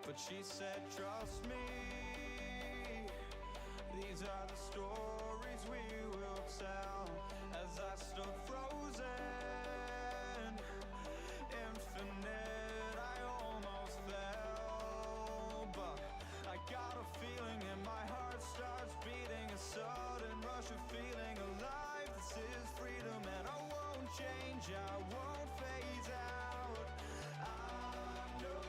But she said, trust me, these are the stories we will tell. As I stood frozen, infinite, I almost fell. But I got a feeling and my heart starts beating, a sudden rush of feeling alive. This is freedom and I won't change, I won't phase out. I know.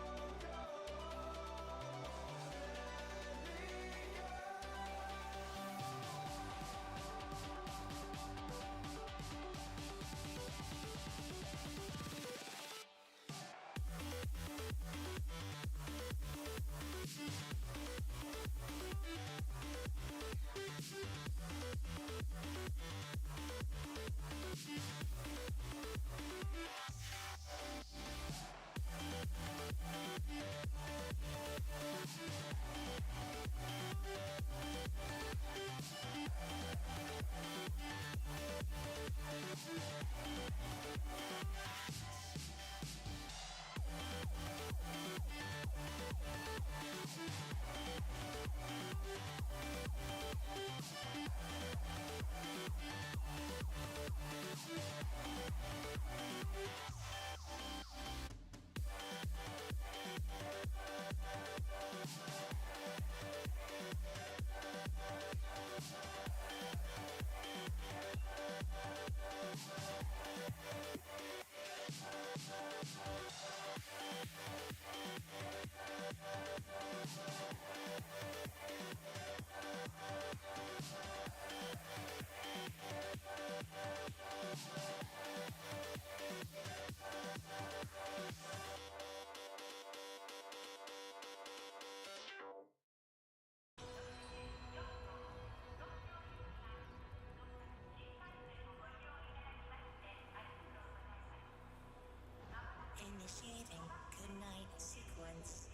Initiating goodnight sequence.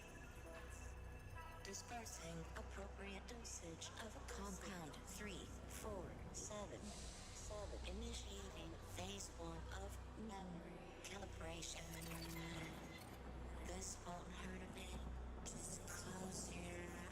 Dispersing appropriate dosage of compound 347. Initiating phase 1 of memory calibration. This won't hurt a bit. Just close your eyes.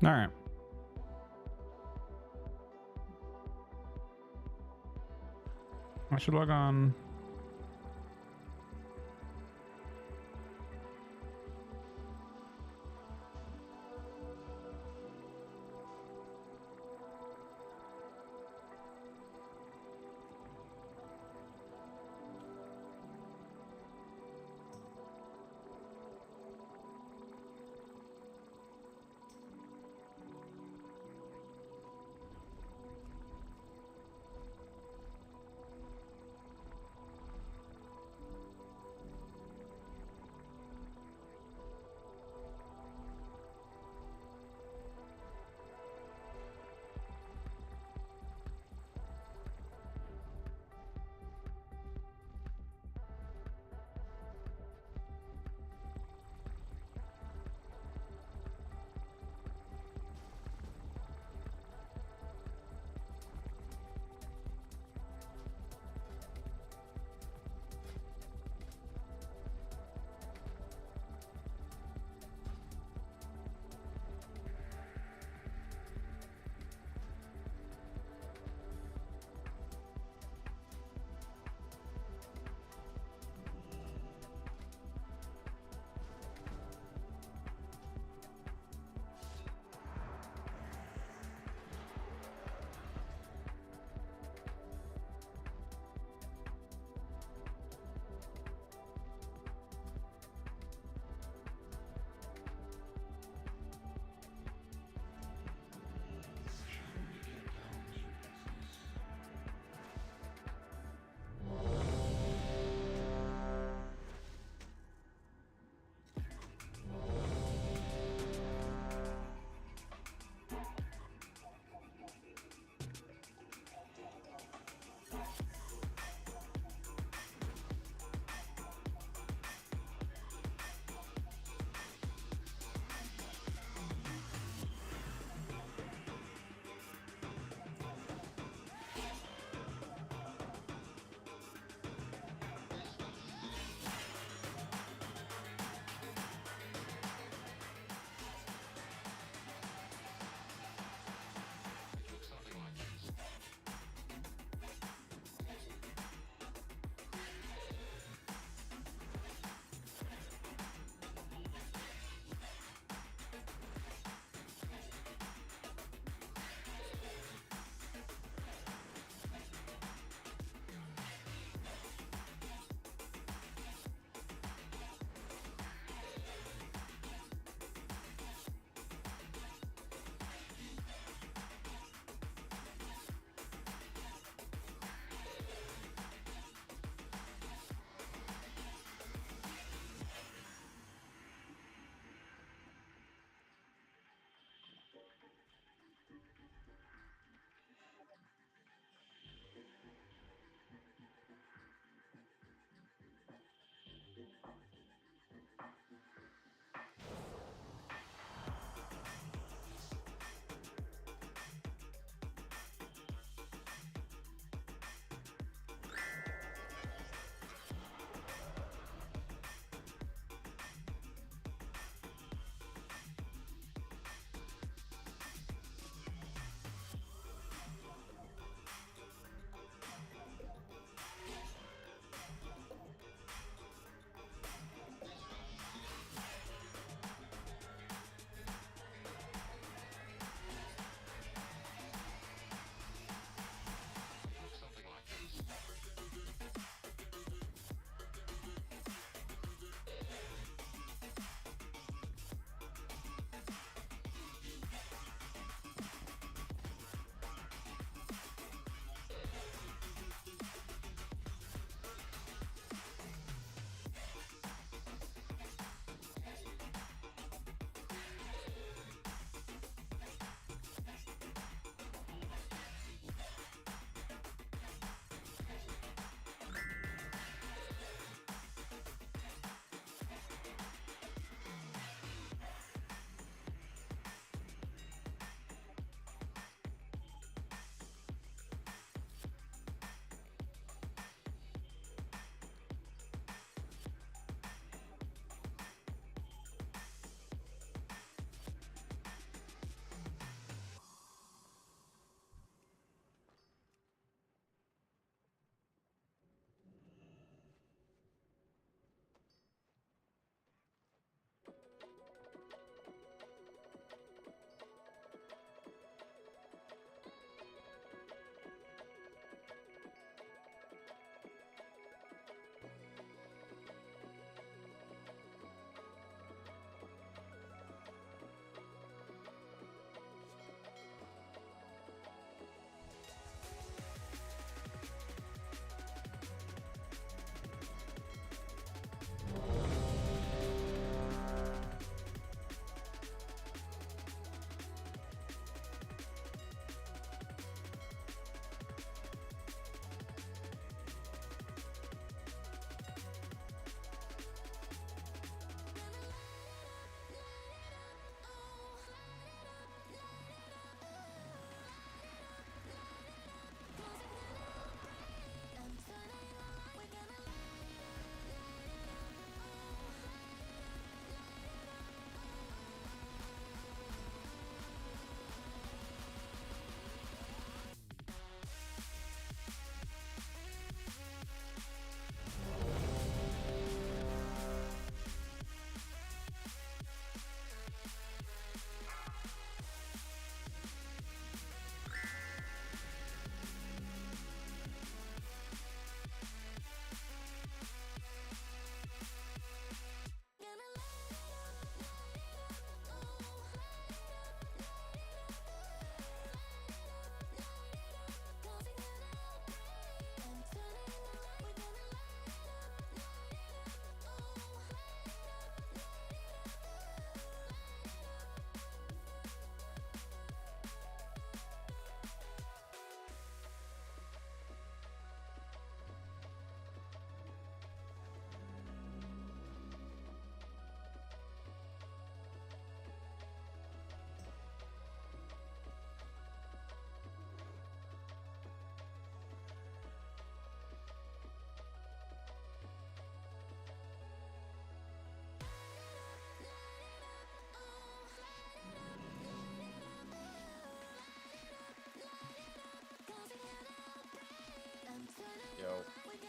All right. I should log on.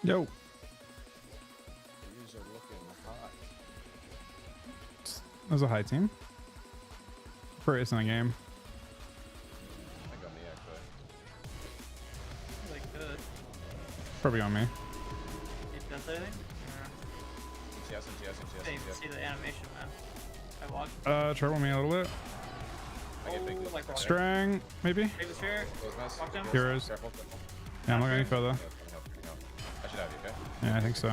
Yo. These are looking hot. There's a high team. First in the game. I got me actually. Like good. Probably on me. It does anything? Yes. I didn't even see the animation, man. I walked. Trouble me a little bit. I get big. Like rocket. Strang, maybe? Save the sphere. Walk down. Heroes. Careful. Yeah, I'm not going any further. Yeah, I should have you, okay? Yeah, I think so.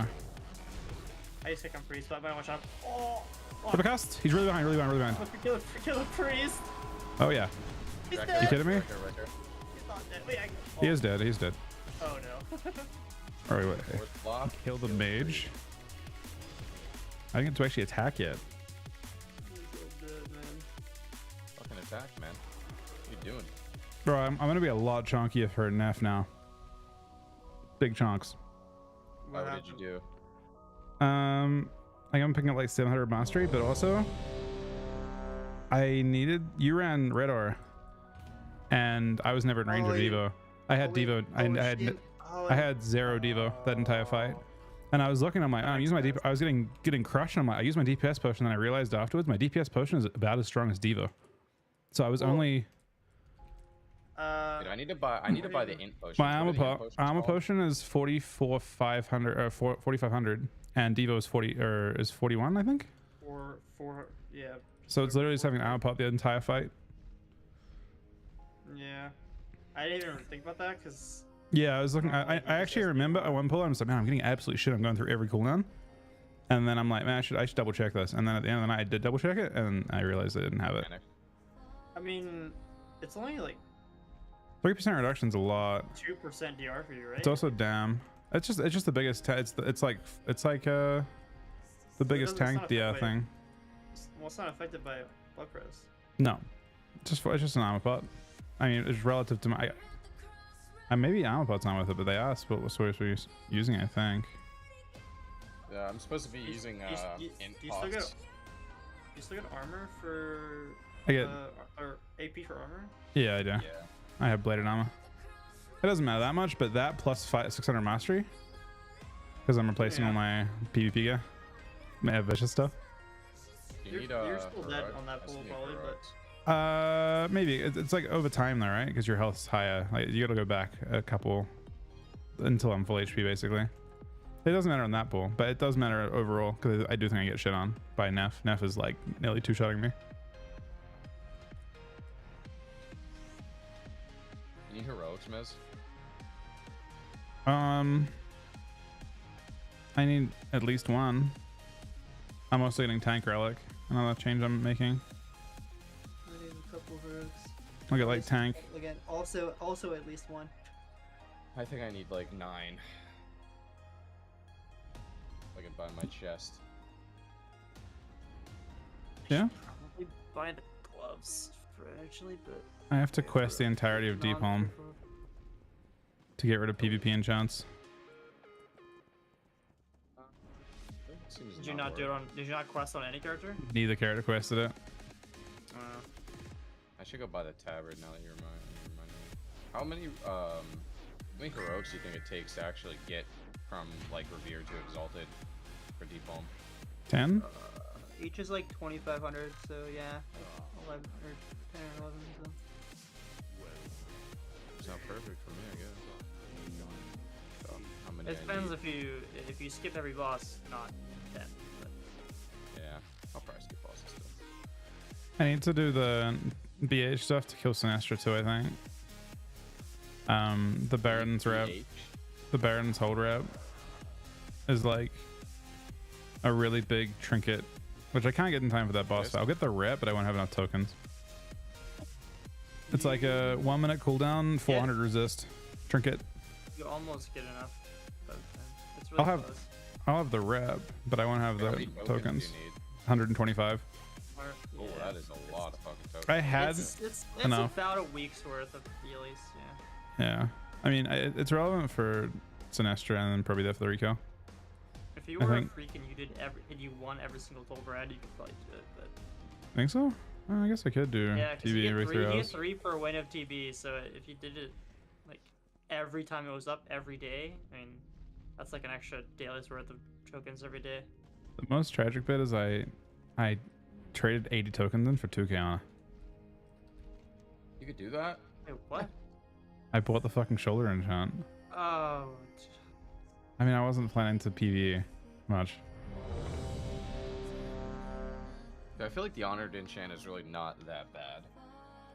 I just think I'm priest, but I better watch out. Oh! For the cast? He's really behind, really behind, really behind. Kill the priest! Oh, yeah. He's Right dead! You kidding me? Right here. He's not dead. Wait, He is dead, he's dead. Oh no. All right, wait. Fourth block. Kill the mage. I didn't get to actually attack yet. He's so dead, man. Fucking attack, man. What are you doing? Bro, I'm going to be a lot chunkier for Neff now. Big chunks. Why did you do? I think I'm picking up like 700 mastery, but also you ran Red Aura, and I was never in range of Devo. I had Devo. I had 0 Devo that entire fight, and I was looking. I'm like, I'm using my DP. I was getting crushed, and I'm like, I used my DPS potion, and I realized afterwards my DPS potion is about as strong as Devo. So I was only. Dude, I need to buy the int potion. My armor potion is 44,500 or 4,500, and Devo is 41, I think. Yeah. So it's literally just having an armor pop the entire fight. Yeah. I didn't even think about that because. Yeah, I was looking. I actually remember at one pull, I was like, man, I'm getting absolute shit. I'm going through every cooldown, and then I'm like, man, I should double check this. And then at the end of the night, I did double check it, and I realized I didn't have it. I mean, it's only like 3% reduction's a lot. 2% DR for you, right? It's also damn. It's just the biggest. It's like the biggest tank DR thing. Well, it's not affected by blood press. No, it's just an armor pot. I mean, it's relative to my. Maybe armor pot's not with it, but they asked what source we're using. I think. Yeah, I'm supposed to be using int pots. You still get armor for. I get or AP for armor. Yeah, I do. Yeah. I have bladed armor. It doesn't matter that much, but that plus 600 mastery, because I'm replacing all my PvP gear, my vicious stuff. You need you're still dead on that pool probably, but maybe it's like over time though, right? Because your health's higher. Like you got to go back a couple until I'm full HP, basically. It doesn't matter on that pool, but it does matter overall because I do think I get shit on by Neff. Neff is like nearly two-shotting me. You need heroics, Miz? I need at least one. I'm also getting tank relic. Another change I'm making. I need a couple heroics. I'll get like tank. Again, also at least one. I think I need like 9. I can buy my chest. Yeah. Probably buy the gloves for actually, but I have to quest the entirety of Deep Home to get rid of PvP enchants. Did you not do it on? Did you not quest on any character? Neither character quested it. I should go buy the tabard now that you're reminding me. How many heroics do you think it takes to actually get from like revered to exalted for Deep Home? 10? Each is like 2,500, so yeah, 11 or 10 or 11. So. It's not perfect for me, I guess. So, how many It depends if you skip every boss, not 10. But. Yeah, I'll probably skip bosses still. I need to do the BH stuff to kill Sinestro too, I think. The Baron's rep. The Baron's hold rep is like a really big trinket, which I can't get in time for that boss fight. I'll get the rep, but I won't have enough tokens. It's like a 1 minute cooldown, 400 resist trinket. You almost get enough. But it's really close. I'll have the rep, but I won't have How the many tokens. do you need? 125. Oh, that is a lot of fucking tokens. I had it's enough. about a week's worth of healies, yeah. Yeah, I mean it's relevant for Sinestro and then probably there for the Rico. If you were a freak and you won every single toll brand, you could probably do it. But Think so? I guess I could do yeah, because TB every 3 you hours. get 3 per win of TB. So if you did it like every time it was up every day, I mean, That's like an extra daily's worth of tokens every day. The most tragic bit is I traded 80 tokens in for 2k on. You could do that? Wait, what? I bought the fucking shoulder enchant. Oh. I mean, I wasn't planning to PvE much. I feel like the honored enchant is really not that bad.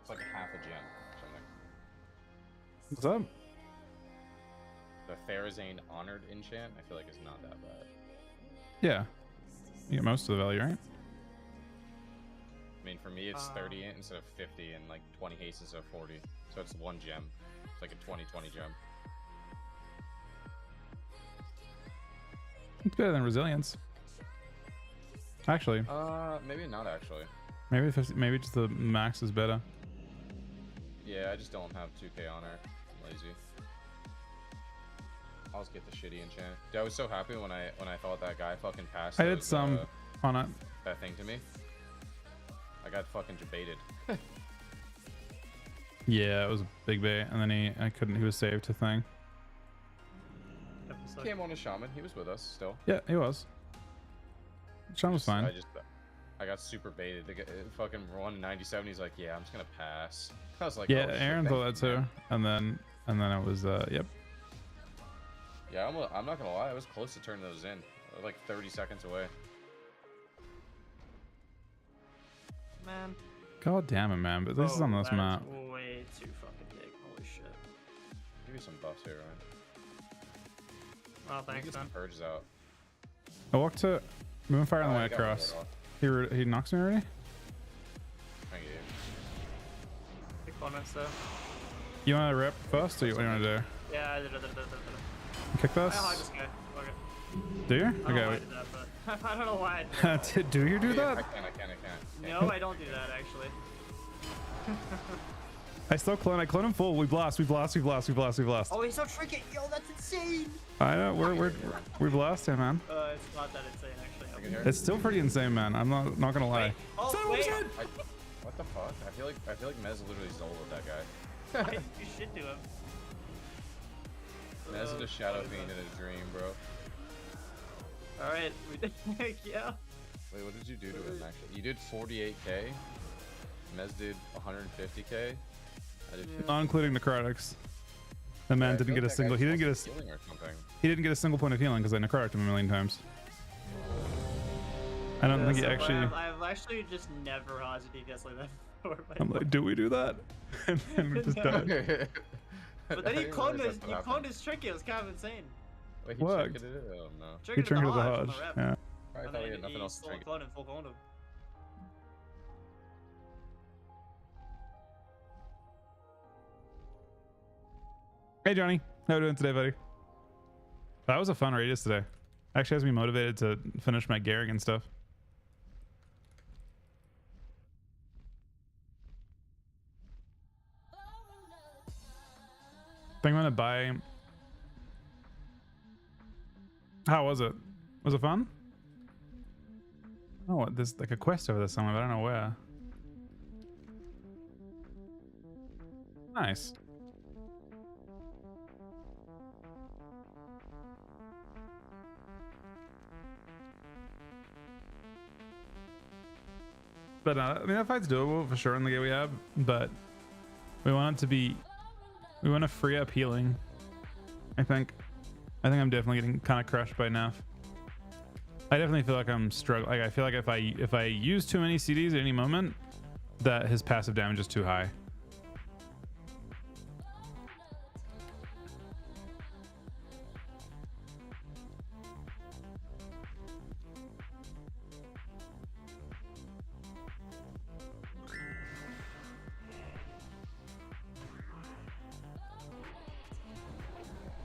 It's like a half a gem or something. What's up? The Pharazane honored enchant, I feel like is not that bad. Yeah. You get most of the value, right? I mean, for me, it's 30 instead of 50, and like 20 haste instead of 40. So it's one gem. It's like a 20-20 gem. It's better than resilience. Actually, Maybe not actually. maybe 50, maybe just the max is better. Yeah, I just don't have 2k honor. I'm lazy. I'll just get the shitty enchant. Dude, I was so happy when I thought that guy fucking passed. I did some on it. that thing to me. I got fucking debated. Yeah, it was a big bait, and then he was saved to thing. Came on a shaman. He was with us still. Yeah, he was. Sean was fine. I got super baited. The guy, fucking 197. He's like, yeah, I'm just gonna pass. I was like, Yeah, oh, shit, Aaron thought that thank you, too, man. and then it was yep. Yeah, I'm not gonna lie. I was close to turning those in. Like 30 seconds away. Man. God damn it, man! But this is on this that is map. way too fucking big. Holy shit. Give me some buffs here, Ryan. Oh, thanks, Get man. some purges out. I walked to Moonfire on the way I got my across. ward off. He knocks me already. Thank you. Big comments though. You want to rip first, or what do you want to do? Yeah, I did. Kick this? I just go. Okay. Do you? I don't know why I Okay. did that, but I don't know why I did that. Do you do I that? can't. No, I don't do that actually. I still clone. I clone him full. We blast. Oh, he's so tricky. Yo, that's insane. I know. We blast him, man. It's not that insane actually. I can hear it. It's still pretty insane, man. I'm not gonna lie. Wait. Oh, wait. What the fuck? I feel like Mez literally Zolo'd that guy. You should do him. Mez is a shadow fiend in a dream, bro. All right, we did. Yeah. Wait, what did you do to him actually? You did 48k. Mez did 150k. I did. Not including necrotics. The man didn't get a single. He didn't get a. Healing or something. He didn't get a single point of healing because I necrotic him a million times. I don't think he So actually. I've actually just never hazard DPS like that before. I'm like, do we do that? And then we just No. died. But then he cloned his tricky. It was kind of insane. Wait, he Worked. triggered it? Oh no. He Triggered turned the to the Hodge on Hodge. the rep. Yeah. I And thought he then had nothing he else to still trigger. cloned him, full cloned him. Hey Johnny, how are you doing today, buddy? That was a fun radius today. Actually has me motivated to finish my Gehrig and stuff. I think I'm gonna buy. How was it? Was it fun? Oh, there's like a quest over there somewhere, but I don't know where. Nice. But I mean, that fight's doable for sure in the game we have, but we want it to be, we want to free up healing. I think I'm definitely getting kind of crushed by Neff. I definitely feel like I'm struggling. Like I feel like if I use too many CDs at any moment, that his passive damage is too high.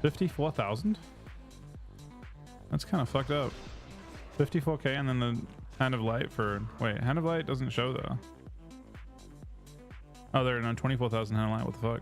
$54,000? That's kind of fucked up. 54k and then the Hand of Light for... Wait, Hand of Light doesn't show though. Oh, there are no 24,000 Hand of Light. What the fuck?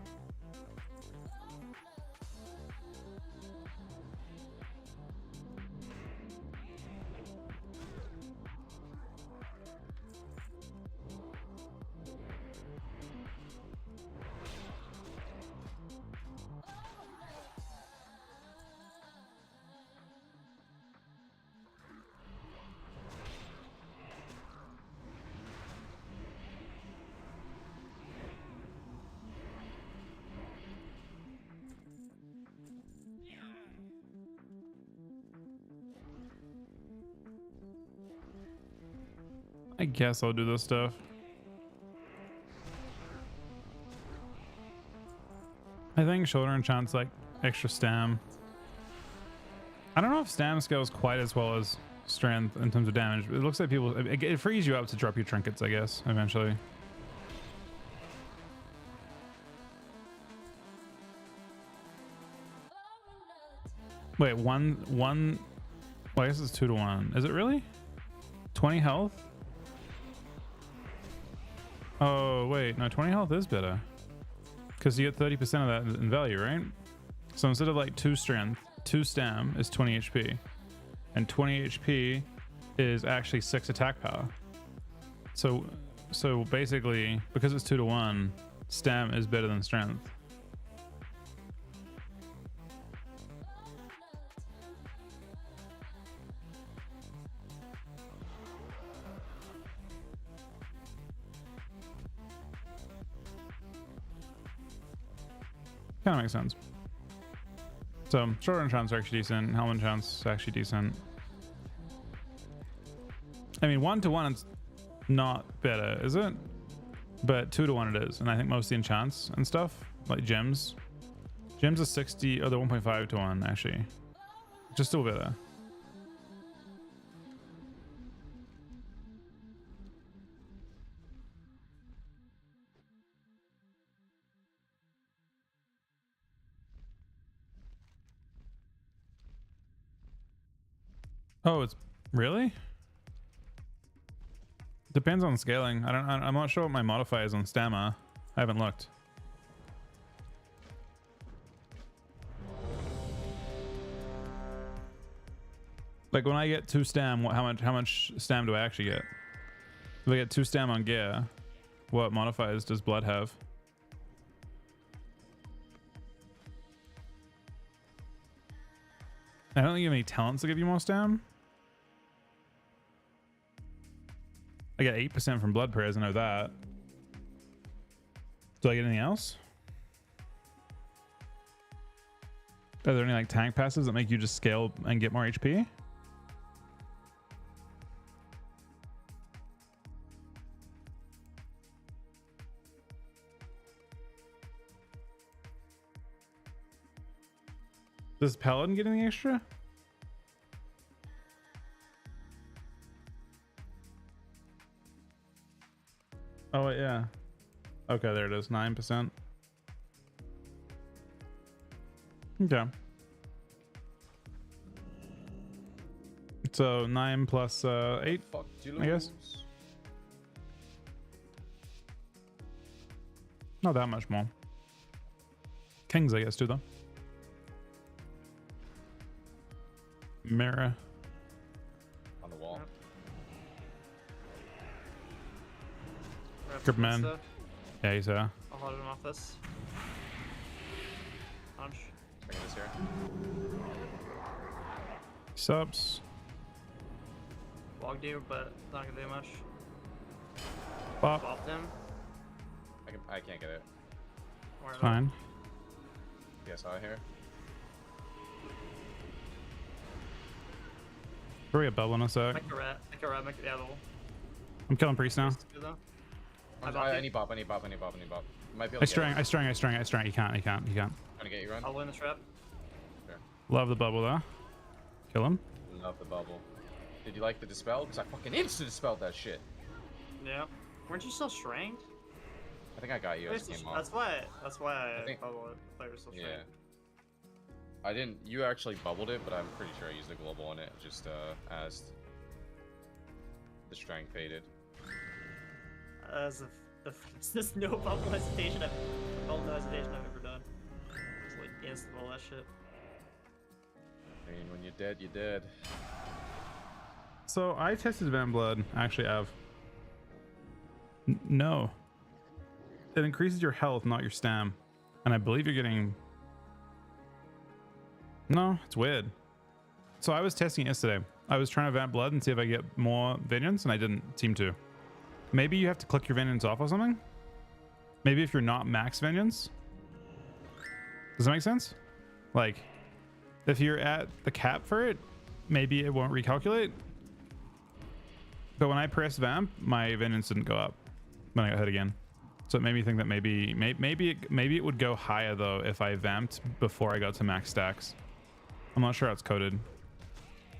I guess I'll do this stuff. I think shoulder enchant's like extra stam. I don't know if stam scales quite as well as strength in terms of damage. It looks like people, it frees you up to drop your trinkets, I guess, eventually. Wait, one, well, I guess it's 2 to 1. Is it really? 20 health? Oh, wait, no, 20 health is better. Because you get 30% of that in value, right? So instead of like 2 strength, 2 stam is 20 HP. And 20 HP is actually 6 attack power. So basically, because it's 2 to 1, stam is better than strength. Kind of makes sense. So short enchants are actually decent. Helm enchants actually decent. I mean, 1 to 1 it's not better, is it? But 2 to 1 it is. And I think most of the enchants and stuff, like gems are 60, or they're 1.5 to 1 actually, which is still better. Oh, it's really? Depends on scaling. I'm not sure what my modifier is on stamina. I haven't looked. Like when I get 2 stam, how much stam do I actually get? If I get 2 stam on gear, what modifiers does blood have? I don't think you have any talents that give you more stam. I get 8% from blood prayers, I know that. Do I get anything else? Are there any like tank passes that make you just scale and get more HP? Does Paladin get any extra? Oh, wait, yeah. Okay, there it is. 9%. Okay. So 9 plus 8, I guess. Not that much more. Kings, I guess, too, though. Mirror. On the wall. Grip man. Yeah, he's I'll hold him off this. Punch. Bring this here. Subs. Walk you, but not gonna do much. Bop. Bopped him. I can't get it. Worry about Fine. Yes, I hear. Hurry up, bubble in a sec. Make a rat, make a devil. I'm killing priest now. I need bop. Might be able I to get strang. it. You can't. Trying to get you, run. I'll win the trap. Sure. Love the bubble though. Kill him. Love the bubble. Did you like the dispel? Because I fucking instant dispelled that shit. Yeah. Weren't you still shranked? I think I got you as it came off. That's why I think- bubble it. I thought you were still Yeah. shranked. I didn't. You actually bubbled it, but I'm pretty sure I used a global on it just as the strength faded. As if there's no bubble hesitation I've ever done. It's like instant all that shit. I mean, when you're dead, you're dead. So I tested Van Blood. Actually, Av. No. It increases your health, not your stam. And I believe you're getting... No, it's weird. So I was testing it yesterday. I was trying to Vamp Blood and see if I get more vengeance, and I didn't seem to. Maybe you have to click your vengeance off or something? Maybe if you're not max vengeance? Does that make sense? Like, if you're at the cap for it, maybe it won't recalculate. But when I pressed vamp, my vengeance didn't go up when I got hit again. So it made me think that maybe it would go higher though if I vamped before I got to max stacks. I'm not sure how it's coded.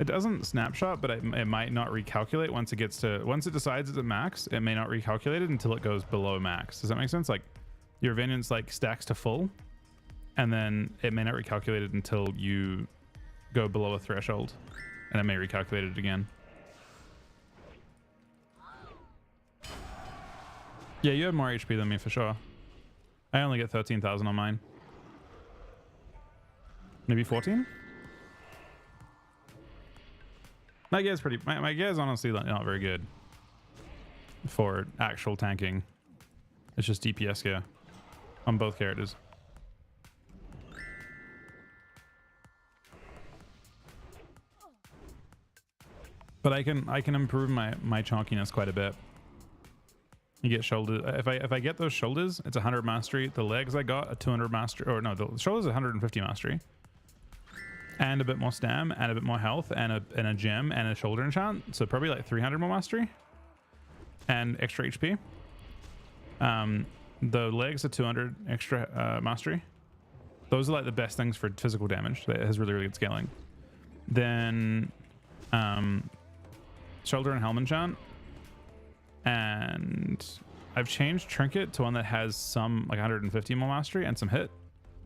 It doesn't snapshot, but it might not recalculate once it decides it's at max. It may not recalculate it until it goes below max. Does that make sense? Like your vengeance like stacks to full, and then it may not recalculate it until you go below a threshold, and it may recalculate it again. Yeah, you have more HP than me for sure. I only get 13,000 on mine. Maybe 14? My gear is my gear is honestly not very good for actual tanking. It's just DPS gear on both characters. But I can improve my chonkiness quite a bit. You get shoulder. If I get those shoulders, it's 100 mastery. The legs I got a 200 mastery, or no, the shoulders 150 mastery, and a bit more stam, and a bit more health, and a gem, and a shoulder enchant. So probably like 300 more mastery, and extra HP. The legs are 200 extra mastery. Those are like the best things for physical damage. That has really good scaling. Then shoulder and helm enchant. And I've changed trinket to one that has some like 150 more mastery and some hit,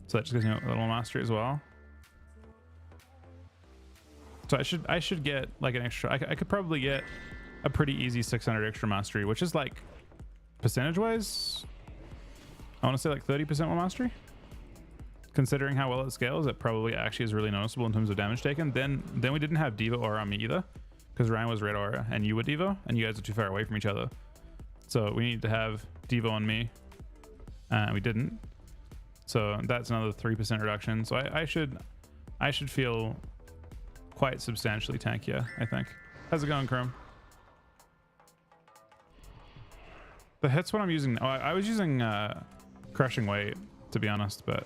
so that just gives me a little more mastery as well. So I should get like an extra. I could probably get a pretty easy 600 extra mastery, which is like percentage wise, I want to say like 30% more mastery. Considering how well it scales, it probably actually is really noticeable in terms of damage taken. Then we didn't have Diva aura on me either, because Ryan was red aura and you were Devo, and you guys are too far away from each other. So we needed to have Devo on me, and we didn't. So that's another 3% reduction. So I should feel quite substantially tankier, I think. How's it going, Chrome? The hit's what I'm using. Oh, I was using crushing weight, to be honest, but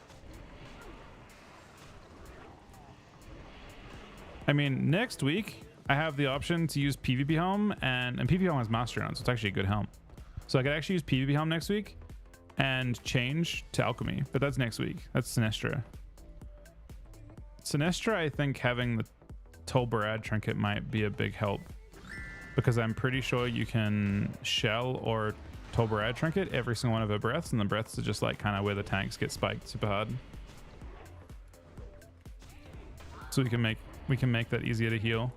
I mean, next week I have the option to use PvP helm, and PvP helm has mastery on it, so it's actually a good helm. So I could actually use PvP helm next week and change to alchemy, but that's next week. That's Sinestra. Sinestra, I think having the Tol Barad trinket might be a big help, because I'm pretty sure you can shell or Tol Barad trinket every single one of her breaths, and the breaths are just like kind of where the tanks get spiked super hard. So we can make that easier to heal.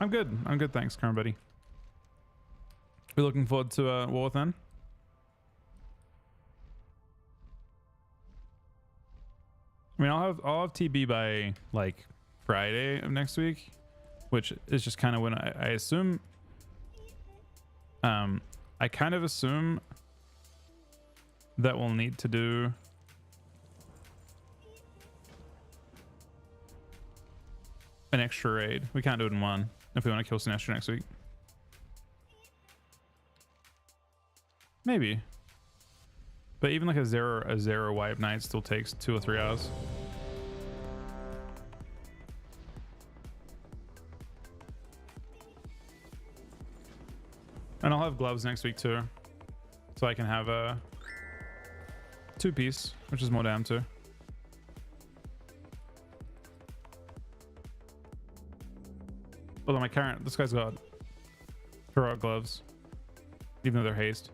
I'm good, thanks, Current buddy. We're looking forward to War Within. I mean, I'll have TB by like Friday of next week, which is just kind of when I assume. I kind of assume that we'll need to do an extra raid. We can't do it in one if we want to kill Sinestro next week. Maybe. But even like a zero wipe night still takes 2 or 3 hours. And I'll have gloves next week too, so I can have a 2-piece, which is more damn too. Although this guy's got heroic gloves, even though they're haste.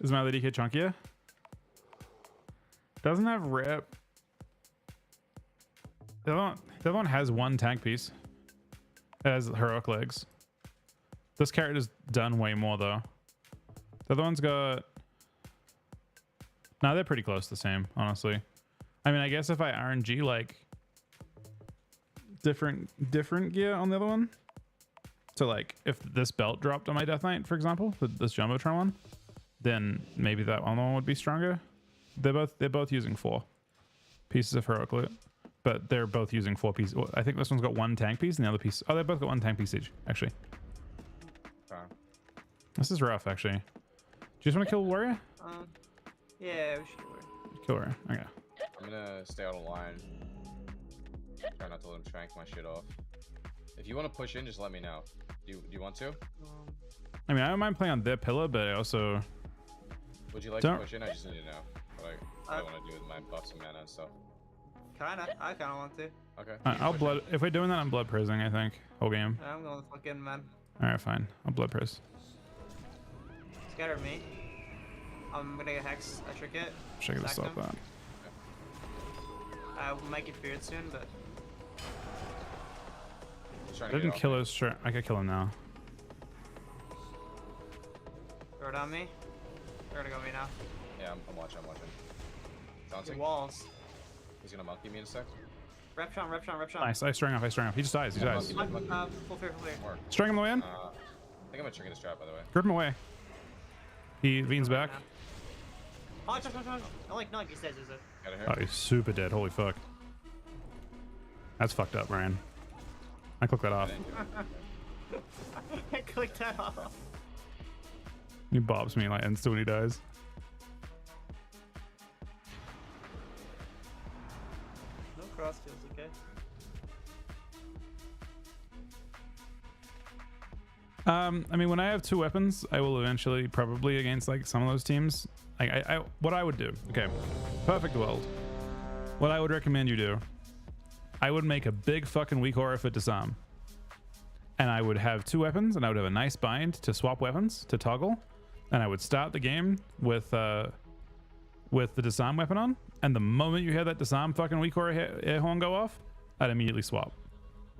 Is my DK chunkier? Doesn't have rip. The other one has 1 tank piece. It has heroic legs. This character's done way more though. The other one's got... No, they're pretty close to the same, honestly. I mean, I guess if I RNG like different gear on the other one. So like if this belt dropped on my Death Knight, for example, this Jumbotron one, then maybe that one would be stronger. They're both using 4 pieces of heroic loot. But they're both using 4 pieces. Well, I think this one's got 1 tank piece and the other piece... Oh, they both got 1 tank piece each, actually. This is rough, actually. Do you just want to kill Warrior? Yeah, we should kill Warrior. Kill her. Okay. I'm gonna stay out of line. Try not to let him shank my shit off. If you want to push in, just let me know. Do you want to? I mean, I don't mind playing on their pillar, but I also... Would you like Don't- to push in? I just need to know what I want to do with my buffs and mana and stuff. Kinda. I kinda want to. Okay. I'll blood... If we're doing that, I'm blood prising, I think. Whole game. I'm going to fucking man. Alright, fine. I'll blood pris. Scatter me. I'm gonna get hex a trinket. Should I get to Sack stop them. that? We might get feared soon, but Just trying I to get didn't off kill me. us. Sure, I could kill him now. throw it on me. They're gonna go me now. Yeah, I'm watching. The Bouncing. walls. He's gonna monkey me in a sec. Rep shot. Nice. I strung off. He just dies. He dies. Monkey, monkey. Full fear. More. String him away in. I think I'm gonna trigger this trap, by the way. Grip him away. He Veen's back. Oh, touch. I like not. He says, is it? Got it Oh, here. he's super dead. Holy fuck. That's fucked up, Ryan. I clicked that off. I clicked that off. He bobs me like insta when he dies. No cross kills, okay? I mean, when I have 2 weapons, I will eventually probably against like some of those teams. What I would do, okay, perfect world. What I would recommend you do, I would make a big fucking weak aura for disarm, and I would have 2 weapons, and I would have a nice bind to swap weapons to toggle, and I would start the game with the disarm weapon on, and the moment you hear that disarm fucking weak aura air horn go off, I'd immediately swap.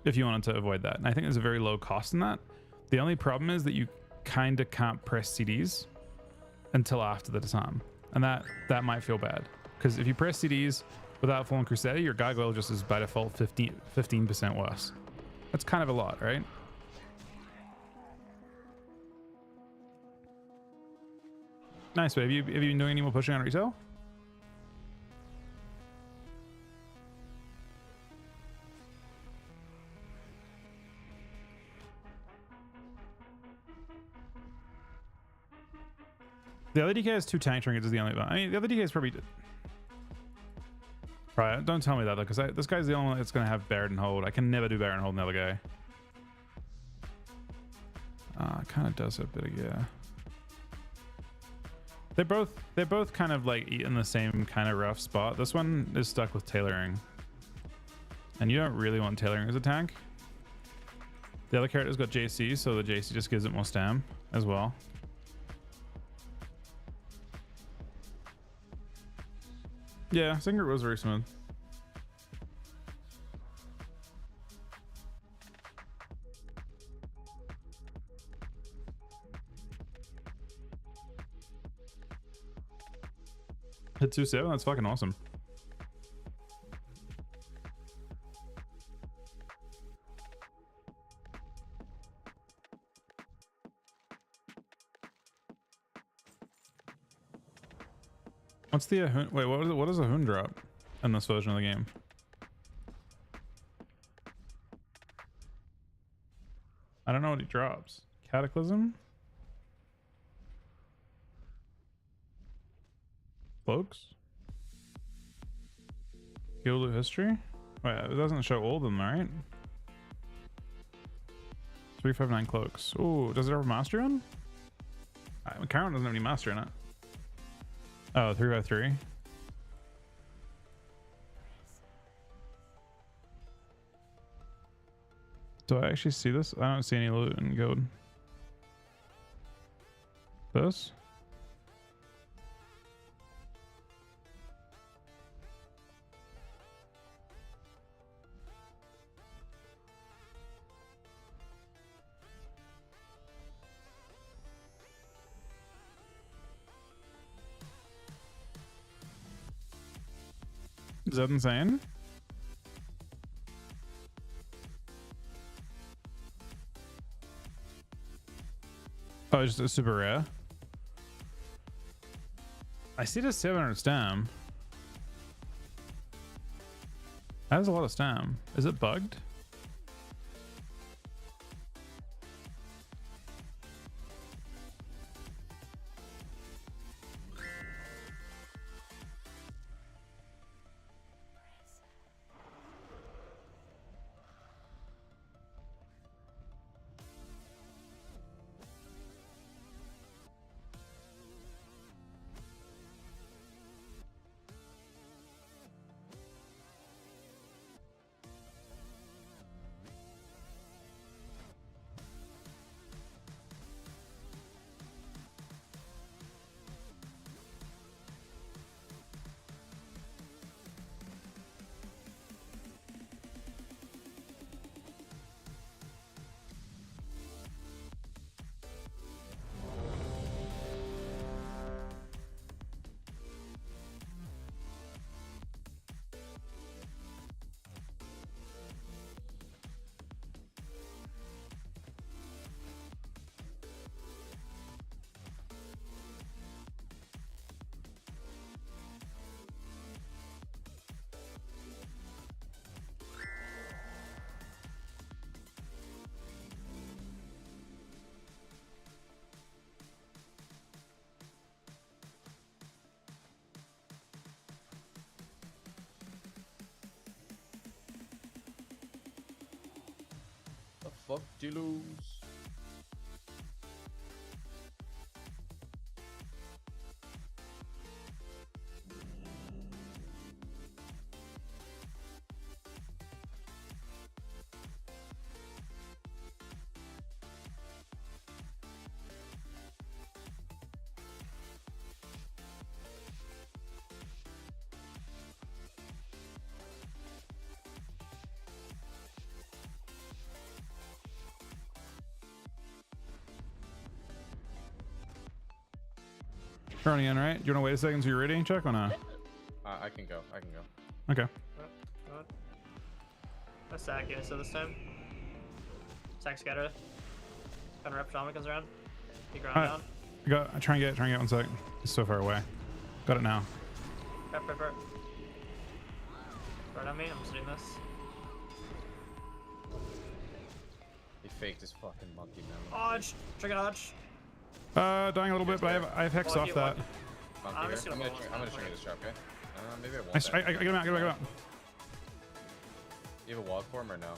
If you wanted to avoid that, and I think there's a very low cost in that. The only problem is that you kind of can't press CDs until after the disarm, and that might feel bad, because if you press CDs without Fallen Crusader, your gargoyle just is by default 15% worse. That's kind of a lot, right? Nice, but have you been doing any more pushing on retail? The other DK has 2 tank trinkets is the only one. I mean, the other DK is probably... Right, don't tell me that though, because this guy's the only one that's going to have Baron hold. I can never do Baron hold in the other guy. Kind of does a bit of, yeah. They're both kind of like in the same kind of rough spot. This one is stuck with tailoring, and you don't really want tailoring as a tank. The other character's got JC, so the JC just gives it more stam as well. Yeah, Singlet was very smooth. Hit 2-7, that's fucking awesome. What's the Ahun? Wait, what was it? What does Ahun drop in this version of the game? I don't know what he drops. Cataclysm? Cloaks? Guild of History? Wait, it doesn't show all of them, right? 359 cloaks. Ooh, does it have a mastery on? Current doesn't have any mastery in it. Oh, 353. Do I actually see this? I don't see any loot in gold. This? Is that insane? Oh, it's just super rare. I see the 700 stam. That is a lot of stam. Is it bugged? Fuck de lose. Running in, right? Do you want to wait a second so you're ready? Check or not? I can go. I can go. Okay. I sack you, so this time. Sack scatter. Counter rep shaman comes around. He ground Alright. down. Try and get it 1 sec. It's so far away. Got it now. Rep. Right on me, I'm just doing this. He faked his fucking monkey man. Dodge! Trigger dodge! Dying a little bit, but I have hex off that. Monkey I'm here. just I'm gonna gonna trigger this trap, okay? Maybe I won't. I get him out, get him out. You have a wall form or no?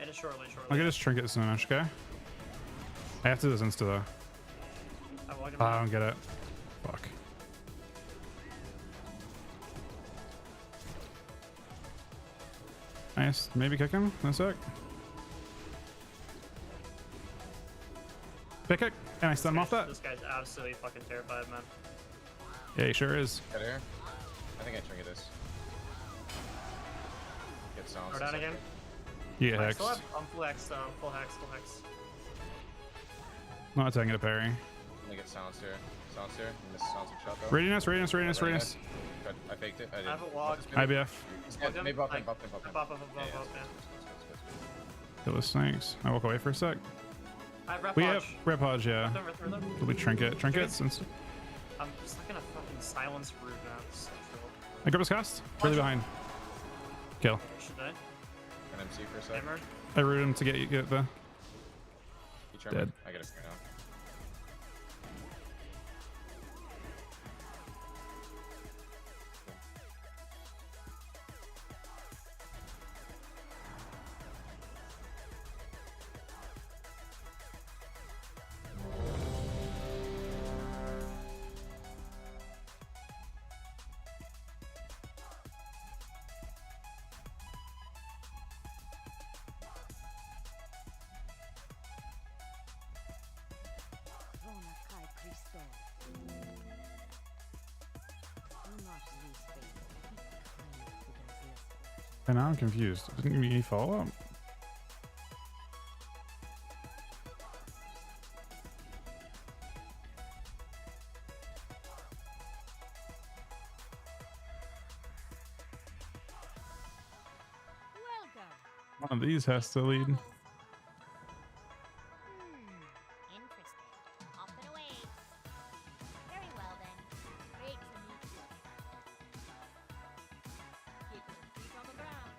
It is shortly. I'll get his trinket soon, okay? I have to do this insta though. I walk him Oh, I down. don't get it. Fuck. Nice. Maybe kick him in a sec. Pick it, and I stun him off that. This guy's absolutely fucking terrified, man. Yeah, he sure is. Get here. I think I trigger this. Get sounds. Throw down again. You get I'm hexed. full hex, though. Full hex. Not attacking it a parry. I'm gonna get silence here. Silence here. Miss silence shot though. Radiance. Good. I faked it. I I did. have a walk. IBF. Maybe buff him. Buff, Yeah, yeah. Kill the snakes. I walk away for a sec. I have rep We hodge. have rep hodge, yeah. Throw them. Will we trinket? Trinkets? I'm just looking at fucking silence root now. It's so cool. I grab his cast. Really behind. Kill. Should I? An MC for a sec. Hammer? I root him to get the. You try Dead. me? I get a screen now. And now I'm confused. Didn't we follow up? One of these has to lead. Interesting. Off and away. Very well then. Great to meet you. Keep your feet on the ground.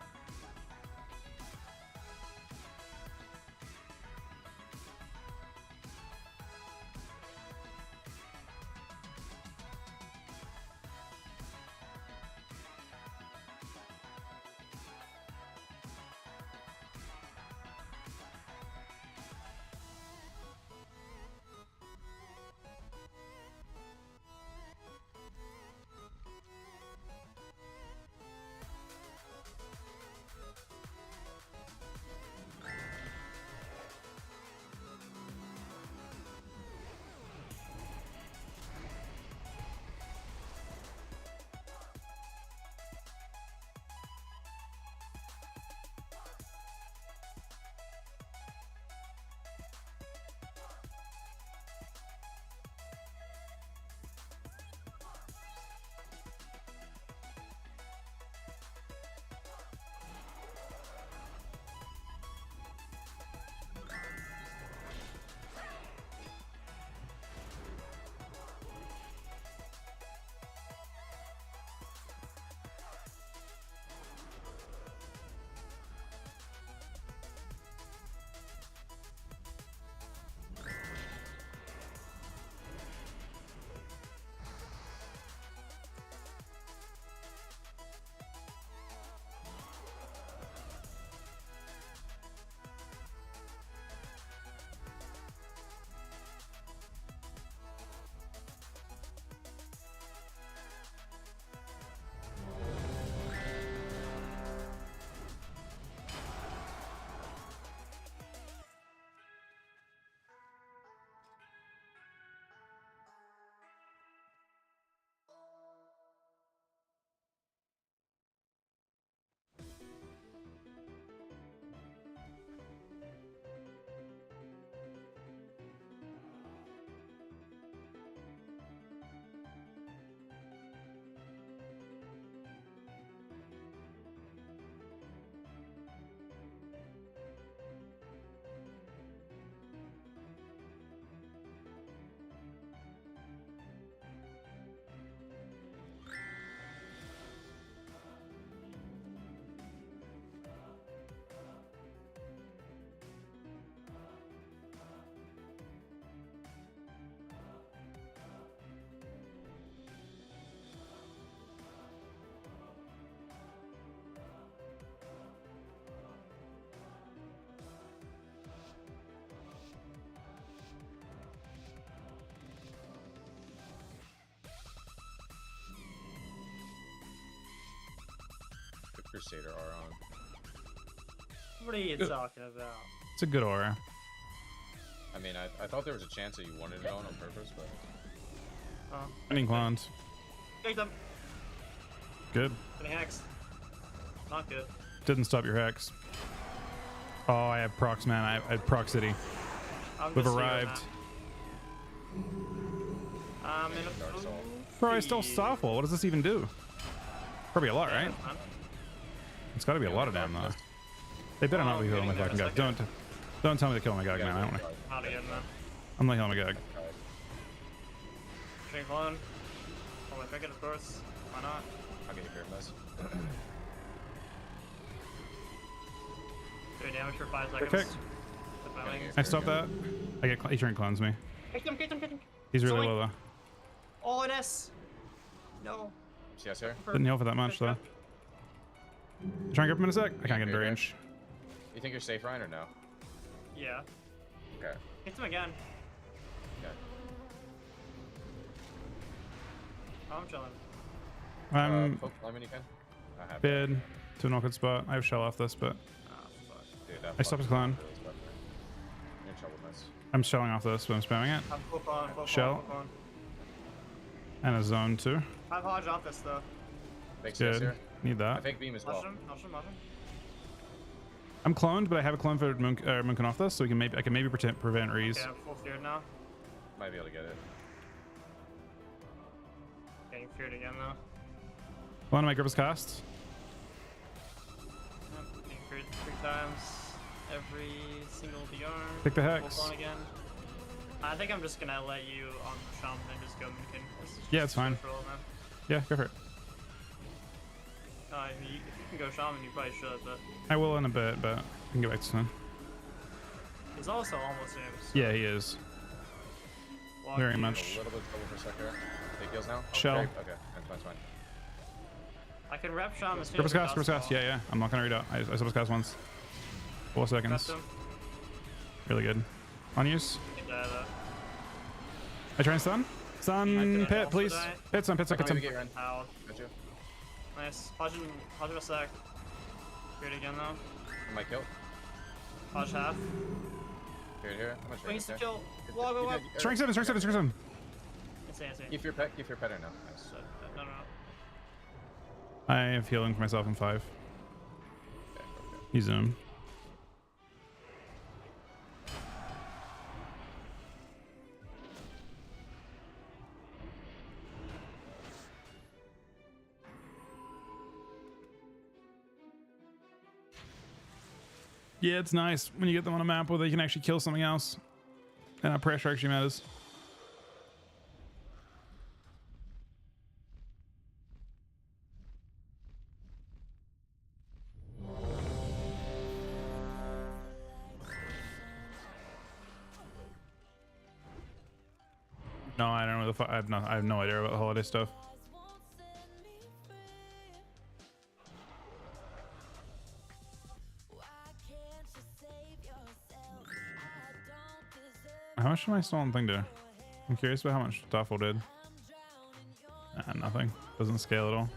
Crusader aura on. What are you talking about? It's a good aura. I mean, I thought there was a chance that you wanted it on purpose, but Oh. Ending clones. Take them. Good. Getting hacks. Not good. Didn't stop your hex. Oh, I have procs, man. I have proc city. I'm We've just here, arrived. man. I'm in a Dark Soul. Bro, I still Stoffel. What does this even do? Probably a lot, right? It's got to be a lot of damn though. They better not be killing my fucking gag. Don't tell me to kill my gag, man. I don't want to. Not again, man. I'm not killing my gag. Train clone. Oh, my cricket, of course. Why not? I'll get you here, Miss. 3 damage for 5 seconds. Perfect. With my wings. I stop that. I get he turn clones me. Kick him, kick him, kick him. He's really Sorry. low though. Oh, an S. No. CS here. Didn't heal for that much though. Try and grip him in a sec. I can't get into range. You think you're safe, Ryan, or no? Yeah. Okay. Hit him again. Okay. Oh, I'm chilling. Poke lemon you can. I have Bid to an awkward spot. I have shell off this, but Oh, fuck. Dude, that I stopped his clone. You're in trouble, Miss. I'm shelling off this, but I'm spamming it. I'm full clone, full Shell. clone, full clone. And a zone too. I have Hodge off this, though. Fake CS Good. here. Need I that. fake beam as well. Hush him, hush him, hush him. I'm cloned, but I have a clone for Munkin off this, so I can maybe prevent Reese. Okay, I'm full feared now. Might be able to get it. Getting feared again, though. One of my grip is cast. Yep, getting feared 3 times. Every single DR. Take the Full hex. clone again. I think I'm just gonna let you on the Shaman and just go Minkin. Yeah, it's fine. Control, man. Yeah, go for it. If you can go Shaman, you probably should, but I will in a bit, but I can get back to Sun. he's also almost in. Yeah, he is. Very much. A little bit of trouble for a sec here. Take heals now. Shell. Okay, that's fine. I can rep Shaman as soon Grip as is cast, grip is cast. possible. Yeah, yeah. I'm not gonna read out. I stopped his cast once. 4 seconds. Repped him. Really good. On use. He died, though. I try and stun. Stun I pit, also please. die. Pit some, pit some, pit some. Get Ren. Ow. Got you. Nice. Hodge him a sec. Feared again, though. Am I killed? Hodge half. Here. How much Wings to range? kill. Wall, go up. Strength 7, strength 7, strength 7. Insane. Give your pet or no? Nice. No. I have healing for myself in 5. Okay. He's zoom. Yeah, it's nice when you get them on a map where they can actually kill something else. And our pressure actually matters. No, I don't know the I have no idea about the holiday stuff. How much did my stolen thing do? I'm curious about how much Duffel did. Nothing. Doesn't scale at all.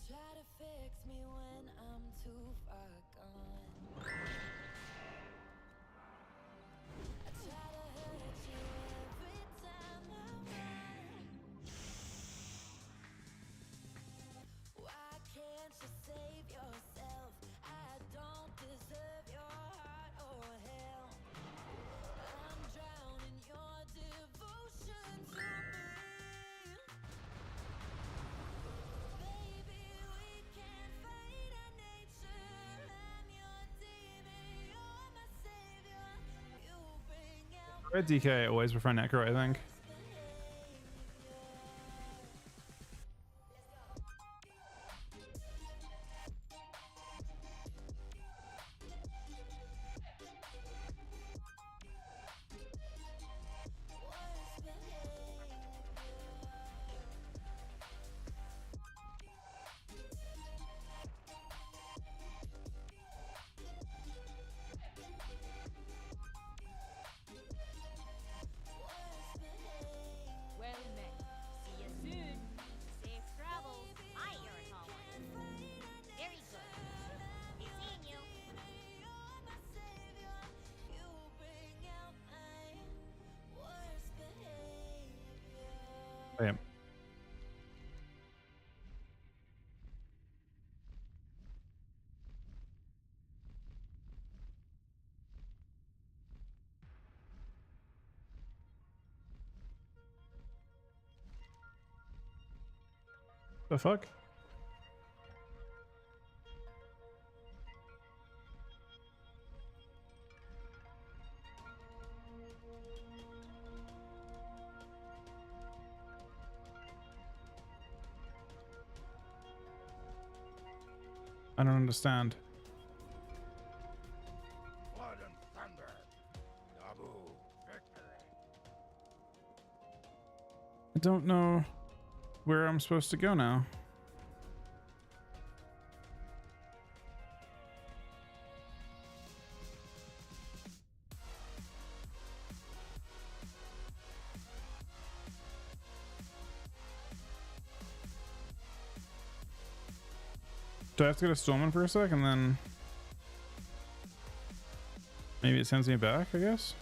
Try to fix me when I'm too far gone. I try to hurt you every time I run. Red DK always prefer Necro, I think. Well met. See you soon. Safe travels. I hear a tall one. Very good. Be seeing you. Wait. The fuck? I don't understand. Blood and thunder. Nabu victory. I don't know where I'm supposed to go now. Do I have to go to Stillman for a sec and then maybe it sends me back, I guess?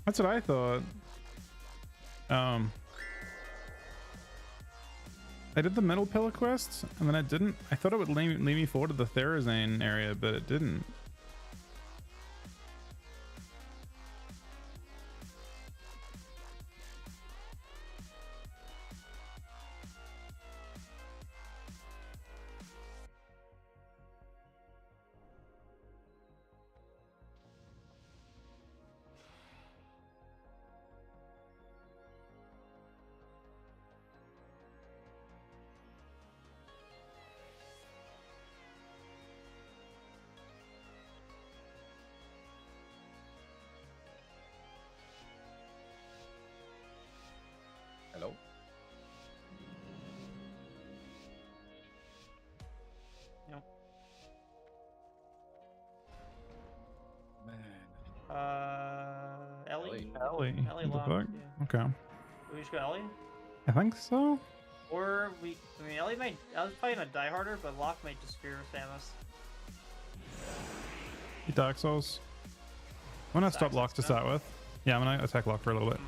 That's what I thought. I did the middle pillar quest and then it didn't. I thought it would lead me forward to the Therazane area, but it didn't. Hello? Yep. Man. Ellie? Ellie. Ellie What the locked, fuck? yeah. Okay. We just go Ellie? I think so. Or Ellie's probably gonna die harder, but Locke might just fear Samus. You Dark Souls. I'm gonna stop Lock to start with. Yeah, I'm gonna attack Lock for a little bit.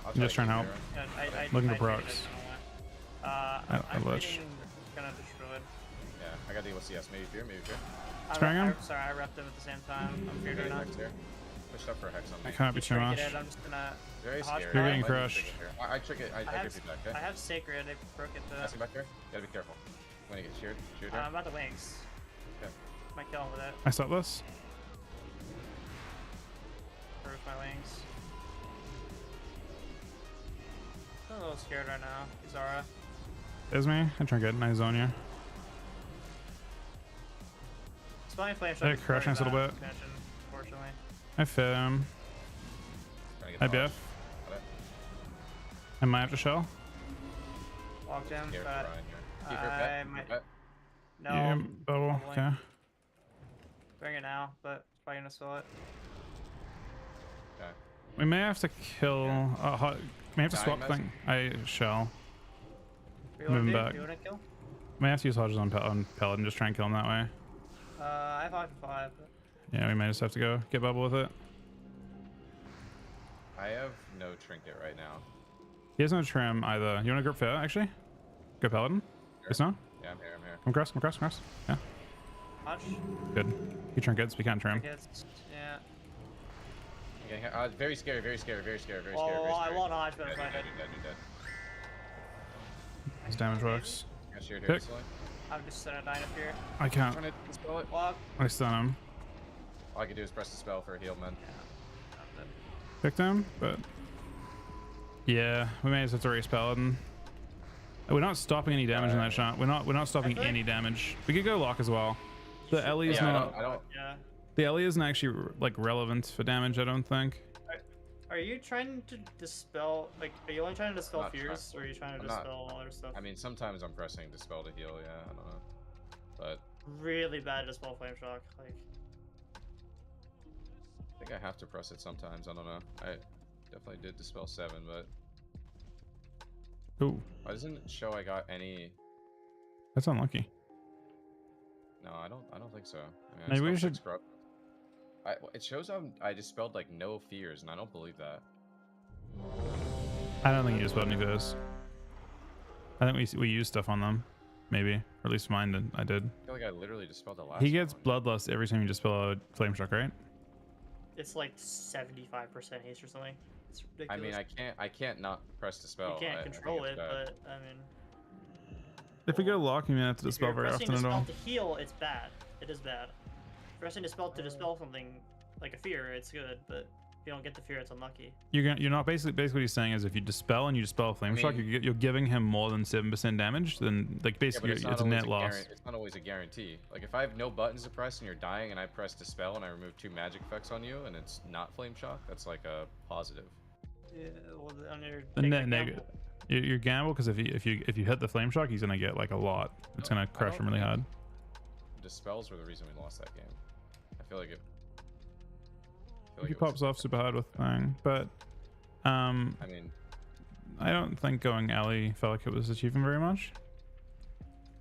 I'm just trying to help. Yeah, Looking for I procs. I'm lich. fighting gonna destroy it. Yeah, I gotta deal with CS. Maybe fear, maybe fear. Sparing him? Sorry, I repped him at the same time. I'm feared right now. Hex here. Pushed up for a hex on me. I can't be too Trying to much. get it, I'm just gonna. Very Hot scary. You're getting Let me crushed. trick it here. I trick it. I have, give you back, okay? I have Sacred, I broke it to. Passing back here. Gotta be careful. When you get sheared, sheared I'm here. about the wings. Okay. Might kill him with it. I stop this. Where's my wings? I'm a little scared right now. Izara. Is me? I try to get nice zone you. Spawning Flame Hey, Shot is crushing us a very little bad bit. expansion, unfortunately. I fit him. Trying to I get biff. Got it. I might have to shell. Walked him, Here, but Ryan here. Keep her I pet. might. Pet. No. Yeah, bubble. bubbling. Okay. Bring it now, but it's probably gonna sell it. Okay. We may have to kill. May have to Dying swap mess? thing. I shell. Do you wanna Moving do? back. Do you wanna kill? May have to use Hodges on Paladin. Just try and kill him that way. I have 5 but Yeah, we may just have to go get bubble with it. I have no trinket right now. He has no trim either. You want to grip fair actually? Go Paladin. Sure. Yes, no? Yeah, I'm here. I'm here. Come across. Come across. Come across. Yeah. Much? Good. He trinkets. We can't trim. Trinkets, yeah. Okay, very scary, very scary, very scary, very Oh, scary. Very I scary. won't dodge, but Dead, if I dead, did. dead, dead. His damage works. Got sheared here Pick. instantly. I'm just dying up here. I can't. Trying to dispel it. Walk. I stun him. All I can do is press the spell for a heal, man. Picked him, but yeah, we may as well race Paladin. We're not stopping any damage in that shot. We're not stopping any damage. We could go lock as well. The Ellie is not. I don't. Yeah. The Ellie isn't actually like relevant for damage. I don't think. Are you trying to dispel, like, are you only trying to dispel Not fears, or are you trying to I'm not. dispel other stuff? I mean, sometimes I'm pressing dispel to heal. Yeah, I don't know, but Really bad dispel flame shock. Like, I think I have to press it sometimes. I don't know. I definitely did dispel 7, but Ooh, why doesn't it show I got any? that's unlucky. No, I don't think so. I mean, I Maybe we dispelled should- 6 corrupt. It shows I dispelled like no fears, and I don't believe that. I don't think you dispelled any of those. I think we used stuff on them, maybe, or at least mine did. I did. I feel like I literally dispelled the last. He gets one. bloodlust every time you dispel a flame shock, right? it's like 75% haste or something. It's I ridiculous. mean, I can't not press dispel. You can't I think control it's it, bad. but I mean, If we go lock, you may have to if dispel you're very pressing often at dispel all. to heal, it's bad. It is bad. Pressing dispel to dispel something like a fear, it's good, but if you don't get the fear, it's unlucky. You're not basically what he's saying is if you dispel and you dispel a flame shock, mean- you're giving him more than 7% damage. Then like Yeah, but basically it's, not it's a always net loss. It's not always a guarantee. Like if I have no buttons to press and you're dying, and I press dispel and I remove 2 magic effects on you, and it's not flame shock, that's like a positive. Yeah, well, on your The take net a negative. gamble. Your gamble because if you hit the flame shock, he's gonna get like a lot. It's gonna crush him really think- hard. Dispels were the reason we lost that game. I feel like it. He pops off super hard with thing, but I mean, I don't think going alley felt like it was achieving very much.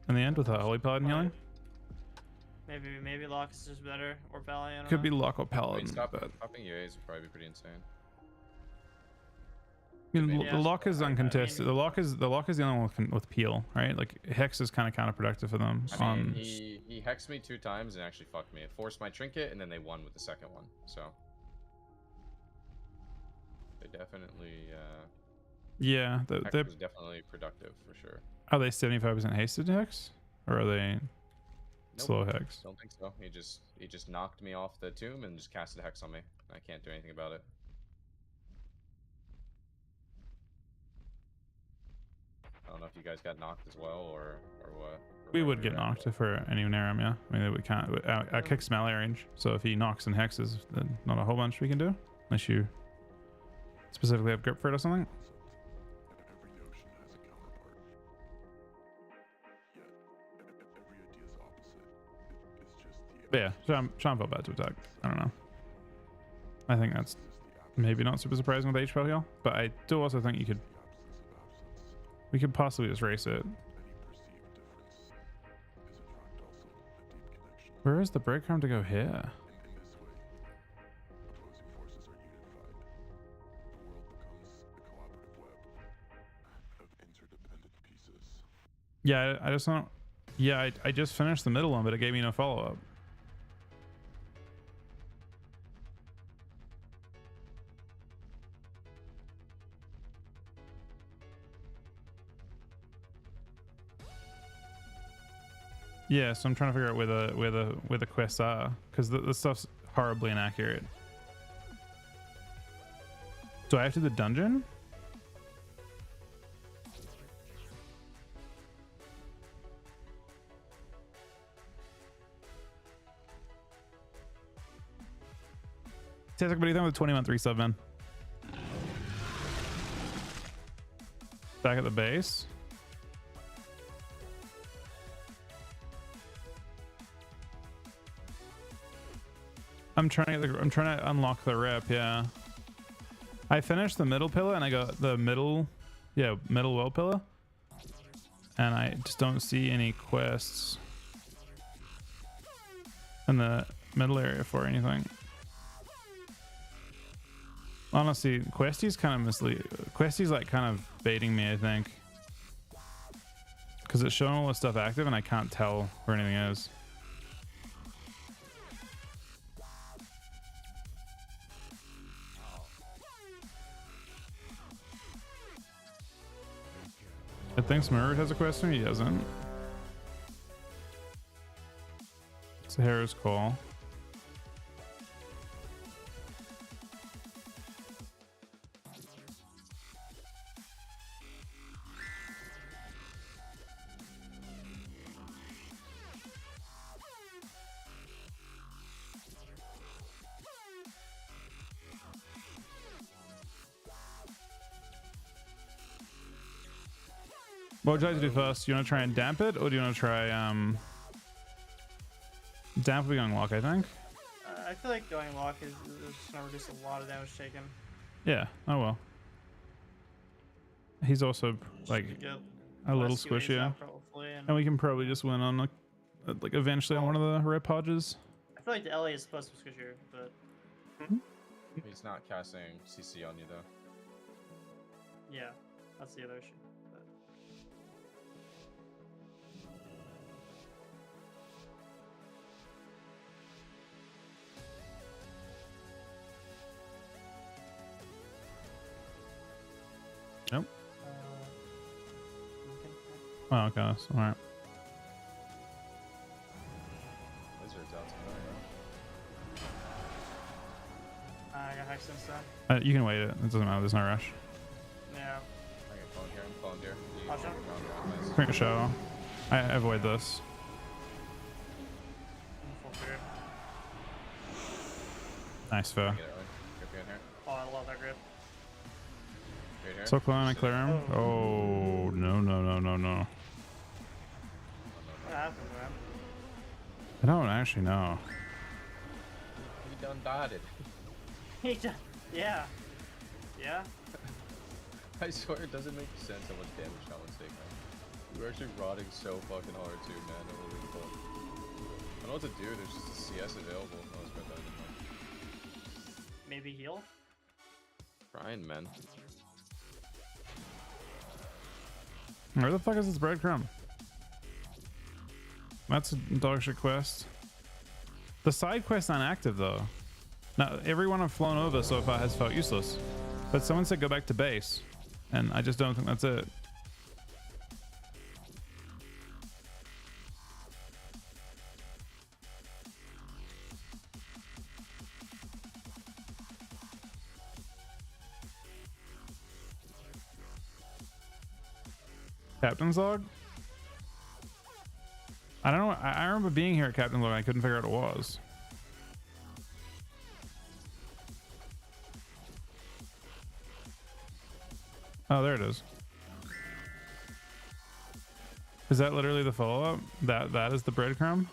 In the end, with a Holy Paladin healing, Maybe Locke is just better, or Valley, I don't could be know. lock or I mean, Paladin, but stopping UAs would probably be pretty insane. you know, Yeah, the lock is I mean- uncontested. The lock is the only one with peel, right? Like Hex is kind of counterproductive for them. I mean, he hexed me 2 times and actually fucked me. It forced my trinket, and then they won with the second one. So they definitely. Yeah, Hex they're was definitely productive for sure. are they 75% hasted Hex, or are they Nope. slow Hex? Don't think so. He just knocked me off the tomb and just casted a hex on me. I can't do anything about it. I don't know if you guys got knocked as well or what. or We where would were get at. knocked if we're any near him, yeah. I mean, we can't. Our kick's melee range, so if he knocks and hexes, then not a whole bunch we can do, unless you specifically have grip for it or something. Every notion has a counterpart. Yet, every idea's opposite. It's just the But yeah, Sean felt bad to attack. I don't know. I think that's maybe not super surprising with HP heal, but I do also think you could. We could possibly just race it. Any perceived difference is in fact also a deep connection. Where is the breadcrumb to go here? In this way, opposing forces are unified. The world becomes a collaborative web of interdependent pieces. Yeah, I just don't. Yeah, I just finished the middle one, but it gave me no follow up. Yeah, so I'm trying to figure out where the quests are, because the stuff's horribly inaccurate. Do I have to do the dungeon? Tastic, what do you think with 21 3 sub, man? Back at the base. I'm trying to unlock the rep, yeah. I finished the middle pillar and I got the middle world pillar. And I just don't see any quests in the middle area for anything. Honestly, Questy's kind of Questy's like kind of baiting me, I think. Because it's showing all the stuff active and I can't tell where anything is. I think Smurf has a question. He doesn't. Sahara's call. What would you like to do first? Do you want to try and damp it, or do you want to try damp will be going lock, I think. I feel like going lock is just gonna reduce a lot of damage taken. Yeah. Oh well. He's also like Get a little less QAs squishier, out probably, and we can probably just win on like eventually on one of the rep podges. I feel like the LA is supposed to be squishier, but He's not casting CC on you though. yeah, that's the other issue. But Nope. okay. Oh, okay. That's all right. Wizards out tonight. I got Hex instead. You can wait it. It doesn't matter. There's no rush. Yeah. I get clone here. I'm cloned here. You- Watch out. Nice. Bring a show. I avoid this. I'm full clear. Nice fair. Get it, right? Grip in here. Oh, I love that grip. Right here. So clone, I clear him. Oh no no no no no. What happened, man? I don't actually know. He done dotted. He just, yeah. Yeah? I swear it doesn't make sense how much damage that one's taking. We were actually rotting so fucking hard too, man. It was really cool. I don't know what to do. There's just a CS available. Oh, it's got that in there. Maybe heal? Trying, man. Where the fuck is this breadcrumb? That's a dog shit quest. The side quest's not active though. Now everyone I've flown over so far has felt useless. But someone said go back to base. And I just don't think that's it. Captain's log? I don't know. I remember being here at Captain's log. I couldn't figure out what it was. Oh, there it is. Is that literally the follow-up? That is the breadcrumb?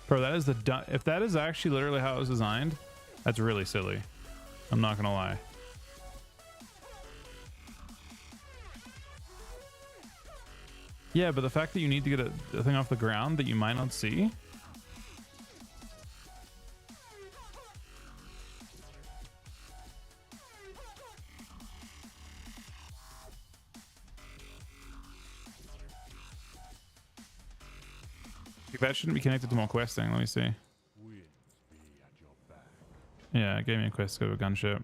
Bro, that is the if that is actually literally how it was designed, that's really silly. I'm not gonna lie. Yeah, but the fact that you need to get a thing off the ground that you might not see. That shouldn't be connected to more questing. Let me see. Yeah, it gave me a quest to go to a gunship.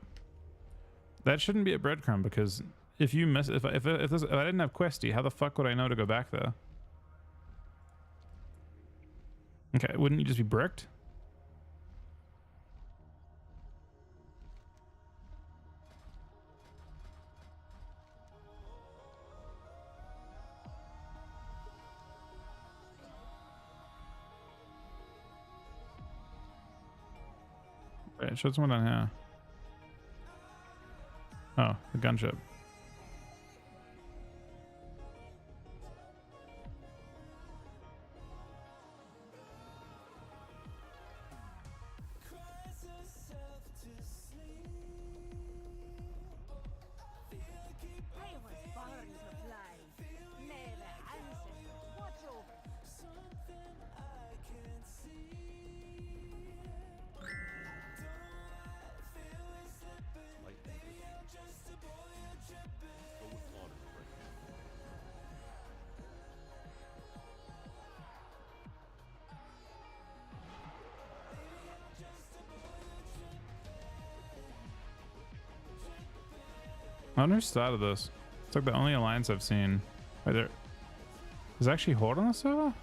That shouldn't be a breadcrumb because if you miss, if I didn't have questy, how the fuck would I know to go back there? Okay, wouldn't you just be bricked? Wait, show someone down here. Oh, the gunship. I was born to fly. Never ancestors watch over. I wonder who started this. It's like the only alliance I've seen. Wait, there's actually Horde on the server?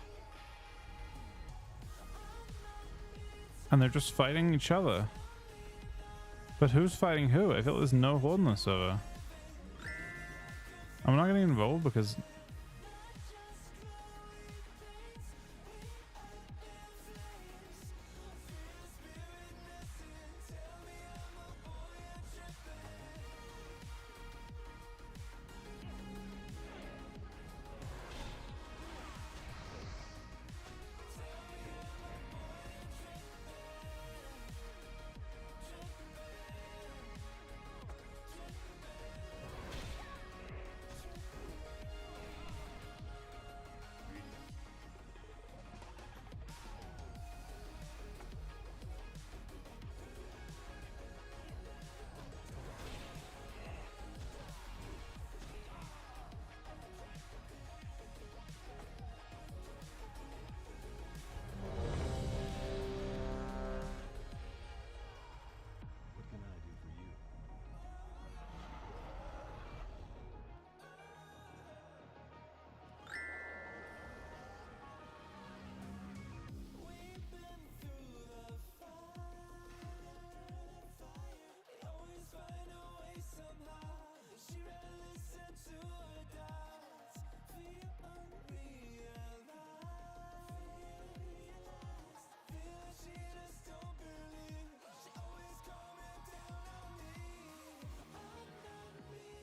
And they're just fighting each other. But who's fighting who? I feel there's no Horde on the server. I'm not getting involved because...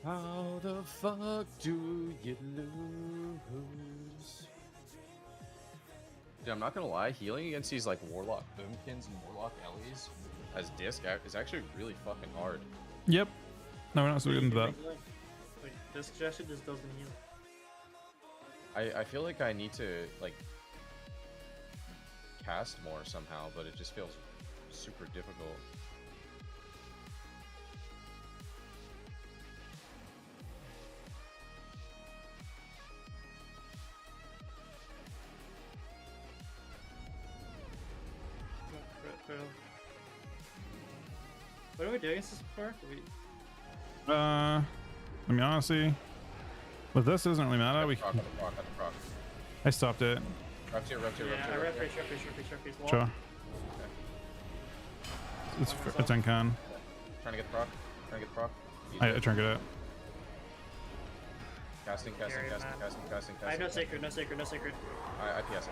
How the fuck do you lose? Dude, I'm not gonna lie, healing against these like Warlock Boomkins and Warlock Ellies as disc is actually really fucking hard. Yep. No, we're not so good into that. Like, this suggestion just doesn't heal. I feel like I need to like cast more somehow, but it just feels super difficult. What are we doing against this before? I mean, honestly, with this, it doesn't really matter. I stopped it. Rep tier. Yeah, I rep face. Sure. It's NCon. Trying to get the proc. I trinket it. Casting. I have no sacred. I PS.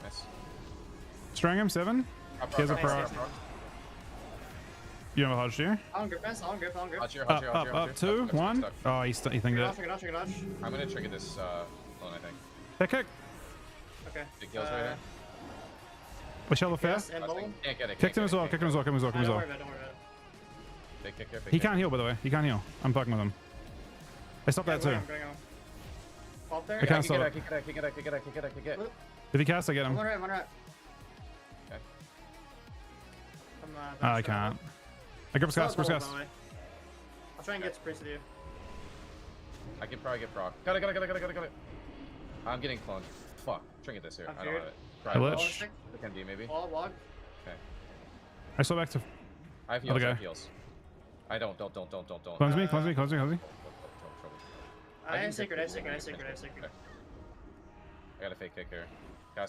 Nice. Strang him 7. He has a proc. You have a Hodge here? I'll grip. Up, 2, 1. Oh, he thinked it. I'm gonna trigger this clone, I think. Head kick. Okay. Big heals right here. We shall fair. Can't get it. Kicked him as well. Don't worry about it. Big kick here. He can't heal, by the way. He can't heal. I'm fucking with him. I stopped that too. Pop there. I can't stop it. Kick it. If he casts, I get him. One right. Okay. I can't. I grip cast. I'll try and get Sprints with you. I can probably get proc. Got it. I'm getting cloned. Fuck. Trinket this here. I don't have it. I lich. I can do maybe. Log. Okay. I saw back to I have other heals. guy. I don't. Cleanse me. I have sacred. Okay. I got a fake kick here.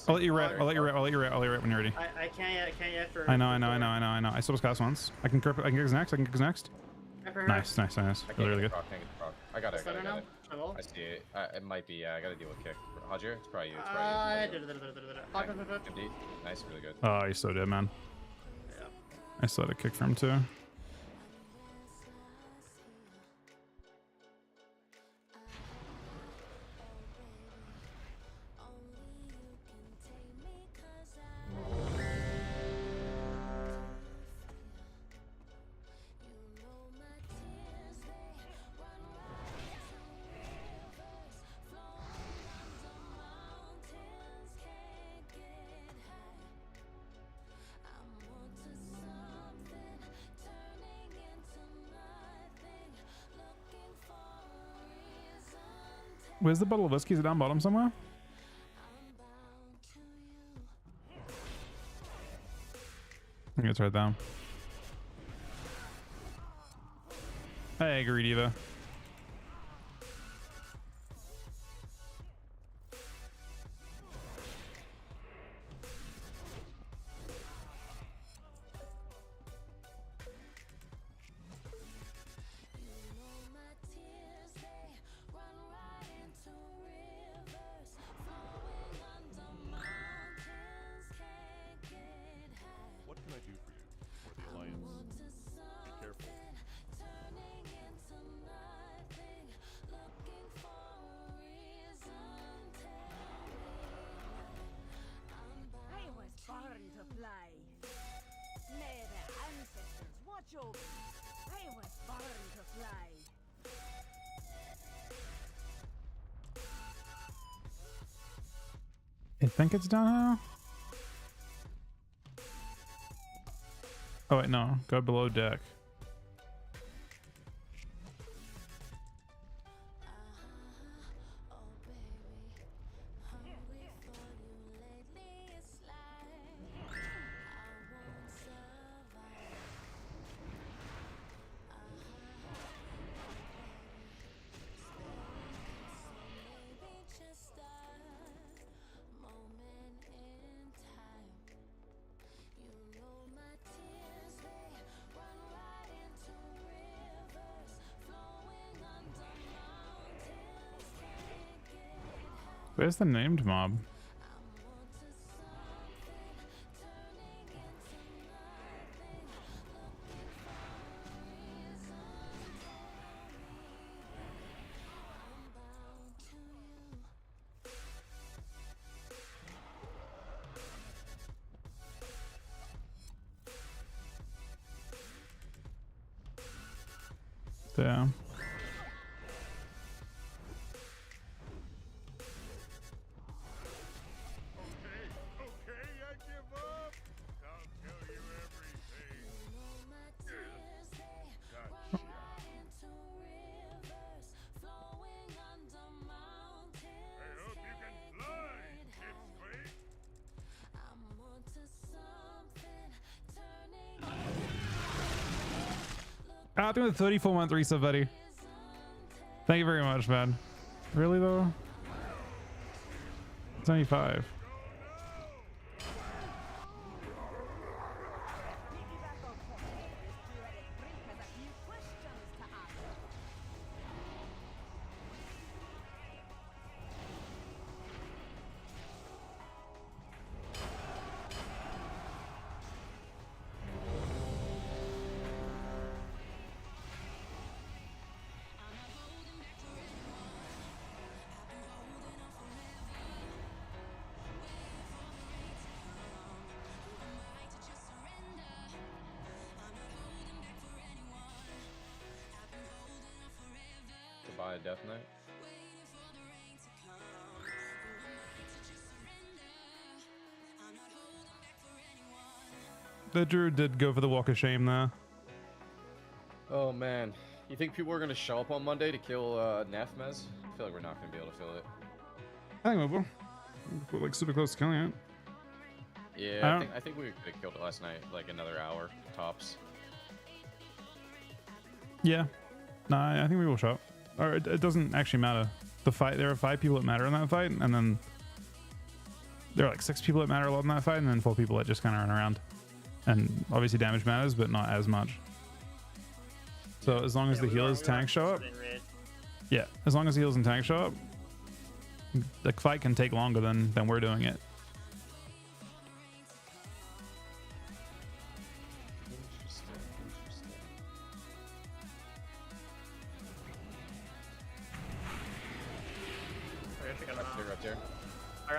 I'll let you ret when you're ready. I can't yet for... I know. I still was cast once. I can kick his next. Nice. Really good. I got it. I see it. It might be, yeah, I gotta deal with kick. Hodger, it's probably you. MD. Nice, really good. Oh, he's so dead, man. Yeah. I still had a kick for him too. Where's the bottle of whiskey? Is it down bottom somewhere? I think it's right down. Hey, agree, Diva. I think it's downhill. Oh wait, no. Go below deck. Where's the named mob? There. Out through the 34-month reset, buddy. Thank you very much, man. Really though? It's only 5. Buy a Death Knight. The Druid did go for the Walk of Shame there. Oh man, you think people are gonna show up on Monday to kill Nefmez? I feel like we're not gonna be able to fill it. I think we will. We're like super close to killing it. Yeah, I think we could have killed it last night, like another hour tops. Yeah. Nah, I think we will show up. Or it doesn't actually matter. The fight, there are 5 people that matter in that fight, and then there are like 6 people that matter a lot in that fight, and then 4 people that just kind of run around. And obviously damage matters, but not as much. So as long as the healers tanks show up, yeah, as long as the healers and tanks show up, the fight can take longer than we're doing it.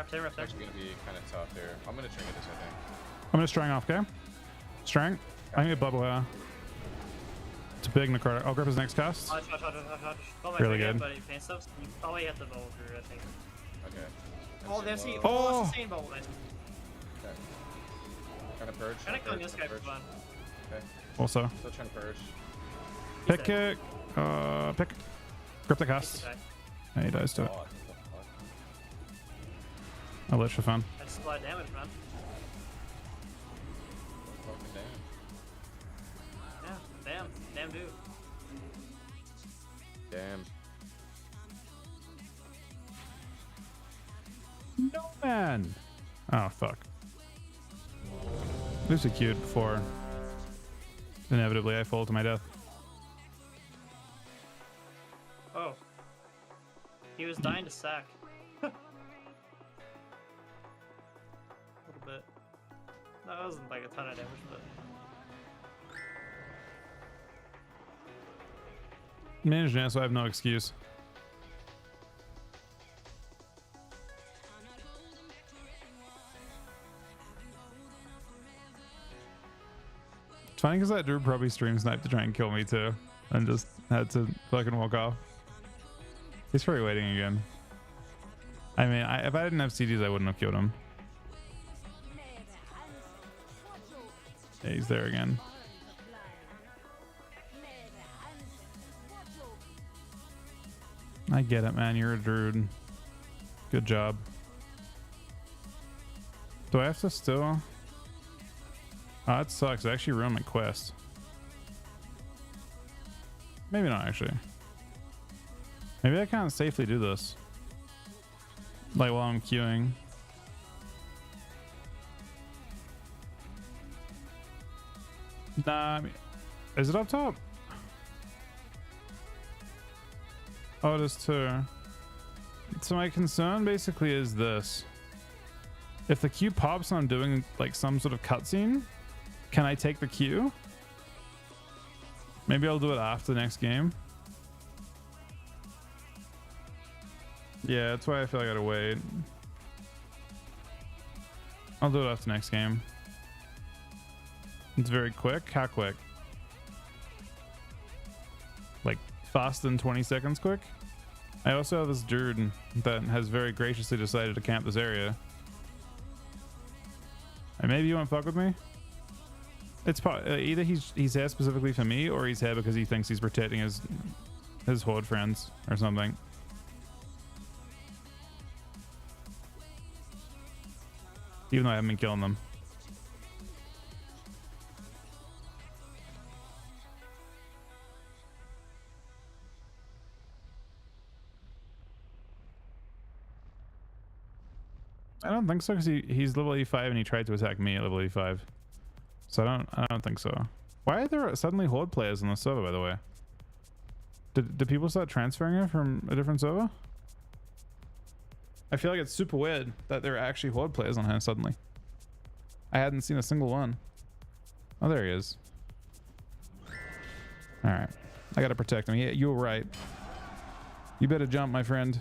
It's actually gonna be kind of tough here. I'm gonna trinket this, I think. I'm gonna strang off, okay? Strang. I need a bubble here. It's a big necrotic. I'll grip his next cast. Really good. But you probably have to bubble through, I think. Okay. Oh, there's the oh, it's the same bubble. Nice. Okay. Trying to purge. Trying to kill this guy for fun. Okay. Also. Still trying to purge. Pick kick. Pick. Grip the cast. Yeah, he dies to it. Oh, I'll let you for fun. That's a lot of damage, man. fucking damn. Yeah, damn dude. Damn. No man. Oh fuck. This is cute before inevitably I fall to my death. Oh. He was dying to sack. A little bit. That wasn't like a ton of damage, but. Managed now, so I have no excuse. It's funny because that Drew probably stream sniped to try and kill me too, and just had to fucking walk off. He's probably waiting again. I mean, if I didn't have CDs, I wouldn't have killed him. Yeah, he's there again. I get it, man. You're a druid. Good job. Do I have to still? Oh, that sucks. It actually ruined my quest. Maybe not, actually. Maybe I can't safely do this. Like while I'm queuing. Nah, I mean, is it up top? Oh, it is too. So my concern basically is this. If the queue pops and I'm doing like some sort of cutscene, can I take the queue? Maybe I'll do it after the next game. Yeah, that's why I feel like I gotta wait. I'll do it after next game. It's very quick. How quick? Like faster than 20 seconds quick? I also have this druid that has very graciously decided to camp this area. And maybe you won't fuck with me? It's either he's here specifically for me, or he's here because he thinks he's protecting his horde friends or something. Even though I haven't been killing them. I don't think so, because he's level 85 and he tried to attack me at level 85. So I don't think so. Why are there suddenly horde players on the server, by the way? Did people start transferring it from a different server? I feel like it's super weird that there are actually horde players on here suddenly. I hadn't seen a single one. Oh, there he is. All right, I gotta protect him. Yeah, you were right. You better jump, my friend.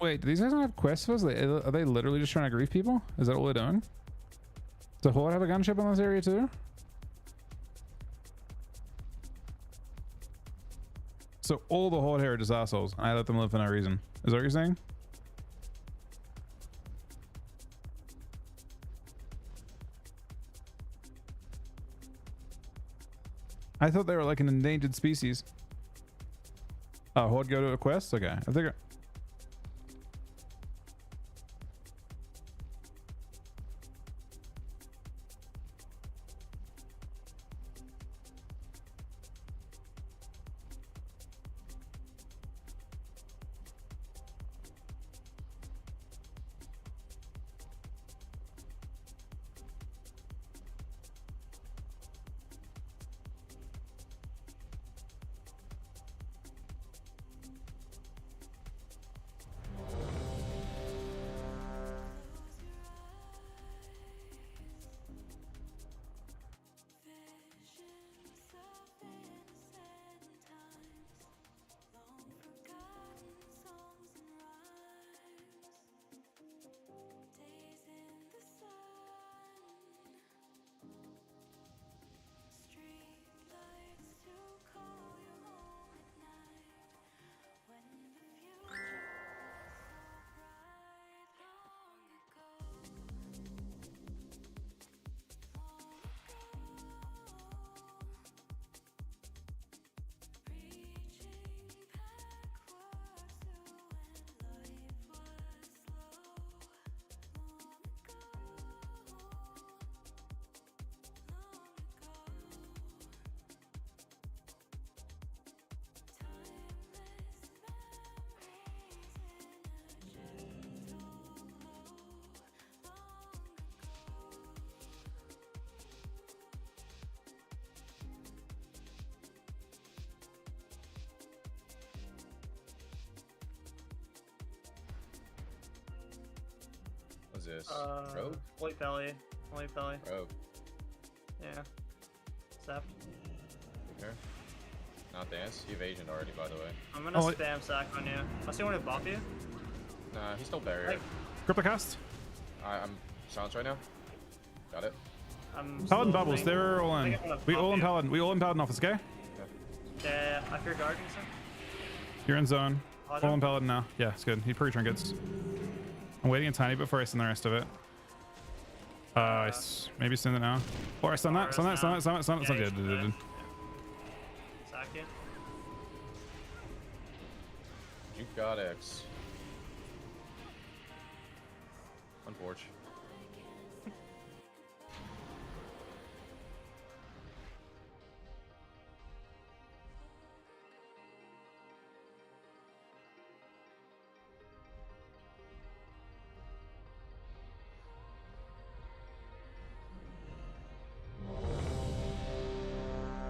Wait, do these guys not have quests for us? Are they literally just trying to grief people? Is that all they're doing? Does the horde have a gunship on this area too? So all the horde here are just assholes. I let them live for no reason. Is that what you're saying? I thought they were like an endangered species. Oh, horde go to a quest? Okay. I think this? Rogue? Holy Pelly. Holy Pelly. Rogue. Yeah. Sap. Okay. Not dance. You evasion already, by the way. I'm gonna spam sack on you. Unless you want to bump you. Nah, he's still barrier. Crypto cast. I'm silenced right now. Got it. Paladin bubbles. They're all in. We all in Paladin. We all in Paladin office, okay? Yeah. I fear guarding some. You're in zone. All in Paladin now. Yeah, it's good. He pre trinkets. I'm waiting a tiny bit before I send the rest of it. Maybe send it now. Or I stun that. Stun that. Stun that. Stun that. Stun that. Stun that. Sack you. You got X. Unfortunate.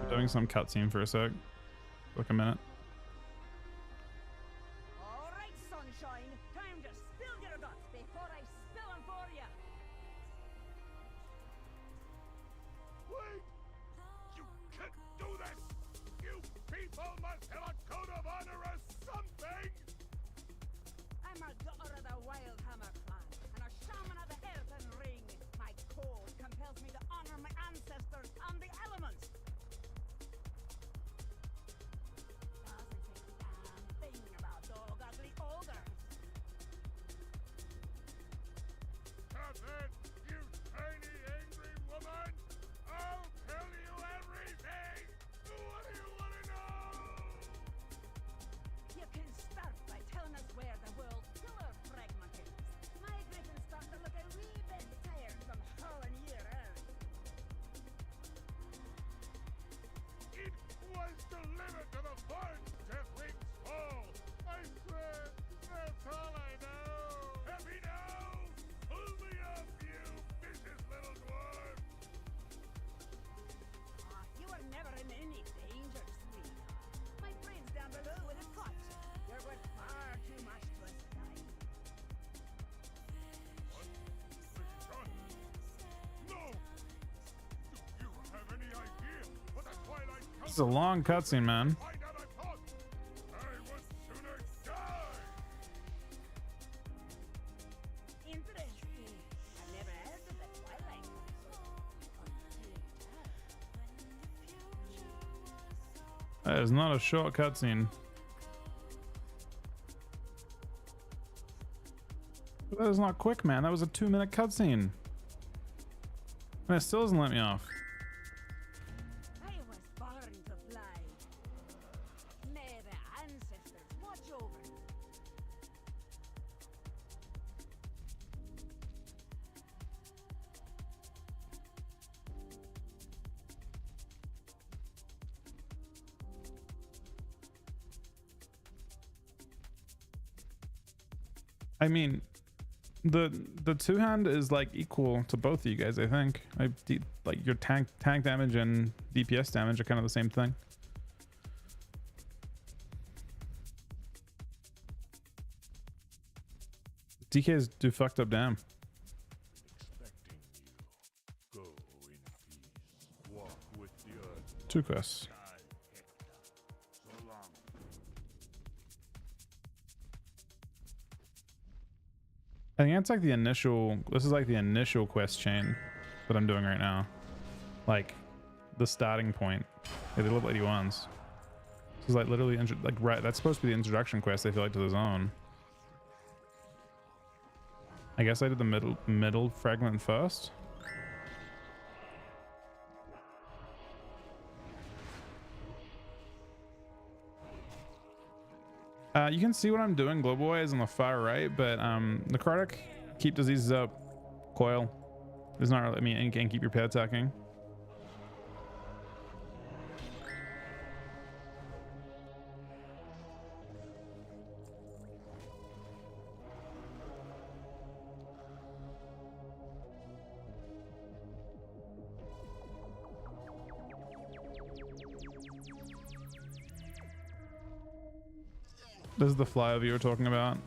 Doing some cutscene for a sec. Like a minute. All right, sunshine. Time to spill your guts before I spill them for you. Wait! You can't do this! You people must have a code of honor or something! I'm a daughter of the Wildhammer clan and a shaman of the Earthen Ring. My code compels me to honor my ancestors and the elements. Doesn't say a damn thing about dog ugly ogres. Catherine, you tiny angry woman! I'll tell you everything! What do you want to know? You can start by telling us where the world pillar fragment is. My griffin's starting to look a wee bit tired from hauling you around. It was delivered to the barn, Deathling's Fall! I swear, that's all I know! Happy now? Pull me up, you vicious little dwarf! You were never in any danger, sweetheart. My friend's down below with a cut. You're worth far too much to us guys. What? Son? No! Do you have any idea what the Twilight This is a long cutscene, man. find out I thought? I would sooner die! Interesting. I've never heard of the Twilight Council. That is not a short cutscene. That is not quick, man. That was a 2-minute cutscene. And it still doesn't let me off. I was born to fly. May the ancestors watch over me. I mean, the two-hand is like equal to both of you guys, I think. Like your tank damage and DPS damage are kind of the same thing. DKs do fucked up damn. Expecting you. Go in peace. Walk with the earth. 2 quests. Die, Hector. So long. I think that's like the initial, this is like the initial quest chain that I'm doing right now. Like the starting point. Yeah, they look like ones. This is like literally, like right, that's supposed to be the introduction quest, I feel like, to the zone. I guess I did the middle fragment first. You can see what I'm doing global-wise on the far right, but necrotic, keep diseases up, coil. There's not really, I mean, and can keep your pet attacking. This is the flyover you were talking about.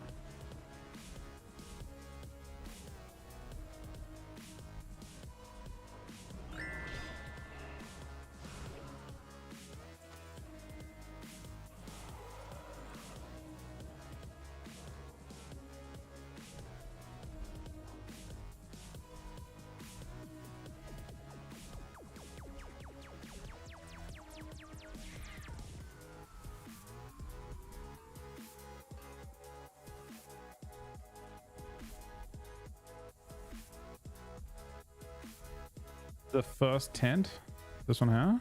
The first tent? This one here?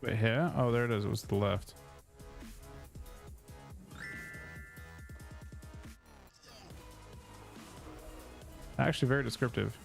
Wait, here? Oh, there it is. It was to the left. Actually, very descriptive.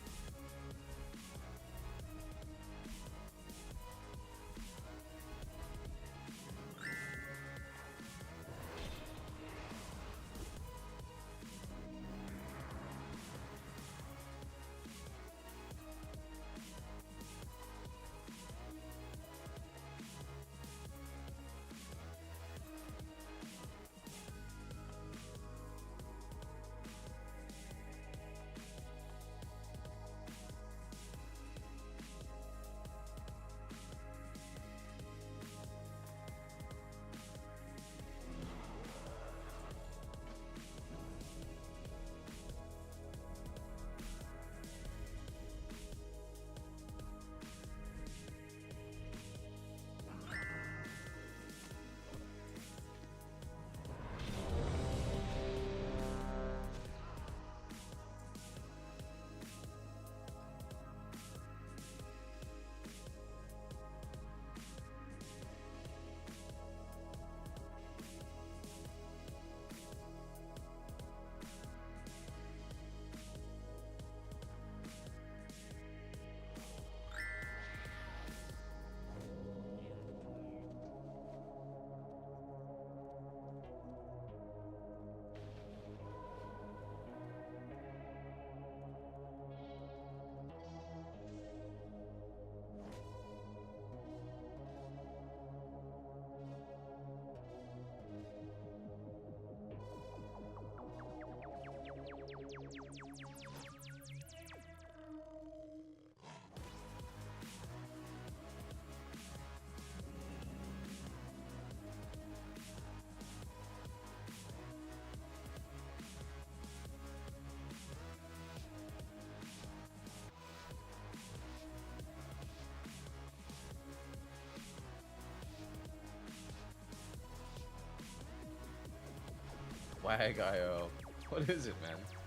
Wag.io. What is it, man? It's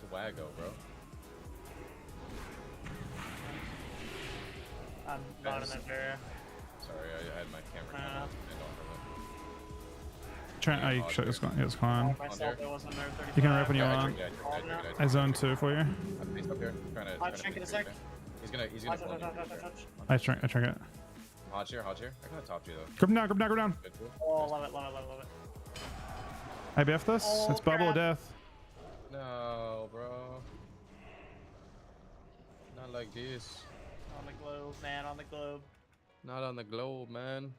a Wago, bro. I'm not in that area. Sorry, I had my camera turned off. Try. Oh, you can shut this one. Yeah, it's fine. Myself, I wasn't there 35. You can rep when you want. I I zone 2 for you. I'm based up here. I'll shrink in a sec. He's gonna pull me. I shrink it. Hodge here. I kinda topped you though. Grip him down. Good, cool. Oh, love it. I BF this. Oh, It's bubble of crap. death. No, bro. Not like this. On the globe, man, on the globe. Not on the globe, man.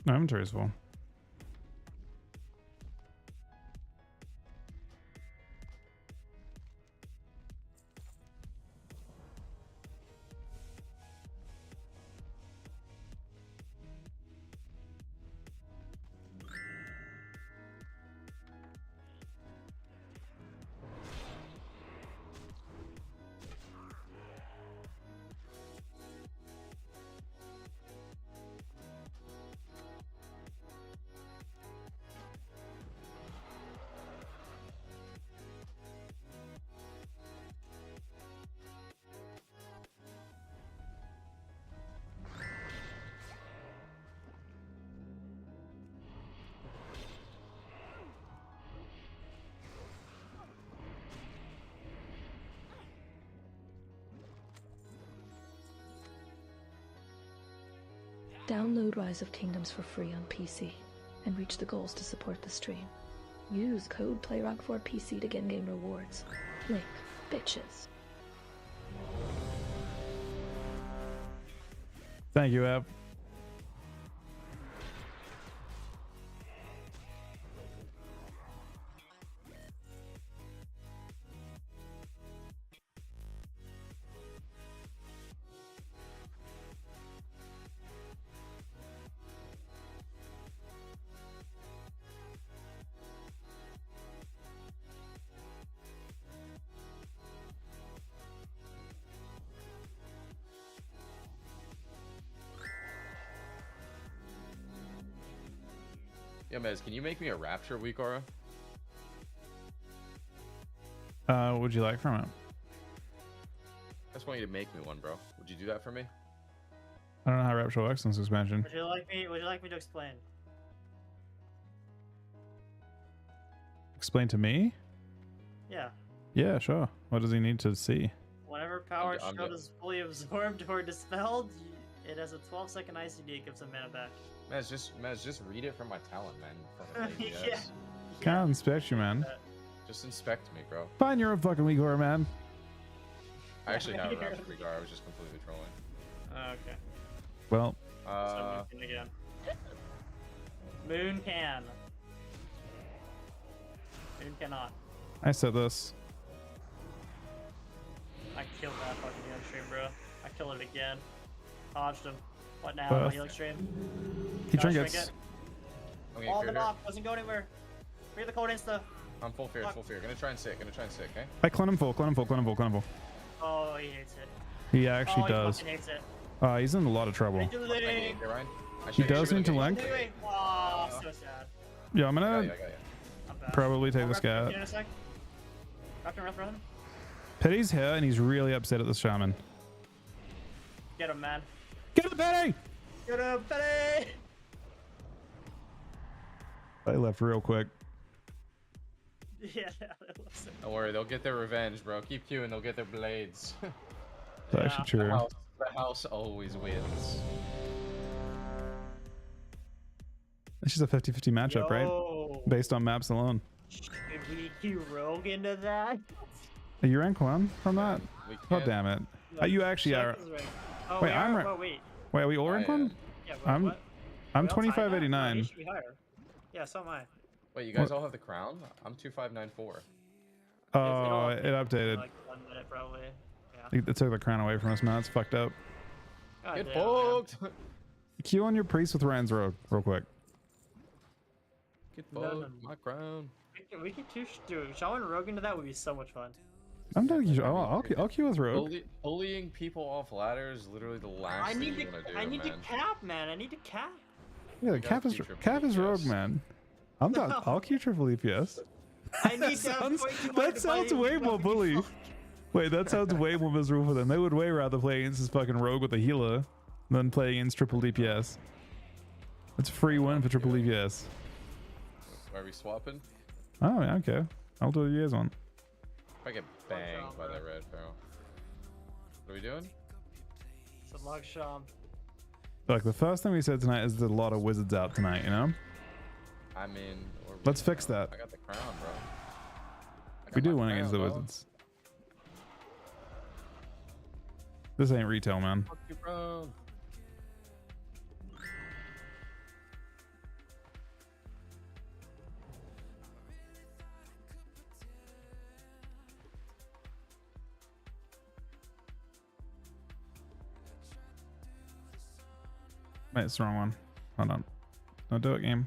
No, inventory is full. Download Rise of Kingdoms for free on PC and reach the goals to support the stream. Use code PlayRock4PC to get in-game rewards. Link, bitches. Thank you, Ab. Yo, Mez, can you make me a Rapture weak aura? What would you like from it? I just want you to make me one, bro. Would you do that for me? I don't know how Rapture works in this expansion. Would you like me to explain? Explain to me? Yeah. Yeah, sure. What does he need to see? Whenever power I'm shield good. is fully absorbed or dispelled, it has a 12-second ICD. It gives a mana back. Mez, just read it from my talent, man. Fucking lazy Yeah. ass. Can't inspect you, man. Just inspect me, bro. Fine, you're a fucking weak aura, man. I actually have a Rapture weak aura. I was just completely trolling. Okay. Well, So Moon can again. Moon can. Moon cannot. I said this. I killed that fucking healing stream, bro. I killed it again. Dodged him. What now? Well, My healing stream. He Gotta trinkets. shrink I'm it. getting Oh, fear the here. knock doesn't go anywhere. Read the code insta. I'm full fear, full fear. Gonna try and sick, okay? I clone him full, clone him full, clone him full, clone him full. Oh, he hates it. He actually Oh, he does. fucking hates it. He's in a lot of trouble. Redo the Okay, Ryan. He does need to link. Anyway, oh, so sad. Yeah, I'm I gonna got you. I'm bad. probably take I'll this wrap guy you in out. a sec. Raptor, Raptor, Raptor. Petty's here and he's really upset at this shaman. Get him, man. Get him, Petty! Get him, Betty! I left real quick. Yeah, that looks so. Don't worry, they'll get their revenge, bro. Keep queuing, they'll get their blades. That's actually true. The house always wins. It's just a 50-50 matchup, right? Yo, Based on maps alone. should we queue Rogue into that? Are you rank 1 from that? We Oh, can't- damn it. You actually Check are. his rank. Oh, Wait, we I'm are? rank- Oh, wait. Wait, are we all I, rank 1? Yeah, but I'm what? I'm Are we all tied now? 2589. No, you should be higher. Yeah, so am I. Wait, you guys all have the crown? I'm 2594. Oh, it updated. Like 1 minute, probably. Yeah. It took the crown away from us, man. It's fucked up. God Get damn, man. poked! Q on your priest with Ryan's Rogue, real quick. Get No, no, poked, my crown. We could do Shaman Rogue into that would be so much fun. I'm taking. I'll Q with Rogue. Bullying people off ladders is literally the last I thing need you to. want to do, I need man. to cap, man. I need to cap. Yeah, You Cap gotta is Q triple Cap is Rogue, EPS. man. I'm not. I'll Q triple EPS. I need to. have way too much That sounds money way to more fucking bully. fuck. Wait, that sounds way more miserable for them. They would way rather play against this fucking Rogue with a healer than play against triple DPS. It's a free win for triple DPS. Are we swapping? Oh, yeah, okay. I'll do what you guys want. If I get banged by that red barrel. What are we doing? It's a log sham. Like, the first thing we said tonight is there's a lot of wizards out tonight, you know? I mean, Let's fix that. I got the crown, bro. I got We do my win against the crown, bro. wizards. This ain't retail, man. Fuck you, bro. Wait, it's the wrong one. Hold on. No, do it, game.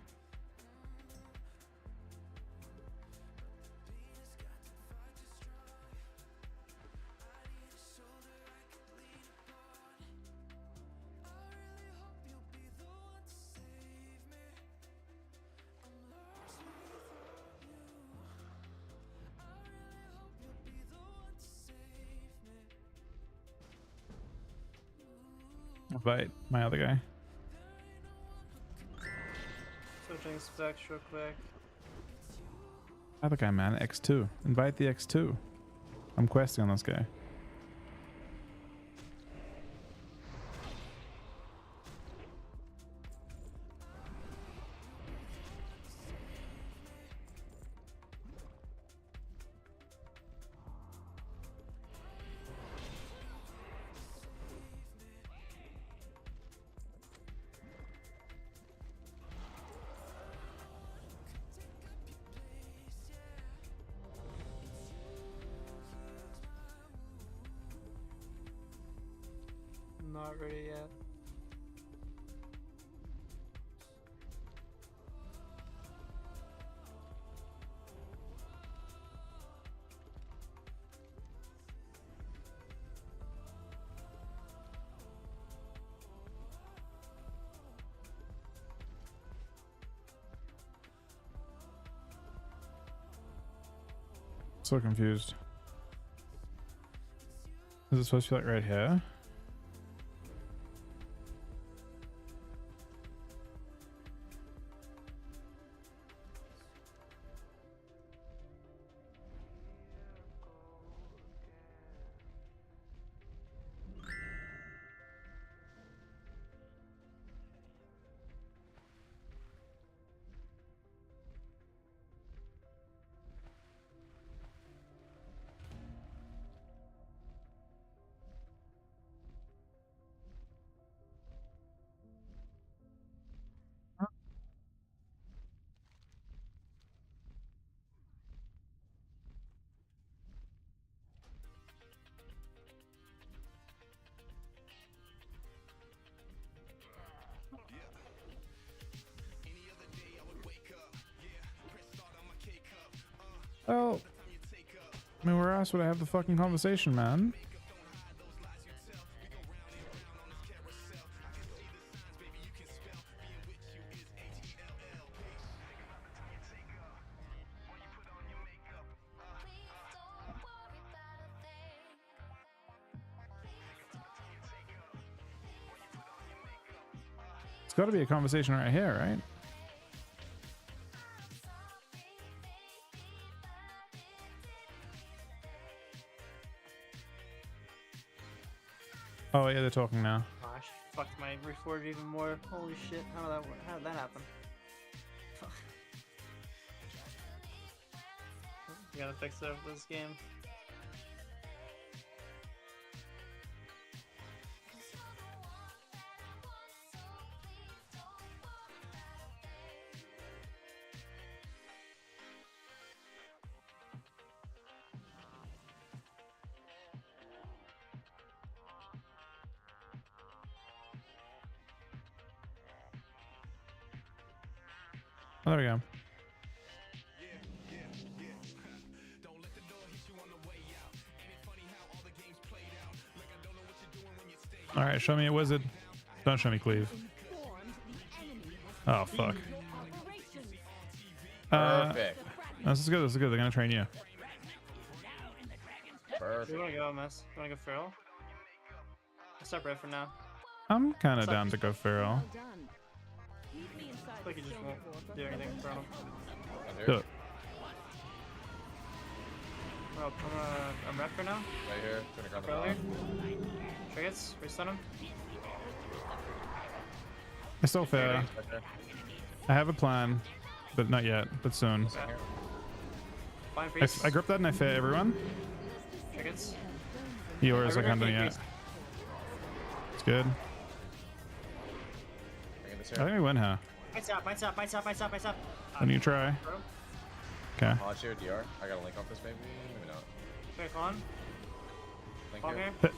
Invite my other guy. Switching specs real quick. Other guy, man. X2. Invite the X2. I'm questing on this guy. Not ready yet. so confused. Is it supposed to be like right here? Well, I mean, where else would I have the fucking conversation, man? It's got to be a conversation right here, right? Oh yeah, they're talking now. Gosh, fucked my reforge even more. Holy shit! How did that happen? Fuck. You gotta fix it for this game. Oh, there we go. All right, show me a wizard. Don't show me cleave. Oh fuck. Perfect. This is good. This is good. They're gonna train you. Perfect. You wanna go, Mess? You wanna go feral? I'll stop red for now. I'm kind of down to go feral. I feel like you just won't do anything for him. Do it. Well, I'm red for now. Right here. Gonna grab the Earlier. bomb. Triggers, restun him. It's still fair. Right there. I have a plan, but not yet. But soon. Right here. Fine freeze. I grip that and I fair everyone. Triggers. Yours I I can't do grip yet. freeze. It's good. Bring this I here. think we win here. Bites up, bites up, bites up, bites up, bites up. When you try. Okay. I'll share DR. I got a link off this maybe. Maybe not. Okay, on. Link On here. here.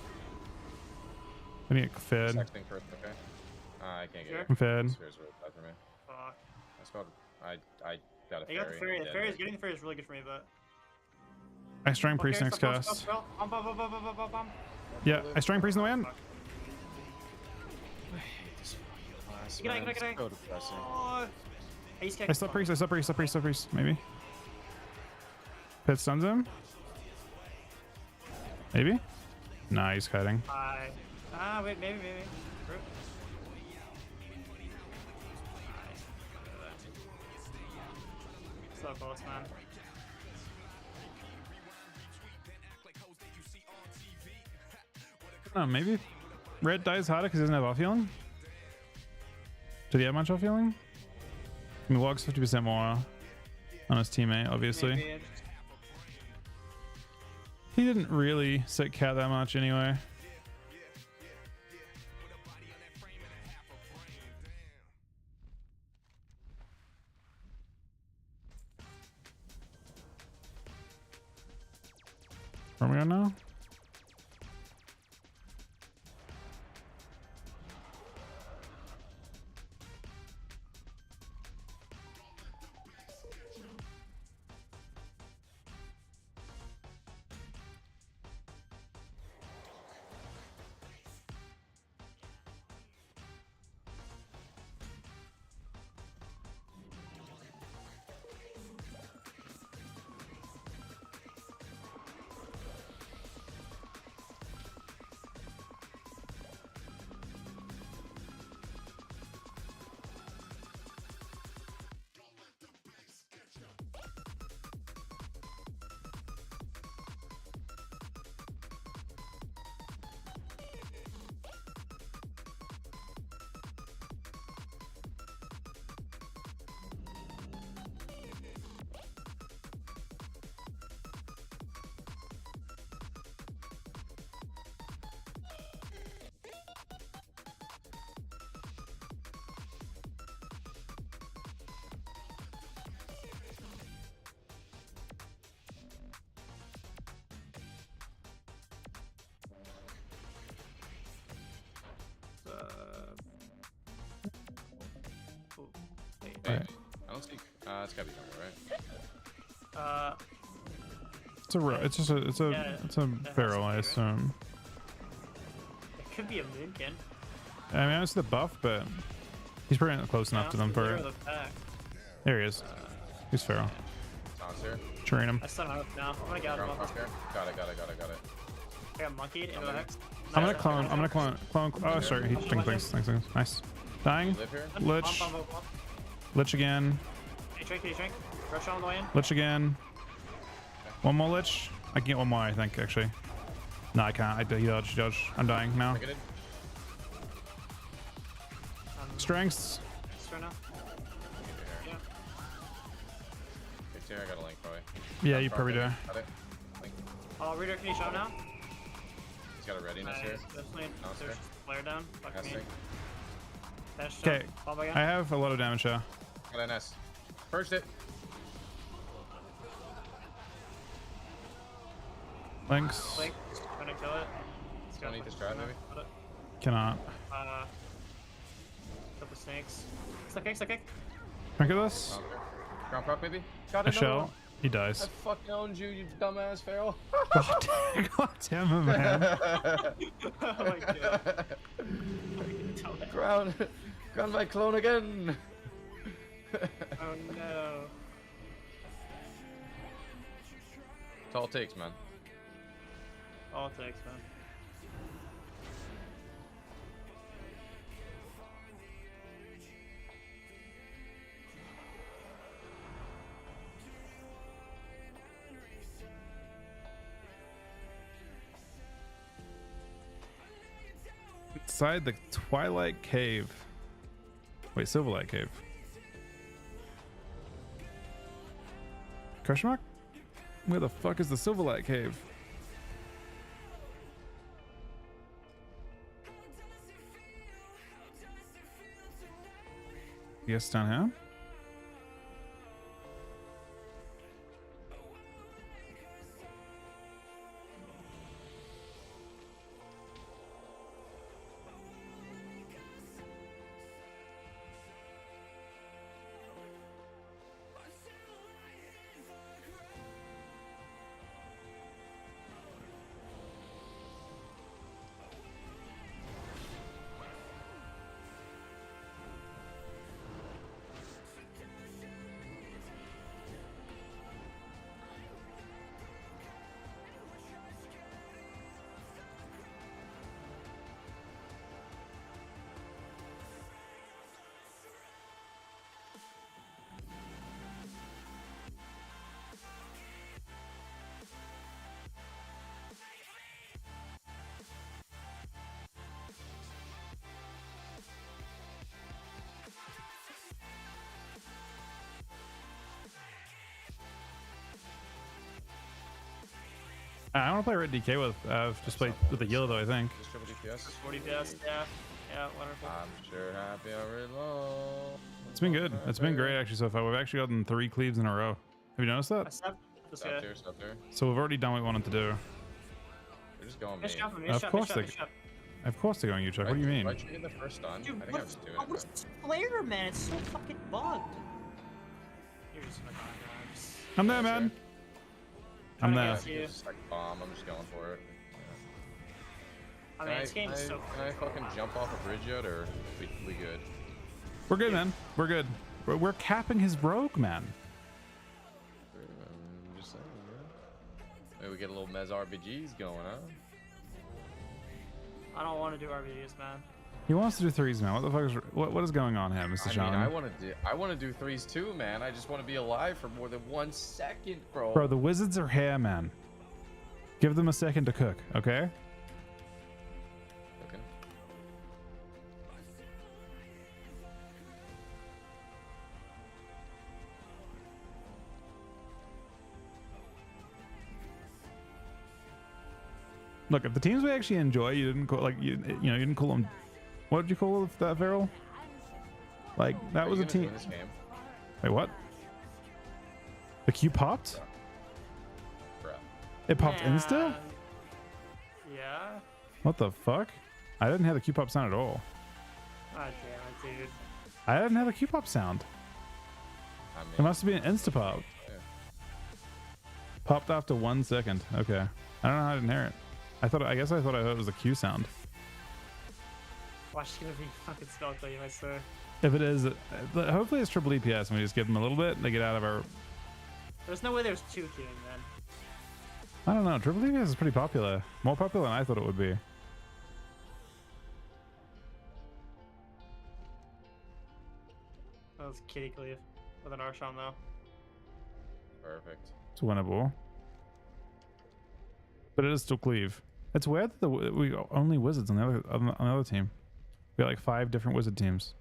I need fed. Next thing first, okay? I can't Sure. get I'm it. fed. Sphere's really bad for me. Fuck. I spelled. I got a You got the fairy. The Yeah, fairy is yeah. getting the fairy is really good for me, but. I strang priest Okay, next stop, cast. stop, stop. Bum. Yeah, I strang priest in the way. Get out, get out, get out. So depressing. Oh. Ace kick. I stop priest. I stop priest. Stop priest. Stop priest. Maybe. Pit stuns him. Maybe. Nah, he's kiting. Wait, maybe. Root. So close, man. Oh, maybe red dies harder because he doesn't have off healing. Did he have much off healing? I mean, Wog's 50% more on his teammate, obviously. Maybe. He didn't really sit cat that much anyway. Where are we on now? Hey, Right. I don't see. It's gotta be normal, right? It's a it's just a it's a Yeah, it's a that feral, has I to be, right? assume. It could be a moonkin. I mean, I don't see the buff, but he's pretty close enough to them for. The pack. There he is. He's feral. Tom's here. Train him. I stun him up now. I'm gonna get him Ground up. Cross here. Got it. I got monkeyed into the hex. I'm gonna clone. I'm gonna clone. Oh, sorry. He things. Nice. Dying. Live here. Lich. Lich again. He shrink. Rush on the way in. Lich again. One more lich. I can get one more, I think, actually. No, I can't. He dodge. I'm dying now. Negative. Strengths. Right now. Yeah. Here, I got a link probably. Yeah, you probably do. Got it. Link. Reader, can you show him now? He's got a readiness here. Definitely. No, it's There's fair. flare down. Fuck me. Casting. Dash Okay. down. Fall back I in. have a lot of damage here. Got NS. Purged it. Links. Blink. Trying to kill it. It's got Don't need like, this drive, maybe? got it. Cannot. Couple snakes. Stuck kick. Look at this. Ground proc maybe? Got A another shell. one. He dies. I fucking owned you, you dumbass feral. God damn it, man. Oh my god. Ground my clone again. Oh no. That's all it takes, man. All it takes, man. Inside the Twilight Cave. Wait, Silverlight Cave. Question mark? Where the fuck is the Silverlight Cave? Yes, down here. I want to play red DK with just play with the yellow though, I think. Just triple DPS. 40 PS, yeah. Yeah, wonderful. I'm sure happy I reload. It's been good. It's been great actually so far. We've actually gotten 3 cleaves in a row. Have you noticed I that? stepped this guy. Stop there. So we've already done what we wanted to do. They're just going Miss main. shot, Of course they- Of course they're going U-check. What do you mean? Why'd you get the first stun? Dude, I think I was doing it. what's this flare, man? It's so fucking bugged. You're just gonna just... I'm there, man. I'm Trying to there. get you. It's just like bomb. I'm just going for it. I mean, this game's so Can I fucking jump off a bridge yet, or we good? We're good, man. We're good. We're capping his rogue, man. I'm just saying, man. Maybe we get a little Mez RBGs going, huh? I don't want to do RBGs, man. He wants to do 3s, man. What the fuck is what is going on here, Mr. Sean? I want to do 3s too, man. I just want to be alive for more than 1 second, bro. Bro, the wizards are here, man. Give them a second to cook, okay? Okay. Look, if the teams we actually enjoy, you didn't call you didn't call them. What did you call that Feral? Like that Are was you a gonna team. win this game? Wait, what? The Q popped? Bruh. It popped insta? Yeah. What the fuck? I didn't have the Q pop sound at all. God damn it, dude. I didn't have a Q pop sound. I mean, It must be an insta-pop. yeah. Popped off to 1 second. Okay. I don't know how I didn't hear it. I guess I thought it was a Q sound. Watch it's gonna be fucking spell claim, I swear. If it is, hopefully it's triple DPS and we just give them a little bit. They get out of our. There's no way there's 2 queuing then. I don't know. Triple DPS is pretty popular. More popular than I thought it would be. That was kitty cleave with an Archon though. Perfect. It's winnable. But it is still cleave. It's weird that we only wizards on the other team. We got like 5 different wizard teams.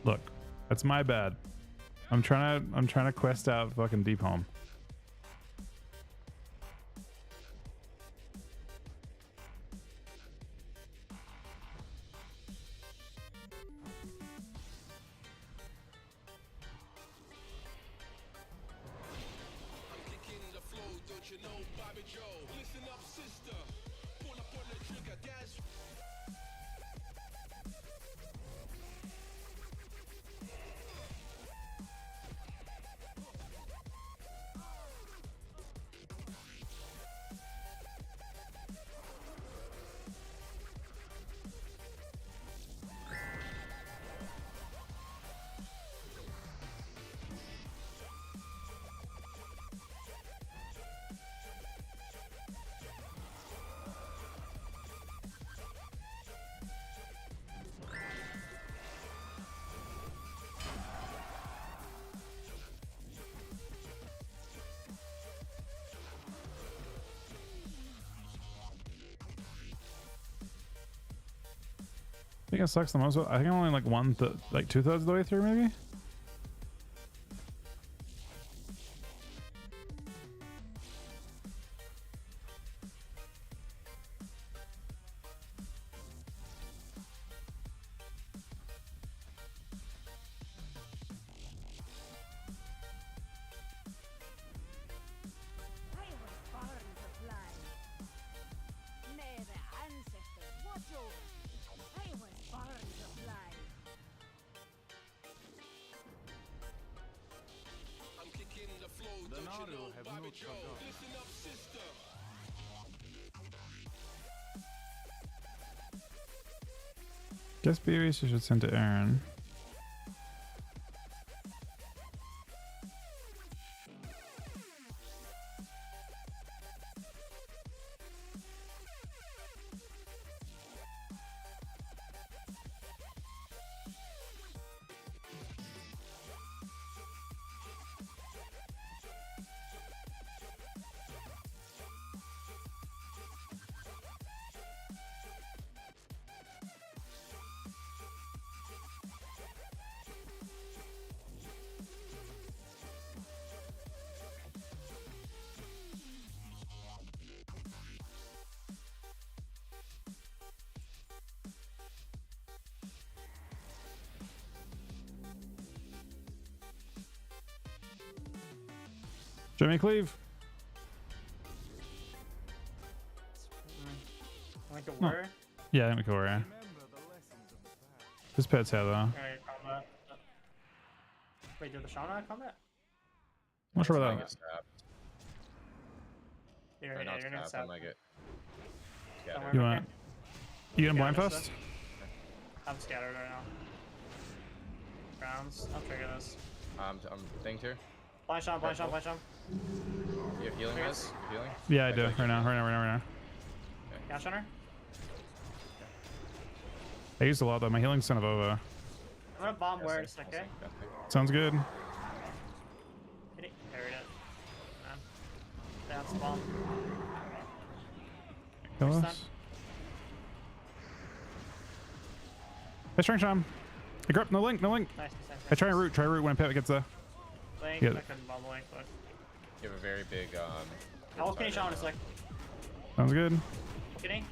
Look, that's my bad. I'm trying to quest out fucking Deep Home. I think it sucks the most. I think I'm only like 2/3 of the way through, maybe. I was born to fly. May the ancestors watch over me. I was born to fly. The Naru have not forgotten. Guess BOE should send to Aaron. Jimmy Cleave. Like a No. warrior? Yeah, I think we could, yeah. His pet's here though. Alright, combat. Wait, did the Shaman have combat? I'm not sure I about get that. stabbed. You're, Or yeah, not you're gonna stabbed, I stab. might get Don't scattered. worry. You want? You gonna blind Scatter this fest? I'm scattered right now. Rounds. I'll trigger this. I'm thinged here. Blind shot, blind shot, blind shot. You have healing, Miz? You healing? Yeah, I do. Okay. Right now. Catch on her. I used a lot though. My healing's kind of over. I'm gonna bomb where Yes, it's okay. yes, Sounds good. Hit it. Parried it. That's the bomb. Kill Stun. us. Hey, strength shot him. Hey, grip. No link. Nice, nice, Hey, try root when Pip gets there. Link, Yeah. I couldn't bomb the link, but You have a very big I'll finish on in a sec. Sounds good. Kidding?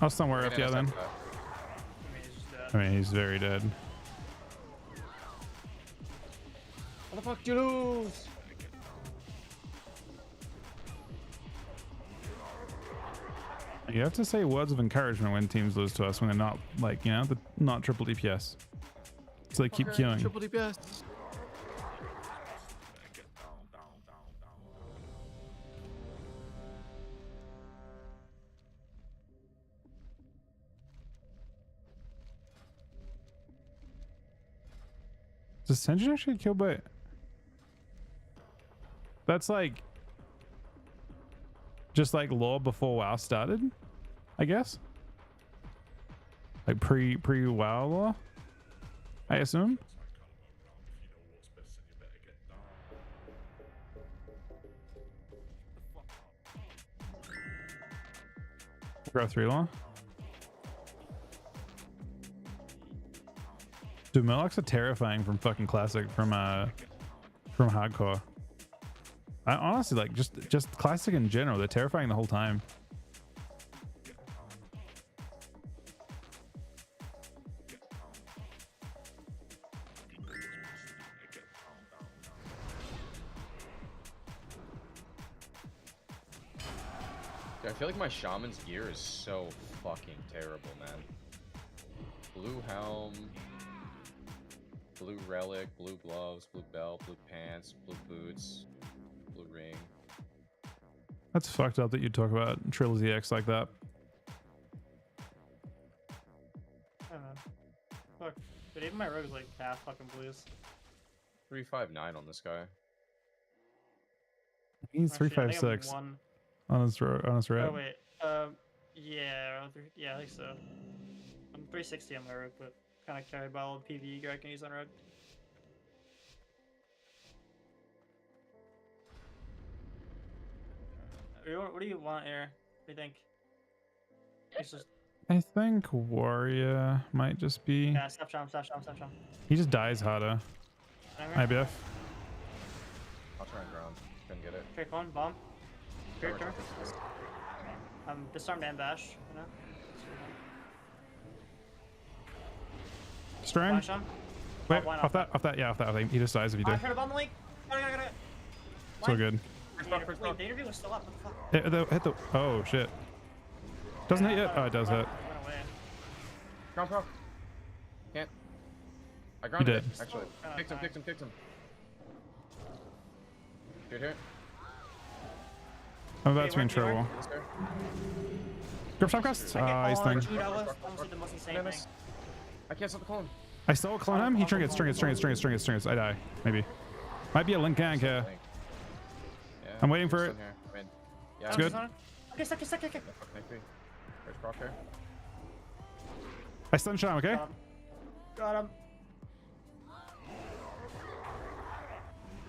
I'll stun warrior up, yeah, then. I mean, he's just dead. I mean, he's very dead. I'm the fuck did you lose? You have to say words of encouragement when teams lose to us when they're not like, you know, not triple DPS. So they keep queuing. Triple DPS. Does Senjin actually kill by? That's like just like lore before WoW started, I guess. Like pre WoW lore, I assume. Growth 3 lore. Dude, Murlocs are terrifying from fucking classic, from hardcore. I honestly like just classic in general. They're terrifying the whole time. Dude, I feel like my shaman's gear is so fucking terrible, man. Blue helm, blue relic, blue gloves, blue belt, blue pants, blue boots, blue ring. That's fucked up that you talk about Trilogy X like that. I don't know. Fuck. But even my rogue's like half fucking blues. 359 on this guy. He's Actually, I think I'm 356 one. on his red. Oh wait. Yeah, I think so. I'm 360 on my rogue, but kind of carry by all the PvE gear I can use on rogue. What do you want here? What do you think? It's just... I think Warrior might just be. Yeah, stop shot, stop shot, stop shot. He just dies harder. IBF. I'll try and ground. Couldn't get it. Trick one, bomb. Spirit turn. Disarmed and bash, you know? Strang. Flash on. Wait, Why not? off that. Yeah, off that. He just dies if you do. I heard about the link. Got it. So good. Wait, the interview was still up. What the fuck? Hit the. Oh shit. Doesn't hit yet. Oh, it does hit. Went away. Ground proc. Can't. I grounded did. it, actually. Kicked him. Dude, here. I'm about to be in trouble. This guy. Grip stop cast. Ah, he's thing. Dude, that was honestly the most insane thing. I can't stop the clone. I still clone him. He trinkets. I die. Maybe. Might be a link gank here. Yeah, I'm waiting for still it. here. I mean, yeah, It's good. Okay, stuck. Maybe. There's proc here. I stun shot him, okay? Got him.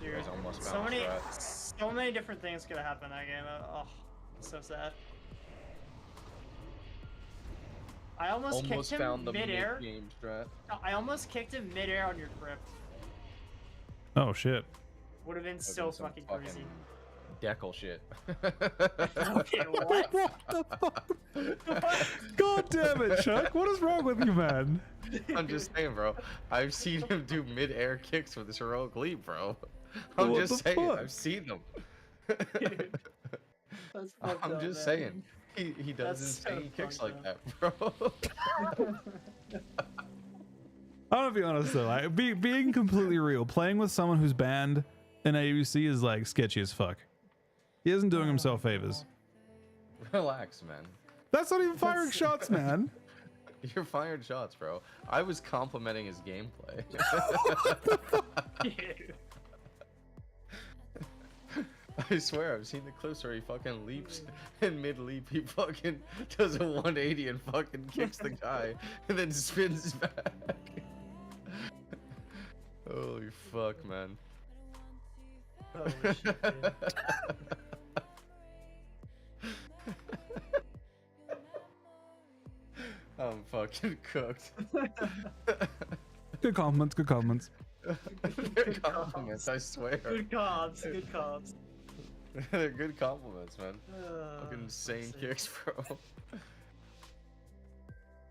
You Dude, guys almost so bounced many, that. so many different things could have happened that game. Oh, it's so sad. I almost kicked found the him midair. mid-game strat. No, I almost kicked him midair on your grip. Oh shit. Would have been so fucking crazy. Deckle shit. Okay, what? What the fuck? God damn it, Chuck. What is wrong with you, man? I'm just saying, bro. I've seen him do mid-air kicks with this heroic leap, bro. I'm What just the saying. fuck? I've seen them. That's fucked I'm up, just man. saying. He does That's so insane kicks fucked like that, bro. I'm gonna be honest though, like, being completely real, playing with someone who's banned in AUC is like sketchy as fuck. He isn't doing himself favors. Relax, man. That's not even firing shots, man. You're firing shots, bro. I was complimenting his gameplay. I swear, I've seen the clips where he fucking leaps, and mid-leap he fucking does a 180 and fucking kicks the guy, and then spins back. Holy fuck, man. Holy shit, dude. I'm fucking cooked. Good compliments, good compliments. Good compliments, I swear. Good comps, good comps. They're good compliments, man. Fucking Let's insane see. kicks, bro.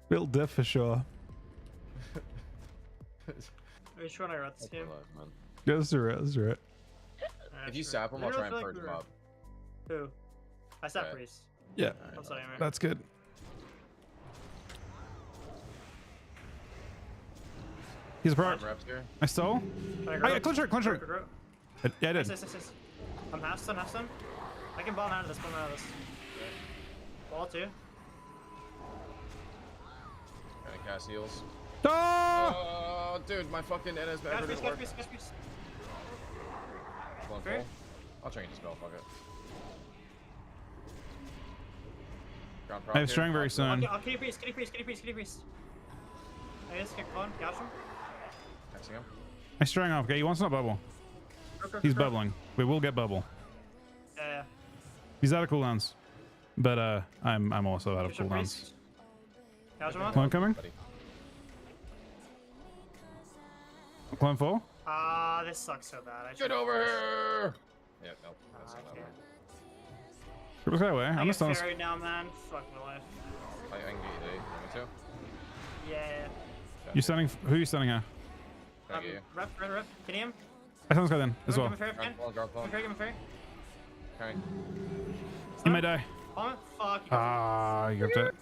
Real diff for sure. Are you sure when I wrote this game? Alive, man. That's right. That's right. If you sap him, I'll try and purge him up. Who? I sap Yeah. priest. Yeah, I'm sorry, man. that's good. He's a pro. Reps here. I stole. I clinch her. Yeah, I did. Yes. I'm half stun. I can bomb out of this. Ball 2. Trying to cast heals. Oh! Oh, dude, my fucking NS back didn't work. Catch priest. Going Fair. full. I'll change the spell, fuck it. Ground prop I have here. strength very soon. I'll kitty priest. I just kick on. Catch him. Catching him. I strung off. Okay, he wants to not bubble. He's bubbling. We will get bubble. Yeah. He's out of cooldowns, but I'm also out of Catch him, cooldowns. priest. Catch him up. Clone coming. Buddy. Clone full. Ah, this sucks so bad. Get over here! Yeah, nope. That's not Okay. Triple sky away. I I'm a get stun. ferried now, man. Fuck my life. I can get you, Dave. You want me to? Yeah. You stunning? Who are you stunning at? Can I get you? Rep. Can you him? I stun this guy then as well. Give him a ferry. Guard phone. Give him a ferry. Okay. He might die. Bomb it. Fuck. Ah, you got it.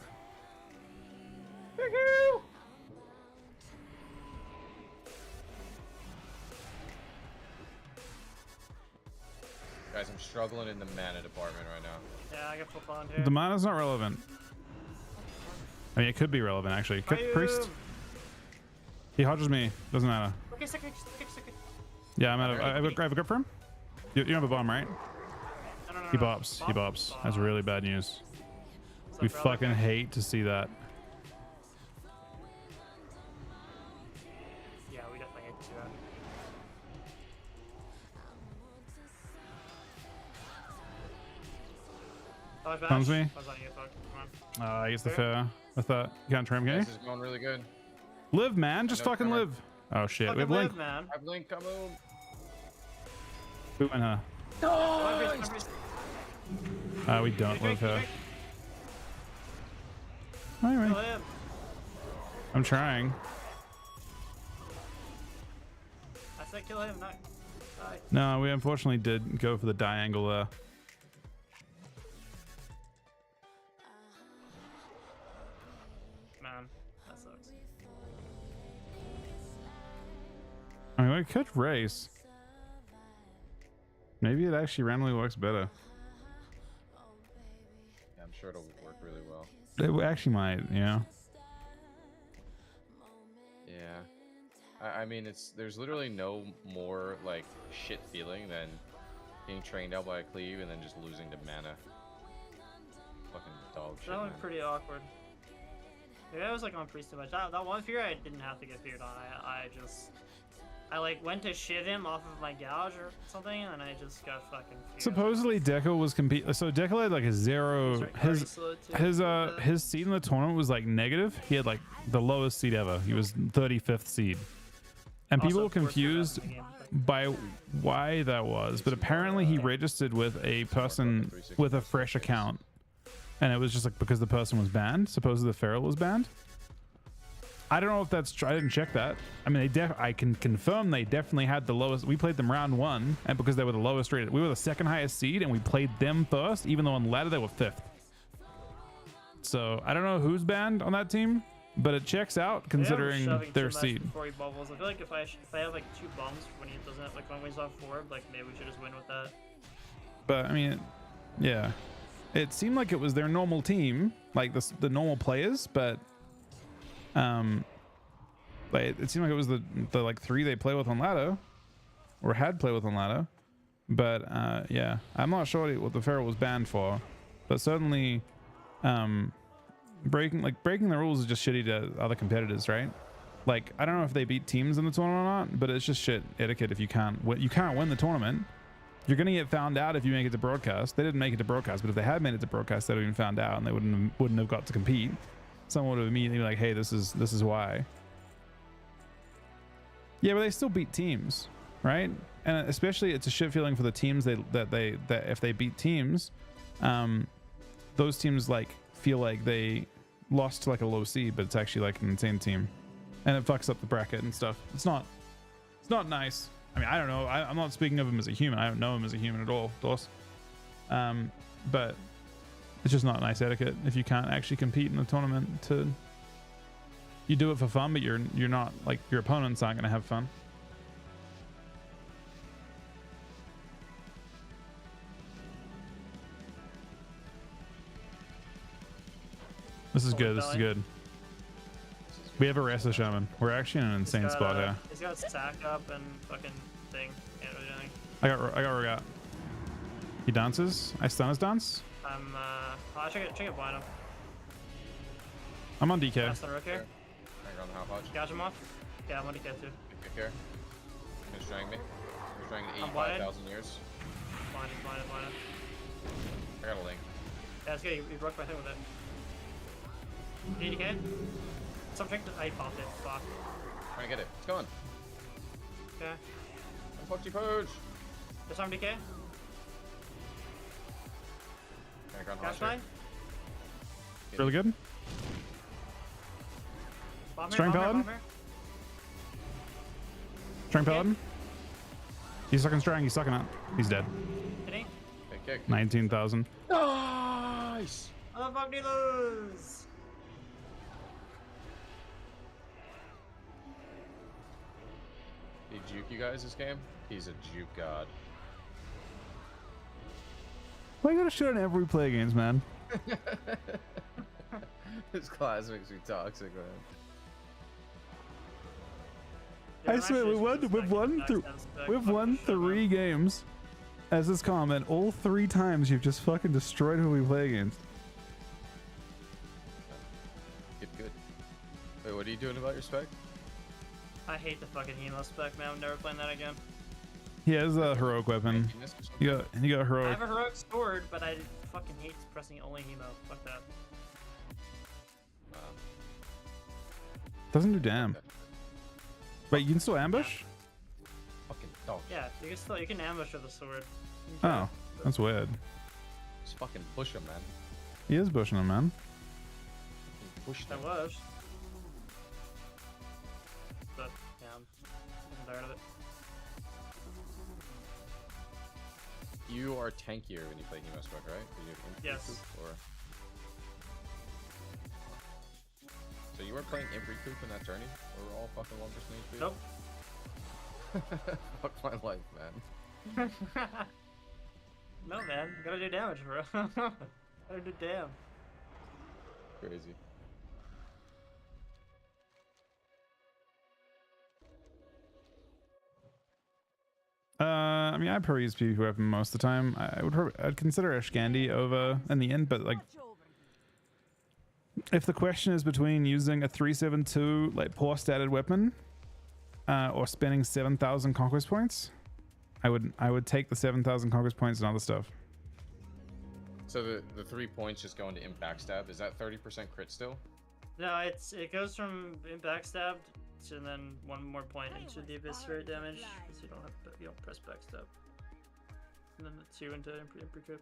Guys, I'm struggling in the mana department right now. Yeah, I got flip on too. The mana's not relevant. I mean, it could be relevant actually. Priest. He hodges me. Doesn't matter. Okay, second. Yeah, I'm out of. I have a grip for him. You don't have a bomb, right? No. He bops. He bops. That's really bad news. We fucking hate to see that. Yeah, we definitely hate to see that. Oh, it's Comes bash. me. I was on you, fuck. Come on. I guess the fair. I thought you can't trim, can This you? is going really good. Live, man. Just know, fucking Trevor. live. Oh shit. We Fucking have Link. live, man. I have Link, come on. Who went her? We don't live her. Anyway, Kill him. I'm trying. I said kill him, not die. No, we unfortunately did go for the die angle there. Man, that sucks. I mean, we could race. Maybe it actually randomly works better. Yeah, I'm sure it'll work really well. It actually might, yeah. Yeah. I mean, there's literally no more, like, shit feeling than being trained out by a cleave and then just losing to mana. Fucking dog shit, That man. went pretty awkward. Maybe I was like on priest too much. That one fear I didn't have to get feared on. I like went to shiv him off of my gouge or something, and I just got fucking feared. Supposedly Deco was so Deco had like a zero. His seed in the tournament was like negative. He had like the lowest seed ever. He was 35th seed, and people were confused by why that was. But apparently he registered with a person with a fresh account, and it was just like because the person was banned. Supposedly the feral was banned. I don't know if that's true. I didn't check that. I mean, I can confirm they definitely had the lowest. We played them round 1, and because they were the lowest rated, we were the second highest seed, and we played them first, even though on the ladder they were 5th. So I don't know who's banned on that team, but it checks out considering their seed. Before he bubbles. I feel like if I have like 2 bombs when he doesn't have, like when he's off forward, like maybe we should just win with that. But I mean, yeah, it seemed like it was their normal team, like the normal players, but it seemed like it was the like 3 they play with on ladder or had played with on ladder. But yeah, I'm not sure what the feral was banned for, but certainly breaking the rules is just shitty to other competitors, right? Like, I don't know if they beat teams in the tournament or not, but it's just shit etiquette if you can't win the tournament. You're gonna get found out if you make it to broadcast. They didn't make it to broadcast, but if they had made it to broadcast, they'd have been found out and they wouldn't have got to compete. Someone would have immediately been like, hey, this is why. Yeah, but they still beat teams, right? And especially it's a shit feeling for the teams that if they beat teams, those teams like feel like they lost to like a low seed, but it's actually like an insane team, and it fucks up the bracket and stuff. It's not nice. I mean, I don't know. I'm not speaking of him as a human. I don't know him as a human at all, Dos. But it's just not nice etiquette if you can't actually compete in the tournament. You do it for fun, but you're not, like, your opponents aren't gonna have fun. This is good. This is good. We have a Rasa Shaman. We're actually in an insane spot here. He's got sack up and fucking thing. Can't really do anything. I got Rogat. He dances. I stun his dance. I'll check it blind him. I'm on DK. That's the rook here. Hang on the half hodge. Catch him off. Yeah, I'm on DK too. Kick here. He's trying me. He's trying to I'm blinded. 85,000 years. Blinded. I got a link. Yeah, it's good. He broke my thing with it. DK? Subject to. I popped it. Fuck. Trying to get it. It's gone. Okay. Unfucked purge. This time DK. Catch mine. Really good. Strength Paladin. Strength Paladin. He's sucking strang. He's sucking it. He's dead. Hitting. Big kick. 19,000. Nice. How the fuck do you lose? He juke you guys this game? He's a juke god. Why you gotta shit on every play games, man? This class makes me toxic, man. I swear, we've won 3 games as this comment. All 3 times you've just fucking destroyed who we play against. Good. Wait, what are you doing about your spec? I hate the fucking hemo spec, man. I'm never playing that again. He has a heroic weapon. You got I heroic. have a heroic sword, but I fucking hate pressing only hemo. Fuck that. Doesn't do damn. Okay. Wait, you can still ambush? Fucking dog. Yeah, you can ambush with a sword. Oh, that's weird. Just fucking push him, man. He is bushing him, man. Push I them. was. But yeah, I'm tired of it. You are tankier when you play Hemo Spec, right? You have Yes. Or... So you weren't playing Imp Recoup in that journey? Or we're all fucking 1% HP? Nope. Fuck my life, man. No, man. Gotta do damage, bro. Gotta do damn. Crazy. I mean, I probably use PvP weapon most of the time. I'd consider Ashkandi over in the end, but like, if the question is between using a 372 like poor statted weapon, or spending 7,000 conquest points, I would take the 7,000 conquest points and other stuff. So the 3 points just go into Imp Backstab. Is that 30% crit still? No, it goes from backstabbed and then 1 more point into the eviscerate damage because you don't press backstab. And then the 2 into imp recoup.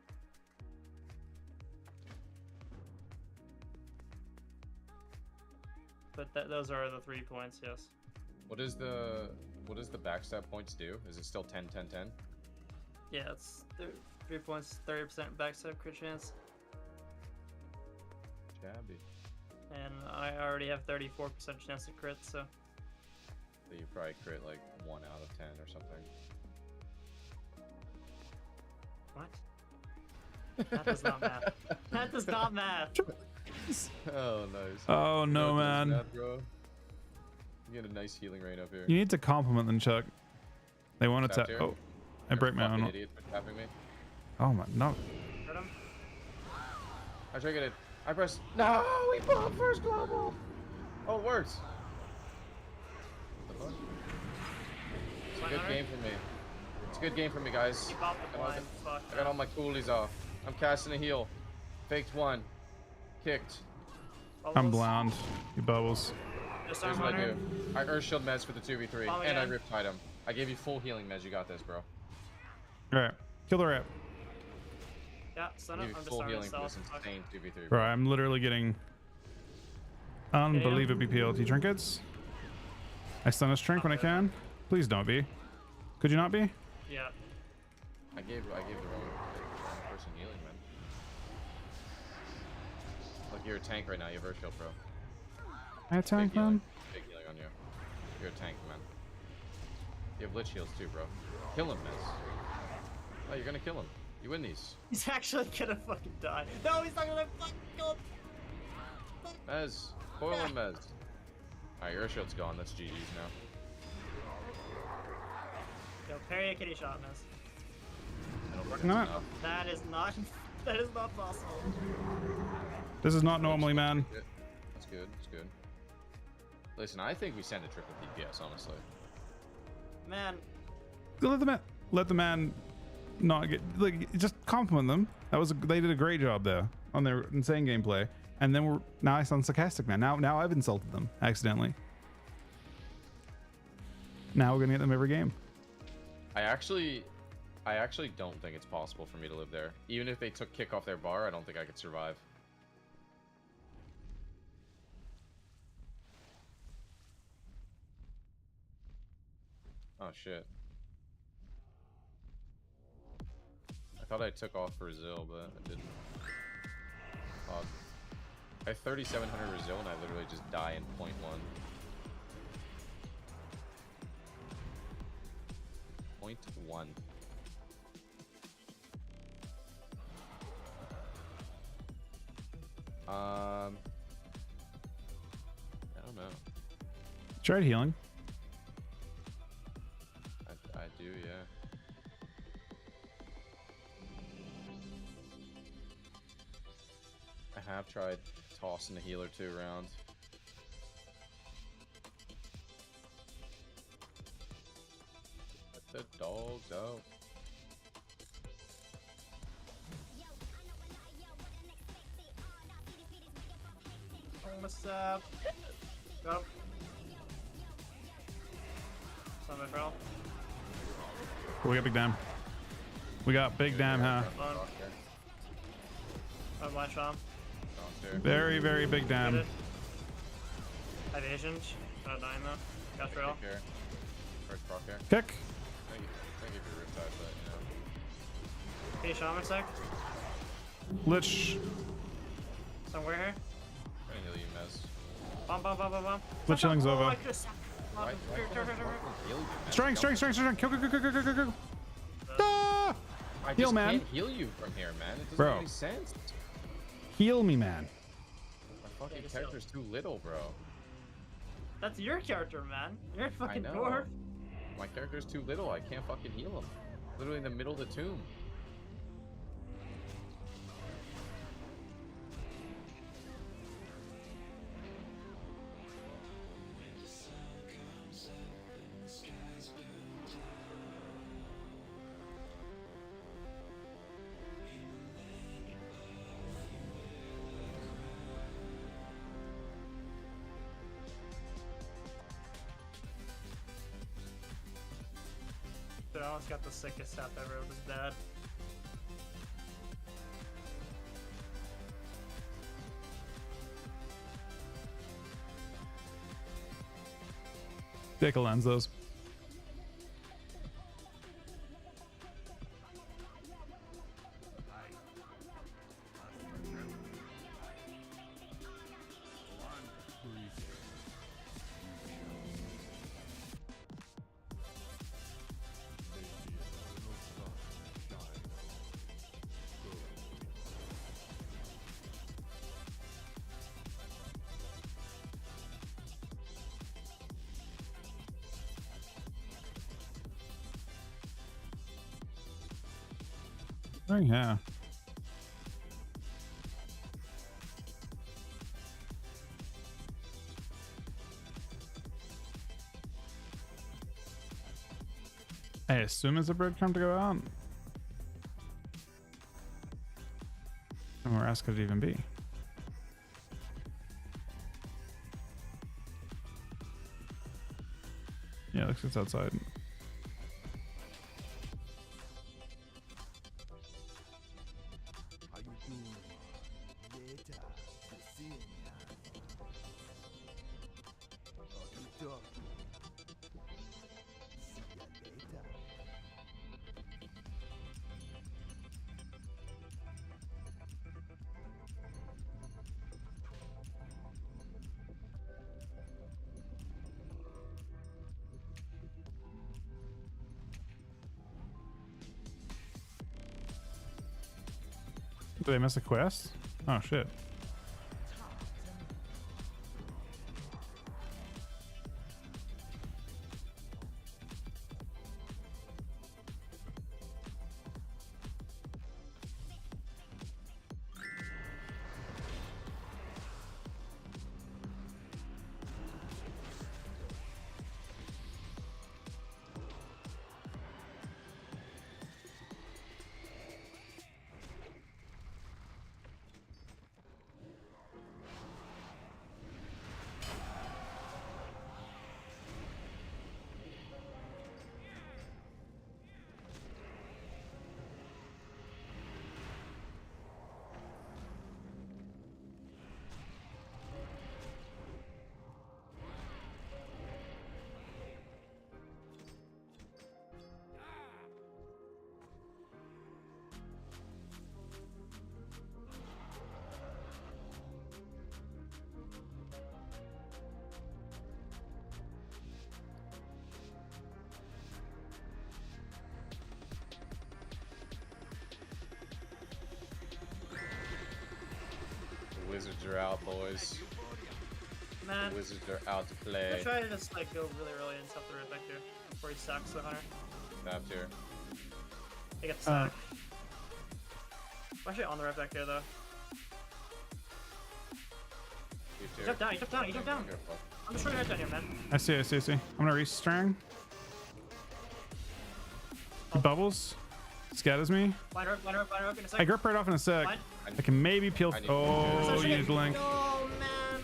But those are the 3 points, yes. What does the backstab points do? Is it still 10 10 10? Yeah, it's 3 points, 30% backstab crit chance. Jabby. And I already have 34% chance to crit, so. So you probably crit like 1 out of 10 or something. What? That does not math. That does not math. Oh, nice. Oh no, man. Math, bro. You get a nice healing rain up here. You need to compliment them, Chuck. They want to tap. here? Oh, I break my own. Idiot for tapping me. Oh my, no. Hurt him. I triggered it. I pressed. No, we pulled up first global. Oh, it works. What the fuck? It's a good game for me. It's a good game for me, guys. You popped the blind. Fuck. I got all my coolies off. I'm casting a heal. Faked 1. Kicked. I'm blind. You bubbles. Just Here's arm what I hunter. do. I Earth Shield meds for the 2v3, Bomb and I again. Riptide him. I gave you full healing meds. You got this, bro. Alright, kill the rat. Yeah, stun I him. gave you I'm just full starting to healing for sell. this Fuck. insane 2v3. Bro, I'm literally getting unbelievably PLT trinkets. I stun a shrink when I can. Please don't be. Could you not be? Yeah. I gave the wrong person healing, man. Look, you're a tank right now. You have Earth Shield, bro. I tank, man. Big healing on you. You're a tank, man. You have lit shields too, bro. Kill him, Mez. Oh, you're gonna kill him. You win these. He's actually gonna fucking die. No, he's not gonna fucking kill him. Mez. Coil him, Mez. Alright, your shield's gone. That's GG's now. Yo, parry a kitty shot, miss. I don't think No. that's enough. That is not. That is not possible. This is not normally, man. That's good. That's good. Listen, I think we send a triple DPS, honestly. Man, Let the man not get like just compliment them. They did a great job there on their insane gameplay. And then now I sound sarcastic, man. Now I've insulted them accidentally. Now we're gonna get them every game. I actually don't think it's possible for me to live there. Even if they took kick off their bar, I don't think I could survive. Oh shit. I thought I took off Brazil, but I didn't. Odd. I have 3,700 Brazil and I literally just die in 0.1. Point one. I don't know. Tried healing. I do, yeah. I have tried tossing the healer 2 rounds. Let the dogs out. what's up? Go. Summon bro. We got big dam. We got big dam, huh? Oh, my shot. Very, very big dam. I have Asian. Not dying though. Got trail. First proc here. Kick. Thank you for your riptide, but you know. Hey, shaman sec. Lich. Somewhere here. Trying to heal you, Mez. Bomb. Lich healing's over. Why can't I fucking heal you, man? Strength. Kill. Ah! I Heal, just man. can't heal you from here, man. It doesn't Bro. make any sense. Heal me, man. My fucking character's too little, bro. That's your character, man. You're a fucking know. dwarf. My character's too little. I can't fucking heal him. Literally in the middle of the tomb. Dude, I almost got the sickest sap ever. It was dead. Take a lens those. Oh yeah. I assume it's a breadcrumb to go out. And where else could it even be? Yeah, looks like it's outside. Did I miss a quest? Oh shit. The Wizards are out, boys. Man, The Wizards are out to I play. try to just like go really early and stuff the red vector before he sacks the hunter. Tapped here. They get the sack. I'm actually on the red vector though. You You jump down, you jump down, you jump down. I'm just trying to down here, man. I see. I'm gonna restring. He bubbles. Scatters me. Blind her up in a I second. grip right off in a sec. Blind. I can maybe peel. I need- Oh, you used Link. Oh man.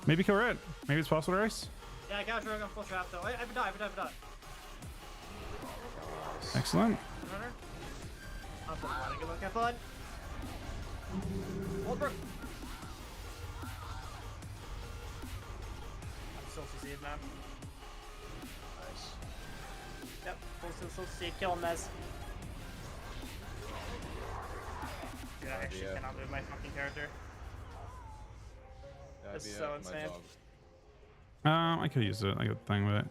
Maybe kill red. Maybe it's possible to race. Yeah, I got Rogue on full trap though. I have a die. Excellent. Runner. I'm full blood. Good luck, have fun. Hold Brook. I'm still CC'd, man. Nice. Yep, still CC'd. Kill him, Mez. Dude, I actually cannot move my fucking character. That's so insane. I could use it. I got the thing with it.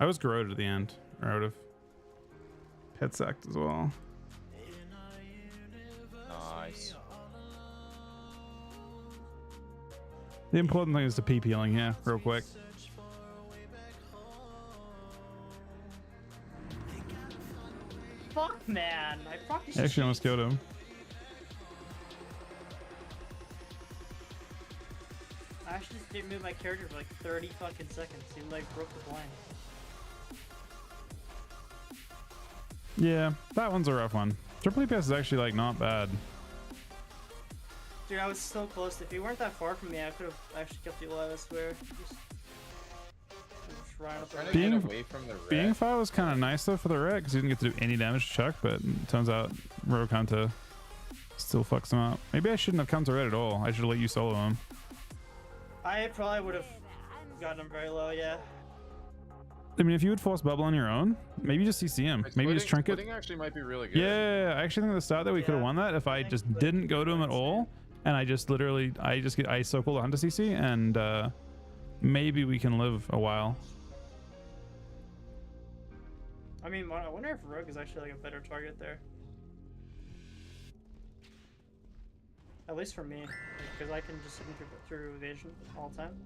I was corroded at the end, or out of pet sacked as well. Nice. The important thing is the PP healing here, real quick. Fuck, man. I fucking I actually almost killed him. I actually just didn't move my character for like 30 fucking seconds. He like broke the blind. Yeah, that one's a rough one. Triple EPS is actually like not bad. Dude, I was so close. If you weren't that far from me, I could have actually kept you alive, I swear. Just right up Trying there. to Being- get away from the red. Being 5 was kind of nice though for the red because he didn't get to do any damage to Chuck, but it turns out Rogue Hunter still fucks him up. Maybe I shouldn't have come to red at all. I should have let you solo him. I probably would have gotten him very low, yeah. I mean, if you would force bubble on your own, maybe just CC him. Maybe just trinket. Splitting actually might be really good. Yeah, I actually think at the start that we could have Yeah. won that if I just didn't go to him at all, and I just literally, I so cool the Hunter CC, and maybe we can live a while. I mean, I wonder if Rogue is actually like a better target there. At least for me, because I can just hit him through evasion all the time.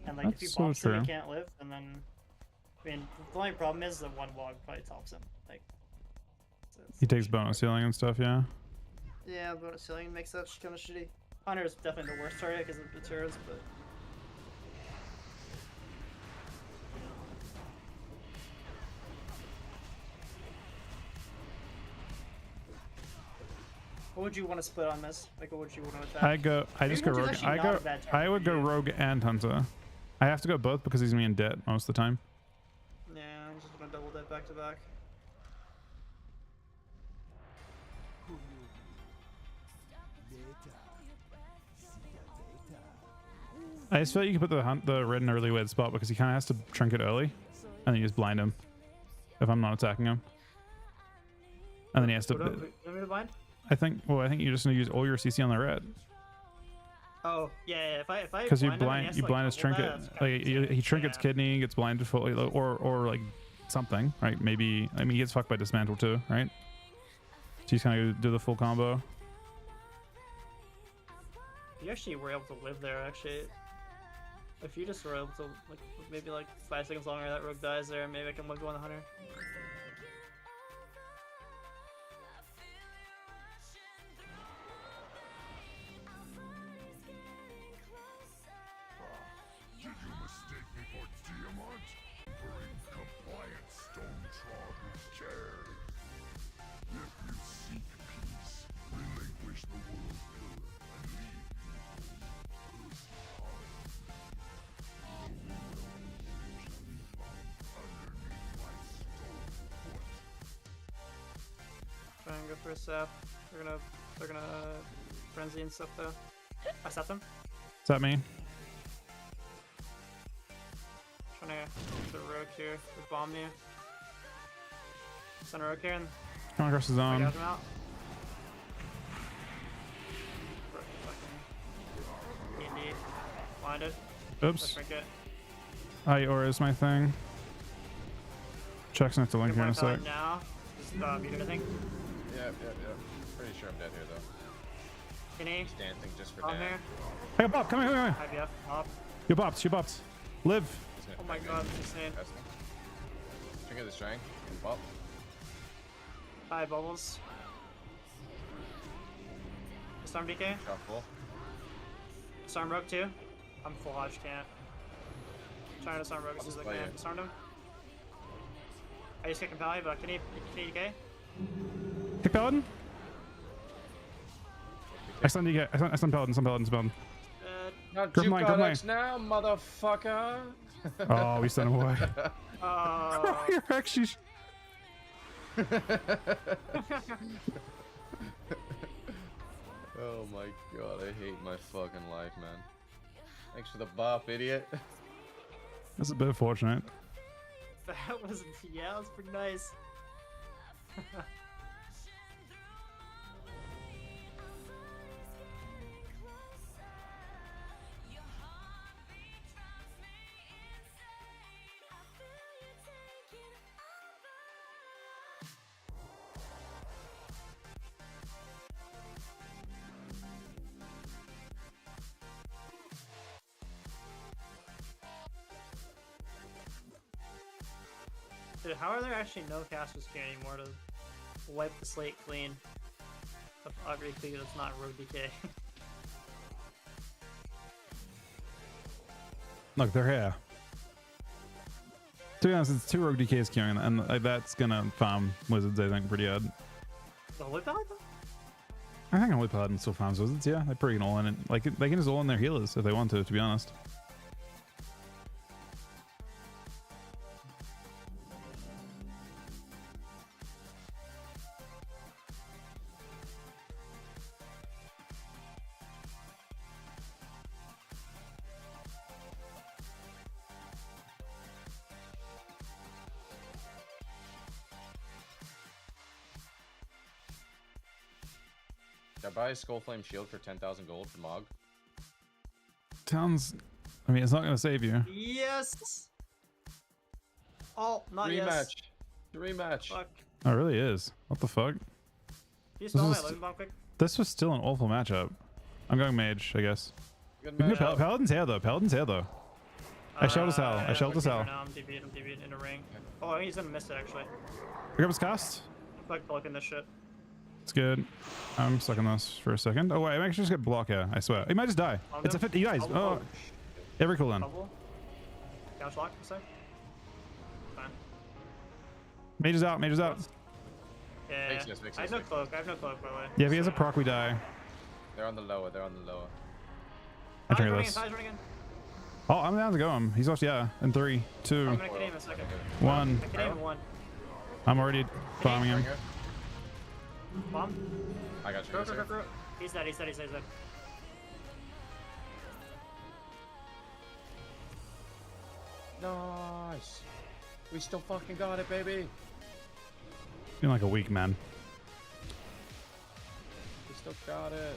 And like, if That's he so bumps him, true. he can't live, and then... I mean, the only problem is that one wog probably tops him. Like, He takes bonus healing and stuff, yeah. Yeah, bonus healing makes that kind of shitty. Hunter is definitely the worst target because of the turrets, but... What would you want to split on this? Like, what would you want to attack? I just go Raven's rogue. actually I not go. a bad target I would for go you. rogue and hunter. I have to go both because he's me in debt most of the time. Yeah, I'm just gonna double that back to back. I just feel like you can put the red in a really weird spot because he kind of has to trinket early, and then you just blind him if I'm not attacking him. And then he has to. You want me to blind? I think. Well, I think you're just gonna use all your CC on the red Oh, yeah, if I because you blind him and he blind has you to, blind like, his double that, trinket. that's kinda Like stupid. he trinkets Yeah. kidney, gets blinded fully, or like something, right? Maybe I mean he gets fucked by dismantle too, right? So he's kind of do the full combo. You actually were able to live there, actually. If you just were able to, like, maybe like 5 seconds longer, that rogue dies there, maybe I can live on the hunter. Did you mistake me for Tiamat? Bring compliant stone-trodden care. If you seek peace, relinquish the world pillar and leave people's earth behind. The will shall be found underneath my stone foot. Try and go for a sap. They're gonna frenzy and stuff though. I sapped them. Is that me? Trying to get the rogue here. They bomb you. Send a rogue here and Come across the I zone. got them out. Fucking D&D. Blinded. Let's Oops. drink it. Aura is my thing. Check's next to link here in a sec. Right now. Just mute anything. Yep. Pretty sure I'm dead here though. Kenny. Just dancing just for On Dan. here. Hey, Bob, come here, come here. IBF. Up. You bopped, you bopped. Live. He's gonna Oh my bang me. god, that's insane. That's me. Trigger the strength. And bop. Hi, Bubbles. Storm DK. Shot full. Storm Rogue too. I'm full Hodge, can't. Trying to Storm Rogue as soon as I play can. it. Stormed him. I just get Compelli, but can he DK? Kick Paladin? I stun DK. I stun Paladin, stun Paladin, stun Paladin. Not Grip you mine, grip mine. Alex now, motherfucker. Oh, we stun him away. Oh. You're actually... Oh my god, I hate my fucking life, man. Thanks for the bop, idiot. That's a bit fortunate. That was, yeah, that was pretty nice. Dude, how are there actually no casters here anymore to wipe the slate clean of ugly Cleave that's not Rogue DK? Look, they're here. To be honest, it's 2 Rogue DKs queuing, and like, that's gonna farm Wizards, I think, pretty hard. The Holy Pallet though? I think Holy Paladin still farms Wizards, yeah. They're pretty all in it. Like, they can just all in their healers if they want to be honest. Did I buy a Skullflame shield for 10,000 gold for Mog? Sounds... I mean, it's not gonna save you. Yes! Oh, not Rematch. yes. Rematch. Fuck. Oh, it really is. What the fuck? Can you spell This my is- Living Bomb quick? This was still an awful matchup. I'm going Mage, I guess. Good We can do matchup. Paladin's here, though. Paladin's here, though. I shelled his hell. I shelled his hell. Now I'm DB'd in a ring. Oh, he's gonna miss it actually. Pick up his cast. Like cloaking this shit. It's good. I'm stuck on this for a second. Oh, wait. I might actually just get block here. I swear. He might just die. On It's a him. 50. He dies. Oh, Oh. Every cooldown. Bubble. Couch lock, you say? Fine. Mage is out. Mage is out. Yeah. Makes sense, makes I have sense, no makes cloak. I have no cloak, by the way. Yeah, if he has a So- proc, we die. They're on the lower, they're on the lower. I Ty's trigger running this. in, Ty's running in. Oh, I'm down to go him. He's off, yeah. In 3, 2, I'm gonna get him in a second. 1. I can aim one. I'm already farming him. Ringer. Bomb. I got you. Go. He's dead, he's dead. Nice. We still fucking got it, baby. Feeling like a weak man. We still got it.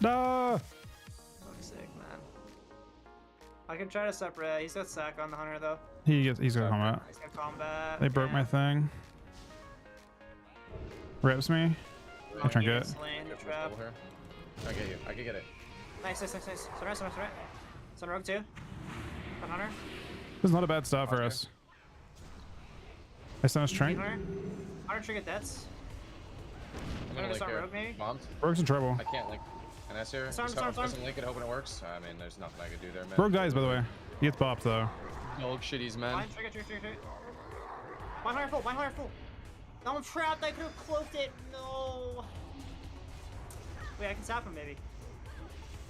No. Fuck's sake, man. I can try to separate. He's got sack on the hunter though. He's got combat. He's got combat. They broke my thing. Rips me. I try and get it. Slain the trap. I get you. I can get it. Nice. Surround. Sun rogue too. On hunter. This is not a bad start for us. I sent us train. Hunter trigger deaths. I'm gonna link Sun here. rogue maybe. Bombed. Rogue's in trouble. I can't link. And that's here. Storm. Doesn't link it, hoping it works. I mean, there's nothing I can do there, man. Rogue dies, by the way. He gets bopped though. Dog shitties, man. Blind trigger. Blind hunter full. No, I'm trapped. I could have cloaked it. No. Wait, I can zap him maybe.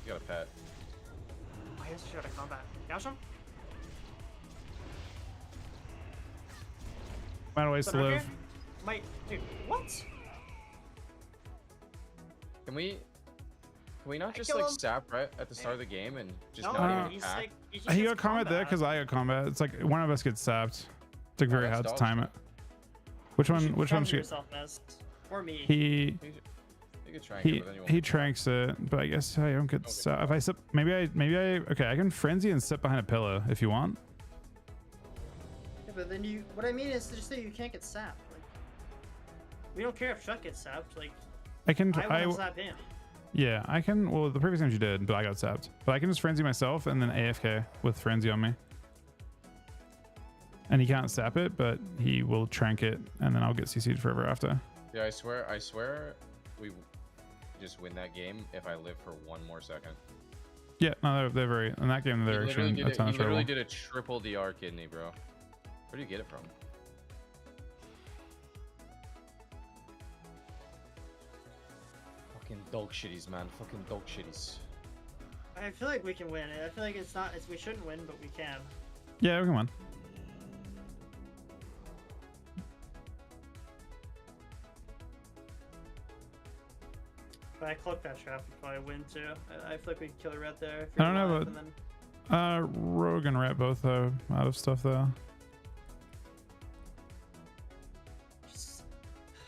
You got a pet. Oh, he has to shoot out of combat. Gouge him? Find ways to Sun rogue live. here? Dude, what? Can we not just kill like him. sap right at the start of the game and just No, not even he's attack? like, he just He gets got combat there because I got combat. It's like one of us gets sapped. It's like very that's hard to dog time it. Which one? Which one? yourself, Ness. Or me. He You could try and get it, but then you won't. tranks it, but I guess I don't get sap. If I sip, maybe I okay. I can frenzy and sit behind a pillar if you want. Yeah, but then what I mean is just that you can't get sapped. Like, we don't care if Chuck gets sapped. Like, I can. I want to sap him. Yeah, I can. Well, the previous times you did, but I got sapped. But I can just frenzy myself and then AFK with frenzy on me. And he can't sap it, but he will trank it, and then I'll get CC'd forever after. Yeah, I swear, we just win that game if I live for one more second. Yeah, no, they're very in that game. They're actually in a ton of You trouble. literally did a triple DR kidney, bro. Where do you get it from? Fucking dog shitties, man. Fucking dog shitties. I feel like we can win. I feel like we shouldn't win, but we can. Yeah, come on. If I cloak that trap, we probably win too. I feel like we could kill a red there. If I don't you're know, alive, but and then... Rogue and Rat both out of stuff though.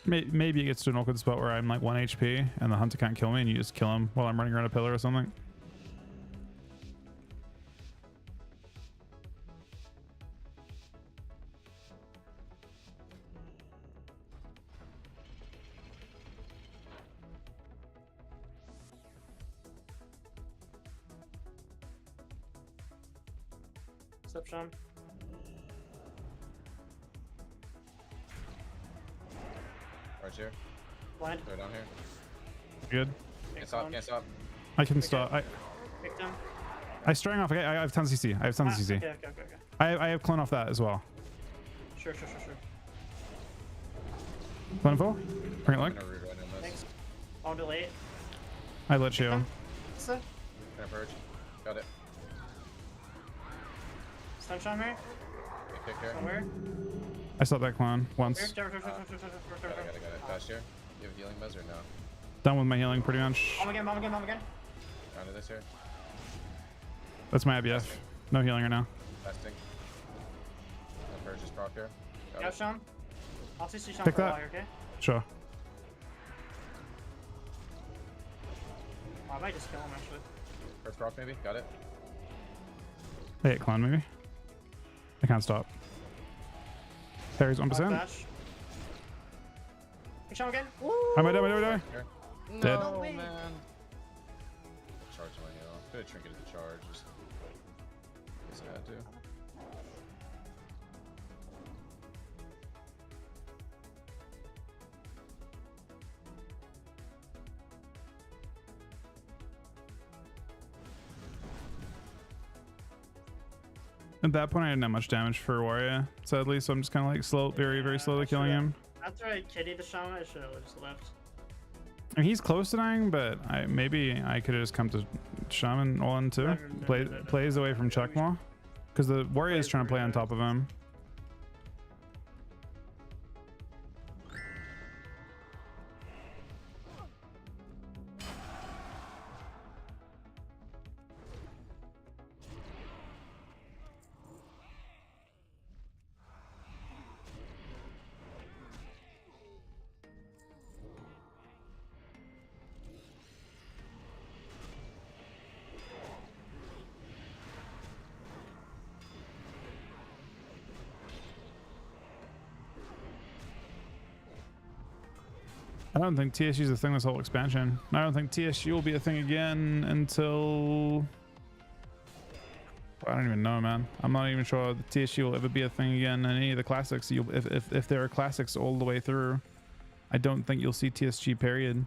Maybe it gets to an awkward spot where I'm like 1 HP and the hunter can't kill me, and you just kill him while I'm running around a pillar or something. What's up, Sean? Right here. Blind. They're down here. Good. Can't stop. Can't stop. I can stop. Picked him. I straying off. Okay, I have tons of CC. I have tons of CC. Okay. I have clone off that as well. Sure. Clone full. Bring it I'm like. gonna reroll in this. Thanks. On delay. I let you. Stun Gonna purge. Got it. Sean here. Get kicked here. Somewhere. I stopped that clone once. Got it. Dash here. You have healing buzz or no? Done with my healing pretty much. Bomb again. Round this here. That's my IBF. No healing right now. Testing. No purge is proc here. Got Yeah, it. Sean. I'll see Sean Pick for a that. while here, okay? Sure. Oh, I might just kill him actually. First proc maybe. Got it. I hit clone maybe. I can't stop. Parry's 1%. Dash. Hey, Sean again. Woo! Am I dead? Here. Dead. No, man. Charge my heal. Could have trinketed the charge. Just guess I had to. At that point, I didn't have much damage for Warrior, sadly, so I'm just kind of like slow, very slowly killing him. After I kiddied the Shaman, I should have just left. I mean, he's close to dying, but maybe I could have just come to Shaman all in too. Plays away from Chuck more, because the Warrior is trying to play on top of him. I don't think TSU is a thing this whole expansion. I don't think TSU will be a thing again until... I don't even know, man. I'm not even sure the TSU will ever be a thing again in any of the classics. If there are classics all the way through, I don't think you'll see TSG period.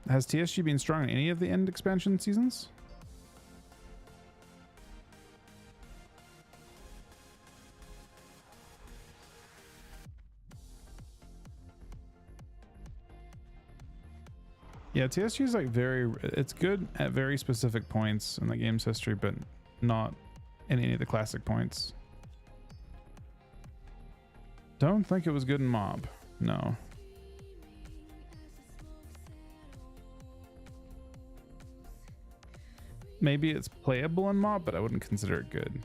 Has TSG been strong in any of the end expansion seasons? Yeah, TSG is like it's good at very specific points in the game's history, but not in any of the classic points. Don't think it was good in Mob. No. Maybe it's playable in Mob, but I wouldn't consider it good.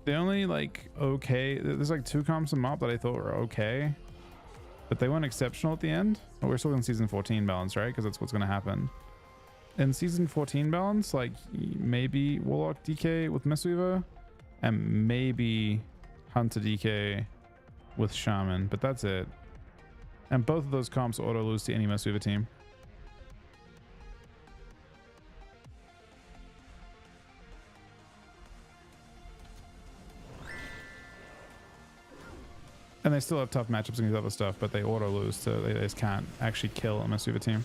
The only like okay, there's like 2 comps in Mob that I thought were okay, but they weren't exceptional at the end. But we're still in season 14 balance, right? Because that's what's going to happen. In season 14 balance, like maybe Warlock DK with Mistweaver, and maybe Hunter DK with Shaman, but that's it. And both of those comps auto lose to any Mistweaver team. And they still have tough matchups against other stuff, but they auto lose, so they just can't actually kill a Mistweaver team.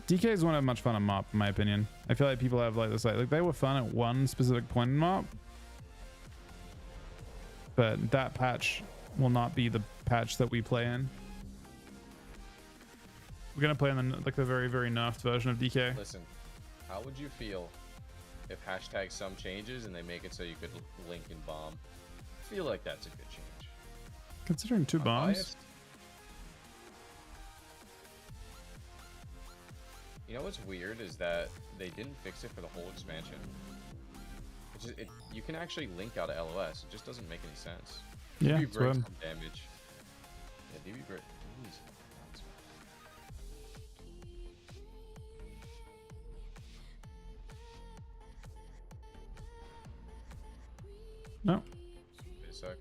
DKs won't have much fun on MOP, in my opinion. I feel like people have like this, like they were fun at one specific point in MOP, but that patch will not be the patch that we play in. We're gonna play in the very, very nerfed version of DK. Listen, how would you feel if hashtag some changes and they make it so you could link and bomb? I feel like that's a good change. Considering 2 bombs. Biased. You know what's weird is that they didn't fix it for the whole expansion. You can actually link out of LOS. It just doesn't make any sense. Yeah, DB it's breaks weird. some damage. Yeah, DB break. No. Wait a second.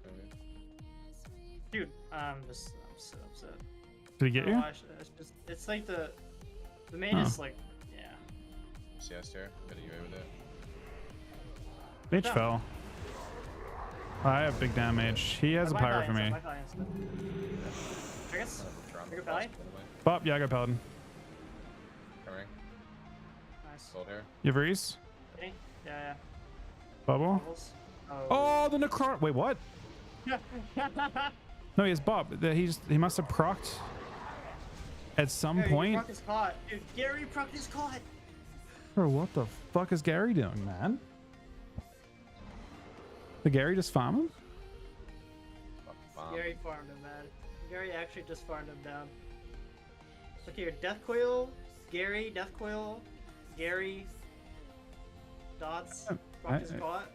Dude, I'm so upset. Did he get you? It's like the main is like, yeah. CS here. Got a UA with it. Mage fell. I have big damage. He has a pyro for me. Triggers? Trigger Valley? Bob, yeah, I got Paladin. Coming. Nice. Hold here. You have Reese? Okay. Yeah. Bubble? Bubbles. Oh, the Necron. Wait, what? No, he has Bob. He must have procced at some point. Proc is caught. Dude, Gary proc is caught. Bro, what the fuck is Gary doing, man? Did Gary just farm him? Gary farmed him, man. Gary actually just farmed him down. Look here, Death Coil, Gary, Death Coil, Gary, Dots, Proc is caught,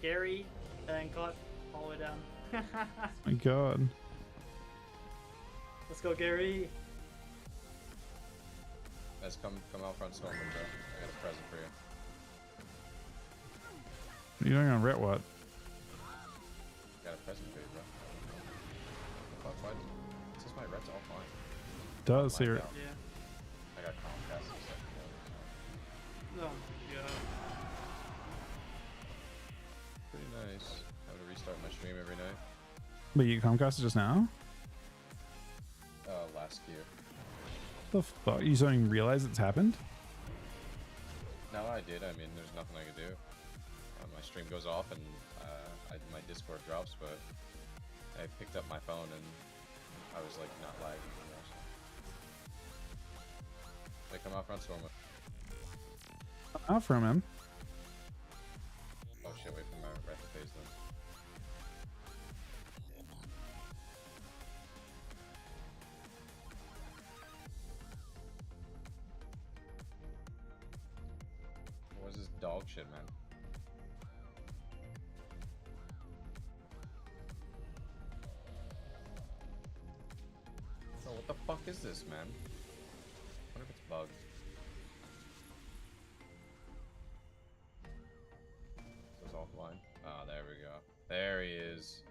Gary, and caught all the way down. My god. Let's go, Gary. Let's come out front storming, bro. I got a present for you. What are you doing on Ret what? Got a present for you, bro. Why? Since my Ret's all fine. Does here. Yeah. I got Comcast and stuff. Oh, yeah. Pretty nice. I'm gonna restart my stream every night. But you Comcast just now? Last year. The fuck? You don't even realize it's happened? No, I did. I mean, there's nothing I could do. My stream goes off and my Discord drops, but I picked up my phone and I was like not lagging. They come out front storm. Out from him. Oh shit! Wait for my red to phase them. What is this dog shit, man? Bro, what the fuck is this, man? I wonder if it's bugged. offline. Oh, there we go. There he is.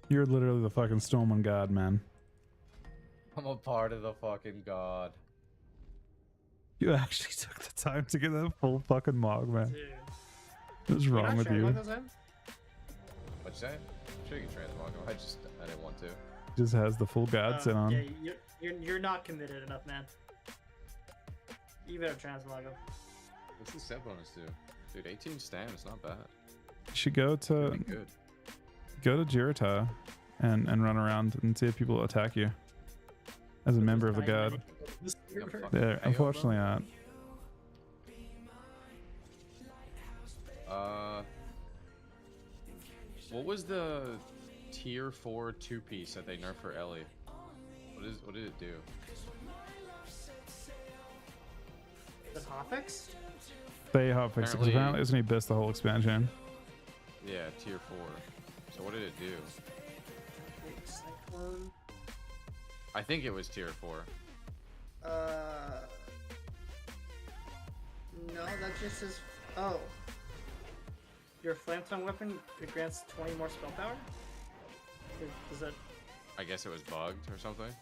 You're literally the fucking Stoneman god, man. I'm a part of the fucking god. You actually took the time to get that full fucking mog, man. Dude. What's wrong with you? What'd you say? I'm sure you can transmog him. I didn't want to. Just has the full god sit on. Yeah, you're not committed enough, man. You better transmog him. What's the set bonus do? Dude, 18 stam is not bad. You should go to Really good. Jirata and run around and see if people attack you as a member of the god. There, unfortunately not. What was the tier 4 2-piece that they nerfed for Ellie? What did it do? The hotfix? They hotfix it because apparently it's gonna be best the whole expansion. Yeah, tier 4. So what did it do? Cyclone. I think it was tier 4. No, that just says. Oh. Your flame tongue weapon, it grants 20 more spell power? Does that. I guess it was bugged or something.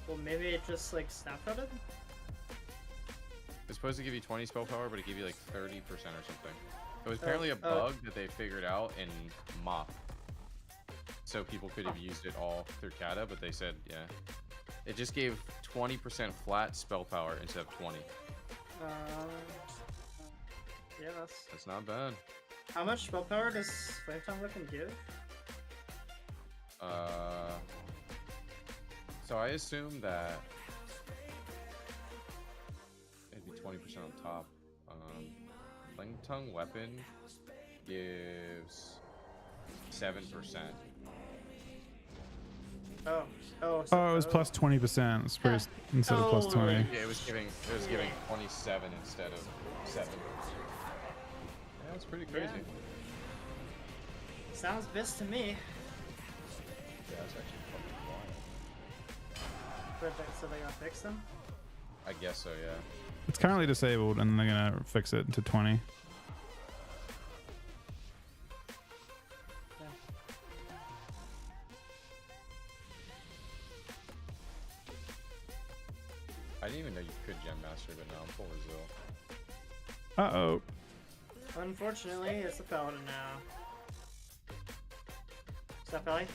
Well, maybe it just like snapshotted? It's supposed to give you 20 spell power, but it gave you like 30% or something. It was apparently a bug that they figured out in Mop. So people could have used it all through Kata, but they said, yeah. It just gave 20% flat spell power instead of 20. Yeah, that's not bad. How much spell power does Flame Tongue Weapon give? So I assume that it'd be 20% on top. Flame Tongue Weapon gives 7%. Oh, it was plus 20% instead of plus 20. Yeah, it was giving 27 instead of 7. Yeah, that's pretty crazy. Yeah. Sounds best to me. Yeah, that's actually fucking wild. So they gotta fix them? I guess so, yeah. It's currently disabled, and they're gonna fix it to 20. I didn't even know you could Gem Master, but now I'm full Brazil. Uh-oh. Unfortunately, it's a paladin now. Step Ellie.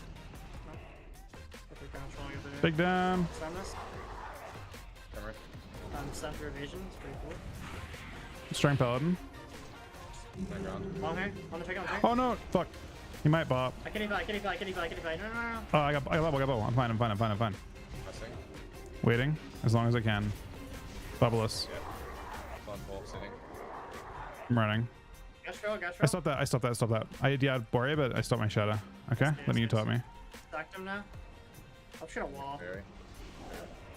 Big down. Stunless. Camera. Stun for evasion. It's pretty cool. Strength paladin. Long hair. On the pick, on the pick. Oh no! Fuck. He might bop. I can eval. No. Oh, I got bubble. I'm fine. Pressing. Waiting as long as I can. Bubbleless. Yep. Fun ball sitting. I'm running. Gastro. I stopped that. I Borea, but I stopped my shadow. Okay, then you taught me. Stacked him now. I'll shoot a wall. Very.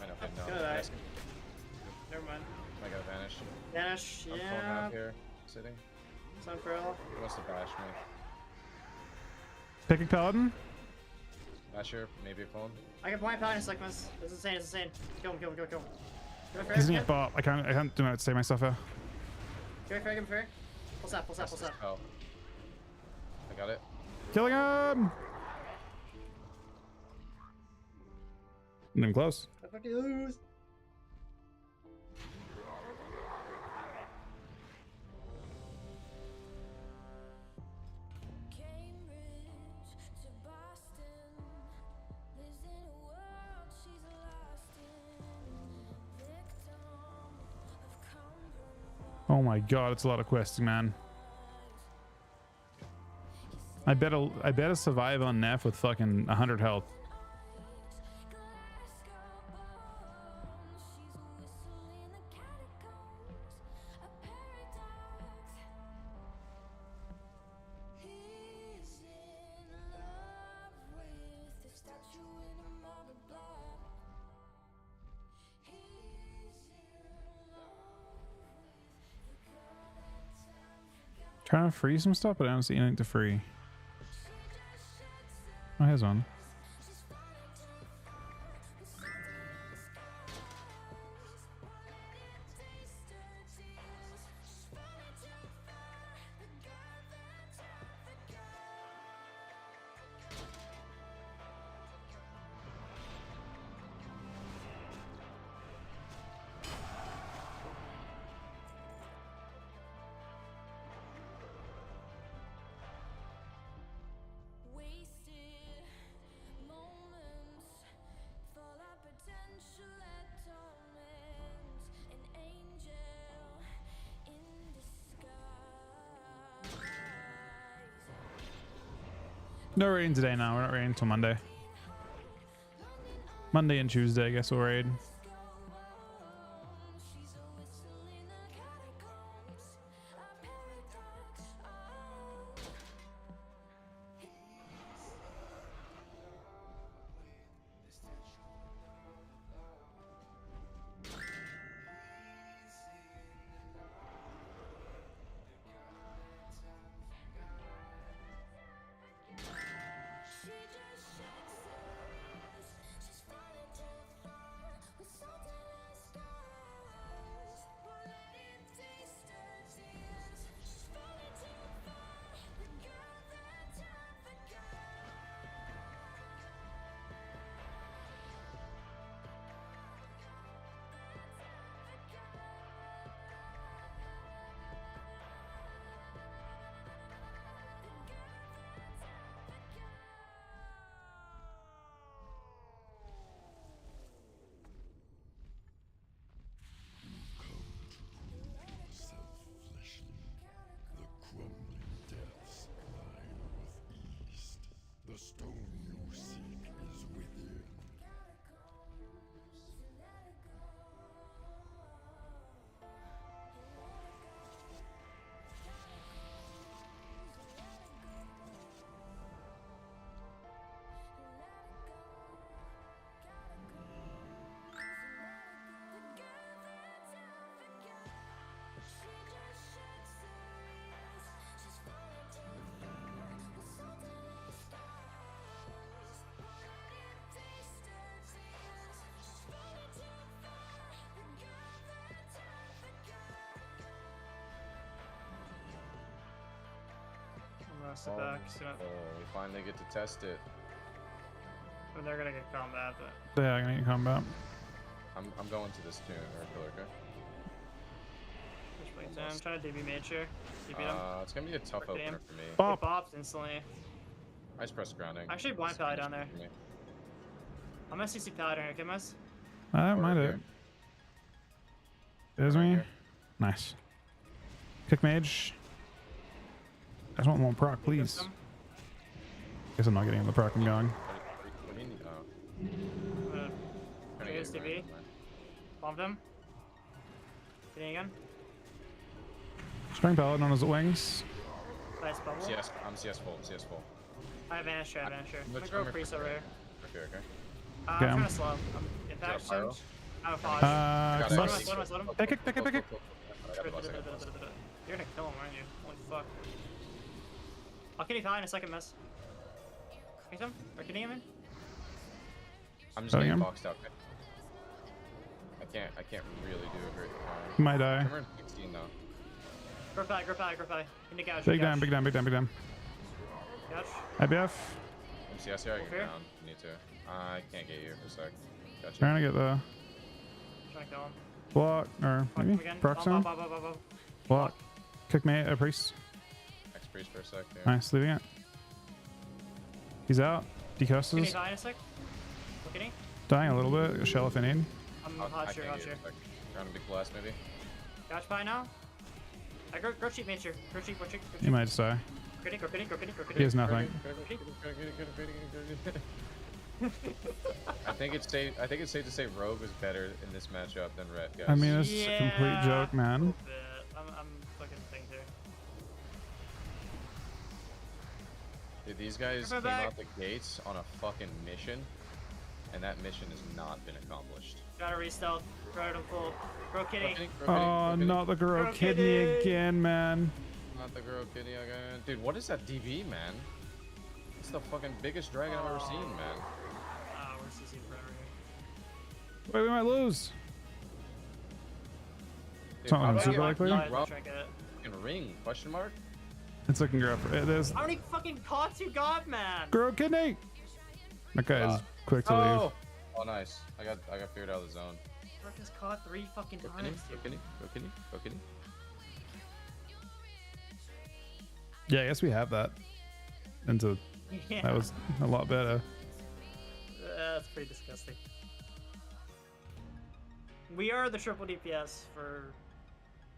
I know him now. Good. Never mind. I gotta vanish. Vanish, I'm full yeah. half here. Sitting. Sunfurl. He wants to bash me. Picking paladin. Not sure. Maybe a clone. I can blind paladin Sigmas. It's insane. Kill him. He's gonna get bop. I can't do not save myself here. Give me fair. Pull up. Oh. I got it. Killing him! I'm close. I fucking lose. Oh my god, it's a lot of questing, man. I bet a survive on Neff with fucking 100 health. Trying to free some stuff, but I don't see anything to free. Oh, here's one. No raiding today now. We're not raiding until Monday. Monday and Tuesday, I guess we'll raid. The stone you seek is within. I'm gonna sit back. So we finally get to test it. when they're gonna get combat, but Yeah, I'm gonna get combat. I'm going to this tune or pillar, okay? just wait. I'm trying to DB mage here. DB him. It's gonna be a tough Work opener game. for me. Bop. It bops instantly. I just press grounding. Actually, blind It's pally fine down there. for me. I'm gonna CC paladin here, Kimas. I don't mind it. here. There's me. here. Nice. Kick mage. I just want one proc, please. Guess I'm not getting the proc I'm going. What do you need? Oh. I'm gonna Gonna trade get his it, DB. right? Bombed him. Hitting again. String paladin on his wings. Nice bubble. CS, I'm CS full, CS full. I have vanish here, I have vanish here. I'm gonna Which go armor priest over here. Okay, okay. I'm Okay. trying to slow. I'm impact pyro? change. I have a pause. Got it. Slow him, combust. slow him, slow him. Pick it, pick it, pick it. I got the boss, I got the boss. You're gonna kill him, aren't you? Holy fuck. I'll kitty pie in a second, miss. Kick him? Or kitty him in? I'm just Killing getting him. boxed out. I can't really do a great. Might die. I'm in 16 though. Grip pie, grip pie, grip pie. Into gouge. Big gouge. down, big down, big down, big down. Gouge. IBF. I'm CS here, I can Okay. ground. You need to. I can't get you for a sec. Gotcha. Trying to get the Trying to kill him. block, or Fuck him maybe again. proc zone. Bob. Block. Kick mate, a priest. X priest for a sec. Yeah. Nice, leaving it. He's out. Kitty Decusses. pie in a sec. Look kitty. Dying a little bit. A shell if I need. I'm I hot can't here, get hot you here. for a sec. Ground a big blast maybe. Gouge pie now. I grow cheap mage here. Grow cheap, grow cheap, grow cheap. He might just die. Kitty, grow kitty, grow kitty, grow kitty. He has nothing. I think it's safe. I think it's safe to say Rogue is better in this matchup than Red, guys. I mean, it's a complete joke, man. I'm fucking things here. Dude, these guys Come came back. out the gates on a fucking mission, and that mission has not been accomplished. Gotta re-stealth. Grow him full. Grow kitty. Oh, not the girl Girl kidney kidney. again, man. Not the girl kitty again. Dude, what is that DB, man? It's the fucking biggest dragon I've ever seen, man. Ah, we're CC forever here. Wait, we might lose. Dude, Something how do I super get likely? my I'll try and get it. fucking ring? Question mark? It's looking rough. There's How many fucking cots you got, man? girl kidney. That guy is quick to leave. Oh! Oh, nice. I got figured out of the zone. Brook has caught 3 fucking Go kitty, times, go dude. kitty, go kitty, go kitty. Yeah, I guess we have that. Into Yeah. that was a lot better. That's pretty disgusting. We are the triple DPS for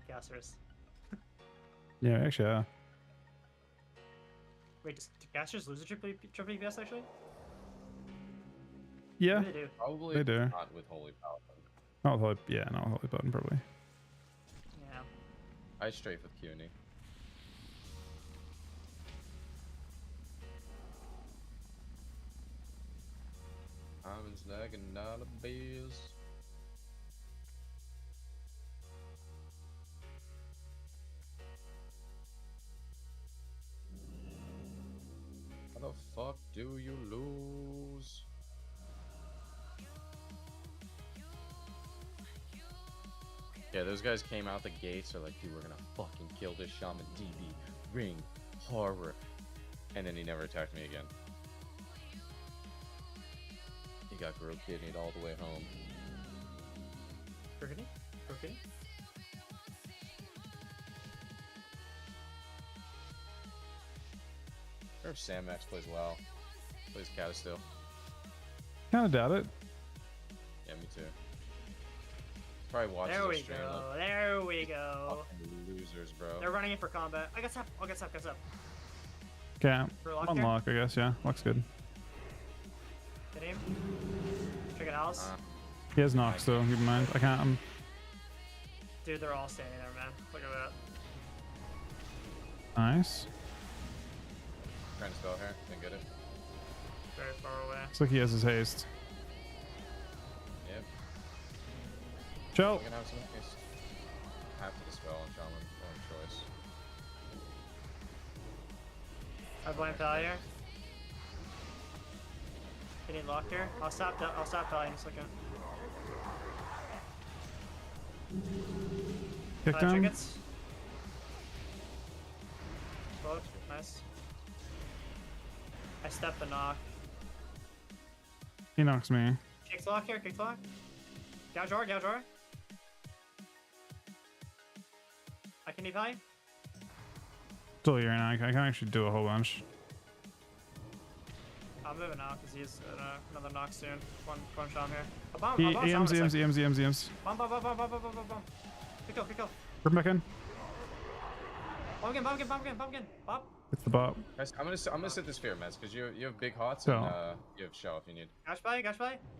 casters. Yeah, actually, yeah. Wait, does casters lose a triple DPS actually? Yeah, What do they do? Probably they do. not with Holy Power. Not holy. Yeah, not holy button probably. Yeah. I strafe with CUNY. I was lagging out of beers. How the fuck do you lose? Yeah, those guys came out the gates. They're like, dude, we're gonna fucking kill this shaman DB. Ring. Horror. And then he never attacked me again. He got grilled kidneyed all the way home. Burgundy? Burgundy? I wonder if Sam Max plays WoW. Plays Cata still. Kind of doubt it. Yeah, me too. Probably watches There our we stream. go. Like, There we go. fucking losers, bro. They're running in for combat. I got sap. I'll get sap. Get sap. Okay. For lock here? Unlock, I guess. Yeah, lock's good. Hit him. Chicken house. He has knocks though. Keep in mind. I can't. Dude, they're all standing there, man. Look at that. Nice. Trying to spell here. Didn't get it. Very far away. Looks like he has his haste. Yep. Chill. We're gonna have some haste. Have to dispel on Shaman. Wrong choice. I blame Talia. You need lock here. I'll stop Talia in a second. Kick down. Chickens. Float. Nice. I step the knock. He knocks me. Kick lock here. Kick lock. Gouge R. Gouge R. I can eat high. Still here now. I can actually do a whole bunch. I'm moving now because he's another knock soon. One shot here. A bomb. He A bomb. EMs. Bomb. Kick kill. Bring back in. Bomb again. Bomb. It's the bot. Guys, I'm gonna sit this fear, Mez, because you have big hots Go. and you have shell if you need. Gash play.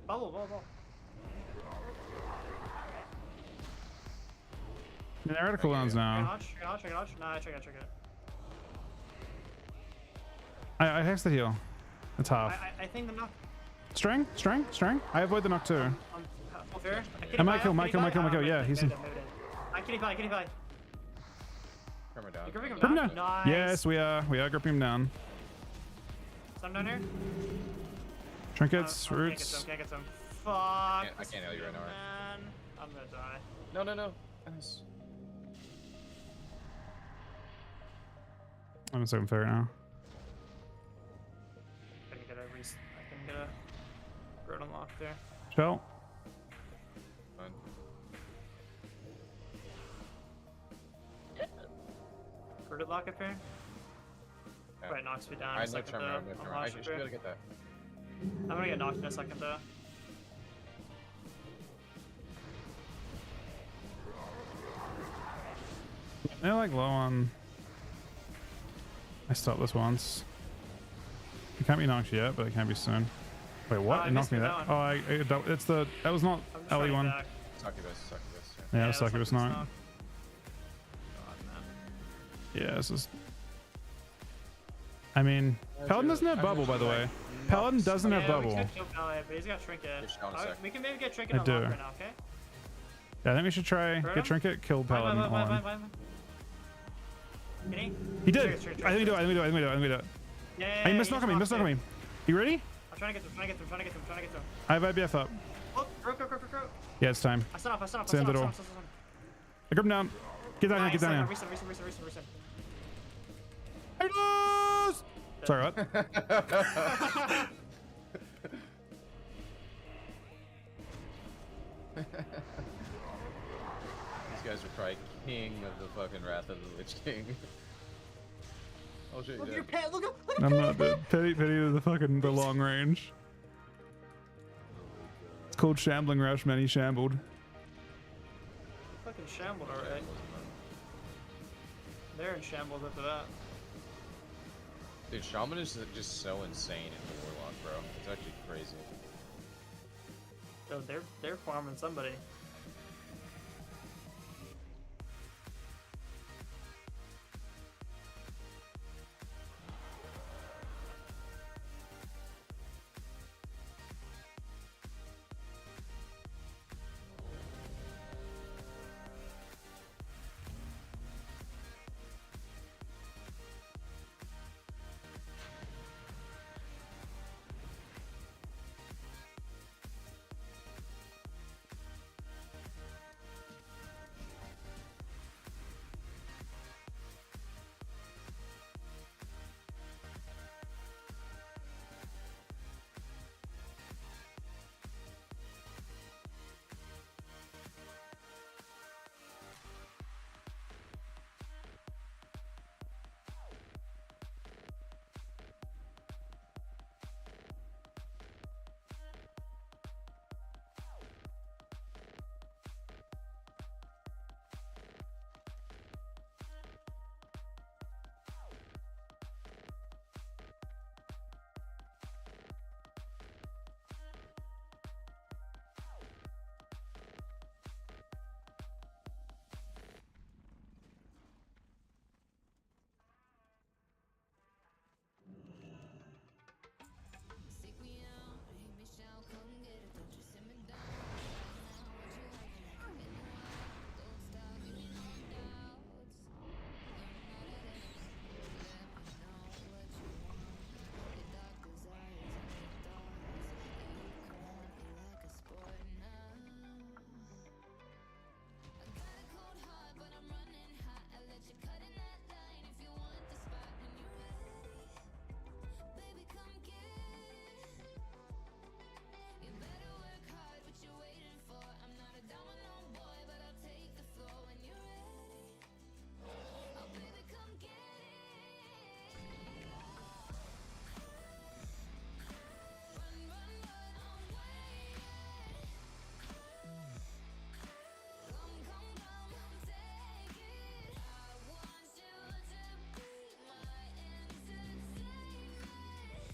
Bubble. They're at cooldowns now. Check it. Nah, check it. I hex the heal. It's half. I think the knock. String. I avoid the knock too. Full fair. I might kill. Yeah, he's in. I can buy. Hammer down. You gripping him Grip him down? down. Nice. Yes, we are gripping him down. Some down here? Trinkets, Can't roots. get some. Fuck. I can't heal you right now, right? Man. I'm gonna die. No. Nice. I'm in second fair now. I can get a road unlocked there. Shell. Fine. Road lock up here. Yeah. Right, knocks me down. I in a had no second, tremor. though. No I'll tremor. launch I it should be through. able to get that. I'm gonna get knocked in a second though. They're like low on. I stopped this once. It can't be knocked yet, but it can be soon. Wait, what? I It knocked me missed that. that Oh, it's the. That was not I'm just trying to LE1. back. Succubus. Yeah, that's succubus not- not. God, man. Yeah, this is. I mean, Paladin doesn't have bubble, by the way. Paladin doesn't have We bubble. could kill Pally, but he's got trinket. Get shot in a sec. We can maybe get trinket I unlocked do. right now, okay? Yeah, I think we should try Throw him? get trinket, kill Paladin on. Can he? He did. Trigger, I think we do it. Yeah, He missed knocking me. You ready? I'm trying to get them. I have IBF up. Oh, crow. Yeah, it's time. I stun off. Send it all. I grip him down. Get down here. Reset. I lose! Sorry, what? These guys are probably king of the fucking Wrath of the Lich King. Oh shit, Look at you your did. pet. Look at I'm not dead. Pity to the long range. It's called Shambling Rush, man. He shambled. fucking shambled already. They're in shambles after that. Dude, Shaman is just so insane in the Warlock, bro. It's actually crazy. Oh, they're farming somebody.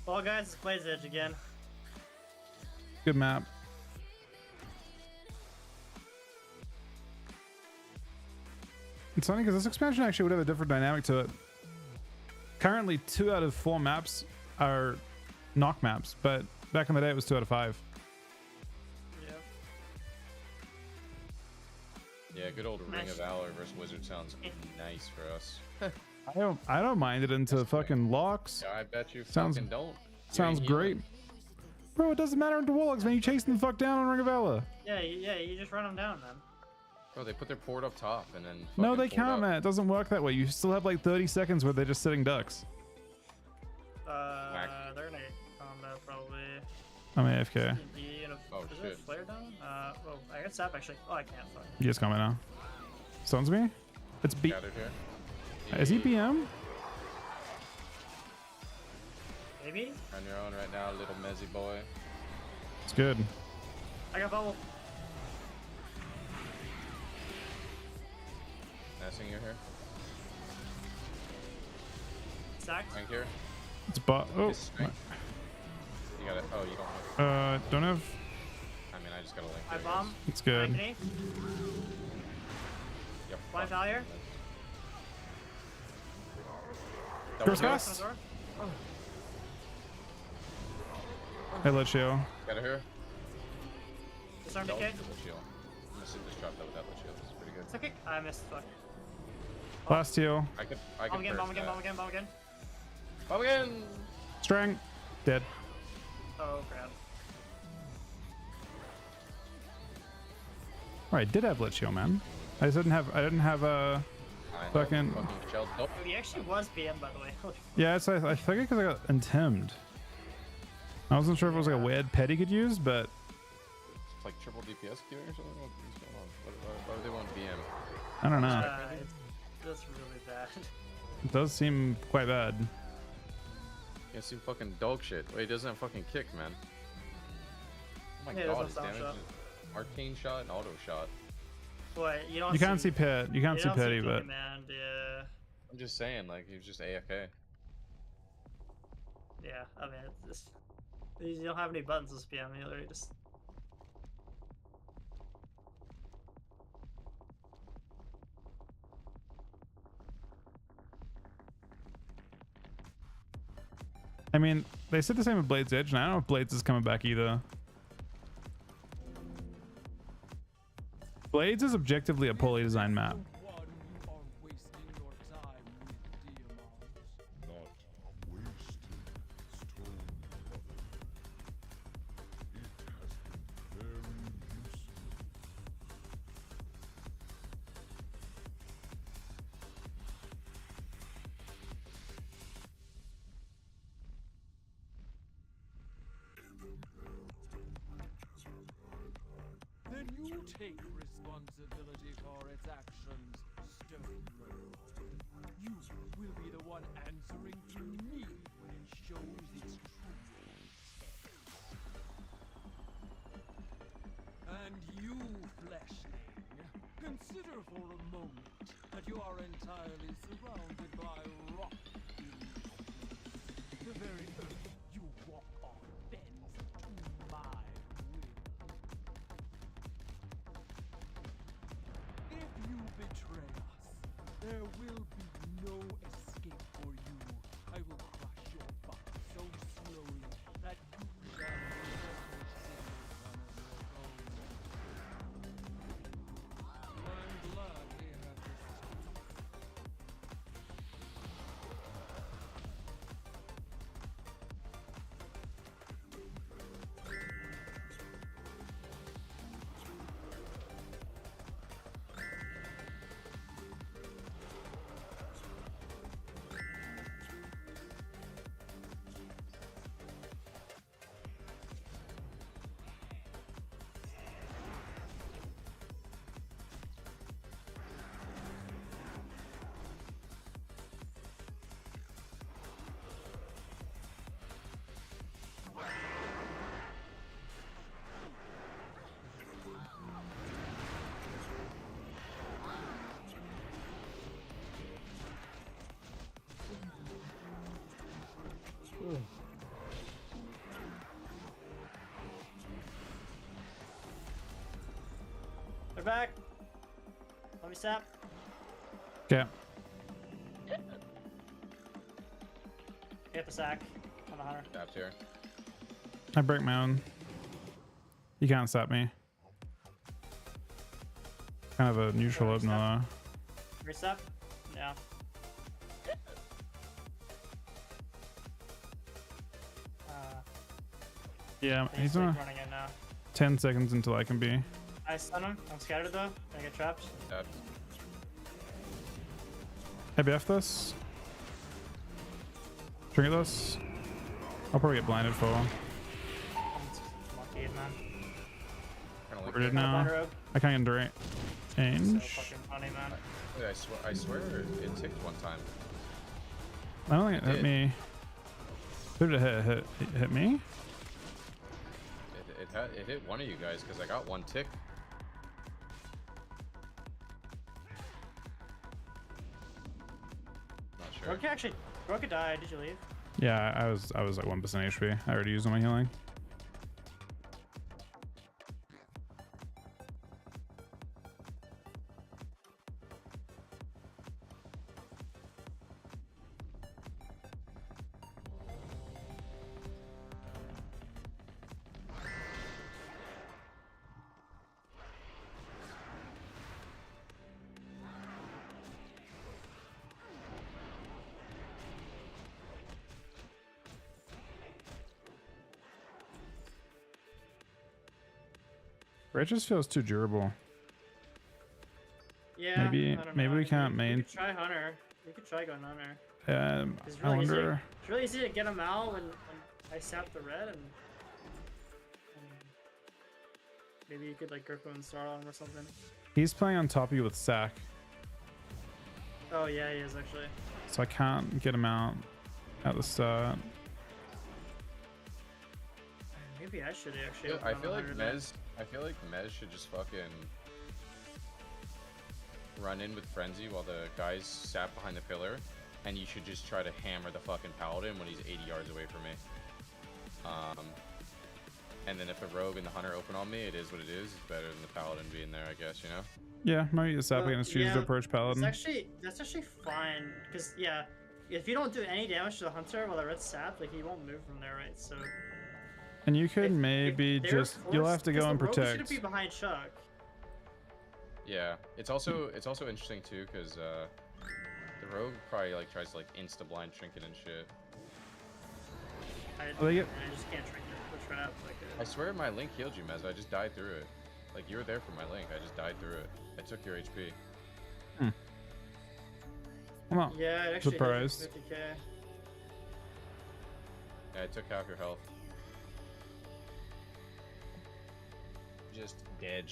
Well, guys, it's Blaze Edge again. Good map. It's funny because this expansion actually would have a different dynamic to it. Currently, 2 out of 4 maps are knock maps, but back in the day it was 2 out of 5. Yeah, good old Ring of Valor versus Wizard sounds nice for us. I don't mind it into fucking locks. Yeah, I bet you Sounds- fucking don't. Sounds great. Bro, it doesn't matter into Warlocks, man. You chasing the fuck down on Ring of Valor. Yeah, you just run them down, man. Bro, they put their port up top and then. No, fucking they port can't, up. man. It doesn't work that way. You still have like 30 seconds where they're just sitting ducks. They're in a combat probably. I'm AFK. Oh, is shit. there a flare down? Oh, I got sap actually. Oh, I can't. Fuck. You just comment now. Stuns me? It's B. Gathered here. Is he BM? Maybe? On your own right now, little mezzy boy. It's good. I got bubble. Nassing you here. Sacked. Rank here. It's bot. Oh. His strength. You got it. Oh, you don't have. Don't have. I mean, I just got a link. I there, bomb. It's good. Anthony. Yep. Blind Valier. Curse Door, cast. door. Hey, let's show. Got it here. Disarm Don't DK. do the shield. I'm gonna just drop that without the shield. It's pretty good. It's okay. I missed. Fuck. Last heal. I could Bomb again, burst bomb again, that. bomb again, bomb again. Bomb again! Strang. Dead. Oh crap. Alright, I did have Lich Heal, man. I didn't have I know, Fucking- shell. Nope. He actually was BM by the way. Yeah, it's I think because I got intimed. I wasn't sure if it was like a weird pet he could use, but It's like triple DPS queuing or something? What's going on? Why do they want BM? I don't know. That's really bad. It does seem quite bad. You seem fucking dog shit. Wait, he doesn't have fucking kick, man. Oh my Yeah, he god, doesn't his have damage sound is arcane shot and auto shot. What you don't. You can't see pet. You can't see don't petty, but command, yeah. I'm just saying, like, he was just AFK. Yeah, I mean, it's just you don't have any buttons to spam either. You just I mean, they said the same with Blade's Edge, and I don't know if Blades is coming back either. Blades is objectively a poorly designed map. Not wasted stone brother. It has been very useful. Then you take responsibility for its actions, Stone Brother. You will be the one answering to me when it shows its true intent. And you, Fleshling, consider for a moment that you are entirely surrounded by rock beneath you. The very earth you walk on bends to my will. If you betray us, there will be no escape for you. I will crush your body so slowly that you shall never single one of your own. I'm glad we have this talk. they're back. Let me sap. Okay. Hit the sack on the hunter. Tapped here. I break my own. You can't stop me. Kind of a neutral opener though. Reset? Yeah. Yeah, He's he's like on running in now. 10 seconds until I can be. I stun him. I'm scattered though. I get trapped. Tapped. I BF this. Trigger this. I'll probably get blinded for. I'm lucky, man. Kinda like Worded that. now. Blind rogue. I can't get into So range. fucking funny, man. Wait, I swear it ticked one time. I don't think it hit did. me. Who did it hit? It hit me? It hit one of you guys because I got one tick. Not sure. Rogue actually, Rogue died. Did you leave? Yeah, I was like 1% HP. I already used all my healing. It just feels too durable. Yeah. Maybe- I don't know. maybe we can't You main- could try Hunter. You could try going Hunter. It's I really easy. wonder. It's really easy to get him out when I sap the red and maybe you could like Gurko and start on him or something. He's playing on top of you with Sack, Oh yeah, he is actually. so I can't get him out at the start. Maybe I should actually. Yeah, open I on feel like Hunter then. Mez should just fucking run in with Frenzy while the guys sap behind the pillar, and you should just try to hammer the fucking paladin when he's 80 yards away from me. And then if the rogue and the hunter open on me, it is what it is. It's better than the paladin being there, I guess, you know? Yeah, maybe the sap against choose to approach paladin. That's actually fine, because yeah, if you don't do any damage to the hunter while the red sap, like he won't move from there, right? So. And you could maybe just you'll have to go and protect. Should be behind Chuck. Yeah, it's also interesting too, because the rogue probably like tries to like insta blind trinket and shit. I just can't trinket the trap. Like I swear my link healed you, Mez. I just died through it. Like you were there for my link. I just died through it. I took your HP. I'm not yeah, it actually surprised. 50k. Yeah, I took half your health. Just dead.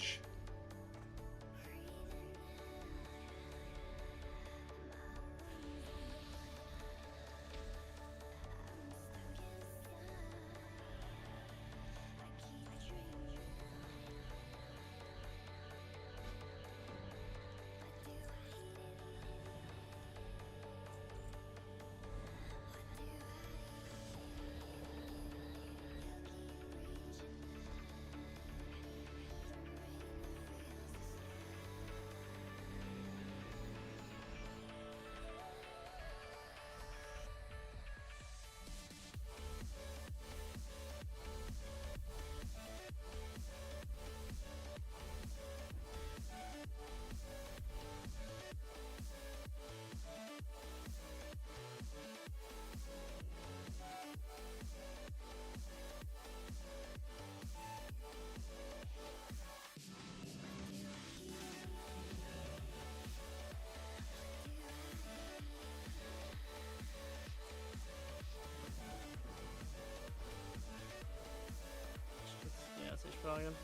Yeah, it's HP again.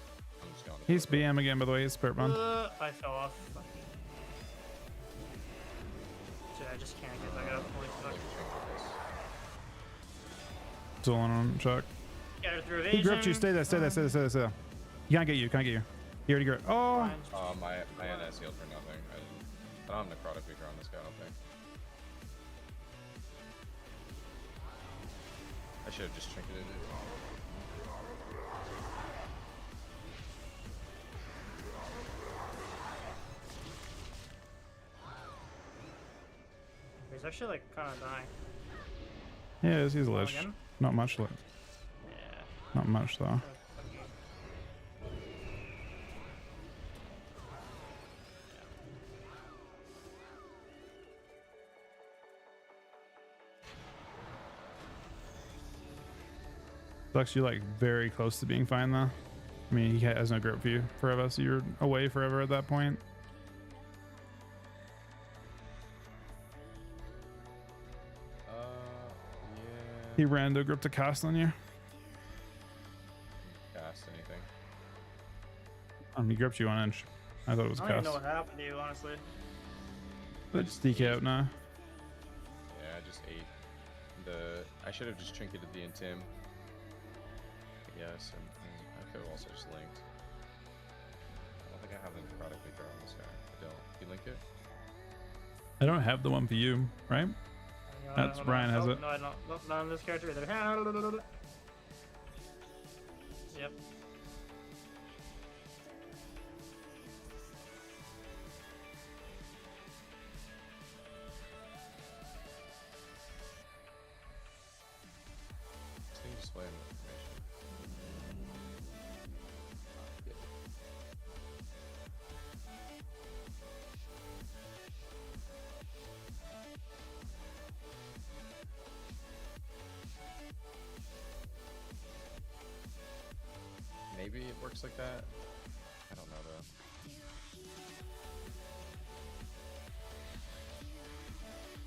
I'm just going to He's BM again, by the way. He's Spurtman. I fell off. Dude, I just can't get back up. Holy fuck. Still on Chuck. Get her through He evasion. gripped you. Stay there. Stay there. Stay there. Stay there. Stay there. He can't get you. Can't get you. He already gripped. Oh. my NS healed for nothing. I don't have necrotic weaker on this guy, I don't think. I should have just trinketed it. He's actually like kind of dying. Yeah, he's lich. Again? Not much lich. Yeah. Not much though. Sucks, you're like very close to being fine though. I mean, he has no grip for you forever, so you're away forever at that point. Yeah. He rando gripped a cast on you. Cast anything. He gripped you 1 inch. I thought it was a I don't even cast. know what happened to you, honestly. But just DK out now. Yeah, I just ate. I should have just trinketed the intim. Yes, and I could have also just linked. I don't think I have the necrotic weaker on this guy. I don't. You link it? I don't have the one for you, right? That's Brian has it. No, I don't. No, not on this character either. Yep. Can you display information? Maybe it works like that. I don't know though.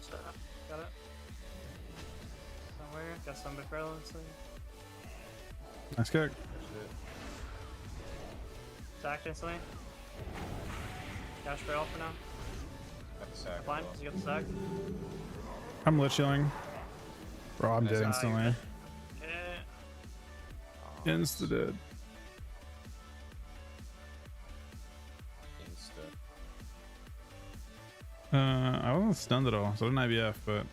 So, got it. Somewhere. Got some befriendly. Nice kick. Sacked instantly. Dash rail for now. Got the sack. Blind. You got the sack. I'm lit chilling. Bro, I'm dead Nice. instantly. Okay. Insta dead. Insta. I wasn't stunned at all, so I didn't IBF, but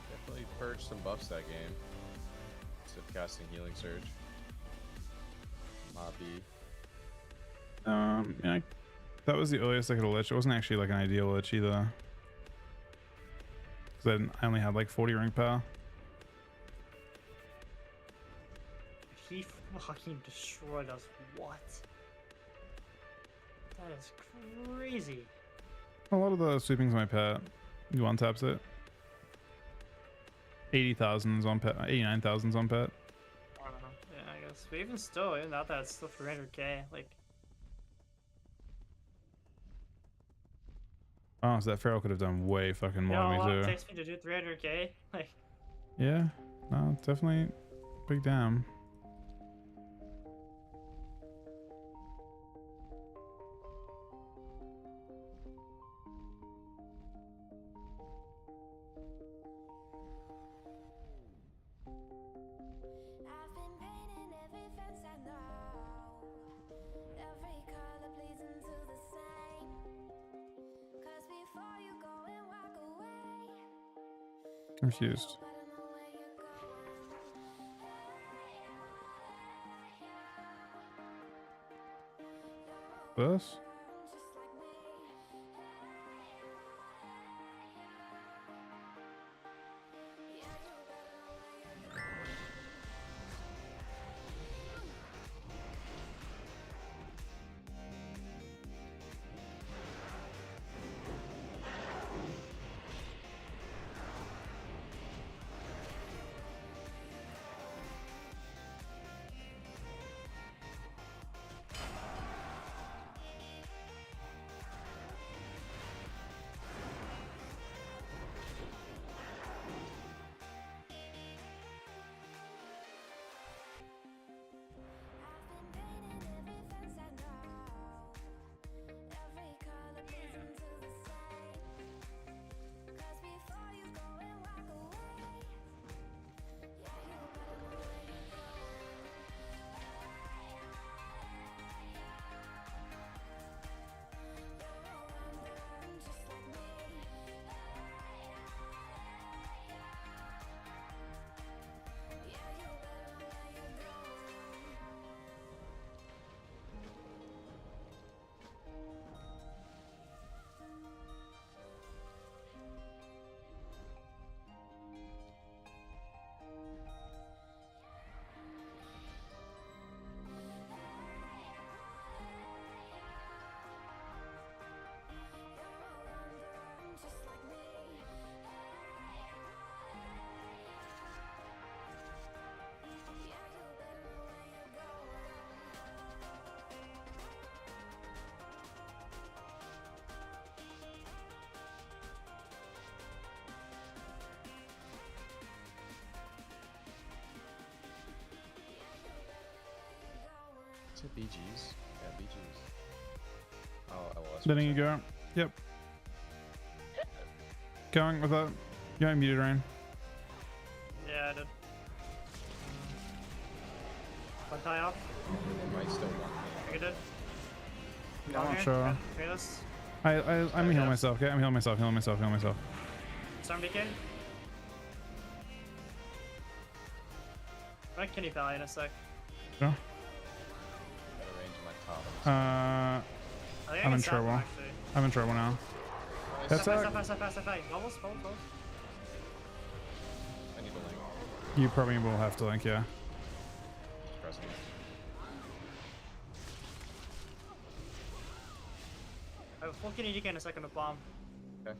Definitely purged some buffs that game. Instead of casting Healing Surge. Mobby. yeah, that was the earliest I could have lich. It wasn't actually like an ideal lich either. Because I only had like 40 rank power. He fucking destroyed us. What? That is crazy. A lot of the sweepings my pet. You one taps it. 80,000's on pet. 89,000's on pet. I don't know. Yeah, I guess. But even still, even without that, it's still 300k. Like, Oh, so that Pharaoh could have done way fucking more you know than how long me it too. takes me to do 300k? Like, Yeah, no, definitely big damn. I've been painting every fence I know, every color bleeds into the same. 'Cause before you go and walk away, Confused. I don't know where you're going. This? Just like me. Yeah, you better know where you're going. I've been painting every fence I know, every color bleeds into the same. 'Cause before you go and walk away, yeah, you better know where you're going. You're just like me. Yeah, you better know where you're going. Just like me. Yeah, you better know where you're going. Is it BGs? Yeah, BGs. Oh, LOS. Letting you go. Yep. Going with that. You ain't muted, Ryan. yeah, I did. One tie off. Might still want me. You did. I'm Down not here. sure. Okay, this. I'm healing myself, okay? I'm healing myself, healing myself, healing myself. Storm DK. I can you pally in a sec. No? Got a range in my top. Uh, I think I I'm can in stop trouble. him, actually. I'm in trouble now. That's Step all. back, step back, step back. Bubbles. I need a link. You probably will have to link, yeah. Pressing. I have full kitty DK in a second with bomb. Okay.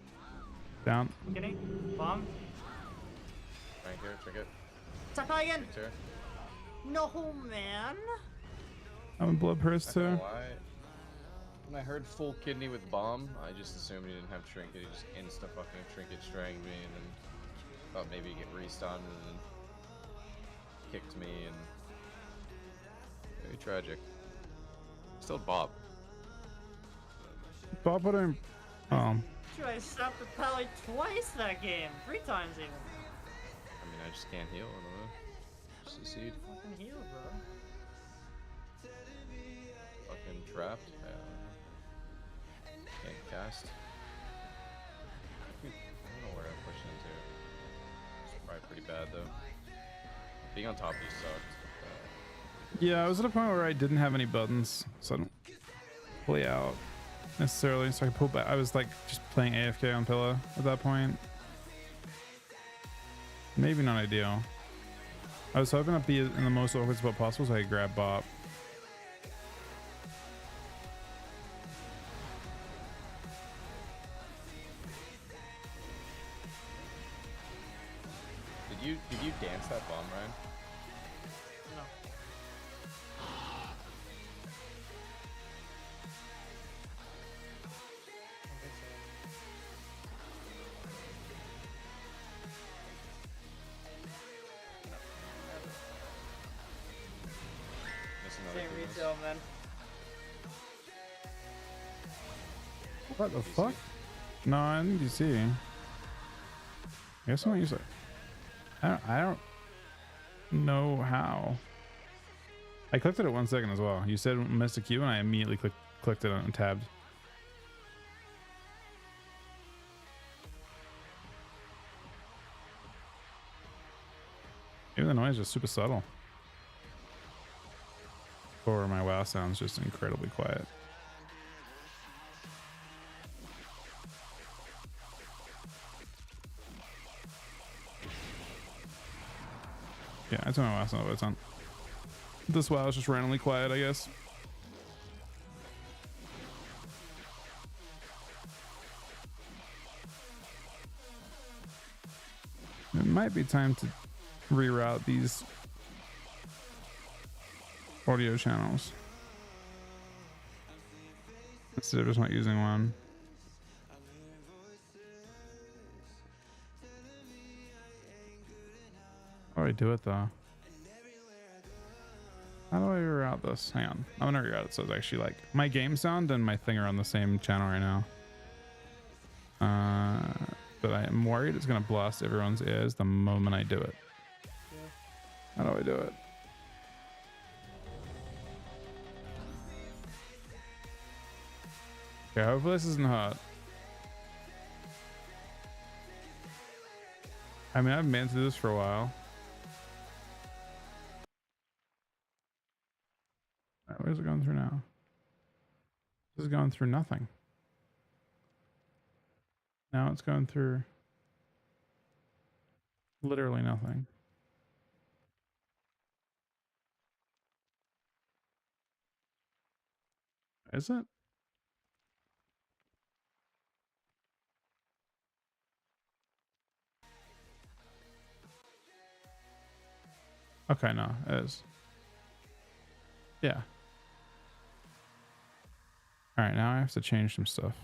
Down. Kitty, bomb. Right here, check it. Step back again. Here. No, man. I'm in blood purse I too. don't know why. When I heard full kidney with bomb, I just assumed he didn't have trinket. He just insta fucking trinket strang me and then thought maybe he'd get restunned and then kicked me and very tragic. Still Bob. Bob put him. Dude, I stopped the pally twice that game. 3 times even. I mean, I just can't heal. I don't know. Just a seed. Fucking heal, bro. Fucking trapped. Yeah. cast. I don't know where I pushed into. It's probably pretty bad though. Being on top of you sucked. Yeah, I was at a point where I didn't have any buttons, so I don't play out necessarily. So I could pull back. I was like just playing AFK on pillow at that point. Maybe not ideal. I was hoping to be in the most awkward spot possible so I could grab Bop. Did you dance that bomb, Ryan? No. Miss another Same goodness. retail, man. What the fuck? No, I think you see. I guess I'm gonna use it. I don't know how. I clicked it at 1 second as well. You said missed a queue and I immediately clicked it and tabbed. Even the noise is super subtle. Or my WoW sounds just incredibly quiet. Yeah, I turn my WoW sound, but it's on. This WoW is just randomly quiet, I guess. It might be time to reroute these audio channels instead of just not using one. How do I do it though? How do I reroute this? Hang on. I'm gonna reroute it so it's actually like my game sound and my thing are on the same channel right now. But I am worried it's gonna blast everyone's ears the moment I do it. How do I do it? Okay, hopefully this isn't hot. I mean, I've been through this for a while. Alright, where's it going through now? This is going through nothing. Now it's going through literally nothing. Is it? Okay, no, it is. Yeah. All right, now I have to change some stuff.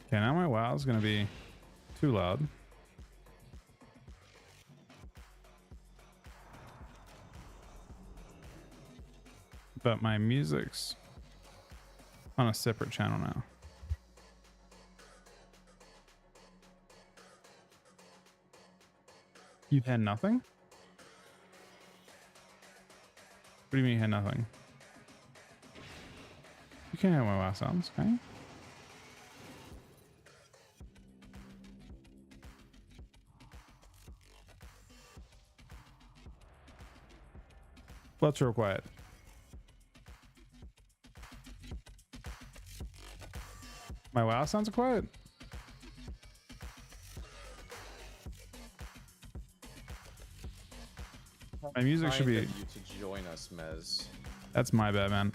Okay, now my WoW is going to be too loud. But my music's on a separate channel now. You had nothing? What do you mean you had nothing? You can't hear my WoW sounds, okay? Let's real quiet. My WoW sounds quiet. My music should be. You to join us, Mez. That's my bad, man.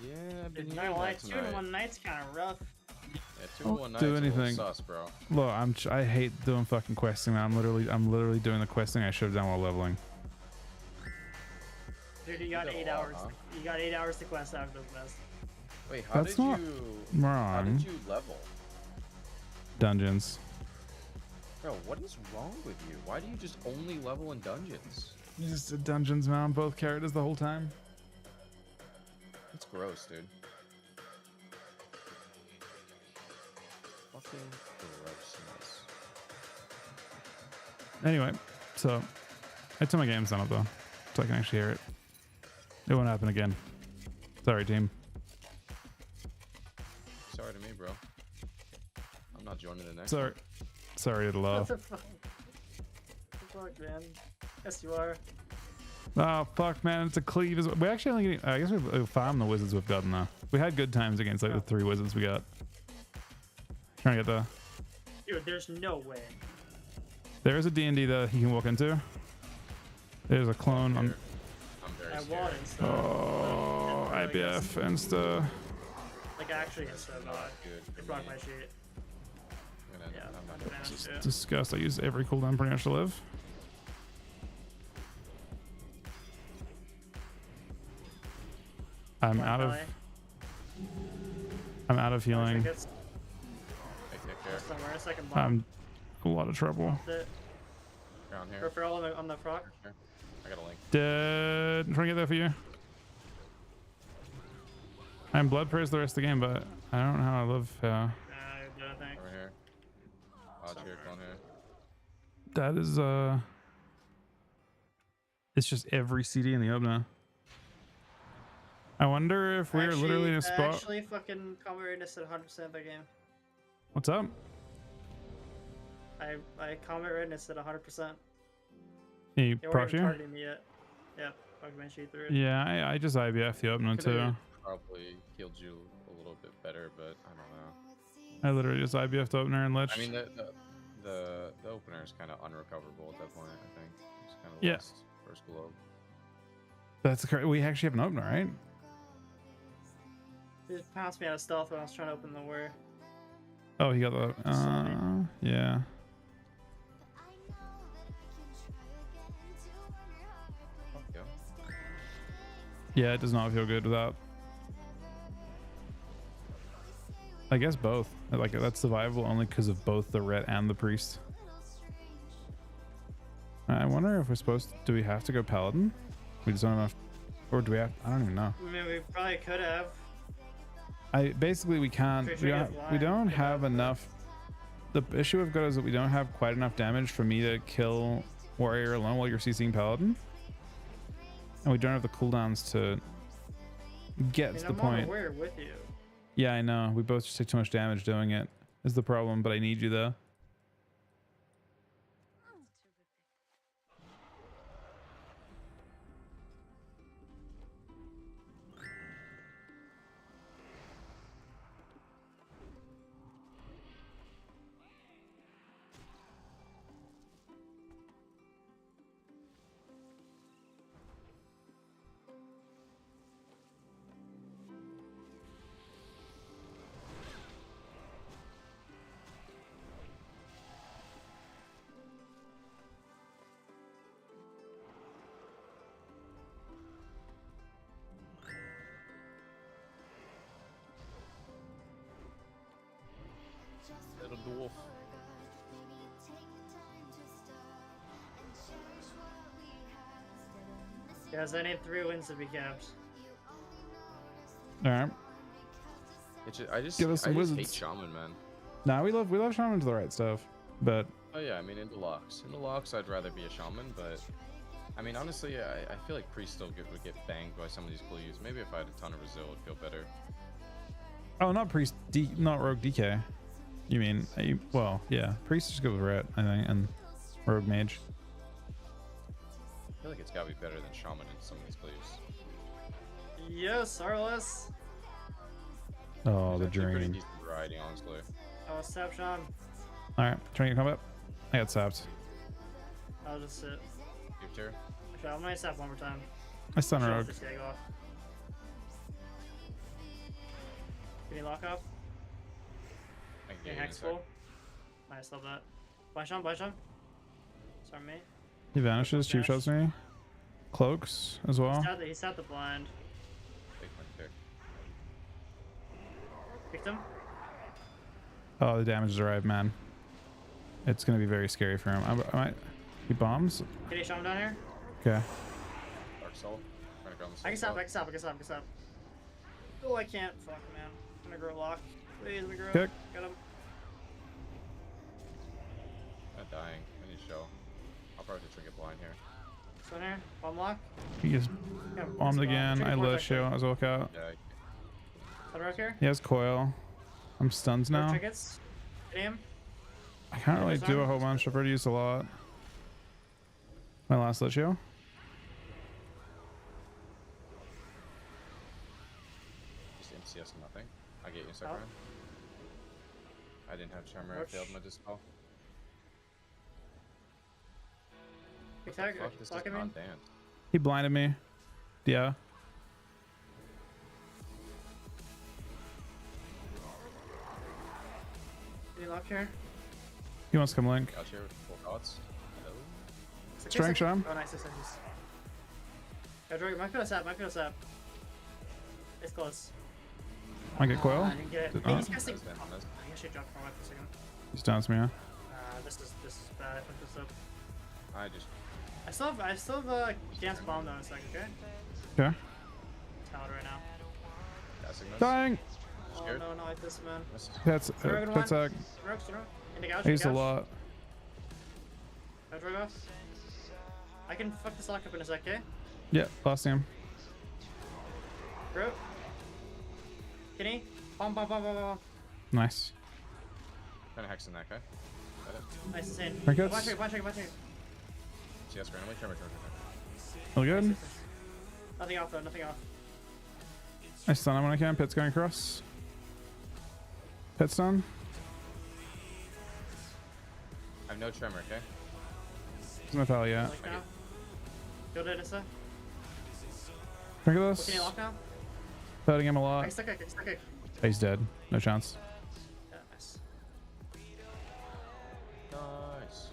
Yeah, I've been Dude, hearing not that like 2 in tonight. 1 night's kind of rough. Yeah, 2 in 1 do night's a little anything. sus, bro. Look, I hate doing fucking questing, man. I'm literally doing the questing I should have done while leveling. Dude, you got Is that a 8 lot, hours. huh? You got 8 hours to quest after this mess. Wait, how That's did not you? How wrong. did you level? Dungeons. Bro, what is wrong with you? Why do you just only level in dungeons? Just did dungeons, man. Both characters the whole time. That's gross, dude. Fucking grossness. Anyway, so I took my games down though, so I can actually hear it. It won't happen again. Sorry, team. Sorry to me, bro. I'm not joining the next. Sorry. Sorry to What love. the fuck? What the fuck, man? Yes, you are. Oh fuck, man! It's a cleave. We actually only getting, I guess we've farmed the wizards we've gotten though. We had good times against like the 3 wizards we got. Trying to get the. Dude, there's no way. There is a D&D that he can walk into. There's a clone on. I'm very I scared. want it, so. Oh, IBF and stuff. Like, actually, it's so Not bad. good for It blocked me. my shit. Yeah, I'm not fuck gonna- man, shit. Disgust. I use every cooldown pretty much to live. I'm Come on, out of. Kelly. I'm out of healing. Tickets. Take care. Somewhere, second bomb. I'm in a lot of trouble. Around here. Referral on the frog. Sure. I got a link. Dead. I'm trying to get there for you. I'm blood praised the rest of the game, but I don't know how I live. I don't think. Over here. Lodge here, clone here. That is it's just every CD in the opener. I wonder if we're literally in a spot. Actually, fucking combat readiness at 100% that game. What's up? I combat readiness at 100%. You They weren't proc even you? targeting me yet. Yeah, fucking man, she threw it. Yeah, I just IBF the opener Could've too. been. Probably killed you a little bit better, but I don't know. I literally just IBF the opener and Lich. I mean, the opener is kind of unrecoverable at that point. I think it's kind of Yeah. lost first globe. That's correct. We actually have an opener, right? He just pounced me out of stealth when I was trying to open the war. Oh, he got the. Yeah. Yeah. Yeah, it does not feel good without. I guess both. Like that's survivable only because of both the ret and the priest. I wonder if we're supposed to, do we have to go paladin? We just don't have enough, or do we have? I don't even know. I mean, we probably could have. Basically we can't. Pretty We sure you don't, have we don't line, have enough. The issue we've got is that we don't have quite enough damage for me to kill warrior alone while you're CCing paladin, and we don't have the cooldowns to get to the I'm point. on warrior with you. Yeah, I know. We both just take too much damage doing it. Is the problem, but I need you though. Little dwarf. Guys, I need 3 wins to be capped. All right. It's just, I just Give us some hate wizards. shaman, man. Nah, we love shaman to the right stuff, but Oh yeah, I mean in Deluxe. In Deluxe, I'd rather be a shaman, but I mean honestly, I feel like priest still would get banged by some of these clues. Maybe if I had a ton of resil, it'd feel better. oh, not priest, not rogue DK. You mean? Well, yeah, priest just go with ret, I think, and rogue mage. I feel like it's gotta be better than shaman in some of these clues. Yes, RLS. Oh, the There's actually pretty dream. decent variety, honestly. Oh, step Sean. All right, trying to get combat. I got sapped. I'll just sit. Your tier? Okay, I'm gonna step one more time. I stun Show rogue. Just get off. Can you lock up? I can Can get hex you in a full? Nice, love that. Blind Sean, Blind Sean. Sorry, mate. He vanishes. Cheap shots me. cloaks as well. He's out the blind. Take my pick. Picked him. Oh, the damage has arrived, man. It's gonna be very scary for him. I might. He bombs. Can you shot him down here? Okay. Dark Soul. Trying to grab the I can soul stop. I can stop. I can stop. I can stop. Oh, I can't. Fuck, man. I'm gonna grow lock. Please, let me grow. Kick. Got him. I'm dying. I need to show. I'll probably just trinket blind here. This one here. Bomb lock. He gets Yeah, bombed it's again. gone. I Trinket lit you as a lookout. Yeah. Head rock here. He has coil. I'm stunned No now. trinkets. Hit him. I can't really This do a arm? whole bunch. I've already used a lot. My last lit you. Just MCS nothing. I get you in a second Oh. round. I didn't have Tremor. I Roach. failed my dispel. Big tag. Fuck, this Lock does him in. not dance. He blinded me. Yeah. Any lock here? He wants to come link. Out here with full dots. Hello. Strength shot him. Oh, nice. Nice. Nice. Yeah, Droid. Might feel sap. Might feel sap. It's close. I get coil. I didn't get it. Did Hey, not. he's casting. Nice, Oh, nice. I actually dropped for a second. He stuns me. Yeah. This is bad. I fucked this up. I just. I still have dance bomb though in a second. Okay. Okay. Towered right now. Casting this. Dying. Oh Scared? no, not like this, man. Miss. That's Throw it in that's one. a. Rogue. In the couch. I used a lot. Droid off. I can fuck this lock up in a sec, okay? Yeah, lost him. Bro. Kenny. Bomb. Nice. Kind of hexing that guy. Got it. Nice and insane. Trinkets. Watch it. CS randomly. Tremor. All good. Nothing off though, nothing off. I stun him when I can. Pit's going across. Pit stun. I have no Tremor, okay? There's no pal yet. Like now. Go to Nissa. Drink of Can this. you lock now? Petting him a I lot. can stuck kick. He's dead. No chance. Yeah, nice. Nice.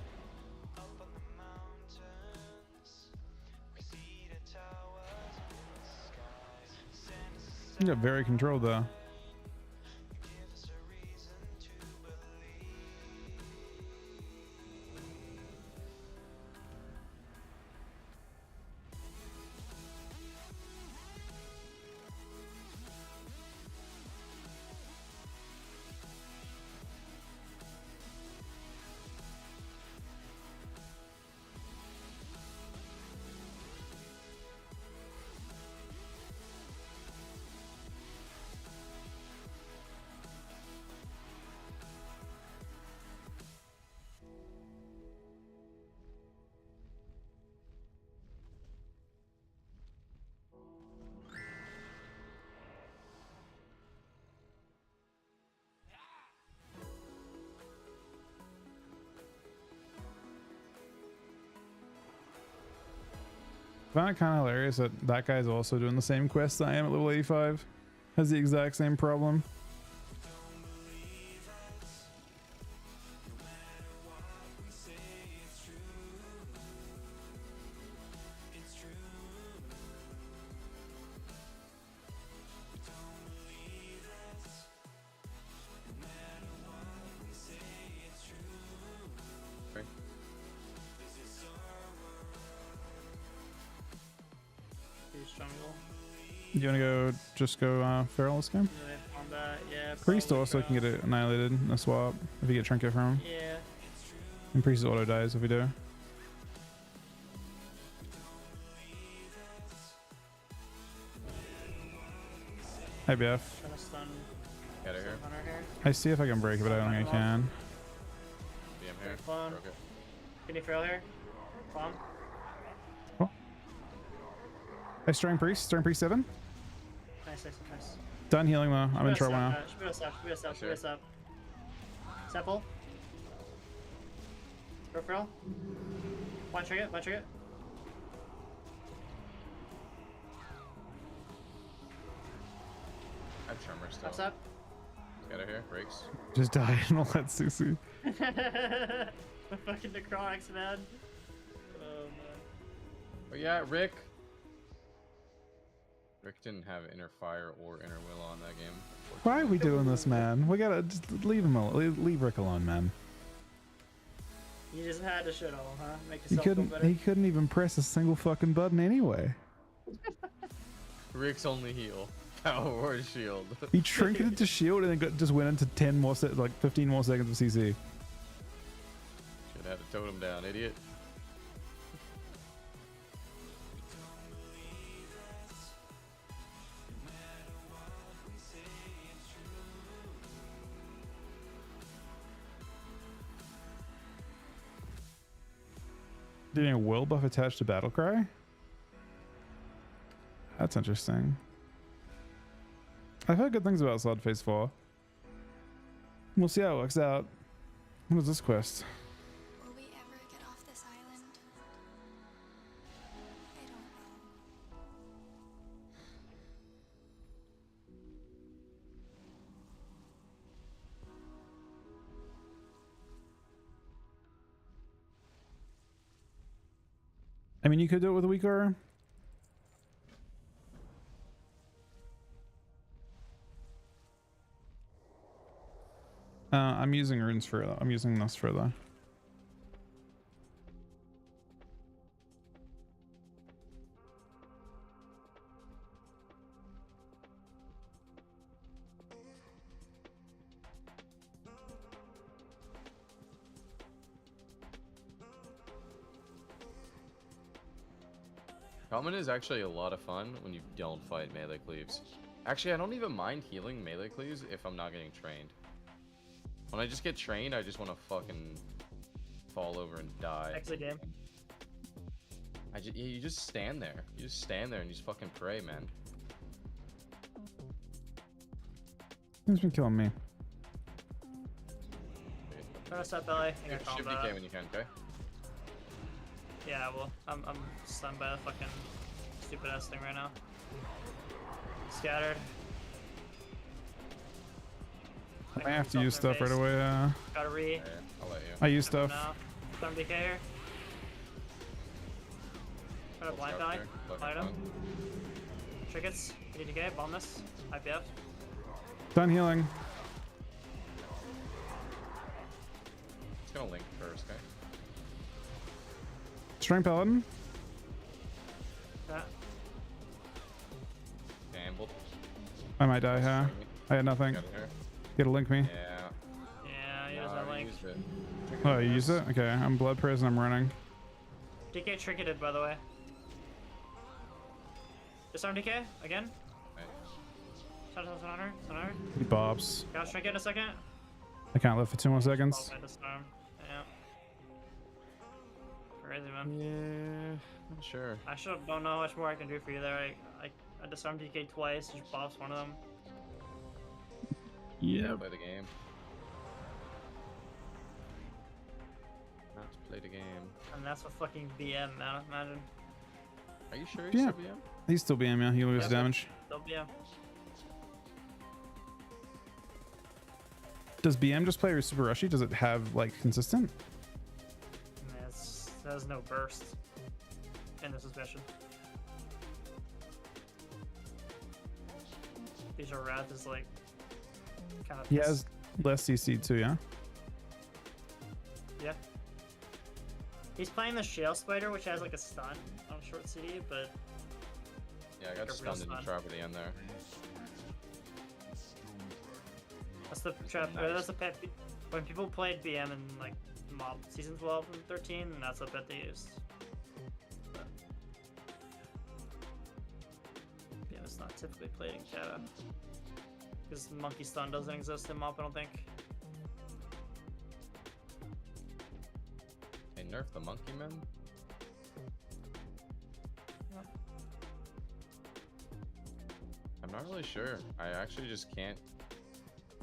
You got very controlled though. I find it kind of hilarious that that guy's also doing the same quest I am at level 85. Has the exact same problem. Okay. He's jungle. You wanna go just go feral this game? Yeah, combat. Yeah. Priest probably also can get it annihilated in a swap if you get trinket from him. Yeah. And Priest auto dies if we do. Hey BF. Trying to stun Get her here. Hunter here. I see if I can break it, but I don't think I can. BM here. Fun. Broke it. Can you fail here? Bomb. Hey, String Priest 7. Nice. Done healing though. I'm in trouble now. Should be us up. Sepple. Go for all. One trigger. I have Tremor still. Ups up. Get her here. Breaks. Just die and I'll let Susie. The fucking necrotics, man. Oh man. Oh yeah, Rick. Rick didn't have inner fire or inner will on that game. Why are we doing this, man? We gotta just leave him alone. Leave Rick alone, man. You just had to shit all, huh? Make He yourself feel couldn't. better. He couldn't even press a single fucking button anyway. Rick's only heal. Power or shield. He trinketed to shield and then just went into 10 more like 15 more seconds of CC. Should have had a totem down, idiot. Getting a will buff attached to battle cry? That's interesting. I've heard good things about Slod Phase 4. We'll see how it works out. What is this quest? Will we ever get off this island? I don't know. I mean, you could do it with a weak aura. I'm using runes for that. I'm using this for the. Common is actually a lot of fun when you don't fight melee cleaves. Actually, I don't even mind healing melee cleaves if I'm not getting trained. When I just get trained, I just want to fucking fall over and die. Exit game. You just stand there. You just stand there and you just fucking pray, man. He's been killing me. Try to stop LA. Shift DK when you can, okay? Yeah, well, I'm stunned by the fucking stupid ass thing right now. Scattered. I may have to use stuff right away. Gotta re. Yeah, I'll let you. I use stuff. Stun DK here. Try to blind Scout eye. there, left Blind him. front. Trinkets. DK. Bomb this. IPF. Done healing. It's gonna link first, okay? String paladin. Yeah. Gambled. I might die here. I had nothing. Got it here. You gotta link me. Yeah. Yeah, he I doesn't have already link. used it. Oh, you use it? Okay, I'm blood prison. I'm running. DK trinketed, by the way. Disarm DK again. Okay. Shot on her. Stun her. He bobs. Got trinket in a second. I can't live for 2 more seconds. Oh, disarm. Yeah. Crazy, man. Yeah, not sure. I don't know how much more I can do for you there. I disarmed DK twice, just pops one of them. Yeah. Play the game. Not to play the game. And that's what fucking BM, man. Imagine. Are you sure he's Yeah. still BM? He's still BM, yeah. He loses Yeah. damage. Still BM. Does BM just play super rushy? Does it have like consistent? There's no burst in this mission. These are Wrath is like kind of. He has less CC too, yeah. Yeah. He's playing the Shale Spider, which has like a stun on short CD, but Yeah, I got Like a real stunned in the stun. trap at the end there. that's the trap. Nice. That's the pet. When people played BM in like Mob Season 12 and 13, and that's the pet they used. But BM is not typically played in Cata. Because Monkey Stun doesn't exist in Mob, I don't think. They nerfed the monkey men? I'm not really sure. I actually just can't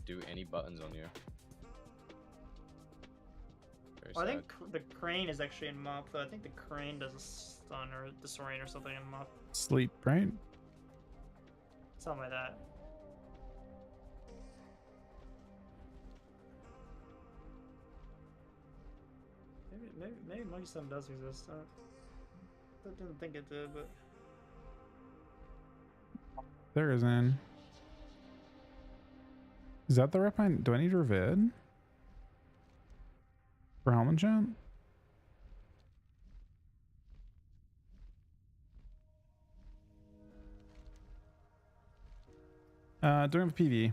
do any buttons on you. Very Well, I sad. think the Crane is actually in Mop, though. I think the Crane does a stun or disorient or something in Mop. Sleep, right? Something like that. Maybe Monkey Stun does exist. I didn't think it did, but There is in. Is that the rep I do I need Revid? For Helmet Chat? Doing PV.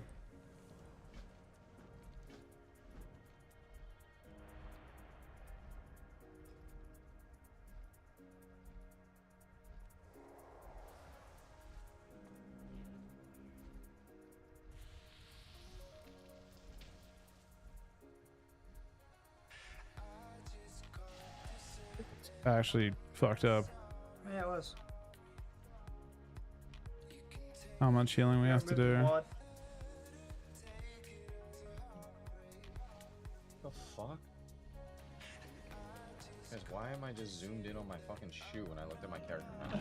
Actually fucked up. Yeah, it was. How much healing we have to do. The fuck? Guys, why am I just zoomed in on my fucking shoe when I looked at my character map?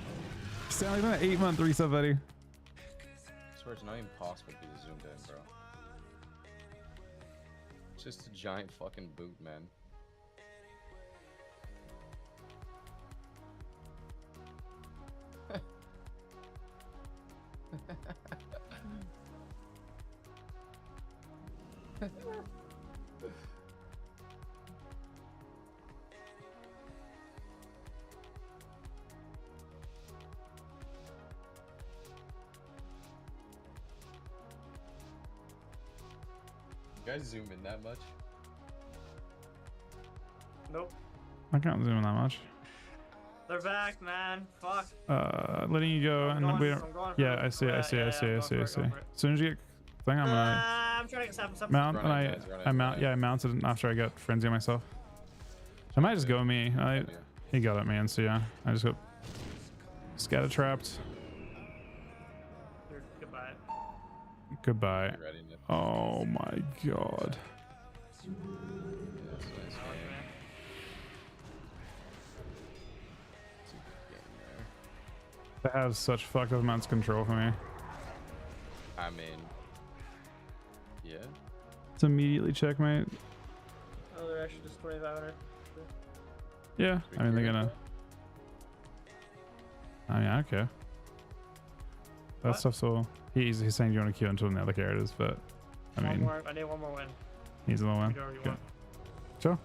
Stanley's on an 8-month reset, buddy. I swear it's not even possible to be zoomed in, bro. It's just a giant fucking boot, man. You guys zoom in that much? Nope. I can't zoom in that much. They're back, man. Fuck. Letting you go, I'm and going- we I'm don't. going for Yeah, it. I see it. I see it. I see it. I see it. I see it. As soon as you get thing, I'm gonna I'm trying to get something. mount, Run and it, guys, run it, I mount. run it. Yeah, I mounted after I got frenzy on myself. I might just go me. Yeah. He got at me, and so yeah, I just got scatter trapped. Goodbye. Goodbye. Ready to... Oh my god. Yeah, that's a nice game. It's a good game there. That has such fucked up amounts of control for me. I mean, yeah. It's immediately checkmate. Oh, they're actually just 2,500. Yeah, I mean they're gonna. I mean, I don't care. That What? stuff's all. He's saying you want to queue until the other characters, but I mean, I need one more win. he's the one. You already Okay. won. Sure.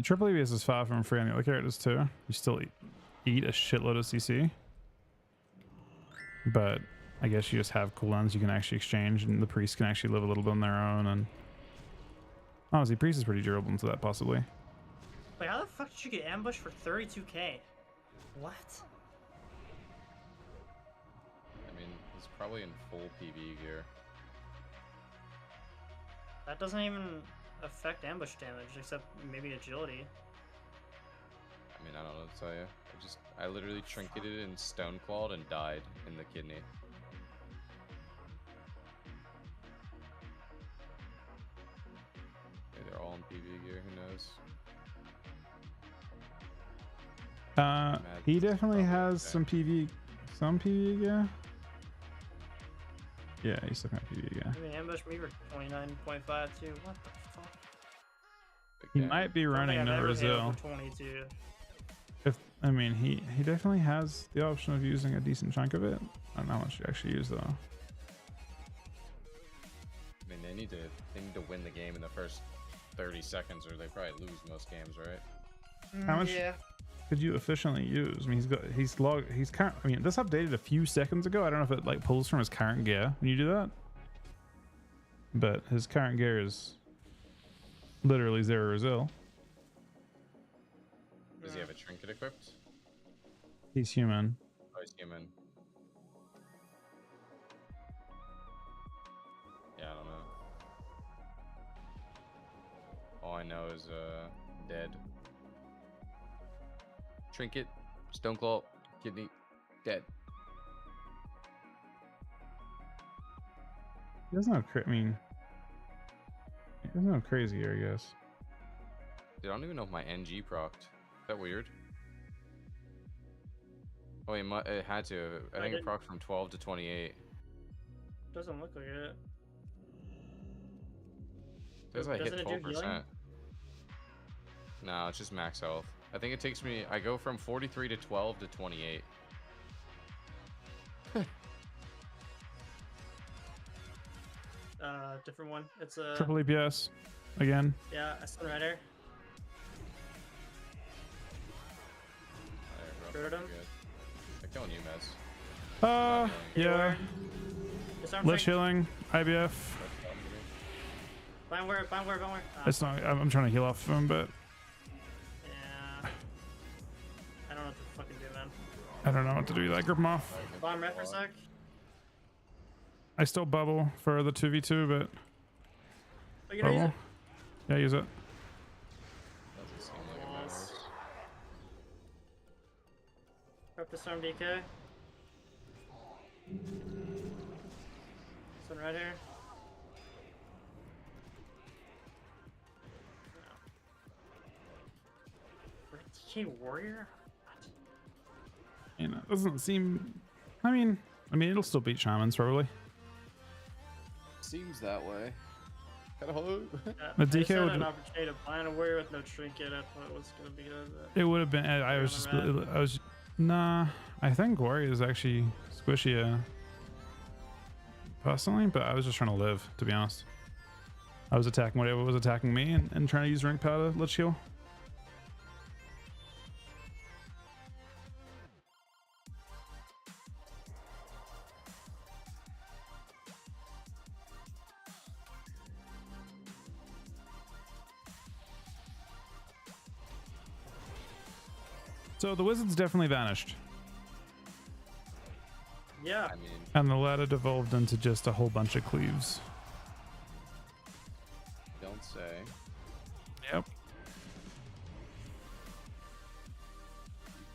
Triple EBS is far from free on the other characters too. You still eat a shitload of CC, but I guess you just have cooldowns you can actually exchange, and the priests can actually live a little bit on their own. And honestly, priest is pretty durable into that possibly. Wait, how the fuck did you get ambushed for 32k? What? I mean, he's probably in full PV gear. That doesn't even affect ambush damage, except maybe agility. I mean, I don't know what to tell you. I literally trinketed and stone clawed and died in the kidney. Maybe they're all in PV gear, who knows? He definitely probably has okay. some PV, yeah. Yeah, he's still got PV, yeah. I mean, ambush me for 29.5 too. What the fuck? Big He damage. might be I don't running think no I've ever hit him Brazil. for 22. If I mean, he definitely has the option of using a decent chunk of it. I don't know how much you actually use though. I mean, they need to win the game in the first 30 seconds, or they probably lose most games, right? How much Yeah. could you efficiently use? I mean, he's current. I mean, this updated a few seconds ago. I don't know if it like pulls from his current gear when you do that, but his current gear is literally 0 Brazil. Does he have a trinket equipped? He's human. Oh, he's human. Yeah, I don't know. All I know is, dead. Trinket, stone claw, kidney, dead. He doesn't have crit. I mean, There's no crazy here, I guess. Dude, I don't even know if my NG procced. Is that weird? Oh, it had to. I think it procced from 12 to 28. Doesn't look like it. Says I hit Doesn't it do 12%. healing? No, it's just max health. I think it takes me. I go from 43 to 12 to 28. Different one. It's a Triple EPS again. yeah, a Sun Rider. Alright, bro. Heard him? Good. They're killing you, Mez. Yeah. Disarm Lich check. healing, IBF. That's problem to me. Bind word, bind word, bind word. It's not. I'm trying to heal off him, but Yeah. I don't know what to fucking do, man. I don't know what to do. I grip him off. Bomb red for a sec. I still bubble for the 2v2, but Oh, you gonna use bubble. it? Yeah, use it. Doesn't seem like it Walls. matters. Prep disarm DK. Sun Rider. For DK Warrior? You know, it doesn't seem. I mean, it'll still beat shamans probably. Seems that way. Kinda hope. The I just DK had would- an opportunity to bind a warrior with no trinket. I thought it was gonna be good. It would have been. I was just. I was. Nah. I think warrior is actually squishier. Personally, but I was just trying to live. To be honest, I was attacking whatever was attacking me and trying to use rank powder. Let's heal. So the wizards definitely vanished, Yeah. I mean, and the ladder devolved into just a whole bunch of cleaves. don't say. Yep.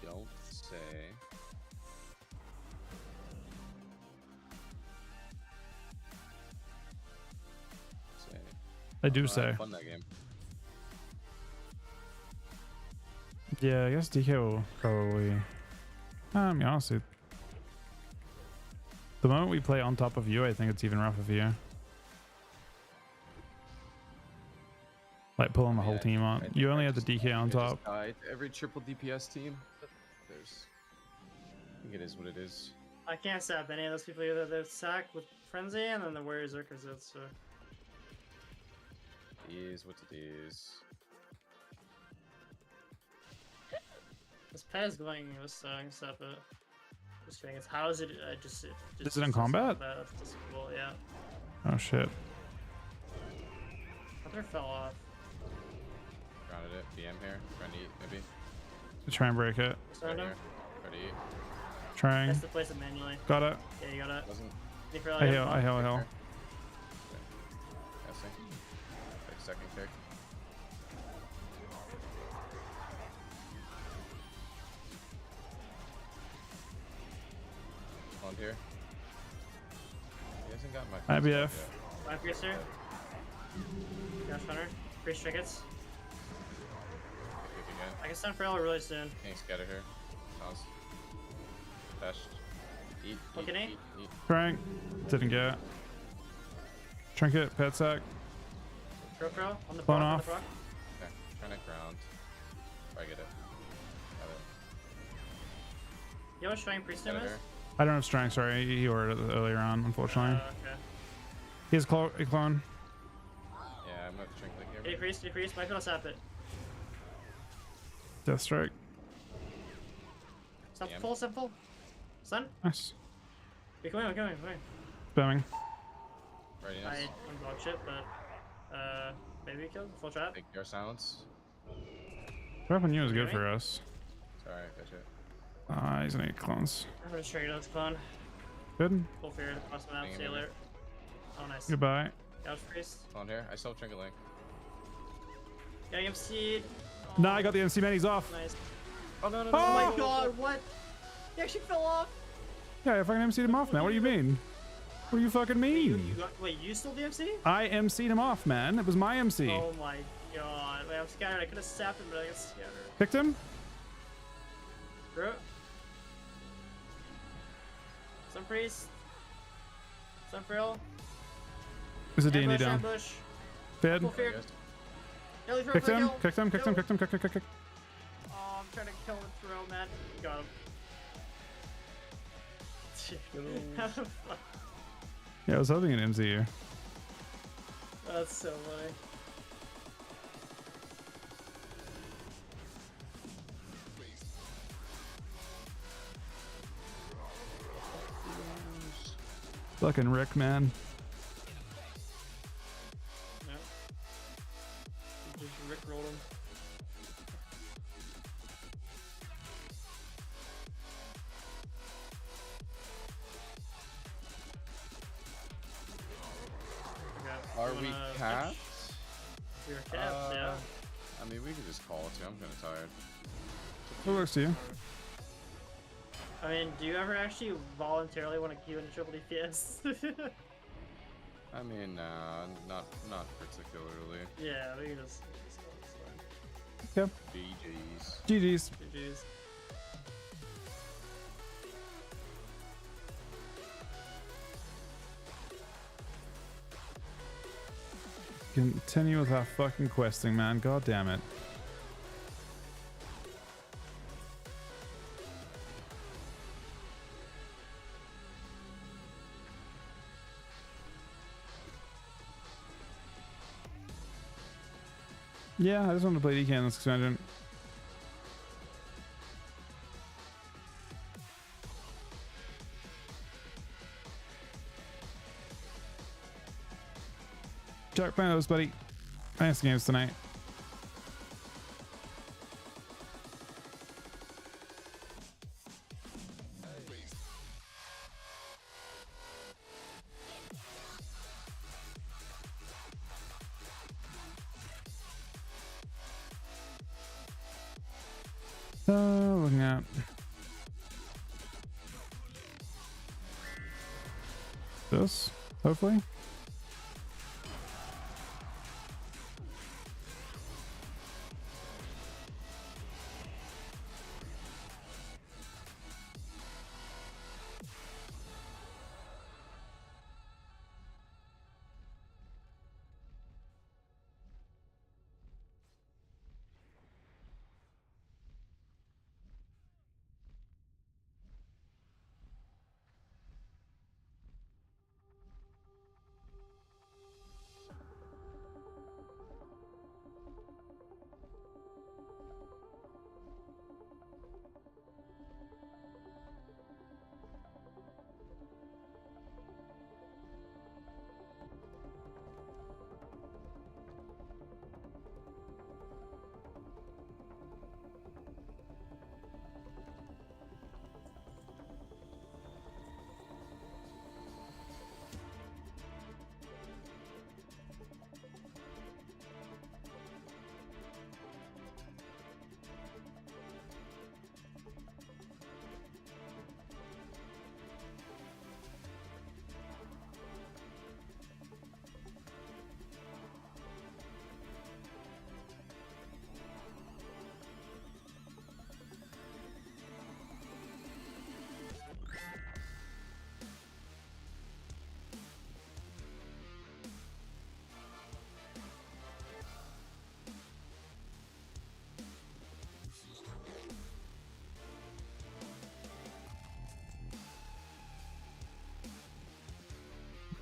Don't say. Say. I do I say. had fun that game. Yeah, I guess DK will probably. I mean, honestly, the moment we play on top of you, I think it's even rougher for you. Like pulling the whole Yeah, team I on. think You I only had the just- DK on I just top. died to every triple DPS team. But there's. I think it is what it is. I can't stab any of those people either. They're sacked with Frenzy and then the Warriors are because it's It is what it is. this pet is going this I can stop it. Just kidding. It's how is it just Is it in combat? That's just cool, yeah. Oh shit. Hunter fell off. Grounded it. BM here. Trying to eat, maybe. Try and break it. Right Disarmed him. here. Try to eat. Trying. Has to place it manually. Got it. Yeah, you got it. Doesn't. Need for I heal. I heal. I Kick heal. her. Guessing. Like second kick. On here. He hasn't got my. IBF. yet. Five Piercer. Dash Hunter. Priest trinkets. Kick again. I can stun Frail really soon. Can't scatter here. Toss. Dash. Eat. Okay, Nate. Eat. Trying. Didn't get. Trinket. Pet sack. Crow on the Blown proc, on off. the proc. Okay. Trying to ground. If I get it. Got it. You know what Shrine Priest Got him it is? here. I don't have strength. Sorry, he ordered it earlier on. Unfortunately, Okay. he has a clone. Yeah, I'm gonna have to drink like here. Hey Priest, might be able to sap it. Death strike. Stop Yeah. full, stop full. Stun? Nice. Be coming, come in. Spamming. Readiness. I'm dog shit, but maybe we kill full trap. Take your silence. Dropping you is good Okay. for us. Sorry, I got you. He's gonna get clones. I'm gonna trade those clone. Good. Full fear across the map, Hang in see you there. later. Oh nice. Goodbye. Gouge Priest. On here. I still have Trinket Link. Getting him seed. No, I got the MC Minis off. Nice. Oh no no Oh my god, what? He actually fell off. Yeah, I fucking MC'd him off, man. What do you mean? What do you fucking mean? Wait, you stole the MC? I MC'd him off, man. It was my MC. Oh my god. Wait, I'm scattered. I could have sapped him, but I got scattered. Picked him? Bro. Sun priest. Sun frill. There's a D&D Ambush, down. ambush. Fed. Full fear. Ellie throw Kicked for a him. kill. Kicked him. Kicked him. Kill. Kicked him. Kicked him. Kicked him. Oh, I'm trying to kill him with throw, man. Got him. How the fuck? Yeah, I was hoping an MC here. That's so funny. Fucking Rick, man. Yeah. You just rickrolled him. Okay, Are you we wanna capped? pitch? We're capped, yeah. I mean, we could just call it too. I'm kind of tired. What works to you? I mean, do you ever actually voluntarily want to queue into triple DPS? I mean, not particularly. Yeah, we can just call this Yep. BG's. GG's. one. GG's. Continue with our fucking questing, man. God damn it. Yeah, I just wanted to play DK in this expansion. Jack Planos, buddy. Nice games tonight. Looking at this, hopefully.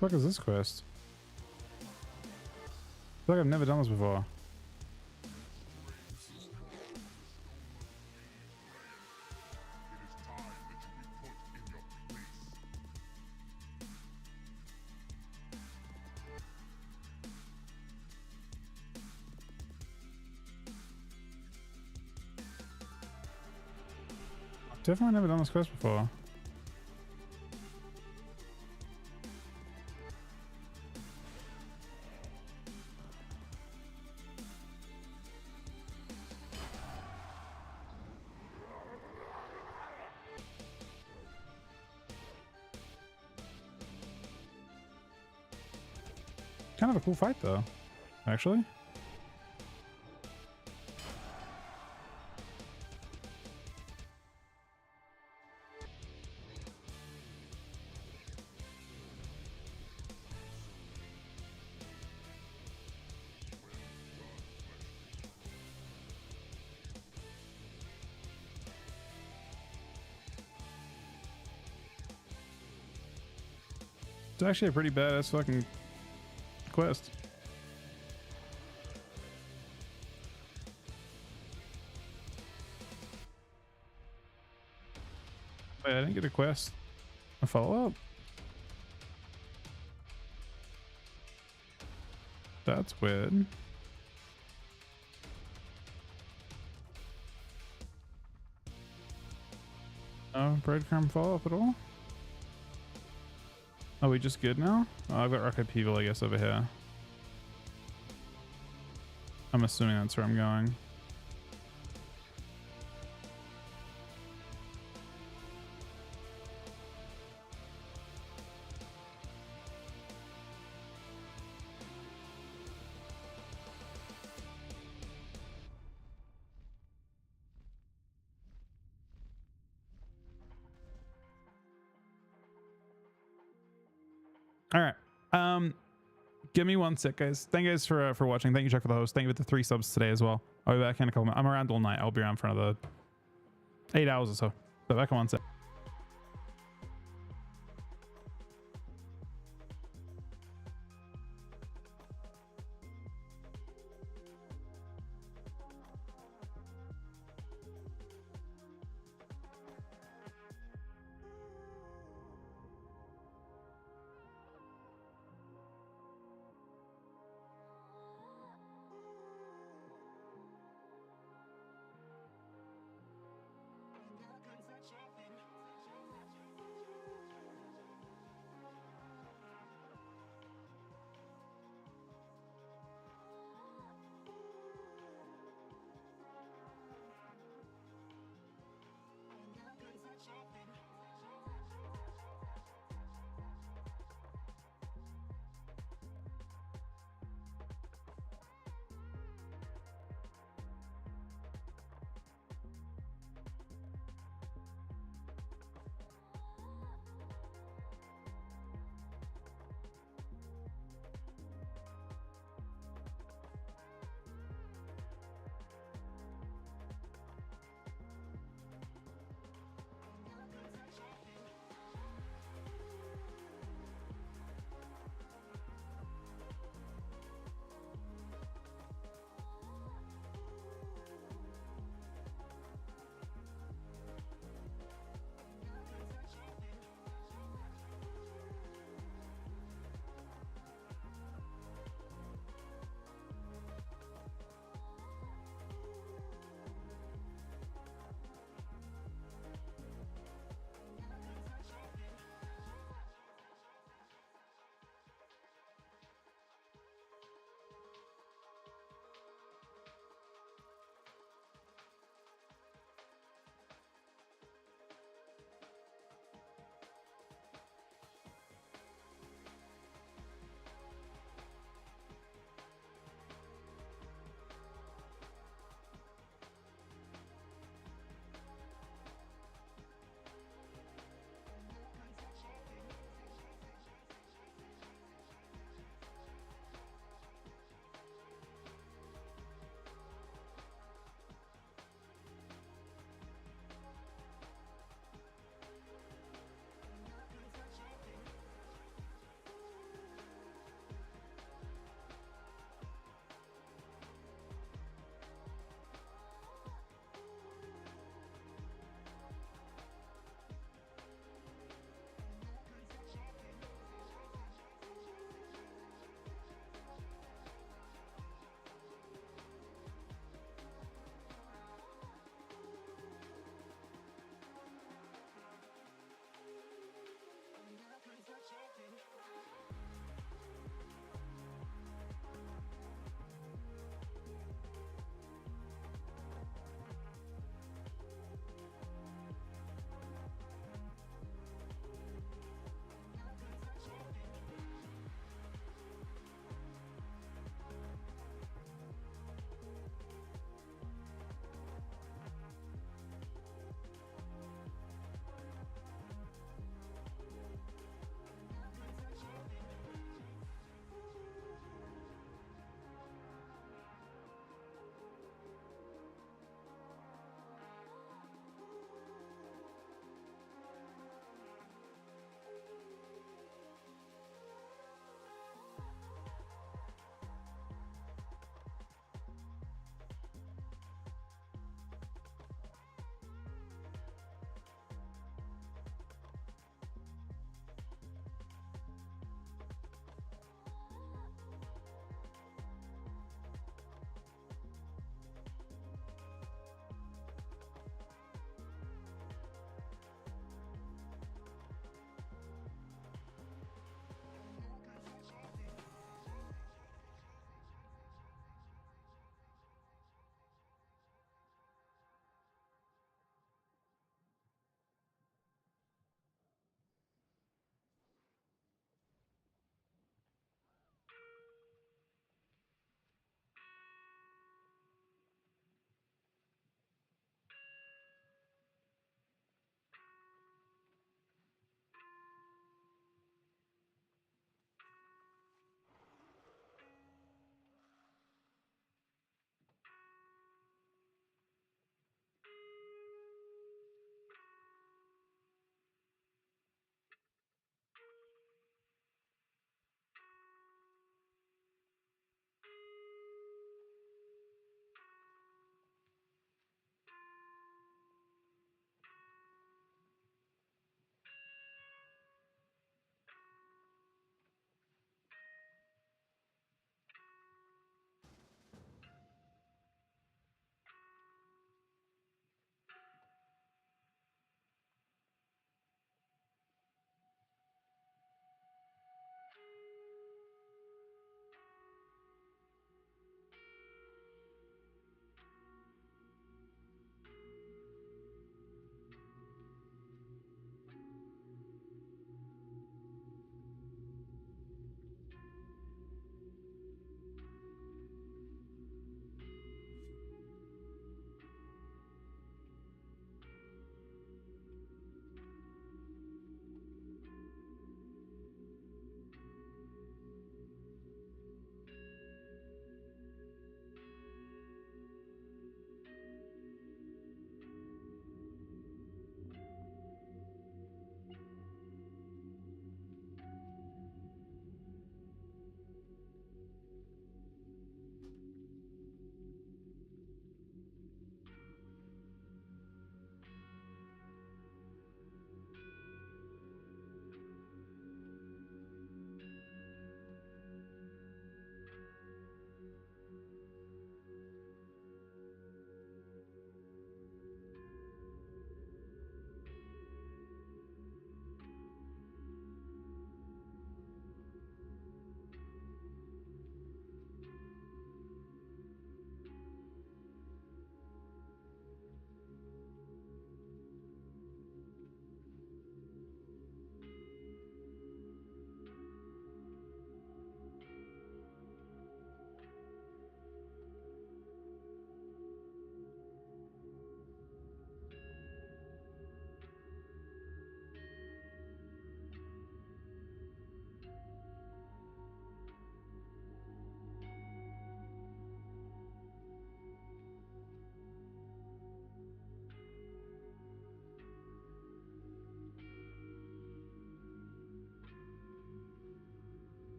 What the fuck is this quest? I feel like I've never done this before. Definitely never done this quest before. kind of a cool fight though, actually. It's actually a pretty badass fucking quest. Wait, I didn't get a quest. A follow-up? That's weird. No breadcrumb follow-up at all? Are we just good now? Oh, I've got Rocket People, I guess, over here. I'm assuming that's where I'm going. All right. Give me 1 sec, guys. Thank you guys for watching. Thank you, Chuck, for the host. Thank you for the 3 subs today as well. I'll be back in a couple minutes. I'm around all night. I'll be around for another 8 hours or so. But back in 1 sec. Shopping.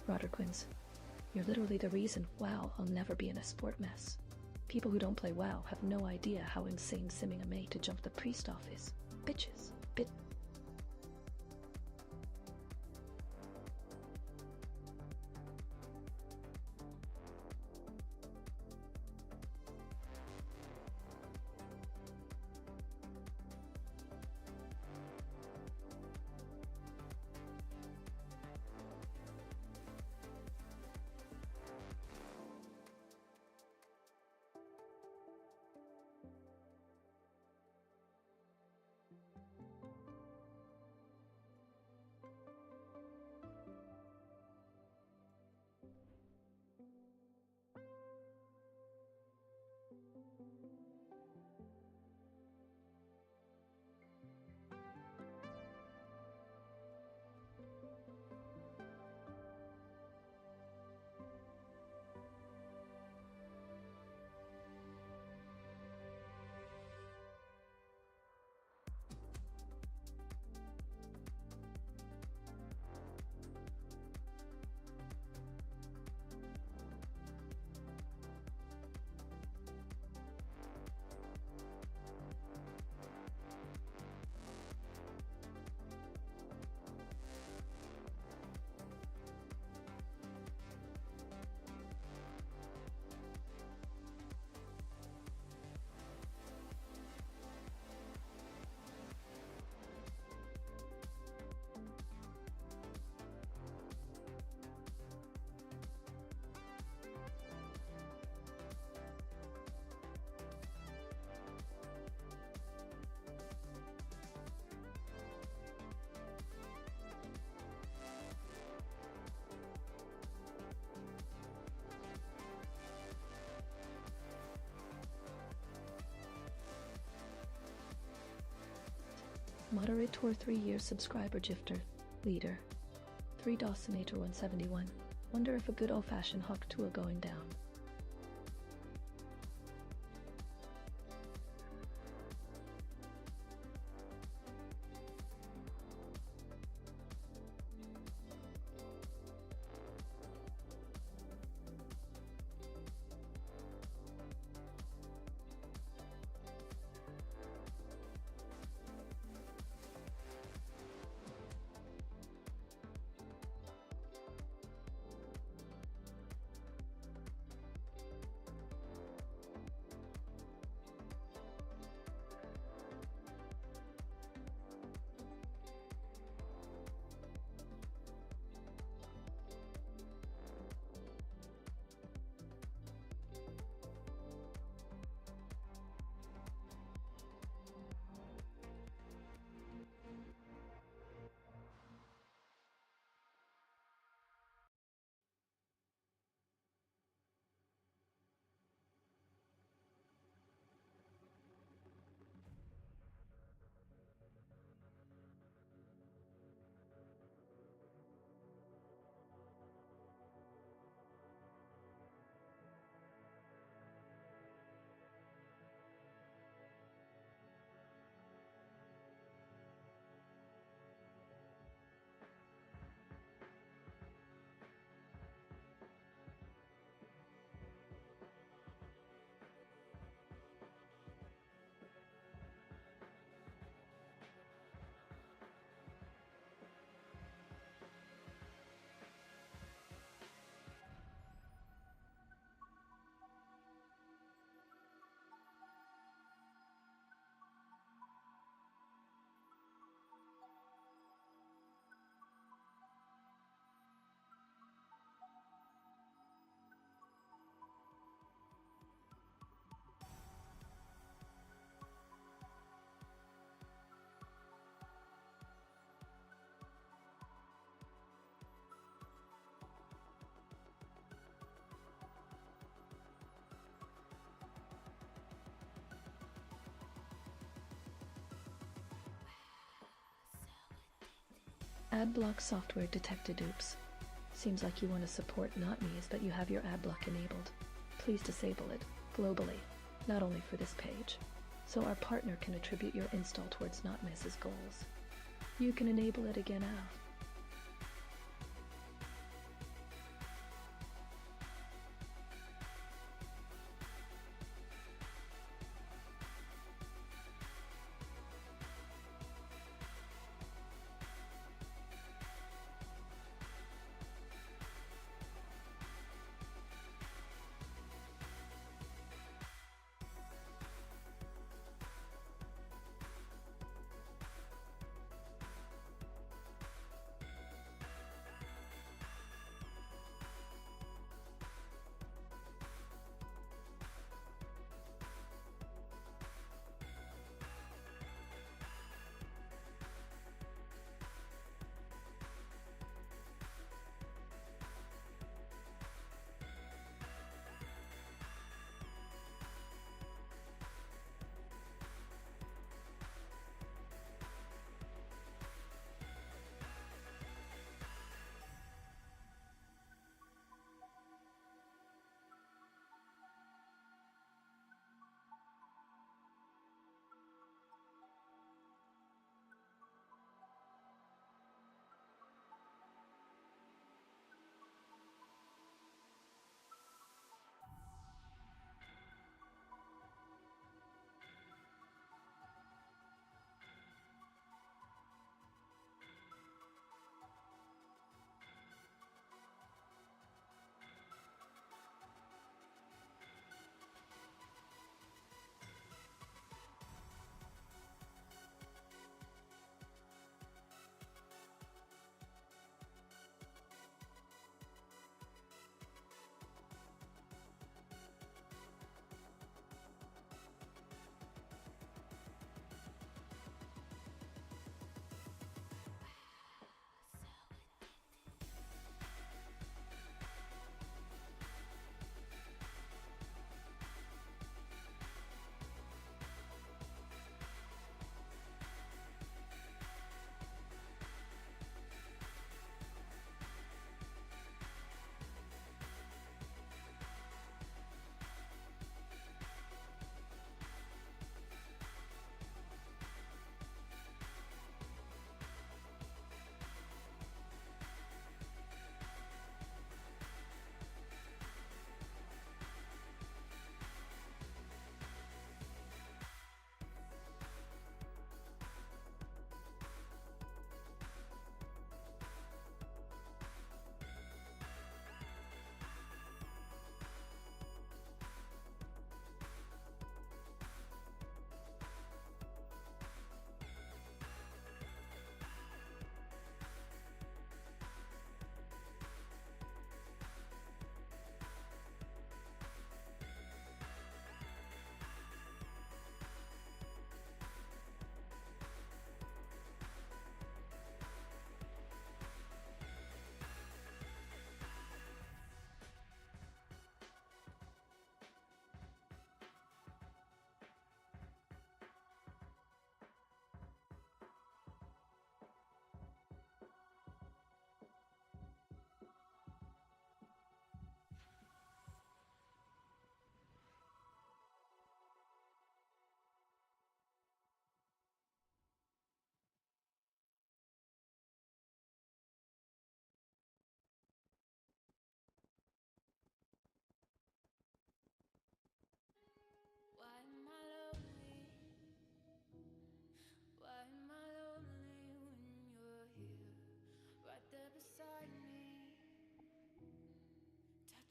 Rodderquins, you're literally the reason WoW I'll never be in a sport mess. People who don't play WoW have no idea how insane simming a mate to jump the priest off is. Bitches. Moderator 3-year subscriber Gifter. Leader. 3 Dawsonator 171. Wonder if a good old-fashioned Huck tour going down. Adblock software detected. Oops. Seems like you want to support not me's, but you have your adblock enabled. Please disable it, globally, not only for this page, so our partner can attribute your install towards not miss's goals. You can enable it again now.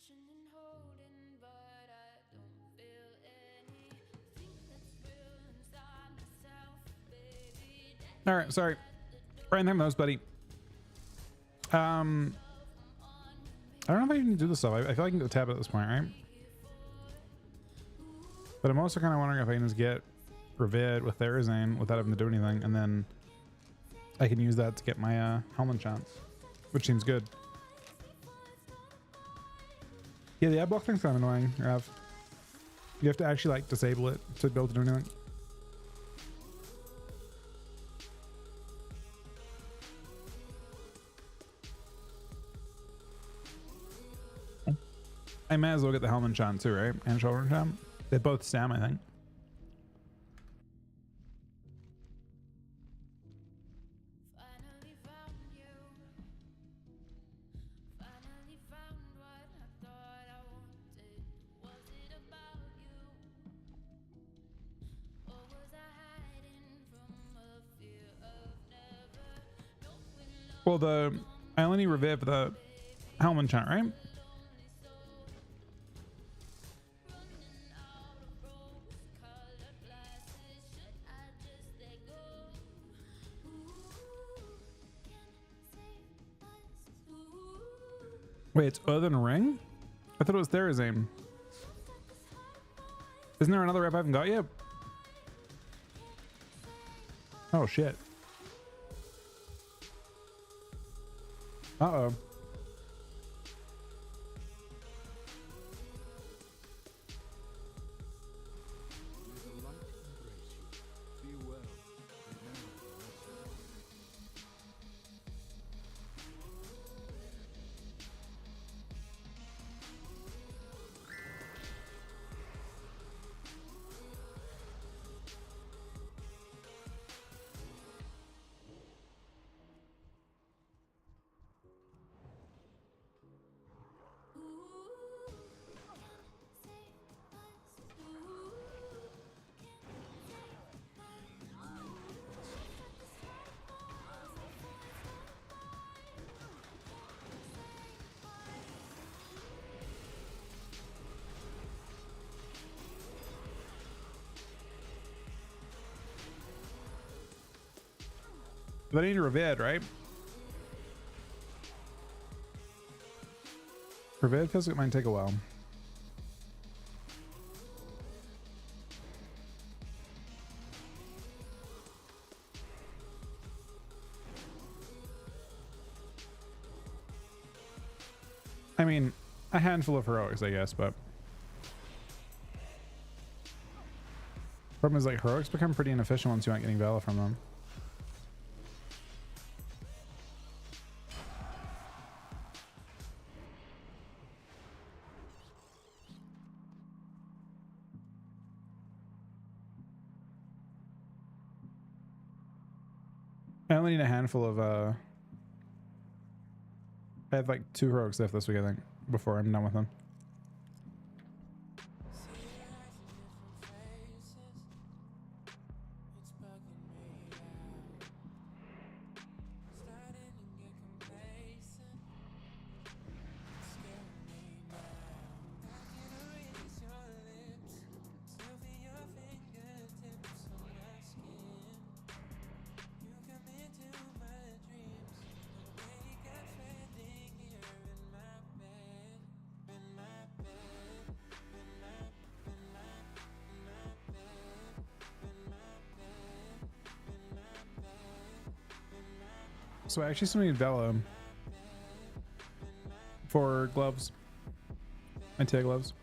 touching and holding, but I don't feel anything that's real inside myself, baby. All right, sorry. Right in those, buddy. I don't know if I can do this stuff. I feel like I can get the tab at this point, right? But I'm also kind of wondering if I can just get Revid with Therazane without having to do anything, and then I can use that to get my Helm chance, which seems good. Yeah, the ad block thing's kind of annoying, Rav. You have to actually like disable it to be able to do anything. I may as well get the Helm enchant too, right? And shoulder enchant. They both stam, I think. Finally found you. Finally found what I thought I wanted. Was it about you? Or was I hiding from a fear of never knowing love? Well, I only need Reviv for the Helm enchant, right? Wait, it's other than Ring? I thought it was Therazane. Isn't there another rep I haven't got yet? Oh shit. Uh-oh. But I need a Revid, right? Revid feels like it might take a while. I mean, a handful of heroics, I guess, but problem is like heroics become pretty inefficient once you aren't getting Valor from them. I only need a handful of I have like 2 heroics left this week, I think, before I'm done with them. So I actually still need Vela for gloves. Anti gloves.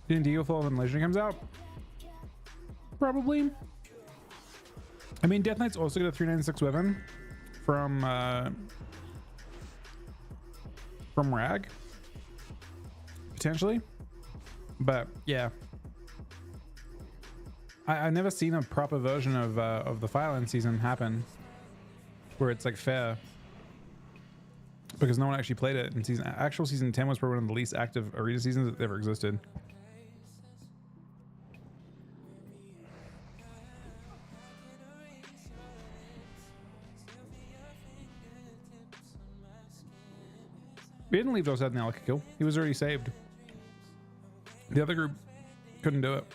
Do you think Deagle Fall when Legendary comes out? Probably. I mean, Death Knight's also got a 396 weapon from Rag, potentially. But yeah, I've never seen a proper version of the Fire End season happen where it's like fair, because no one actually played it in actual season 10 was probably one of the least active arena seasons that ever existed. We didn't leave those out in the Alaka kill. He was already saved. The other group couldn't do it.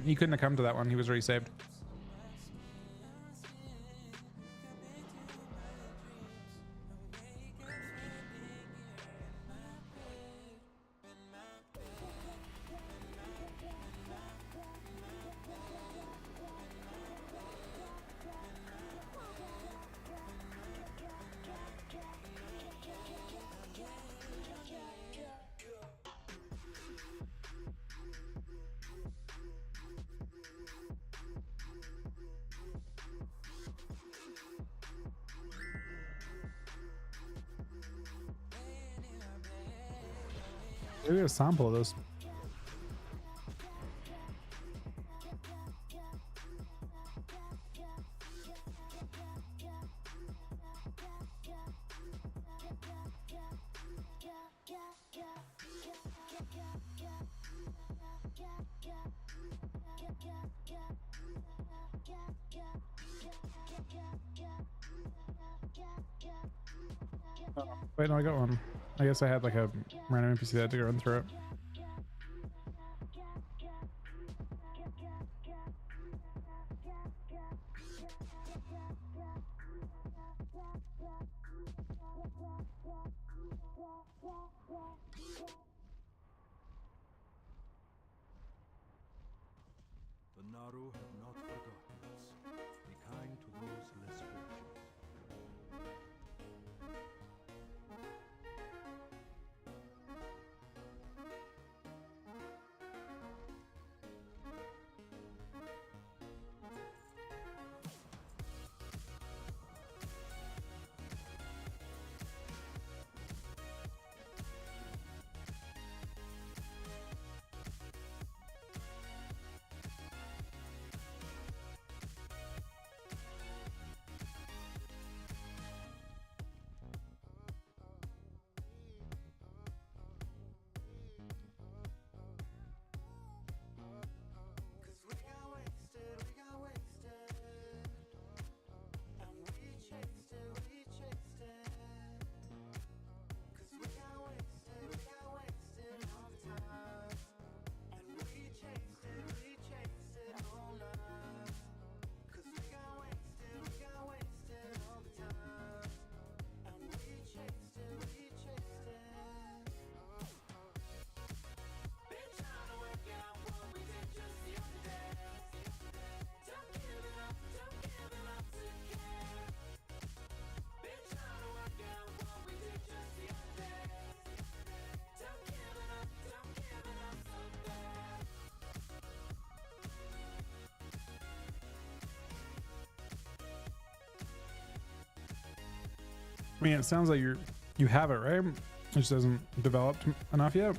He couldn't have come to that one. He was already saved. Maybe a sample of this. Oh, wait, no, I got one. I guess I had like a random NPC that had to go run through it. The Naru have not forgotten us. Be kind to those less fortunate. I mean, it sounds like you have it, right? It just hasn't developed enough yet.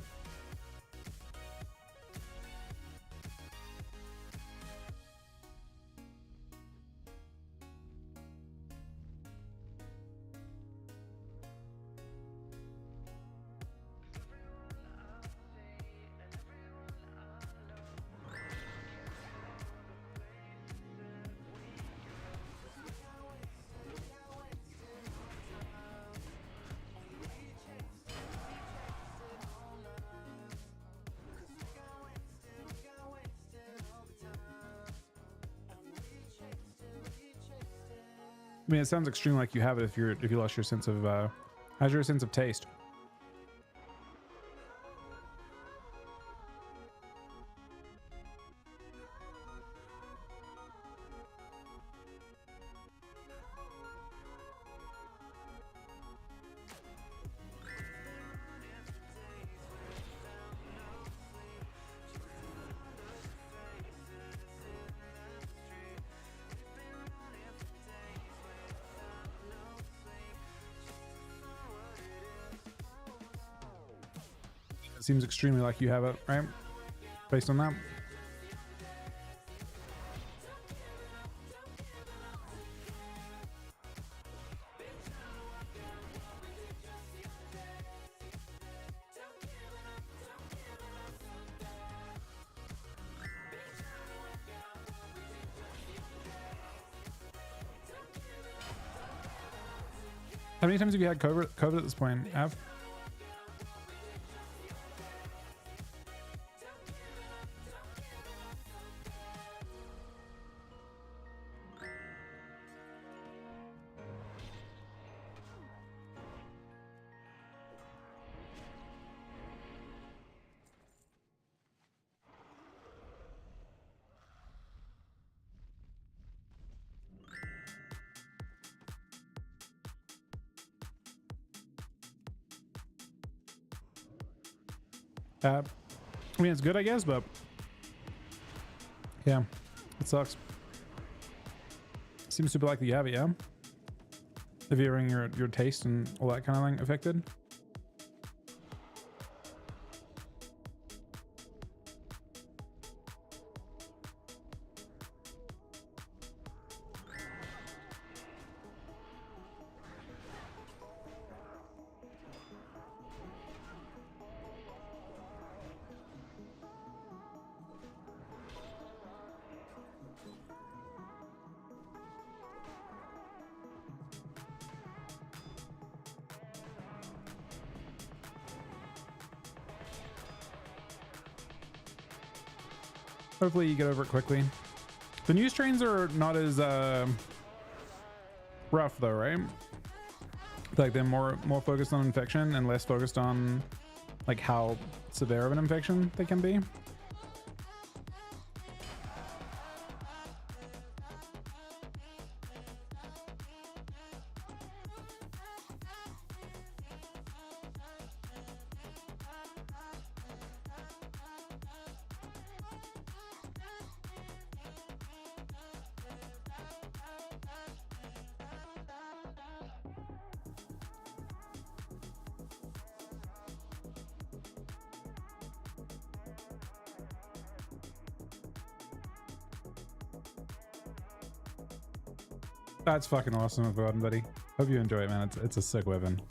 I mean, it sounds extremely like you have it if you lost your sense of has your sense of taste. seems extremely like you have it, right? Based on that. How many times have you had COVID at this point, Av? I mean, it's good, I guess, but yeah, it sucks. Seems super likely you have it, yeah? Have you having your taste and all that kind of thing affected? Hopefully you get over it quickly. The new strains are not as rough though, right? Like they're more focused on infection and less focused on like how severe of an infection they can be. That's fucking awesome, everyone, buddy. Hope you enjoy it, man. It's a sick weapon.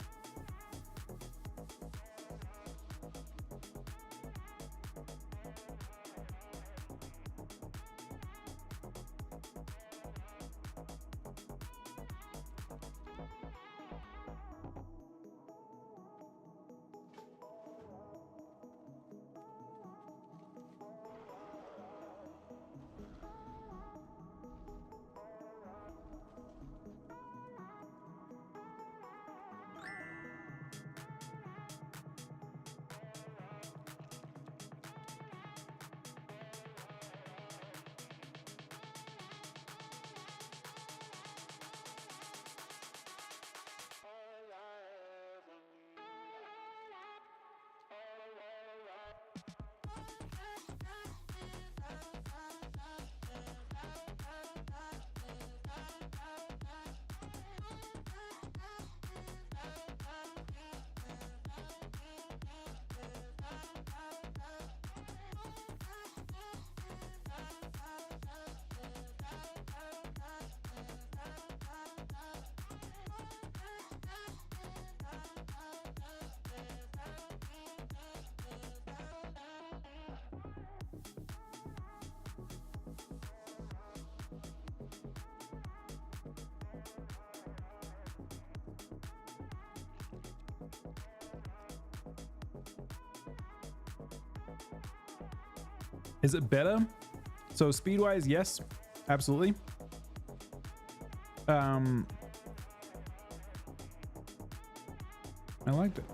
Is it better? So speed wise, yes, absolutely. I liked it.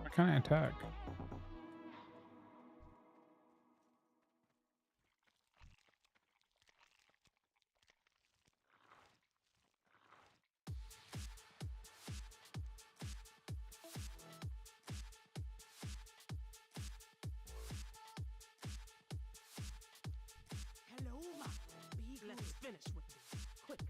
What kind of attack? Hello, my big. Let's finish with this quickly.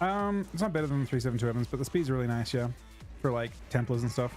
It's not better than the 372 Evans, but the speed's really nice, yeah, for like Templars and stuff.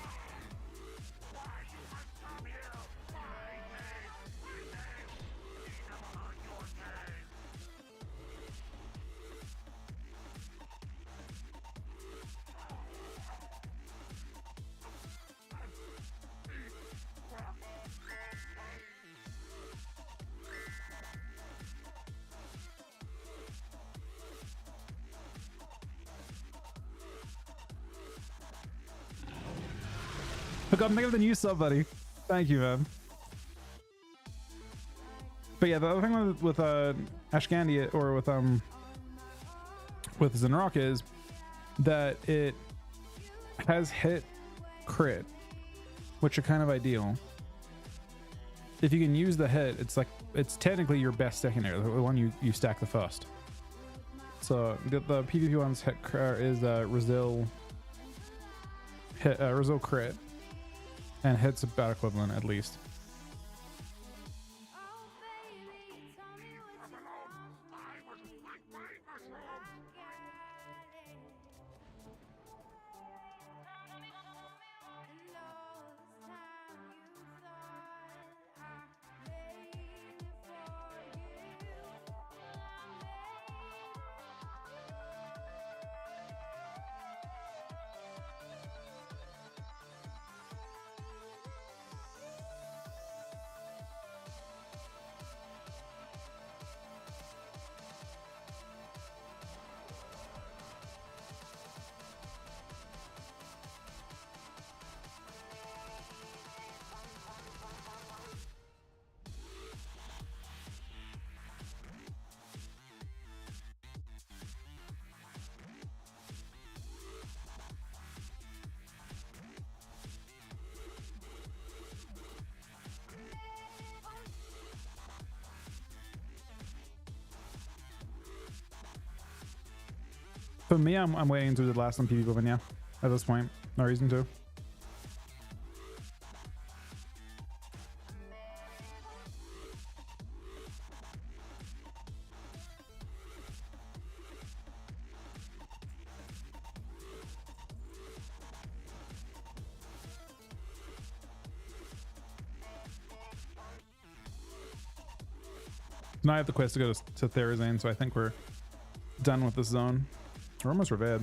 I got thank you for the new sub, buddy. Thank you, man. But yeah, the other thing with Ashcandy or with Zenrock is that it has hit crit, which are kind of ideal. If you can use the hit, it's technically your best secondary, the one you stack the first. So the PvP one's hit is Resil crit, and hits about equivalent at least. For me, I'm waiting to do the last on PvP open, yeah. At this point, no reason to. Now I have the quest to go to Therazane, so I think we're done with this zone. We're almost revad.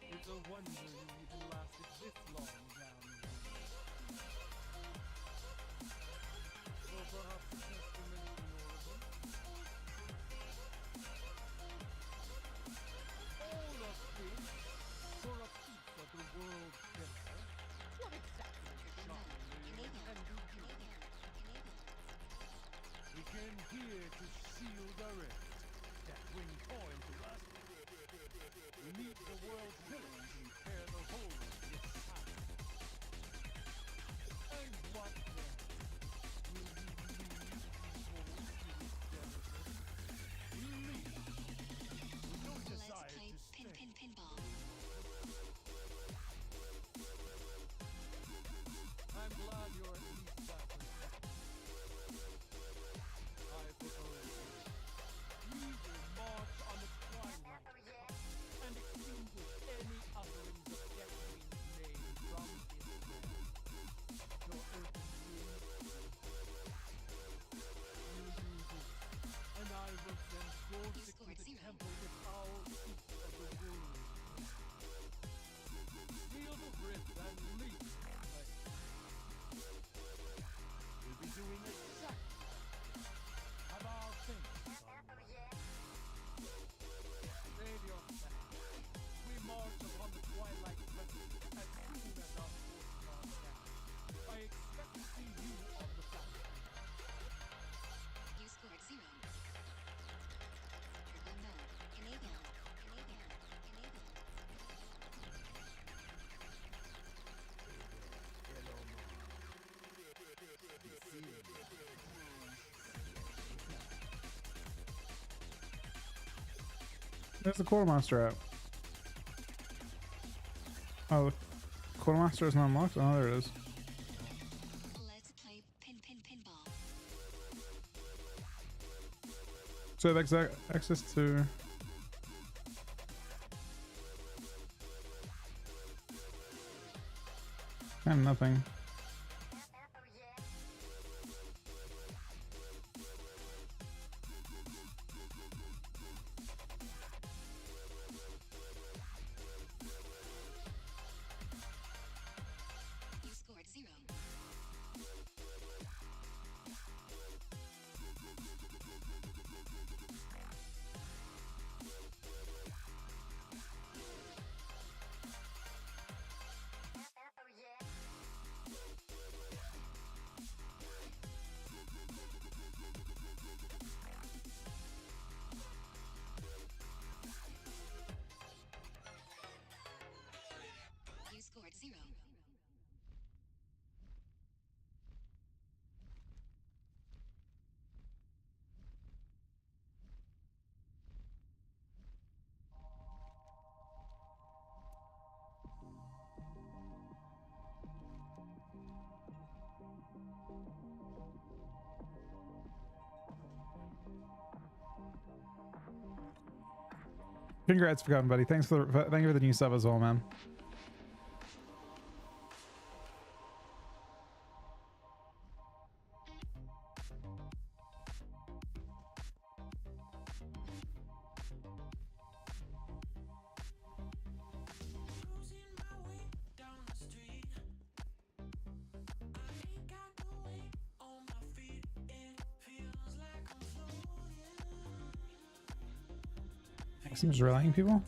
It's a wonder you even lasted this long down here. So perhaps a testament to your origin? All of this for a piece of the world's treasure? What exactly is it you can do? We came here to seal the rift that bring coin to us. We meet the world's villains and tear the hole in its path. And what then? Will we believe There's the quartermaster at. Oh, the quartermaster isn't unlocked? Oh, there it is. Let's play pinball. So I have access to... And nothing. You scored 0. You scored 0. Congrats, Forgotten Buddy. Thank you for the new sub as well, man. Seems rallying people.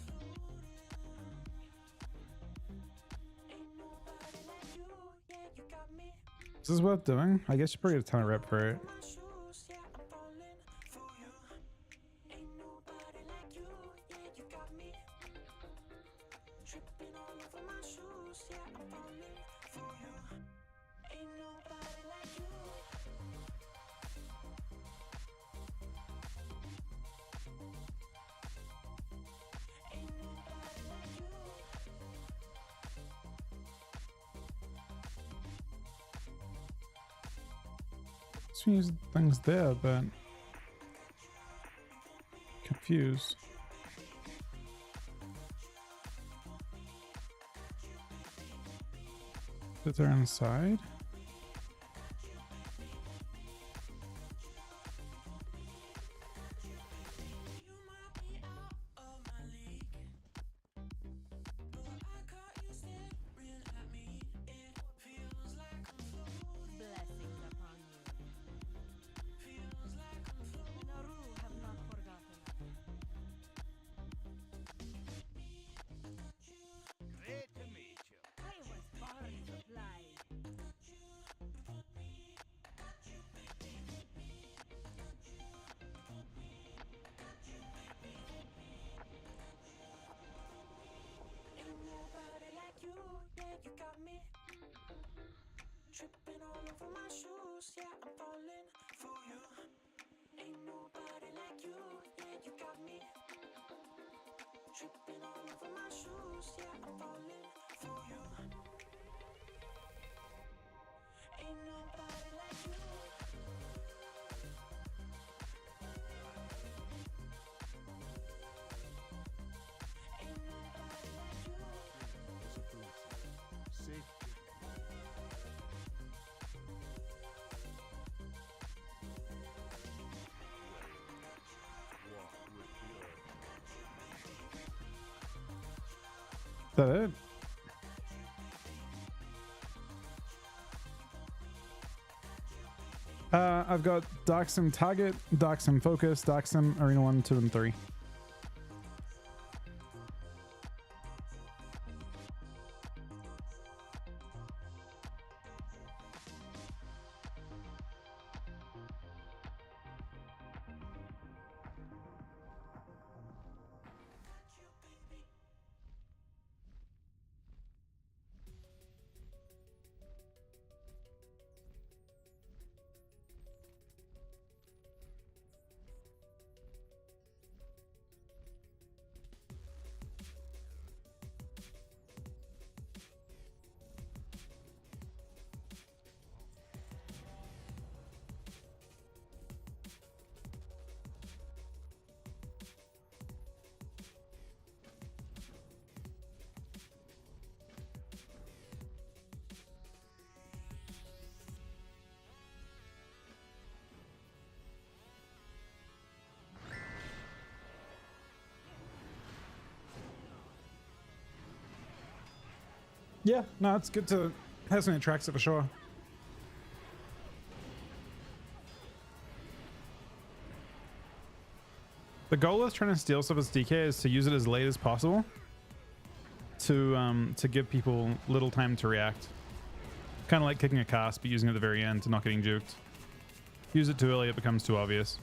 Is this worth doing? I guess you probably get a ton of rep for it. Use things there, but confused. Is there inside? Is that it? I've got Dark Sim Target, Dark Sim Focus, Dark Sim Arena 1, 2, and 3. Yeah, no, it's good to have something that tracks it for sure. The goal with trying to steal stuff as DK is to use it as late as possible to give people little time to react. Kind of like kicking a cast, but using it at the very end to not getting juked. Use it too early, it becomes too obvious.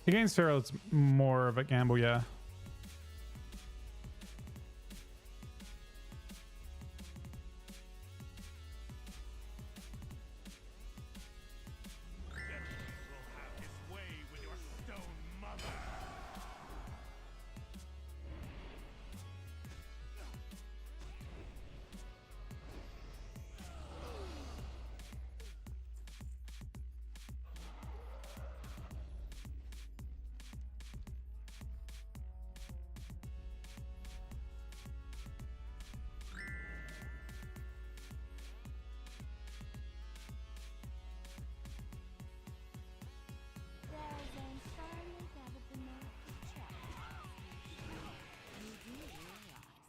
Against Pharaoh, it's more of a gamble, yeah. Will have his way with your stone mother. There's a finally gathered the nerve to check. You do realize Under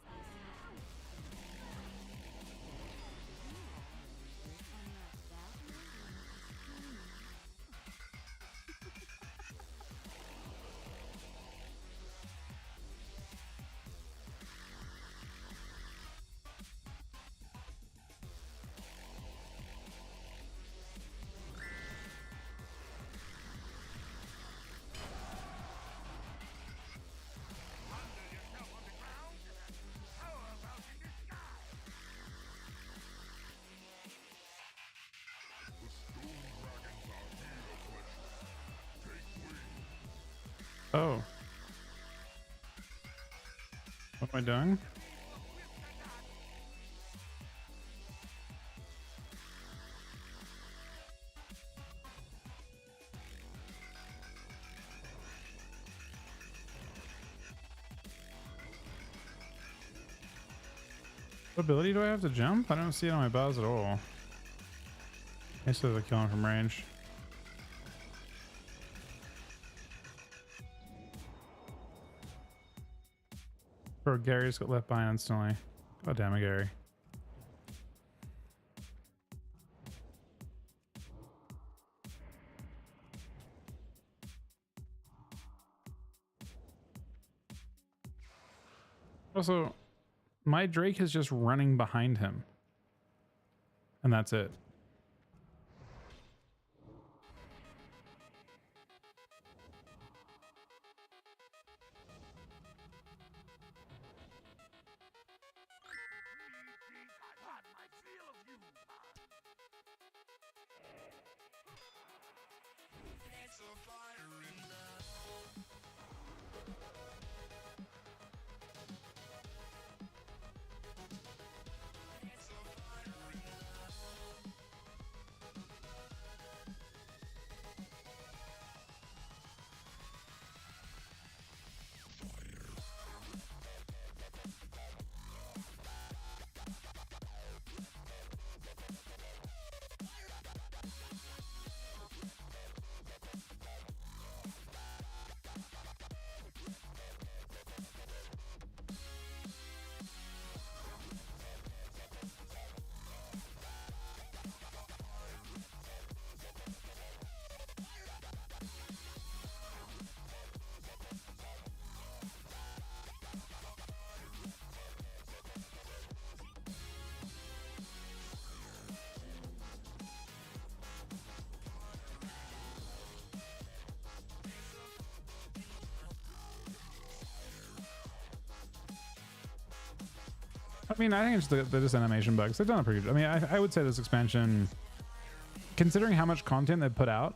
yourself on the ground? How about in the sky? The stone dragons are here, flesh. Take wing. Oh. What am I doing? What ability do I have to jump? I don't see it on my bows at all. I guess there's a killing from range. Bro, Gary just got left behind instantly. God damn it, Gary. Also, my Drake is just running behind him. And that's it. Think I've had my fill of you. It's a fire in the I mean, I think it's they're just animation bugs. They've done a pretty good. I mean, I would say this expansion considering how much content they've put out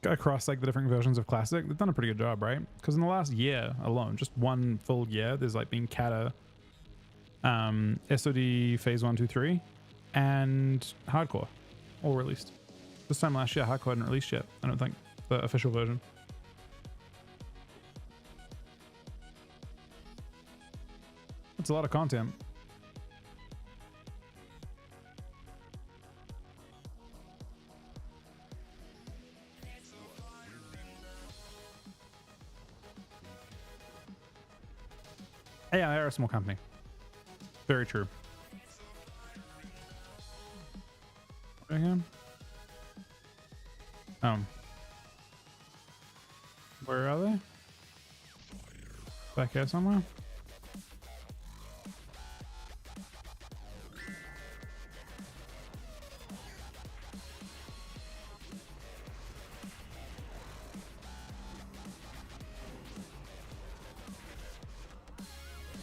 across like the different versions of Classic, they've done a pretty good job, right? Because in the last year alone, just one full year, there's like been Kata, SOD Phase 1, 2, 3, and Hardcore all released. This time last year, Hardcore hadn't released yet, I don't think, the official version. That's a lot of content. Yeah, they are a small company. Very true. Again? Where are they? Back here somewhere?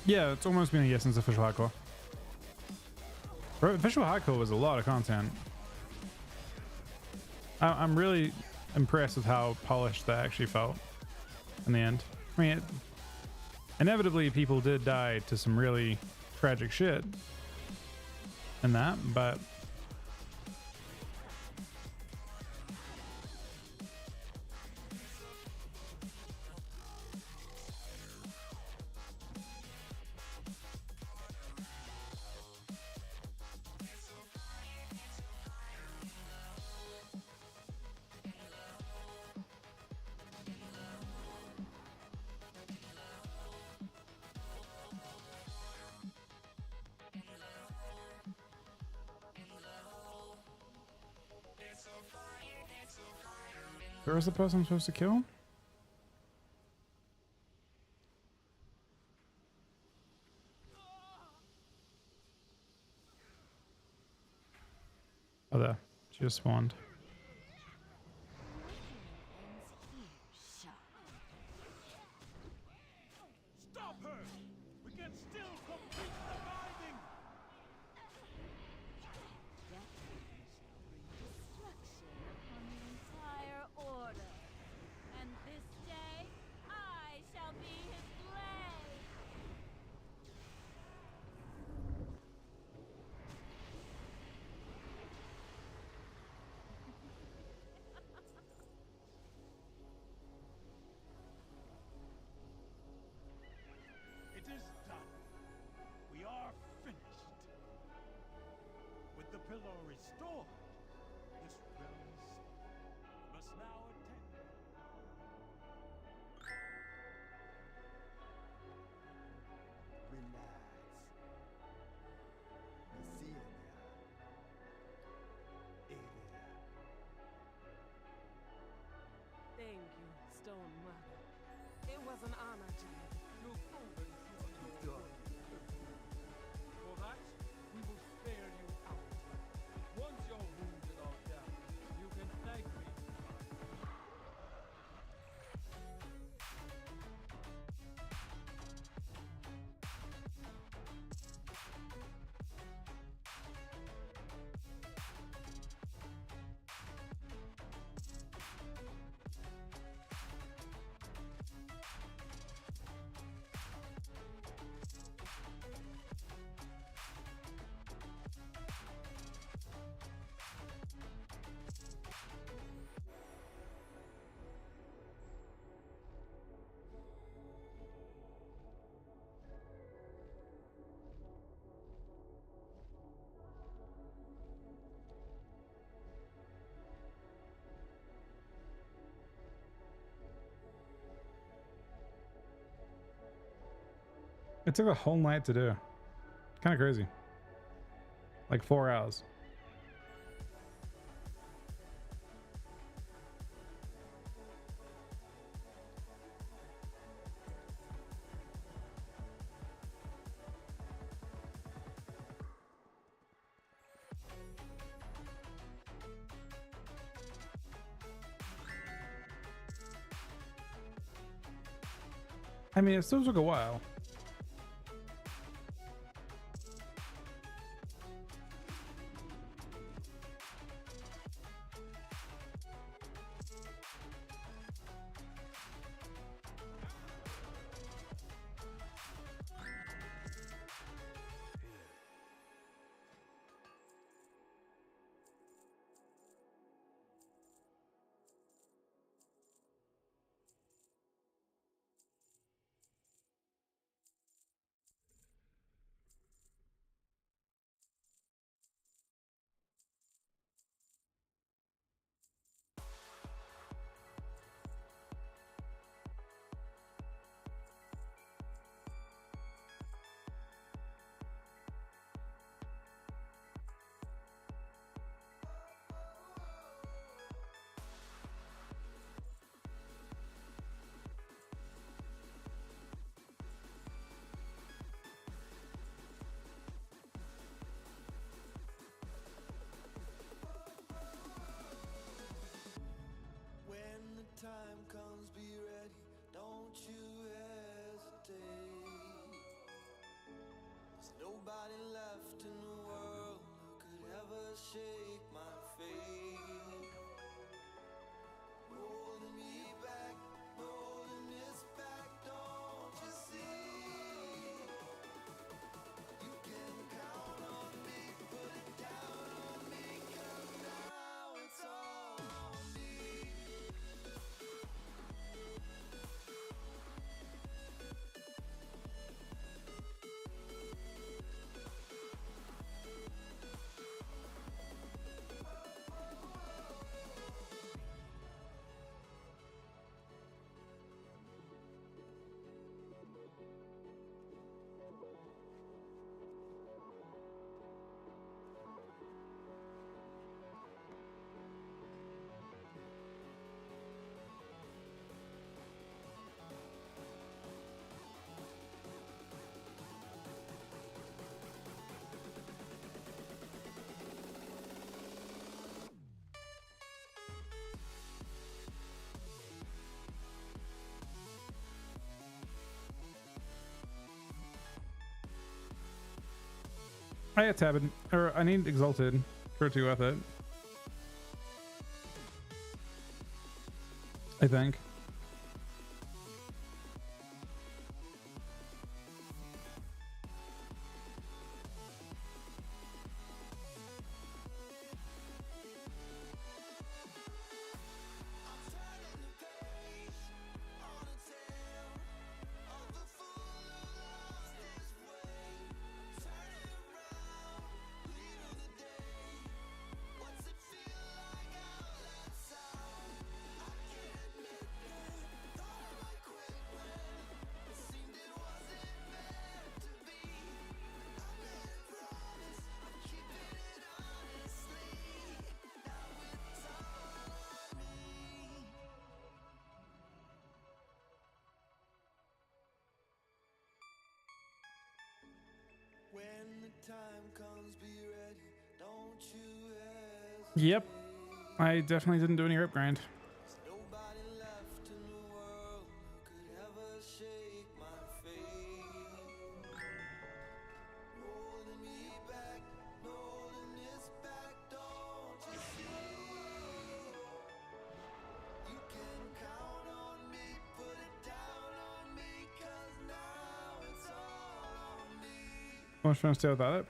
Yeah, it's almost been a year since official hardcore. Bro, official hardcore was a lot of content. I'm really impressed with how polished that actually felt in the end. I mean, inevitably people did die to some really tragic shit in that, but where was the person I'm supposed to kill? Oh, there. She just spawned. Stop her! We can still complete the binding! Destruction upon the entire order. And this day, I shall be his blade. It is done. We are finished. With the pillar restored, this realm's must now attend. Relax. Messiah. Thank you, Stone Mother. It was an honor to you. You've proven you are good. For that, we will spare you our time. Once your wounded are down, you can thank me. It took a whole night to do. Kind of crazy. Like 4 hours. I mean, it still took a while. shake my faith. Holding me back, holding us back, don't you see? You can count on me, put it down on me, 'cause now it's all on me. I get tabbed, or I need exalted for 2 with it. I think. When the time comes, be ready. Don't you hesitate. Yep. I definitely didn't do any rip grind. There's nobody left in the world who could ever shake my faith. Holding me back, holding us back, don't you see? You can count on me, put it down on me, 'cause now it's all on me. How much fun to stay without it?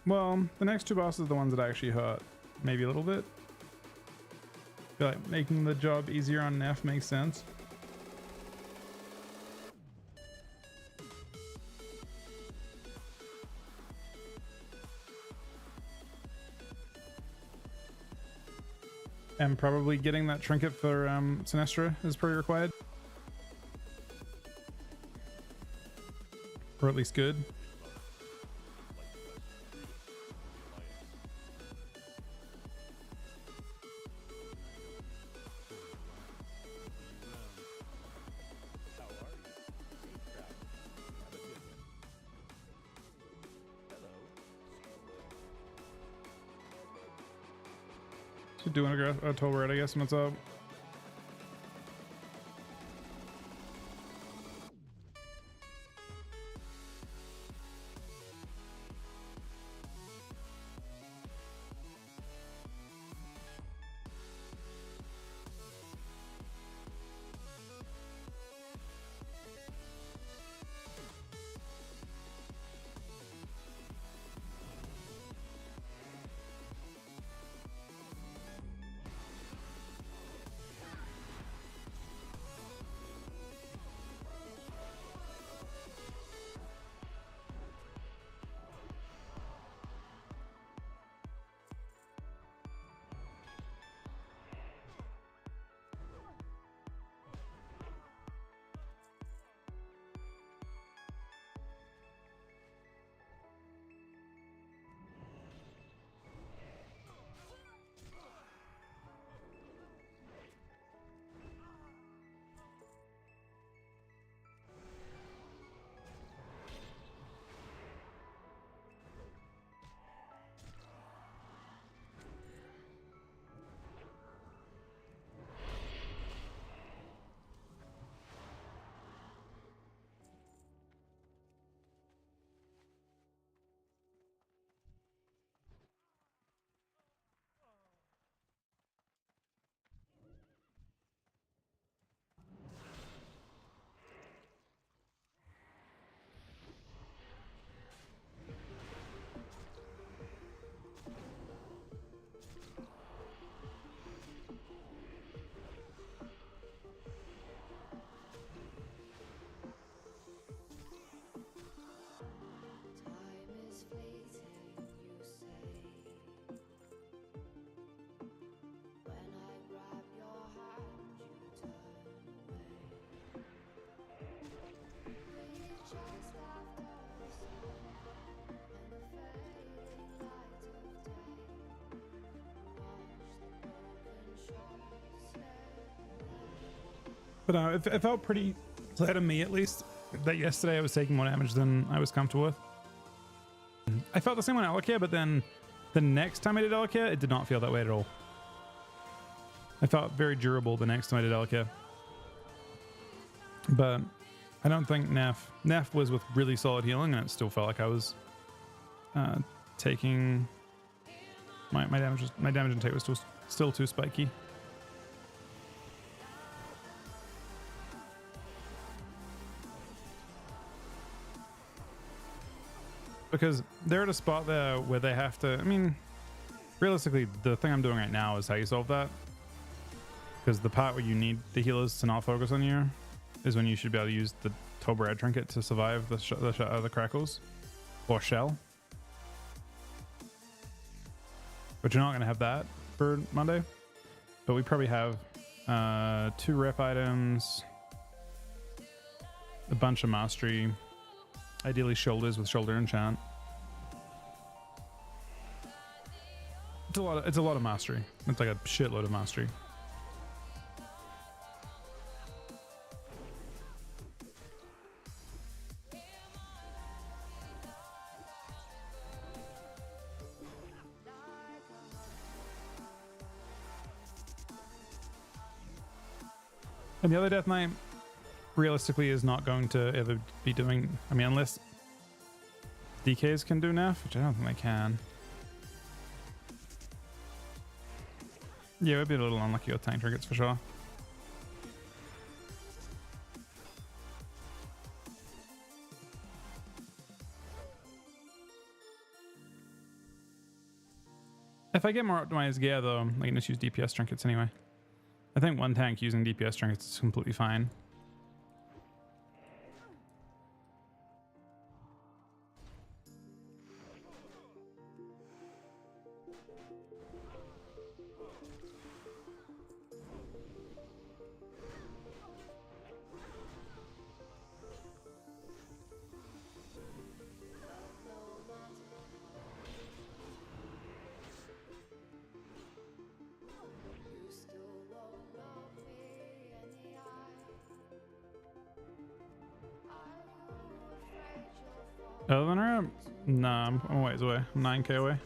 Well, the next 2 bosses are the ones that actually hurt. Maybe a little bit. Feel like making the job easier on Neff makes sense. And probably getting that trinket for Sinestra is pretty required. Or at least good. So doing a toll red, I guess. What's up? But it felt pretty clear to me, at least, that yesterday I was taking more damage than I was comfortable with. I felt the same on Elacare, but then the next time I did Elacare, it did not feel that way at all. I felt very durable the next time I did Elacare. But I don't think Neff was with really solid healing, and it still felt like I was taking my damage intake was still too spiky. Because they're at a spot there where they have to, I mean, realistically, the thing I'm doing right now is how you solve that. Because the part where you need the healers to not focus on you is when you should be able to use the Tolbarad trinket to survive the crackles or shell. But you're not going to have that for Monday. But we probably have 2 rep items, a bunch of mastery, ideally shoulders with shoulder enchant. It's a lot of mastery. It's like a shitload of mastery. And the other Death Knight realistically is not going to ever be doing, I mean, unless DKs can do Neff, which I don't think they can. Yeah, we'd be a little unlucky with tank trinkets for sure. If I get more optimized gear though, I can just use DPS trinkets anyway. I think one tank using DPS trinkets is completely fine. Other than her? Nah, I'm a ways away. I'm 9k away.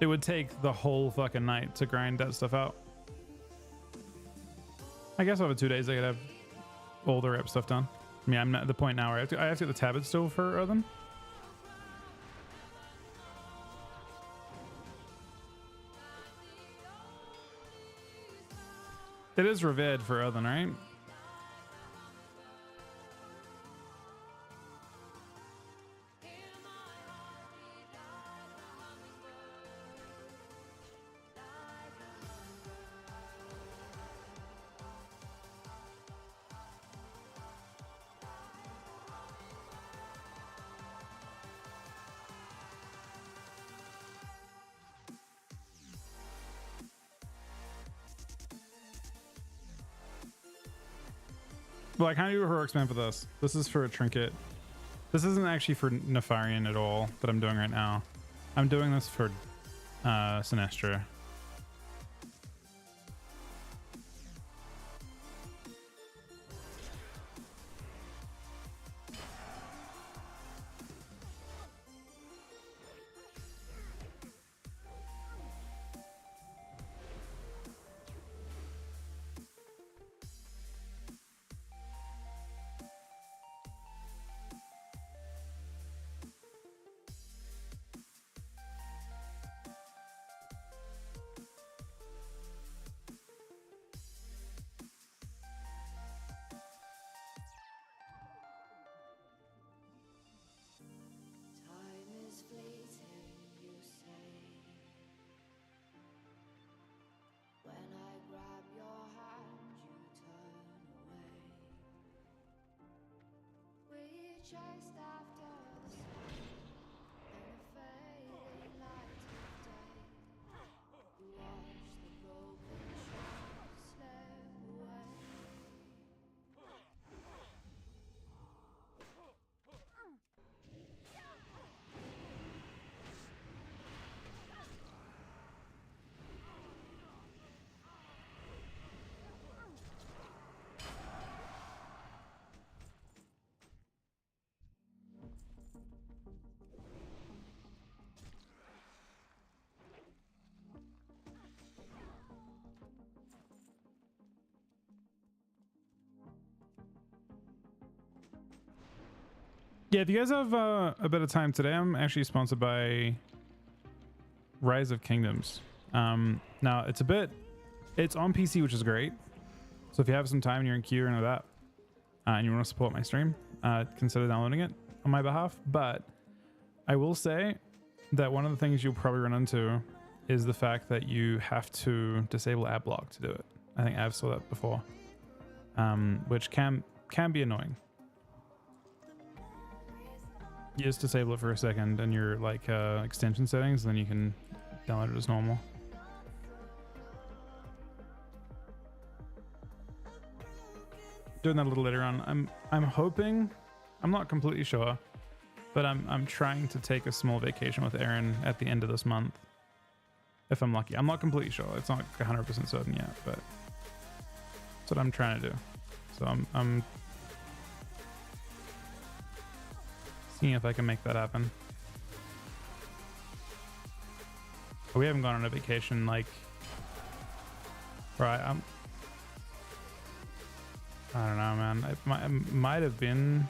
It would take the whole fucking night to grind that stuff out. I guess over 2 days I could have all the rep stuff done. I mean, I'm not at the point now where I have to get the tablets still for Earthen. It is revered for Earthen, right? Well, I kind of do a heroic spam for this. This is for a trinket. This isn't actually for Nefarian at all that I'm doing right now. I'm doing this for Sinestra. Time is fleeting, you say. When I grab your hand, you turn away. We chased after the sun in the fading light of day. You watched the broken shores slip away. Yeah, if you guys have a bit of time today, I'm actually sponsored by Rise of Kingdoms. Now it's on PC, which is great. So if you have some time and you're in queue or any of that, and you want to support my stream, consider downloading it on my behalf. But I will say that one of the things you'll probably run into is the fact that you have to disable ad block to do it. I think I've saw that before, which can be annoying. You just disable it for a second and your like extension settings, and then you can download it as normal. Doing that a little later on. I'm hoping, I'm not completely sure, but I'm trying to take a small vacation with Aaron at the end of this month. If I'm lucky. I'm not completely sure. It's not 100% certain yet, but that's what I'm trying to do. So I'm seeing if I can make that happen. But we haven't gone on a vacation like, right? I don't know, man. It might have been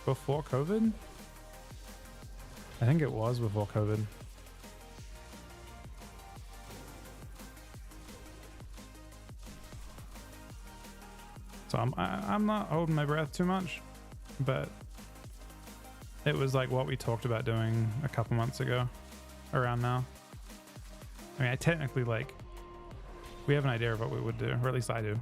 before COVID. I think it was before COVID. So I'm not holding my breath too much, but it was like what we talked about doing a couple months ago around now. I mean, I technically like, we have an idea of what we would do, or at least I do.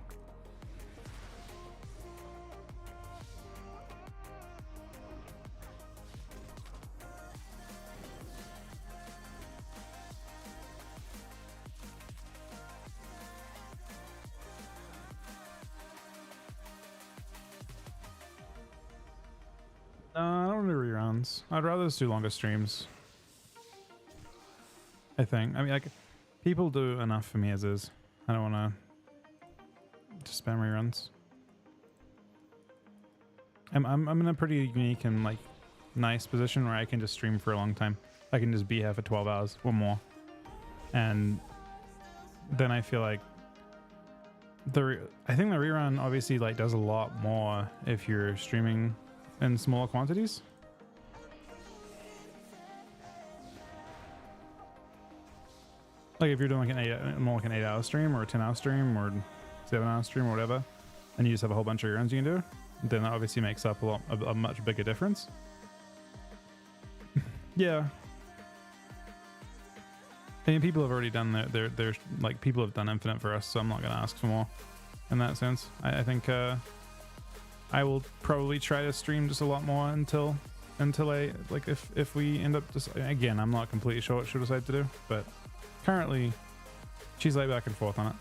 I don't do reruns. I'd rather just do longer streams, I think. I mean, like, people do enough for me as is. I don't want to spam reruns. I'm in a pretty unique and like nice position where I can just stream for a long time. I can just be here for 12 hours or more, and then I feel like I think the rerun obviously like does a lot more if you're streaming in smaller quantities. Like if you're doing like more like an 8-hour stream or a 10-hour stream or 7-hour stream or whatever, and you just have a whole bunch of reruns you can do, then that obviously makes up a much bigger difference. Yeah. I mean, people have already done their like, people have done infinite for us, so I'm not gonna ask for more in that sense. I think I will probably try to stream just a lot more until I like, if we end up just, again, I'm not completely sure what she'll decide to do, but currently she's like back and forth on it.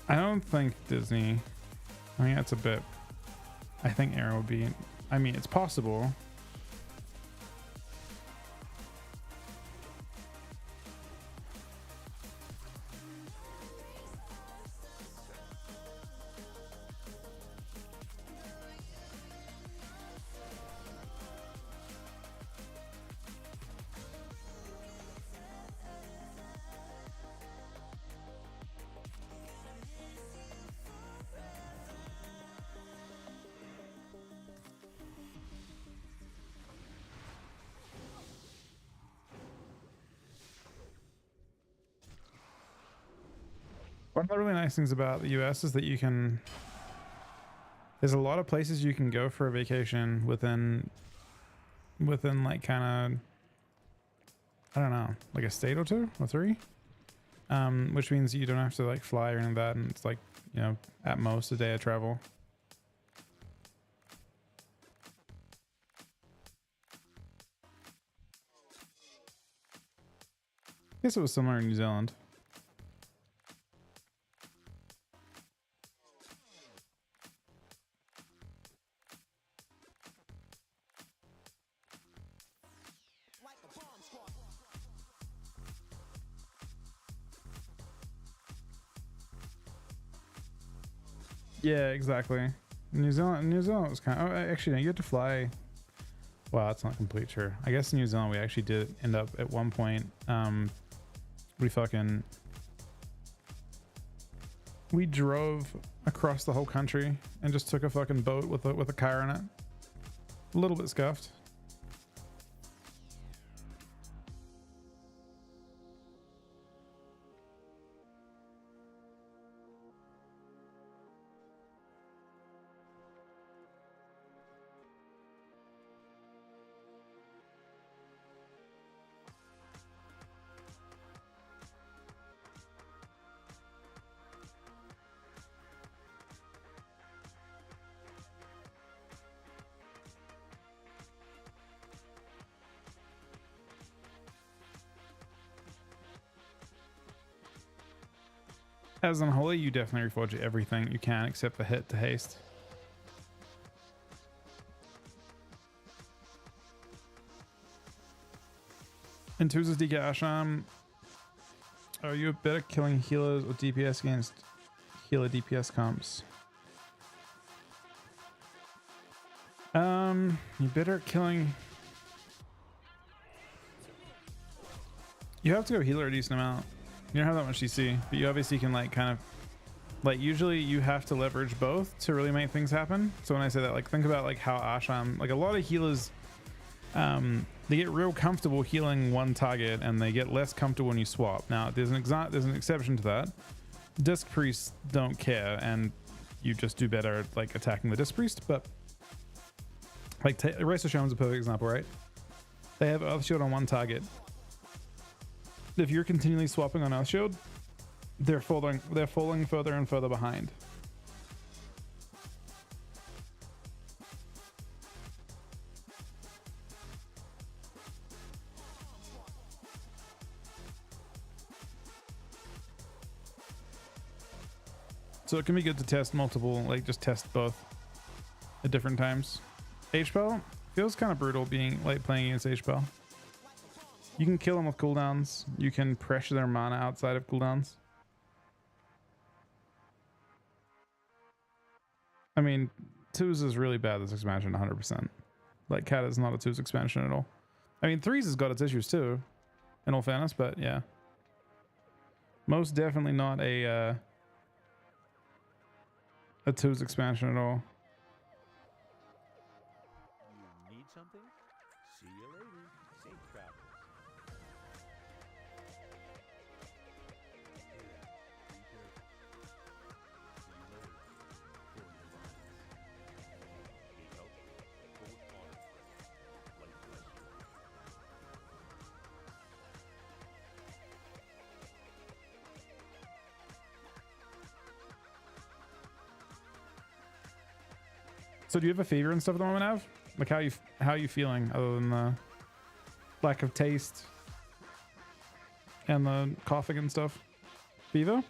I don't think Disney. I mean, that's a bit. I think Aaron would be. I mean, it's possible. One of the really nice things about the US is that you can, there's a lot of places you can go for a vacation within like kind of, I don't know, like a state or two or three, which means you don't have to like fly or anything like that, and it's like, you know, at most a day of travel. I guess it was somewhere in New Zealand. Yeah, exactly. New Zealand was kind of, oh, actually, no, you had to fly. Well, that's not complete true. I guess in New Zealand we actually did end up at one point. We drove across the whole country and just took a fucking boat with a car in it. A little bit scuffed. As Unholy, you definitely reforge everything you can except for hit to haste. In Tuz's DK Ashram, are you better killing healers or DPS against healer DPS comps? You better at killing. You have to go healer a decent amount. You don't have that much CC, but you obviously can like kind of like, usually you have to leverage both to really make things happen. So when I say that, like think about like how Ashram, like a lot of healers, they get real comfortable healing one target and they get less comfortable when you swap. Now there's an exception to that. Disc priests don't care and you just do better at like attacking the disc priest. But like Race of Shaman's a perfect example, right? They have Earth Shield on one target. If you're continually swapping on Earth Shield, they're falling further and further behind. So it can be good to test multiple, like just test both at different times. H-Spell feels kind of brutal being like playing against H-Spell. You can kill them with cooldowns. You can pressure their mana outside of cooldowns. I mean, twos is really bad this expansion, 100%. Like Cat is not a twos expansion at all. I mean, threes has got its issues too, in all fairness, but yeah. Most definitely not a twos expansion at all. You need something? See you later. Safe travels. So do you have a fever and stuff at the moment, Av? Like how you feeling other than the lack of taste and the coughing and stuff? Fever?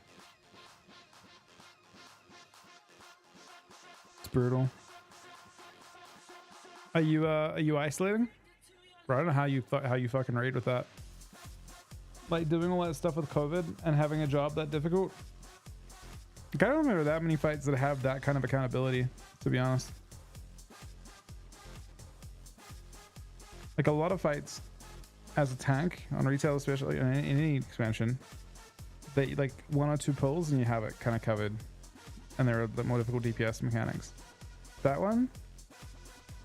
It's brutal. Are you isolating? Bro, I don't know how you fucking raid with that. Like doing all that stuff with COVID and having a job that difficult. Like, I don't remember that many fights that have that kind of accountability, to be honest. Like a lot of fights as a tank on retail, especially in any expansion, they like 1 or 2 pulls and you have it kind of covered, and there are the more difficult DPS mechanics. That one,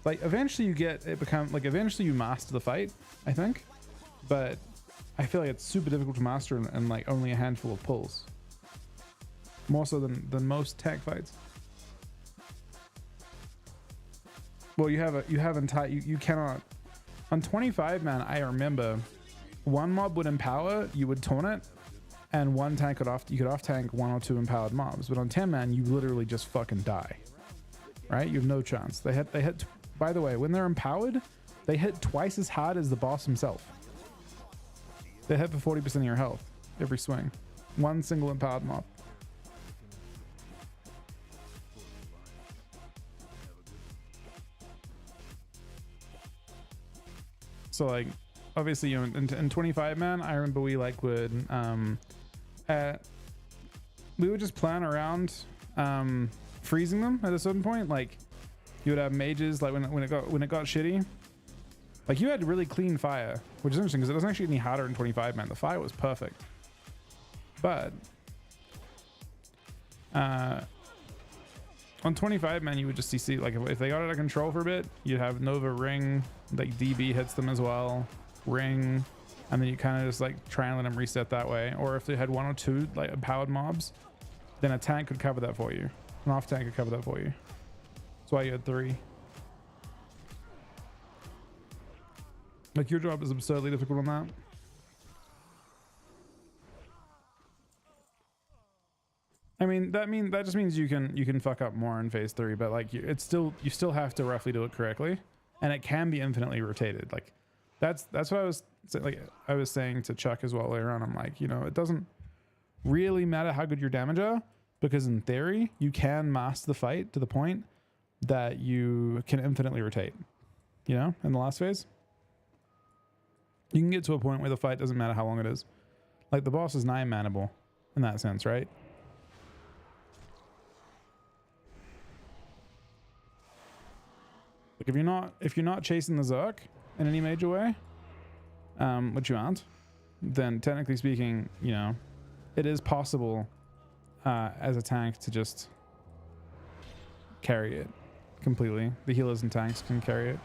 like eventually you get it eventually you master the fight, I think, but I feel like it's super difficult to master in like only a handful of pulls, more so than most tank fights. Well, you cannot. On 25 man, I remember one mob would empower, you would taunt it, and one tank you could off tank 1 or 2 empowered mobs. But on 10 man, you literally just fucking die. Right? You have no chance. They hit. By the way, when they're empowered, they hit twice as hard as the boss himself. They hit for 40% of your health every swing. One single empowered mob. So like, obviously, you know, in 25 man, I remember we like would we would just plan around freezing them at a certain point. Like you would have mages, like when it got shitty, Like you had really clean fire, which is interesting because it doesn't actually get any harder in 25 man. The fire was perfect. But on 25 man, you would just see like if they got out of control for a bit, you'd have Nova ring, like DB hits them as well, ring, and then you kind of just like try and let them reset that way. Or if they had 1 or 2 like powered mobs, then a tank could cover that for you. An off tank could cover that for you. That's why you had 3. Like your job is absurdly difficult on that. I mean that just means you can fuck up more in phase 3, but like you still have to roughly do it correctly, and it can be infinitely rotated. Like that's what I was saying to Chuck as well later on. I'm like, you know, it doesn't really matter how good your damage are, because in theory you can master the fight to the point that you can infinitely rotate. You know, in the last phase, you can get to a point where the fight doesn't matter how long it is. Like the boss is 9 manable in that sense, right? Like if you're not chasing the Zerk in any major way, which you aren't, then technically speaking, you know, it is possible as a tank to just carry it completely. The healers and tanks can carry it.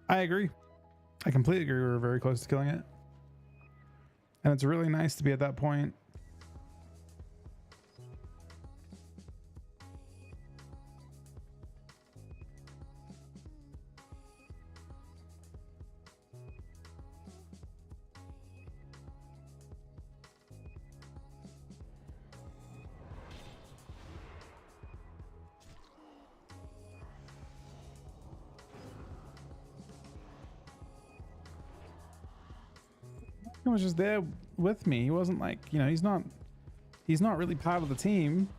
I agree. I completely agree. We were very close to killing it. And it's really nice to be at that point. He was just there with me. He wasn't like, you know, he's not really part of the team.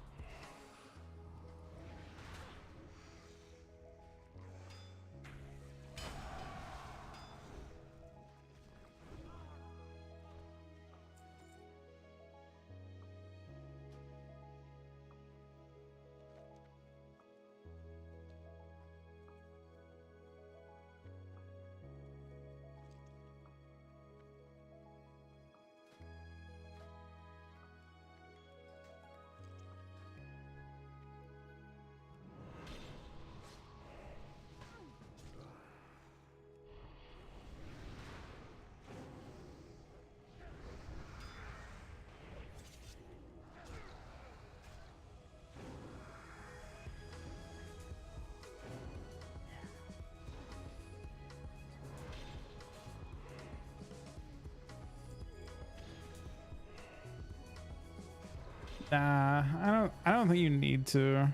Nah, I don't think you need to.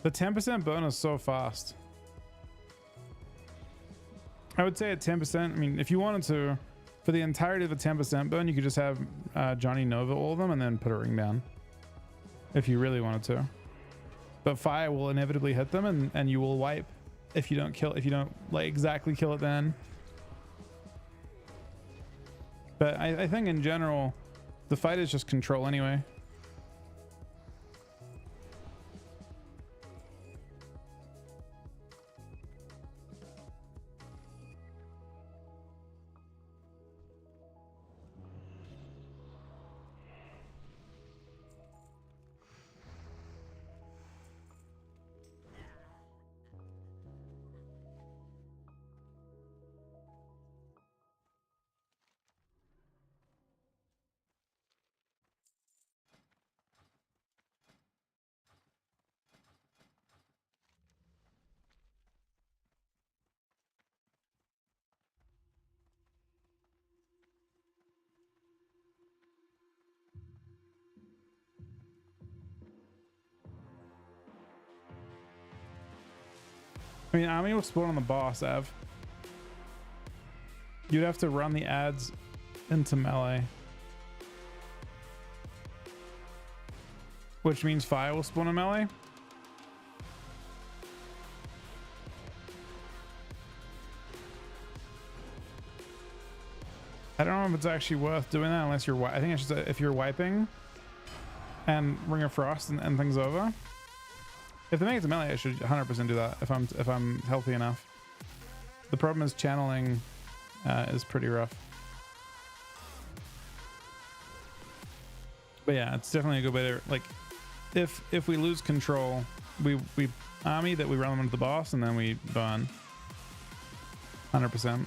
The 10% burn is so fast. I would say at 10%, I mean, if you wanted to, for the entirety of the 10% burn, you could just have Johnny Nova all of them and then put a ring down. If you really wanted to. But fire will inevitably hit them and you will wipe if you don't like exactly kill it then. But I think in general, the fight is just control anyway. I mean, Ami will spawn on the boss, Ev. You'd have to run the ads into melee. Which means fire will spawn in melee. I don't know if it's actually worth doing that unless you're. I think it's just if you're wiping and Ring of Frost and things over. If they make it to melee, I should 100% do that if I'm healthy enough. The problem is channeling is pretty rough. But yeah, it's definitely a good way to, like, if we lose control, we army that we run them into the boss and then we burn 100%.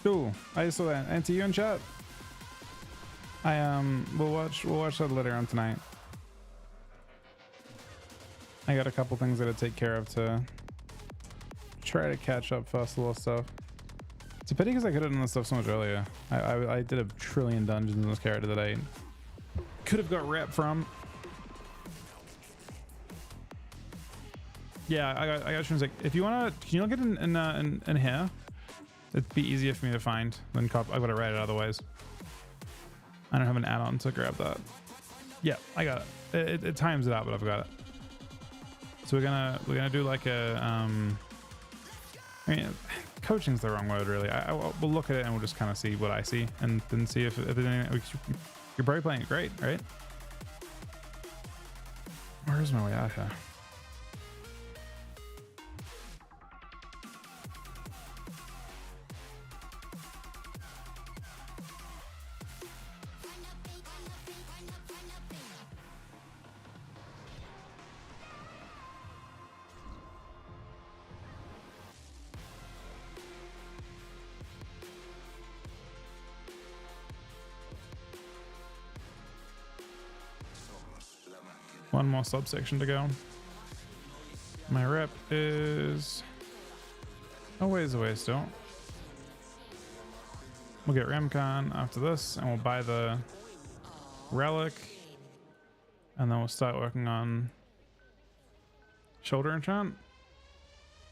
Cool. I saw that. And to you in chat. We'll watch that later on tonight. I got a couple things that I take care of to try to catch up festival stuff. It's a pity because I could have done this stuff so much earlier. I did a trillion dungeons in this character that I could have got rep from. Yeah, I got streams like, if you wanna, can you look at it in here? It'd be easier for me to find than copy. I've got to write it otherwise. I don't have an add-on to grab that. Yeah, I got it. It times it out, but I've got it. So we're gonna do like a I mean, coaching's the wrong word really. We'll look at it and we'll just kind of see what I see and then see if there's anything. You're probably playing it great, right? Where's my way out here? One more subsection to go. My rep is a ways away still. We'll get Ramcon after this and we'll buy the relic and then we'll start working on shoulder enchant.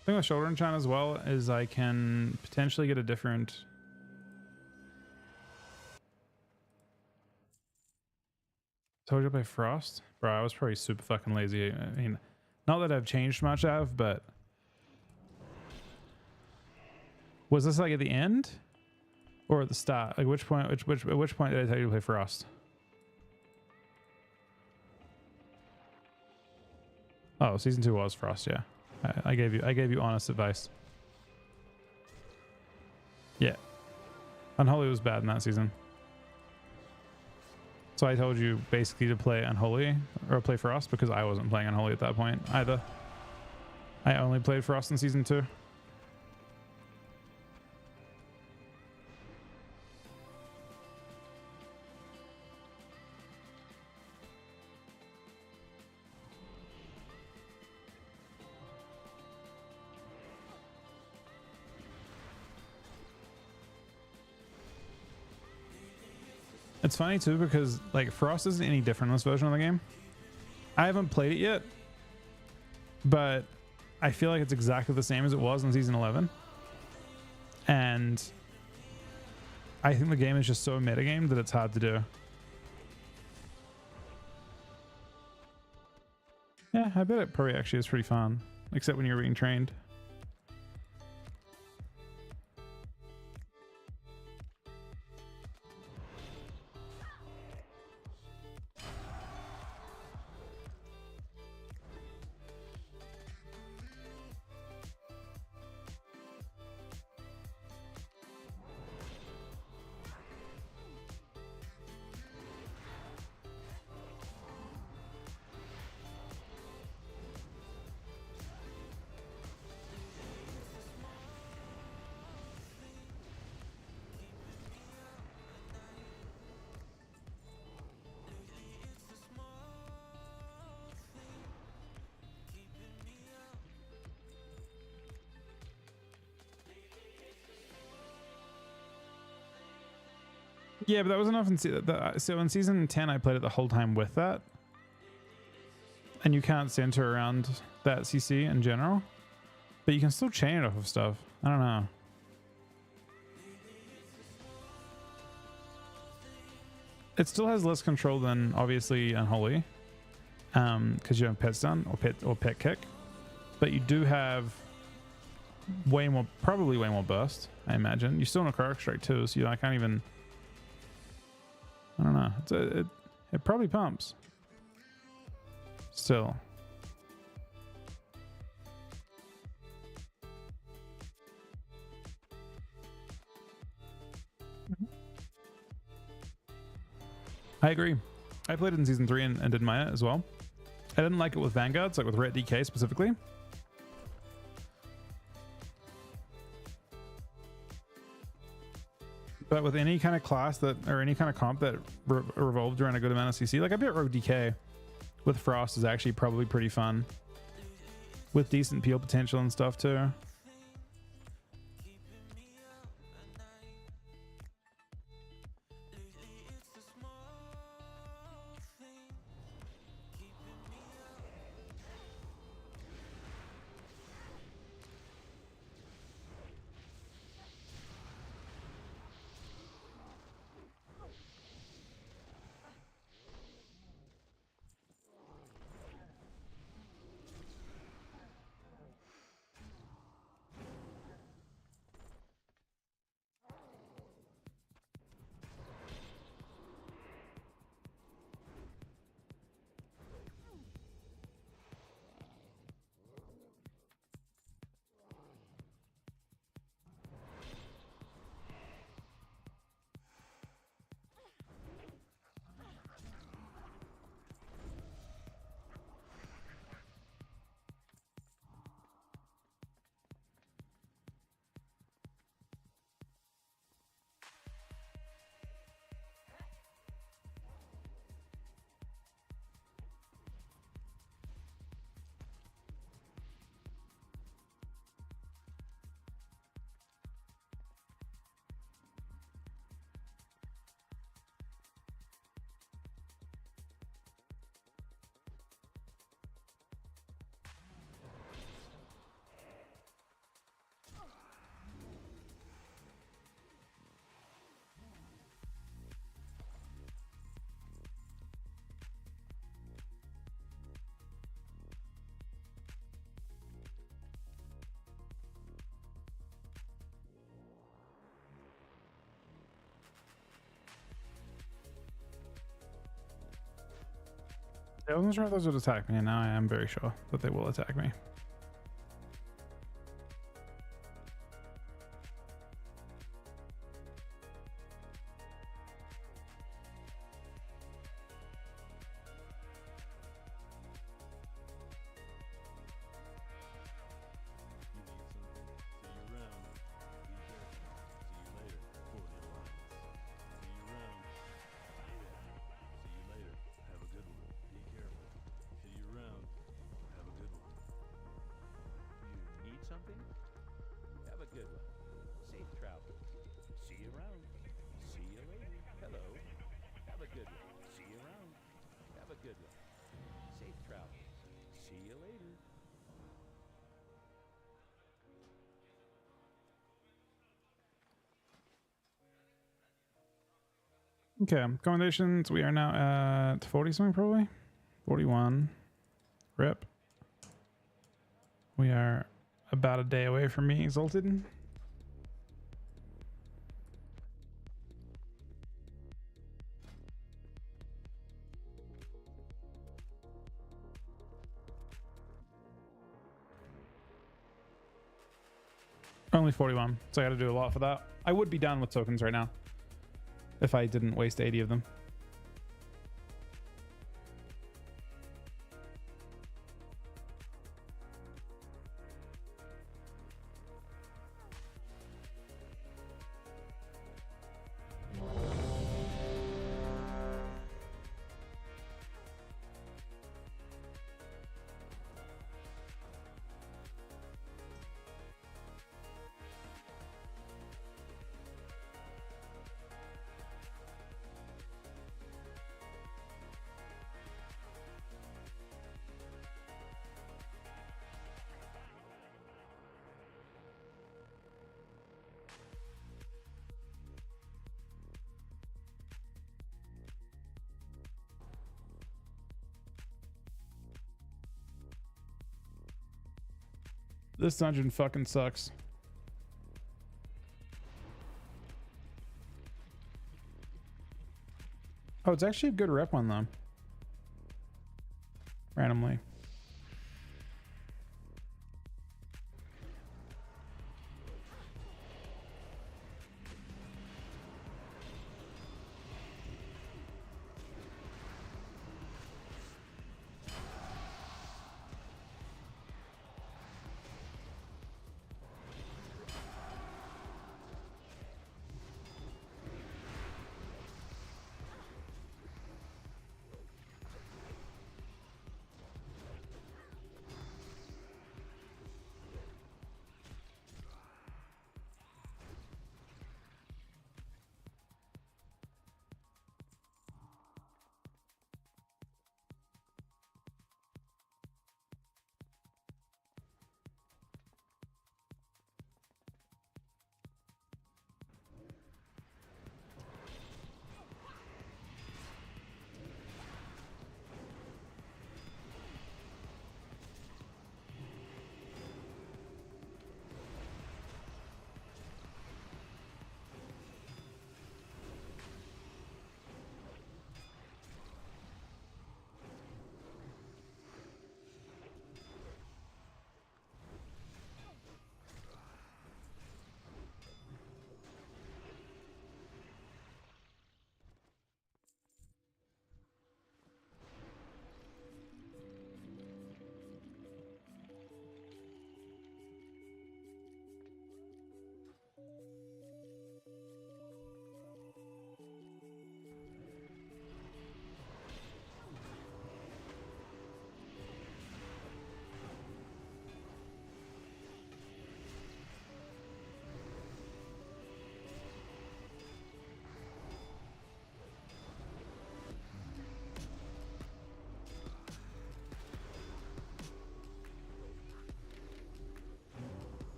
The thing with shoulder enchant as well is I can potentially get a different Told you to play Frost? Bro, I was probably super fucking lazy. I mean, not that I've changed much, but was this like at the end or at the start? Like which point? At which point did I tell you to play Frost? Oh, season 2 was Frost. Yeah, I gave you honest advice. Yeah, Unholy was bad in that season. So I told you basically to play Unholy or play Frost because I wasn't playing Unholy at that point either. I only played Frost in season 2. It's funny too because like Frost isn't any different in this version of the game. I haven't played it yet, but I feel like it's exactly the same as it was in season 11. And I think the game is just so metagame that it's hard to do. Yeah, I bet it probably actually is pretty fun, except when you're being trained. Yeah, but that was enough. So in season 10, I played it the whole time with that. And you can't center around that CC in general. But you can still chain it off of stuff. I don't know. It still has less control than, obviously, Unholy. Because you have pet stun or pet kick. But you do have probably way more burst, I imagine. You still have Necrotic Strike too, so I can't even... I don't know. It probably pumps. Still. I agree. I played it in season 3 and did Maya as well. I didn't like it with Vanguards, like with Ret DK specifically. But with any kind of class or any kind of comp that revolved around a good amount of CC, like I bet Rogue DK with Frost is actually probably pretty fun. With decent peel potential and stuff too. I wasn't sure if those would attack me, and now I am very sure that they will attack me. Something? Have a good one. Safe travel. See you around. See you later. Hello. Have a good one. See you around. Have a good one. Safe travel. See you later. Okay, commendations. We are now at 40 something, probably 41. Rip. We are about a day away from being exalted. Only 41, so I got to do a lot for that. I would be down with tokens right now if I didn't waste 80 of them. This dungeon fucking sucks. Oh, it's actually a good rep one though. Randomly.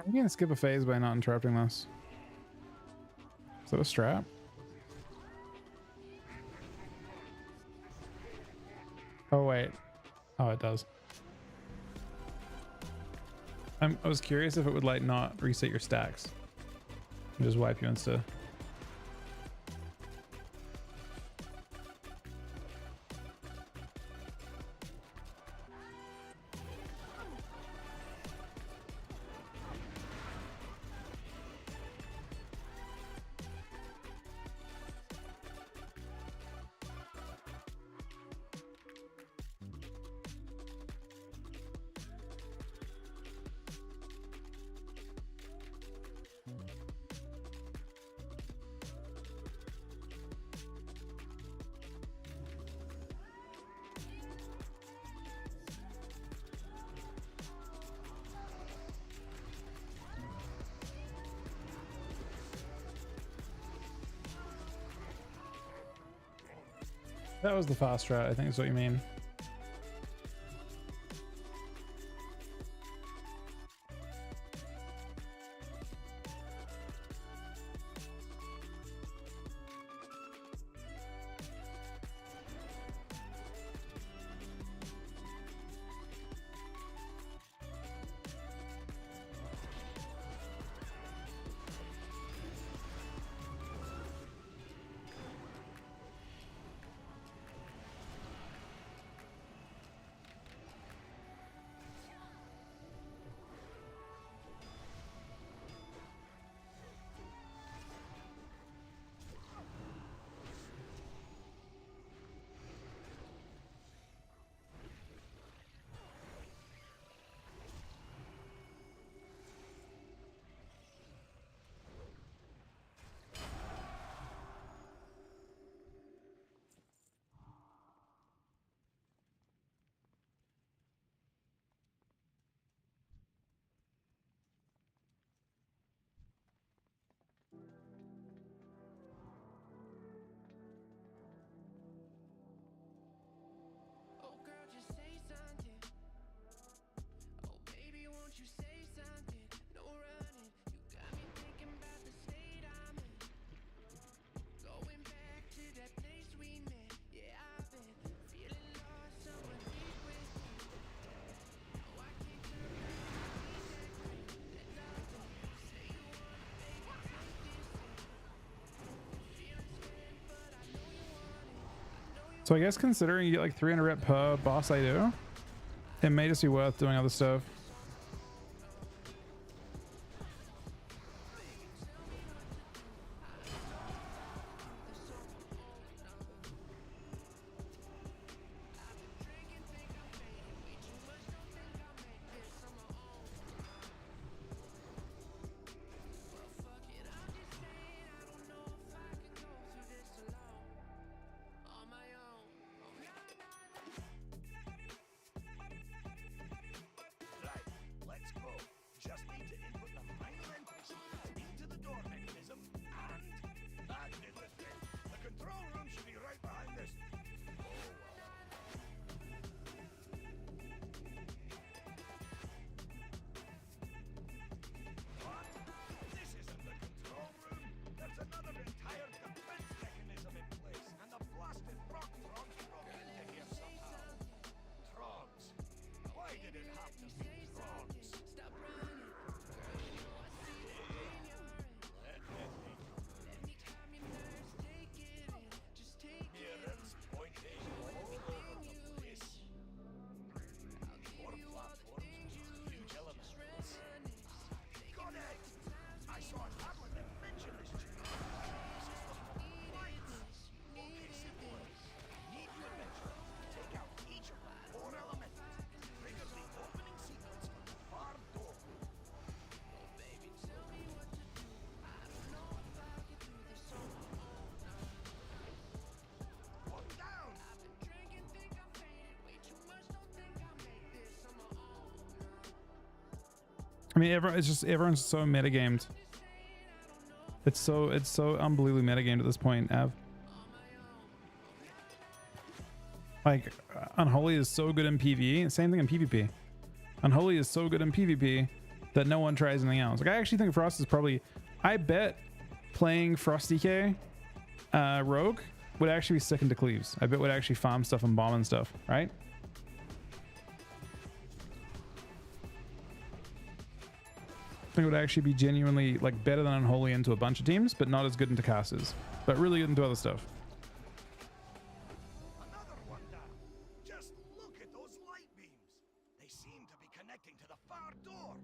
I'm gonna skip a phase by not interrupting this. Is that a strap? Oh wait. Oh, it does. I was curious if it would like not reset your stacks and just wipe you instead. That was the fast strat, I think is what you mean. So I guess considering you get like 300 rep per boss I do, it may just be worth doing other stuff. I mean, everyone's so metagamed. It's so unbelievably metagamed at this point, Av. Like, Unholy is so good in PvE. Same thing in PvP. Unholy is so good in PvP that no one tries anything else. Like, I actually think Frost is probably... I bet playing Frost DK Rogue would actually be sick into Cleaves. I bet would actually farm stuff and bomb and stuff, right? I think it would actually be genuinely like better than Unholy into a bunch of teams, but not as good into casters, but really good into other stuff. Another one down. Just look at those light beams. They seem to be connecting to the far door.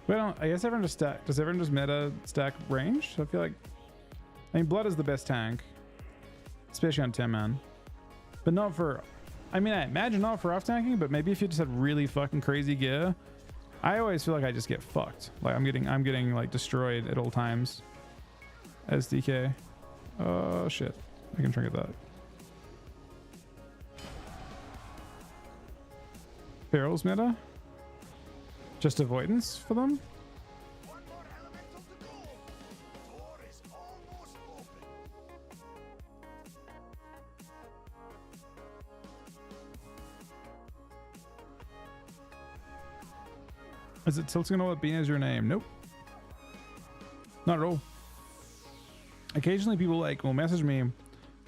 Well, I guess everyone just stack. Does everyone just meta stack range? I feel like, I mean, Blood is the best tank, especially on 10 man, but not for. I mean, I imagine not for off tanking, but maybe if you just had really fucking crazy gear. I always feel like I just get fucked. Like I'm getting like destroyed at all times. As DK. Oh shit! I can trinket that. Feral's meta. Just avoidance for them? One more elemental to go. Door is almost open. Is it tilting all being as your name? Nope. Not at all. Occasionally people like will message me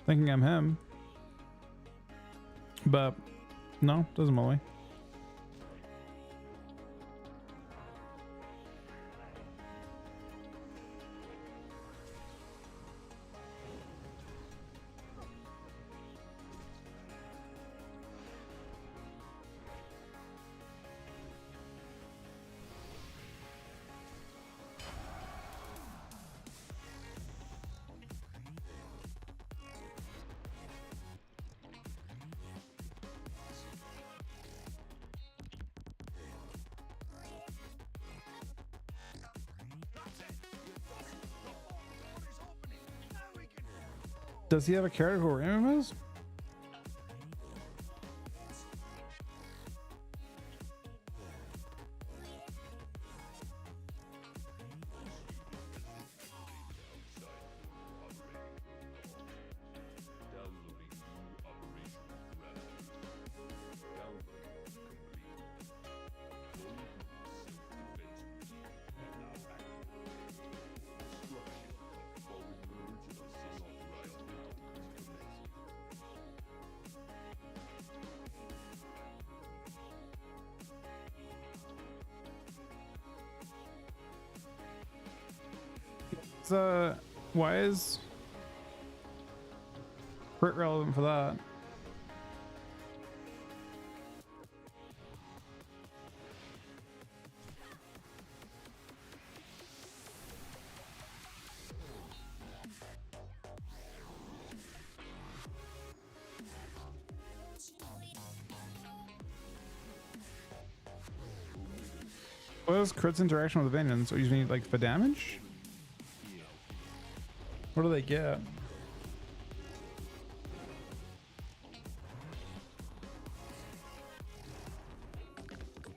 thinking I'm him. But no, doesn't bother me. Does he have a character where him is? Why is crit relevant for that? What is crit's interaction with the Vengeance? Or you mean like for damage? What do they get?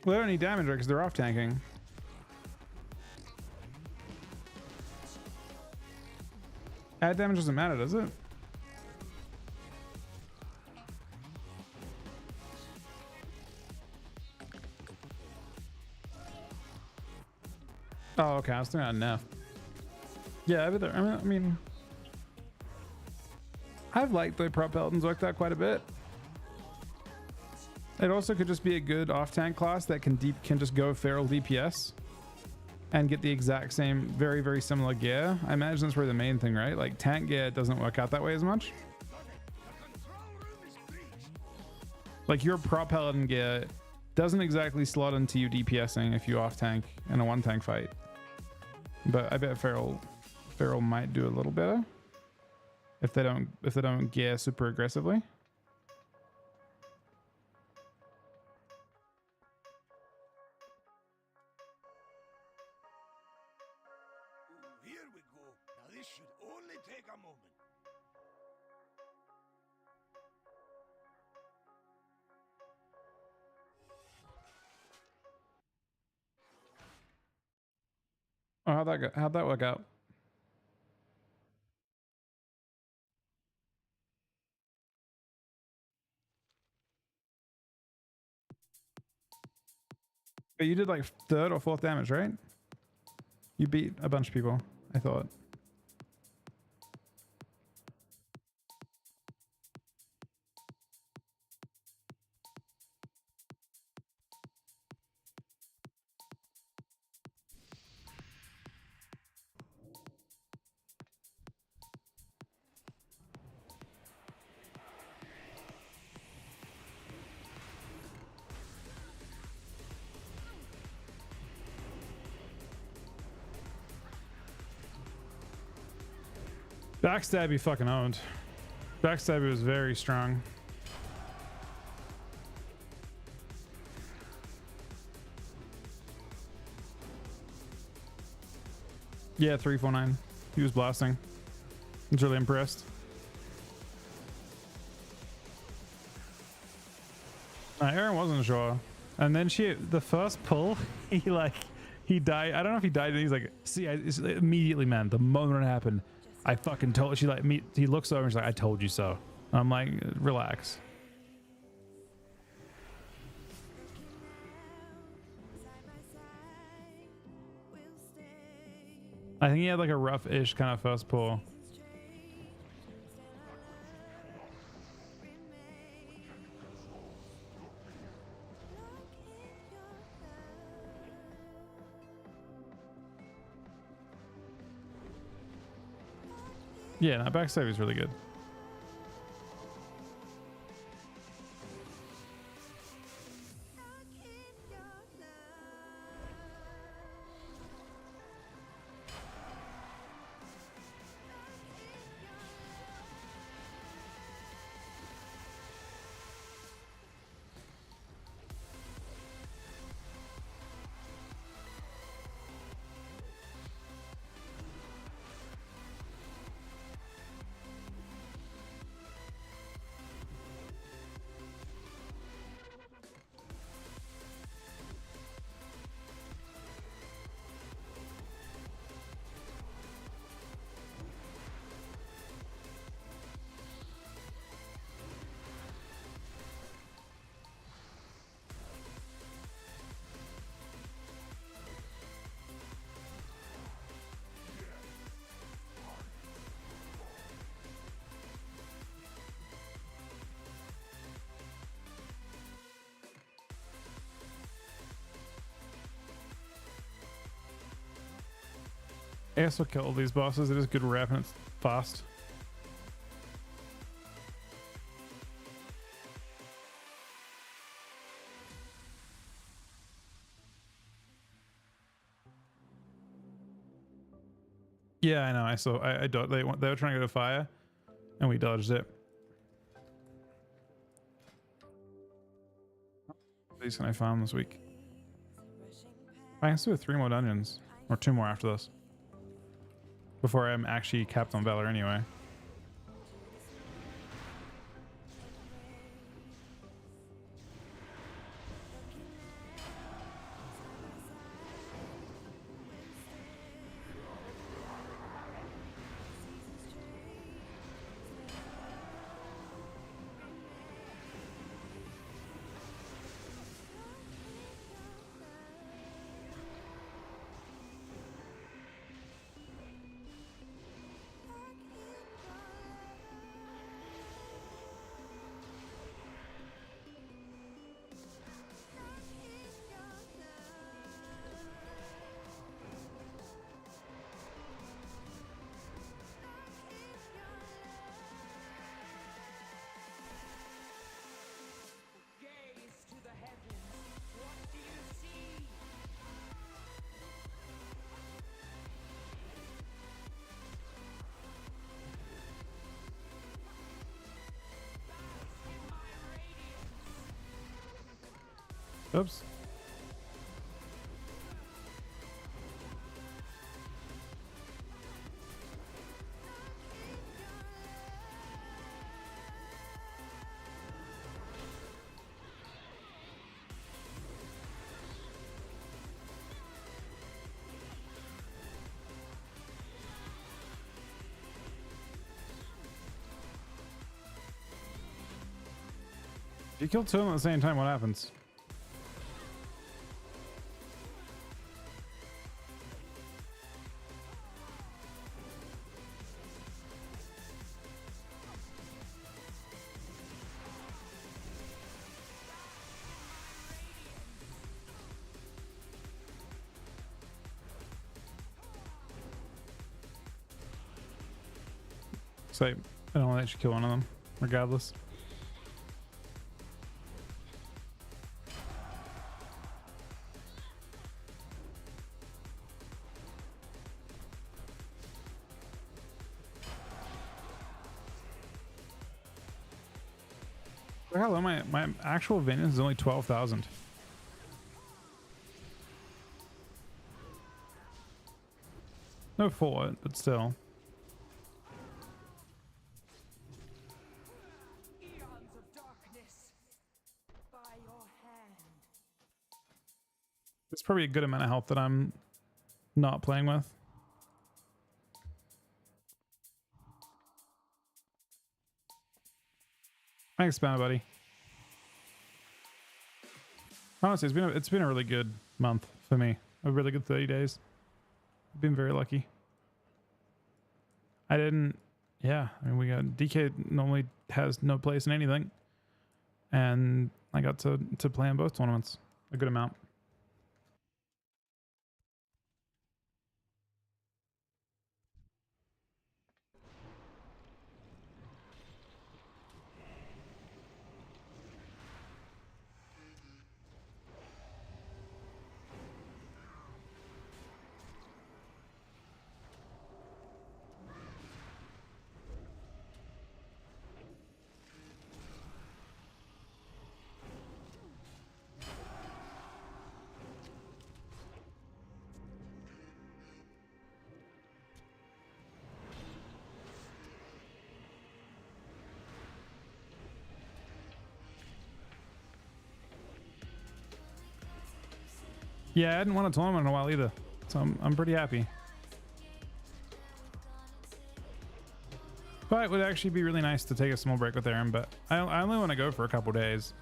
Well, they don't need damage because they're off tanking. Add damage doesn't matter, does it? Oh, okay. I was thinking on Neff. Yeah, but I mean, I've liked the prop Pelton's worked out quite a bit. It also could just be a good off tank class that can just go feral DPS and get the exact same, very, very similar gear. I imagine that's probably the main thing, right? Like tank gear doesn't work out that way as much. Like your prop Pelton gear doesn't exactly slot into you DPSing if you off tank in a one tank fight. But I bet feral might do a little better. if they don't gear super aggressively. Here we go. Now this should only take a moment. Oh, how'd that go? How'd that work out? But you did like 3rd or 4th damage, right? You beat a bunch of people, I thought. Backstab you fucking owned. Backstab was very strong. Yeah, 349. He was blasting. I was really impressed. Aaron wasn't sure. And then the first pull, he died. I don't know if he died. And he's like, see, immediately, man, the moment it happened, I fucking told, he looks over and she's like, I told you so. I'm like, relax. I think he had like a rough-ish kind of first pull. Yeah, that backstab is really good. I guess we'll kill all these bosses. It is good rep and it's fast. Yeah, I know. I saw. I dodged. They were trying to go to fire, and we dodged it. These can I farm this week? I can still do 3 more dungeons, or 2 more after this, before I'm actually capped on Valor anyway. Oops. If you kill two of them at the same time, what happens? So I don't want to actually kill one of them, regardless. Hello, my actual vengeance is only 12,000. No for it, but still. Eons of darkness by your hand. It's probably a good amount of health that I'm not playing with. Thanks, Banner buddy. Honestly, it's been a really good month for me. A really good 30 days. I've been very lucky. Yeah, I mean, we got DK normally has no place in anything, and I got to play in both tournaments a good amount. Yeah, I hadn't won a tournament in a while either, so I'm pretty happy. But it would actually be really nice to take a small break with Erin, but I only want to go for a couple days.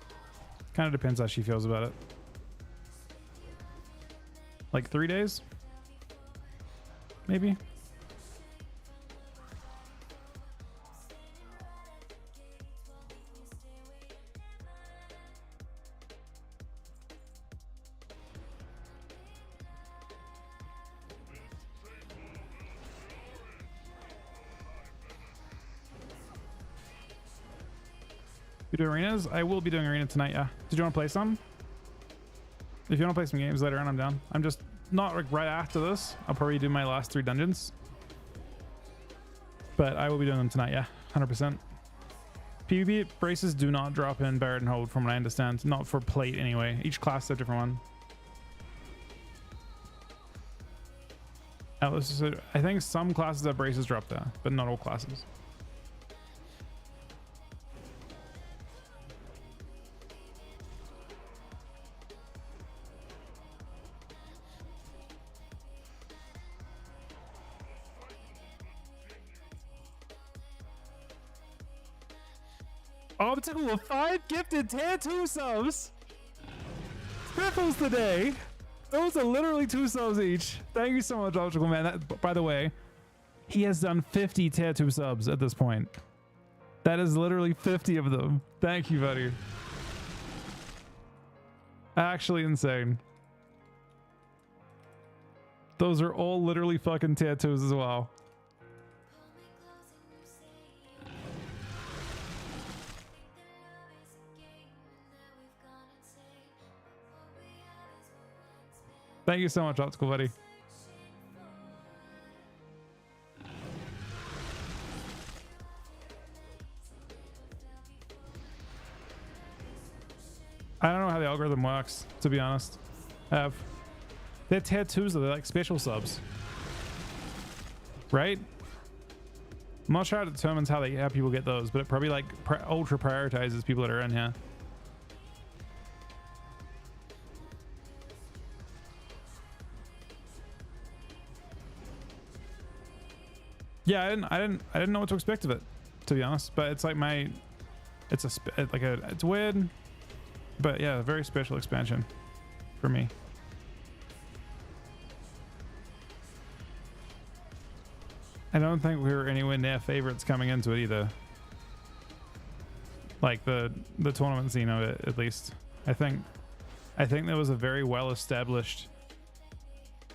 Kind of depends how she feels about it. Like 3 days? Maybe? You do arenas? I will be doing arena tonight, yeah. Did you want to play some? If you want to play some games later on, I'm down. I'm just not like right after this. I'll probably do my last 3 dungeons. But I will be doing them tonight, yeah. 100%. PvP braces do not drop in Barret and Hold from what I understand. Not for plate anyway. Each class is a different one. I think some classes have braces drop there, but not all classes. Obstacle of 5 gifted tier 2 subs. Triples today. Those are literally 2 subs each. Thank you so much, Obstacle Man. That, by the way, he has done 50 tier 2 subs at this point. That is literally 50 of them. Thank you, buddy. Actually insane. Those are all literally fucking tier 2s as well. Thank you so much, Optical Buddy. I don't know how the algorithm works, to be honest. They're tier 2s, though. They're like special subs. Right? I'm not sure how it determines how people get those, but it probably like ultra prioritizes people that are in here. Yeah, I didn't know what to expect of it, to be honest. But it's like it's weird, but yeah, a very special expansion for me. I don't think we were anywhere near favorites coming into it either. Like the tournament scene of it, at least. I think there was a very well established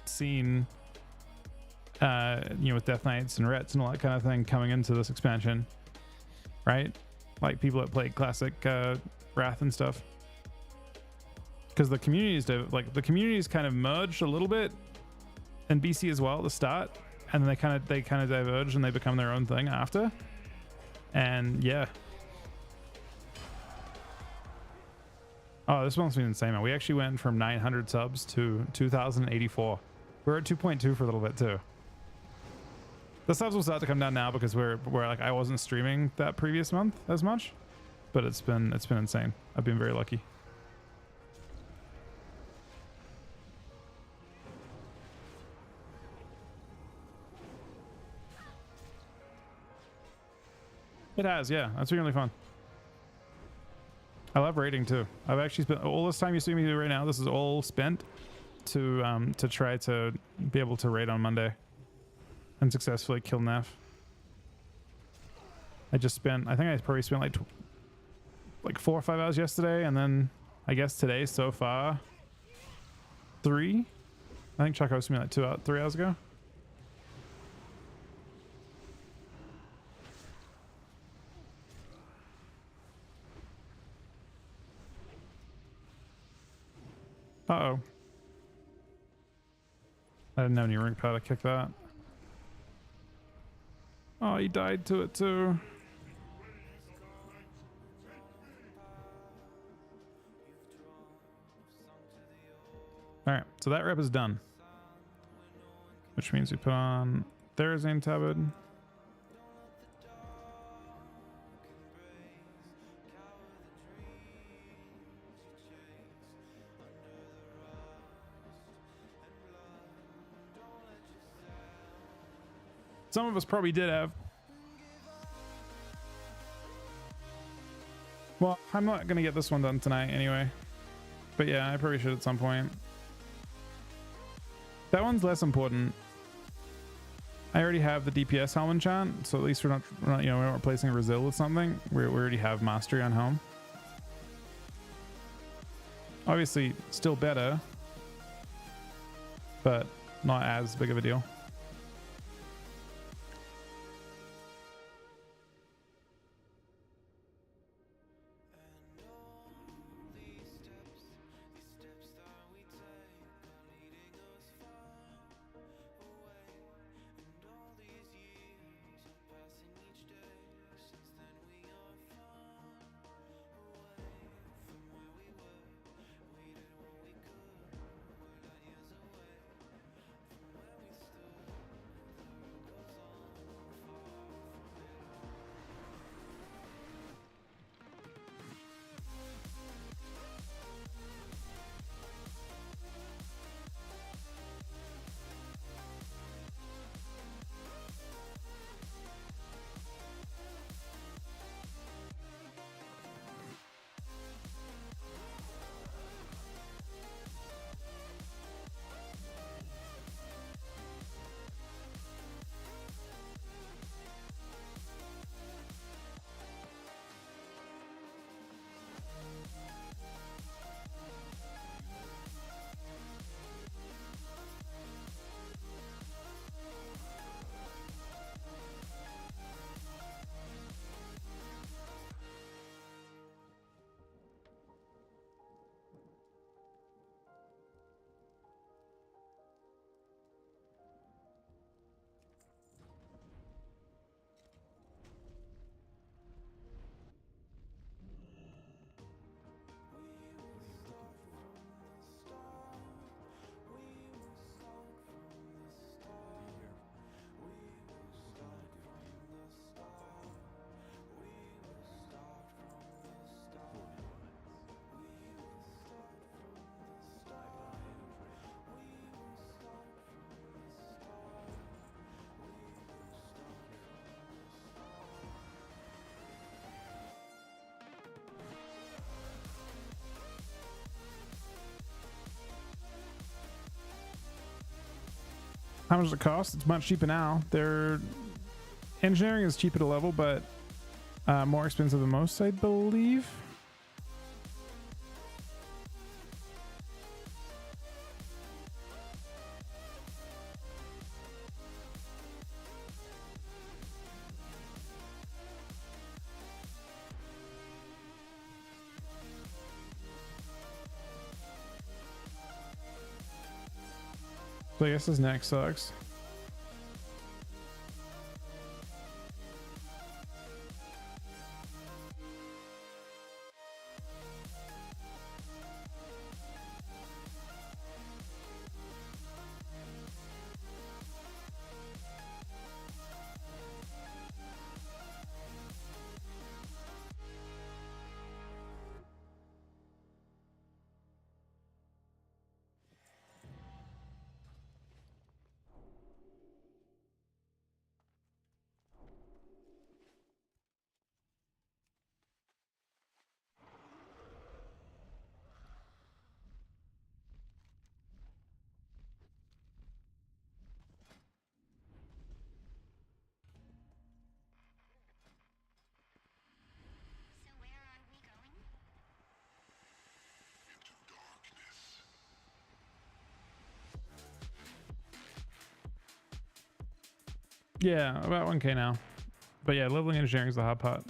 scene, with Death Knights and Rets and all that kind of thing coming into this expansion, right? Like people that played classic Wrath and stuff. Because the communities kind of merged a little bit in BC as well at the start. And then they kind of diverge and they become their own thing after. And yeah. Oh, this one's been insane, man. We actually went from 900 subs to 2,084. We're at 2.2 for a little bit too. The subs will start to come down now because we're like I wasn't streaming that previous month as much, but it's been insane. I've been very lucky. It has, yeah. That's been really fun. I love raiding too. I've actually spent all this time you see me do right now. This is all spent to try to be able to raid on Monday and successfully kill Neff. I think I probably spent like 4 or 5 hours yesterday, and then I guess today so far 3. I think Chuck hosted me like 3 hours ago. Uh-oh. I didn't have any ring power to kick that. Oh, he died to it too. Alright, so that rep is done. Which means we put on Therazane Tabard. Some of us probably did have. Well, I'm not going to get this one done tonight anyway. But yeah, I probably should at some point. That one's less important. I already have the DPS helm enchant, so at least we're not we're not replacing Brazil with something. We already have mastery on helm. Obviously, still better, but not as big of a deal. How much does it cost? It's much cheaper now. Their engineering is cheap at a level, but more expensive than most, I believe. So I guess his neck sucks. So where are we going? Yeah, about 1K now. But yeah, leveling engineering is the hot pot.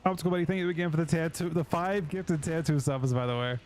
Optical buddy, thank you again for the tattoo. The 5 gifted tattoo subs, by the way.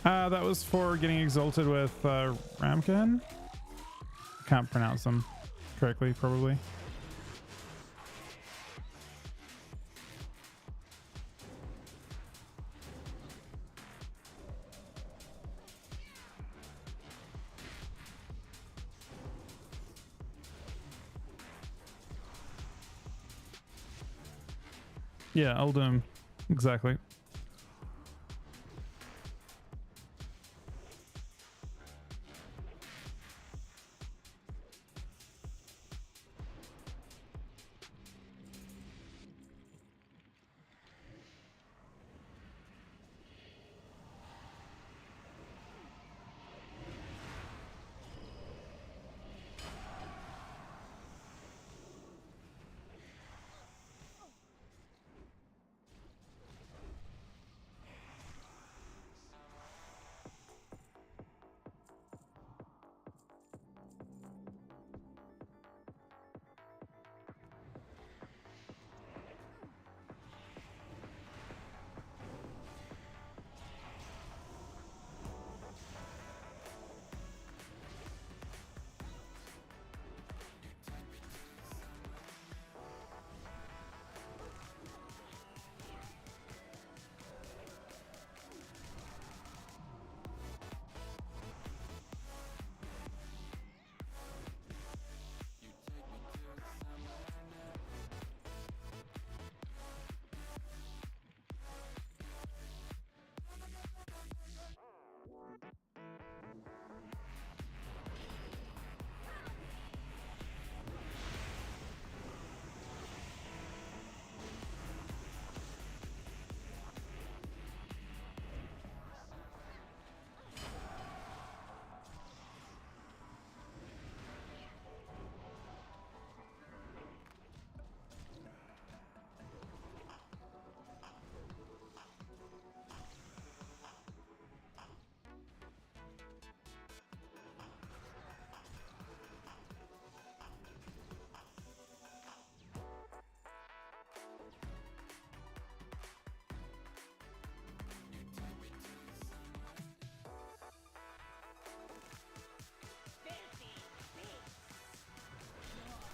That was for getting exalted with Ramkin. Can't pronounce them correctly, probably. Yeah, Uldum. Exactly.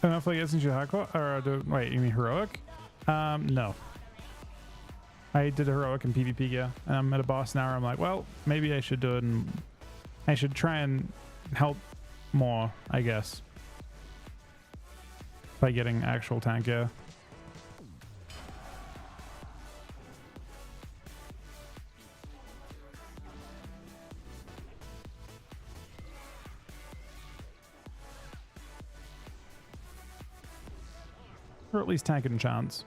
Enough like gets into hardcore or wait, you mean heroic? No. I did a heroic in PvP, yeah. And I'm at a boss now where I'm like, well, maybe I should do it and I should try and help more, I guess. By getting actual tank, yeah. Or at least tank it in chance.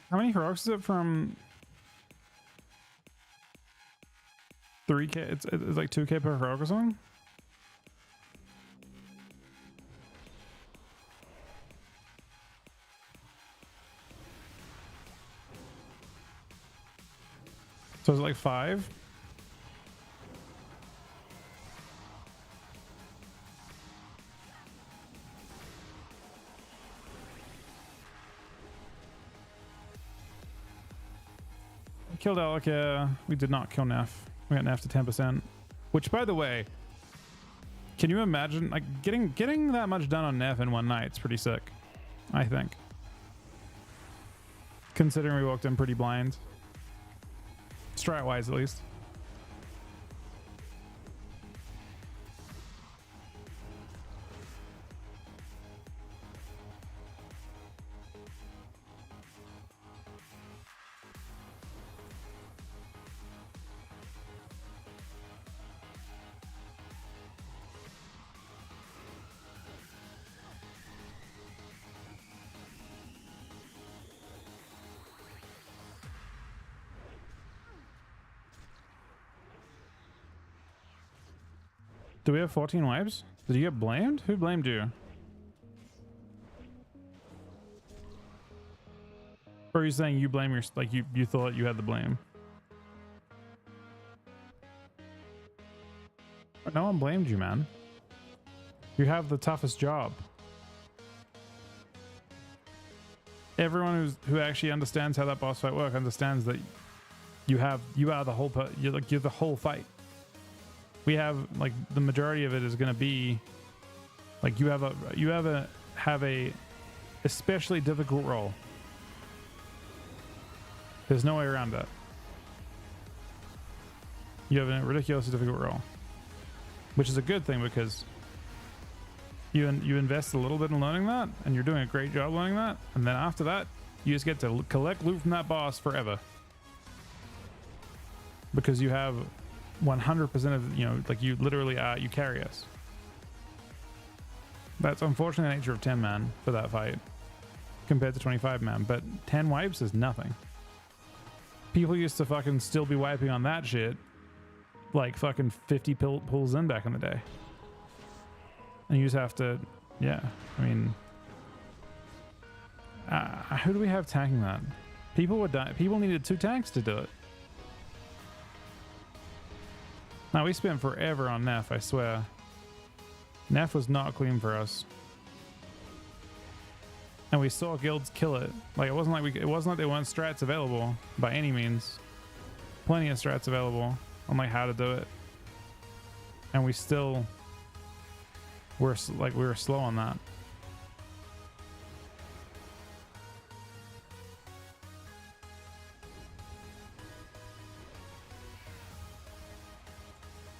How many heroics is it from 3k? It's like 2k per heroic or something? So is it like 5? Killed Alec, we did not kill Neff. We got Neff to 10%. Which, by the way, can you imagine like getting that much done on Neff in one night? It's pretty sick, I think. Considering we walked in pretty blind. Strat-wise, at least. Do we have 14 wipes? Did you get blamed? Who blamed you? Or are you saying you blame your, like you thought you had the blame? No one blamed you, man. You have the toughest job. Everyone who actually understands how that boss fight works understands that you are the whole you're the whole fight. We have like the majority of it is going to be like you have a especially difficult role. There's no way around that. You have a ridiculously difficult role, which is a good thing because you invest a little bit in learning that, and you're doing a great job learning that, and then after that, you just get to collect loot from that boss forever because you have 100% of, you know, like you literally are, you carry us. That's unfortunately the nature of 10 man for that fight compared to 25 man, but 10 wipes is nothing. People used to fucking still be wiping on that shit like fucking 50 pulls in back in the day. And you just have to, yeah, I mean, who do we have tanking that? People would die. People needed 2 tanks to do it. Now we spent forever on Neff, I swear. Neff was not clean for us. And we saw guilds kill it. Like it wasn't like there weren't strats available by any means. Plenty of strats available on like how to do it. And we still we were slow on that.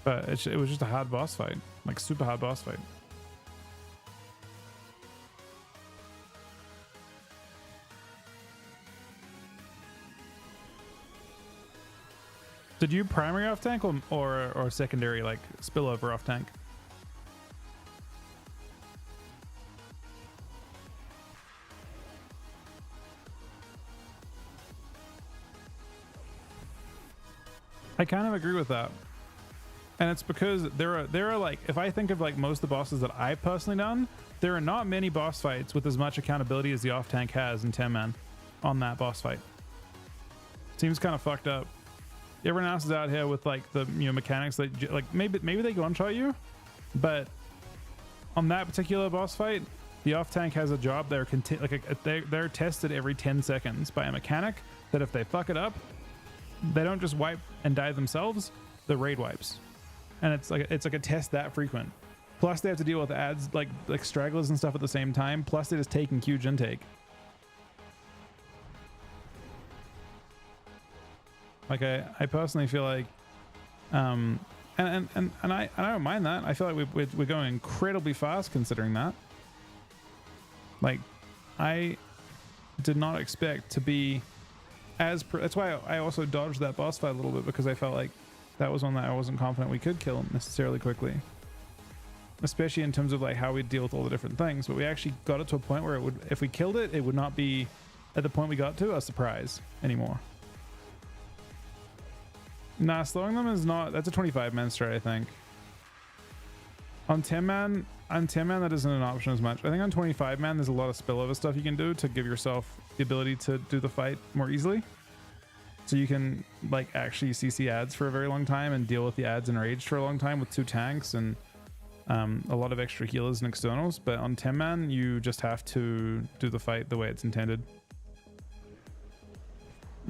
But it was just a hard boss fight, like super hard boss fight. Did you primary off tank or secondary, like spillover off tank? I kind of agree with that. And it's because there are like, if I think of like most of the bosses that I've personally done, there are not many boss fights with as much accountability as the off tank has in 10 man on that boss fight. Seems kind of fucked up. Everyone else is out here with like the, you know, mechanics that like maybe they one shot you, but on that particular boss fight, the off tank has a job. They're tested every 10 seconds by a mechanic that if they fuck it up, they don't just wipe and die themselves, the raid wipes. And it's like a test that frequent. Plus they have to deal with ads like stragglers and stuff at the same time. Plus they're just taking huge intake. Like I personally feel like, and I don't mind that. I feel like we're going incredibly fast considering that. Like I did not expect to be as that's why I also dodged that boss fight a little bit, because I felt like that was one that I wasn't confident we could kill necessarily quickly, especially in terms of like how we deal with all the different things. But we actually got it to a point where it would, if we killed it, it would not be at the point we got to a surprise anymore. Nah, slowing them is not, that's a 25 man strat, I think. On 10 man that isn't an option as much. I think on 25 man there's a lot of spillover stuff you can do to give yourself the ability to do the fight more easily. So you can like actually CC ads for a very long time and deal with the ads and rage for a long time with 2 tanks and a lot of extra healers and externals. But on 10 man you just have to do the fight the way it's intended.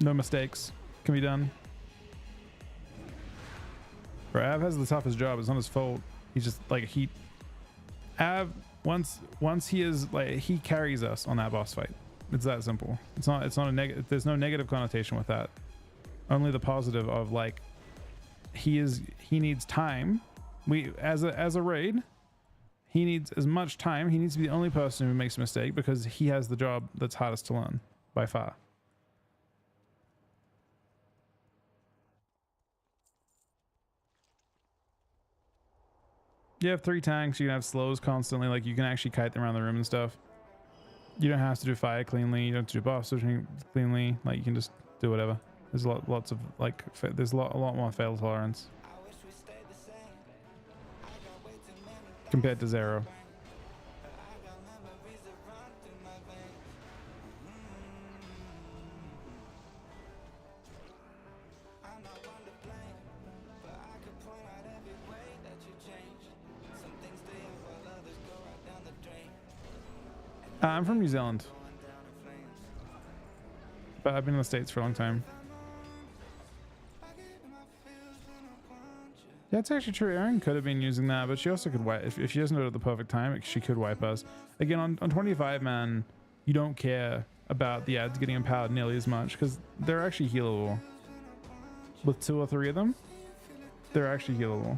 No mistakes can be done. Bro, Av has the toughest job. It's not his fault. He's just like Av once he is like, he carries us on that boss fight. It's that simple. It's not a negative. There's no negative connotation with that. Only the positive of like he needs time. We as a raid, he needs as much time. He needs to be the only person who makes a mistake because he has the job that's hardest to learn by far. You have 3 tanks, you can have slows constantly, like you can actually kite them around the room and stuff. You don't have to do fire cleanly, you don't have to do buff switching cleanly, like you can just do whatever. There's lots of like, there's a lot more fail tolerance. compared to 0. I'm from New Zealand, but I've been in the States for a long time. Yeah, it's actually true. Erin could have been using that, but she also could wipe. If she doesn't do it at the perfect time, she could wipe us. Again, on 25 man, you don't care about the ads getting empowered nearly as much because they're actually healable. With 2 or 3 of them, they're actually healable.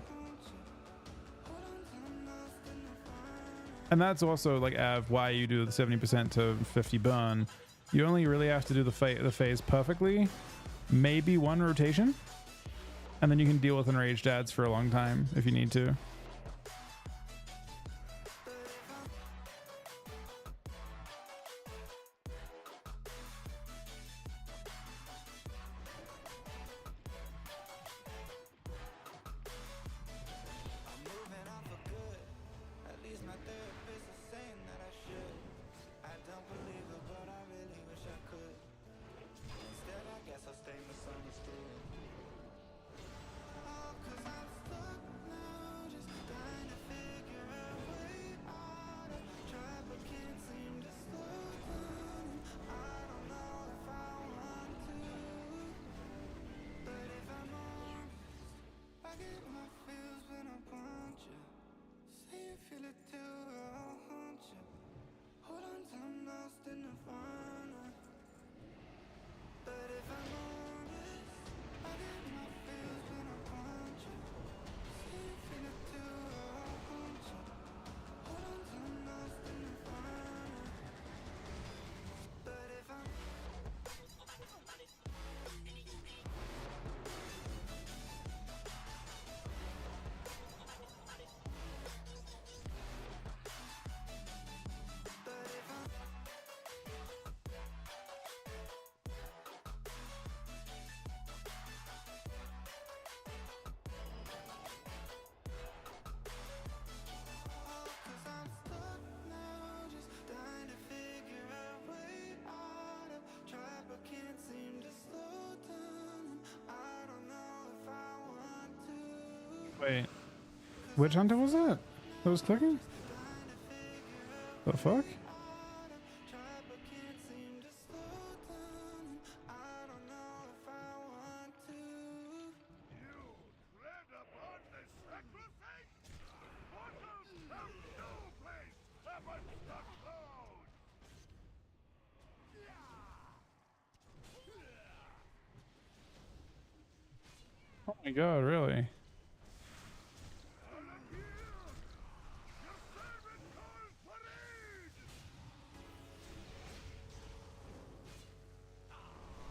And that's also like why you do the 70% to 50 burn. You only really have to do the phase perfectly, maybe 1 rotation, and then you can deal with enraged ads for a long time if you need to. Wait, which hunter was that was clicking? The fuck? Oh my god, really?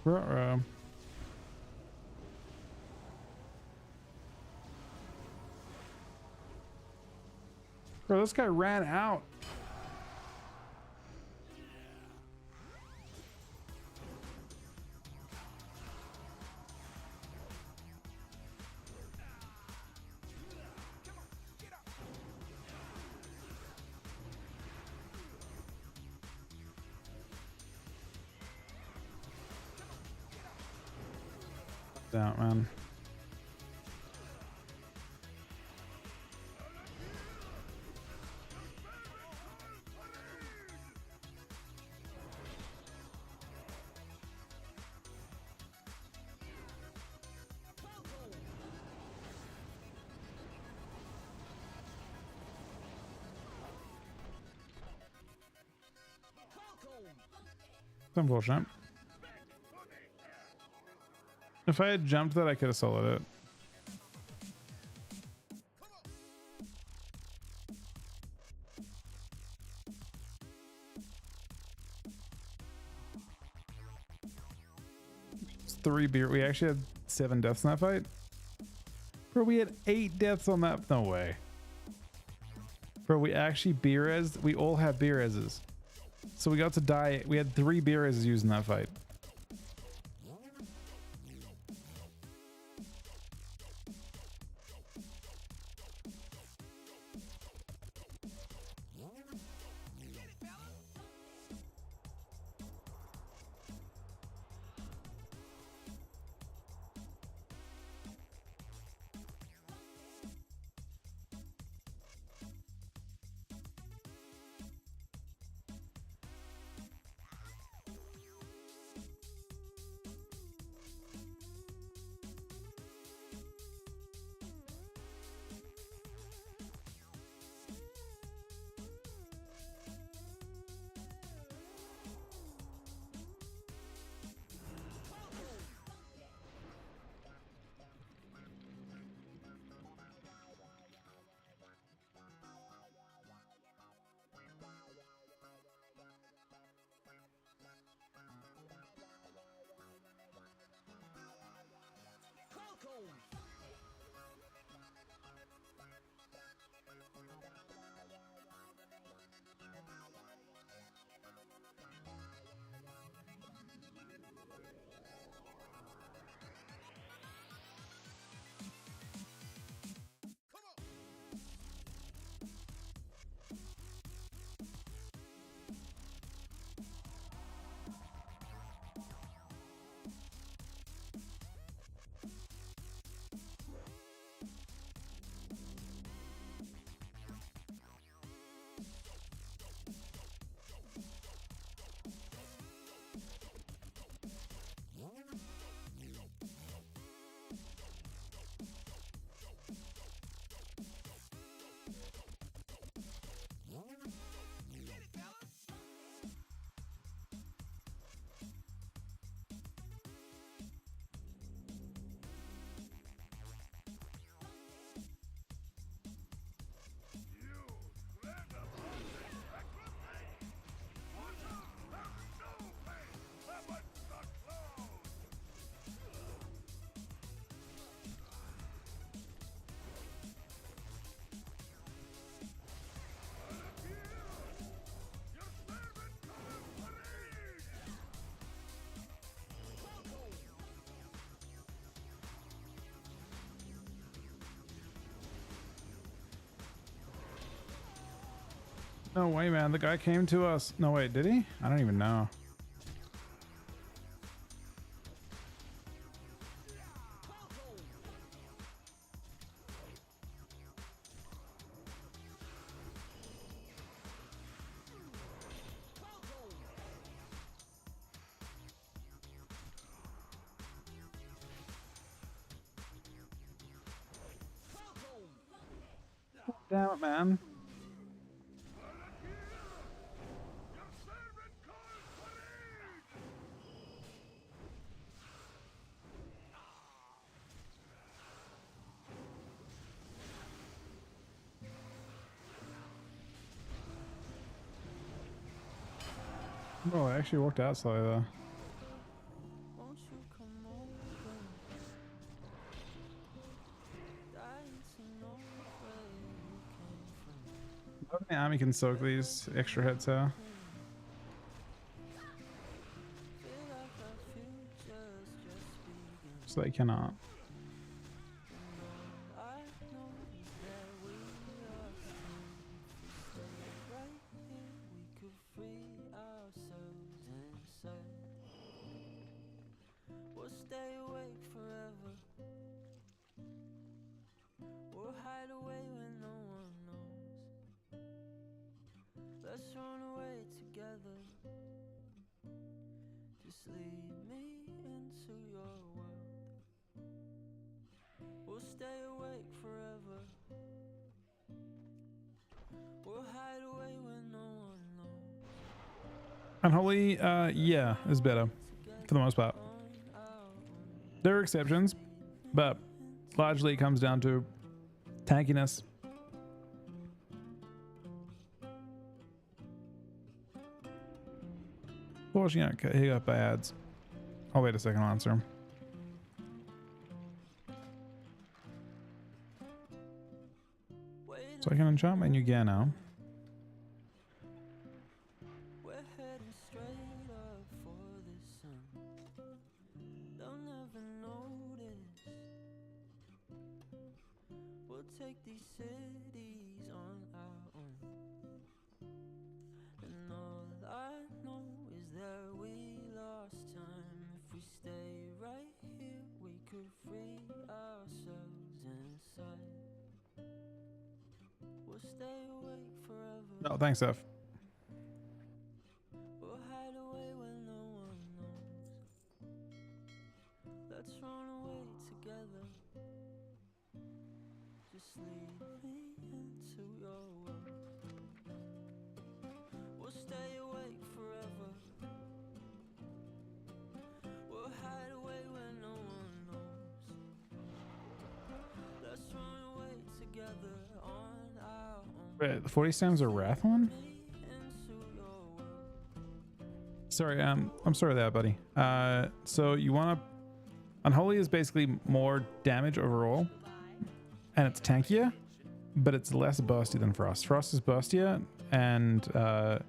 Ruh-roh. Bro, this guy ran out. Out, man. Some bullshit. If I had jumped that, I could have soloed it. It's 3 beer. We actually had 7 deaths in that fight. Bro, we had 8 deaths on that. No way. Bro, we actually beer-res. We all have beer-reses. So we got to die. We had 3 beer-reses used in that fight. No way, man. The guy came to us. No, wait, did he? I don't even know. Damn it, man. Oh, it actually worked out slightly though. I don't think Ami can soak these extra hits out. So they cannot. Let's run away together. Just lead me into your world. We'll stay awake forever. We'll hide away when no one knows. Unholy, yeah, is better for the most part. There are exceptions, but largely it comes down to tankiness. Fortunately, he got bads. I'll wait a second, I'll answer him. So I can enchant my new gear now. We're heading straight up for the sun. They'll never notice. We'll take these cities on our own. And all I know is that we lost time. If we stay right here, we could free ourselves inside. We'll stay awake forever. Oh, thanks, F. We'll hide away when no one knows. Let's run away together. Just lead me into your world. We'll stay awake forever. We'll hide away when no one knows. Let's run away together on our own. Wait, the 40 stems are Wrath one? Sorry, I'm sorry there, buddy. So you want to... Unholy is basically more damage overall, and it's tankier, but it's less bursty than Frost. Frost is burstier, and I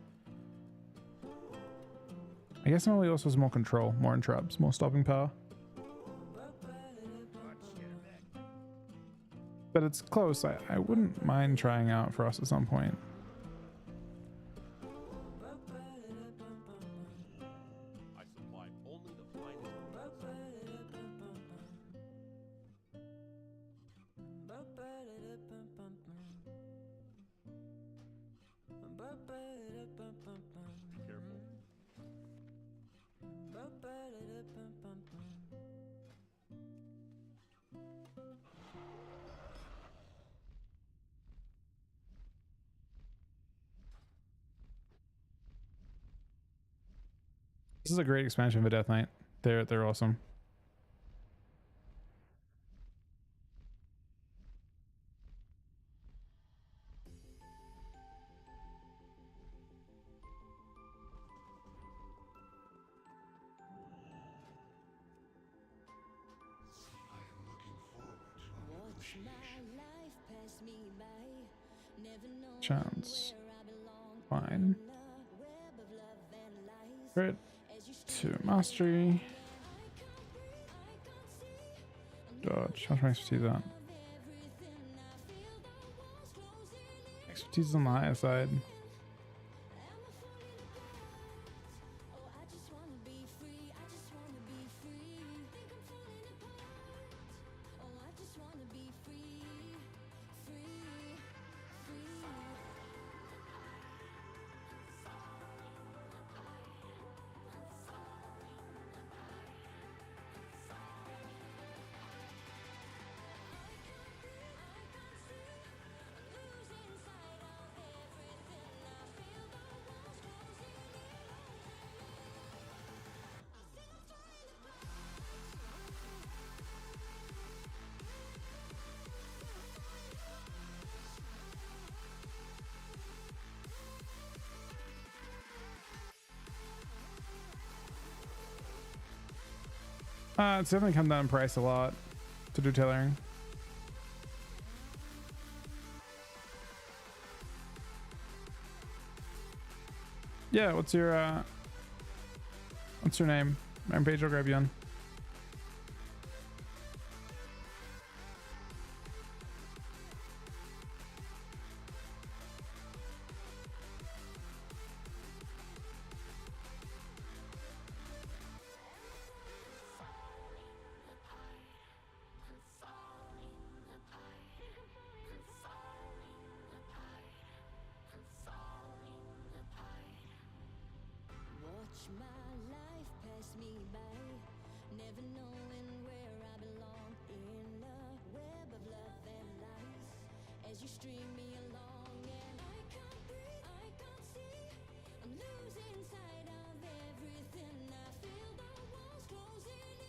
guess Unholy also has more control, more interrupts, more stopping power. But it's close. I wouldn't mind trying out Frost at some point. I supply only the finest. Be careful. This is a great expansion for Death Knight. They're awesome. Watch my life pass me by. Never know Chance. where I belong. Fine. The web of love and lies. Crit As you to mastery. Dodge. How much expertise on? Expertise is on the higher side. It's definitely come down in price a lot to do tailoring. Yeah, what's your name? Rampage, I'll grab you on. Watch my life pass me by, never knowing where I belong in a web of love and lies. As you string me along, and I can't breathe, I can't see. I'm losing sight of everything. I feel the walls closing in.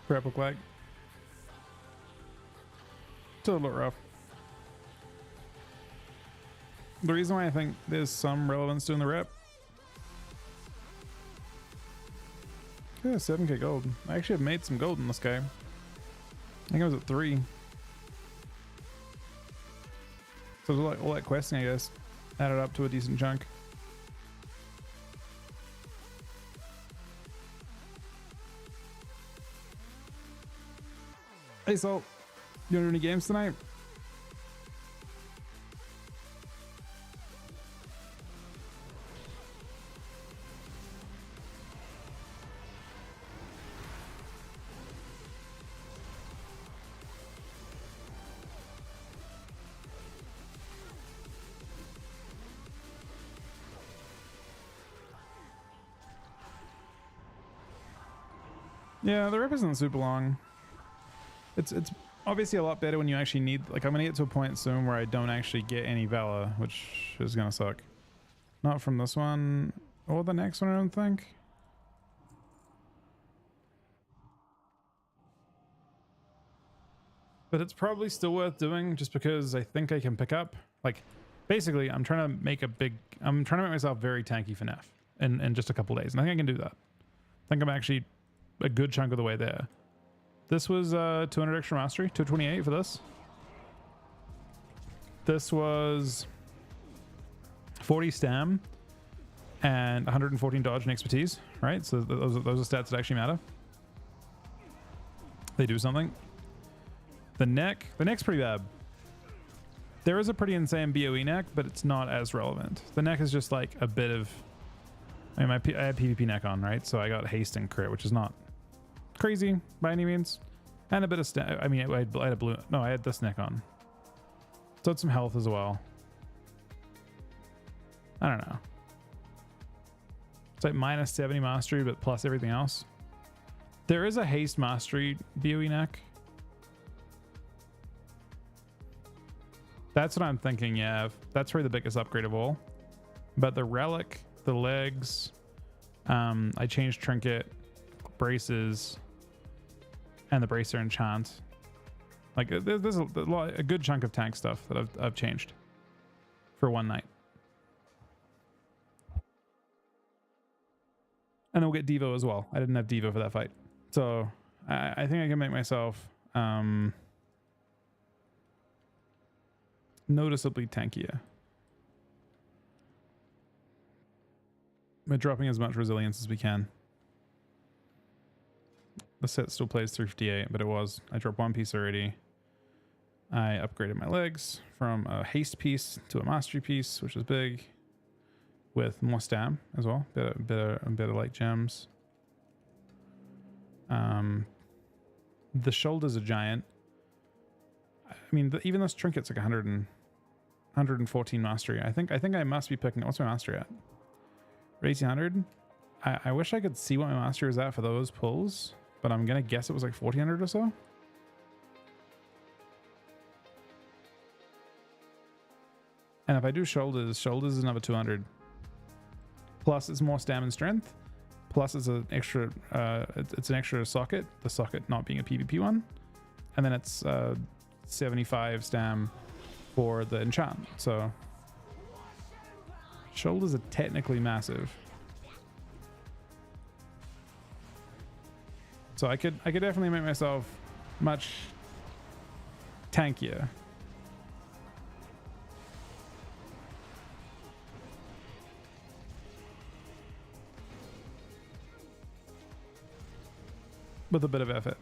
Prep look like? It's a little rough. The reason why I think there's some relevance to in the rep. Yeah, 7k gold. I actually have made some gold in this guy. I think I was at 3. So like all that questing, I guess, added up to a decent chunk. Hey Salt, you wanna do any games tonight? Yeah, the rep isn't super long. It's obviously a lot better when you actually need, like, I'm gonna get to a point soon where I don't actually get any Valor, which is gonna suck. Not from this one or the next one, I don't think. But it's probably still worth doing just because I think I can pick up, like, basically I'm trying to make myself very tanky for Neff in just a couple days, and I think I can do that. I think I'm actually a good chunk of the way there. This was 200 extra mastery, 228 for this. This was 40 stam and 114 dodge and expertise, right? So those are stats that actually matter. They do something. The neck's pretty bad. There is a pretty insane BOE neck, but it's not as relevant. The neck is just like a bit of, I mean, I had PvP neck on, right? So I got haste and crit, which is not crazy by any means, and a bit of I mean, I had a blue. No, I had this neck on, so it's some health as well. I don't know. It's like minus 70 mastery, but plus everything else. There is a haste mastery BOE neck. That's what I'm thinking. Yeah, that's probably the biggest upgrade of all. But the relic, the legs, I changed trinket, braces, and the bracer enchant. Like there's a good chunk of tank stuff that I've changed for one night. And then we'll get Devo as well. I didn't have Devo for that fight, so I think I can make myself noticeably tankier. We're dropping as much resilience as we can. The set still plays 358, but I dropped one piece already. I upgraded my legs from a haste piece to a mastery piece, which is big, with more stam as well, better light gems. The shoulders are giant. I mean, even this trinket's like 114 mastery. I think I must be picking. What's my mastery at? 1800. I wish I could see what my mastery is at for those pulls, but I'm gonna guess it was like 1400 or so. And if I do shoulders is another 200. Plus it's more stam and strength. plus it's an extra it's an extra socket, the socket not being a PvP one, and then it's 75 stam for the enchant. So shoulders are technically massive. So I could definitely make myself much tankier. With a bit of effort.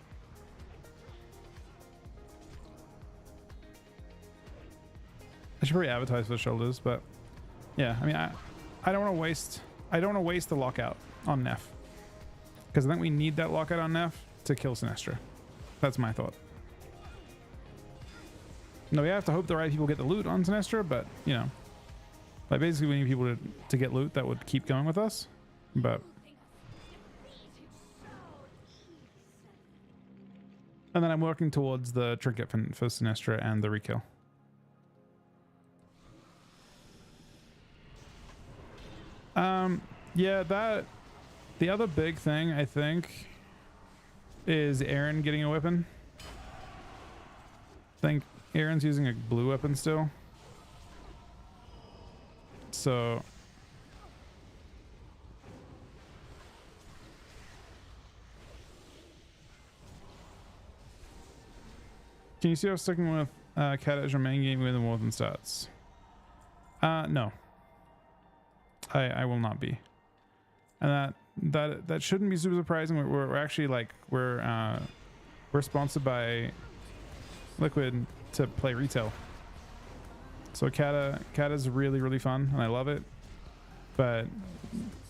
I should probably advertise for the shoulders, but yeah, I mean, I don't want to waste the lockout on Neff, because I think we need that lockout on Neff to kill Sinestra. That's my thought. No, we have to hope the right people get the loot on Sinestra, but you know, like basically we need people to get loot that would keep going with us. But and then I'm working towards the trinket for Sinestra and the rekill. Yeah, that the other big thing I think is Aaron getting a weapon. I think Aaron's using a blue weapon still. So can you see us sticking with Cat as your main game with more than stats? No. I will not be. And that shouldn't be super surprising. We're actually like we're sponsored by Liquid to play retail. So Cat is really fun and I love it. But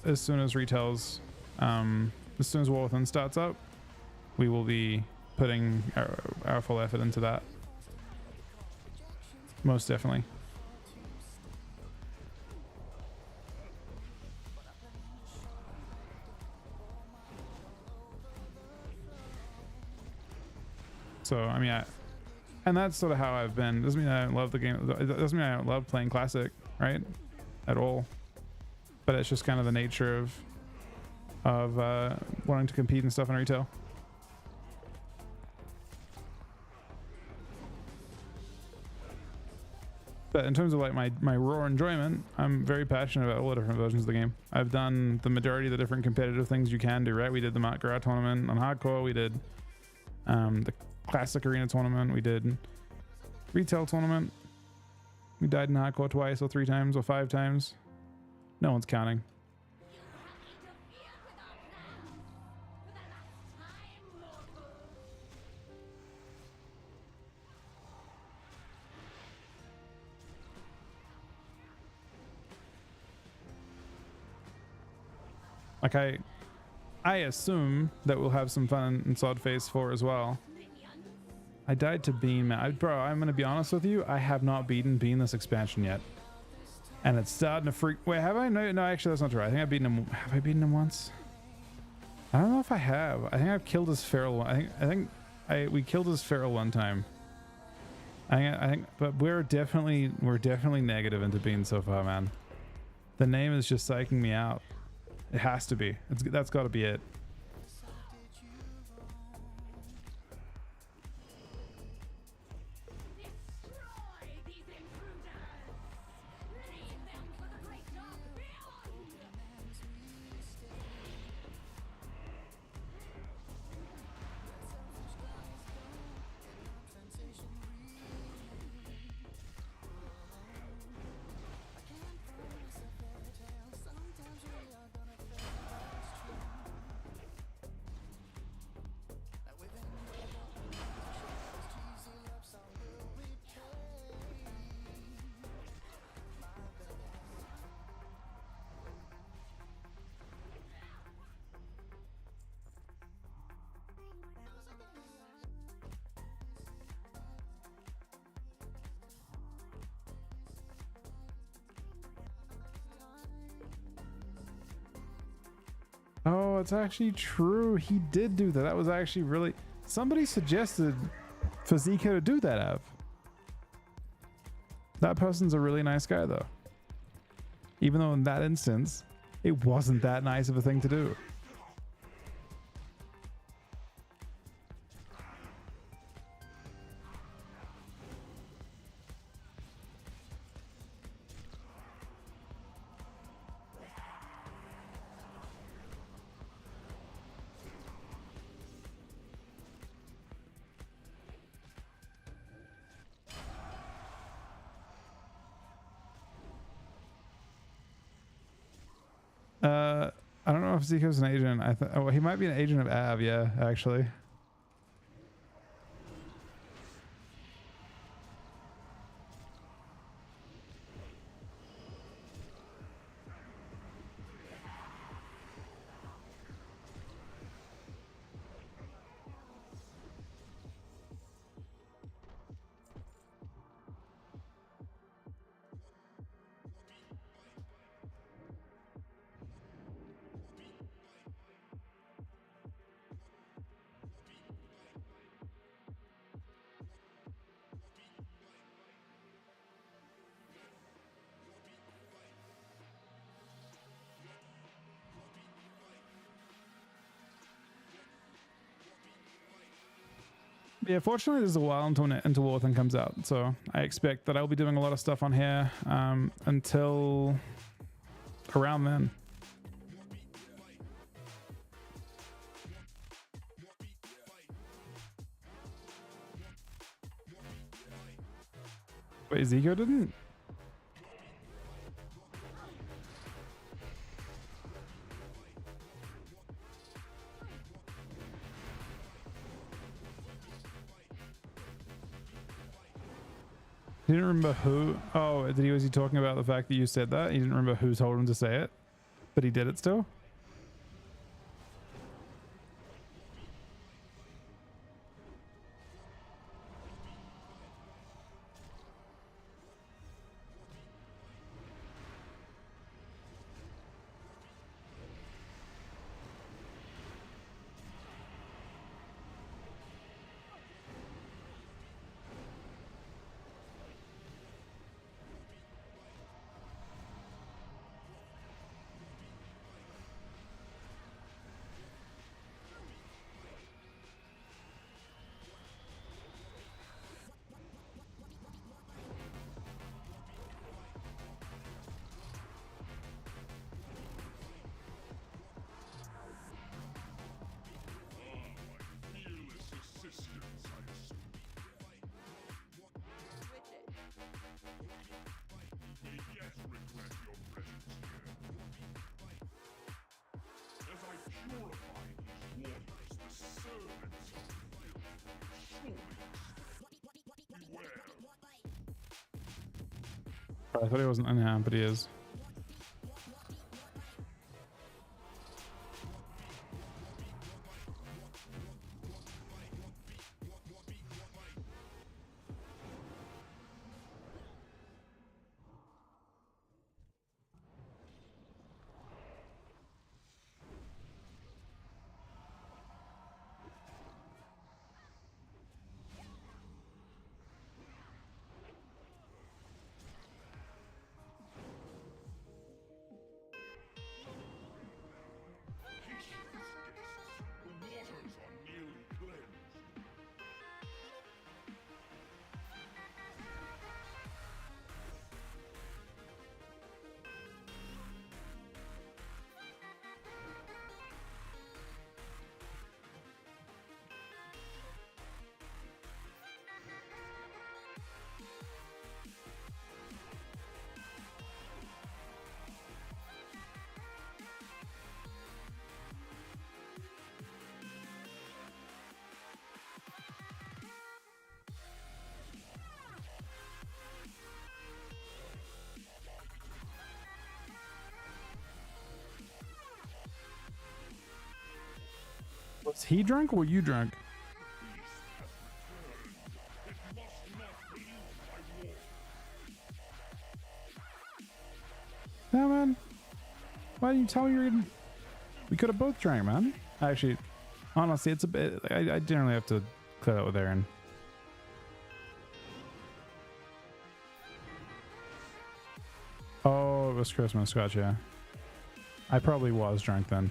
as soon as retail's as soon as War Within starts up, we will be putting our full effort into that. Most definitely. So I mean, and that's sort of how I've been. Doesn't mean I don't love the game. It doesn't mean I don't love playing classic, right? At all. But it's just kind of the nature of wanting to compete and stuff in retail. But in terms of like my raw enjoyment, I'm very passionate about all the different versions of the game. I've done the majority of the different competitive things you can do, right? We did the Mark Garage tournament on hardcore. We did the classic arena tournament. We did retail tournament. We died in hardcore twice or 3 times or 5 times. No one's counting. Like I assume that we'll have some fun in Sod Phase 4 as well. I died to Bean, man. Bro, I'm gonna be honest with you. I have not beaten Bean this expansion yet, and it's starting to freak. Wait, have I? No, actually, that's not true. I think I've beaten him. Have I beaten him once? I don't know if I have. I think I've killed his feral. I think we killed his feral one time. I think, but we're definitely negative into Bean so far, man. The name is just psyching me out. It has to be. That's got to be it. Oh, it's actually true. He did do that. That was actually really... Somebody suggested for ZK to do that, Av. That person's a really nice guy, though. Even though in that instance, it wasn't that nice of a thing to do. I don't know if Zico's an agent. Oh, he might be an agent of Av. Yeah, actually. Yeah, fortunately, there's a while until Warthing comes out, so I expect that I'll be doing a lot of stuff on here until around then. Wait, Zico didn't? He didn't remember who. Oh, was he talking about the fact that you said that? He didn't remember who told him to say it, but he did it still? I thought he wasn't in here, but he is. Was he drunk or were you drunk? Yeah, man. Why didn't you tell me you were eating? We could have both drank, man. Actually, honestly, it's a bit. I generally have to clear that with Aaron. Oh, it was Christmas. Gotcha. I probably was drunk then.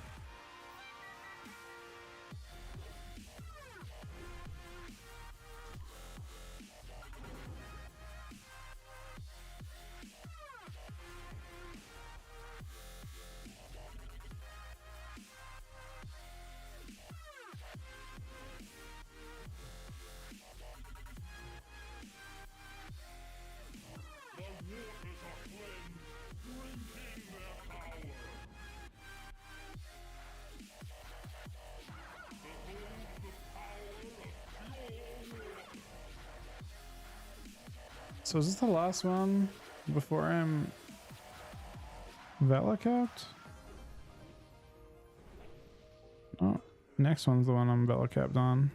So is this the last one before I'm Vela capped? Oh, next one's the one I'm Vela capped on.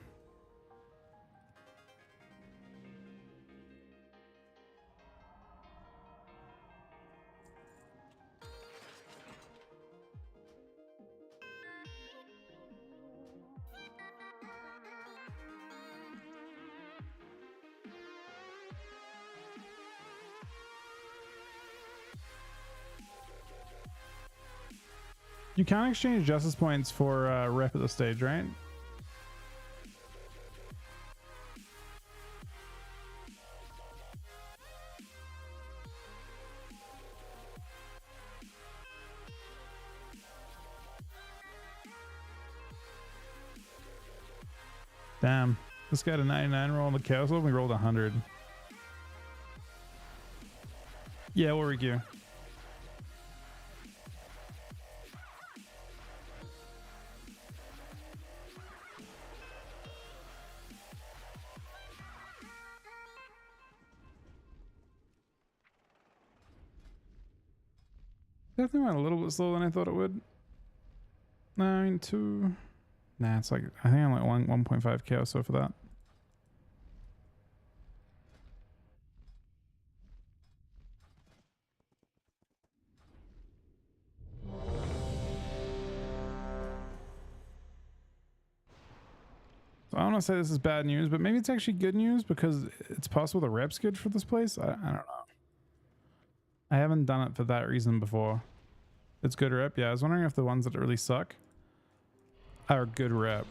You can't exchange justice points for rep at the stage, right? Damn, this guy had a 99 roll on the chaos level. We rolled 100. Yeah, we'll requeue. Definitely went a little bit slower than I thought it would. 9, 2. Nah, it's like, I think I'm like 1.5 chaos so for that. So I don't want to say this is bad news, but maybe it's actually good news because it's possible the rep's good for this place. I don't know. I haven't done it for that reason before. It's good rep. Yeah, I was wondering if the ones that really suck are good rep.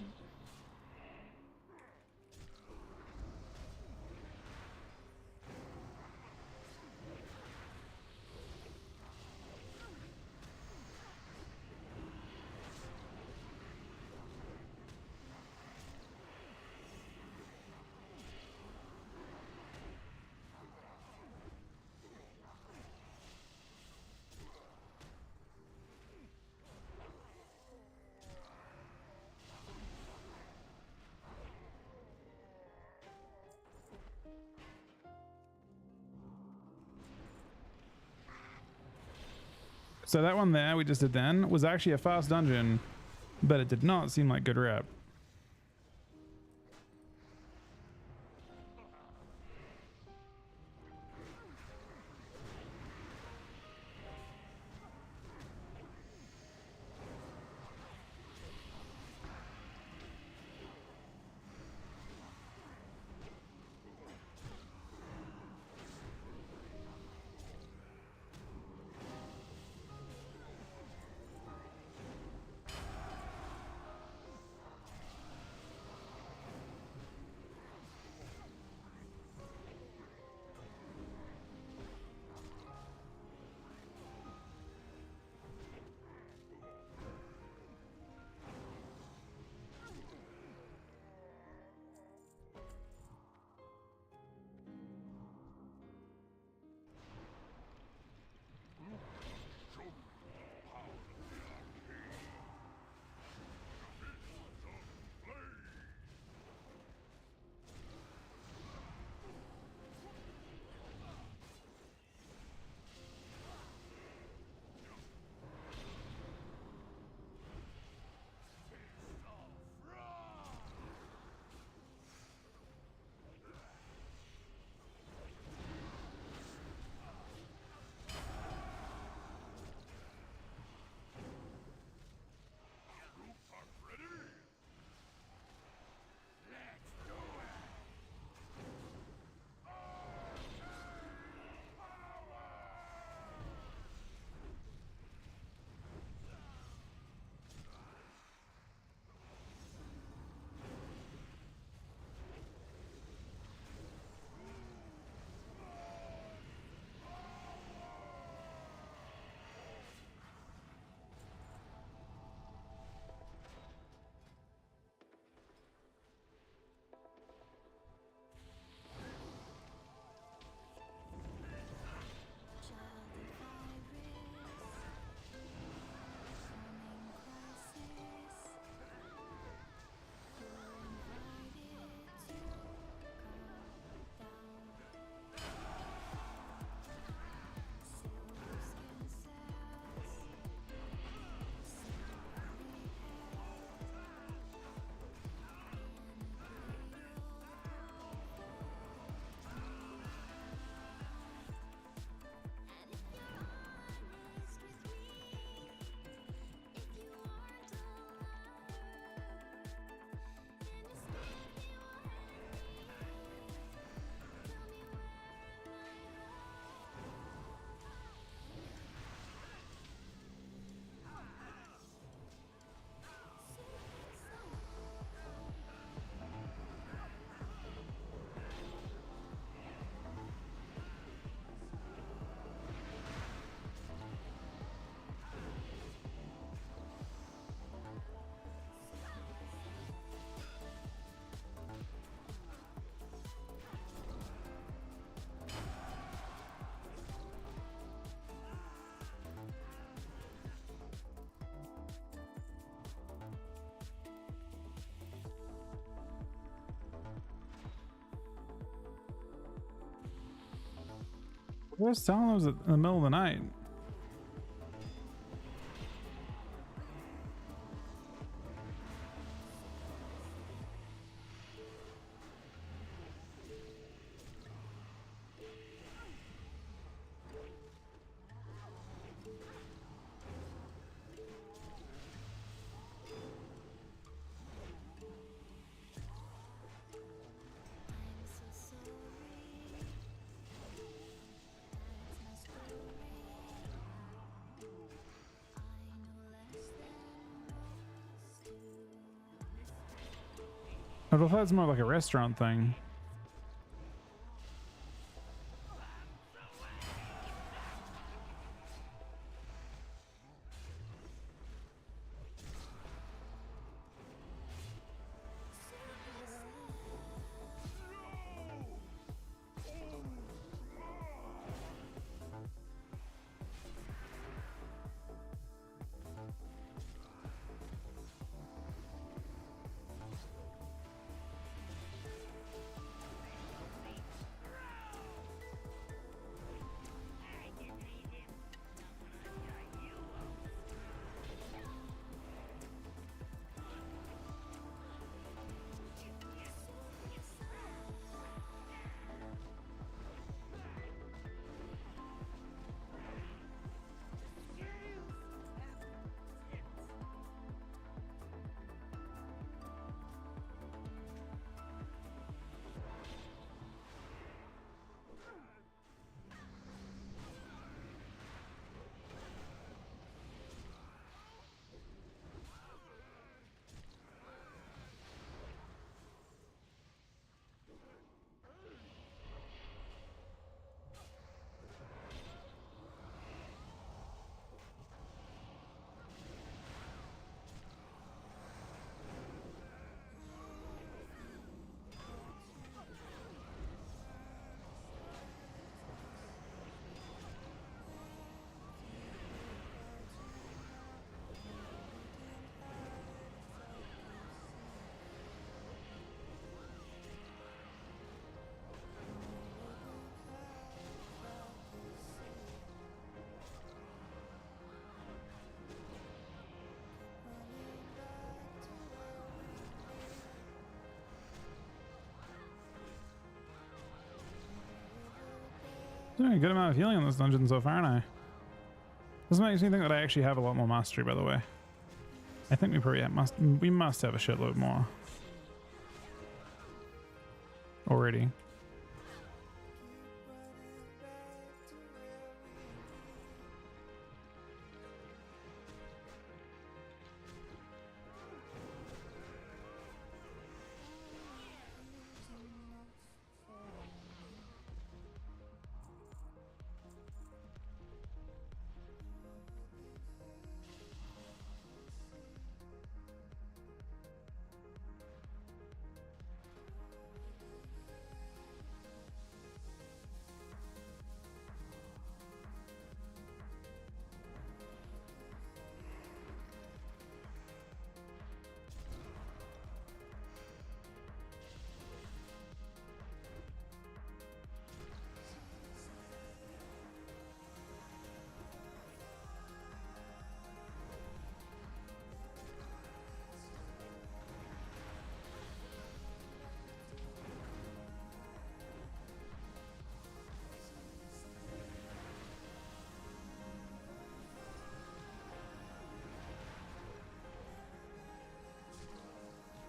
So that one there we just did then was actually a fast dungeon, but it did not seem like good rep. was telling those in the middle of the night. I thought that's more like a restaurant thing. Doing a good amount of healing in this dungeon so far, aren't I? This makes me think that I actually have a lot more mastery, by the way. I think we probably must have a shitload more already.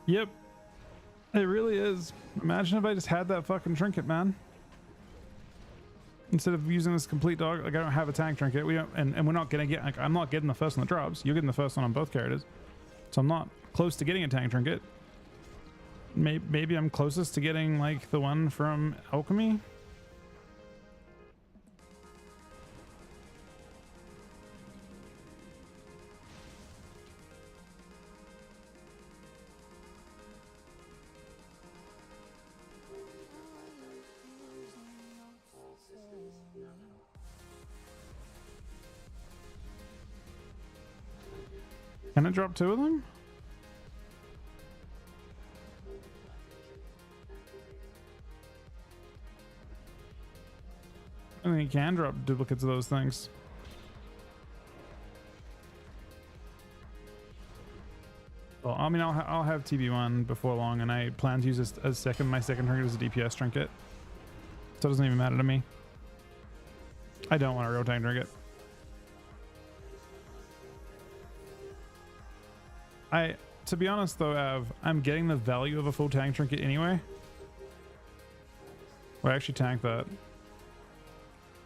Yep. It really is. Imagine if I just had that fucking trinket, man. Instead of using this complete dog, like I don't have a tank trinket. We don't, and we're not gonna get, like, I'm not getting the first one that drops. You're getting the first one on both characters. So I'm not close to getting a tank trinket. Maybe I'm closest to getting like the one from Alchemy. Can I drop two of them? I mean, you can drop duplicates of those things. Well, I mean, I'll have TB1 before long, and I plan to use this as my second trinket as a DPS trinket. So it doesn't even matter to me. I don't want a real tank trinket. To be honest though, Av, I'm getting the value of a full tank trinket anyway. Well, I actually tanked that.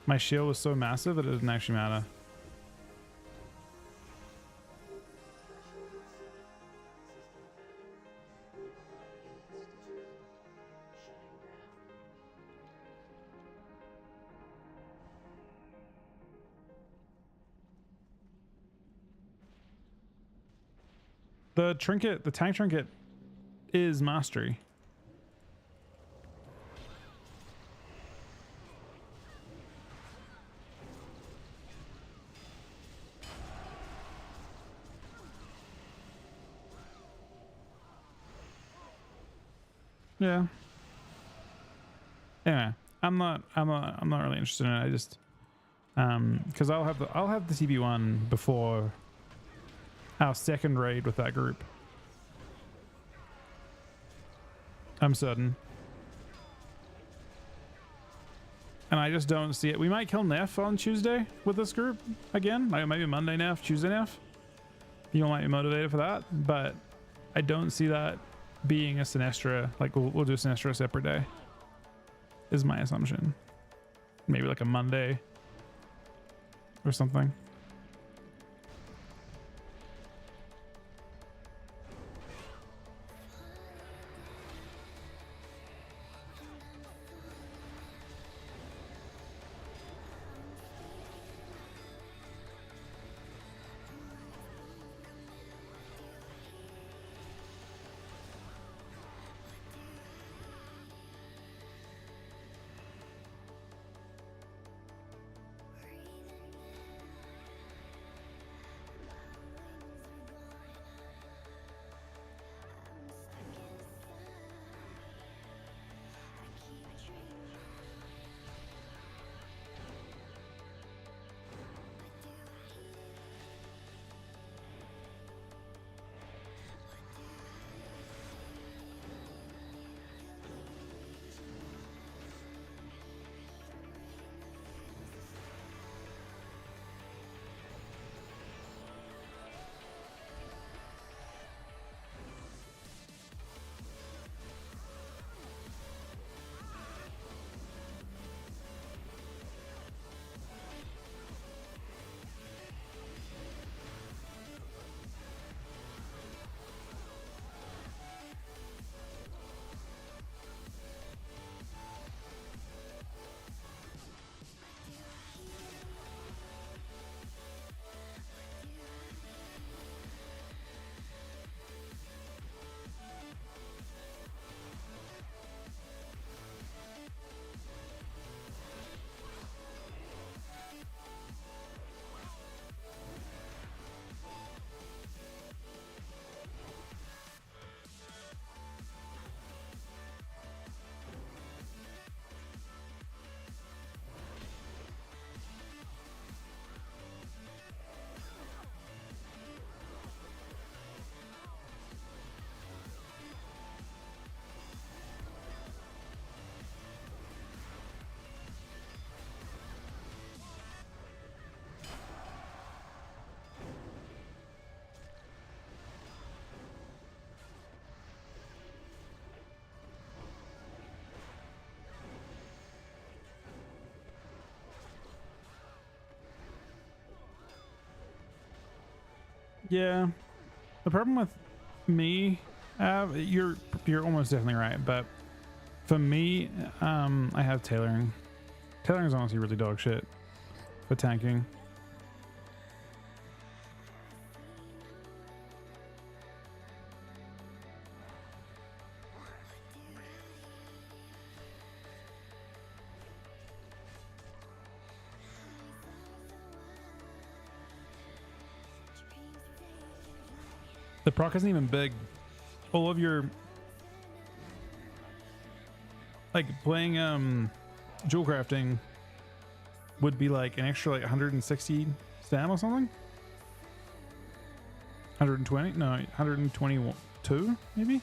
My shield was so massive that it didn't actually matter. The trinket, the tank trinket is mastery. Yeah. Anyway, I'm not really interested in it. I just because I'll have the TB1 before our second raid with that group. I'm certain. And I just don't see it. We might kill Neff on Tuesday with this group again. Maybe Monday Neff, Tuesday Neff. You might be motivated for that, but I don't see that being a Sinestra. Like we'll do Sinestra a separate day, is my assumption. Maybe like a Monday or something. Yeah, the problem with me, you're almost definitely right, but for me, I have tailoring. Tailoring is honestly really dog shit for tanking. The proc isn't even big. All of your like playing jewel crafting would be like an extra like 160 stam or something. 120? No, 122 maybe.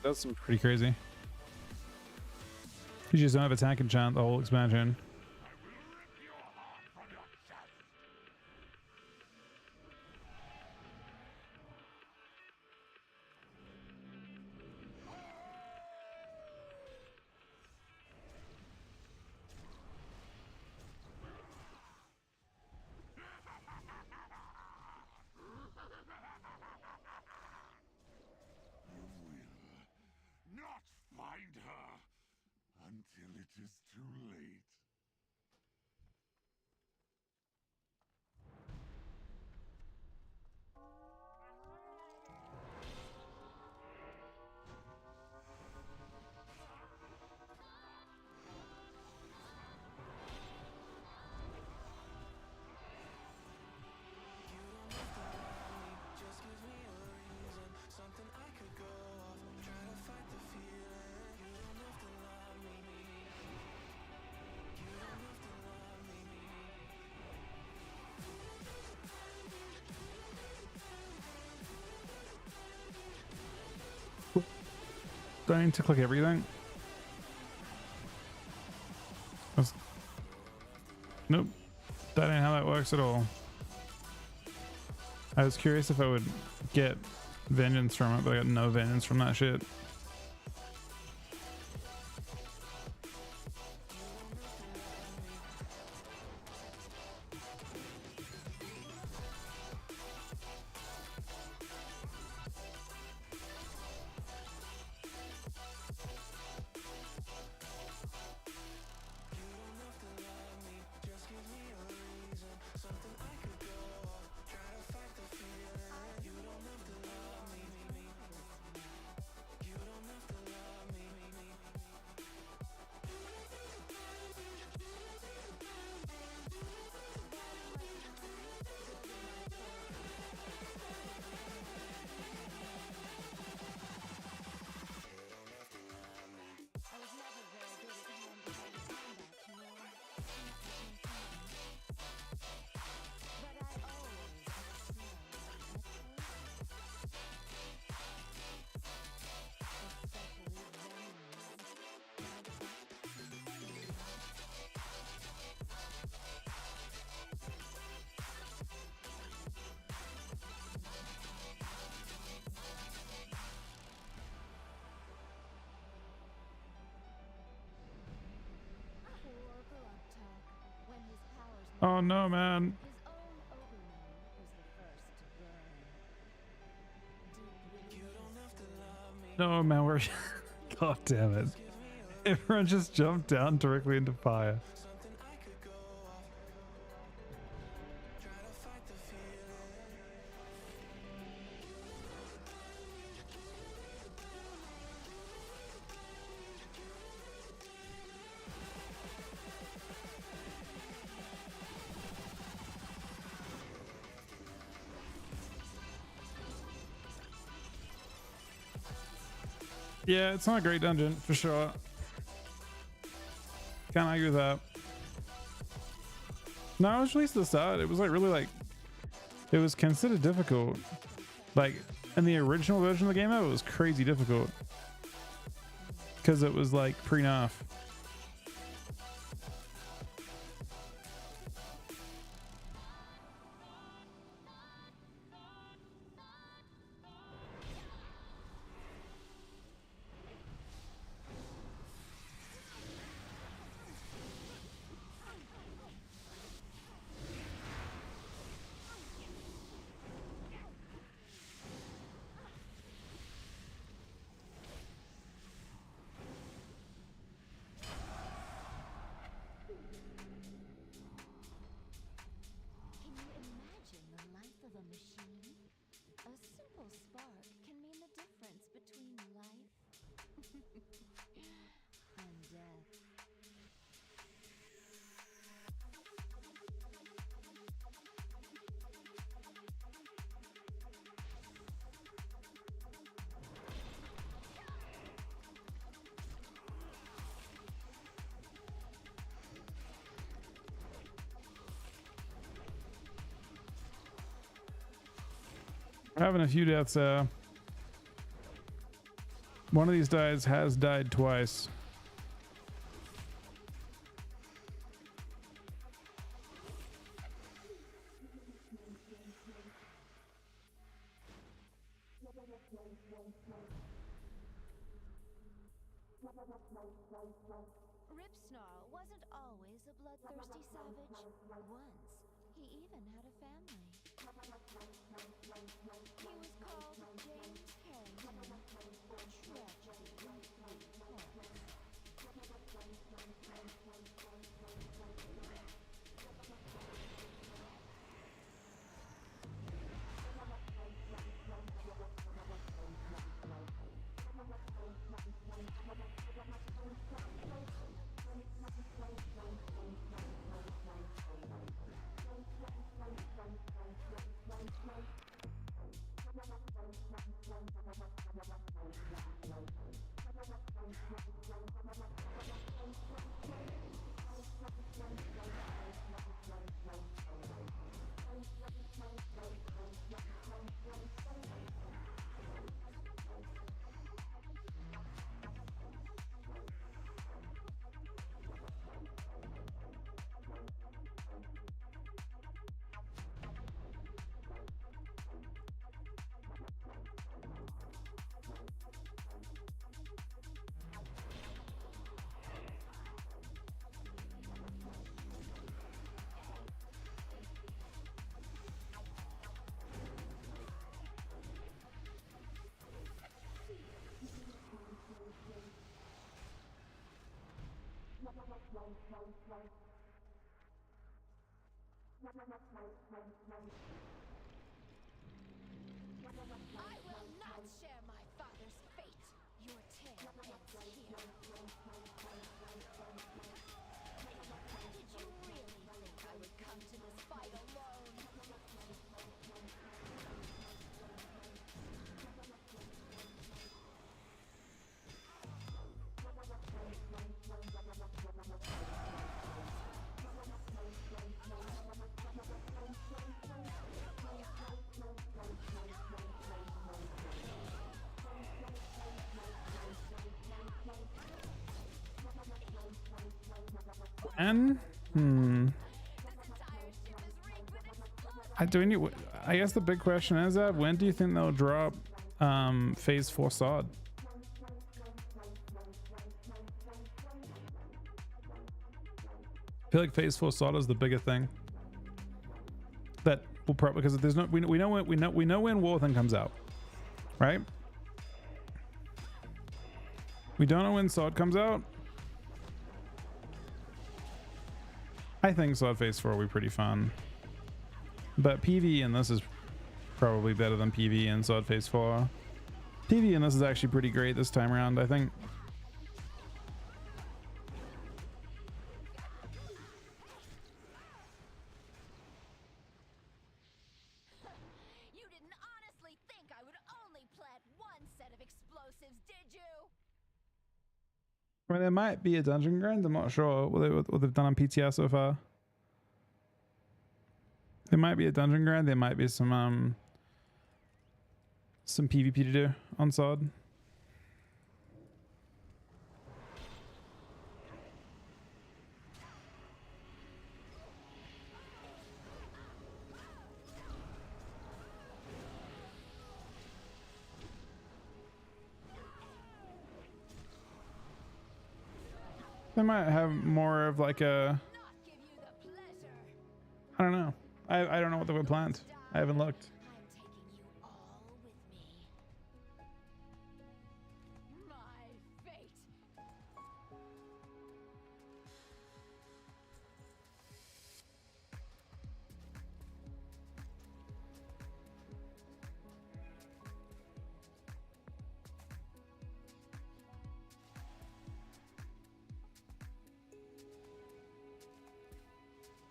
That's some pretty crazy. You just don't have attack enchant the whole expansion. Not find her until it is too late. Do I need to click everything? Nope. That ain't how that works at all. I was curious if I would get vengeance from it, but I got no vengeance from that shit. Oh no, man. No, man, we're... God damn it. Everyone just jumped down directly into fire. Yeah, it's not a great dungeon, for sure. Can't argue with that. No, I was released at the start. It was like really like, it was considered difficult. Like in the original version of the game, it was crazy difficult because it was like pre-nerf. Can you imagine the life of a machine? A simple spark can mean the difference between life and death. We're having a few deaths. One of these guys has died twice. Ripsnarl wasn't always a bloodthirsty savage. Once, he even had a family. He was called James Harrington. Tragedy in 3 parts. I will not share my father's fate. Your tale ends here. Did you really think I would come to this fight alone? And I guess the big question is that when do you think they'll drop phase 4 sod? I feel like phase 4 sod is the bigger thing that will probably, because there's no, we know when Warthing comes out, right? We don't know when sod comes out. I think sod phase 4 will be pretty fun, but PV in this is probably better than PV in sod phase 4. PV in this is actually pretty great this time around, I think. You didn't honestly think I would only plant one set of explosives, did you? I mean, there might be a dungeon grind. I'm not sure what they've done on PTR so far. There might be a dungeon grind. There might be some PvP to do on SOD. They might have more of like a, I don't know. I don't know what they were planned. I haven't looked.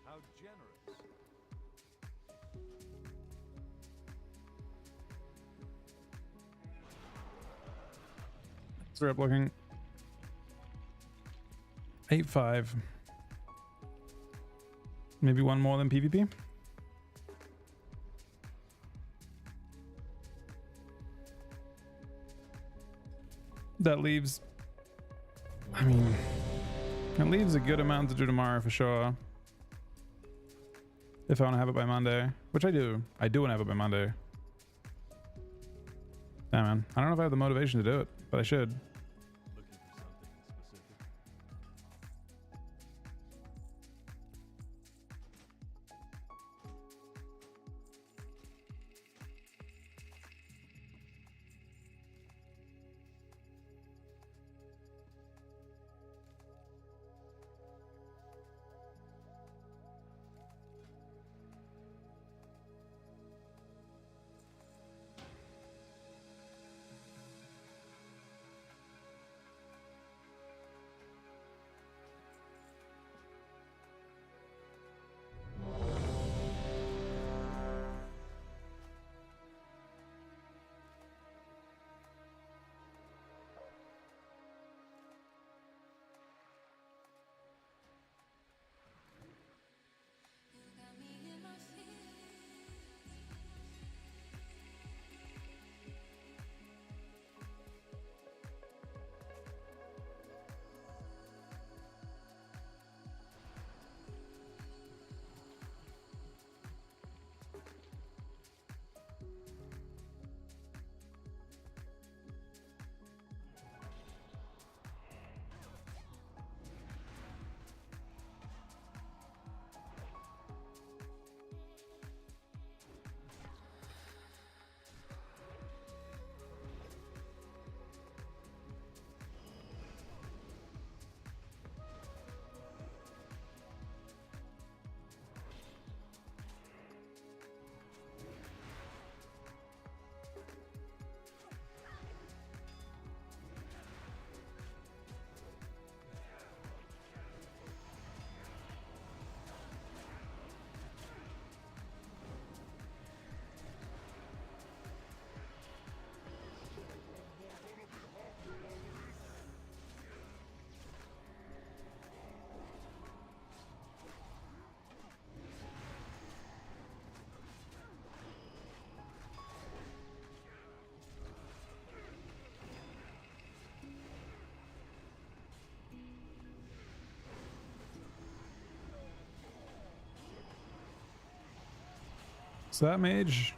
How generous. Straight up looking. 8-5. Maybe one more than PvP. That leaves, I mean, it leaves a good amount to do tomorrow for sure. If I want to have it by Monday, which I do. I do want to have it by Monday. Yeah, man. I don't know if I have the motivation to do it, but I should. Looking for something specific. So that mage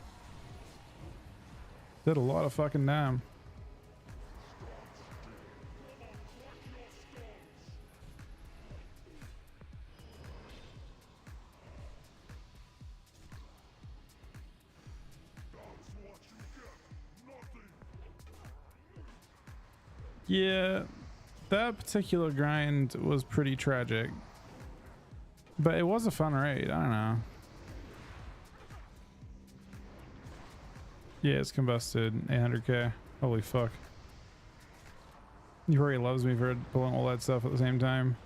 did a lot of fucking damn. Yeah, that particular grind was pretty tragic, but it was a fun raid. I don't know. Yeah, it's combusted 800k. Holy fuck. He already loves me for pulling all that stuff at the same time.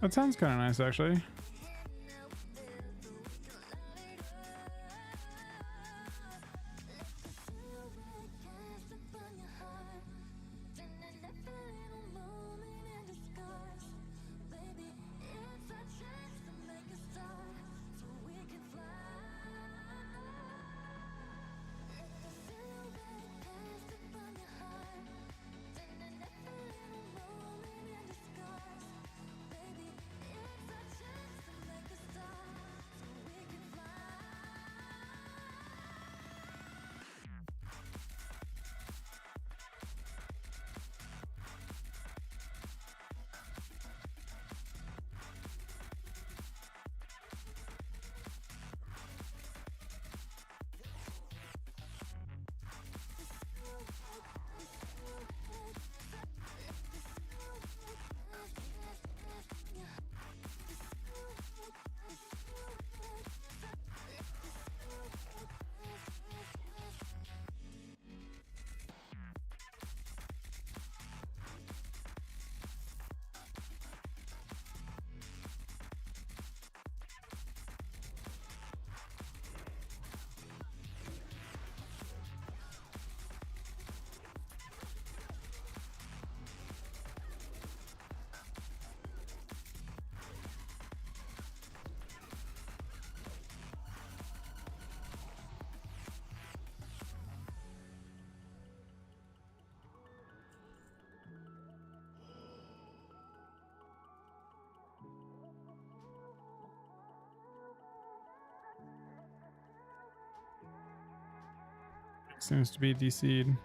That sounds kind of nice, actually. Seems to be DC'd.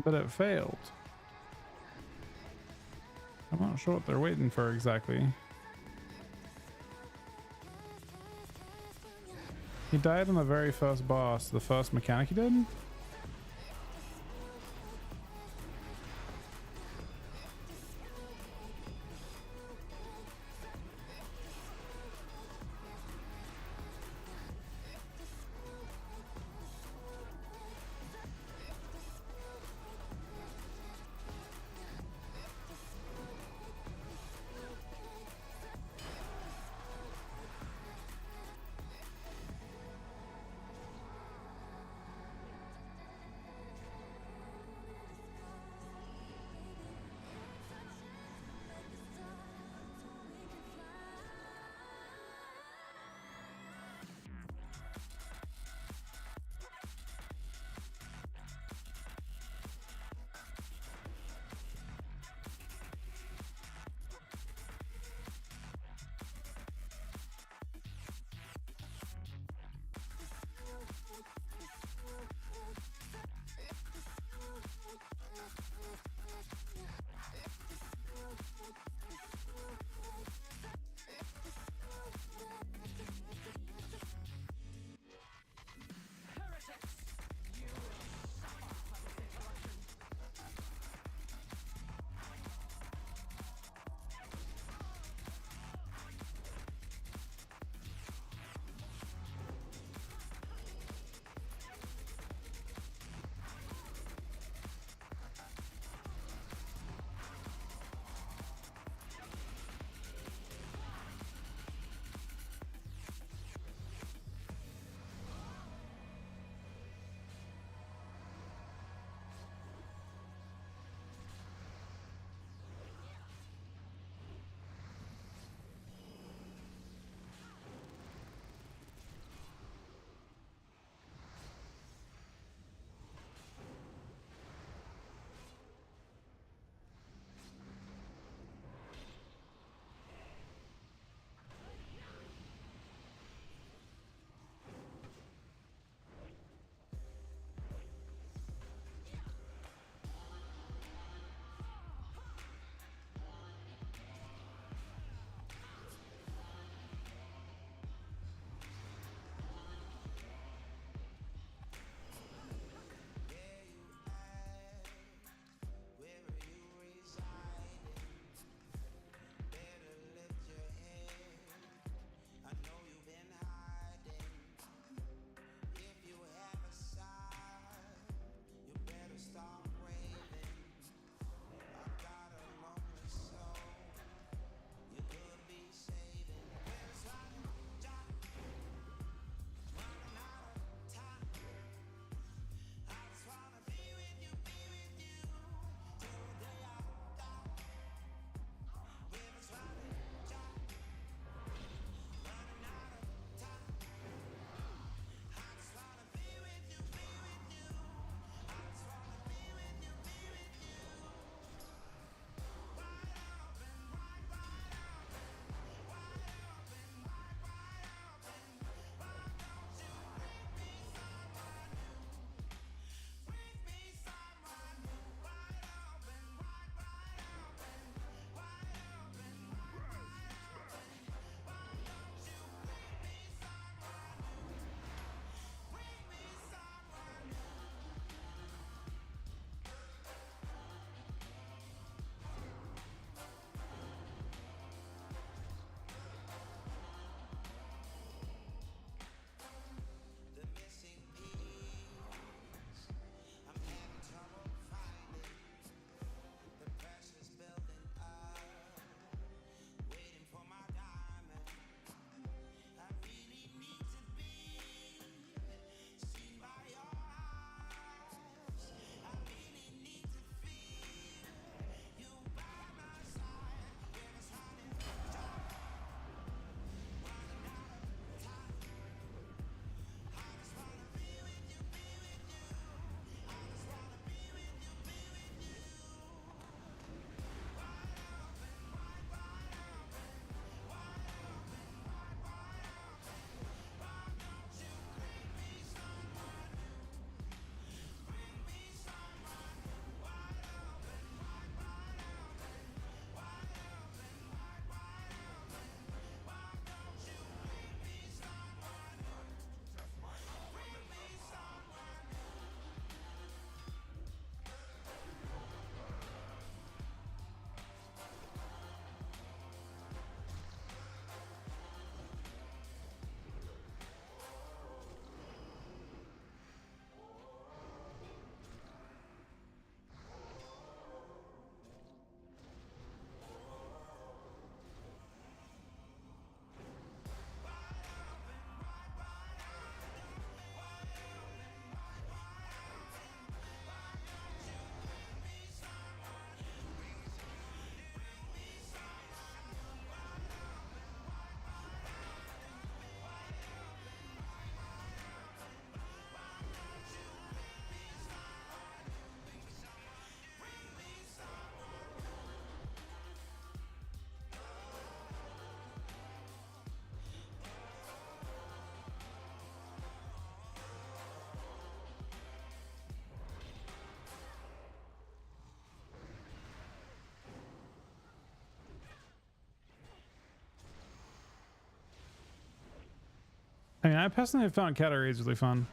But it failed. I'm not sure what they're waiting for exactly. He died on the very first boss, the first mechanic he did? mean, I personally have found cat raids really fun.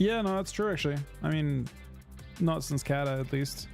Yeah, no, that's true actually. I mean, not since Kata at least.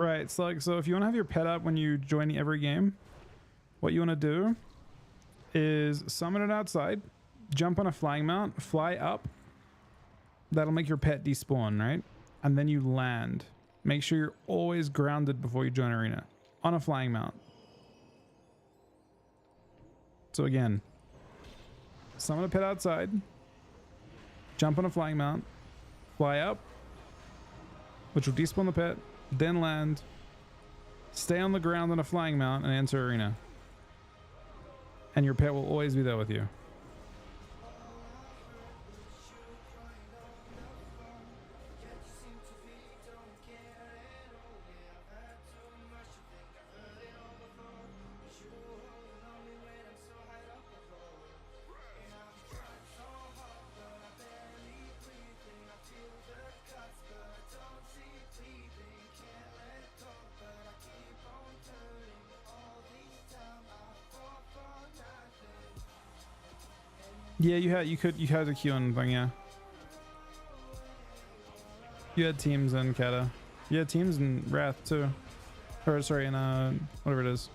Right, so like, so if you want to have your pet up when you join every game, what you want to do is summon it outside, jump on a flying mount, fly up. That'll make your pet despawn, right? And then you land. Make sure you're always grounded before you join arena on a flying mount. So again, summon a pet outside, jump on a flying mount, fly up, which will despawn the pet, then land, stay on the ground on a flying mount, and enter arena. And your pet will always be there with you. Yeah, you had a Q on thing, yeah. You had teams in Kata. You had teams in Wrath too. Or sorry, in whatever it is.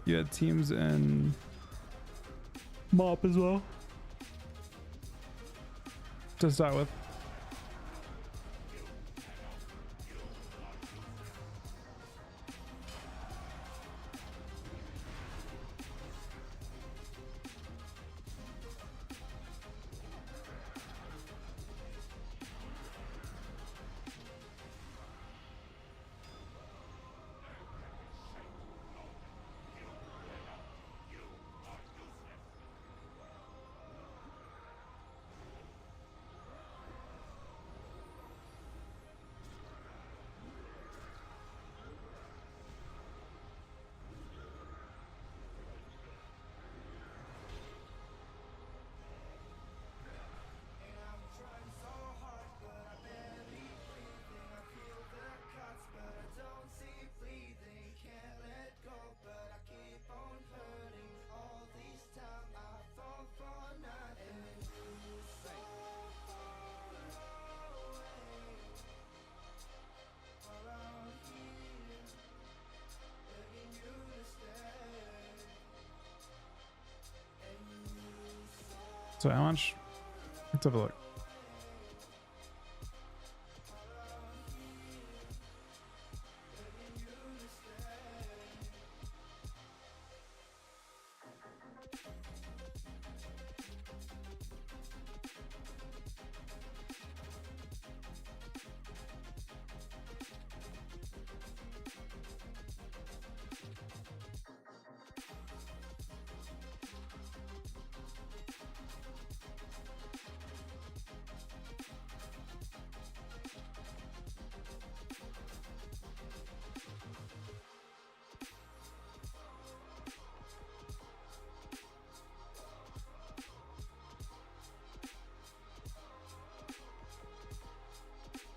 You had teams in Mop as well. To start with. So how much? Let's have a look.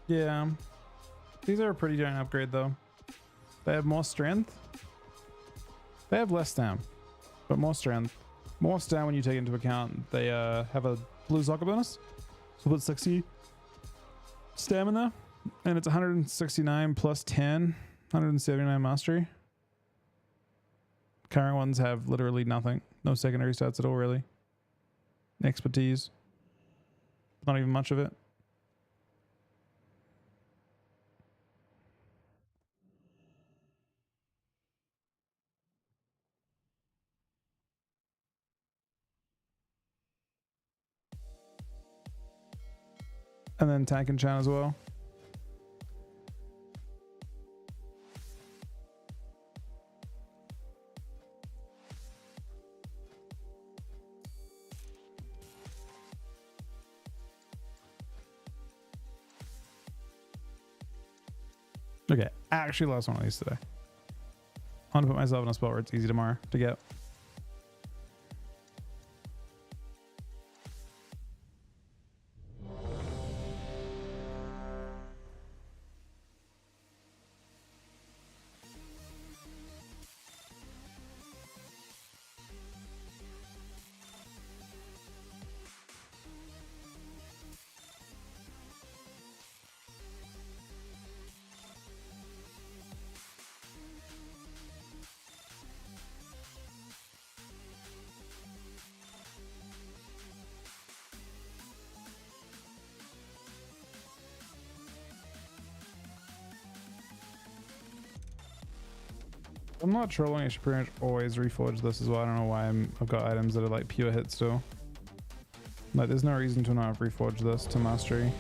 Yeah, these are a pretty giant upgrade though. They have more strength. They have less stam, but more strength. More stam when you take into account they have a blue soccer bonus. So put 60 stam in there, and it's 169 plus 10, 179 mastery. Current ones have literally nothing, no secondary stats at all really. Expertise, not even much of it. And then tank and chan as well. Okay, I actually lost one of these today. I want to put myself in a spot where it's easy tomorrow to get. I'm not trolling, I should pretty much always reforge this as well. I don't know why I've got items that are like pure hits still. Like there's no reason to not reforge this to mastery.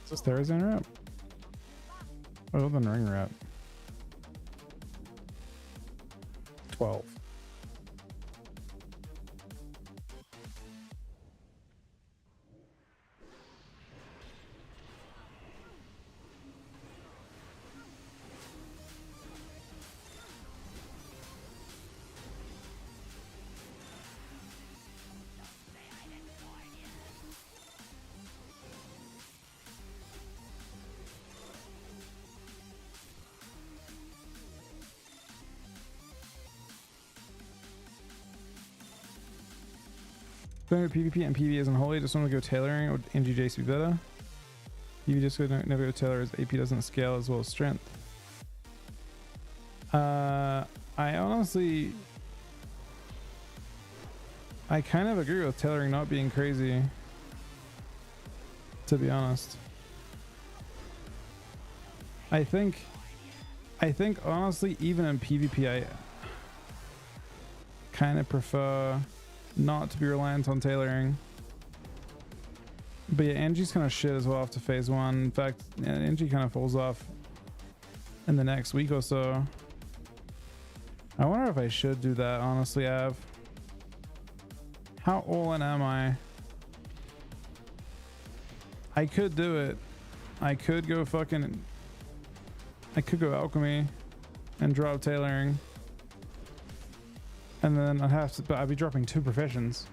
Is this Therazane wrap? Other than ring wrap. 12. Playing with PvP and PvE isn't holy. Just want to go tailoring. Or NGJs be better. PvE just never go tailor as AP doesn't scale as well as strength. I honestly, I kind of agree with tailoring not being crazy, to be honest. I think honestly, even in PvP, I kind of prefer not to be reliant on tailoring. But yeah, Angie's kind of shit as well after phase 1. In fact, yeah, Angie kind of falls off in the next week or so. I wonder if I should do that, honestly, Av. How all in am I? I could do it. I could go fucking... I could go alchemy and drop tailoring. And then I'd have to... But I'd be dropping 2 professions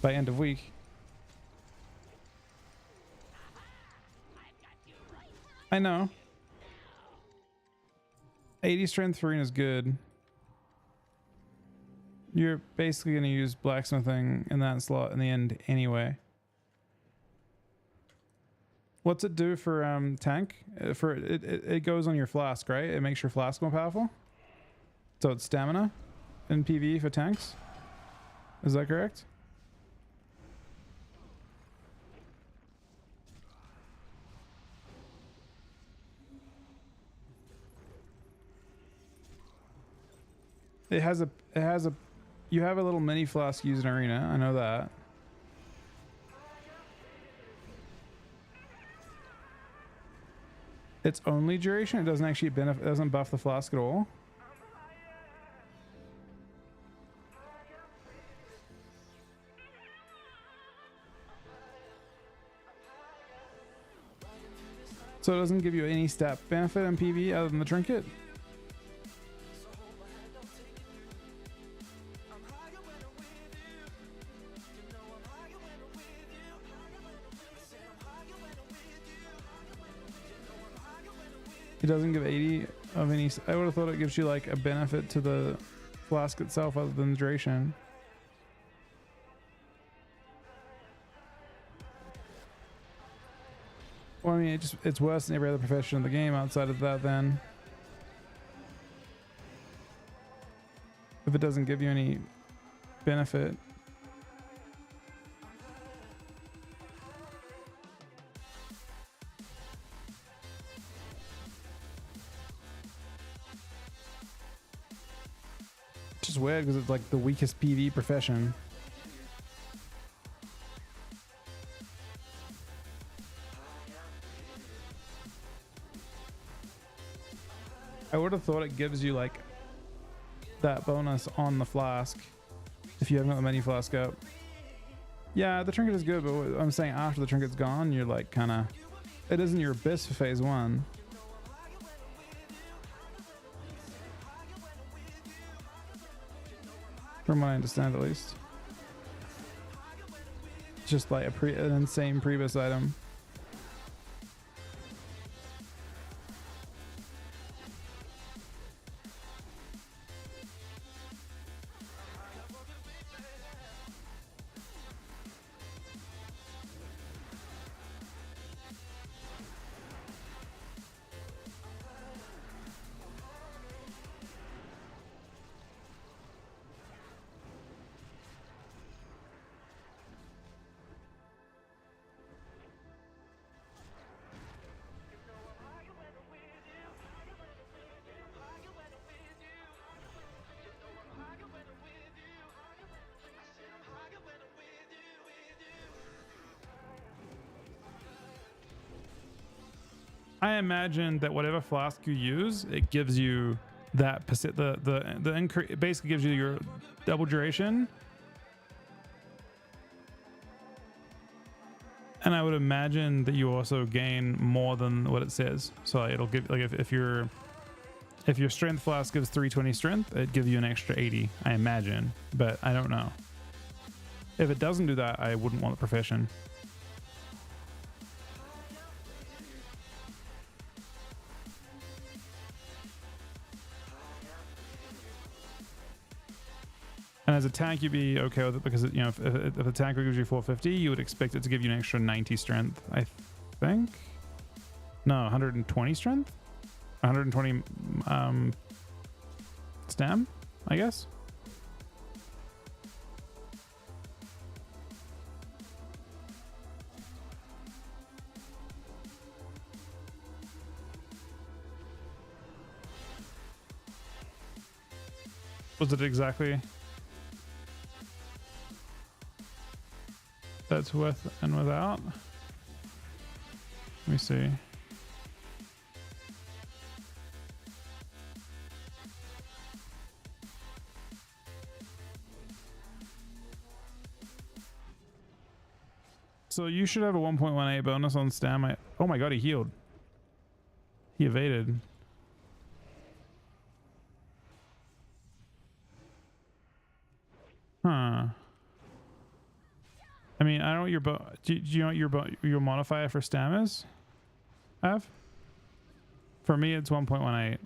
by end of week. I know. 80 strength for Arena is good. You're basically going to use blacksmithing in that slot in the end anyway. What's it do for tank? For it goes on your flask, right? It makes your flask more powerful. So it's stamina in PvE for tanks. Is that correct? It has a you have a little mini flask used in Arena. I know that. It's only duration. It doesn't actually benefit. It doesn't buff the flask at all. So it doesn't give you any stat benefit in PvE other than the trinket. It doesn't give 80 of any. I would have thought it gives you like a benefit to the flask itself other than the duration. Well, I mean, it's worse than every other profession in the game outside of that then. If it doesn't give you any benefit. Just weird because it's like the weakest PvE profession. I would have thought it gives you like that bonus on the flask if you haven't got the mini flask up. Yeah, the trinket is good, but what I'm saying after the trinket's gone, you're like kind of... It isn't your abyss for phase 1. From what I understand, at least. It's just like an insane pre-abyss item. I imagine that whatever flask you use, it gives you that the increase. It basically gives you your double duration, and I would imagine that you also gain more than what it says. So it'll give, like, if your strength flask gives 320 strength, it'd give you an extra 80. I imagine, but I don't know. If it doesn't do that, I wouldn't want the profession. And as a tank, you'd be okay with it because, you know, if the tanker gives you 450, you would expect it to give you an extra 90 strength, I think. No, 120 strength? 120 stam, I guess. Was it exactly? That's with and without. Let me see. So you should have a 1.18 bonus on stam. Oh my god, he healed. He evaded. Huh. I mean, I don't know what your do you know what your modifier for stam is? Av? For me, it's 1.18.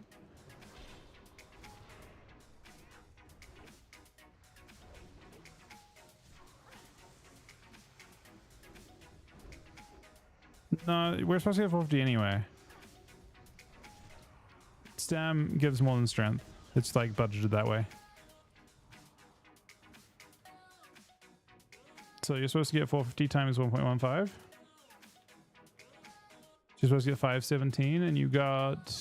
No, we're supposed to get 450 anyway. Stam gives more than strength. It's like budgeted that way. So you're supposed to get 450 times 1.15. You're supposed to get 517 and you got...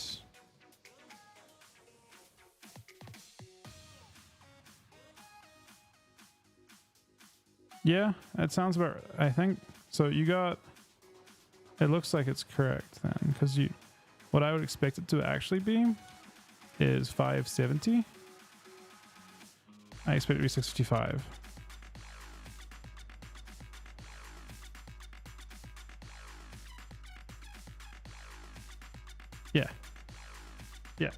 Yeah, that sounds about... I think... So you got... It looks like it's correct then, because you... What I would expect it to actually be is 570. I expect it to be 655. Yeah. Yeah.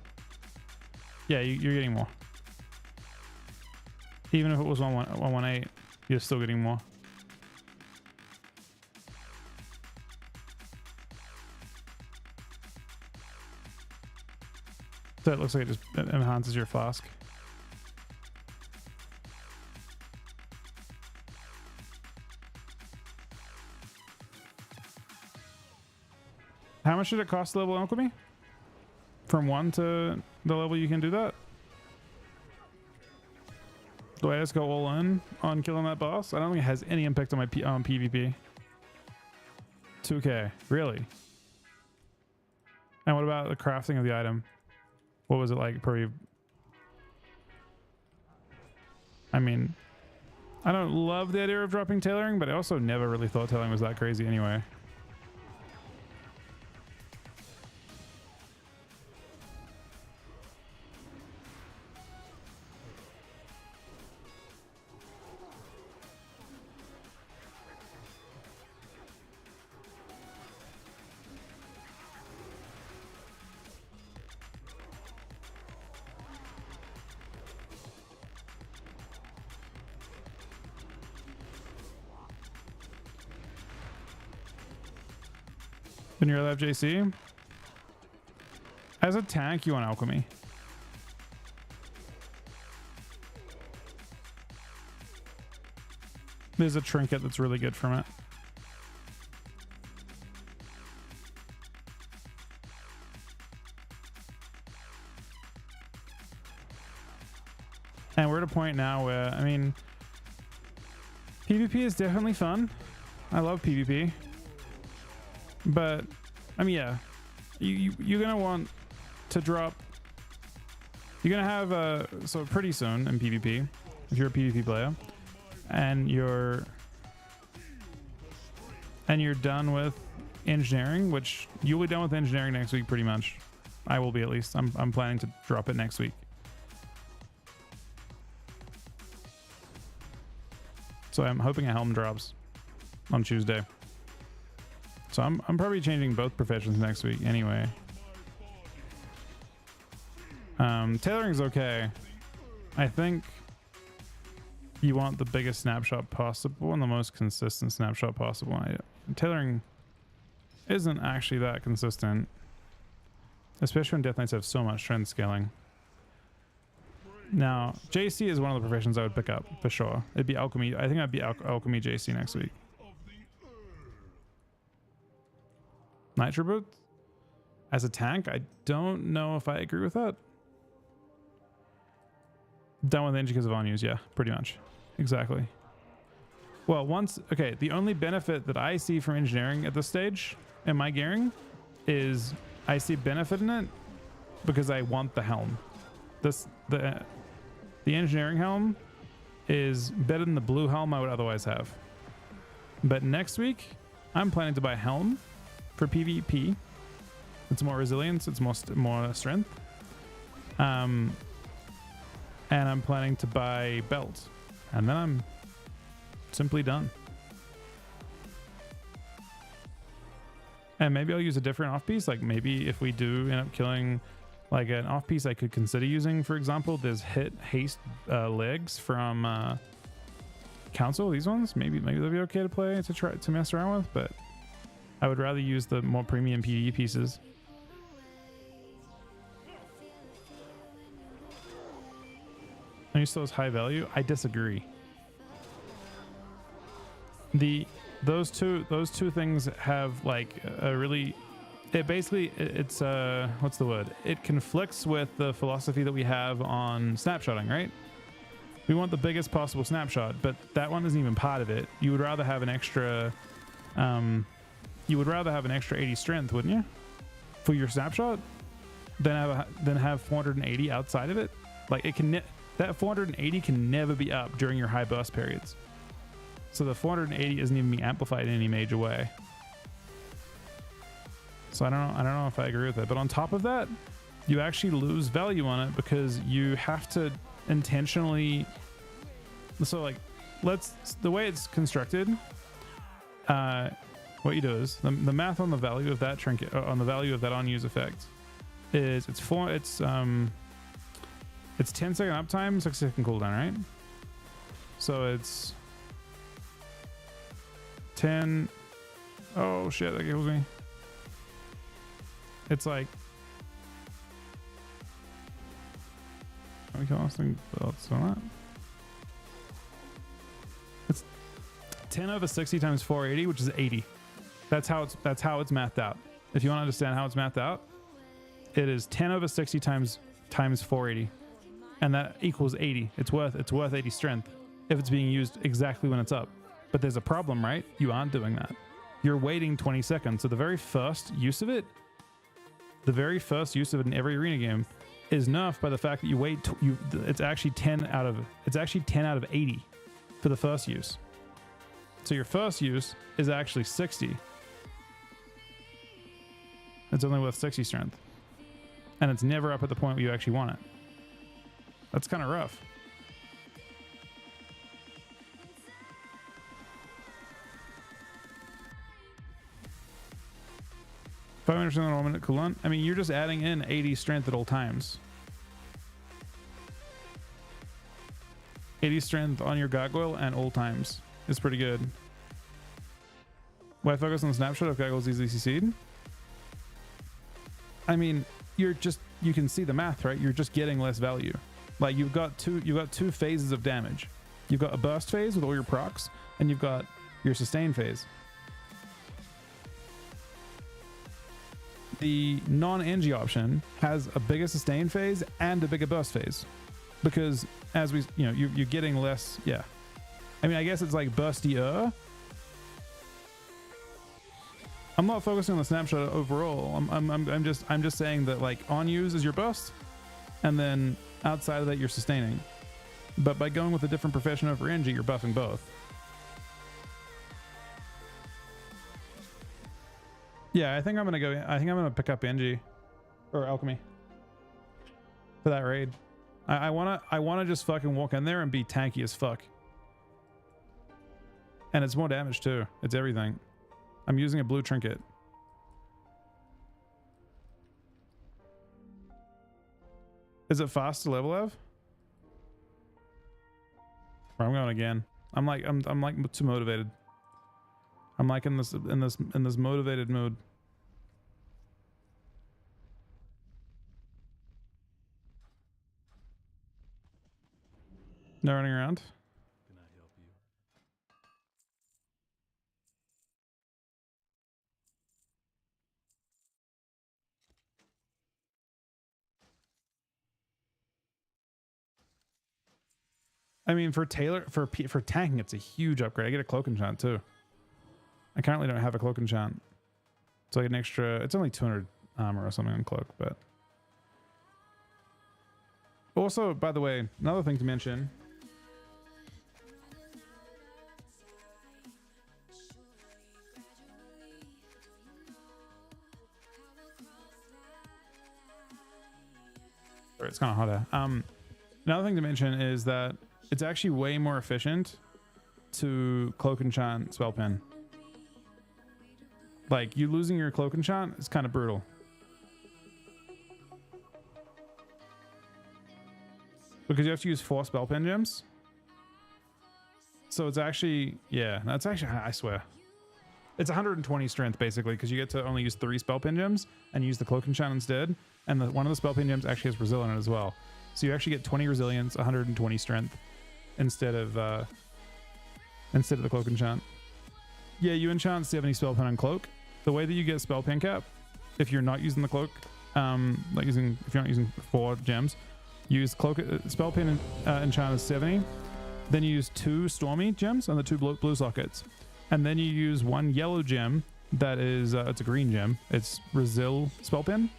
Yeah, you're getting more. Even if it was 118, you're still getting more. So it looks like it just enhances your flask. How much did it cost to level alchemy? From 1 to the level you can do that? Do I just go all in on killing that boss? I don't think it has any impact on my PvP. 2k, really? And what about the crafting of the item? What was it like per... I mean, I don't love the idea of dropping tailoring, but I also never really thought tailoring was that crazy anyway. When you're alive, JC? As a tank, you want alchemy. There's a trinket that's really good from it. And we're at a point now where, I mean, PvP is definitely fun. I love PvP. But, I mean, yeah, you're going to want to drop, you're going to have, so pretty soon in PvP, if you're a PvP player, and you're done with engineering, which you'll be done with engineering next week pretty much. I will be, at least. I'm planning to drop it next week. So I'm hoping a helm drops on Tuesday. So I'm probably changing both professions next week anyway. Tailoring is okay. I think you want the biggest snapshot possible and the most consistent snapshot possible. Tailoring isn't actually that consistent, especially when Death Knights have so much trend scaling. Now, JC is one of the professions I would pick up for sure. It'd be alchemy. I think I'd be alchemy JC next week. Nitro boots as a tank. I don't know if I agree with that. Done with engine because of on-use. Yeah, pretty much. Exactly. Well, okay, the only benefit that I see from engineering at this stage in my gearing is I see benefit in it because I want the helm. The engineering helm is better than the blue helm I would otherwise have. But next week, I'm planning to buy a helm for PvP. It's more resilience, it's more strength. And I'm planning to buy belt. And then I'm simply done. And maybe I'll use a different off piece. Like maybe if we do end up killing like an off piece I could consider using, for example, there's haste legs from council. These ones maybe they'll be okay to play to mess around with, but I would rather use the more premium PvE pieces. And you still has high value? I disagree. Those two things have like a really, it's what's the word? It conflicts with the philosophy that we have on snapshotting, right? We want the biggest possible snapshot, but that one isn't even part of it. You would rather have an extra 80 strength, wouldn't you? For your snapshot, than have 480 outside of it. Like that 480 can never be up during your high burst periods. So the 480 isn't even being amplified in any major way. So I don't know if I agree with it. But on top of that, you actually lose value on it because you have to intentionally. So like, the way it's constructed, what you do is the math on the value of that trinket, on the value of that on-use effect, is it's 10 second uptime, 6 second cooldown, right? So it's 10. Oh shit, that kills me. It's like, we can also think belts on that. It's 10 over 60 times 480, which is 80. That's how it's mathed out. If you want to understand how it's mathed out, it is 10 over 60 times 480, and that equals 80. It's worth 80 strength if it's being used exactly when it's up. But there's a problem, right? You aren't doing that. You're waiting 20 seconds. So the very first use of it in every arena game is nerfed by the fact that you wait. It's actually 10 out of 80 for the first use. So your first use is actually 60. It's only worth 60 strength, and it's never up at the point where you actually want it. That's kind of rough. 500% on 1 minute cooldown. I mean, you're just adding in 80 strength at all times. 80 strength on your gargoyle and all times is pretty good. Why focus on the snapshot if gargoyles easily CC'd? I mean, you can see the math, right? You're just getting less value. Like you've got two phases of damage. You've got a burst phase with all your procs, and you've got your sustain phase. The non-NG option has a bigger sustain phase and a bigger burst phase, because as we, you're getting less. Yeah, I mean, I guess it's like burstier. I'm not focusing on the snapshot overall. I'm just saying that like on use is your burst, and then outside of that you're sustaining. But by going with a different profession over NG, you're buffing both. Yeah, I think I'm gonna pick up NG or alchemy for that raid. I wanna just fucking walk in there and be tanky as fuck. And it's more damage too. It's everything. I'm using a blue trinket. Is it fast to level up? I'm going again. I'm like too motivated. I'm like in this motivated mood. No running around. Can I help you? I mean, for tanking, it's a huge upgrade. I get a cloak enchant too. I currently don't have a cloak enchant. It's like an extra, it's only 200 armor or something on cloak, but. Also, by the way, another thing to mention. Sorry, it's kind of hot there. Another thing to mention is that it's actually way more efficient to cloak enchant spell pin. Like, you losing your cloak enchant is kind of brutal. Because you have to use 4 spell pin gems. So it's actually, yeah, that's actually, I swear. It's 120 strength basically, because you get to only use 3 spell pin gems and use the cloak enchant instead. And one of the spell pin gems actually has Brazil in it as well. So you actually get 20 resilience, 120 strength instead of the cloak enchant. Yeah, you enchant 70 spell pin on cloak. The way that you get spell pin cap, if you're not using the cloak, if you're not using 4 gems, use cloak spell pin enchant is 70. Then you use 2 stormy gems on the 2 blue sockets, and then you use 1 yellow gem that is it's a green gem. It's Brazil spell pin.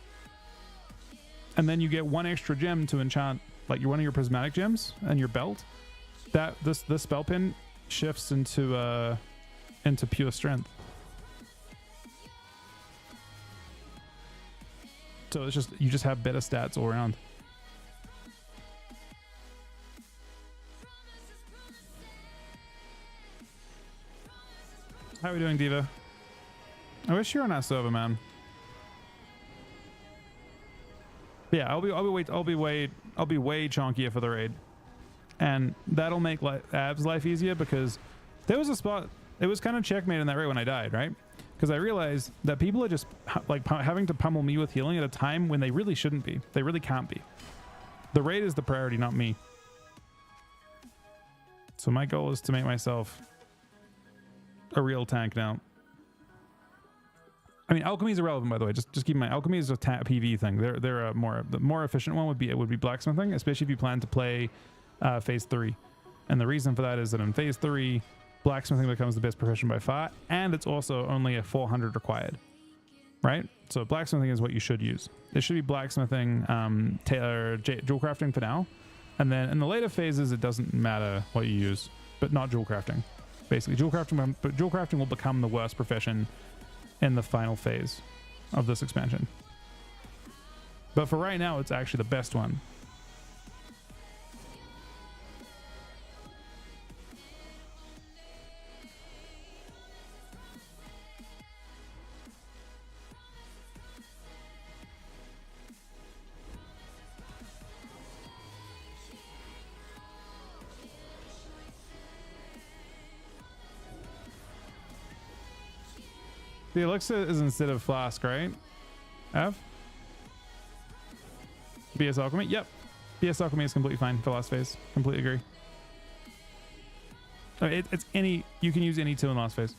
And then you get 1 extra gem to enchant, like one of your prismatic gems and your belt. That this spell pin shifts into pure strength. So it's just, you just have better stats all around. How are we doing, Diva? I wish you were on our server, man. Yeah, I'll be way chunkier for the raid, and that'll make Ab's life easier, because there was a spot, it was kind of checkmate in that raid when I died, right? Because I realized that people are just like having to pummel me with healing at a time when they really shouldn't be. They really can't be. The raid is the priority, not me. So my goal is to make myself a real tank now. I mean, alchemy is irrelevant, by the way. Just keep in mind, alchemy is a PV thing. They're a the more efficient one would be blacksmithing, especially if you plan to play phase 3. And the reason for that is that in phase 3, blacksmithing becomes the best profession by far, and it's also only a 400 required, right? So blacksmithing is what you should use. It should be blacksmithing, jewel crafting for now, and then in the later phases it doesn't matter what you use, but not jewel crafting. Basically, jewel crafting will become the worst profession in the final phase of this expansion. But for right now, it's actually the best one. The elixir is instead of flask, right? F? BS alchemy? Yep. BS alchemy is completely fine for last phase. Completely agree. It's any, you can use any 2 in last phase.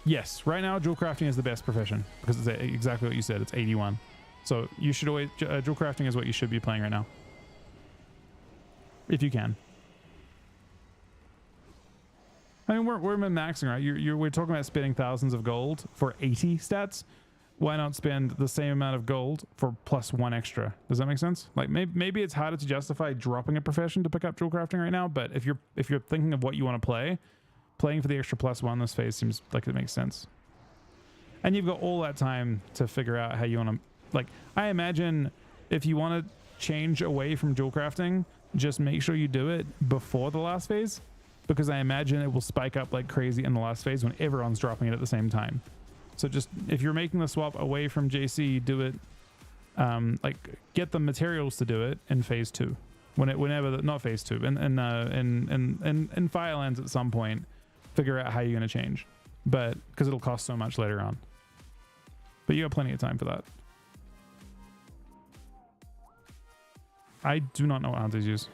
Yes, right now jewel crafting is the best profession, because it's exactly what you said. It's 81. So you should always, jewel crafting is what you should be playing right now, if you can. I mean, we're min-maxing, right? We're talking about spending thousands of gold for 80 stats. Why not spend the same amount of gold for plus 1 extra? Does that make sense? Like maybe it's harder to justify dropping a profession to pick up jewel crafting right now, but if you're thinking of what you want to play, playing for the extra plus 1 this phase seems like it makes sense. And you've got all that time to figure out how you want to, like, I imagine if you want to change away from jewel crafting, just make sure you do it before the last phase, because I imagine it will spike up like crazy in the last phase when everyone's dropping it at the same time. So just, if you're making the swap away from JC, do it, like get the materials to do it in phase 2. Not phase 2, in Firelands at some point, figure out how you're going to change. But, because it'll cost so much later on. But you have plenty of time for that. I do not know what aunties use.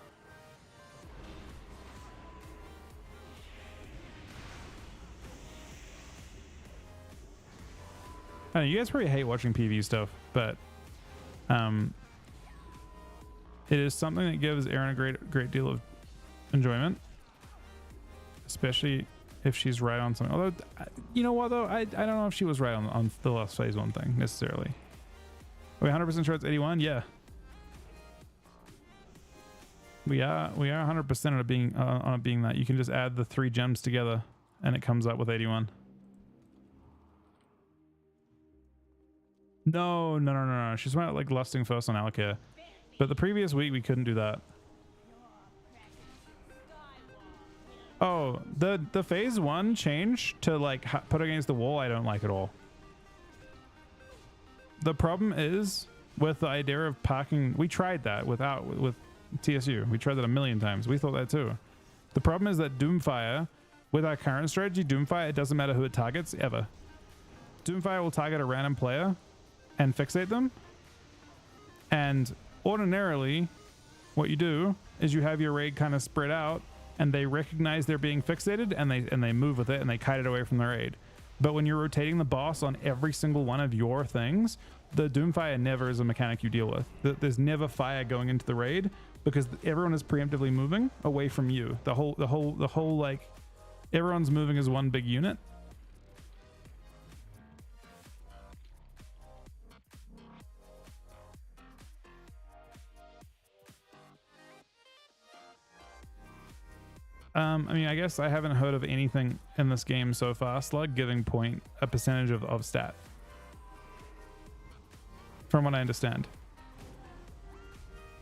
I know you guys probably hate watching PV stuff, but it is something that gives Erin a great deal of enjoyment, especially if she's right on something. Although, you know what though, I don't know if she was right on the last phase 1 thing necessarily. Are we 100% sure it's 81? Yeah. We are 100% on it being that. You can just add the 3 gems together and it comes up with 81. No. She's went like lusting first on Alkia. But the previous week we couldn't do that. Oh, the phase 1 change to like put against the wall I don't like at all. The problem is with the idea of parking, we tried that with TSU. We tried that a million times. We thought that too. The problem is that Doomfire, with our current strategy, Doomfire, it doesn't matter who it targets ever. Doomfire will target a random player and fixate them. And ordinarily, what you do is you have your raid kind of spread out and they recognize they're being fixated and they move with it and they kite it away from the raid. But when you're rotating the boss on every single one of your things, the Doomfire never is a mechanic you deal with. There's never fire going into the raid because everyone is preemptively moving away from you. The whole like everyone's moving as one big unit. I mean, I guess I haven't heard of anything in this game so far, Slug, giving point a percentage of stat. From what I understand.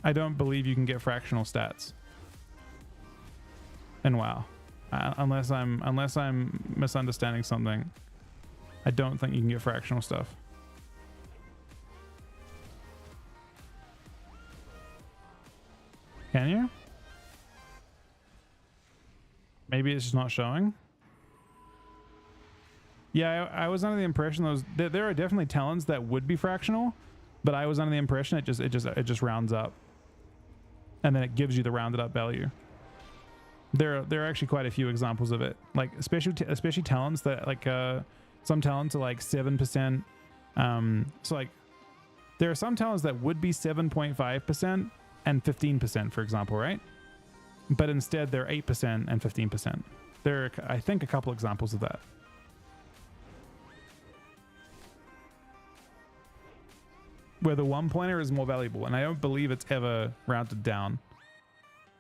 I don't believe you can get fractional stats. And WoW. Unless I'm misunderstanding something. I don't think you can get fractional stuff. Can you? Maybe it's just not showing. Yeah, I was under the impression there are definitely talents that would be fractional, but I was under the impression it just rounds up, and then it gives you the rounded up value. There are actually quite a few examples of it, like especially talents that like some talents are like 7%. So like there are some talents that would be 7.5% and 15%, for example, right? But instead they're 8% and 15%. There are, I think, a couple examples of that. Where the 1-pointer is more valuable, and I don't believe it's ever rounded down,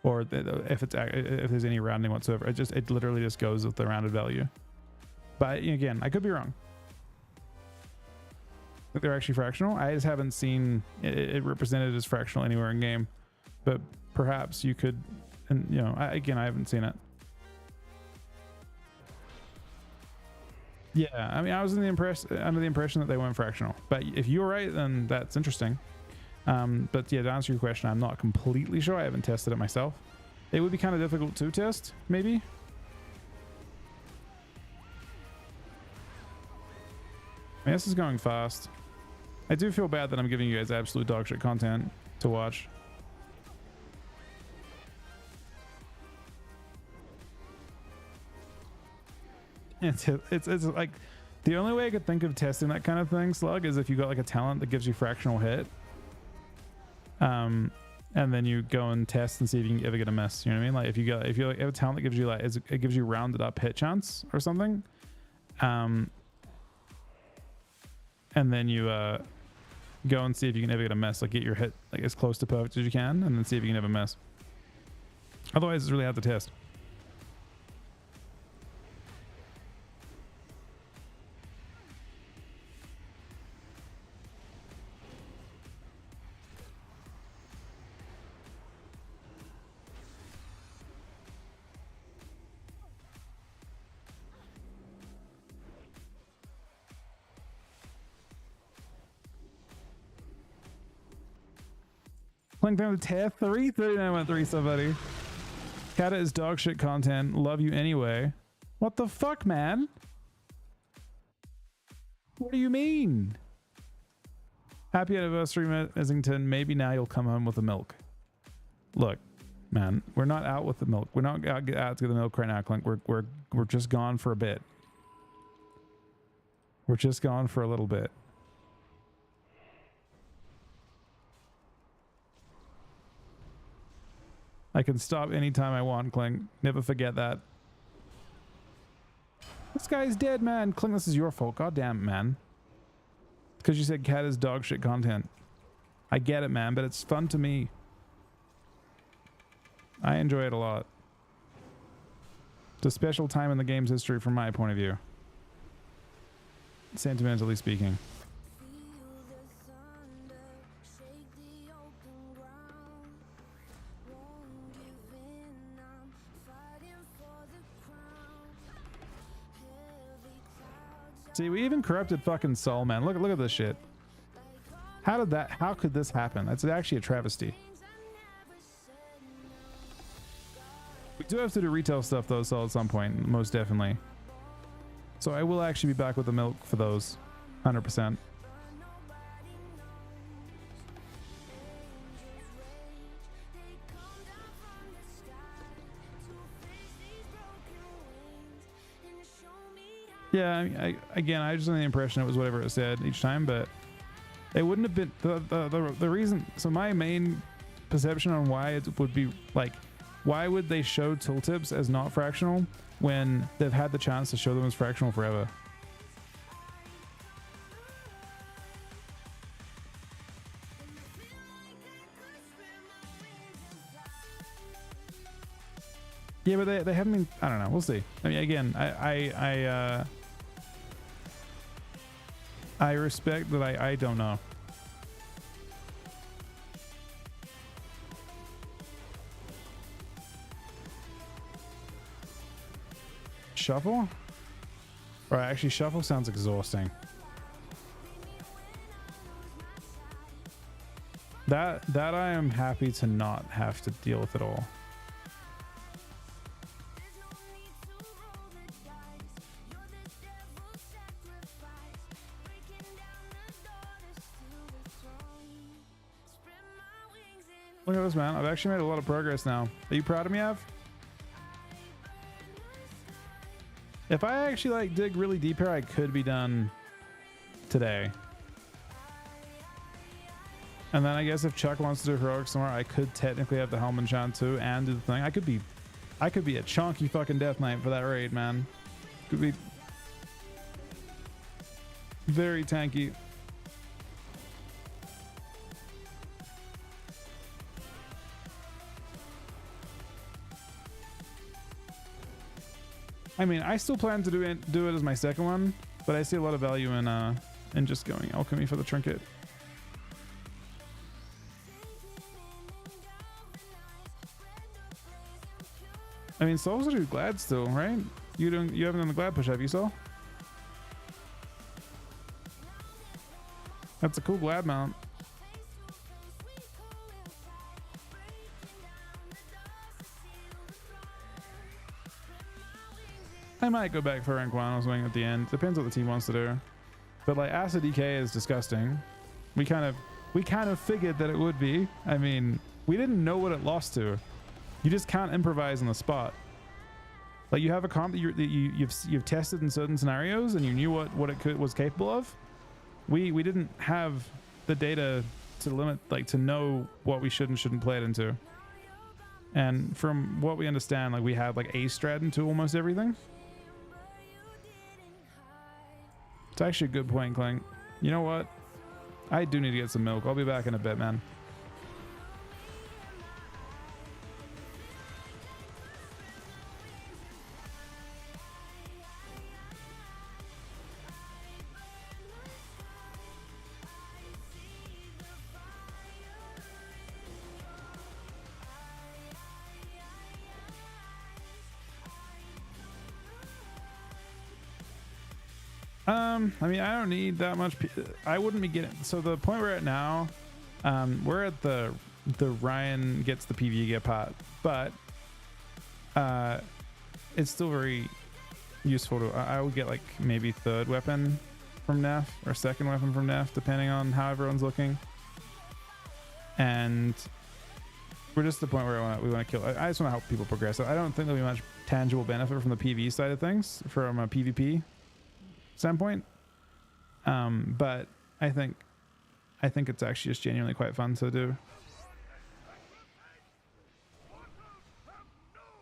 or if there's any rounding whatsoever. It literally just goes with the rounded value. But again, I could be wrong. They're actually fractional. I just haven't seen it represented as fractional anywhere in game, but perhaps you could. And you know, I haven't seen it. Yeah, I mean, I was under the impression that they weren't fractional. But if you're right, then that's interesting. But yeah, to answer your question, I'm not completely sure. I haven't tested it myself. It would be kind of difficult to test, maybe. I mean, this is going fast. I do feel bad that I'm giving you guys absolute dogshit content to watch. It's like the only way I could think of testing that kind of thing, Slug, is if you got like a talent that gives you fractional hit, and then you go and test and see if you can ever get a miss. You know what I mean? Like if you have a talent that gives you like it gives you rounded up hit chance or something, and then you go and see if you can ever get a miss. Like get your hit like as close to perfect as you can, and then see if you can ever miss. Otherwise, it's really hard to test. Playing down to tier 3, 39.3 somebody. Kata is dog shit content. Love you anyway. What the fuck, man? What do you mean? Happy anniversary, Messington. Maybe now you'll come home with the milk. look, man, we're not out with the milk. We're not out to get the milk right now, Clink. We're just gone for a bit. We're just gone for a little bit. I can stop anytime I want, Clink. Never forget that. This guy's dead, man. Clink, this is your fault. God damn it, man. Because you said cat is dog shit content. I get it, man, but it's fun to me. I enjoy it a lot. It's a special time in the game's history from my point of view. Sentimentally speaking. See, we even corrupted fucking Soul, man. Look at this shit. How could this happen? That's actually a travesty. We do have to do retail stuff though, so at some point, most definitely. So I will actually be back with the milk for those, 100%. Yeah, again, I just had the impression it was whatever it said each time, but it wouldn't have been the reason. So my main perception on why it would be like, why would they show tooltips as not fractional when they've had the chance to show them as fractional forever? Yeah, but they haven't been. I don't know. We'll see. I mean, again, I respect that. I don't know. Shuffle? Or actually, shuffle sounds exhausting. That I am happy to not have to deal with at all. Look at this, man. I've actually made a lot of progress now. Are you proud of me, Av? If I actually like dig really deep here, I could be done today. And then I guess if Chuck wants to do heroics somewhere, I could technically have the helm enchant too and do the thing. I could be a chunky fucking death knight for that raid, man. Could be very tanky. I mean, I still plan to do it as my second one, but I see a lot of value in just going alchemy for the trinket. I mean, Soul's do glad still, right? You haven't done the glad push, have you, Soul? That's a cool glad mount. I might go back for rank 1 swing at the end. Depends what the team wants to do. But like acid DK is disgusting. We kind of figured that it would be. I mean, we didn't know what it lost to. You just can't improvise on the spot. Like you have a comp that you've tested in certain scenarios and you knew what it was capable of. We didn't have the data to limit, like to know what we should and shouldn't play it into. And from what we understand, like we had like a strat into almost everything. It's actually a good point, Clink. You know what? I do need to get some milk. I'll be back in a bit, man. I mean, I don't need that much. I wouldn't be getting. So the point we're at now, we're at the Ryan gets the PvE get part, but it's still very useful to. I would get like maybe third weapon from Neff or second weapon from Neff, depending on how everyone's looking. And we're just at the point where we want to kill. I just want to help people progress. I don't think there'll be much tangible benefit from the PV side of things from a PvP standpoint. But I think it's actually just genuinely quite fun to do.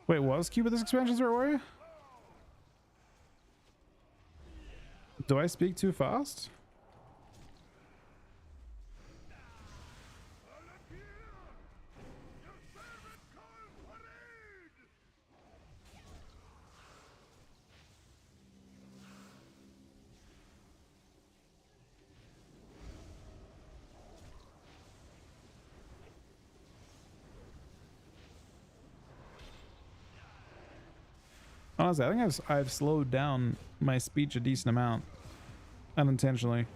Wait, was Q with this expansion, Sir Warrior? Do I speak too fast? Honestly, I think I've slowed down my speech a decent amount, unintentionally.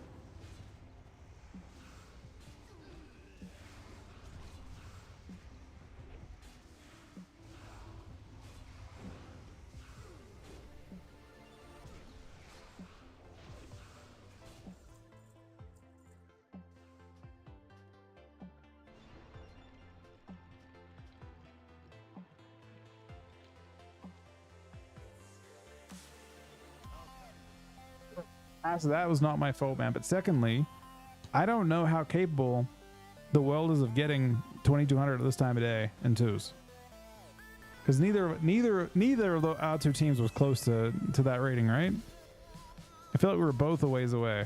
So that was not my fault, man. But secondly, I don't know how capable the world is of getting 2200 at this time of day in twos, because neither of our two teams was close to that rating, right? I feel like we were both a ways away.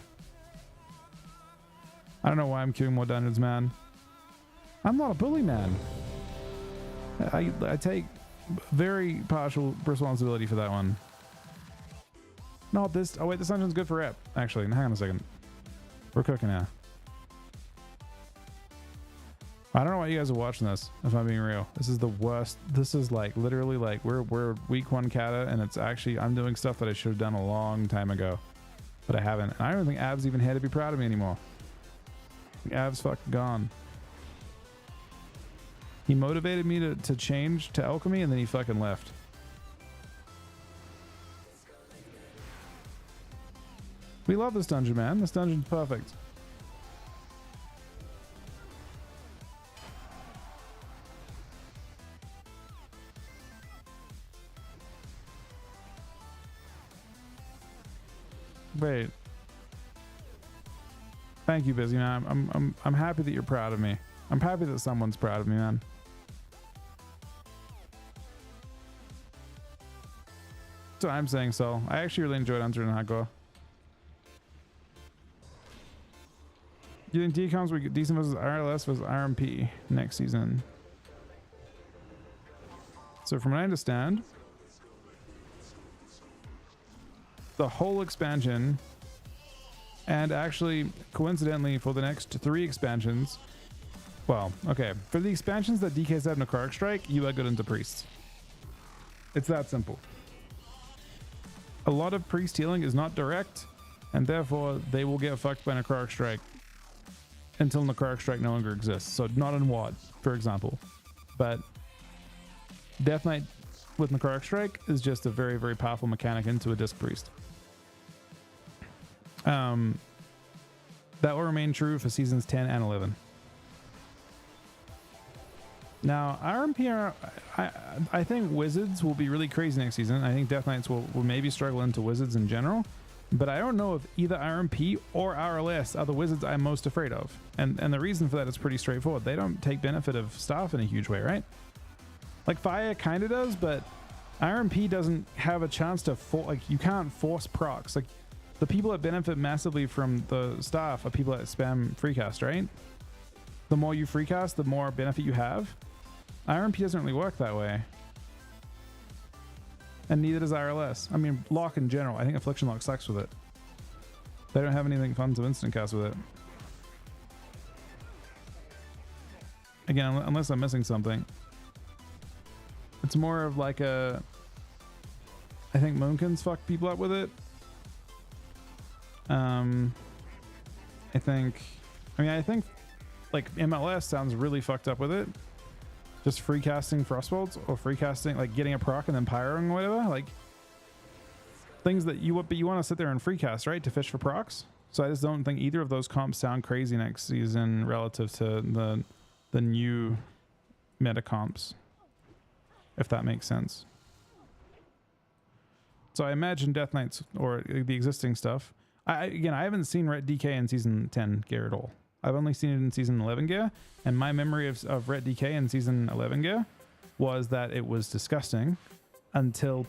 I don't know why I'm queuing more dungeons, man. I'm not a bully, man. I take very partial responsibility for that one. Not this. Oh wait, this dungeon's good for rep. Actually, hang on a second. We're cooking now. I don't know why you guys are watching this, if I'm being real. This is the worst. This is like literally like we're week 1 kata, and it's actually I'm doing stuff that I should have done a long time ago, but I haven't. And I don't think Av's even here to be proud of me anymore. Av's fucking gone. He motivated me to change to alchemy, and then he fucking left. We love this dungeon, man. This dungeon's perfect. Wait. Thank you, Busy Man. I'm happy that you're proud of me. I'm happy that someone's proud of me, man. That's what I'm saying, so I actually really enjoyed entering Hardcore. Do you think DComs will get decent versus RLS versus RMP next season? So from what I understand, the whole expansion, and actually coincidentally for the next 3 expansions, well, okay, for the expansions that DK said in Necrotic Strike, you are good into priests. It's that simple. A lot of priest healing is not direct, and therefore they will get fucked by Necrotic Strike until Necrotic Strike no longer exists. So not in WoD, for example. But Death Knight with Necrotic Strike is just a very, very powerful mechanic into a Disc Priest. That will remain true for seasons 10 and 11. Now, RMP, I think Wizards will be really crazy next season. I think Death Knights will maybe struggle into Wizards in general. But I don't know if either RMP or RLS are the Wizards I'm most afraid of. And the reason for that is pretty straightforward. They don't take benefit of staff in a huge way, right? Like Fire kind of does, but RMP doesn't have a chance to you can't force procs. Like the people that benefit massively from the staff are people that spam freecast, right? The more you freecast, the more benefit you have. RMP doesn't really work that way. And neither does RLS. I mean, Lock in general. I think Affliction Lock sucks with it. They don't have anything fun to instant cast with it. Again, unless I'm missing something. It's more of like a... I think Moonkins fuck people up with it. I think like MLS sounds really fucked up with it. Just free casting Frostbolts or free casting, like getting a proc and then pyroing or whatever, like things that you want to sit there and free cast, right, to fish for procs. So I just don't think either of those comps sound crazy next season relative to the new meta comps, if that makes sense. So I imagine Death Knights or the existing stuff. Again, I haven't seen Ret DK in season 10 gear at all. I've only seen it in season 11 gear, and my memory of Ret DK in season 11 gear was that it was disgusting until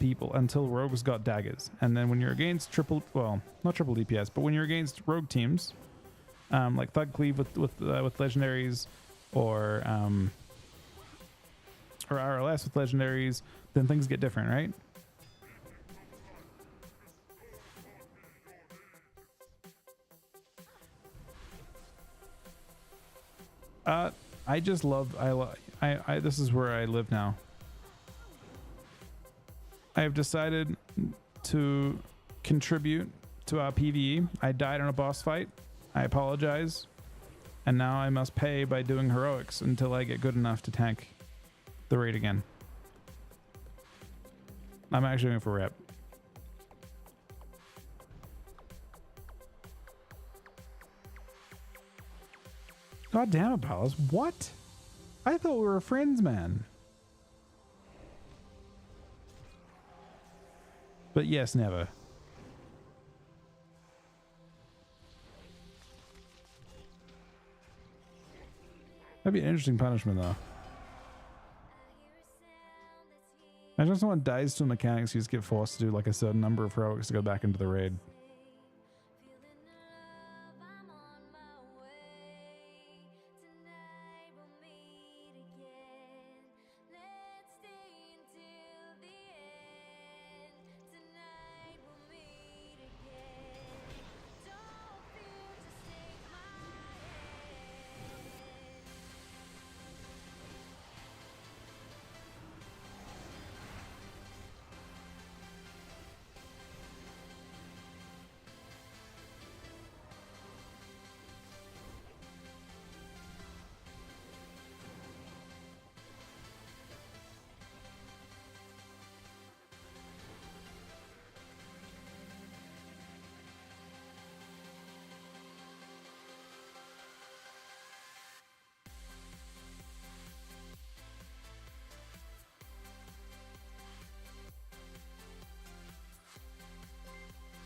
rogues got daggers. And then when you're against not triple DPS, but when you're against rogue teams, like Thug Cleave with legendaries, or RLS with legendaries, then things get different, right? I just love, this is where I live now. I have decided to contribute to our PvE. I died in a boss fight. I apologize. And now I must pay by doing heroics until I get good enough to tank the raid again. I'm actually going for rep. God damn it, Palace. What? I thought we were friends, man. But yes, never. That'd be an interesting punishment, though. Imagine if someone dies to a mechanic, so you just get forced to do like a certain number of heroics to go back into the raid.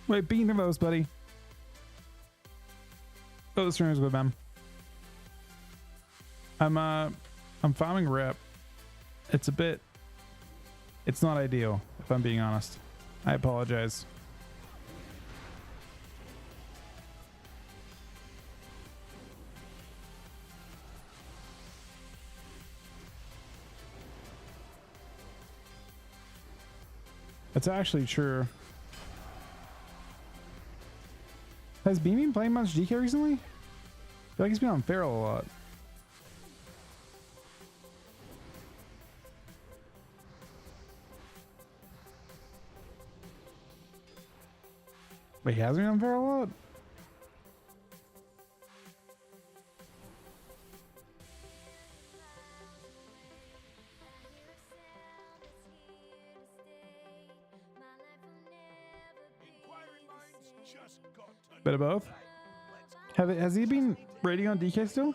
Wait, bean of those, buddy. Oh, the stream is good, man. I'm farming rep. It's not ideal, if I'm being honest. I apologize. It's actually true. Has Beam been playing much DK recently? I feel like he's been on Feral a lot. Wait, he hasn't been on Feral a lot? Bit of both. Has he been raiding on DK still?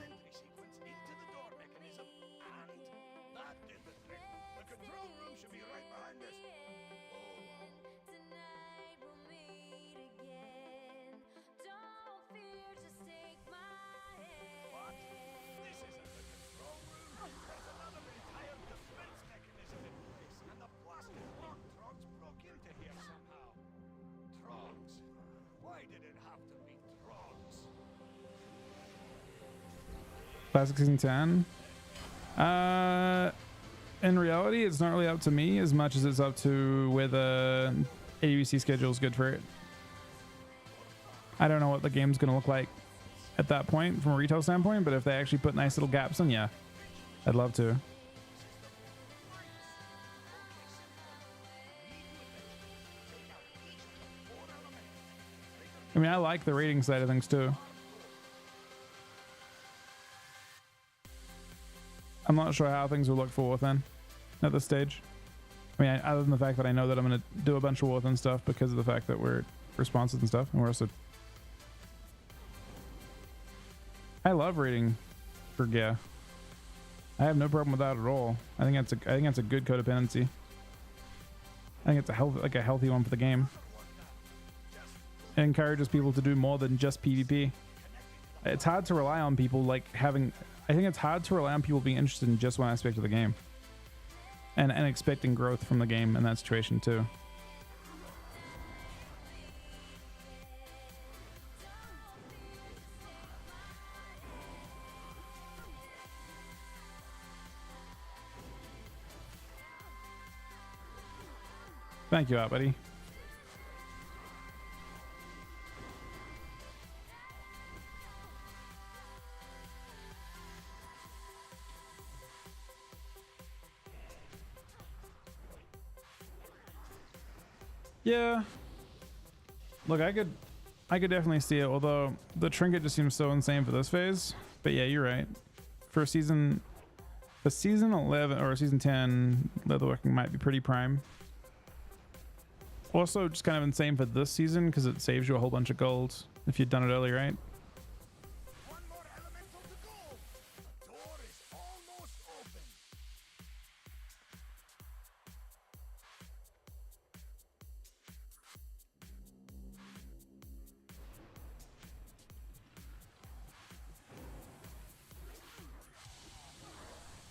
Classic Season 10. In reality, it's not really up to me as much as it's up to where the AUC schedule is good for it. I don't know what the game's going to look like at that point from a retail standpoint, but if they actually put nice little gaps in, yeah, I'd love to. I mean, I like the rating side of things too. I'm not sure how things will look for Warthen at this stage. I mean, other than the fact that I know that I'm going to do a bunch of Warthen stuff because of the fact that we're responsive and stuff, and we're also... I love raiding for Gear. I have no problem with that at all. I think that's a good codependency. I think it's a healthy one for the game. It encourages people to do more than just PvP. It's hard to rely on people like having. I think it's hard to rely on people being interested in just one aspect of the game, and expecting growth from the game in that situation too. Thank you, out, buddy. Yeah. Look, I could definitely see it, although the trinket just seems so insane for this phase. But yeah, you're right. For season 11 or season 10, leatherworking might be pretty prime. Also, just kind of insane for this season because it saves you a whole bunch of gold if you'd done it early, right? One more elemental to go. The door is almost open.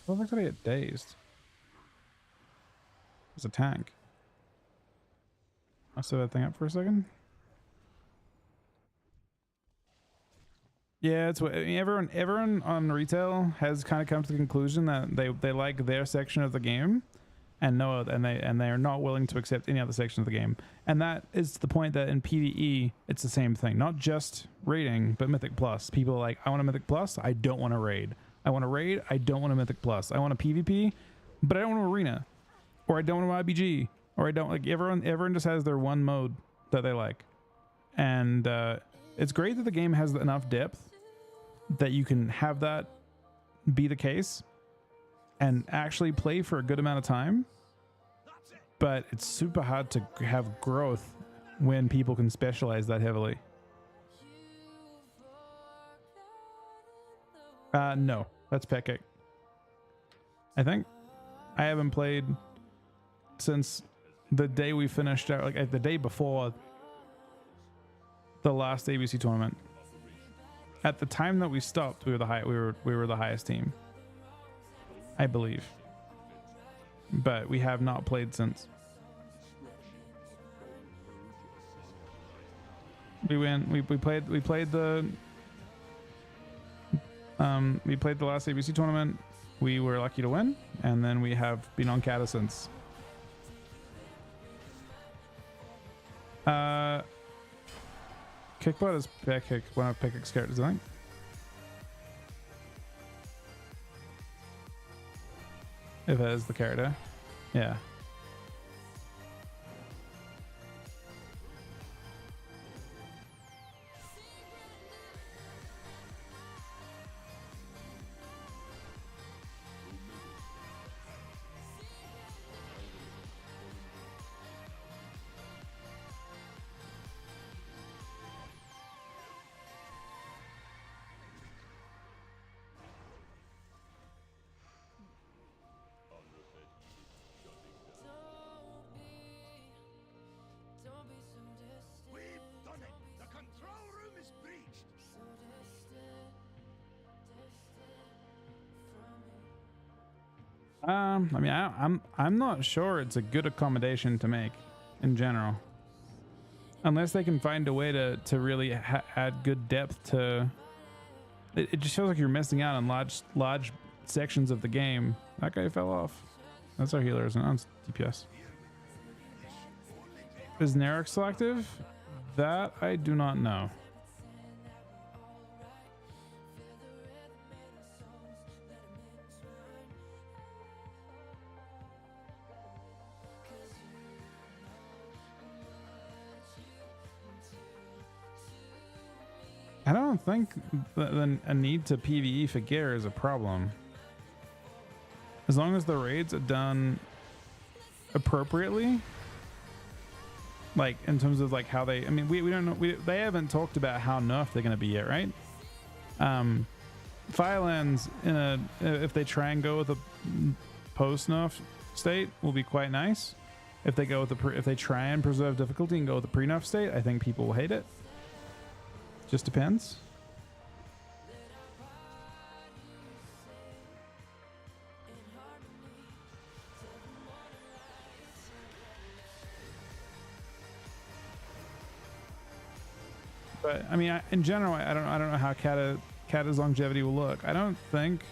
What the fuck did I get dazed? There's a tank. I'll set that thing up for a second. Yeah, it's what everyone on retail has kind of come to the conclusion that they like their section of the game, and they are not willing to accept any other section of the game. And that is the point that in PvE it's the same thing, not just raiding, but Mythic Plus. People are like, I want a Mythic Plus, I don't want to raid. I want to raid, I don't want a Mythic Plus. I want a PvP, but I don't want an arena, or I don't want an IBG. Or I don't like everyone just has their one mode that they like. And it's great that the game has enough depth that you can have that be the case and actually play for a good amount of time. But it's super hard to have growth when people can specialize that heavily. No, that's Pekik. I think I haven't played since the day we finished out, like the day before the last ABC tournament. At the time that we stopped, we were the highest team, I believe. But we have not played since. We played the last ABC tournament. We were lucky to win, and then we have been on Cata since. Kickbot is Pekik, one of Pekik's characters, I think. If it is the character. Yeah. I mean, I'm not sure it's a good accommodation to make in general, unless they can find a way to really add good depth to it. It just feels like you're missing out on large sections of the game. That guy fell off. That's our healer, isn't it? That's DPS. Is Narek selective? That I do not know. I don't think a need to PvE for gear is a problem. As long as the raids are done appropriately, like in terms of like how they, I mean, we don't know, they haven't talked about how nerfed they're going to be yet, right? Firelands in a if they try and go with a post nerf state will be quite nice. If they go with if they try and preserve difficulty and go with the pre nerf state, I think people will hate it. Just depends. But I mean, in general, I don't know how Kata's longevity will look. I don't think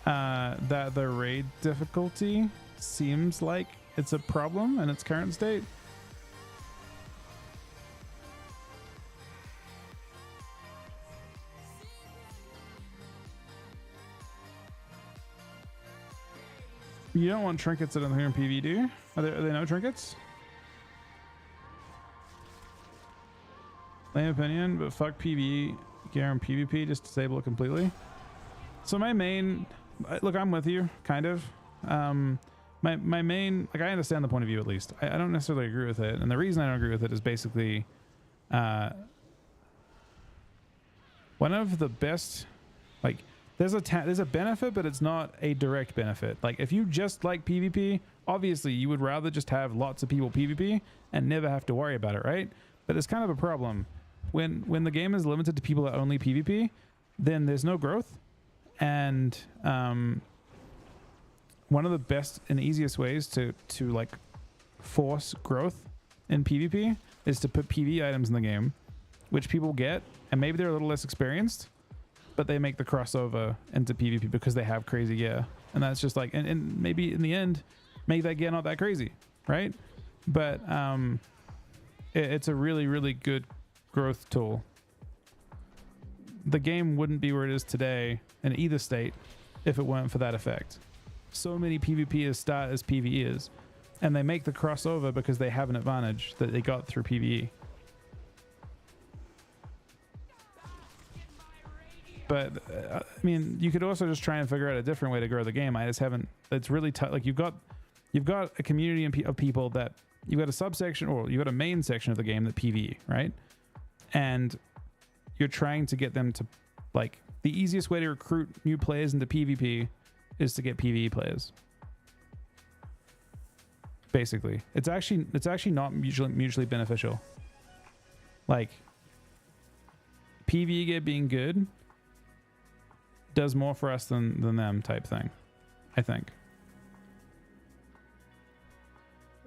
that the raid difficulty seems like it's a problem in its current state. You don't want trinkets in here in PV, do you? Are there no trinkets? Lame opinion, but fuck PvE gear and PvP, just disable it completely. So my main, look, I'm with you, kind of. My main, like, I understand the point of view at least. I don't necessarily agree with it, and the reason I don't agree with it is basically one of the best, like, there's a benefit, but it's not a direct benefit. Like, if you just like PvP, obviously you would rather just have lots of people PvP and never have to worry about it, right? But it's kind of a problem when the game is limited to people that only PvP, then there's no growth. And one of the best and easiest ways to like force growth in PvP is to put PvE items in the game, which people get, and maybe they're a little less experienced, but they make the crossover into PvP because they have crazy gear. And that's just like, and maybe in the end, make that gear not that crazy, right? But it's a really, really good growth tool. The game wouldn't be where it is today in either state if it weren't for that effect. So many PvPers start as PvEers, and they make the crossover because they have an advantage that they got through PvE. But I mean, you could also just try and figure out a different way to grow the game. I just haven't. It's really tough. Like, you've got a community of people that you've got a subsection, or you've got a main section of the game that PvE, right? And you're trying to get them to, like, the easiest way to recruit new players into PvP is to get PvE players. Basically, it's actually not mutually beneficial. Like, PvE gear being good does more for us than them, type thing. I think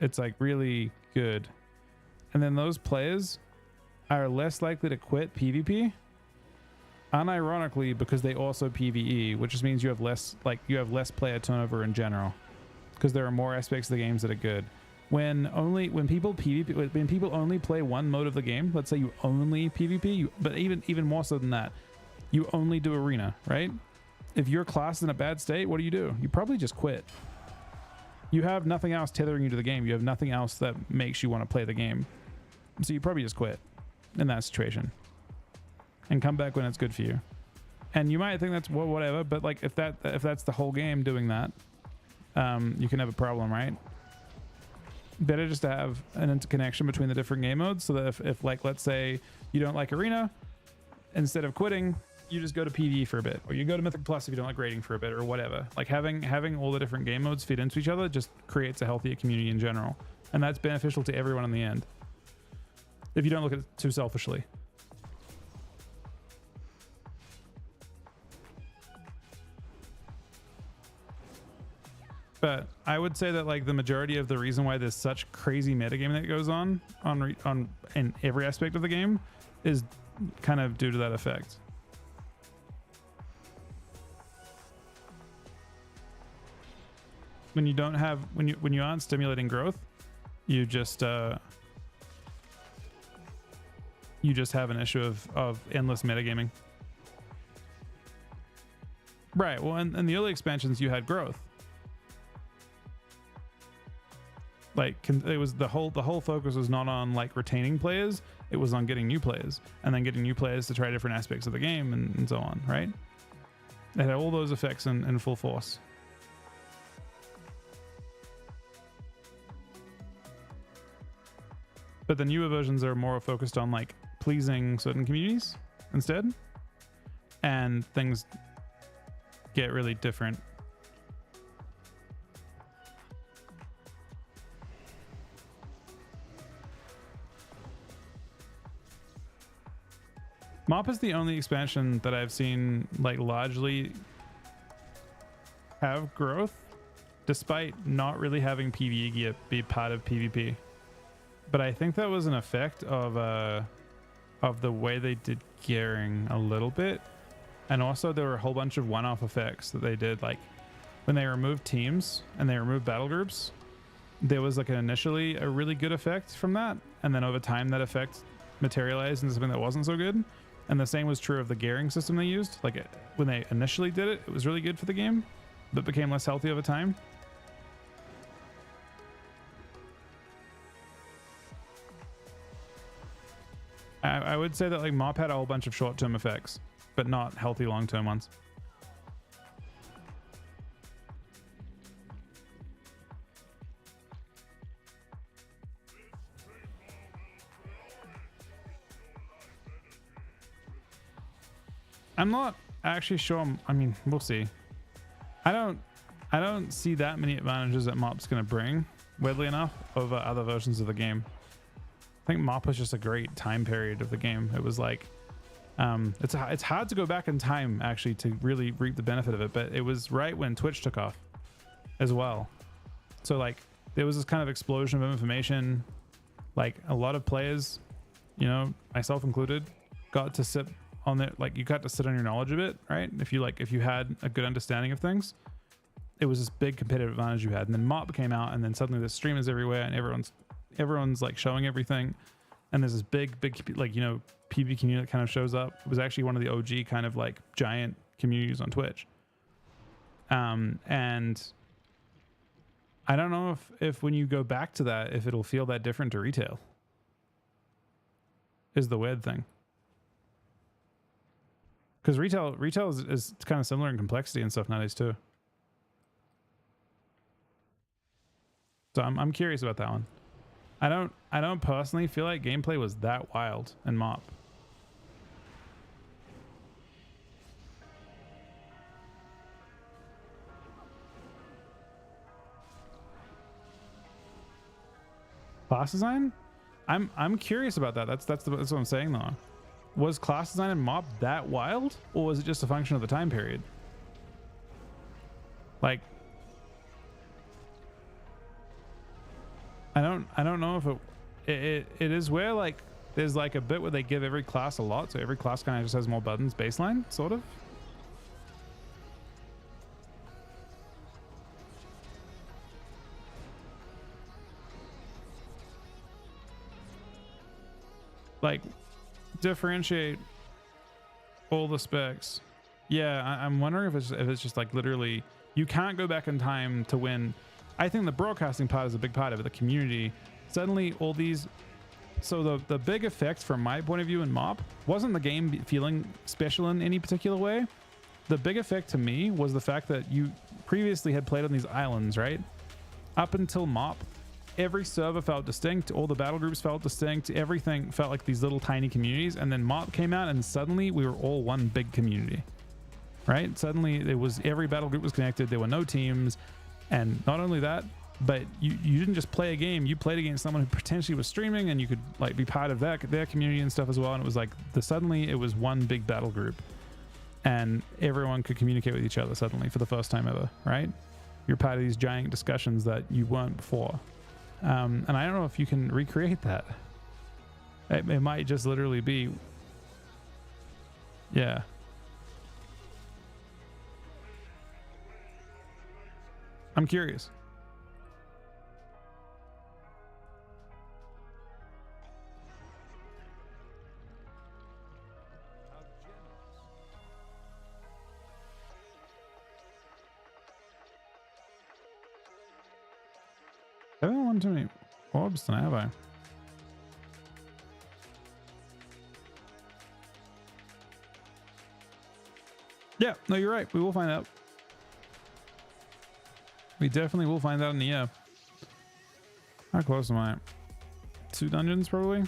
it's like really good, and then those players are less likely to quit PvP, unironically, because they also PvE, which just means you have less player turnover in general, because there are more aspects of the games that are good. When people only play one mode of the game, let's say you only PvP, but even more so than that, you only do arena, right? If your class is in a bad state, what do? You probably just quit. You have nothing else tethering you to the game. You have nothing else that makes you want to play the game. So you probably just quit in that situation and come back when it's good for you. And you might think that's whatever, but like, if that's the whole game doing that, you can have a problem, right? Better just to have an interconnection between the different game modes, so that if like, let's say you don't like arena, instead of quitting, you just go to PvE for a bit, or you go to Mythic Plus if you don't like raiding for a bit, or whatever. Like, having all the different game modes feed into each other just creates a healthier community in general, and that's beneficial to everyone in the end, if you don't look at it too selfishly. But I would say that, like, the majority of the reason why there's such crazy metagaming that goes on in every aspect of the game is kind of due to that effect. When you don't have, when you aren't stimulating growth, you just have an issue of endless metagaming. Right. Well, in the early expansions, you had growth. Like, it was the whole focus was not on like retaining players, it was on getting new players, and then getting new players to try different aspects of the game, and so on, right? It had all those effects in full force. But the newer versions are more focused on like pleasing certain communities instead. and things get really different. Mop is the only expansion that I've seen like largely have growth despite not really having PvE gear be part of PvP. But I think that was an effect of the way they did gearing a little bit. And also there were a whole bunch of one-off effects that they did, like when they removed teams and they removed battle groups, there was like initially a really good effect from that, and then over time that effect materialized into something that wasn't so good. And the same was true of the gearing system they used. Like when they initially did it, it was really good for the game, but became less healthy over time. I would say that like Mop had a whole bunch of short-term effects, but not healthy long-term ones. I'm not actually sure. I mean, we'll see. I don't see that many advantages that Mop's going to bring, weirdly enough, over other versions of the game. I think Mop was just a great time period of the game. It was like, it's hard to go back in time actually to really reap the benefit of it, but it was right when Twitch took off as well. So like there was this kind of explosion of information. Like a lot of players, you know, myself included, got to sit on it. Like you got to sit on your knowledge a bit, right? If you had a good understanding of things, it was this big competitive advantage you had. And then Mop came out, and then suddenly the streamers everywhere, and everyone's like showing everything, and there's this big like, you know, PvP community that kind of shows up. It was actually one of the OG kind of like giant communities on Twitch. And I don't know if when you go back to that, if it'll feel that different to retail, is the weird thing. Because retail is kind of similar in complexity and stuff nowadays too. So I'm curious about that one. I don't personally feel like gameplay was that wild in Mop. Class design? I'm curious about that. That's what I'm saying though. Was class design in Mop that wild, or was it just a function of the time period? Like, I don't know if it is where like there's like a bit where they give every class a lot, so every class kind of just has more buttons baseline, sort of. Like differentiate all the specs. Yeah, I'm wondering if it's just like literally you can't go back in time to win. I think the broadcasting part is a big part of it. The community, suddenly all these. So the big effect from my point of view in Mop wasn't the game feeling special in any particular way. The big effect to me was the fact that you previously had played on these islands, right? Up until Mop, every server felt distinct, all the battle groups felt distinct, everything felt like these little tiny communities, and then Mop came out and suddenly we were all one big community, right? Suddenly it was every battle group was connected, there were no teams, and not only that, but you didn't just play a game, you played against someone who potentially was streaming, and you could like be part of their community and stuff as well. And it was like suddenly it was one big battle group, and everyone could communicate with each other suddenly for the first time ever, right? You're part of these giant discussions that you weren't before. And I don't know if you can recreate that. It might just literally be, yeah. I'm curious. I haven't won too many orbs tonight, have I? Yeah, no, you're right. We will find out. We definitely will find out in the air. How close am I? 2 dungeons, probably.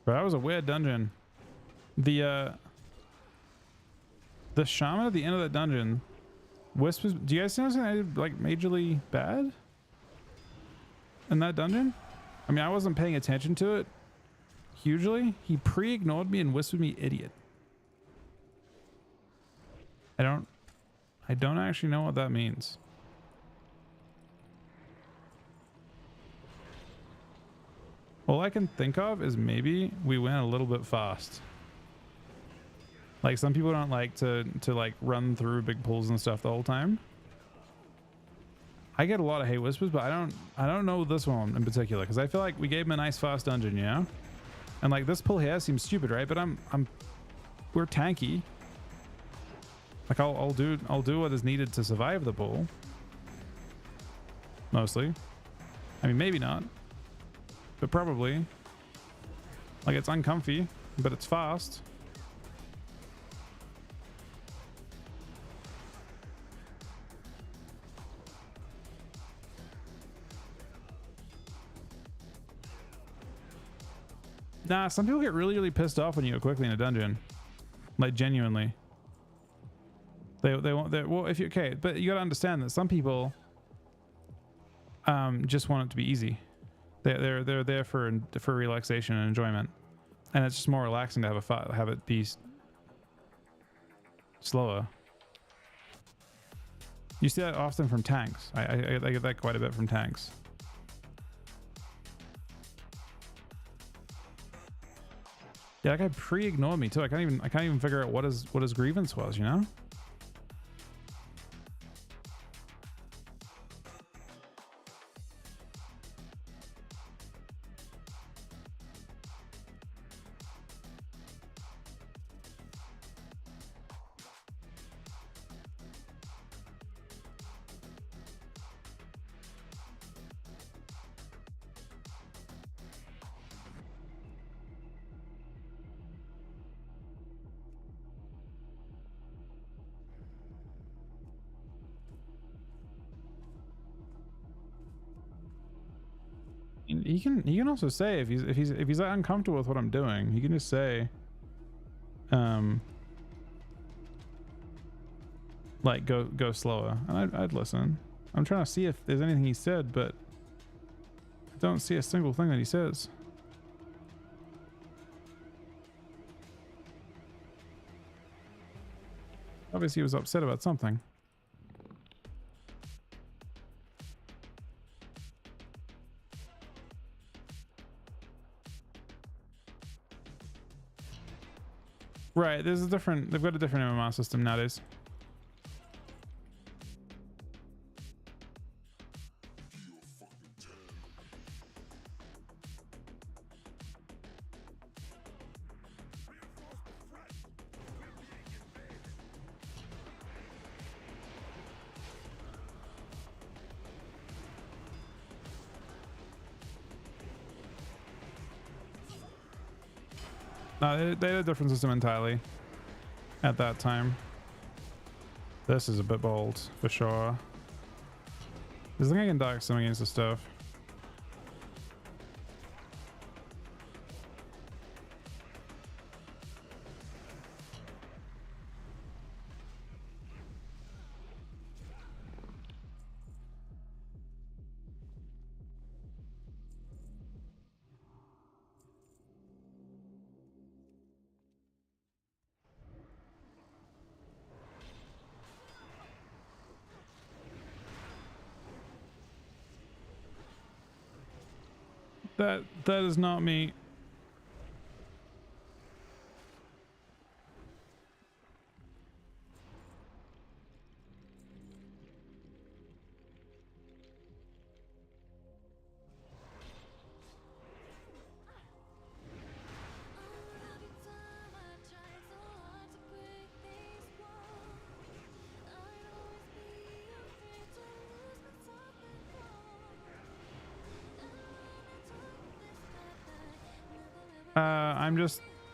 But that was a weird dungeon. The shaman at the end of that dungeon, whispers. Do you guys see something I did like majorly bad in that dungeon? I mean, I wasn't paying attention to it hugely. He pre-ignored me and whispered me idiot. I don't actually know what that means. All I can think of is maybe we went a little bit fast. Like some people don't like to like run through big pools and stuff the whole time. I get a lot of hate whispers, but I don't know this one in particular because I feel like we gave him a nice fast dungeon, you know? And like this pull here seems stupid, right? But we're tanky. Like I'll do what is needed to survive the pull. Mostly. I mean, maybe not. But probably. Like it's uncomfy, but it's fast. Nah, some people get really, really pissed off when you go quickly in a dungeon. Like genuinely. They won't. Well, if you okay, but you gotta understand that some people just want it to be easy. They're there for relaxation and enjoyment, and it's just more relaxing to have it be slower. You see that often from tanks. I get that quite a bit from tanks. Yeah, that guy pre-ignored me too. I can't even figure out what his grievance was, you know? He can also say if he's like uncomfortable with what I'm doing, he can just say like go slower, and I'd listen. I'm trying to see if there's anything he said, but I don't see a single thing that he says. Obviously he was upset about something. Right, there's a different, they've got a different MMR system nowadays. No, they had a different system entirely at that time. This is a bit bold for sure. There's nothing I can dock some against the stuff. That is not me.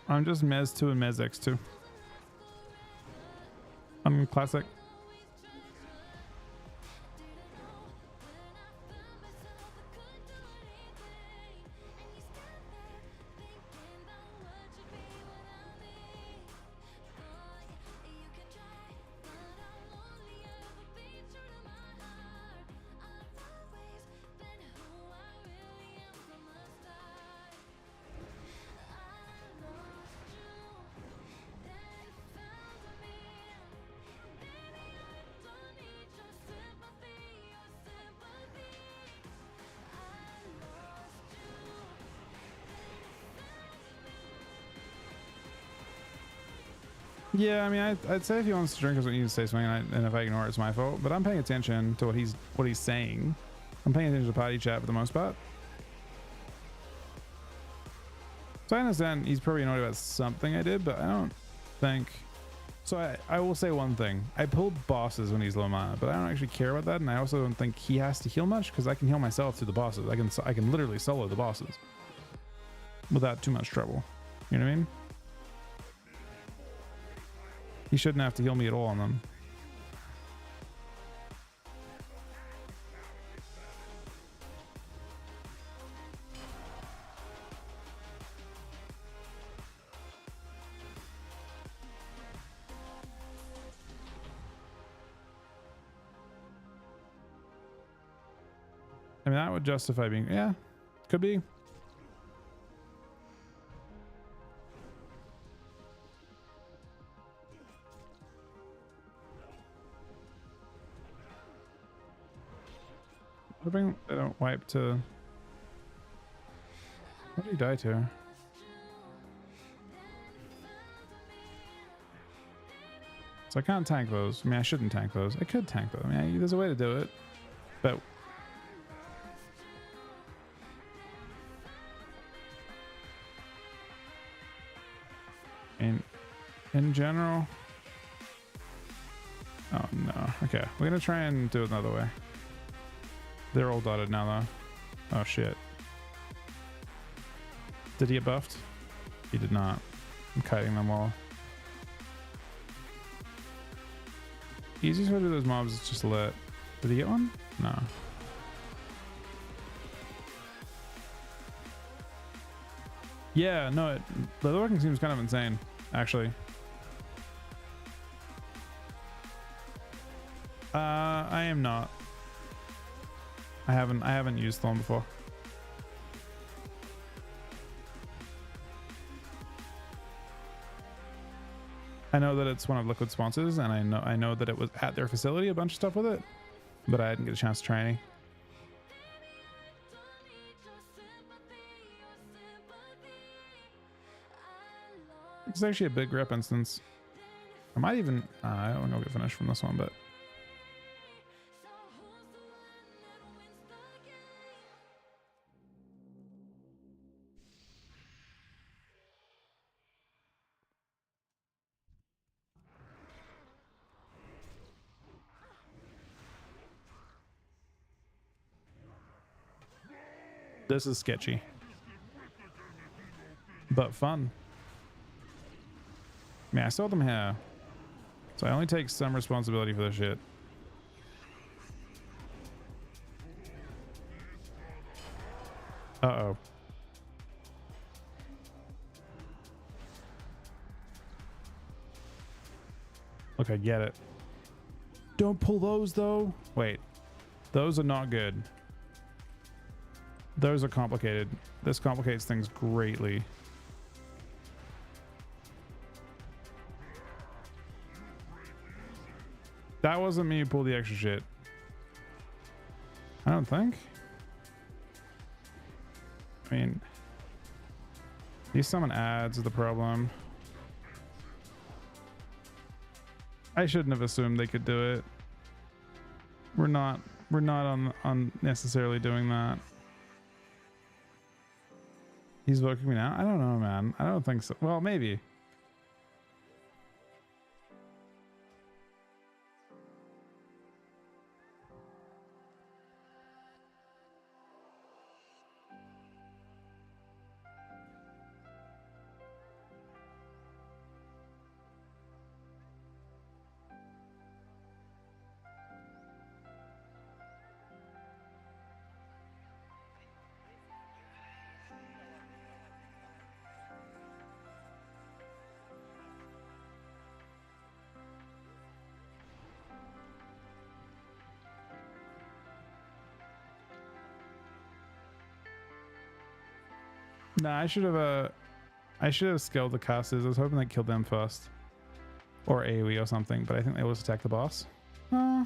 I'm just Mez 2 and Mez X2. I'm classic. Yeah, I mean, I'd say if he wants to drink, he needs to say something, and if I ignore it, it's my fault. But I'm paying attention to what he's saying. I'm paying attention to party chat for the most part. So I understand he's probably annoyed about something I did, but I don't think. So I will say one thing. I pulled bosses when he's low mana, but I don't actually care about that, and I also don't think he has to heal much because I can heal myself through the bosses. I can literally solo the bosses without too much trouble. You know what I mean? He shouldn't have to heal me at all on them. I mean, that would justify being, yeah, could be. Hoping they don't wipe to. What did he die to? So I can't tank those. I mean, I shouldn't tank those. I could tank them. I mean, there's a way to do it, but. In general. Oh no. Okay, we're gonna try and do it another way. They're all dotted now though. Oh shit. Did he get buffed? He did not. I'm kiting them all. Easiest way to do those mobs is just let. Did he get one? No. Yeah, no, the working seems kind of insane, actually. I am not. I haven't used Thorn before. I know that it's one of Liquid's sponsors, and I know that it was at their facility, a bunch of stuff with it, but I didn't get a chance to try any. It's actually a big rep instance. I might even I don't know, get finished from this one, but this is sketchy, but fun. I mean, I saw them here, so I only take some responsibility for this shit. Uh-oh. Look, I get it. Don't pull those, though. Wait. Those are not good. Those are complicated. This complicates things greatly. That wasn't me who pulled the extra shit. I don't think. I mean, these summon ads are the problem. I shouldn't have assumed they could do it. We're not on necessarily doing that. He's voting me now? I don't know, man. I don't think so. Well, maybe. Nah, I should have scaled the casters. I was hoping they killed them first. Or AoE or something, but I think they always attack the boss. No,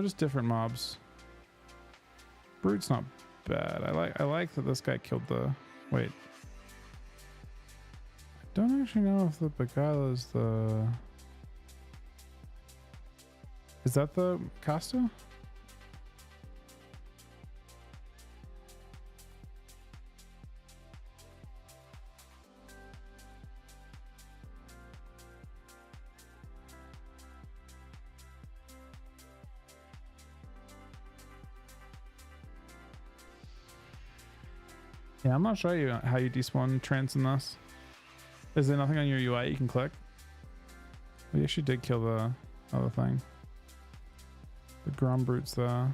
just different mobs. Brute's not bad. I like that this guy killed the... Wait. I don't actually know if the Beguile is the... Is that the Costa? Yeah, I'm not sure how you despawn trance in this. Is there nothing on your UI you can click? We actually did kill the other thing. The Grom Brute's there.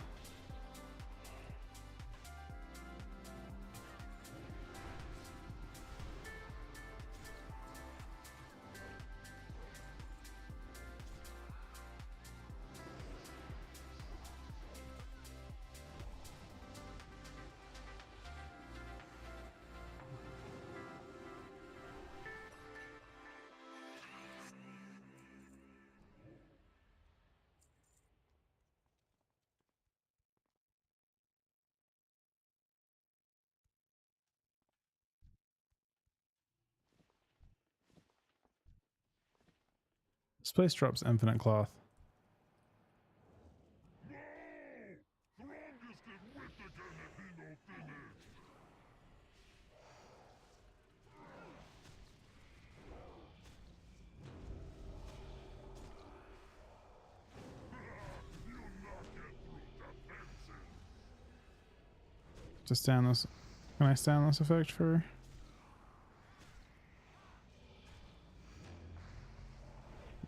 This place drops infinite cloth. To stand this, can I stand this effect for?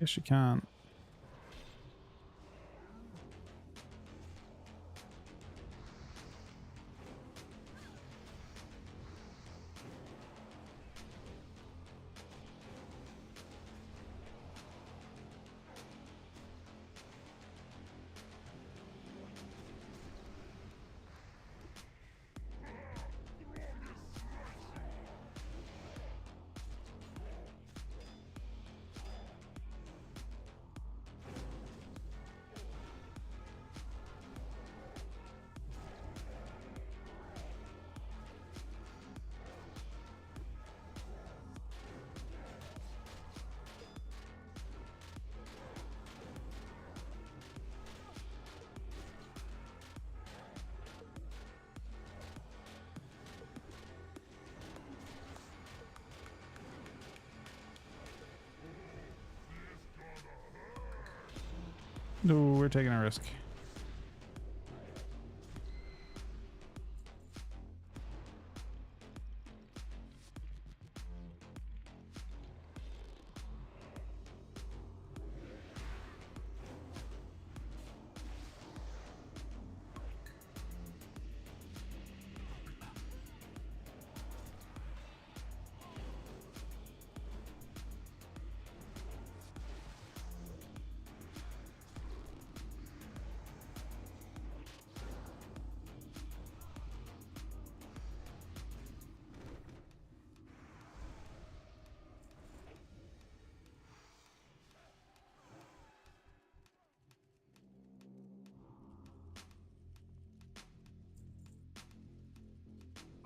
Yes, you can. No, we're taking a risk.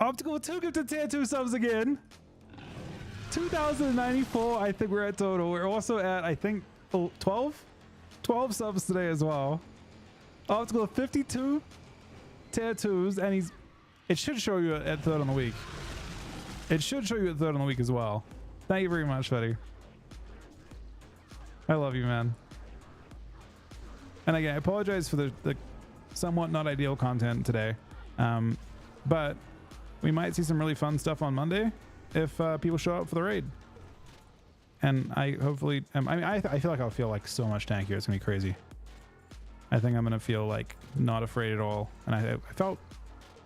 Optical 2 gifted tier 2 subs again. 2,094 I think we're at total. We're also at, I think, 12 subs today as well. Optical 52 tier 2s, and it should show you at third on the week. It should show you at third on the week as well. Thank you very much, Fetty. I love you, man. And again, I apologize for the somewhat not ideal content today. But we might see some really fun stuff on Monday if people show up for the raid. And I hopefully, I feel like I'll feel like so much tankier. It's gonna be crazy. I think I'm gonna feel like not afraid at all. And I felt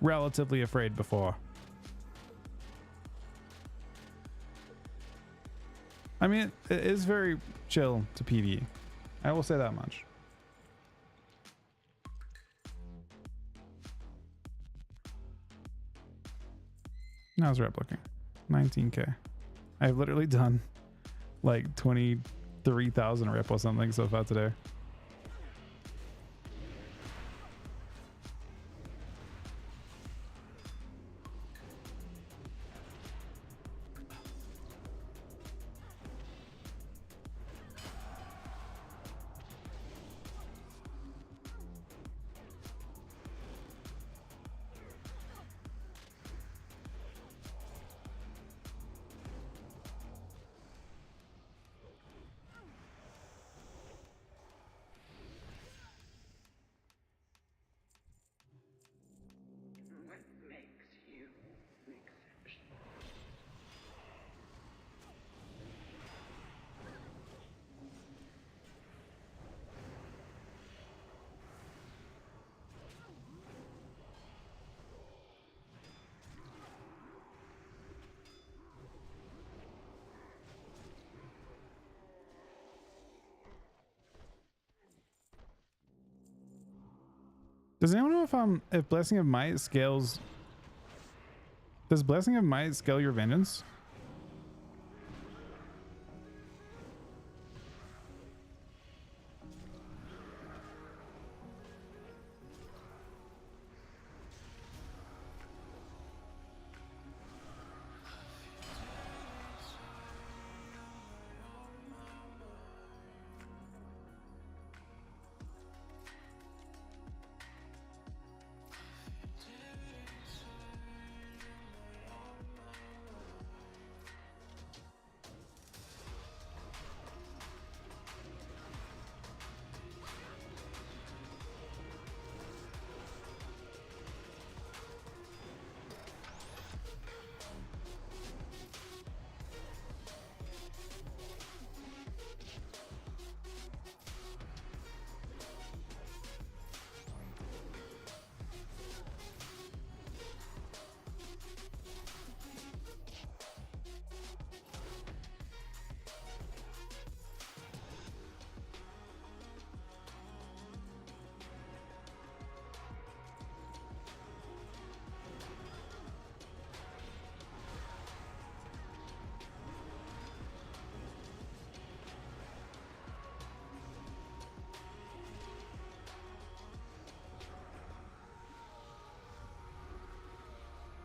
relatively afraid before. I mean, it is very chill to PvE. I will say that much. How's rep looking? 19k. I've literally done like 23,000 rep or something so far today. Does anyone know if Blessing of Might scales? Does Blessing of Might scale your vengeance?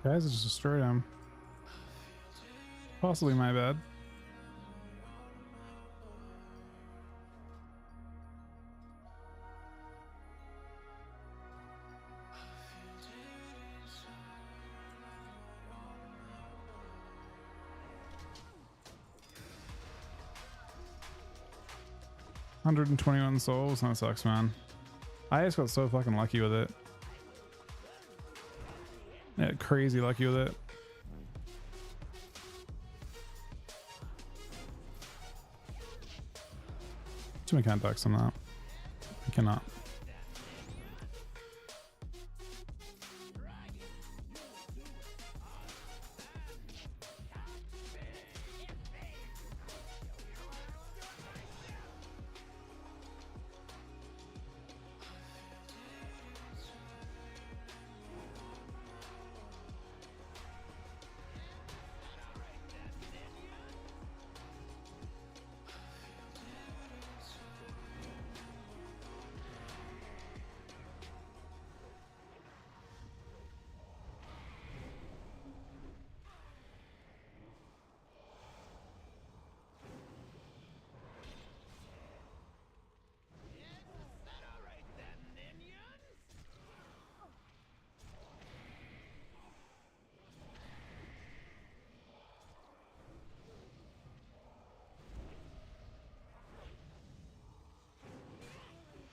Guys, I just destroyed him. Possibly my bad. $121 souls. That sucks, man. I just got so fucking lucky with it. Yeah, crazy lucky with it. So we can't ducks on that. I cannot.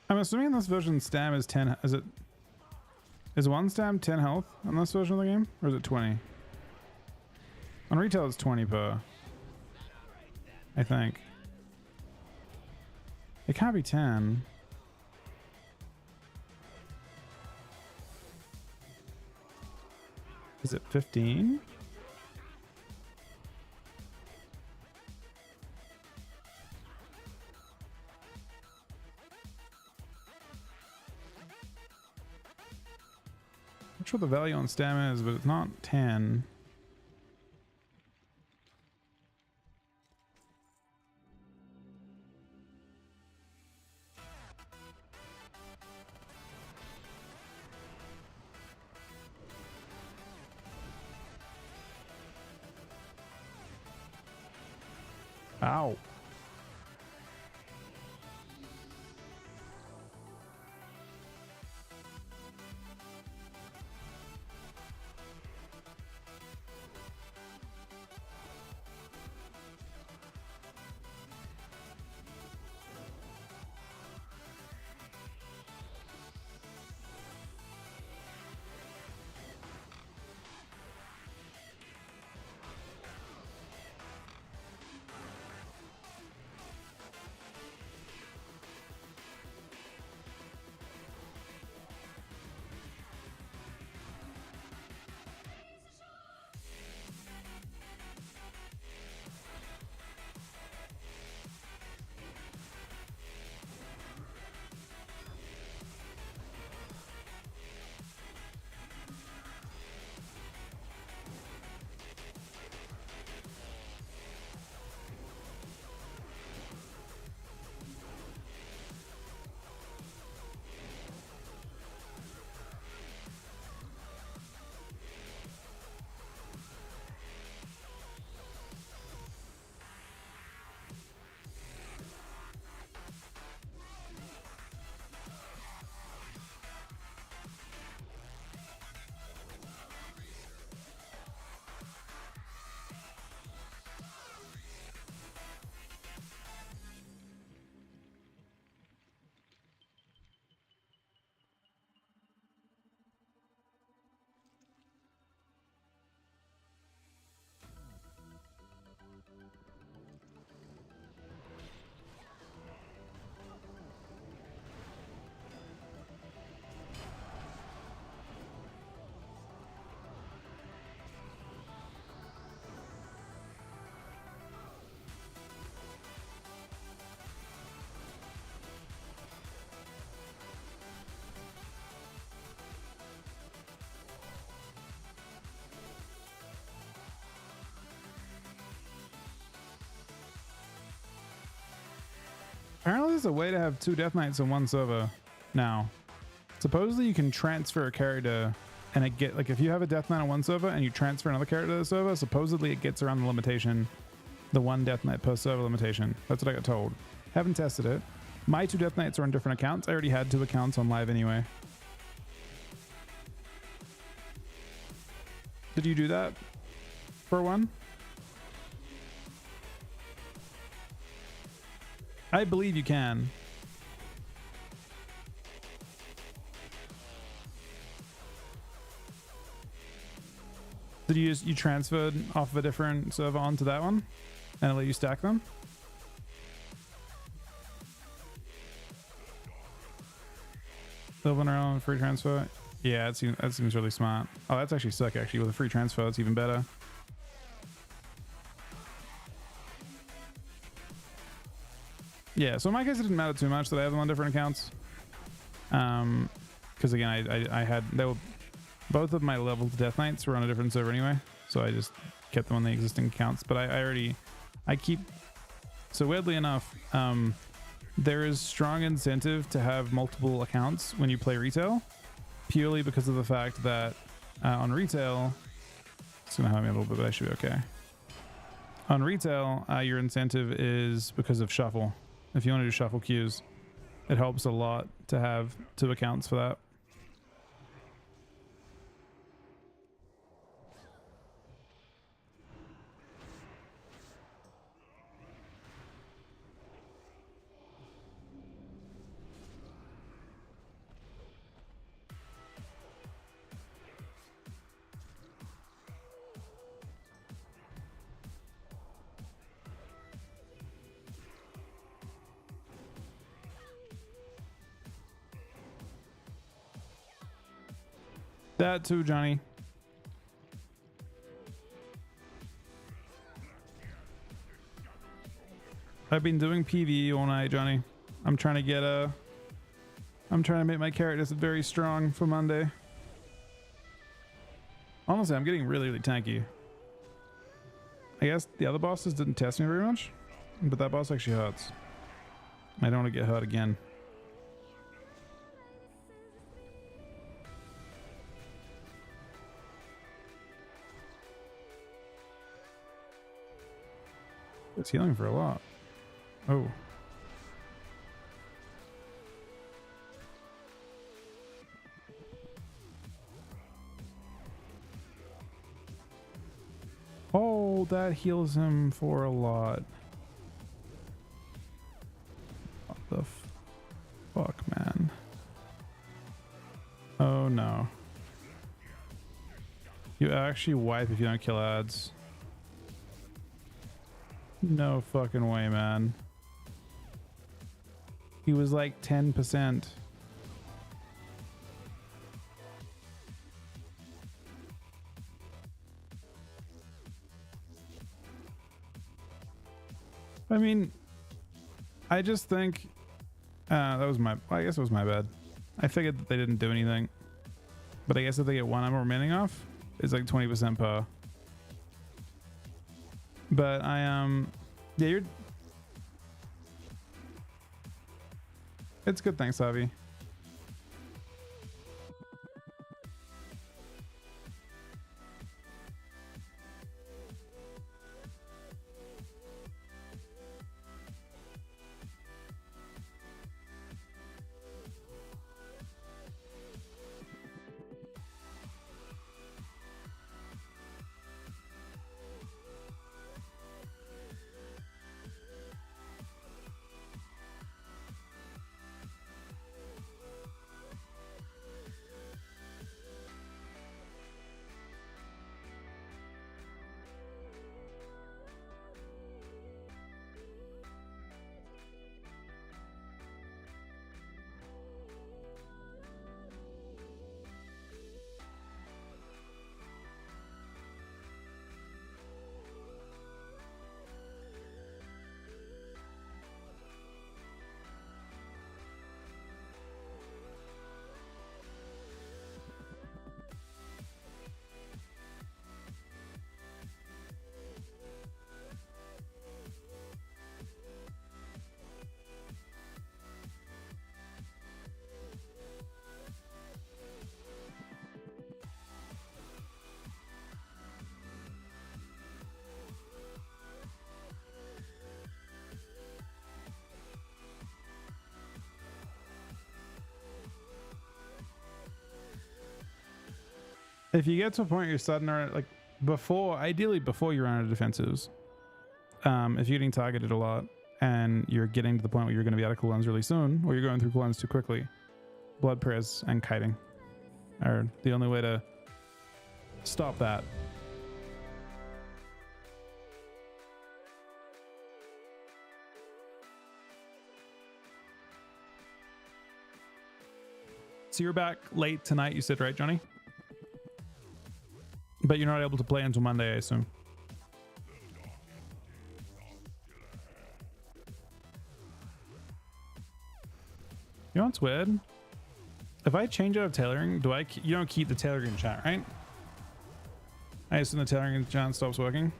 I'm assuming this version stam is 10. Is one stam 10 health on this version of the game? Or is it 20? On retail it's 20 per. I think. It can't be 10. Is it 15? Not sure what the value on stam is, but it's not 10. Ow. Apparently there's a way to have 2 Death Knights on one server now. Supposedly you can transfer a character and it get like if you have a Death Knight on one server and you transfer another character to the server, supposedly it gets around the limitation, the 1 Death Knight per server limitation. That's what I got told. Haven't tested it. My 2 Death Knights are on different accounts. I already had 2 accounts on live anyway. Did you do that for one? I believe you can. Did you transferred off of a different server onto that one and it let you stack them? Building around free transfer. Yeah, that seems really smart. Oh, that's actually sick. Actually, with a free transfer, it's even better. Yeah, so in my case, it didn't matter too much that I have them on different accounts. Because again, I had both of my leveled Death Knights were on a different server anyway, so I just kept them on the existing accounts. But I keep. So weirdly enough, there is strong incentive to have multiple accounts when you play retail, purely because of the fact that on retail, it's gonna hurt me a little bit, but I should be okay. On retail, your incentive is because of shuffle. If you want to do shuffle queues, it helps a lot to have 2 accounts for that. That too, Johnny. I've been doing PvE all night, Johnny. I'm trying to make my characters very strong for Monday. Honestly, I'm getting really, really tanky. I guess the other bosses didn't test me very much, but that boss actually hurts. I don't want to get hurt again. It's healing for a lot. Oh. Oh, that heals him for a lot. What the fuck, man? Oh no. You actually wipe if you don't kill ads. No fucking way, man. He was like 10%. I mean, I just think that was my, I guess it was my bad. I figured that they didn't do anything, but I guess if they get 1 more remaining off, it's like 20% per. But yeah, it's good, thanks, Avi. If you get to a point you're starting to like ideally before you run out of defensives, if you're getting targeted a lot and you're getting to the point where you're going to be out of cooldowns really soon, or you're going through cooldowns too quickly, blood prayers and kiting are the only way to stop that. So you're back late tonight, you said, right, Johnny? But you're not able to play until Monday, I assume. You know what's weird? If I change out of tailoring, you don't keep the tailoring in chat, right? I assume the tailoring in chat stops working.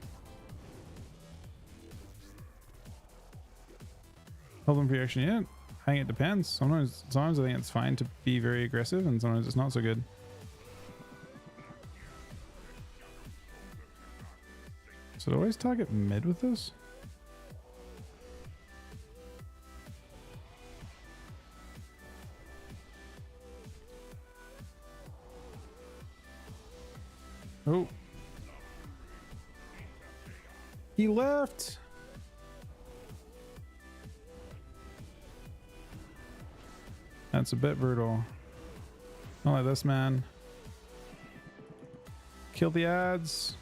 Hold on for your action yet? I think it depends. Sometimes I think it's fine to be very aggressive, and sometimes it's not so good. So do I always target mid with this? Oh. He left. That's a bit brutal. Not like this, man. Kill the ads.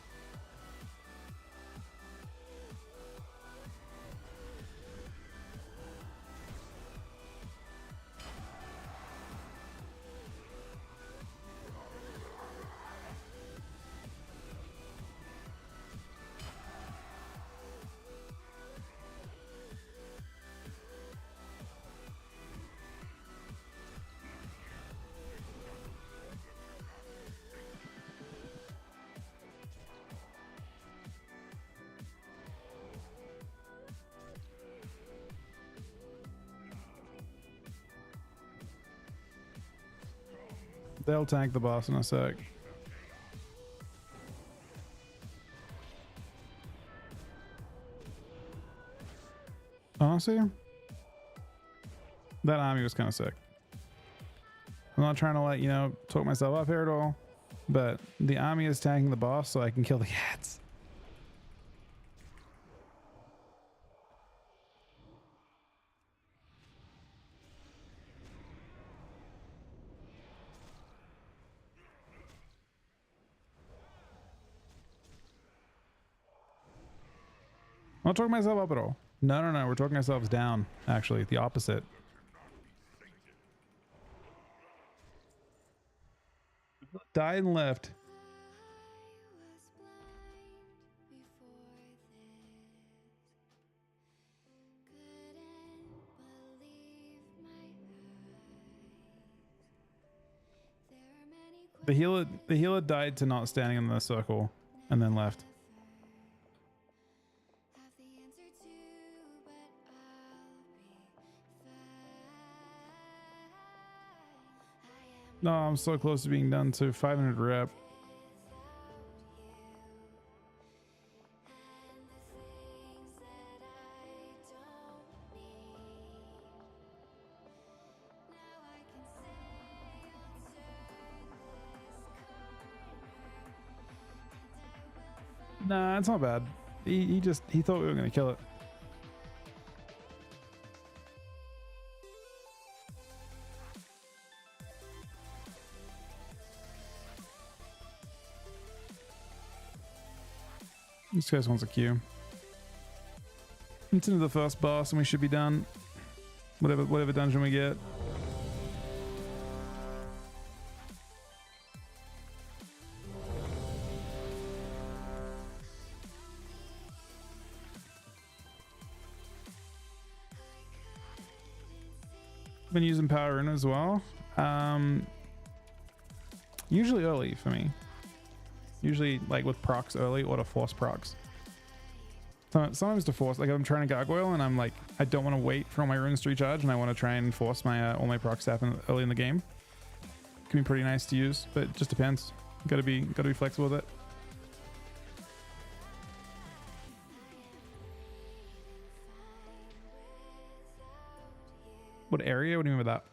They'll tank the boss in a sec. Honestly, that army was kind of sick. I'm not trying to like, you know, talk myself up here at all, but the army is tanking the boss so I can kill the cats. I'm not talking myself up at all. No, we're talking ourselves down, actually, the opposite. Died and left. The healer died to not standing in the circle and then left. No, I'm so close to being done to 500 rep. Nah, it's not bad. He thought we were gonna kill it. This guy wants a queue. It's into the first boss and we should be done. Whatever dungeon we get. Been using power in as well. Usually early for me. Usually like with procs early or to force procs. Sometimes to force, like if I'm trying to gargoyle and I'm like, I don't want to wait for all my runes to recharge and I want to try and force my all my procs to happen early in the game. Can be pretty nice to use, but it just depends. Gotta be flexible with it. What area? What do you mean by that?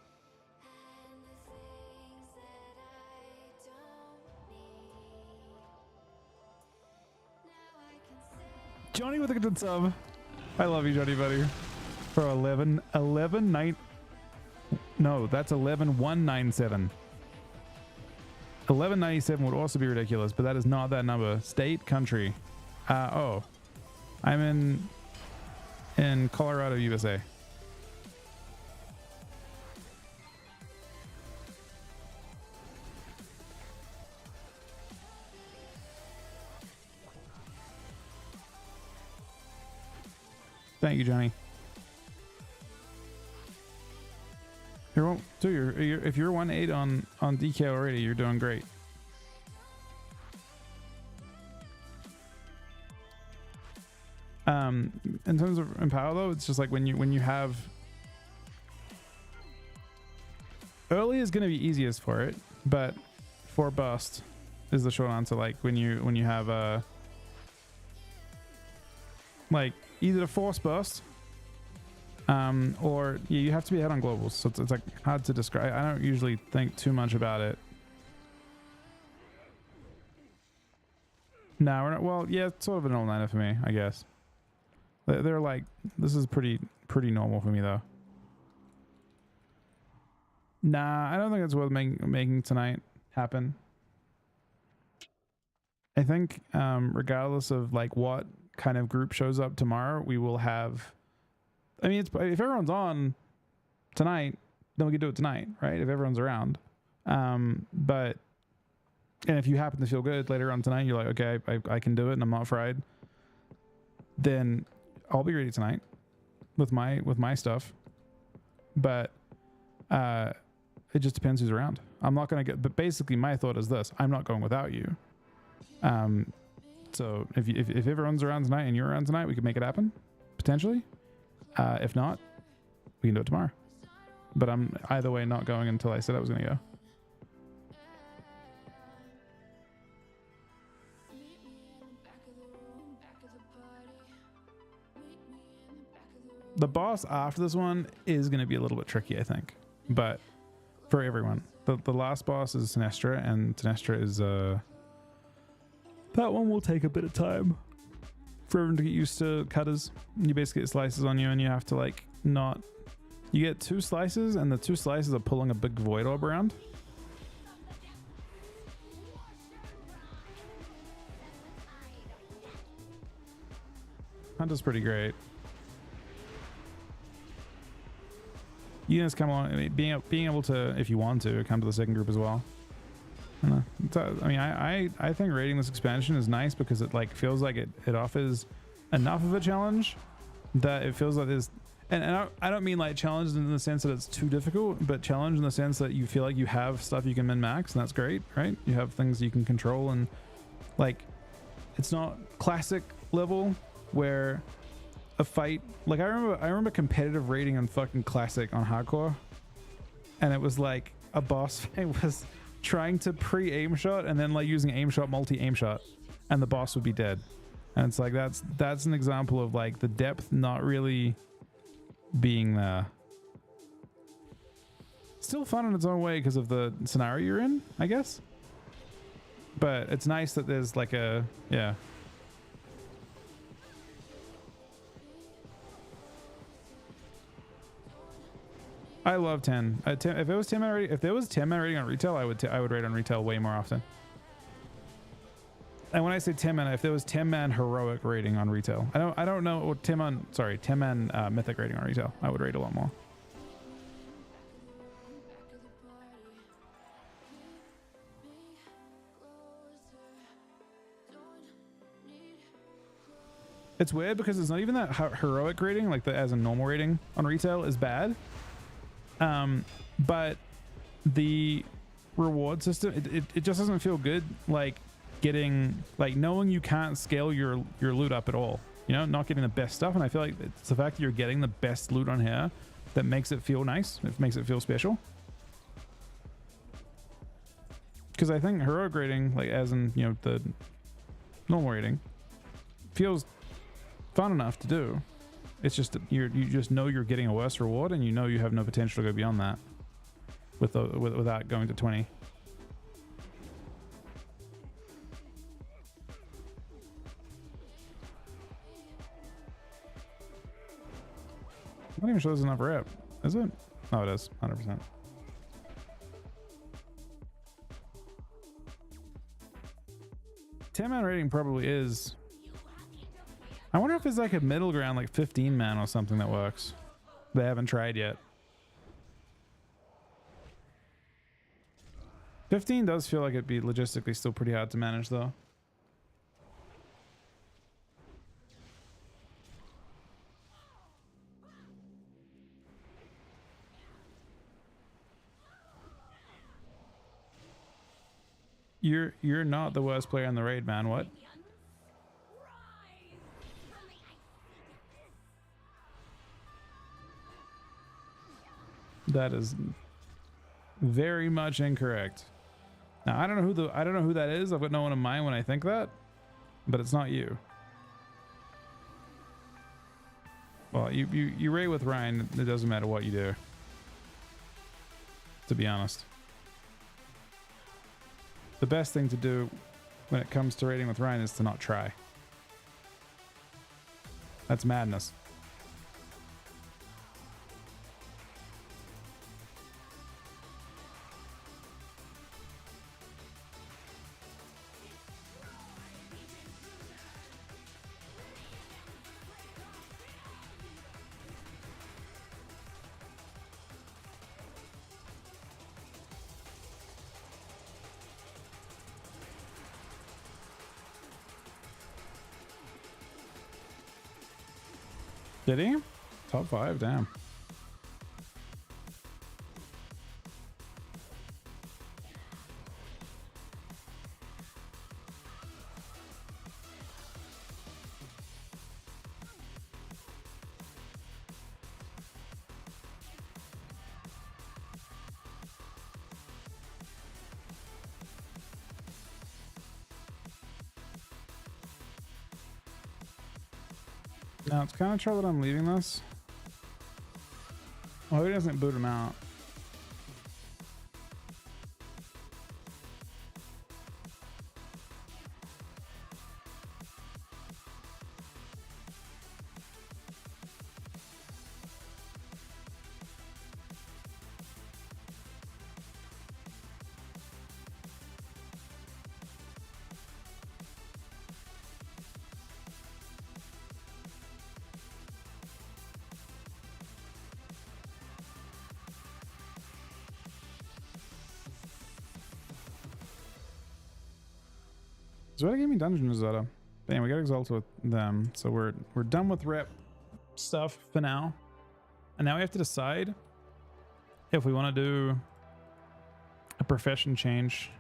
Johnny with a good sub. I love you, Johnny, buddy. For 11 9. No, that's 11197. 1197 would also be ridiculous, but that is not that number. State, country. Oh, I'm in Colorado, USA. Thank you, Johnny. If you're 1-8 on DK already, you're doing great. In terms of Empower though, it's just like when you have early is going to be easiest for it, but for burst is the short answer. Like when you have like either the force burst or you have to be ahead on globals, so it's like hard to describe. I don't usually think too much about it. No, we're not. Well, yeah, it's sort of an all-nighter for me, I guess. They're like, this is pretty normal for me though. Nah, I don't think it's worth making tonight happen. I think regardless of like what kind of group shows up tomorrow, we will have, I mean, if everyone's on tonight, then we can do it tonight, right? If everyone's around. But and if you happen to feel good later on tonight, you're like, okay, I can do it and I'm not fried, then I'll be ready tonight with my stuff. But it just depends who's around. I'm not gonna but basically my thought is this: I'm not going without you. So if everyone's around tonight and you're around tonight, we could make it happen potentially. If not, we can do it tomorrow. But I'm either way not going until I said I was gonna go. The boss after this one is going to be a little bit tricky, I think, but for everyone. The last boss is Sinestra, and Sinestra is that one will take a bit of time for everyone to get used to cutters. You basically get slices on you, and you have to like not. You get 2 slices, and the 2 slices are pulling a big void orb around. Hunter's pretty great. You can just come along. I mean, being able to, if you want to, come to the second group as well. I mean, I think raiding this expansion is nice because it like feels like it offers enough of a challenge that it feels like there's, and I don't mean like challenge in the sense that it's too difficult, but challenge in the sense that you feel like you have stuff you can min max, and that's great, right? You have things you can control, and like it's not classic level where a fight, like I remember competitive raiding on fucking classic on hardcore, and it was like a boss fight was trying to pre-aim shot and then like using aim shot multi-aim shot, and the boss would be dead. And it's like that's an example of like the depth not really being there. Still fun in its own way because of the scenario you're in, I guess, but it's nice that there's like a, yeah. I love 10. If it was 10 man rating, if there was 10 man rating on retail, I would rate on retail way more often. And when I say 10 man, if there was 10 man heroic rating on retail, I don't know, or 10 man mythic rating on retail, I would rate a lot more. It's weird because it's not even that heroic rating, like the as a normal rating on retail is bad. But the reward system, it just doesn't feel good, like getting, like knowing you can't scale your loot up at all, you know, not getting the best stuff. And I feel like it's the fact that you're getting the best loot on here that makes it feel nice. It makes it feel special. Because I think heroic rating, like as in, you know, the normal rating, feels fun enough to do. It's just you just know you're getting a worse reward, and you know you have no potential to go beyond that without going to 20. not even sure there's enough rep. Is it? No, it is. 100%. $10-man rating probably is. I wonder if there's like a middle ground, like 15-man or something that works. They haven't tried yet. 15 does feel like it'd be logistically still pretty hard to manage though. You're not the worst player in the raid, man. What? That is very much incorrect. Now I don't know who that is. I've got no one in mind when I think that, but it's not you. Well, you raid with Ryan. It doesn't matter what you do. To be honest, the best thing to do when it comes to raiding with Ryan is to not try. That's madness. Did he? Top 5, damn. Now it's kind of trouble that I'm leaving this. Well, he doesn't boot him out. So what gave me dungeon Rosetta. But anyway, we got exalted with them, so we're done with rep stuff for now. And now we have to decide if we want to do a profession change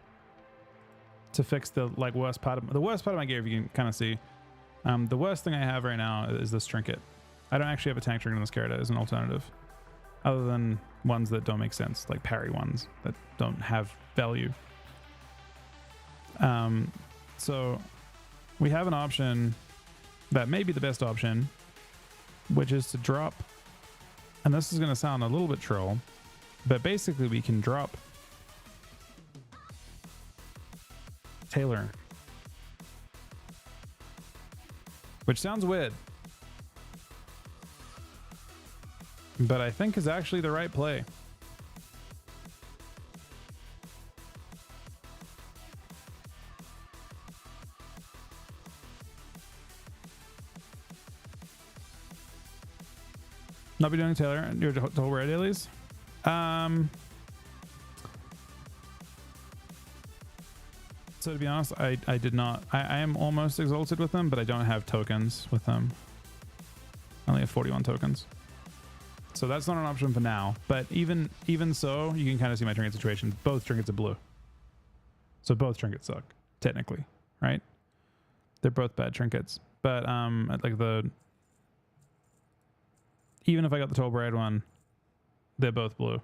to fix the worst part of my gear. If you can kind of see, the worst thing I have right now is this trinket. I don't actually have a tank trinket in this character as an alternative, other than ones that don't make sense, like parry ones that don't have value. So we have an option that may be the best option, which is to drop, and this is going to sound a little bit troll, but basically we can drop Taylor, which sounds weird, but I think is actually the right play. Not be doing Taylor and your whole raid dailies. So to be honest, I did not. I am almost exalted with them, but I don't have tokens with them. I only have 41 tokens. So that's not an option for now. But even so, you can kind of see my trinket situation. Both trinkets are blue. So both trinkets suck, technically, right? They're both bad trinkets. But like even if I got the Toll Bride one, they're both blue.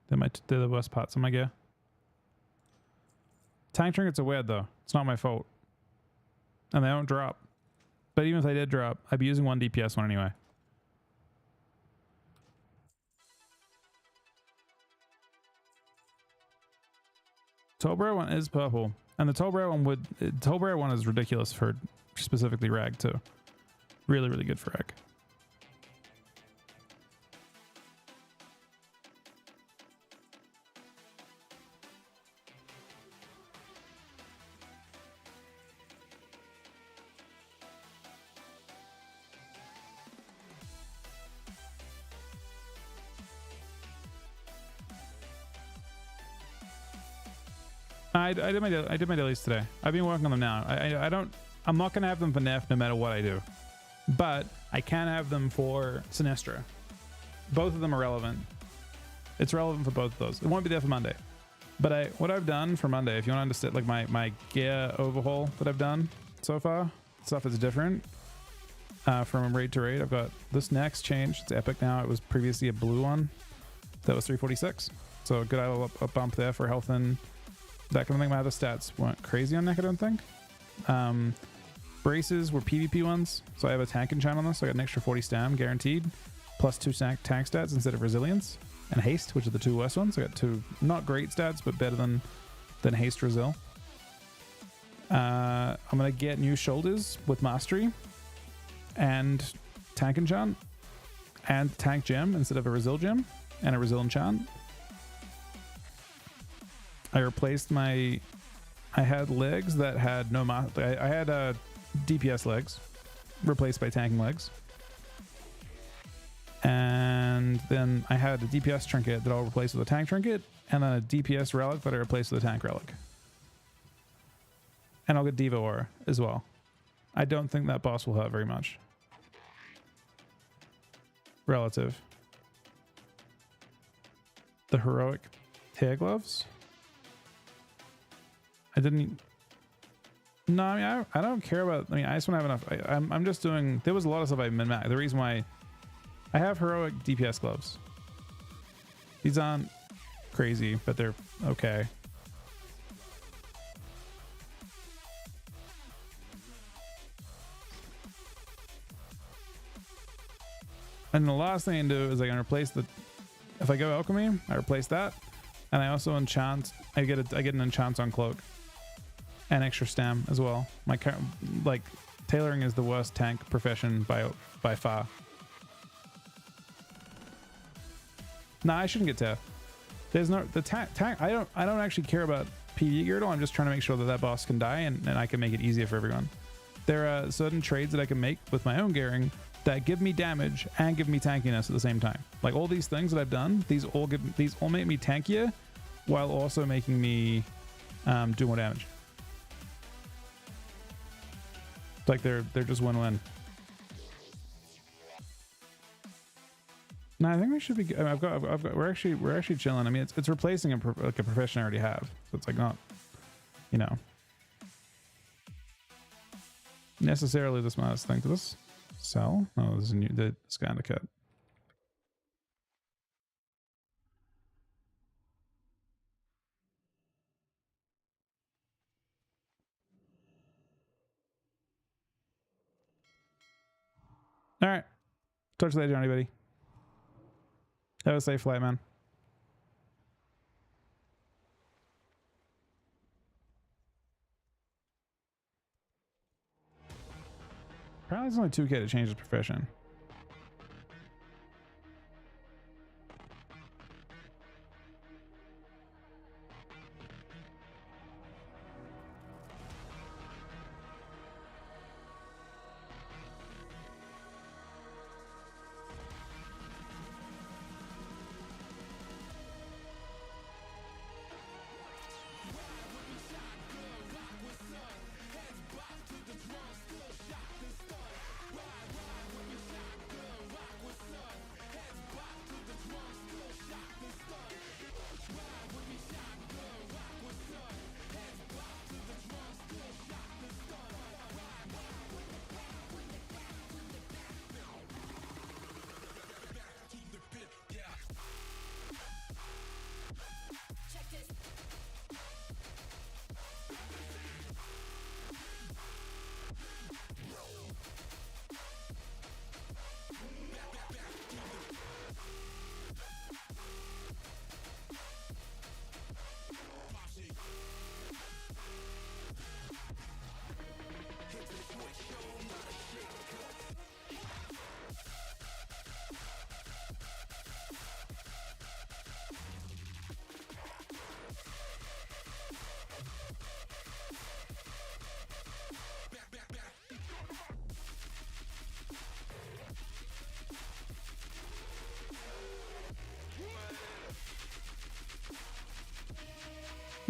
They're the worst parts of my gear. Tank trinkets are weird though. It's not my fault. And they don't drop. But even if they did drop, I'd be using one DPS one anyway. Toll Bride one is purple. And the Toll Bride one is ridiculous for specifically rag too. Really, really good for rag. I did my dailies today. I've been working on them now. I'm not gonna have them for Neff no matter what I do, but I can have them for Sinistra. Both of them are relevant. It's relevant for both of those. It won't be there for Monday, but what I've done for Monday, if you want to understand, like my gear overhaul that I've done so far, stuff is different from raid to raid. I've got this next change. It's epic now. It was previously a blue one that was 346, so a good a bump there for health and that kind of thing. My other stats weren't crazy on neck, I don't think. Braces were PvP ones, so I have a tank enchant on this, so I got an extra 40 stam guaranteed, plus 2 tank stats instead of resilience and haste, which are the 2 worst ones. I got 2 not great stats, but better than haste resil. I'm gonna get new shoulders with mastery and tank enchant and tank gem instead of a resil gem and a resil enchant. I replaced I had legs that had no I had DPS legs replaced by tanking legs, and then I had a DPS trinket that I'll replace with a tank trinket, and then a DPS relic that I replaced with a tank relic, and I'll get Diva Aura as well. I don't think that boss will hurt very much relative. The heroic hair gloves, I didn't. No, I mean, I don't care about. I mean, I just want to have enough. I'm just doing. There was a lot of stuff I min-maxed. The reason why I have heroic DPS gloves. These aren't crazy, but they're okay. And the last thing I can do is I can replace the. If I go alchemy, I replace that, and I also enchant. I get an enchant on cloak. And extra stam as well. My tailoring is the worst tank profession by far. Nah, I shouldn't get Teth. There's no the tank. I don't actually care about PvE gear at all. I'm just trying to make sure that that boss can die and I can make it easier for everyone. There are certain trades that I can make with my own gearing that give me damage and give me tankiness at the same time. Like all these things that I've done, these all make me tankier while also making me do more damage. Like they're just win-win. No, I think we should be. I mean, we're actually chilling. I mean, it's replacing a profession I already have, so it's like not, you know, necessarily the smartest thing. To this sell? Oh, there's a new this guy on the cut. All right. Talk to you later, anybody. Have a safe flight, man. Apparently it's only 2K to change the profession.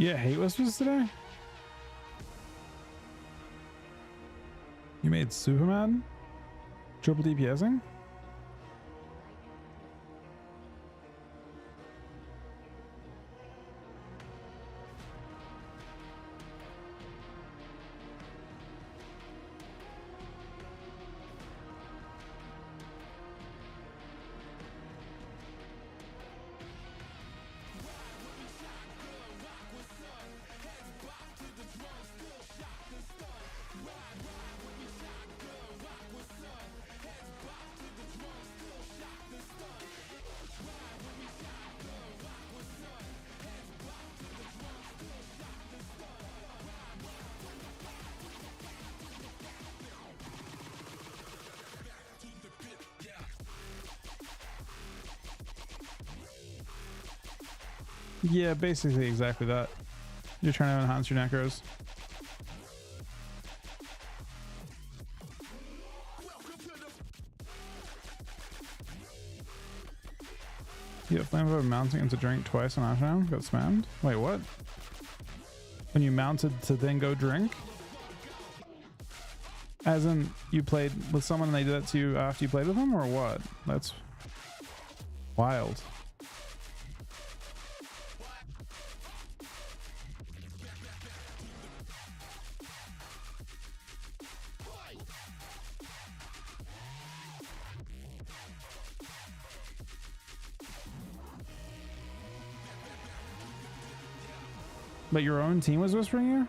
Yeah, hate whispers today. You made Superman triple DPSing. Yeah, basically exactly that. You're trying to enhance your necros. Yeah, flamethrower mounting into drink twice on Ashdown got spammed. Wait, what? When you mounted to then go drink? As in, you played with someone and they did that to you after you played with them, or what? That's wild. But your own team was whispering you?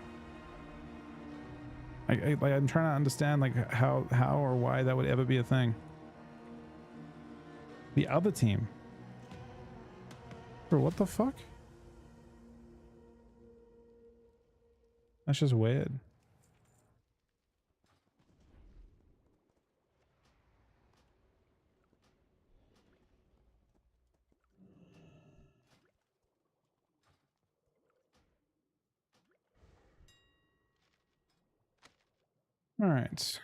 I'm trying to understand like how or why that would ever be a thing. The other team. Bro, what the fuck? That's just weird. All right.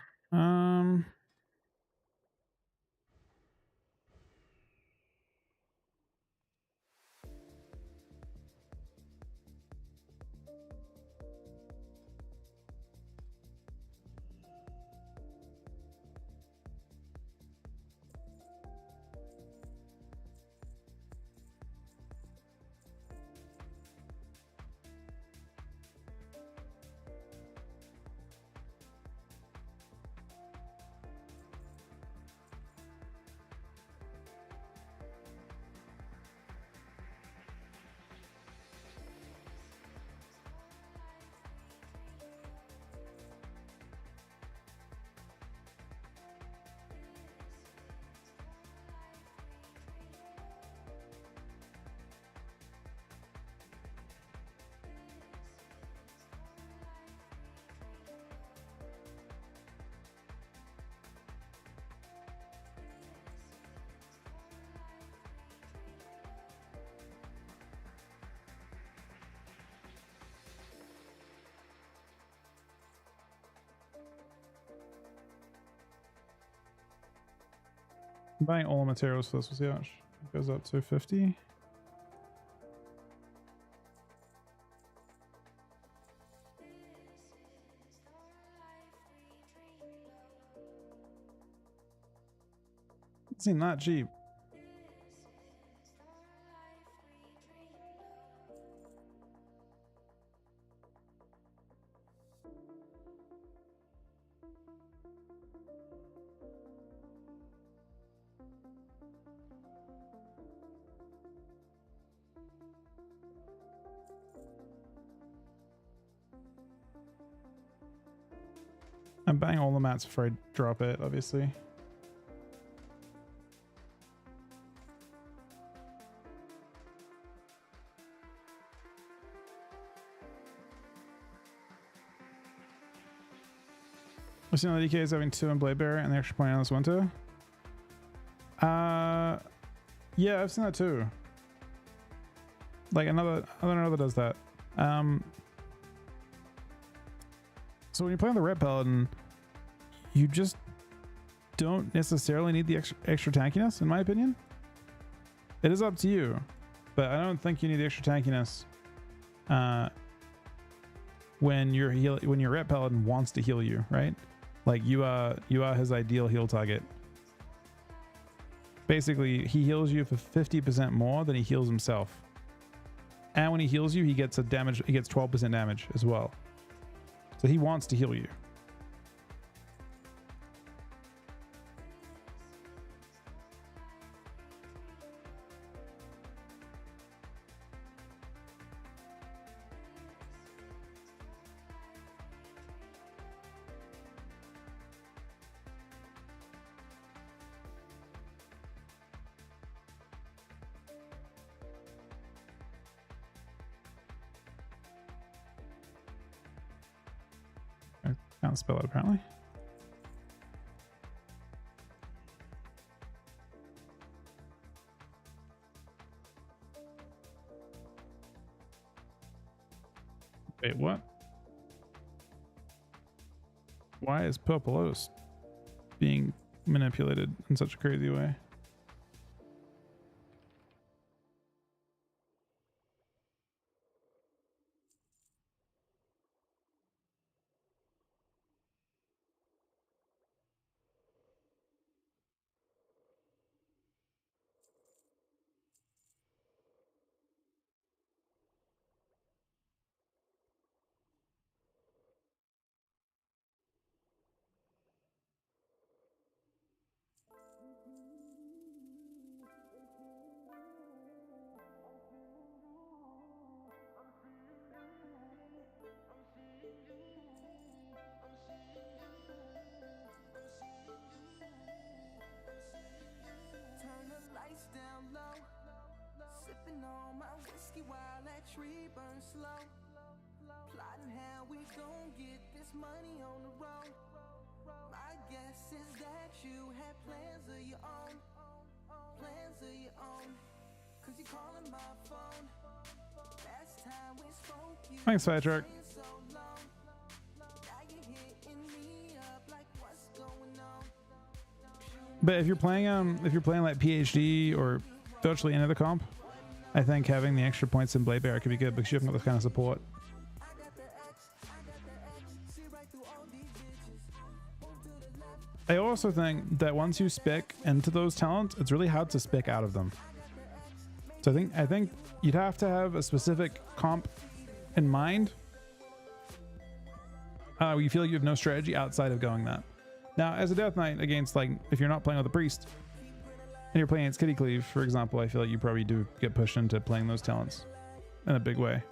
I'm buying all the materials for this. We'll see how much it goes up to 50. It seemed not cheap. I'm buying all the mats before I drop it, obviously. I've seen the DKs having 2 in Blade Bearer and the extra point on this winter. Yeah, I've seen that too. Like another does that. So when you play on the Red Paladin, you just don't necessarily need the extra tankiness, in my opinion. It is up to you, but I don't think you need the extra tankiness when your rep paladin wants to heal you, right? Like you are his ideal heal target. Basically, he heals you for 50% more than he heals himself. And when he heals you, he gets 12% damage as well. So he wants to heal you. Can't spell it apparently. Wait, what? Why is Purple Lotus being manipulated in such a crazy way? Turn the lights down low, sipping on my whiskey while that tree burns slow. Plotting how we gon' get this money on the road. My guess is that you had plans of your own, cause you calling my phone. Last time we spoke, you Thanks, Patrick. so long. Now you hitting me up like what's going on? But if you're playing like PhD or virtually any other comp, I think having the extra points in Blade Bearer could be good because you haven't got this kind of support. I also think that once you spec into those talents, it's really hard to spec out of them. So I think you'd have to have a specific comp in mind. You feel like you have no strategy outside of going that. Now, as a Death Knight against, like, if you're not playing with a priest and you're playing against Kitty Cleave, for example, I feel like you probably do get pushed into playing those talents in a big way.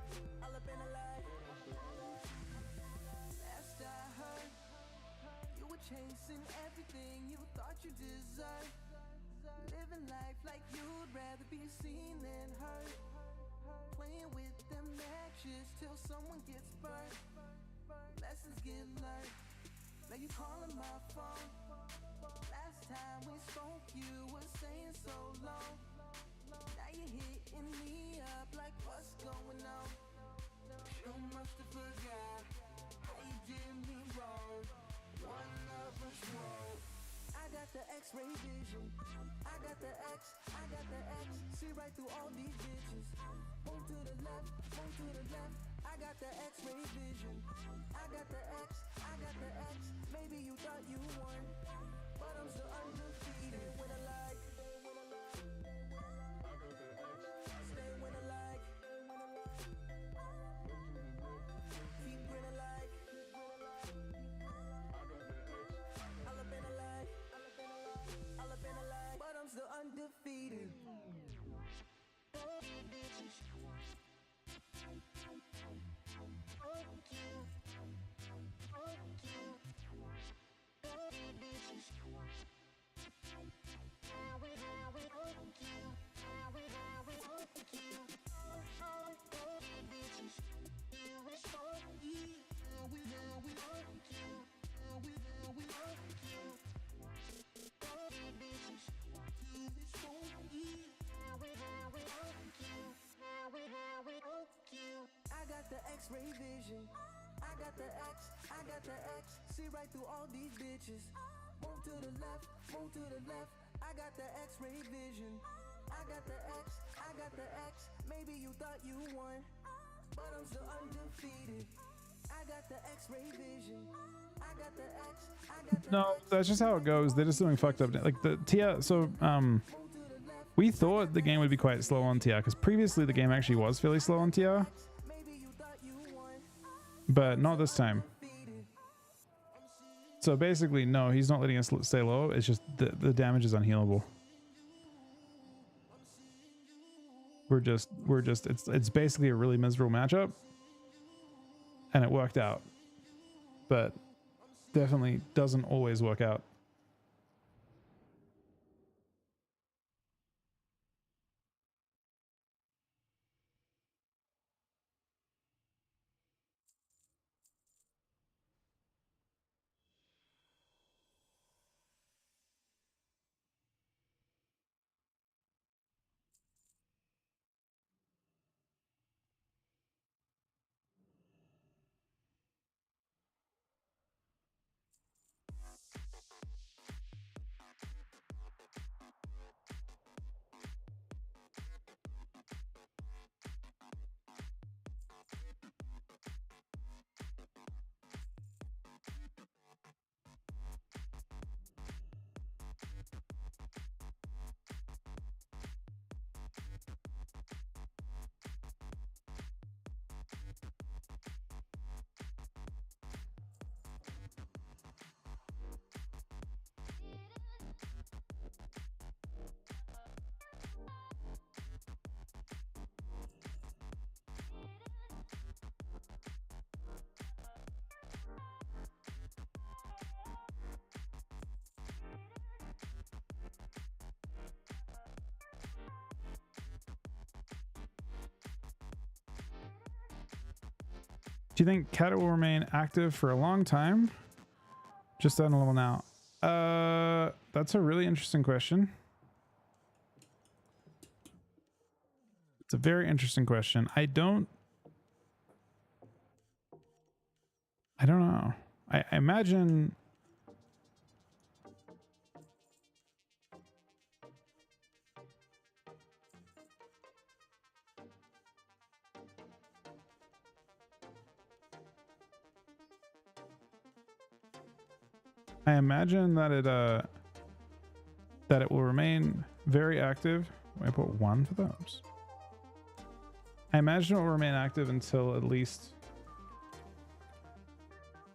X-ray vision. I got the X, see right through all these bitches. Move to the left, I got the X-ray vision. I got the X, maybe you thought you won, but I'm still undefeated. When I like, stay when I like, keep when I like, all up in a like, but I'm still undefeated. I got the X-ray vision. I got the X, see right through all these bitches. Move to the left, I got the X-ray vision. I got the X, maybe you thought you won, but I'm still undefeated. I got the X-ray vision. I got the X. I got the No, that's just how it goes. They're just doing fucked up. Like the TR. So we thought the game would be quite slow on TR because previously the game actually was fairly slow on TR, but not this time. So basically, no, he's not letting us stay low. It's just the damage is unhealable. We're just it's basically a really miserable matchup, and it worked out, but definitely doesn't always work out. Do you think Cata will remain active for a long time? Just on a level now. That's a really interesting question. It's a very interesting question. I don't know. I imagine that it will remain very active. I put 1 for those. I imagine it will remain active until at least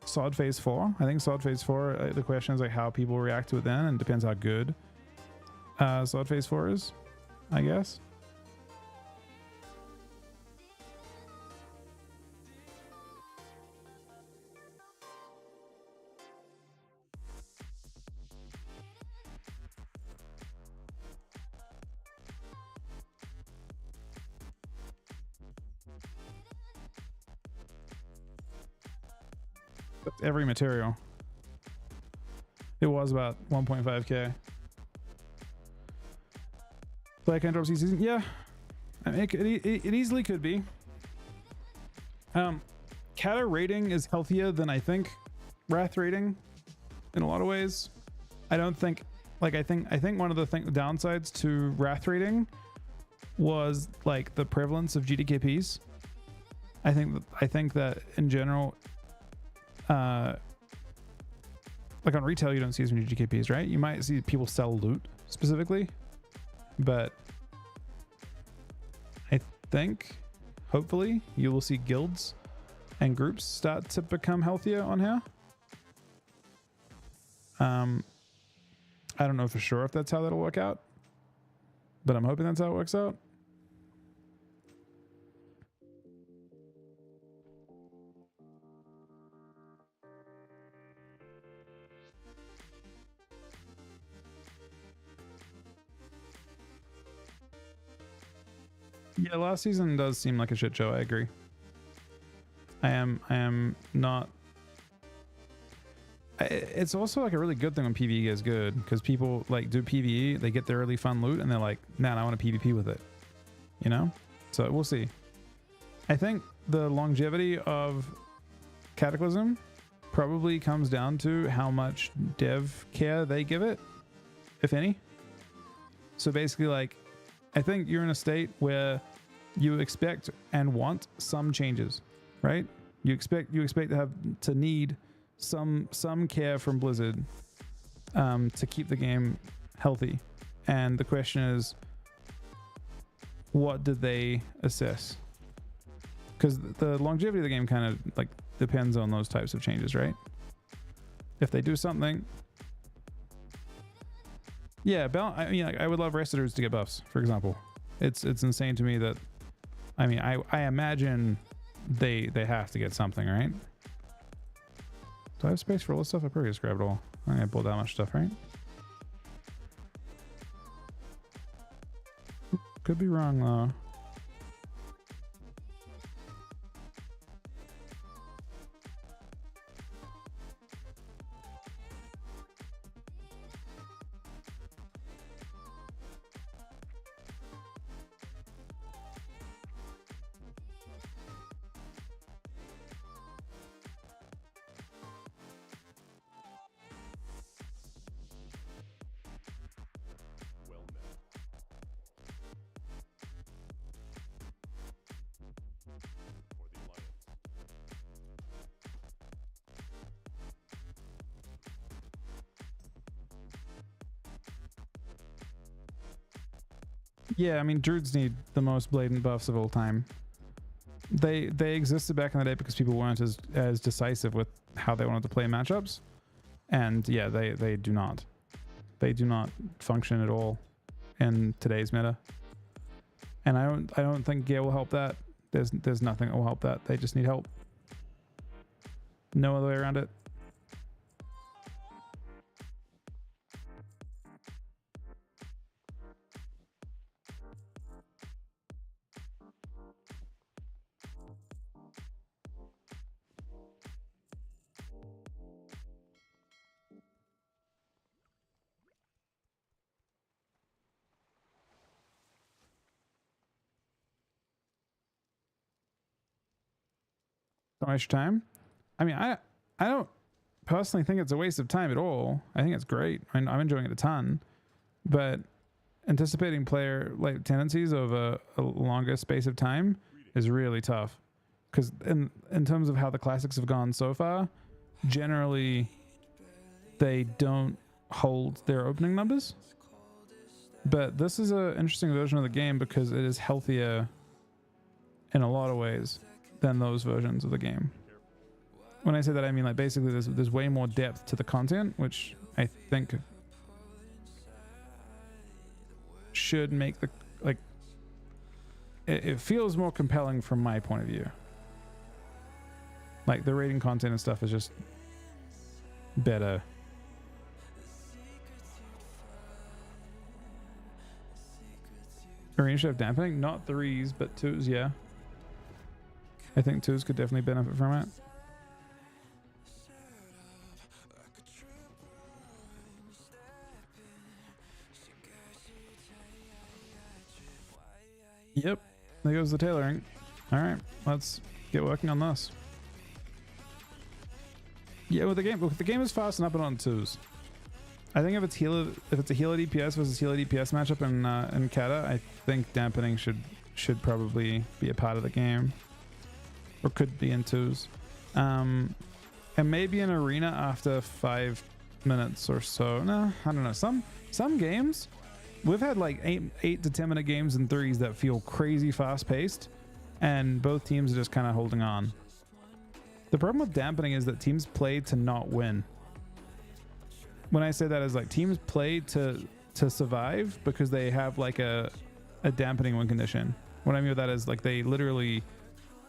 Sod Phase 4. I think Sod Phase 4, the question is like how people react to it then, and depends how good Sod Phase 4 is, I guess. That's every material. It was about 1.5k. Black Hand Drop season, yeah. I mean, it easily could be. Cata rating is healthier than I think Wrath rating in a lot of ways. I don't think, like, I think one of the downsides to Wrath rating was like the prevalence of GDKPs. I think that in general, like on retail, you don't see as many GKPs, right? You might see people sell loot specifically, but I think hopefully you will see guilds and groups start to become healthier on here. I don't know for sure if that's how that'll work out, but I'm hoping that's how it works out. Yeah, last season does seem like a shit show. I agree. I am not. It's also like a really good thing when PvE is good, because people like do PvE, they get their really fun loot, and they're like, "Man, I want to PvP with it," you know. So we'll see. I think the longevity of Cataclysm probably comes down to how much dev care they give it, if any. So basically, like, I think you're in a state where you expect and want some changes, right? You expect to need some care from Blizzard to keep the game healthy. And the question is, what did they assess? Because the longevity of the game kind of like depends on those types of changes, right? If they do something, yeah, I mean, I would love Residers to get buffs, for example. It's insane to me that, I mean, I imagine they have to get something, right? Do I have space for all this stuff? I probably just grabbed it all. I'm gonna pull that much stuff, right? Could be wrong though. Well met. For the Alliance. Yeah, I mean, Druids need the most blatant buffs of all time. They existed back in the day because people weren't as decisive with how they wanted to play matchups, and yeah, they do not function at all in today's meta. And I don't think gear will help that. There's nothing that will help that. They just need help. No other way around it. Don't waste your time. I mean, I don't personally think it's a waste of time at all. I think it's great. I'm enjoying it a ton, but anticipating player like tendencies over a longer space of time is really tough. Because in terms of how the classics have gone so far, generally they don't hold their opening numbers. But this is an interesting version of the game because it is healthier in a lot of ways than those versions of the game. When I say that, I mean like basically there's way more depth to the content, which I think should make the like it feels more compelling from my point of view. Like the raiding content and stuff is just better. Arena should have dampening, not 3s, but 2s, yeah. I think 2s could definitely benefit from it. Yep, there goes the tailoring. All right, let's get working on this. Yeah, with the game is faster up and on 2s. I think if it's a healer DPS versus healer DPS matchup in Cata, I think dampening should probably be a part of the game, or could be in 2s, and maybe an arena after 5 minutes or so. No, I don't know. Some games we've had like 8 to 10 minute games in 3s that feel crazy fast paced, and both teams are just kind of holding on. The problem with dampening is that teams play to not win. When I say that, is like teams play to survive because they have like a dampening win condition. What I mean with that is like they literally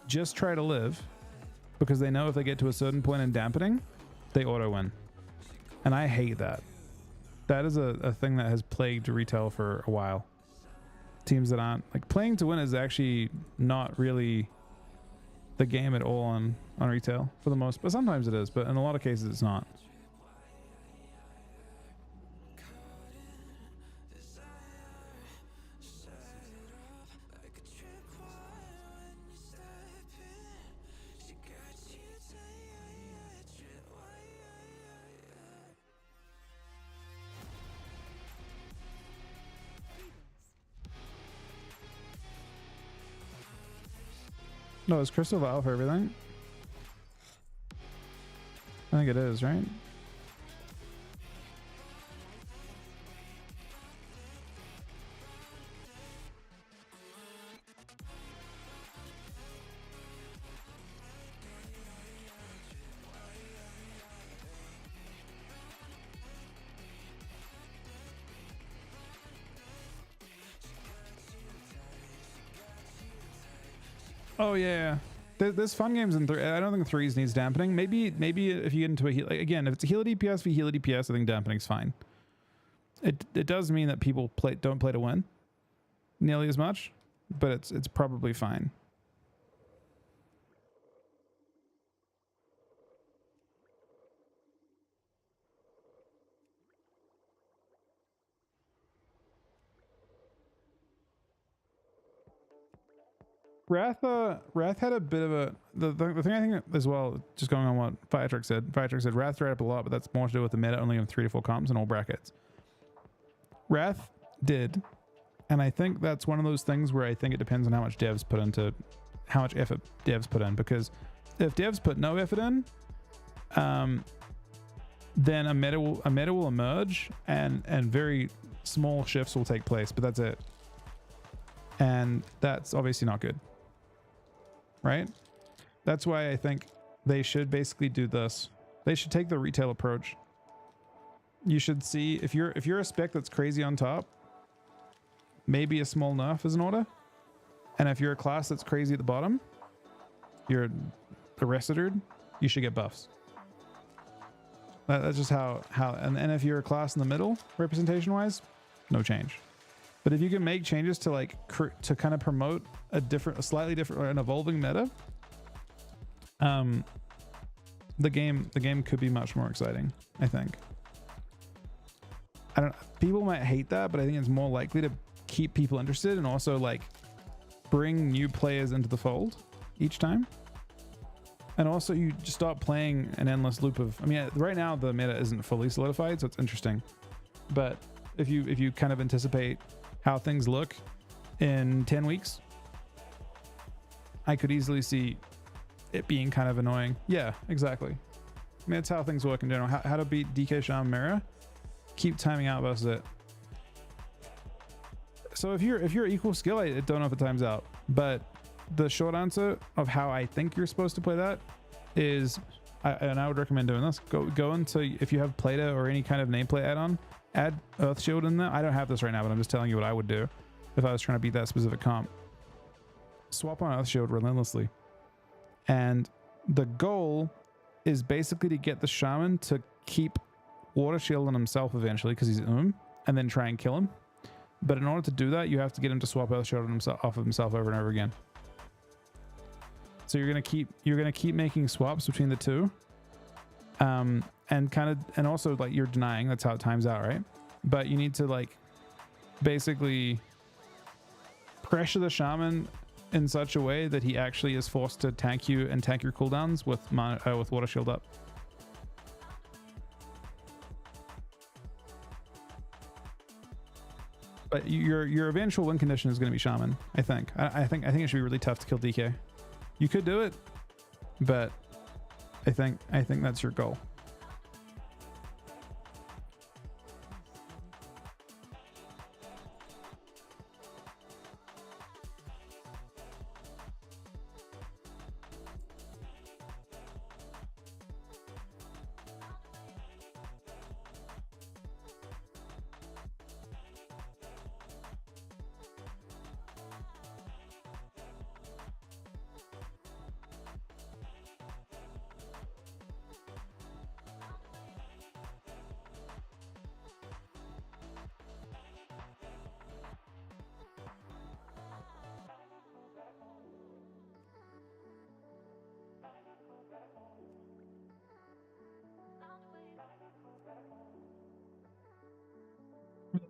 just try to live because they know if they get to a certain point in dampening, they auto win. And I hate that. That is a thing that has plagued retail for a while. Teams that aren't like playing to win is actually not really the game at all on retail for the most, but sometimes it is, but in a lot of cases it's not. No, is Crystal Vial for everything? I think it is, right? Oh yeah, there's fun games in 3. I don't think 3s needs dampening. Maybe if you get into a heal, like, again, if it's a heal DPS v heal DPS, I think dampening's fine. It does mean that people don't play to win nearly as much, but it's probably fine. Wrath had a bit of a the thing I think as well, just going on what Firetrick said. Firetrick said Wrath tried up a lot, but that's more to do with the meta only of 3 to 4 comps in all brackets. Wrath did, and I think that's one of those things where I think it depends on how much effort devs put in, because if devs put no effort in, then a meta will emerge and very small shifts will take place, but that's it. And that's obviously not good. Right? That's why I think they should basically do this. They should take the retail approach. You should see if you're a spec that's crazy on top, maybe a small nerf is in order. And if you're a class that's crazy at the bottom, you're the Residard, you should get buffs. That's just how and if you're a class in the middle, representation wise, no change. But if you can make changes to like to kind of promote a slightly different or an evolving meta, the game could be much more exciting, I think. People might hate that, but I think it's more likely to keep people interested and also like bring new players into the fold each time. And also you just stop playing an endless loop of, I mean, right now the meta isn't fully solidified, so it's interesting. But if you kind of anticipate how things look in 10 weeks, I could easily see it being kind of annoying. Yeah, exactly. I mean, it's how things work in general. How to beat DK Shaman Mira? Keep timing out versus it. So if you're equal skill, I don't know if it times out. But the short answer of how I think you're supposed to play that is, and I would recommend doing this, go into, if you have Plata or any kind of nameplate add-on, add Earth Shield in there. I don't have this right now, but I'm just telling you what I would do if I was trying to beat that specific comp. Swap on Earth Shield relentlessly. And the goal is basically to get the Shaman to keep Water Shield on himself eventually, because he's and then try and kill him. But in order to do that, you have to get him to swap Earth Shield off of himself over and over again. So you're gonna keep making swaps between the two. And also like you're denying, that's how it times out, right? But you need to like basically pressure the Shaman in such a way that he actually is forced to tank you and tank your cooldowns with Water Shield up. But your eventual win condition is going to be Shaman, I think. I think it should be really tough to kill DK. You could do it, but I think that's your goal.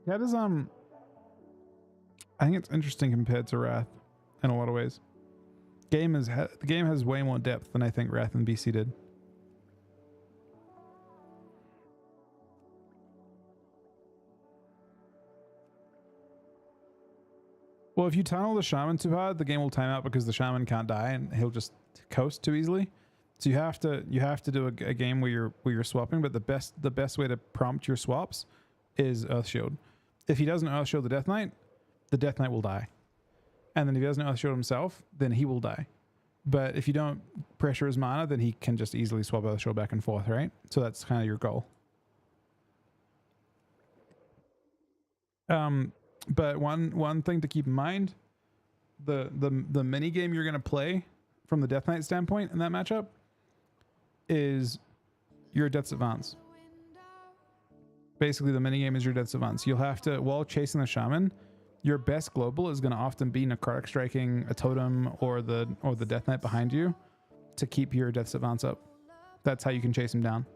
That is I think it's interesting compared to Wrath in a lot of ways. The game has way more depth than I think Wrath and BC did. Well, if you tunnel the shaman too hard, the game will time out because the shaman can't die and he'll just coast too easily. So you have to do a game where you're swapping, but the best way to prompt your swaps is Earth Shield. If he doesn't Earth Shield the Death Knight will die. And then if he doesn't Earth Shield himself, then he will die. But if you don't pressure his mana, then he can just easily swap Earth Shield back and forth, right? So that's kind of your goal. But one thing to keep in mind, the mini game you're gonna play from the Death Knight standpoint in that matchup is your Death's Advance. Basically, the mini game is your Death's Advance. You'll have to, while chasing the shaman, your best global is going to often be necrotic striking a totem or the Death Knight behind you to keep your Death's Advance up. That's how you can chase him down.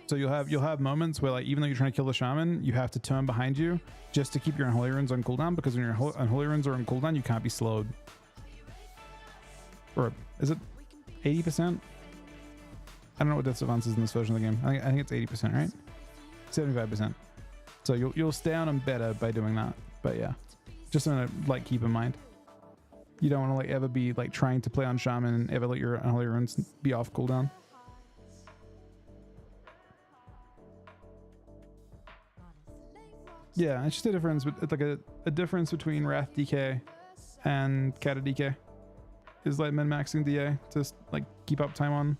So you'll have moments where, like, even though you're trying to kill the shaman, you have to turn behind you just to keep your Unholy Runes on cooldown, because when your Unholy Runes are on cooldown, you can't be slowed. Or is it 80%? I don't know what Death's Advance is in this version of the game. I think it's 80%, right? 75%. So you'll stay on him better by doing that. But yeah, just something to like keep in mind. You don't want to like ever be like trying to play on shaman and ever let your Unholy Runes be off cooldown. Yeah, it's just a difference, but it's like a difference between Wrath DK and Cata DK. Is like min-maxing DA to like keep up time on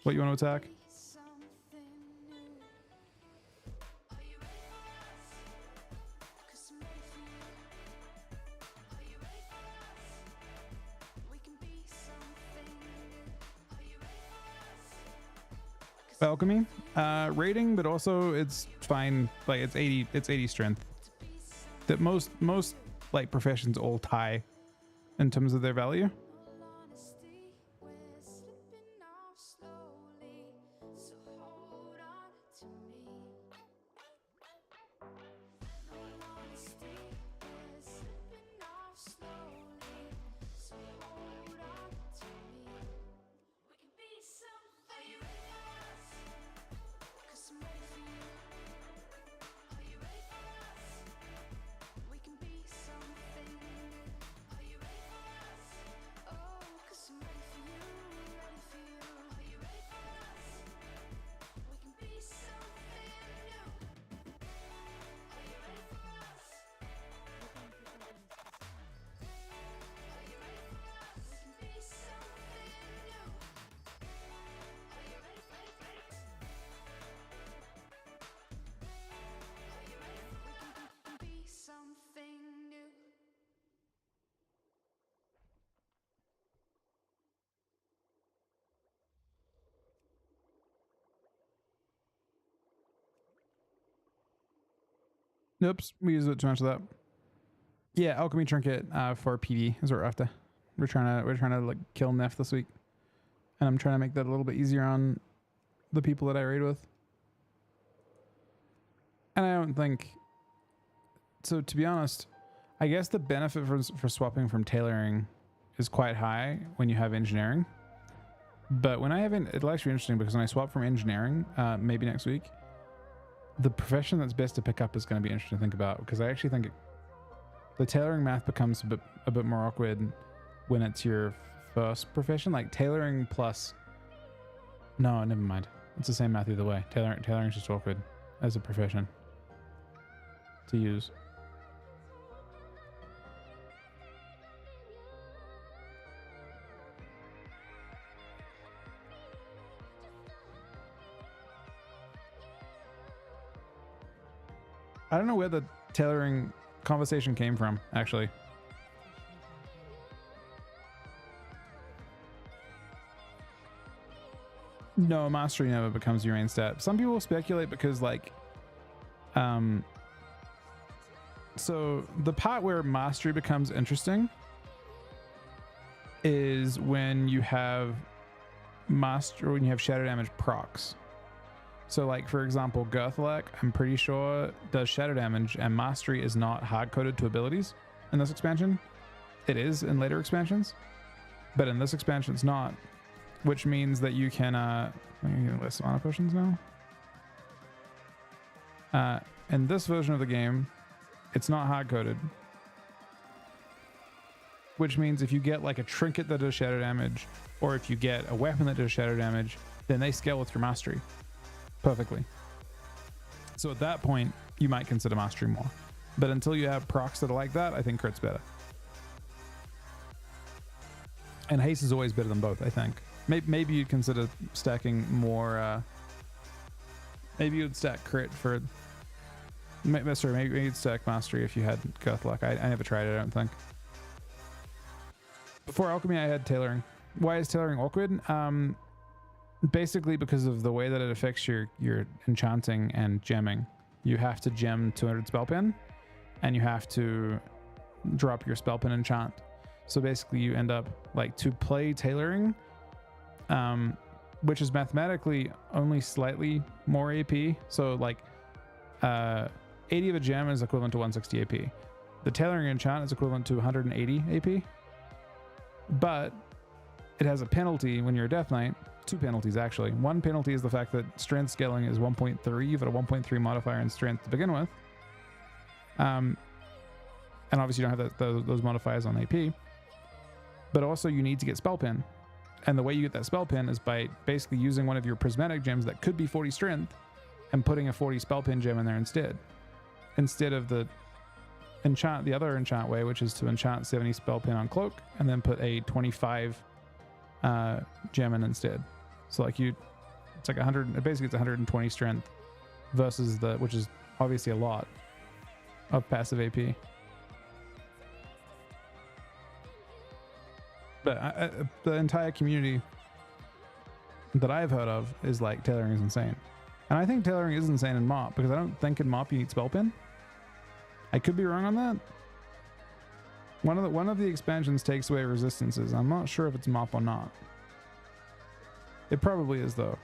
what you want to attack. Alchemy, rating, but also it's fine. Like it's 80 strength. That most like professions all tie in terms of their value. Oops, we use it too much of that. Yeah, alchemy trinket for PV is what we're after. We're trying to like kill Neff this week, and I'm trying to make that a little bit easier on the people that I raid with. And I don't think so. To be honest, I guess the benefit for swapping from tailoring is quite high when you have engineering. But when I have it'll actually be interesting, because when I swap from engineering, maybe next week, the profession that's best to pick up is going to be interesting to think about, because I actually think the tailoring math becomes a bit more awkward when it's your first profession. Like tailoring plus, no, never mind. It's the same math either way. Tailoring is just awkward as a profession to use. I don't know where the tailoring conversation came from, actually. No, mastery never becomes your main stat. Some people speculate because, like, so the part where mastery becomes interesting is when you have when you have shadow damage procs. So, like, for example, Girthalak, I'm pretty sure, does shadow damage, and mastery is not hard-coded to abilities in this expansion. It is in later expansions, but in this expansion it's not, which means that you can, I'm gonna list mana potions now. in this version of the game, it's not hard coded. Which means if you get like a trinket that does shadow damage, or if you get a weapon that does shadow damage, then they scale with your mastery perfectly. So at that point, you might consider mastery more. But until you have procs that are like that, I think crit's better. And haste is always better than both, I think. Maybe you'd consider stacking more. Maybe you'd stack crit for. Sorry, maybe you'd stack mastery if you had Girth Luck. I never tried it, I don't think. Before alchemy, I had tailoring. Why is tailoring awkward? Basically because of the way that it affects your enchanting and gemming. You have to gem 200 spell pin, and you have to drop your spell pin enchant. So basically you end up like to play tailoring, which is mathematically only slightly more AP. So like 80 of a gem is equivalent to 160 AP. The tailoring enchant is equivalent to 180 AP. But it has a penalty when you're a Death Knight. 2 penalties actually. One penalty is the fact that strength scaling is 1.3. You've got a 1.3 modifier in strength to begin with. And obviously you don't have those modifiers on AP. But also you need to get spell pin. And the way you get that spell pin is by basically using one of your prismatic gems that could be 40 strength and putting a 40 spell pin gem in there instead. Instead of the other enchant way, which is to enchant 70 spell pin on cloak and then put a 25 gem in instead. So like it's like 100, basically it's 120 strength versus which is obviously a lot of passive AP. But the entire community that I've heard of is like tailoring is insane. And I think tailoring is insane in MOP because I don't think in MOP you need spell pin. I could be wrong on that. One of the expansions takes away resistances. I'm not sure if it's MOP or not. It probably is though,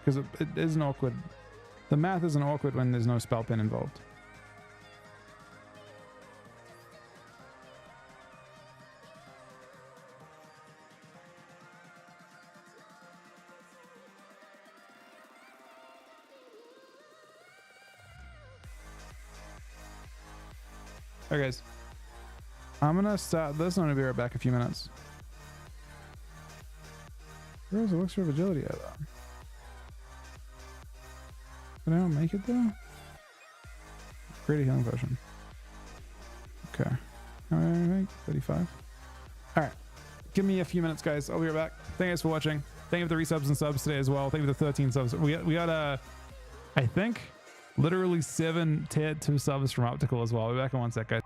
because it isn't awkward. The math isn't awkward when there's no spell pin involved. Alright guys, I'm gonna start this. I'm gonna be right back in a few minutes. Where's the elixir of agility at though? Can I not make it though? Create a healing potion. Okay. Alright, 35. Alright. Give me a few minutes guys. I'll be right back. Thank you guys for watching. Thank you for the resubs and subs today as well. Thank you for the 13 subs. We got I think literally 7 tier 2 subs from Optical as well. I'll be back in 1 sec guys.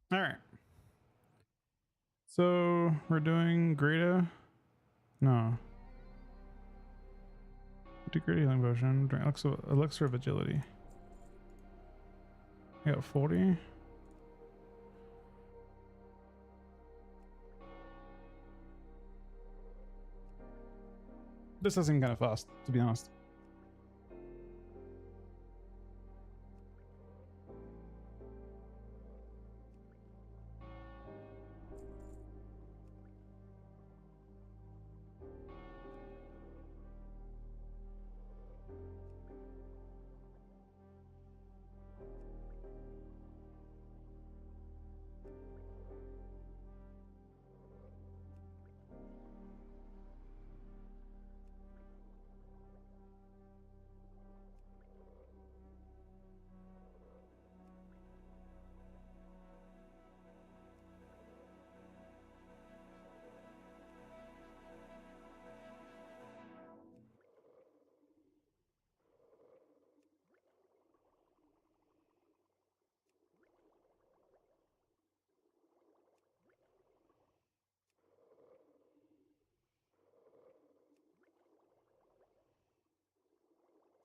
All right. So we're doing Greta. No. Do great healing potion. Drink elixir of agility. I got 40. This does seem kind of fast, to be honest.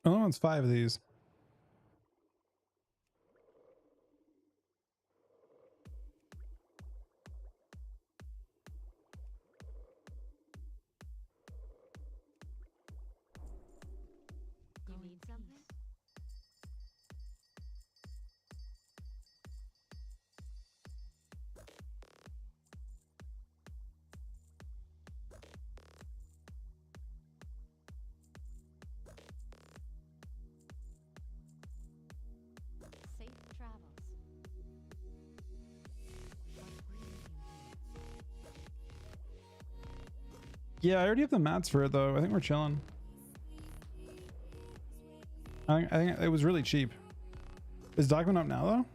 Only wants 5 of these. You need something? Safe travels. Yeah, I already have the mats for it though. I think we're chilling. I think it was really cheap. Is Dogman up now though?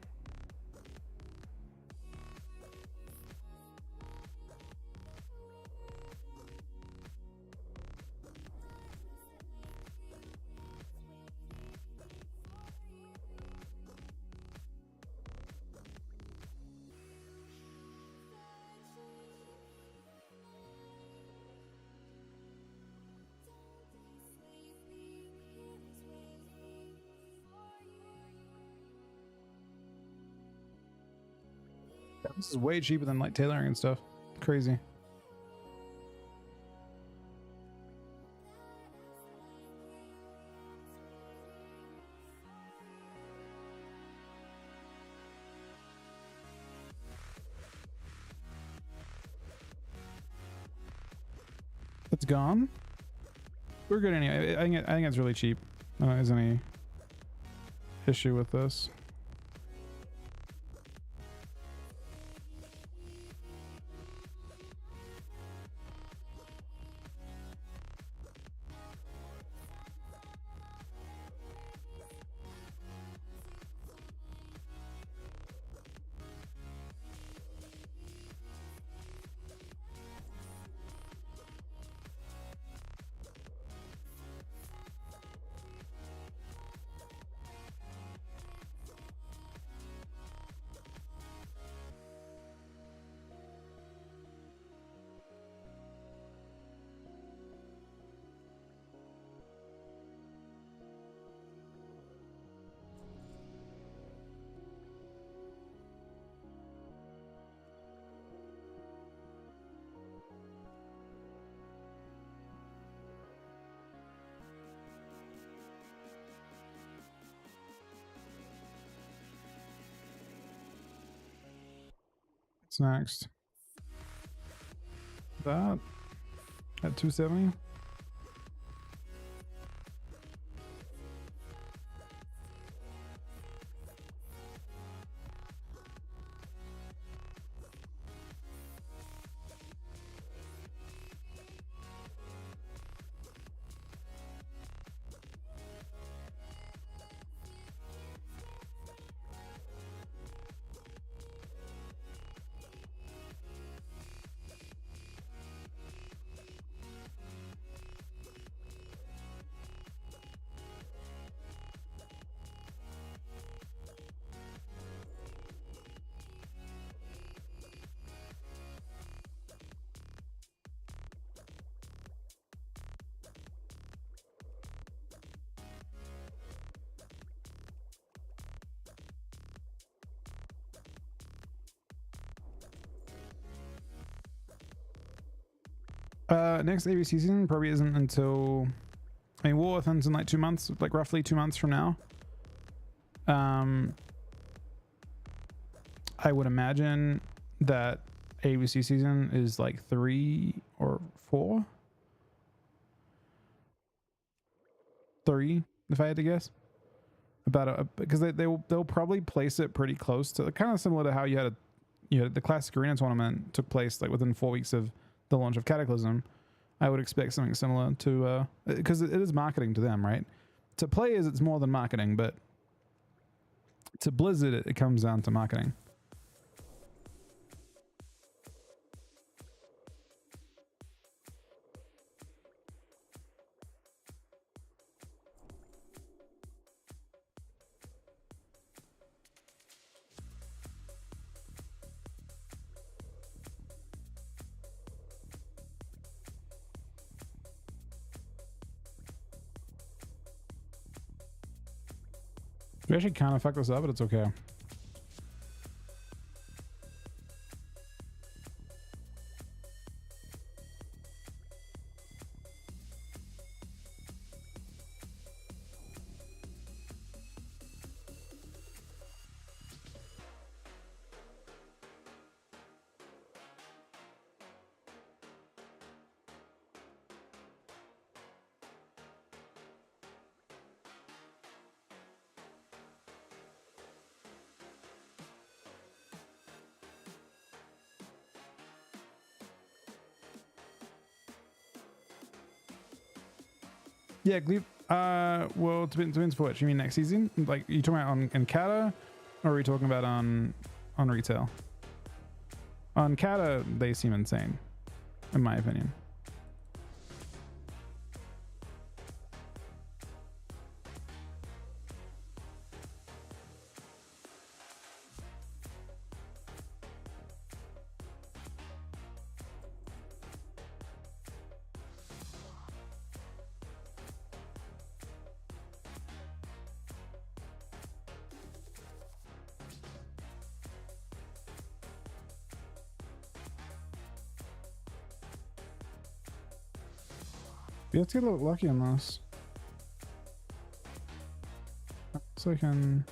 This is way cheaper than like tailoring and stuff. Crazy. It's gone. We're good anyway. I think it's really cheap. I don't think there's any issue with this. What's next? That at 270. Next ABC season probably isn't until, I mean, War ends in like 2 months, like roughly 2 months from now. I would imagine that ABC season is like 3 or 4. 3, if I had to guess. About because they'll probably place it pretty close to, kind of similar to how you had the Classic Arena tournament took place like within 4 weeks of the launch of Cataclysm. I would expect something similar to, because it is marketing to them, right? To players, it's more than marketing, but to Blizzard, it comes down to marketing. We actually kind of fucked this up, but it's okay. Yeah, Gleep. Well, it depends for what you mean next season. Like, are you talking about on Kata, or are you talking about on retail? On Kata, they seem insane, in my opinion. Let's get a little lucky on this. So I can...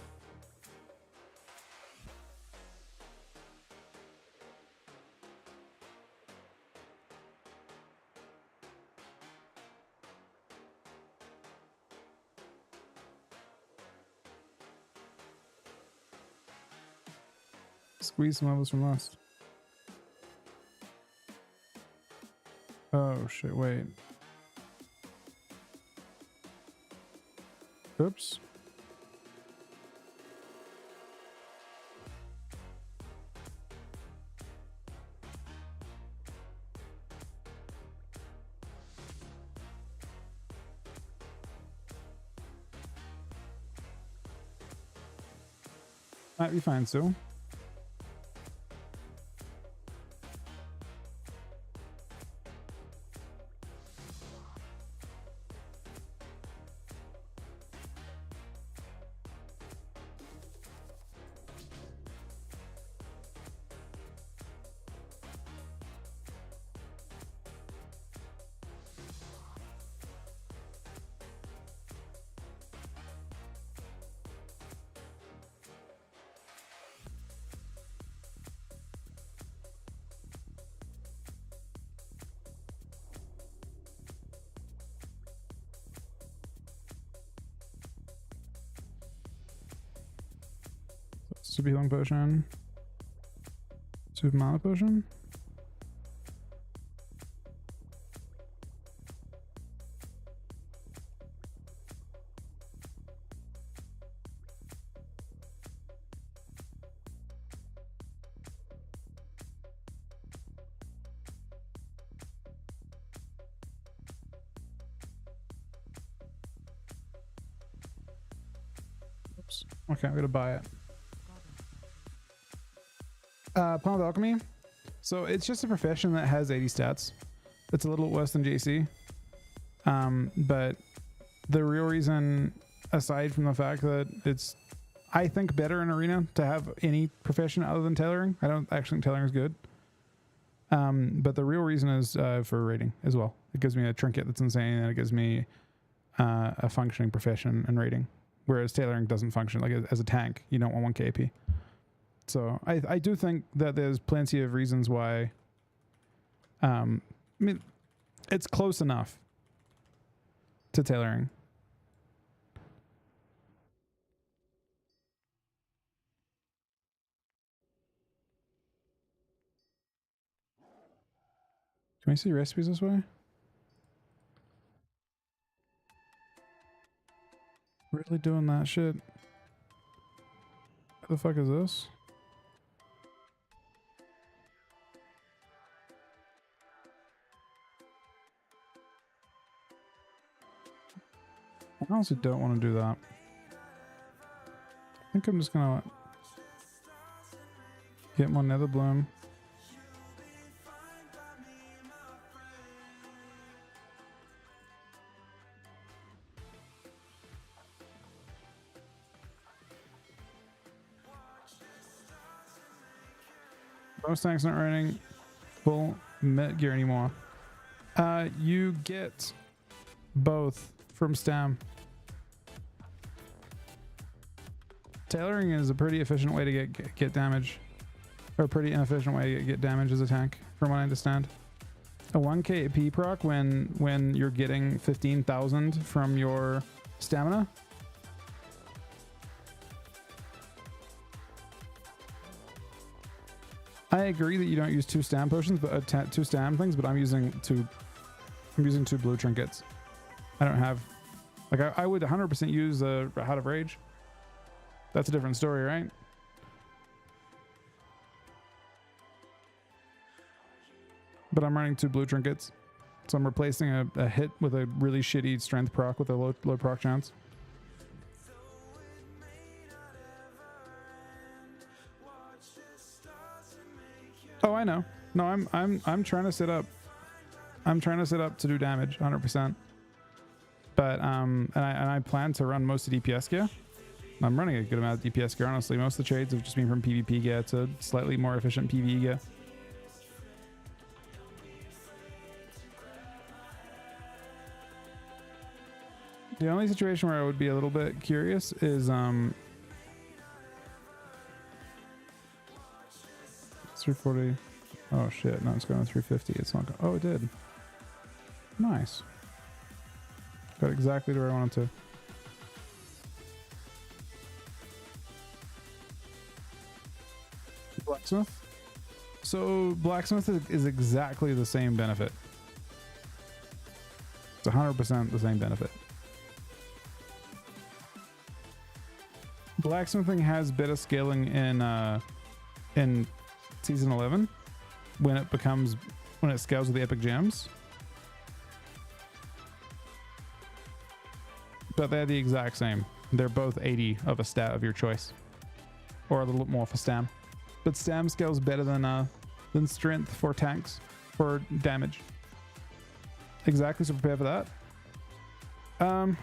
squeeze some levels from last. Oh shit, wait. Oops. Might be fine still. Super healing potion. Super mana potion. Oops. Okay, I'm gonna buy it. Palm of Alchemy. So it's just a profession that has 80 stats. It's a little worse than JC. But the real reason, aside from the fact that it's, I think, better in Arena to have any profession other than tailoring. I don't actually think tailoring is good. But the real reason is for rating as well. It gives me a trinket that's insane, and it gives me a functioning profession and rating. Whereas tailoring doesn't function. Like as a tank, you don't want 1k AP. So I do think that there's plenty of reasons why. I mean, it's close enough to tailoring. Can we see recipes this way? Really doing that shit? What the fuck is this? I honestly don't want to do that. I think I'm just gonna get my nether bloom. Most tanks not running full met gear anymore. You get both from Stam. Tailoring is a pretty efficient way to get damage, or a pretty inefficient way to get damage as a tank, from what I understand. A 1k AP proc when you're getting 15,000 from your stamina. I agree that you don't use 2 stam potions, but 2 stam things. But I'm using 2 blue trinkets. I don't have, like, I would 100% use a Hat of Rage. That's a different story, right? But I'm running 2 blue trinkets, so I'm replacing a hit with a really shitty strength proc with a low proc chance. Oh, I know. No, I'm trying to set up. I'm trying to set up to do damage 100%. But and I plan to run most of DPS gear. I'm running a good amount of DPS gear, honestly. Most of the trades have just been from PvP gear to slightly more efficient PvE gear. The only situation where I would be a little bit curious is 340. Oh shit, no, it's going to 350. It's not going. Oh, it did. Nice. Got exactly to where I wanted to. Blacksmith. So blacksmith is exactly the same benefit. It's 100% the same benefit. Blacksmithing has better scaling in season 11 when it scales with the epic gems. But they're the exact same. They're both 80 of a stat of your choice, or a little more for stam. But stam scales better than strength for tanks for damage. Exactly, so prepare for that.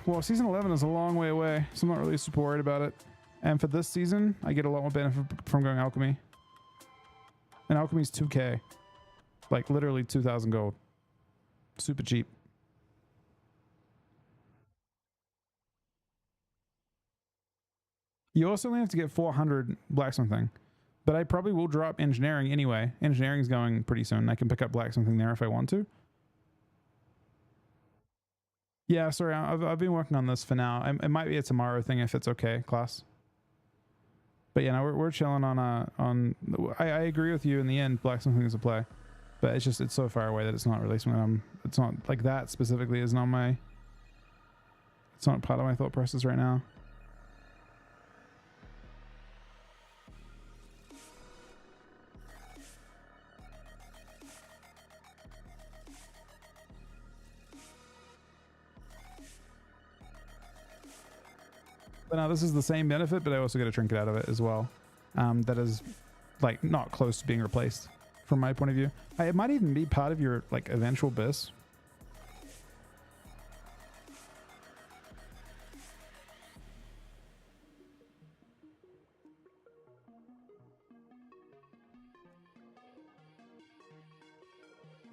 Well, season 11 is a long way away, so I'm not really super worried about it. And for this season, I get a lot more benefit from going alchemy. And alchemy's 2k, like literally 2,000 gold, super cheap. You also only have to get 400 blacksmithing, but I probably will drop engineering anyway. Engineering's going pretty soon. I can pick up blacksmithing there if I want to. Yeah, sorry, I've been working on this for now. It might be a tomorrow thing if it's okay, class. But yeah, no, we're chilling on. I agree with you in the end. Blacksmithing is a play, but it's so far away that it's not really something it's not like that specifically is not my. It's not part of my thought process right now. But now this is the same benefit, but I also get a trinket out of it as well. That is like not close to being replaced from my point of view. It might even be part of your like eventual bis.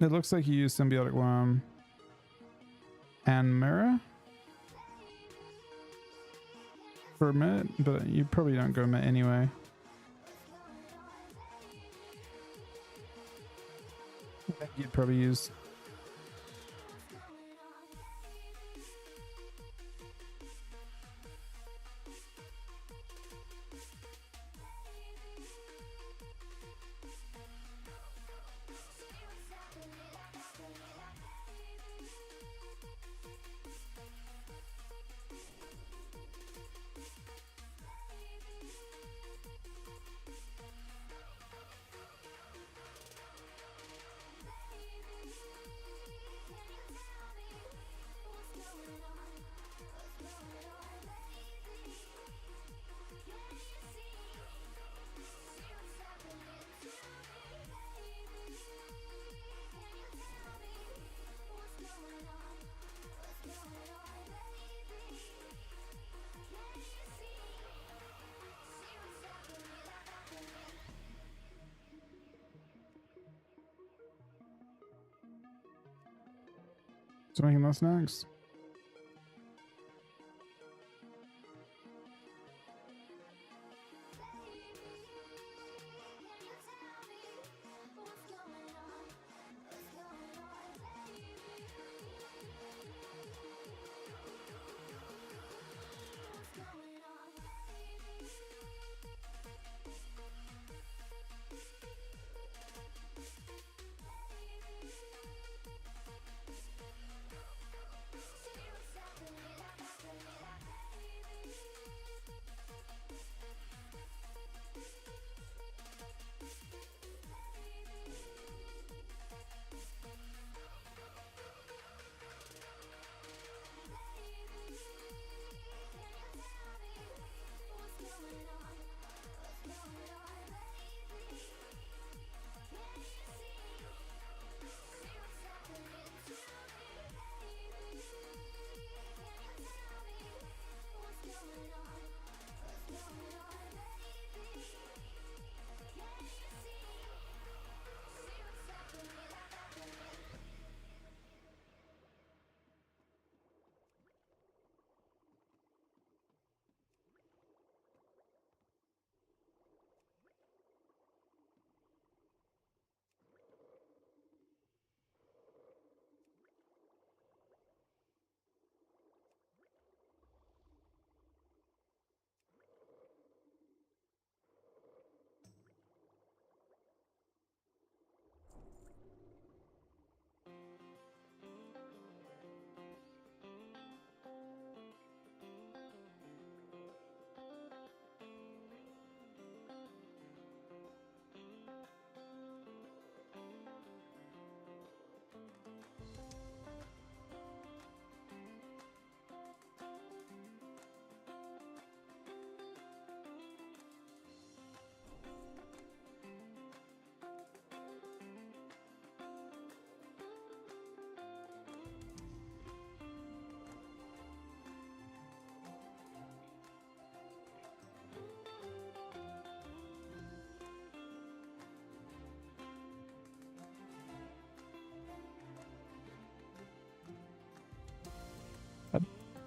It looks like you use Symbiotic Worm and Mirror for mid, but you probably don't go mid anyway. I think you'd probably use. So making those snacks.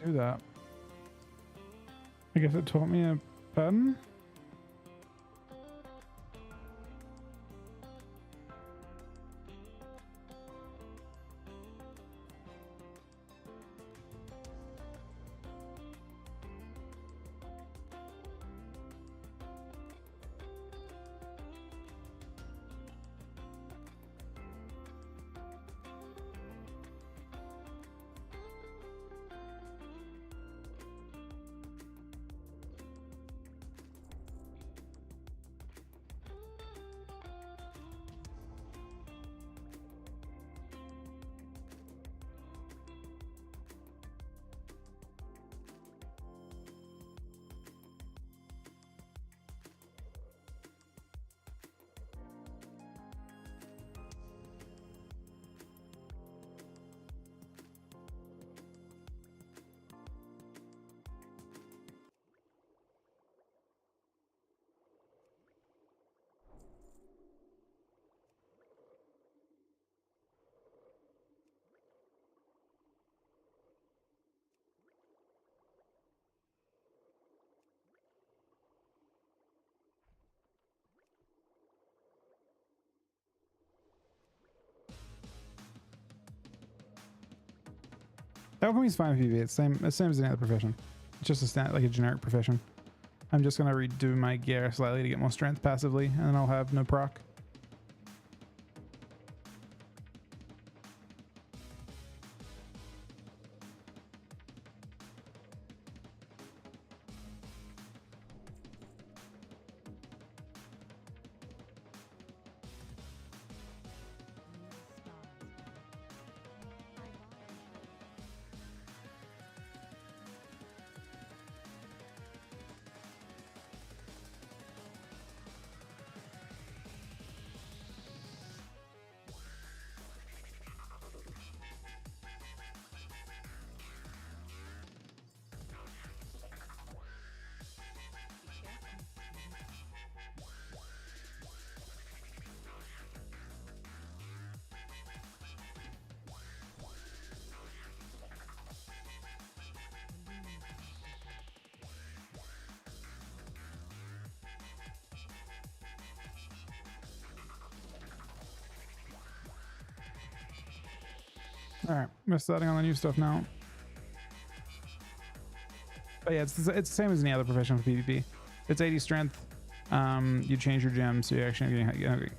Do that. I guess it taught me a pattern. Alchemy's fine with PvP. It's the same as any other profession. It's just like a generic profession. I'm just gonna redo my gear slightly to get more strength passively, and then I'll have no proc. All right, we're starting on the new stuff now. But yeah, it's the same as any other profession for PvP. It's 80 strength. You change your gem, so you actually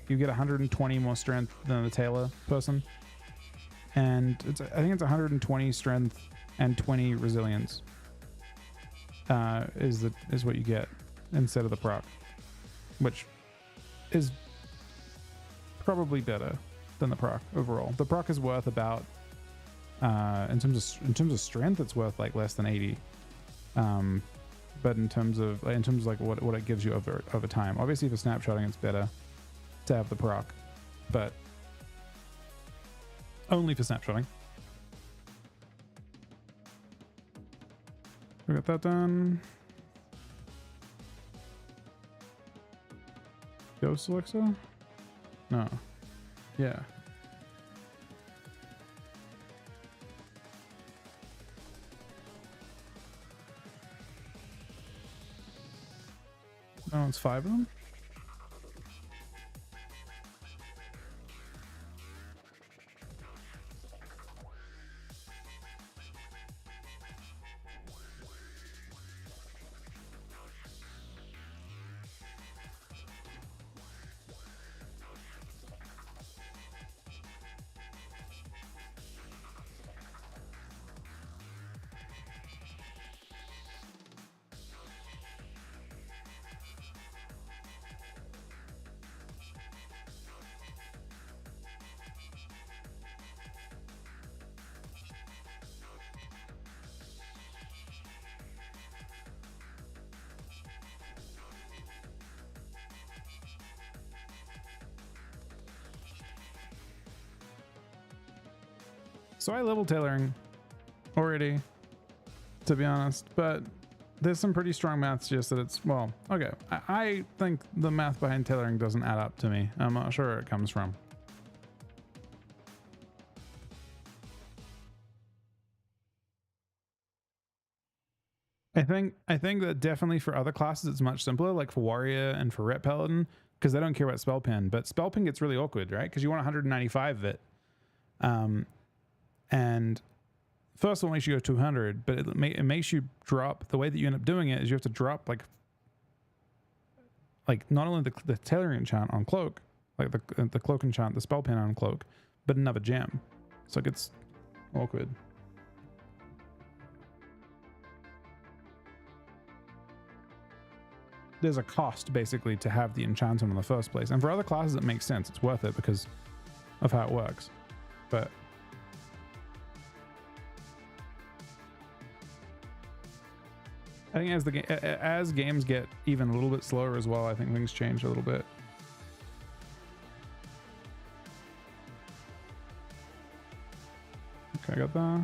you get 120 more strength than the tailor person, and I think it's 120 strength and 20 resilience. Is what you get instead of the proc, which is probably better than the proc overall. The proc is worth about in terms of strength, it's worth like less than 80. But in terms of like what it gives you over time, obviously for snapshotting it's better to have the proc, but only for snapshotting. We got that done. Ghost elixir? No. Yeah. Oh, it's 5 of them? So I level tailoring already, to be honest, but there's some pretty strong math suggests that it's, well, okay. I think the math behind tailoring doesn't add up to me. I'm not sure where it comes from. I think that definitely for other classes it's much simpler, like for warrior and for rep paladin, because they don't care about spell pin. But spell pin gets really awkward, right? Because you want 195 of it. And first of all, it makes you go 200, but it makes you drop. The way that you end up doing it is you have to drop like not only the tailoring enchant on cloak, like the cloak enchant, the spell pin on cloak, but another gem. So it gets awkward. There's a cost basically to have the enchantment in the first place, and for other classes it makes sense. It's worth it because of how it works, but I think as games get even a little bit slower as well, I think things change a little bit. Okay, I got that.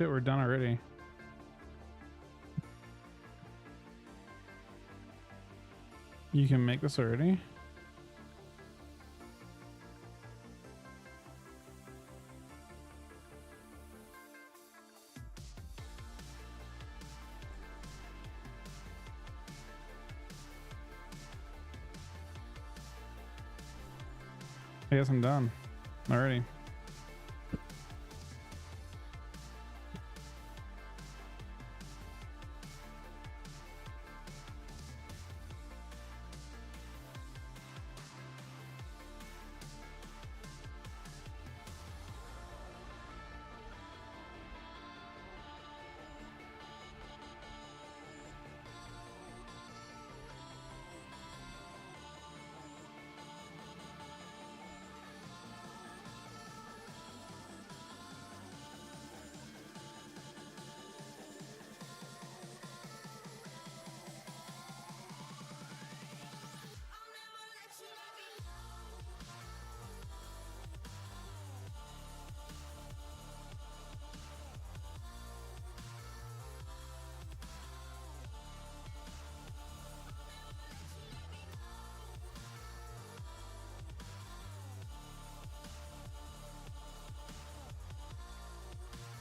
Shit, we're done already. You can make this already? I guess I'm done already.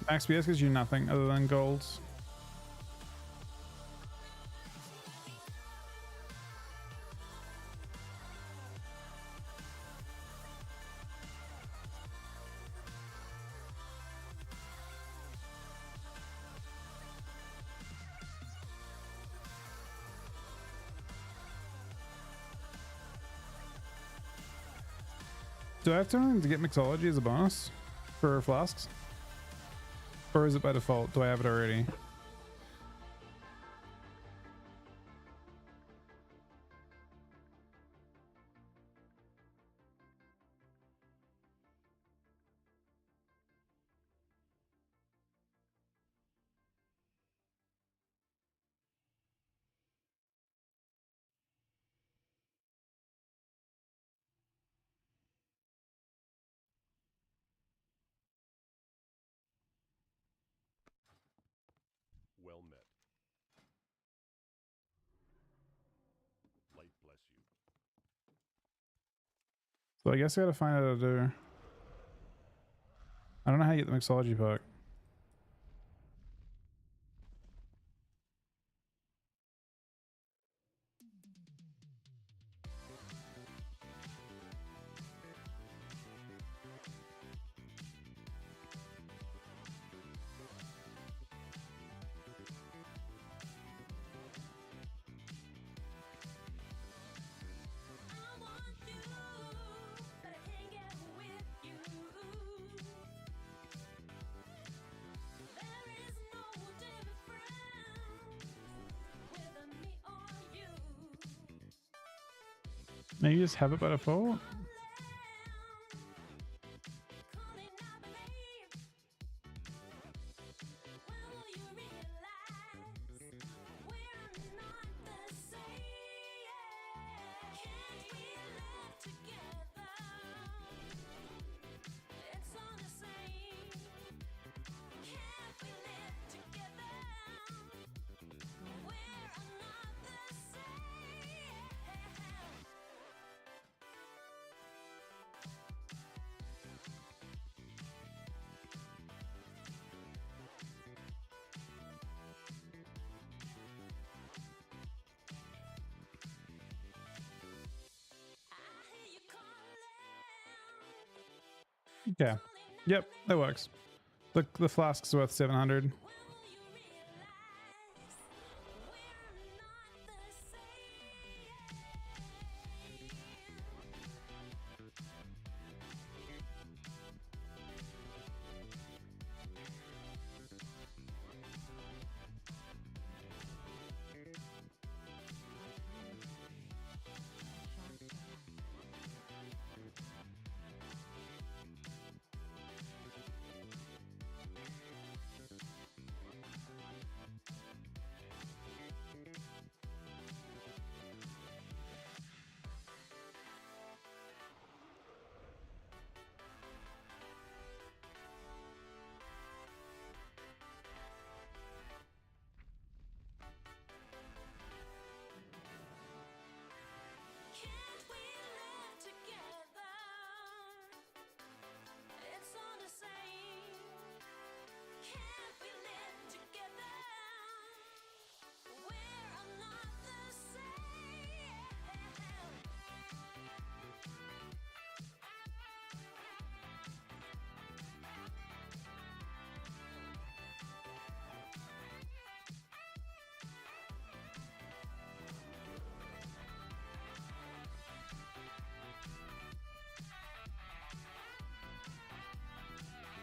Max PS gives you nothing other than golds. Do I have to get mixology as a bonus for flasks? Or is it by default? Do I have it already? Well met. Light bless you. So I guess I gotta find out how to do. I don't know how you get the mixology pack. Maybe you just have it by default? Okay. Yep, that works. The flask's worth 700.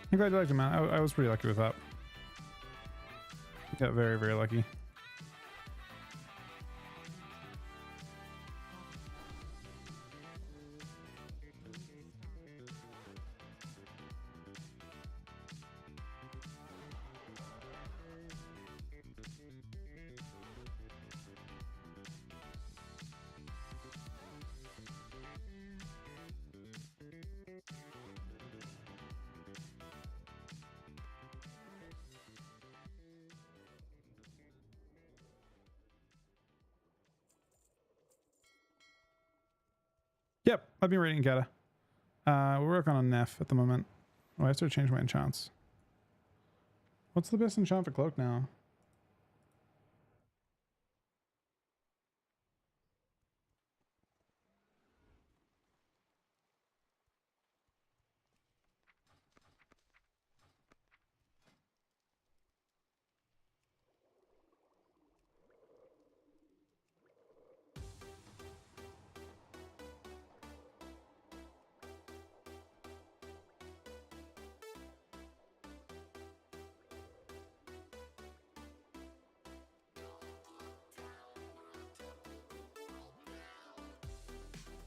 I'm glad you liked it, man. I was pretty lucky with that. Got very, very lucky. Yep, I've been reading Kata. We're working on Neff at the moment. Oh, I have to change my enchants. What's the best enchant for Cloak now?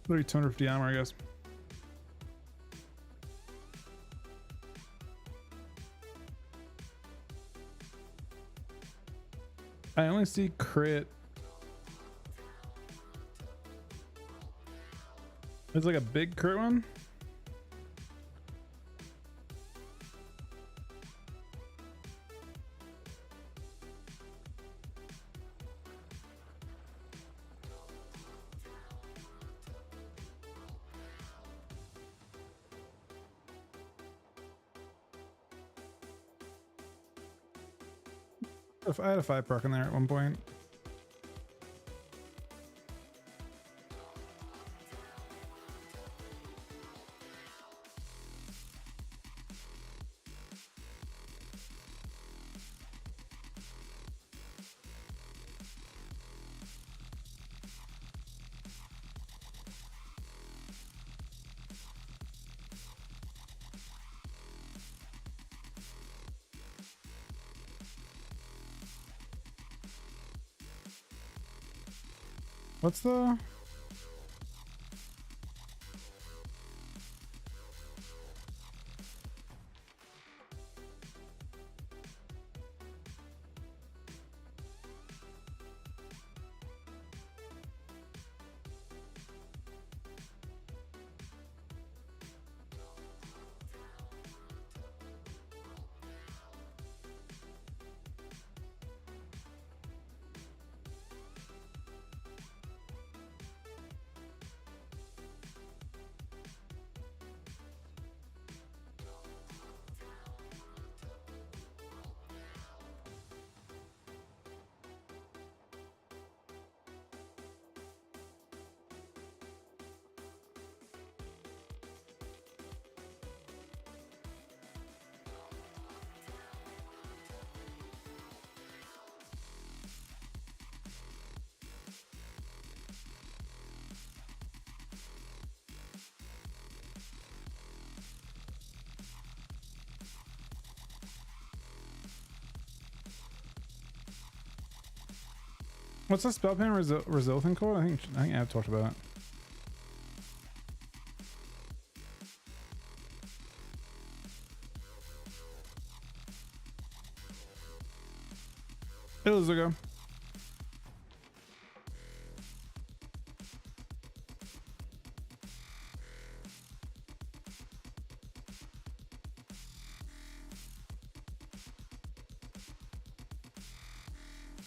Maybe 250 armor, I guess. I only see crit. It's like a big crit one. I had a 5 proc in there at one point. What's the... What's the spell pen result thing called? I think I've talked about it. It was ago.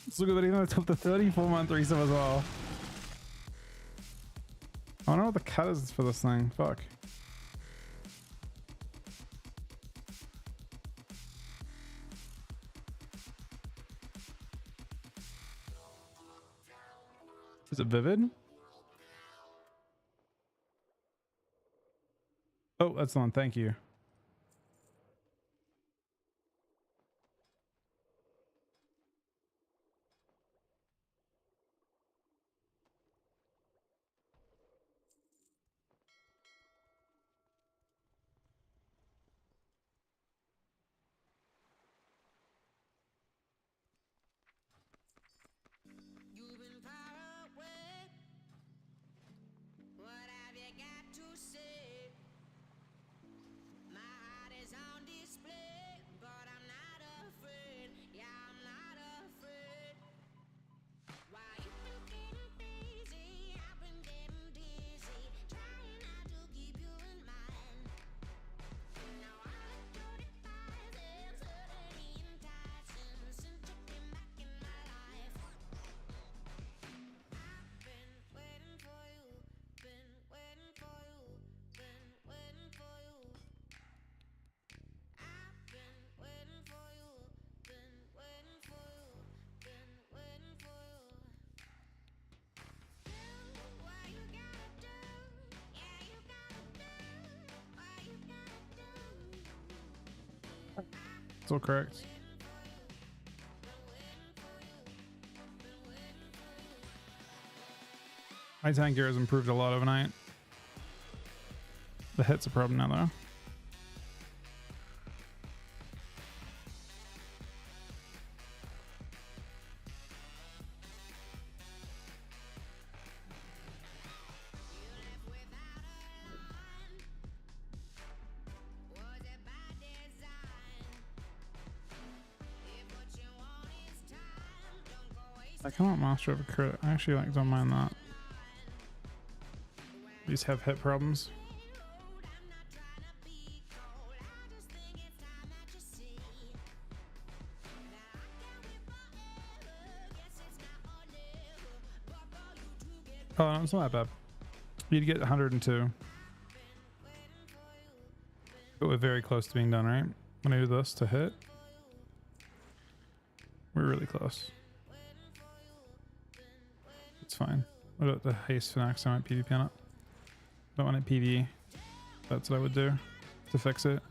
Let's look at that, even though it's up to 34-month resub as well. I don't know what the cut is for this thing. Fuck. Is it vivid? Oh, that's the one. Thank you. Still correct. My tank gear has improved a lot overnight. The hit's a problem now though. I cannot master of a crit. I actually like don't mind that. These have hit problems. Oh, no, it's not that bad. You'd get 102. But we're very close to being done, right? When I do this to hit, we're really close. It's fine. What about the haste for next time at PvP on it? Don't want it PvE. That's what I would do to fix it.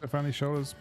I finally show us.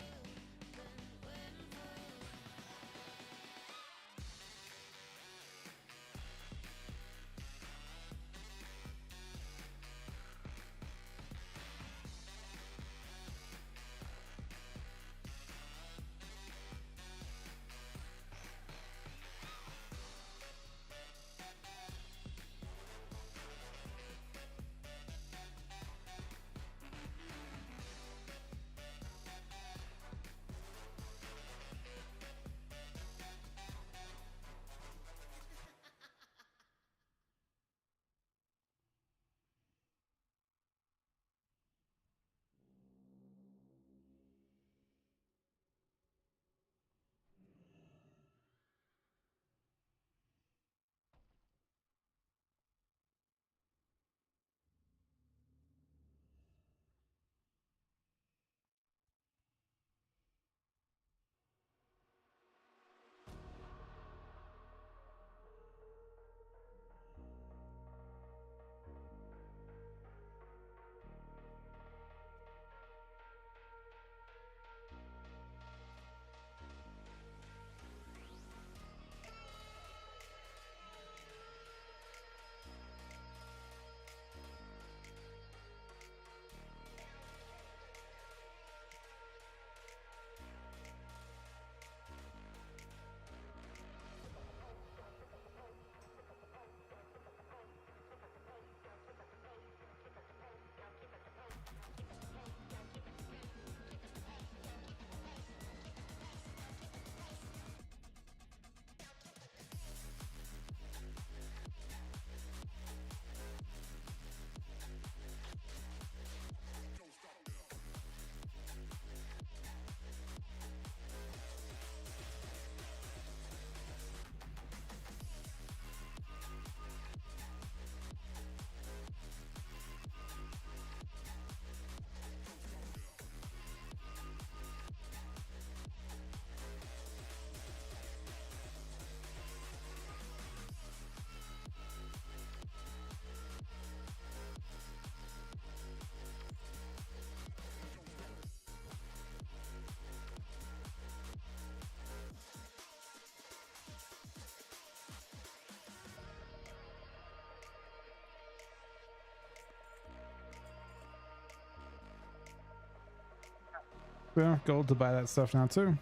We have gold to buy that stuff now too.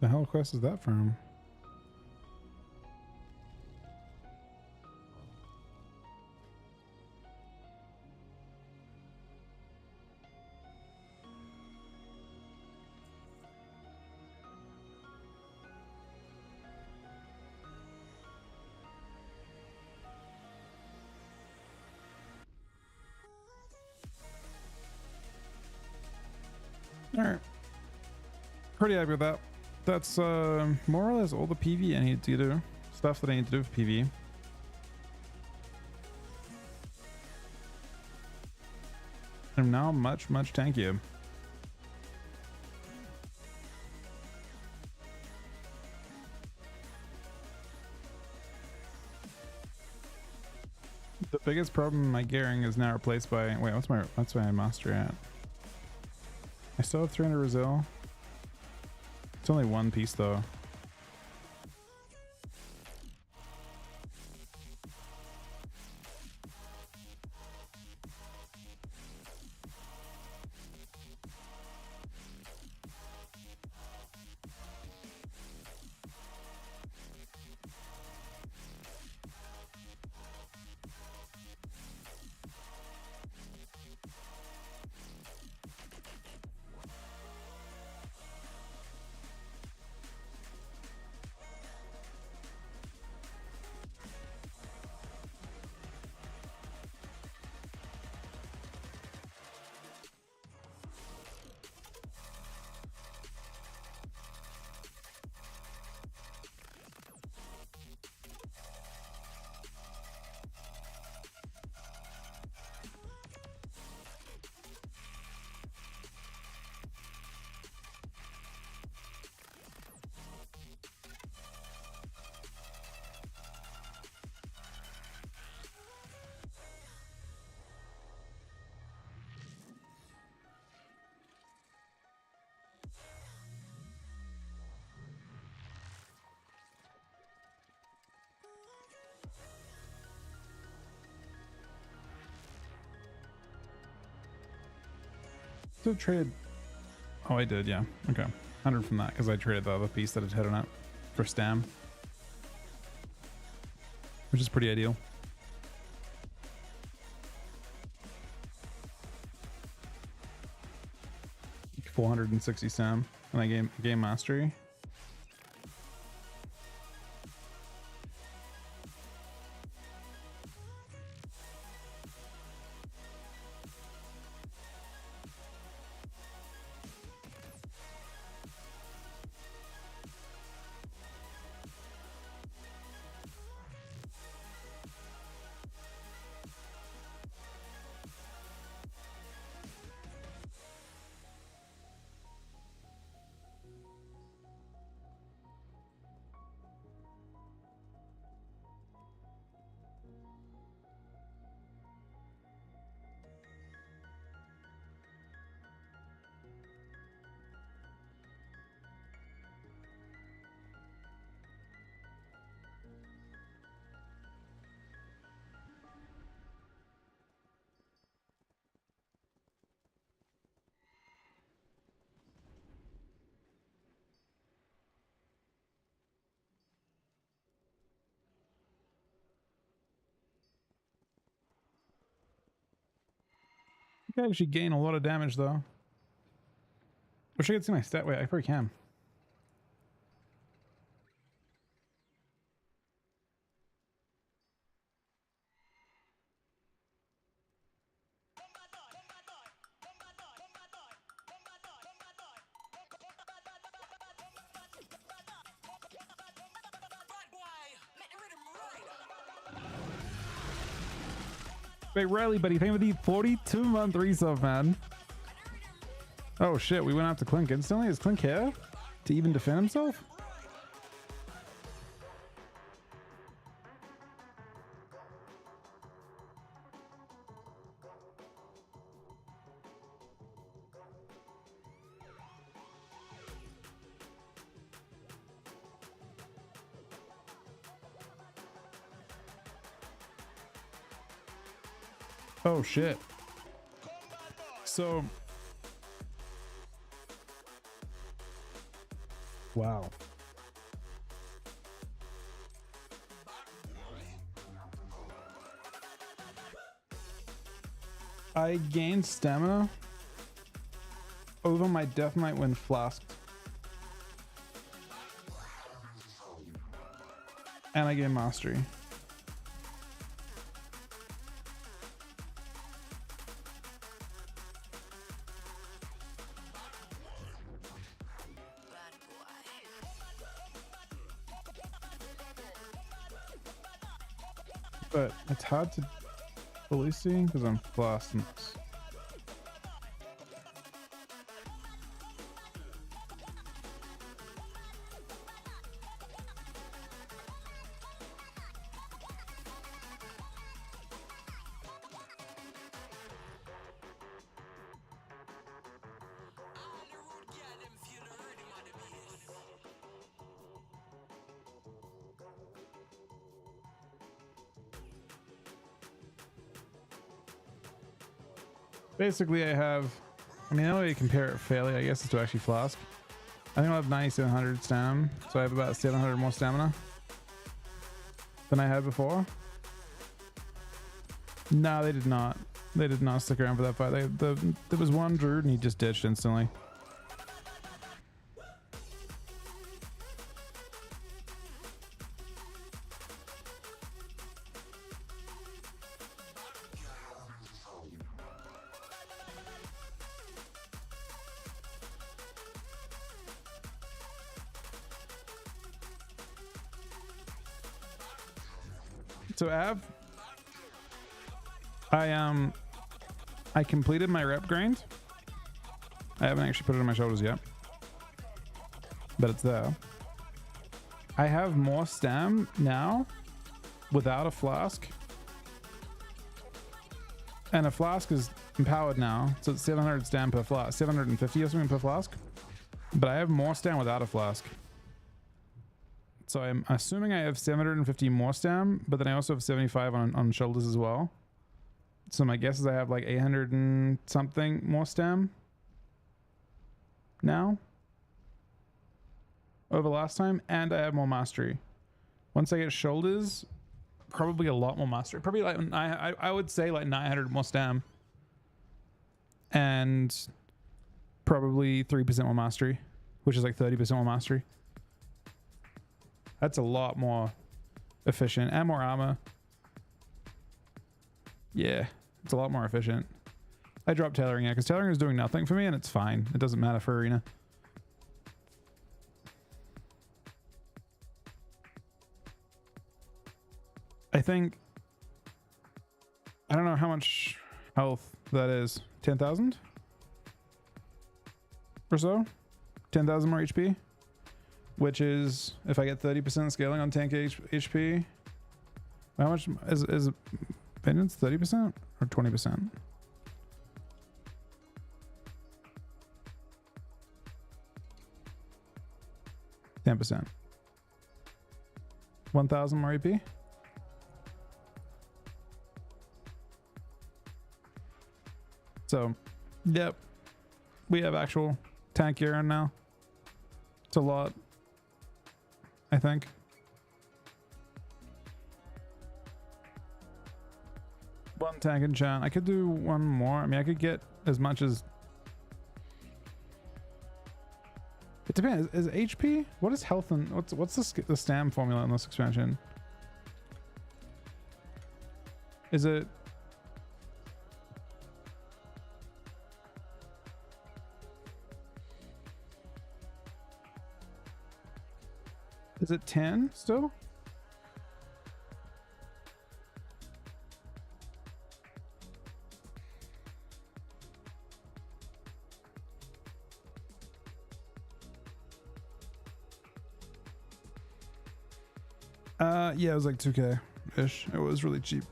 The hell quest is that from? All right, pretty happy with that. That's more or less all the PV I need to do. Stuff that I need to do for PV. I'm now much tankier. The biggest problem in my gearing is now replaced by, wait, what's my mastery at? I still have 300 Brazil. It's only one piece though. Still traded. Oh, I did, yeah. Okay. 100 from that because I traded the other piece that had hit on it for Stam, which is pretty ideal. $460 Stam, and I game mastery. I can actually gain a lot of damage though. Wish I could see my stat. Wait, I probably can. Wait, Riley, buddy, thank you for the 42-month resub, man. Oh shit, we went after Clink instantly? Is Clink here to even defend himself? Oh shit. So Wow. I gained stamina over my Death Knight when flasked. And I gained mastery. But it's hard to fully see because I'm blasting this. Basically, I have, I mean, the only way to compare it fairly, I guess, is to actually flask. I think I'll have 9,700 stamina, so I have about 700 more stamina than I had before. No, they did not. They did not stick around for that fight. There was one druid and he just ditched instantly. So I completed my rep grind. I haven't actually put it on my shoulders yet, but it's there. I have more stam now without a flask, and a flask is empowered now, so it's 700 stam per flask, 750 or something per flask. But I have more stam without a flask. So I'm assuming I have 750 more stam, but then I also have 75 on shoulders as well. So my guess is I have like 800 and something more stam now over last time, and I have more mastery. Once I get shoulders, probably a lot more mastery. Probably like I would say like 900 more stam, and probably 3% more mastery, which is like 30% more mastery. That's a lot more efficient and more armor. Yeah, it's a lot more efficient. I dropped tailoring because tailoring is doing nothing for me, and it's fine. It doesn't matter for arena. I think, I don't know how much health that is. 10,000 or so. 10,000 more HP. Which is, if I get 30% scaling on tank HP, how much is Vengeance? 30% or 20%? %. 1,000 more AP. So, yep, we have actual tank gear in now. It's a lot, I think. One tank enchant. I could do one more. I mean, I could get as much as... It depends. Is HP? What is health and... What's the stam formula in this expansion? Is it... Is it 10 still? Yeah, it was like 2K-ish. It was really cheap.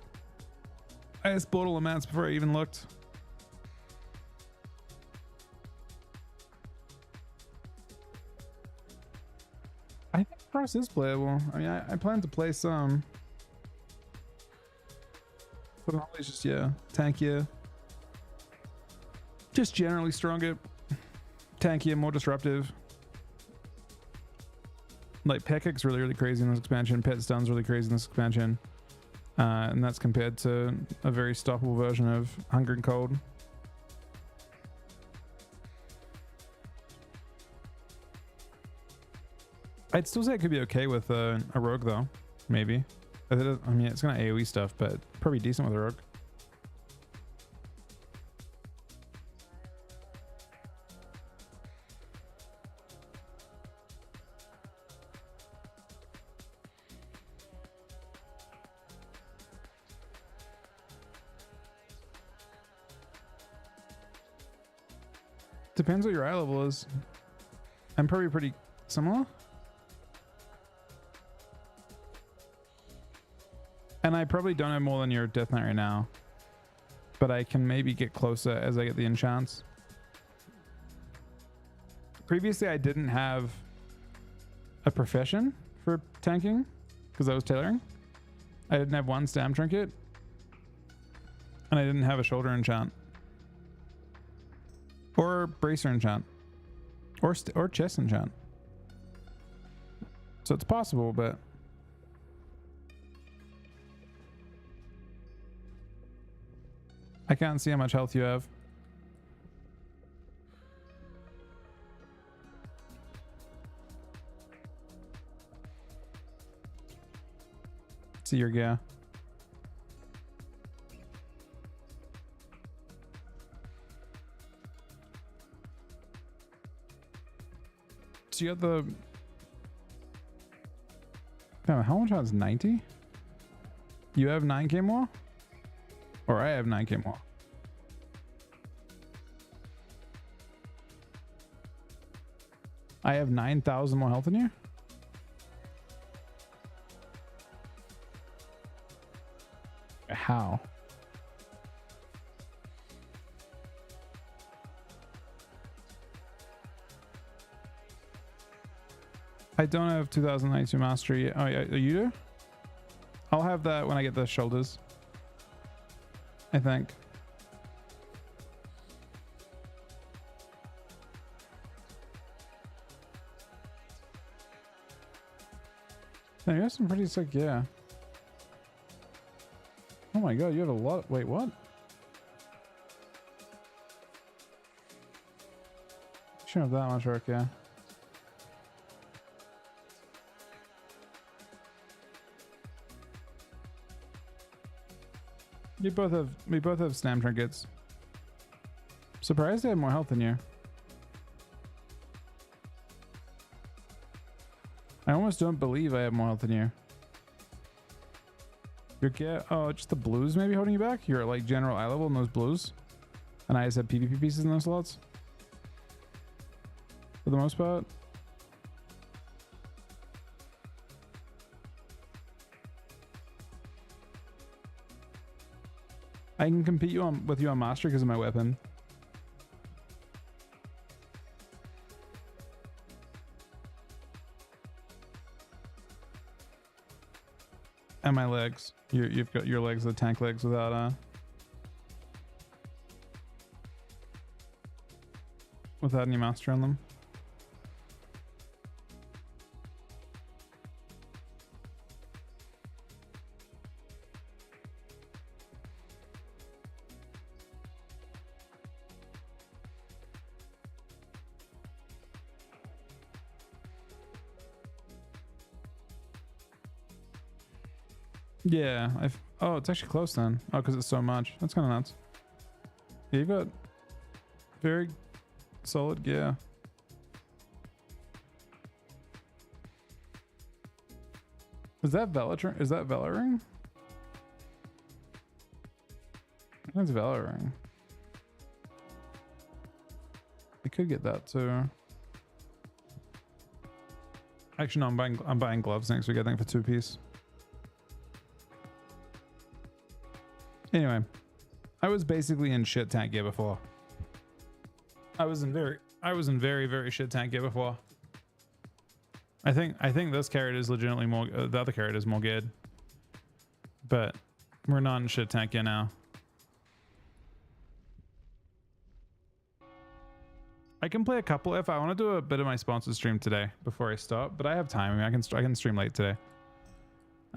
I just bought all the mats before I even looked. I think Cross is playable. I mean, I plan to play some. But always just, yeah, tankier. Just generally stronger. Tankier, more disruptive. like pet kick's really crazy in this expansion. Pet stun's really crazy in this expansion, and that's compared to a very stoppable version of Hunger and Cold. I'd still say it could be okay with a rogue though, maybe. I mean, it's gonna AoE stuff, but probably decent with a rogue. Depends what your eye level is. I'm probably pretty similar. And I probably don't have more than your Death Knight right now. But I can maybe get closer as I get the enchants. Previously, I didn't have a profession for tanking because I was tailoring. I didn't have one stam trinket. And I didn't have a shoulder enchant. Or bracer enchant. Or chest enchant. So it's possible, but I can't see how much health you have. See your gear. So you got the... Damn, how much has 90? You have 9k more? Or I have 9k more. I have 9,000 more health than you? How? I don't have 2092 mastery. Oh, yeah, you do? I'll have that when I get the shoulders, I think. Yeah, you have some pretty sick, yeah. Oh my god, you have a lot. Wait, what? You shouldn't have that much work, yeah. We both have stam trinkets. Surprised I have more health than you. I almost don't believe I have more health than you. Oh, just the blues maybe holding you back? You're at like general eye level in those blues. And I just have PvP pieces in those slots. For the most part. I can compete with you on mastery because of my weapon. And my legs. You've got your legs, the tank legs without any mastery on them. Yeah, oh, it's actually close then. Oh, because it's so much. That's kind of nuts. Yeah, you've got very solid gear. Is that Velatring? Is that Velaring? That's Velaring. I could get that too. Actually, no, I'm buying gloves next week, I think, for 2-piece. Anyway, I was basically in shit tank gear before. I was in very shit tank gear before. I think this carrot is legitimately more. The other carrot is more good, but we're not in shit tank gear now. I can play a couple if I want to do a bit of my sponsored stream today before I stop, but I have time. I mean, I can stream late today.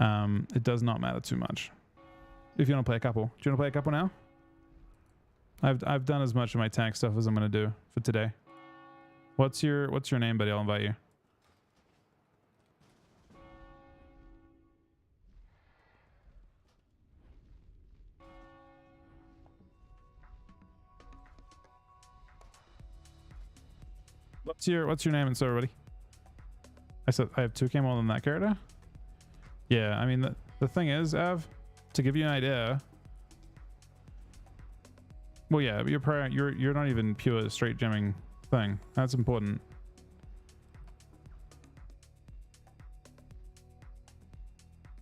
It does not matter too much. If you want to play a couple, do you want to play a couple now? I've done as much of my tank stuff as I'm gonna do for today. What's your name, buddy? I'll invite you. What's your name and so everybody? I said I have 2k more than that character. Yeah, I mean the thing is, Av, to give you an idea. Well, yeah, you're not even pure straight gemming thing. That's important.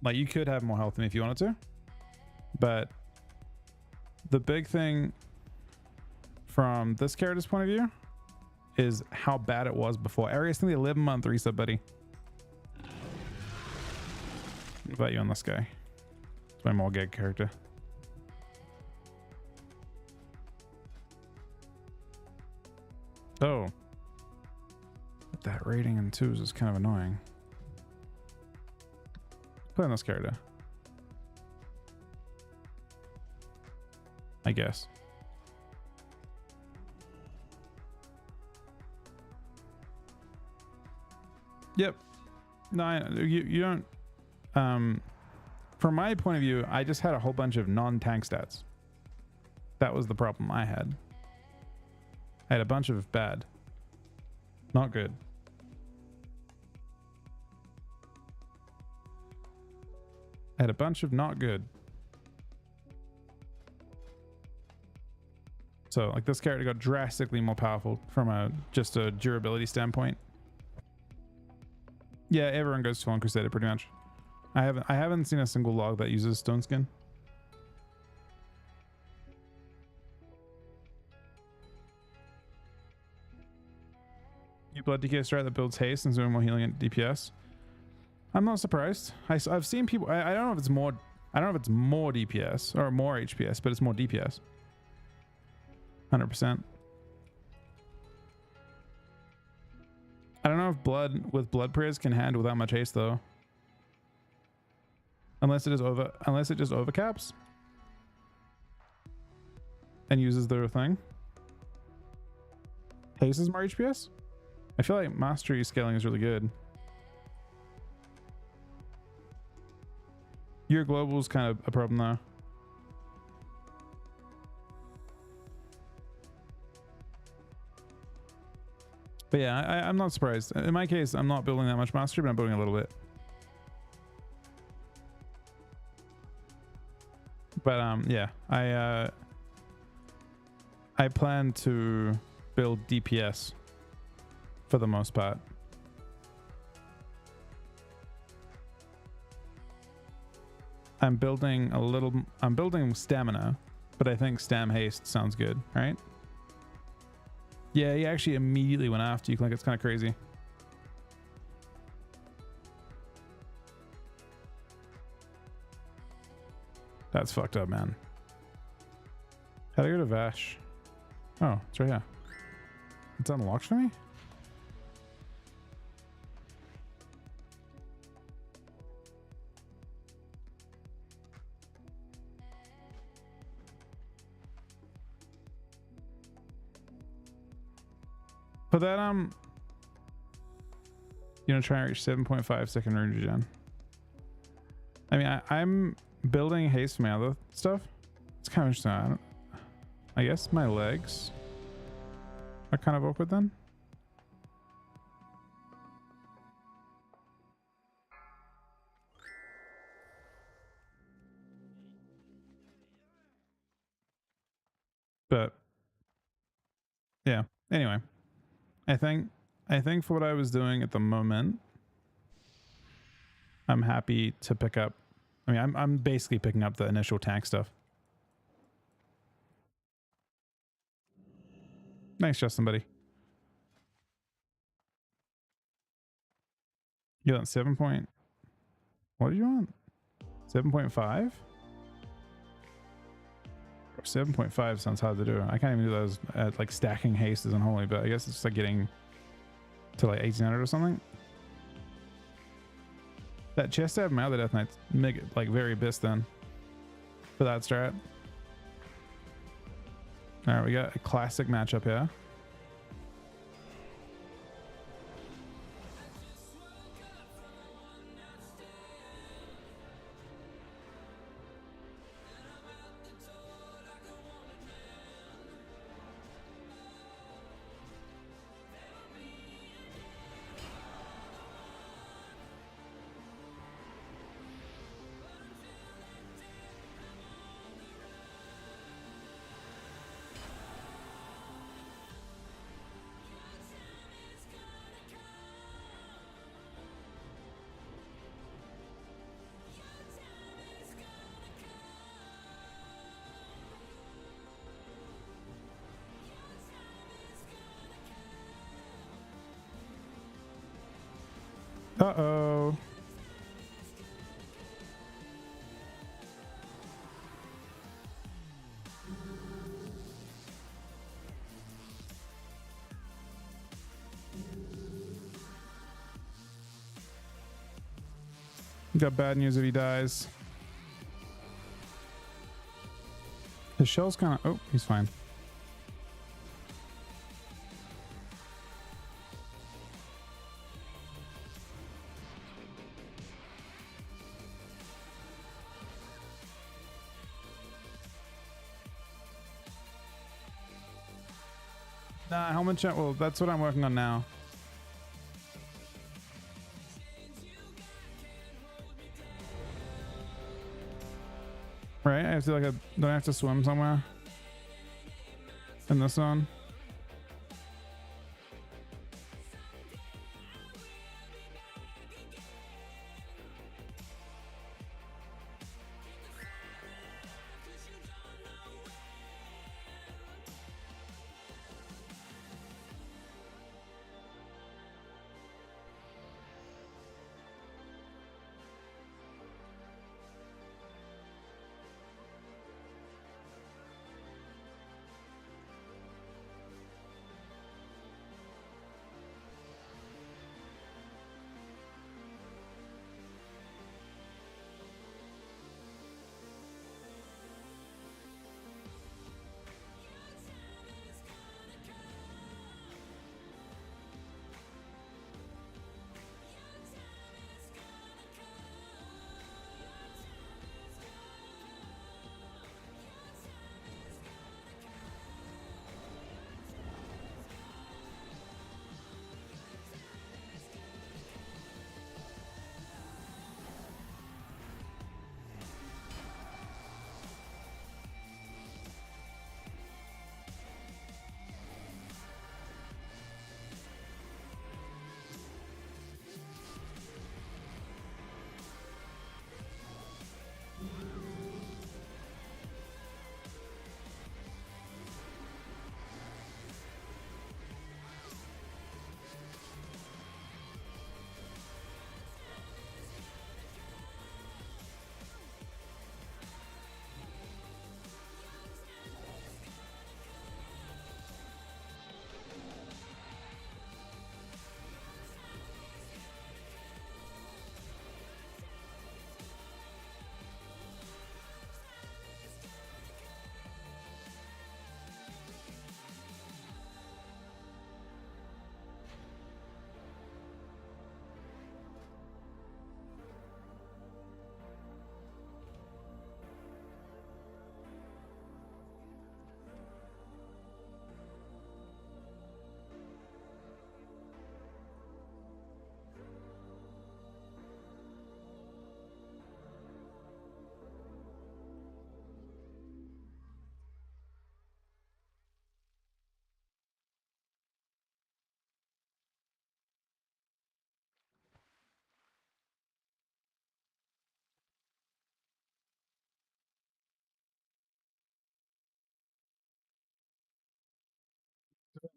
Like you could have more health than me if you wanted to, but the big thing from this character's point of view is how bad it was before. Arius, in the 11-month reset, buddy. Invite you on this guy. It's my Morgag character. Oh. But that rating in 2s is kind of annoying. Play on this character. I guess. Yep. No, you don't. From my point of view, I just had a whole bunch of non-tank stats. That was the problem I had. I had a bunch of bad. Not good. I had a bunch of not good. So like this character got drastically more powerful from just a durability standpoint. Yeah, everyone goes to Fallen Crusader pretty much. I haven't seen a single log that uses Stone Skin. You blood DK strat that builds haste and 0 more healing at DPS. I'm not surprised. I've seen people. I don't know if it's more. I don't know if it's more DPS or more HPS, but it's more DPS. 100%. I don't know if blood prayers can handle that much haste though. Unless it just overcaps and uses their thing. Haste is more HPS. I feel like mastery scaling is really good. Your global is kind of a problem though. But yeah, I'm not surprised. In my case, I'm not building that much mastery, but I'm building a little bit. But yeah, I plan to build DPS for the most part. I'm building stamina, but I think stam haste sounds good, right? Yeah, he actually immediately went after you. Like, it's kind of crazy. That's fucked up, man. How do I go to Vash? Oh, it's right here. It's unlocked for me? But that, you know, try and reach 7.5 second rune regen. I mean, I'm building haste for my other stuff. It's kind of interesting. I guess my legs are kind of awkward then. But yeah, anyway, I think for what I was doing at the moment, I'm happy to pick up. I mean, I'm basically picking up the initial tank stuff. Thanks, Justin, buddy. You want 7 point? What do you want? 7.5? 7.5 sounds hard to do. I can't even do those at like stacking hastes and holy, but I guess it's just like getting to like 1800 or something. That chest stab my other Death Knight's mega, like very abyss then for that strat. All right, we got a classic matchup here. Uh-oh. Got bad news if he dies. His shell's kind of... Oh, he's fine. Nah, helmet check. Well, that's what I'm working on now. Right? I have to like don't I have to swim somewhere in this zone?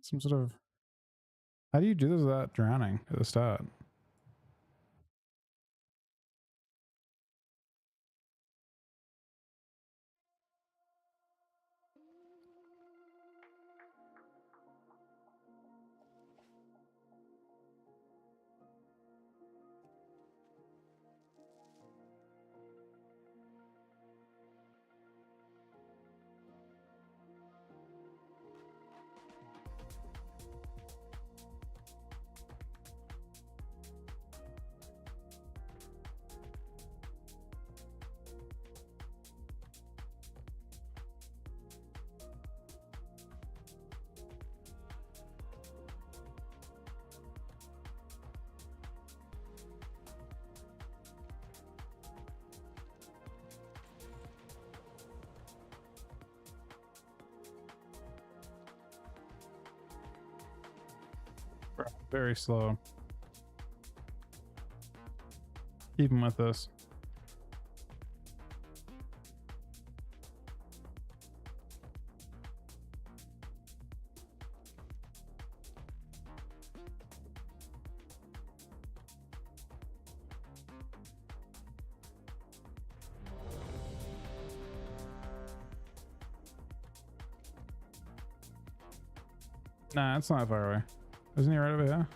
Some sort of... How do you do this without drowning at the start? Very slow. Even with this. Nah, it's not far away. Isn't he right over here?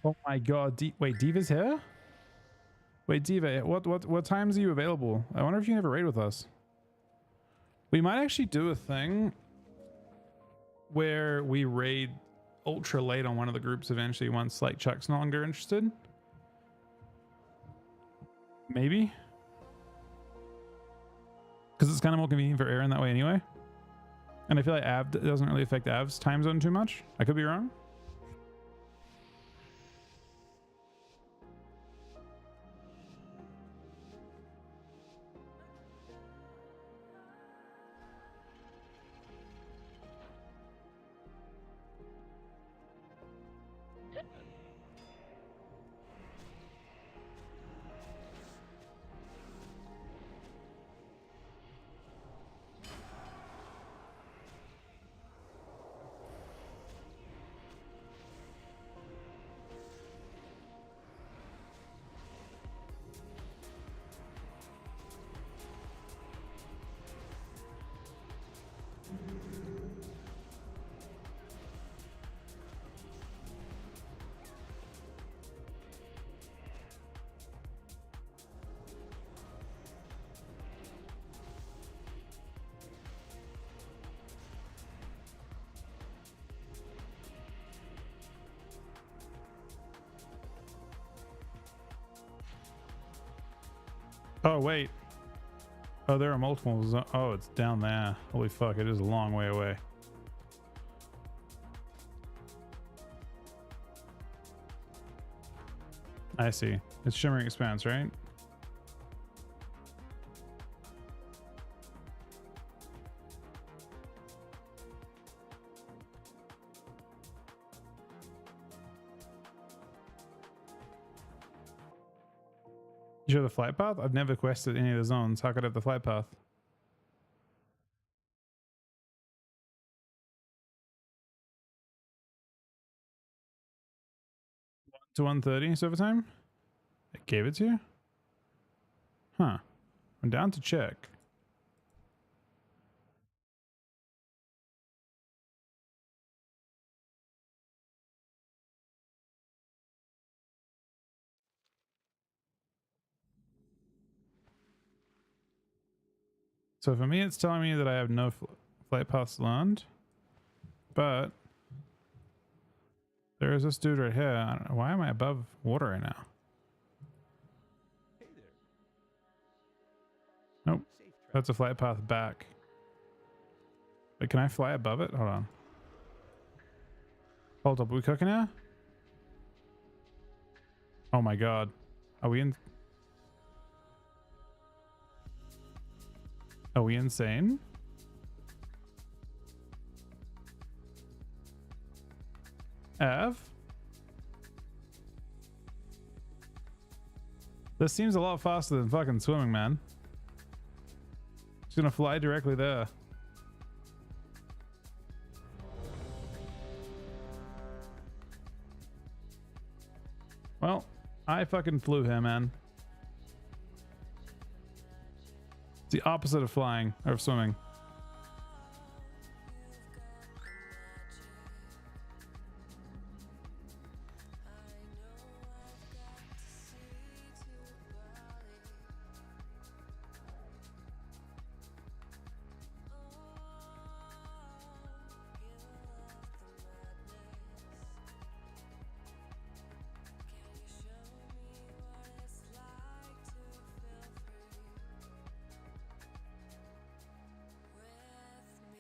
Oh my god, wait, Diva's here? Wait, Diva, what times are you available? I wonder if you can have a raid with us. We might actually do a thing where we raid ultra late on one of the groups eventually once like Chuck's no longer interested. Maybe. Because it's kind of more convenient for Aaron that way anyway. And I feel like Av doesn't really affect Av's time zone too much. I could be wrong. Oh, wait. Oh, there are multiples. Oh, it's down there. Holy fuck, it is a long way away. I see. It's Shimmering Expanse, right? You sure the flight path? I've never quested any of the zones. How could I have the flight path? To 130 server time? It gave it to you? Huh. I'm down to check. So for me, it's telling me that I have no flight paths learned, but there is this dude right here. I don't know. Why am I above water right now? Hey there. Nope. That's a flight path back. Wait, can I fly above it? Hold on. Hold up. Are we cooking now? Oh my god. Are we in? Are we insane? Av? This seems a lot faster than fucking swimming, man. Just gonna fly directly there. Well, I fucking flew here, man. It's the opposite of flying, or of swimming.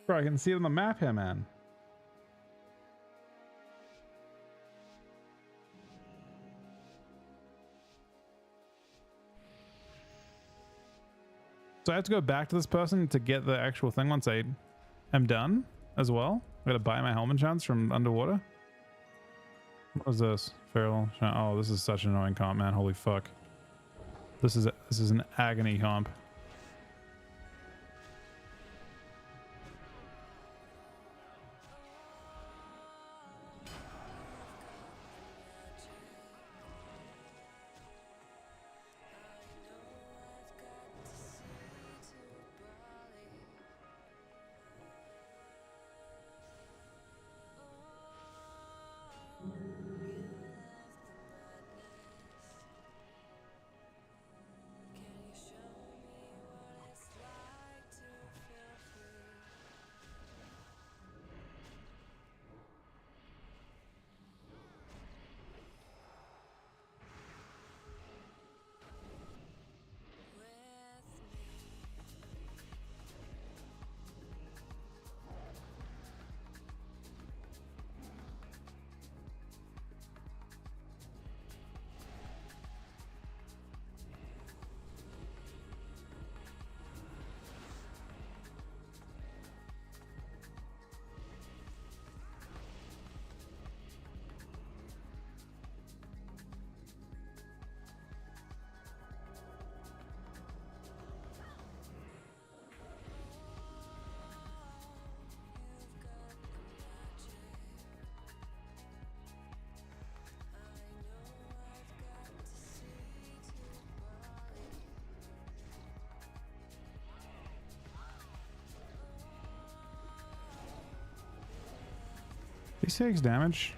Bro, I can see it on the map here, man. So I have to go back to this person to get the actual thing once I am done as well. I gotta buy my helmet chance from underwater. What is this? Feral. Oh, this is such an annoying comp, man. Holy fuck. This is an agony comp. D6 damage.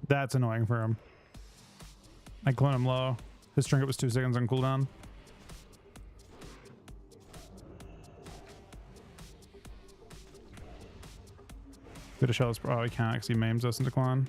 That's annoying for him. I clone him low. His trinket was 2 seconds on cooldown. Bit of shells. Oh, he can't because he maims us in decline.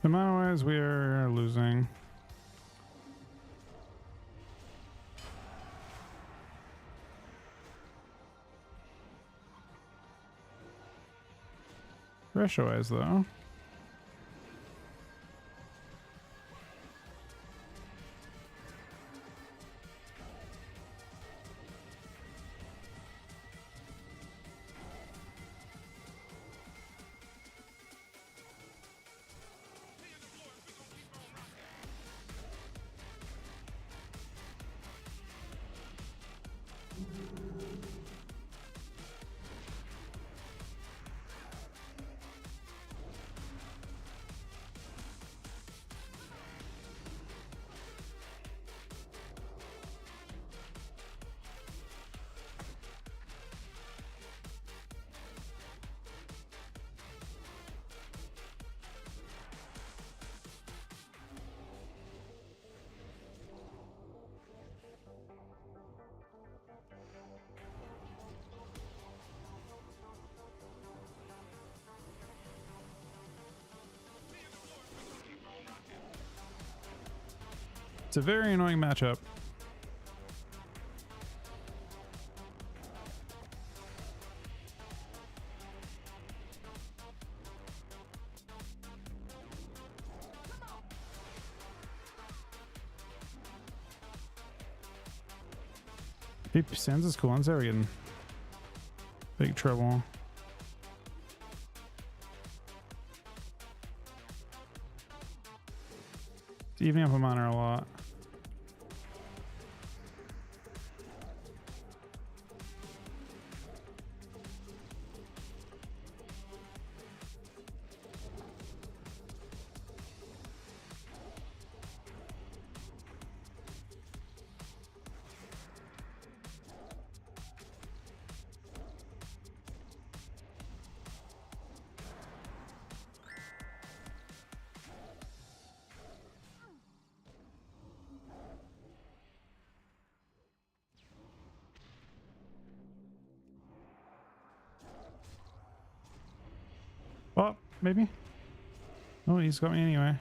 Amount-wise, we're losing. Ratio-wise, though. It's a very annoying matchup. Hey, Sans cool ones. There we in big trouble. It's evening up a monitor a lot. Well, maybe. Oh, he's got me anyway.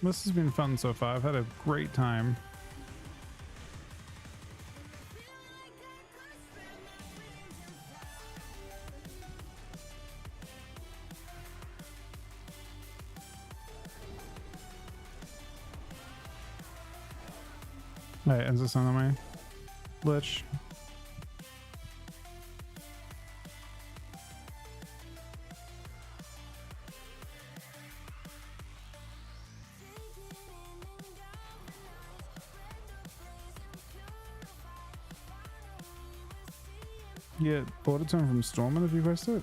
This has been fun so far. I've had a great time. Alright, ends this on my Lich. You get border tone from Stormin if you pressed it.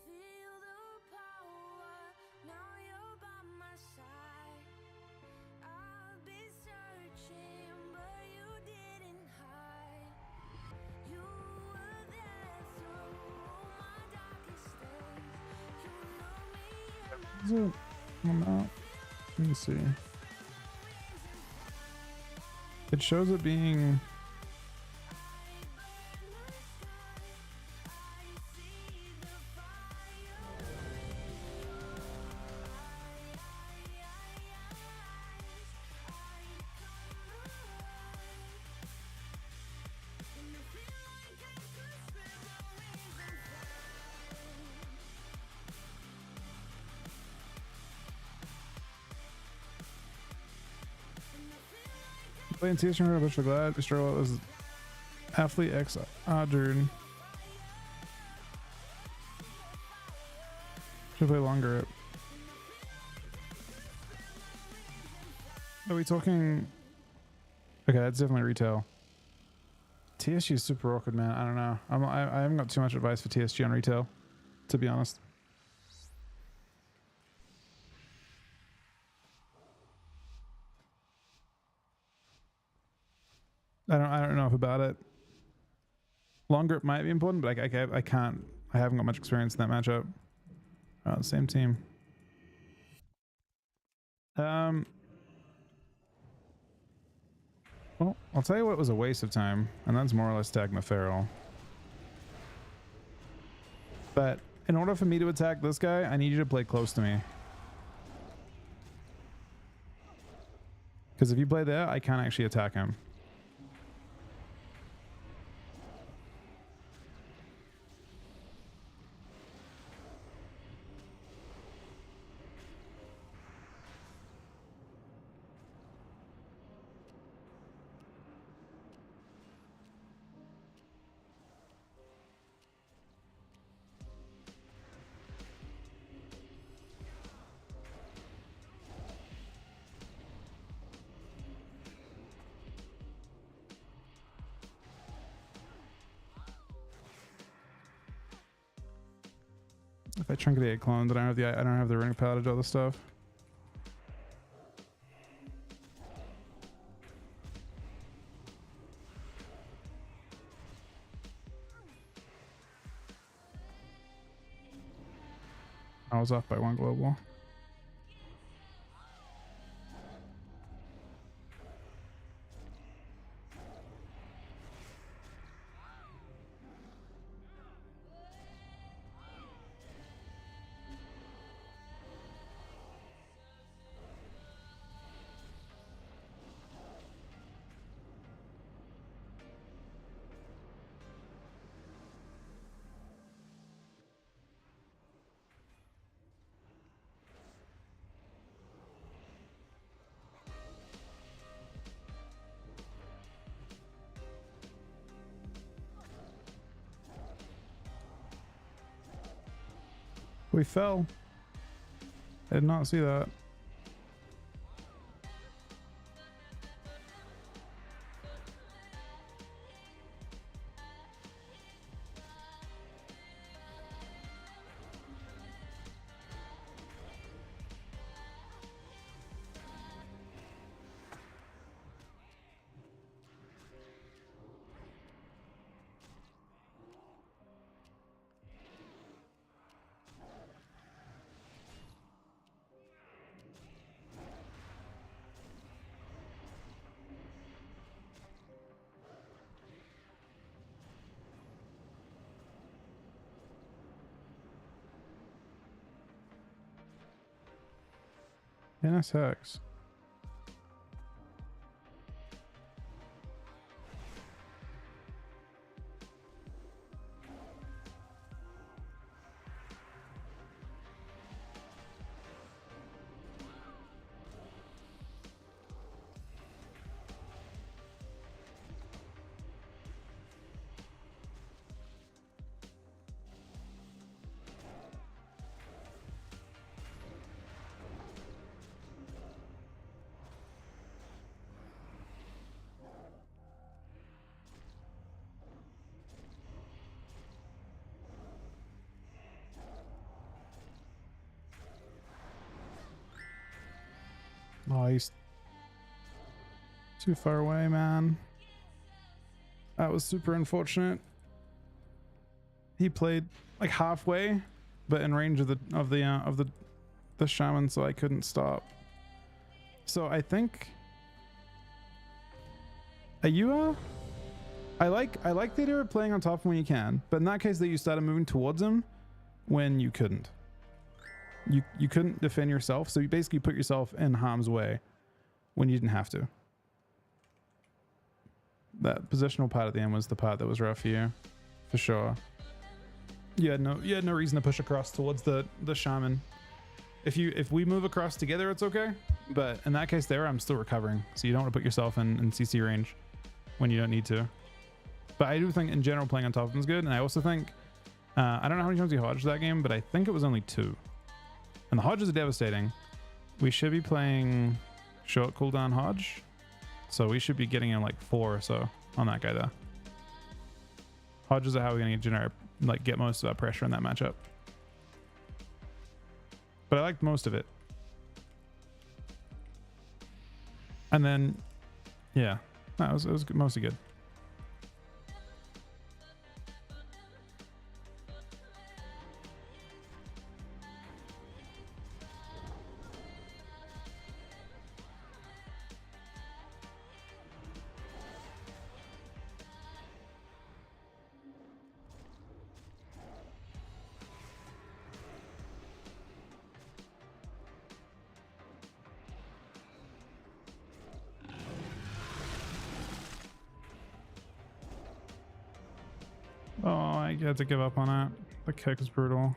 Feel the power, now you're by my side. I've been searching, but you didn't hide. You were there through my darkest days. You know me and Is it? I'm not. Let me see. It shows it being. Playing TS from Bush for Glad. Mr. Roll was Athlete X Adern. Should play longer. Are we talking? Okay, that's definitely retail. TSG is super awkward, man. I don't know. I haven't got too much advice for TSG on retail, to be honest. I don't know if about it. Long grip might be important, but I can't. I haven't got much experience in that matchup. Oh, same team. Well, I'll tell you what was a waste of time, and that's more or less tagging the Feral. But in order for me to attack this guy, I need you to play close to me. Because if you play there, I can't actually attack him. If I Trinket clone, then I don't have the ring power to do all this stuff. I was off by 1 global. We fell. I did not see that. Yeah, that sucks. Oh, he's too far away, man. That was super unfortunate. He played like halfway, but in range of the shaman, so I couldn't stop. So I think I like the idea of playing on top of him when you can, but in that case that you started moving towards him when you couldn't. You couldn't defend yourself, so you basically put yourself in harm's way when you didn't have to. That positional part at the end was the part that was rough for you, for sure. You had no reason to push across towards the shaman. If we move across together, it's okay. But in that case there, I'm still recovering. So you don't want to put yourself in CC range when you don't need to. But I do think in general playing on top of him is good. And I also think, I don't know how many times you hodged that game, but I think it was only 2. And the hodges are devastating. We should be playing short cooldown hodge. So we should be getting in like 4 or so on that guy there. Hodges are how we're going to get most of our pressure in that matchup. But I liked most of it. And then, yeah, it was mostly good. Oh, I had to give up on it. The kick is brutal.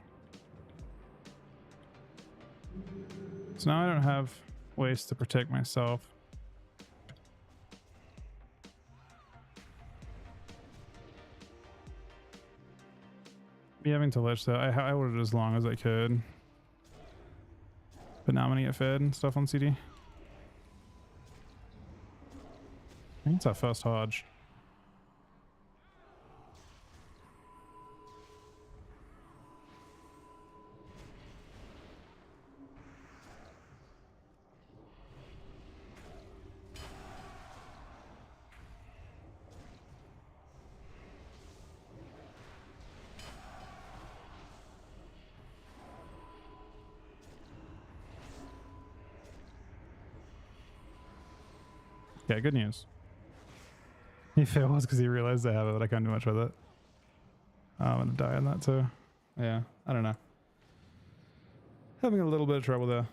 So now I don't have ways to protect myself. Be having to lich though. I waited as long as I could. But now I'm gonna get fed and stuff on CD. I think it's our first hodge. Yeah, good news. He failed because he realized I have it, but I can't do much with it. I'm gonna die on that too. Yeah, I don't know. Having a little bit of trouble there.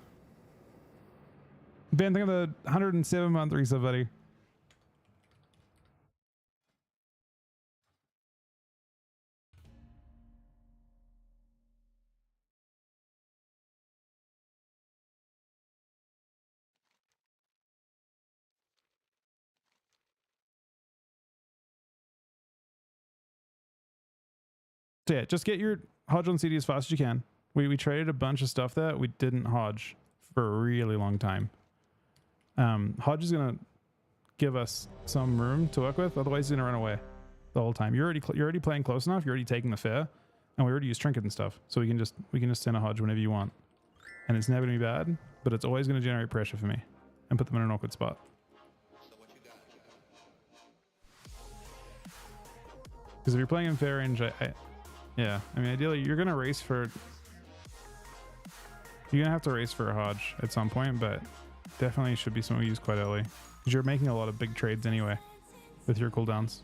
Ben, think of the 107-month reset, buddy. So yeah, just get your hodge on CD as fast as you can. We traded a bunch of stuff that we didn't hodge for a really long time. Hodge is gonna give us some room to work with, otherwise he's gonna run away the whole time. You're already playing close enough. You're already taking the fair, and we already use trinket and stuff, so we can just send a hodge whenever you want, and it's never gonna be bad, but it's always gonna generate pressure for me and put them in an awkward spot. Because if you're playing in fair range, yeah, I mean, ideally, you're gonna race for. You're gonna have to race for a hodge at some point, but definitely should be something we use quite early. Because you're making a lot of big trades anyway with your cooldowns.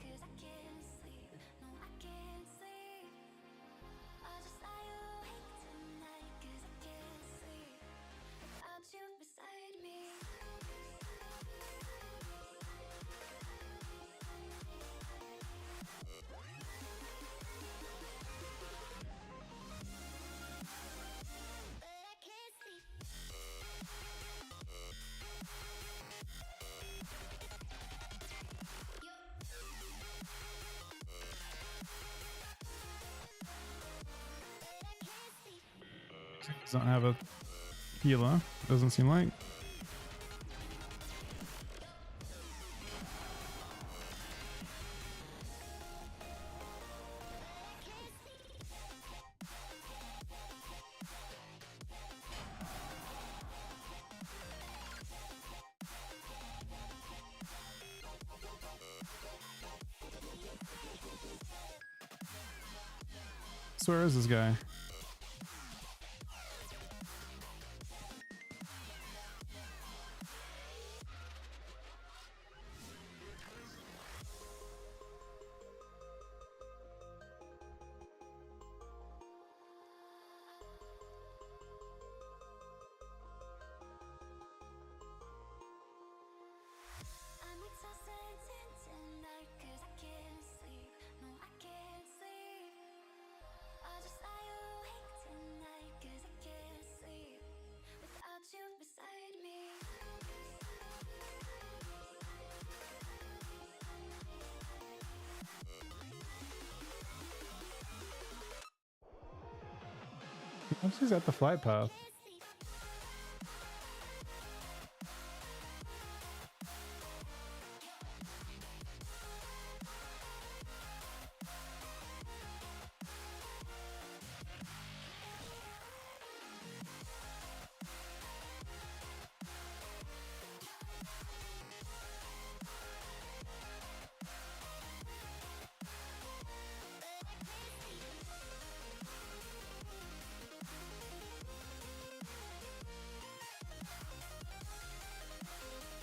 Without you beside Don't have a healer. Doesn't seem like. So where is this guy? I'm exhausted tonight 'cause I can't sleep. No, I can't sleep. I'll just lie awake tonight 'cause I can't sleep without you beside me. Once he's at the flight path.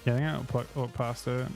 Yeah, I think I'll walk past it.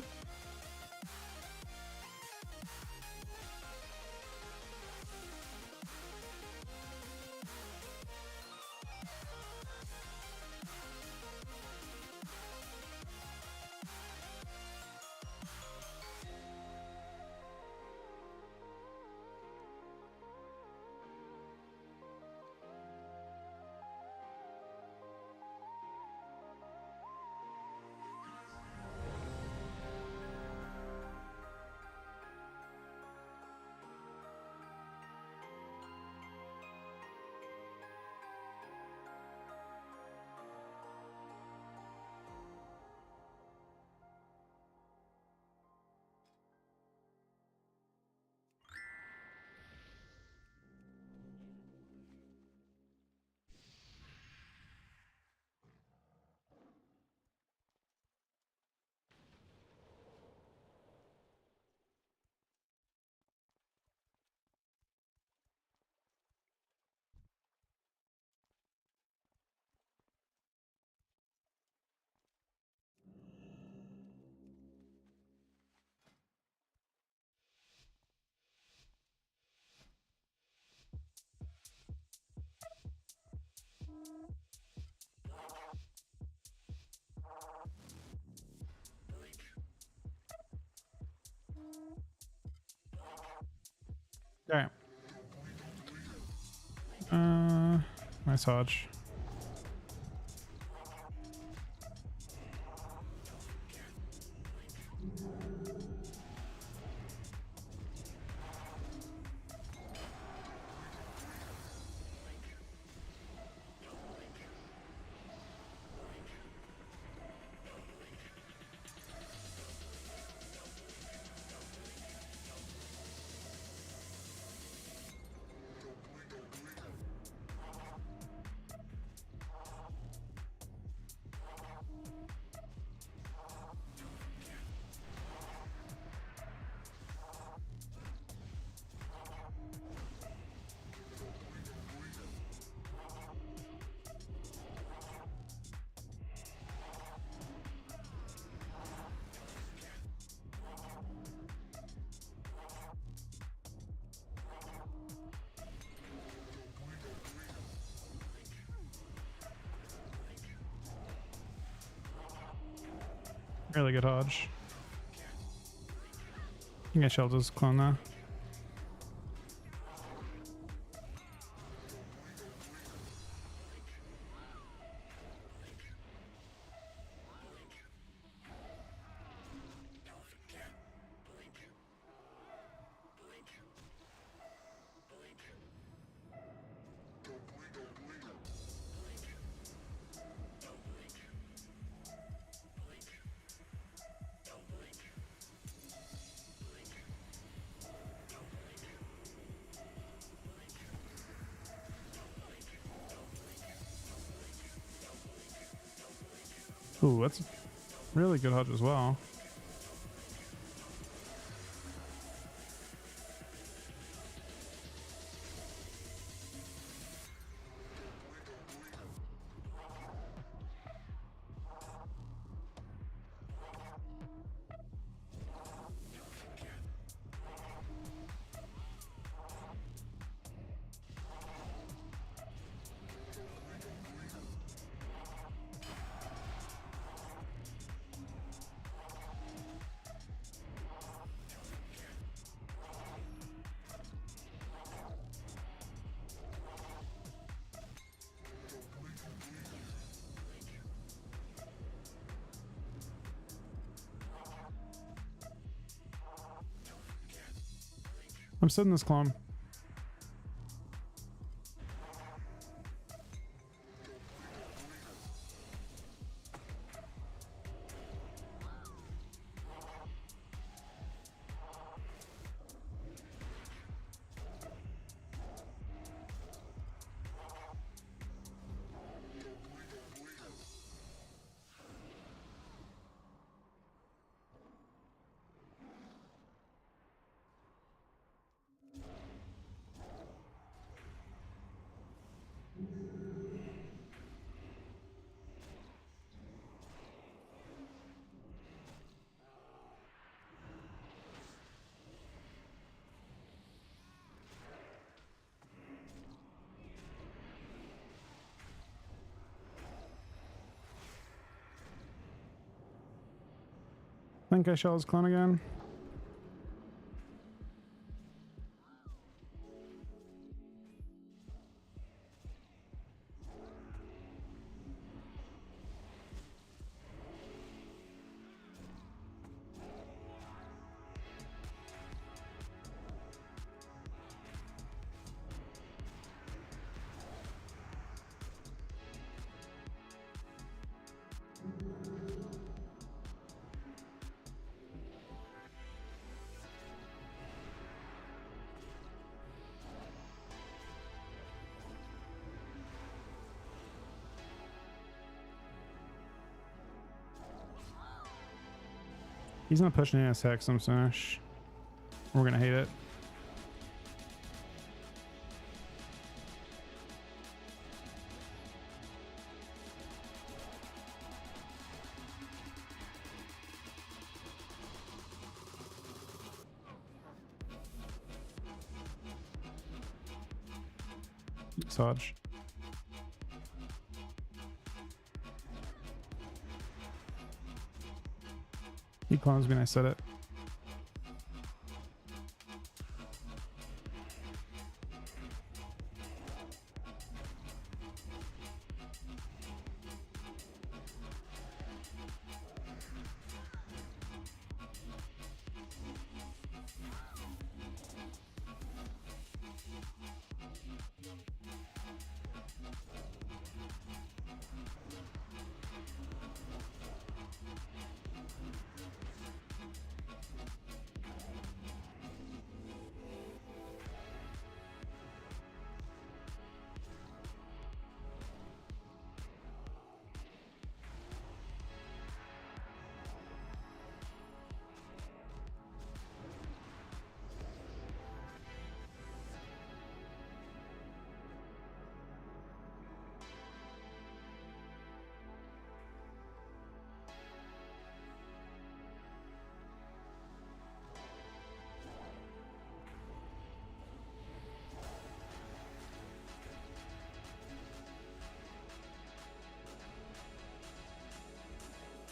Alright. Nice hodge. Really good hodge. I think I shall just clone that. Ooh, that's a really good Hodge as well. I'm sitting this clone. I think I shall his clone again. He's not pushing any hex, I'm Smash. We're gonna hate it. Hodge. He clones me and I said it.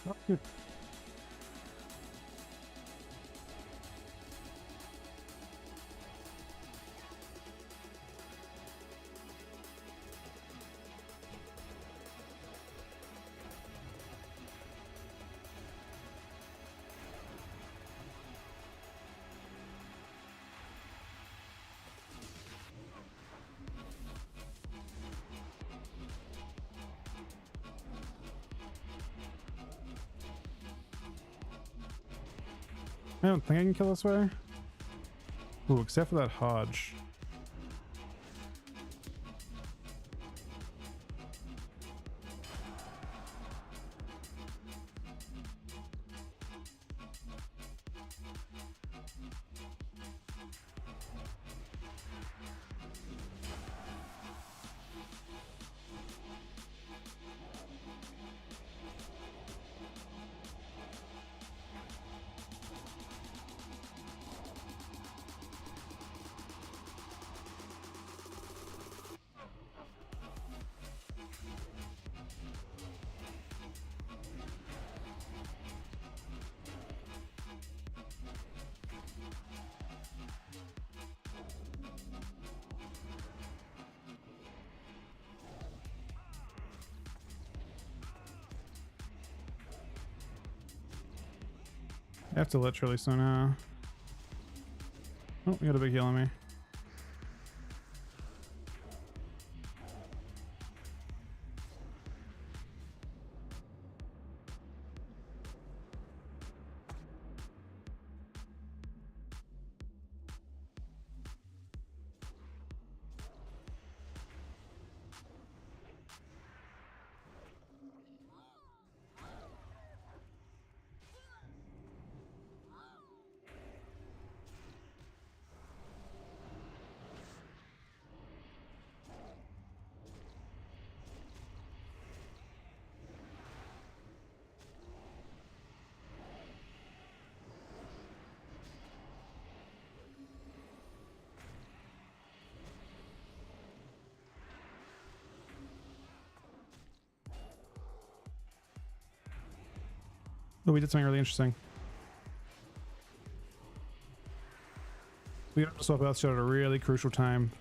Oh, good. I don't think I can kill this way. Ooh, except for that Hodge. I have to literally so now. Oh, we got a big heal on me. Oh, we did something really interesting. We got to swap out at a really crucial time.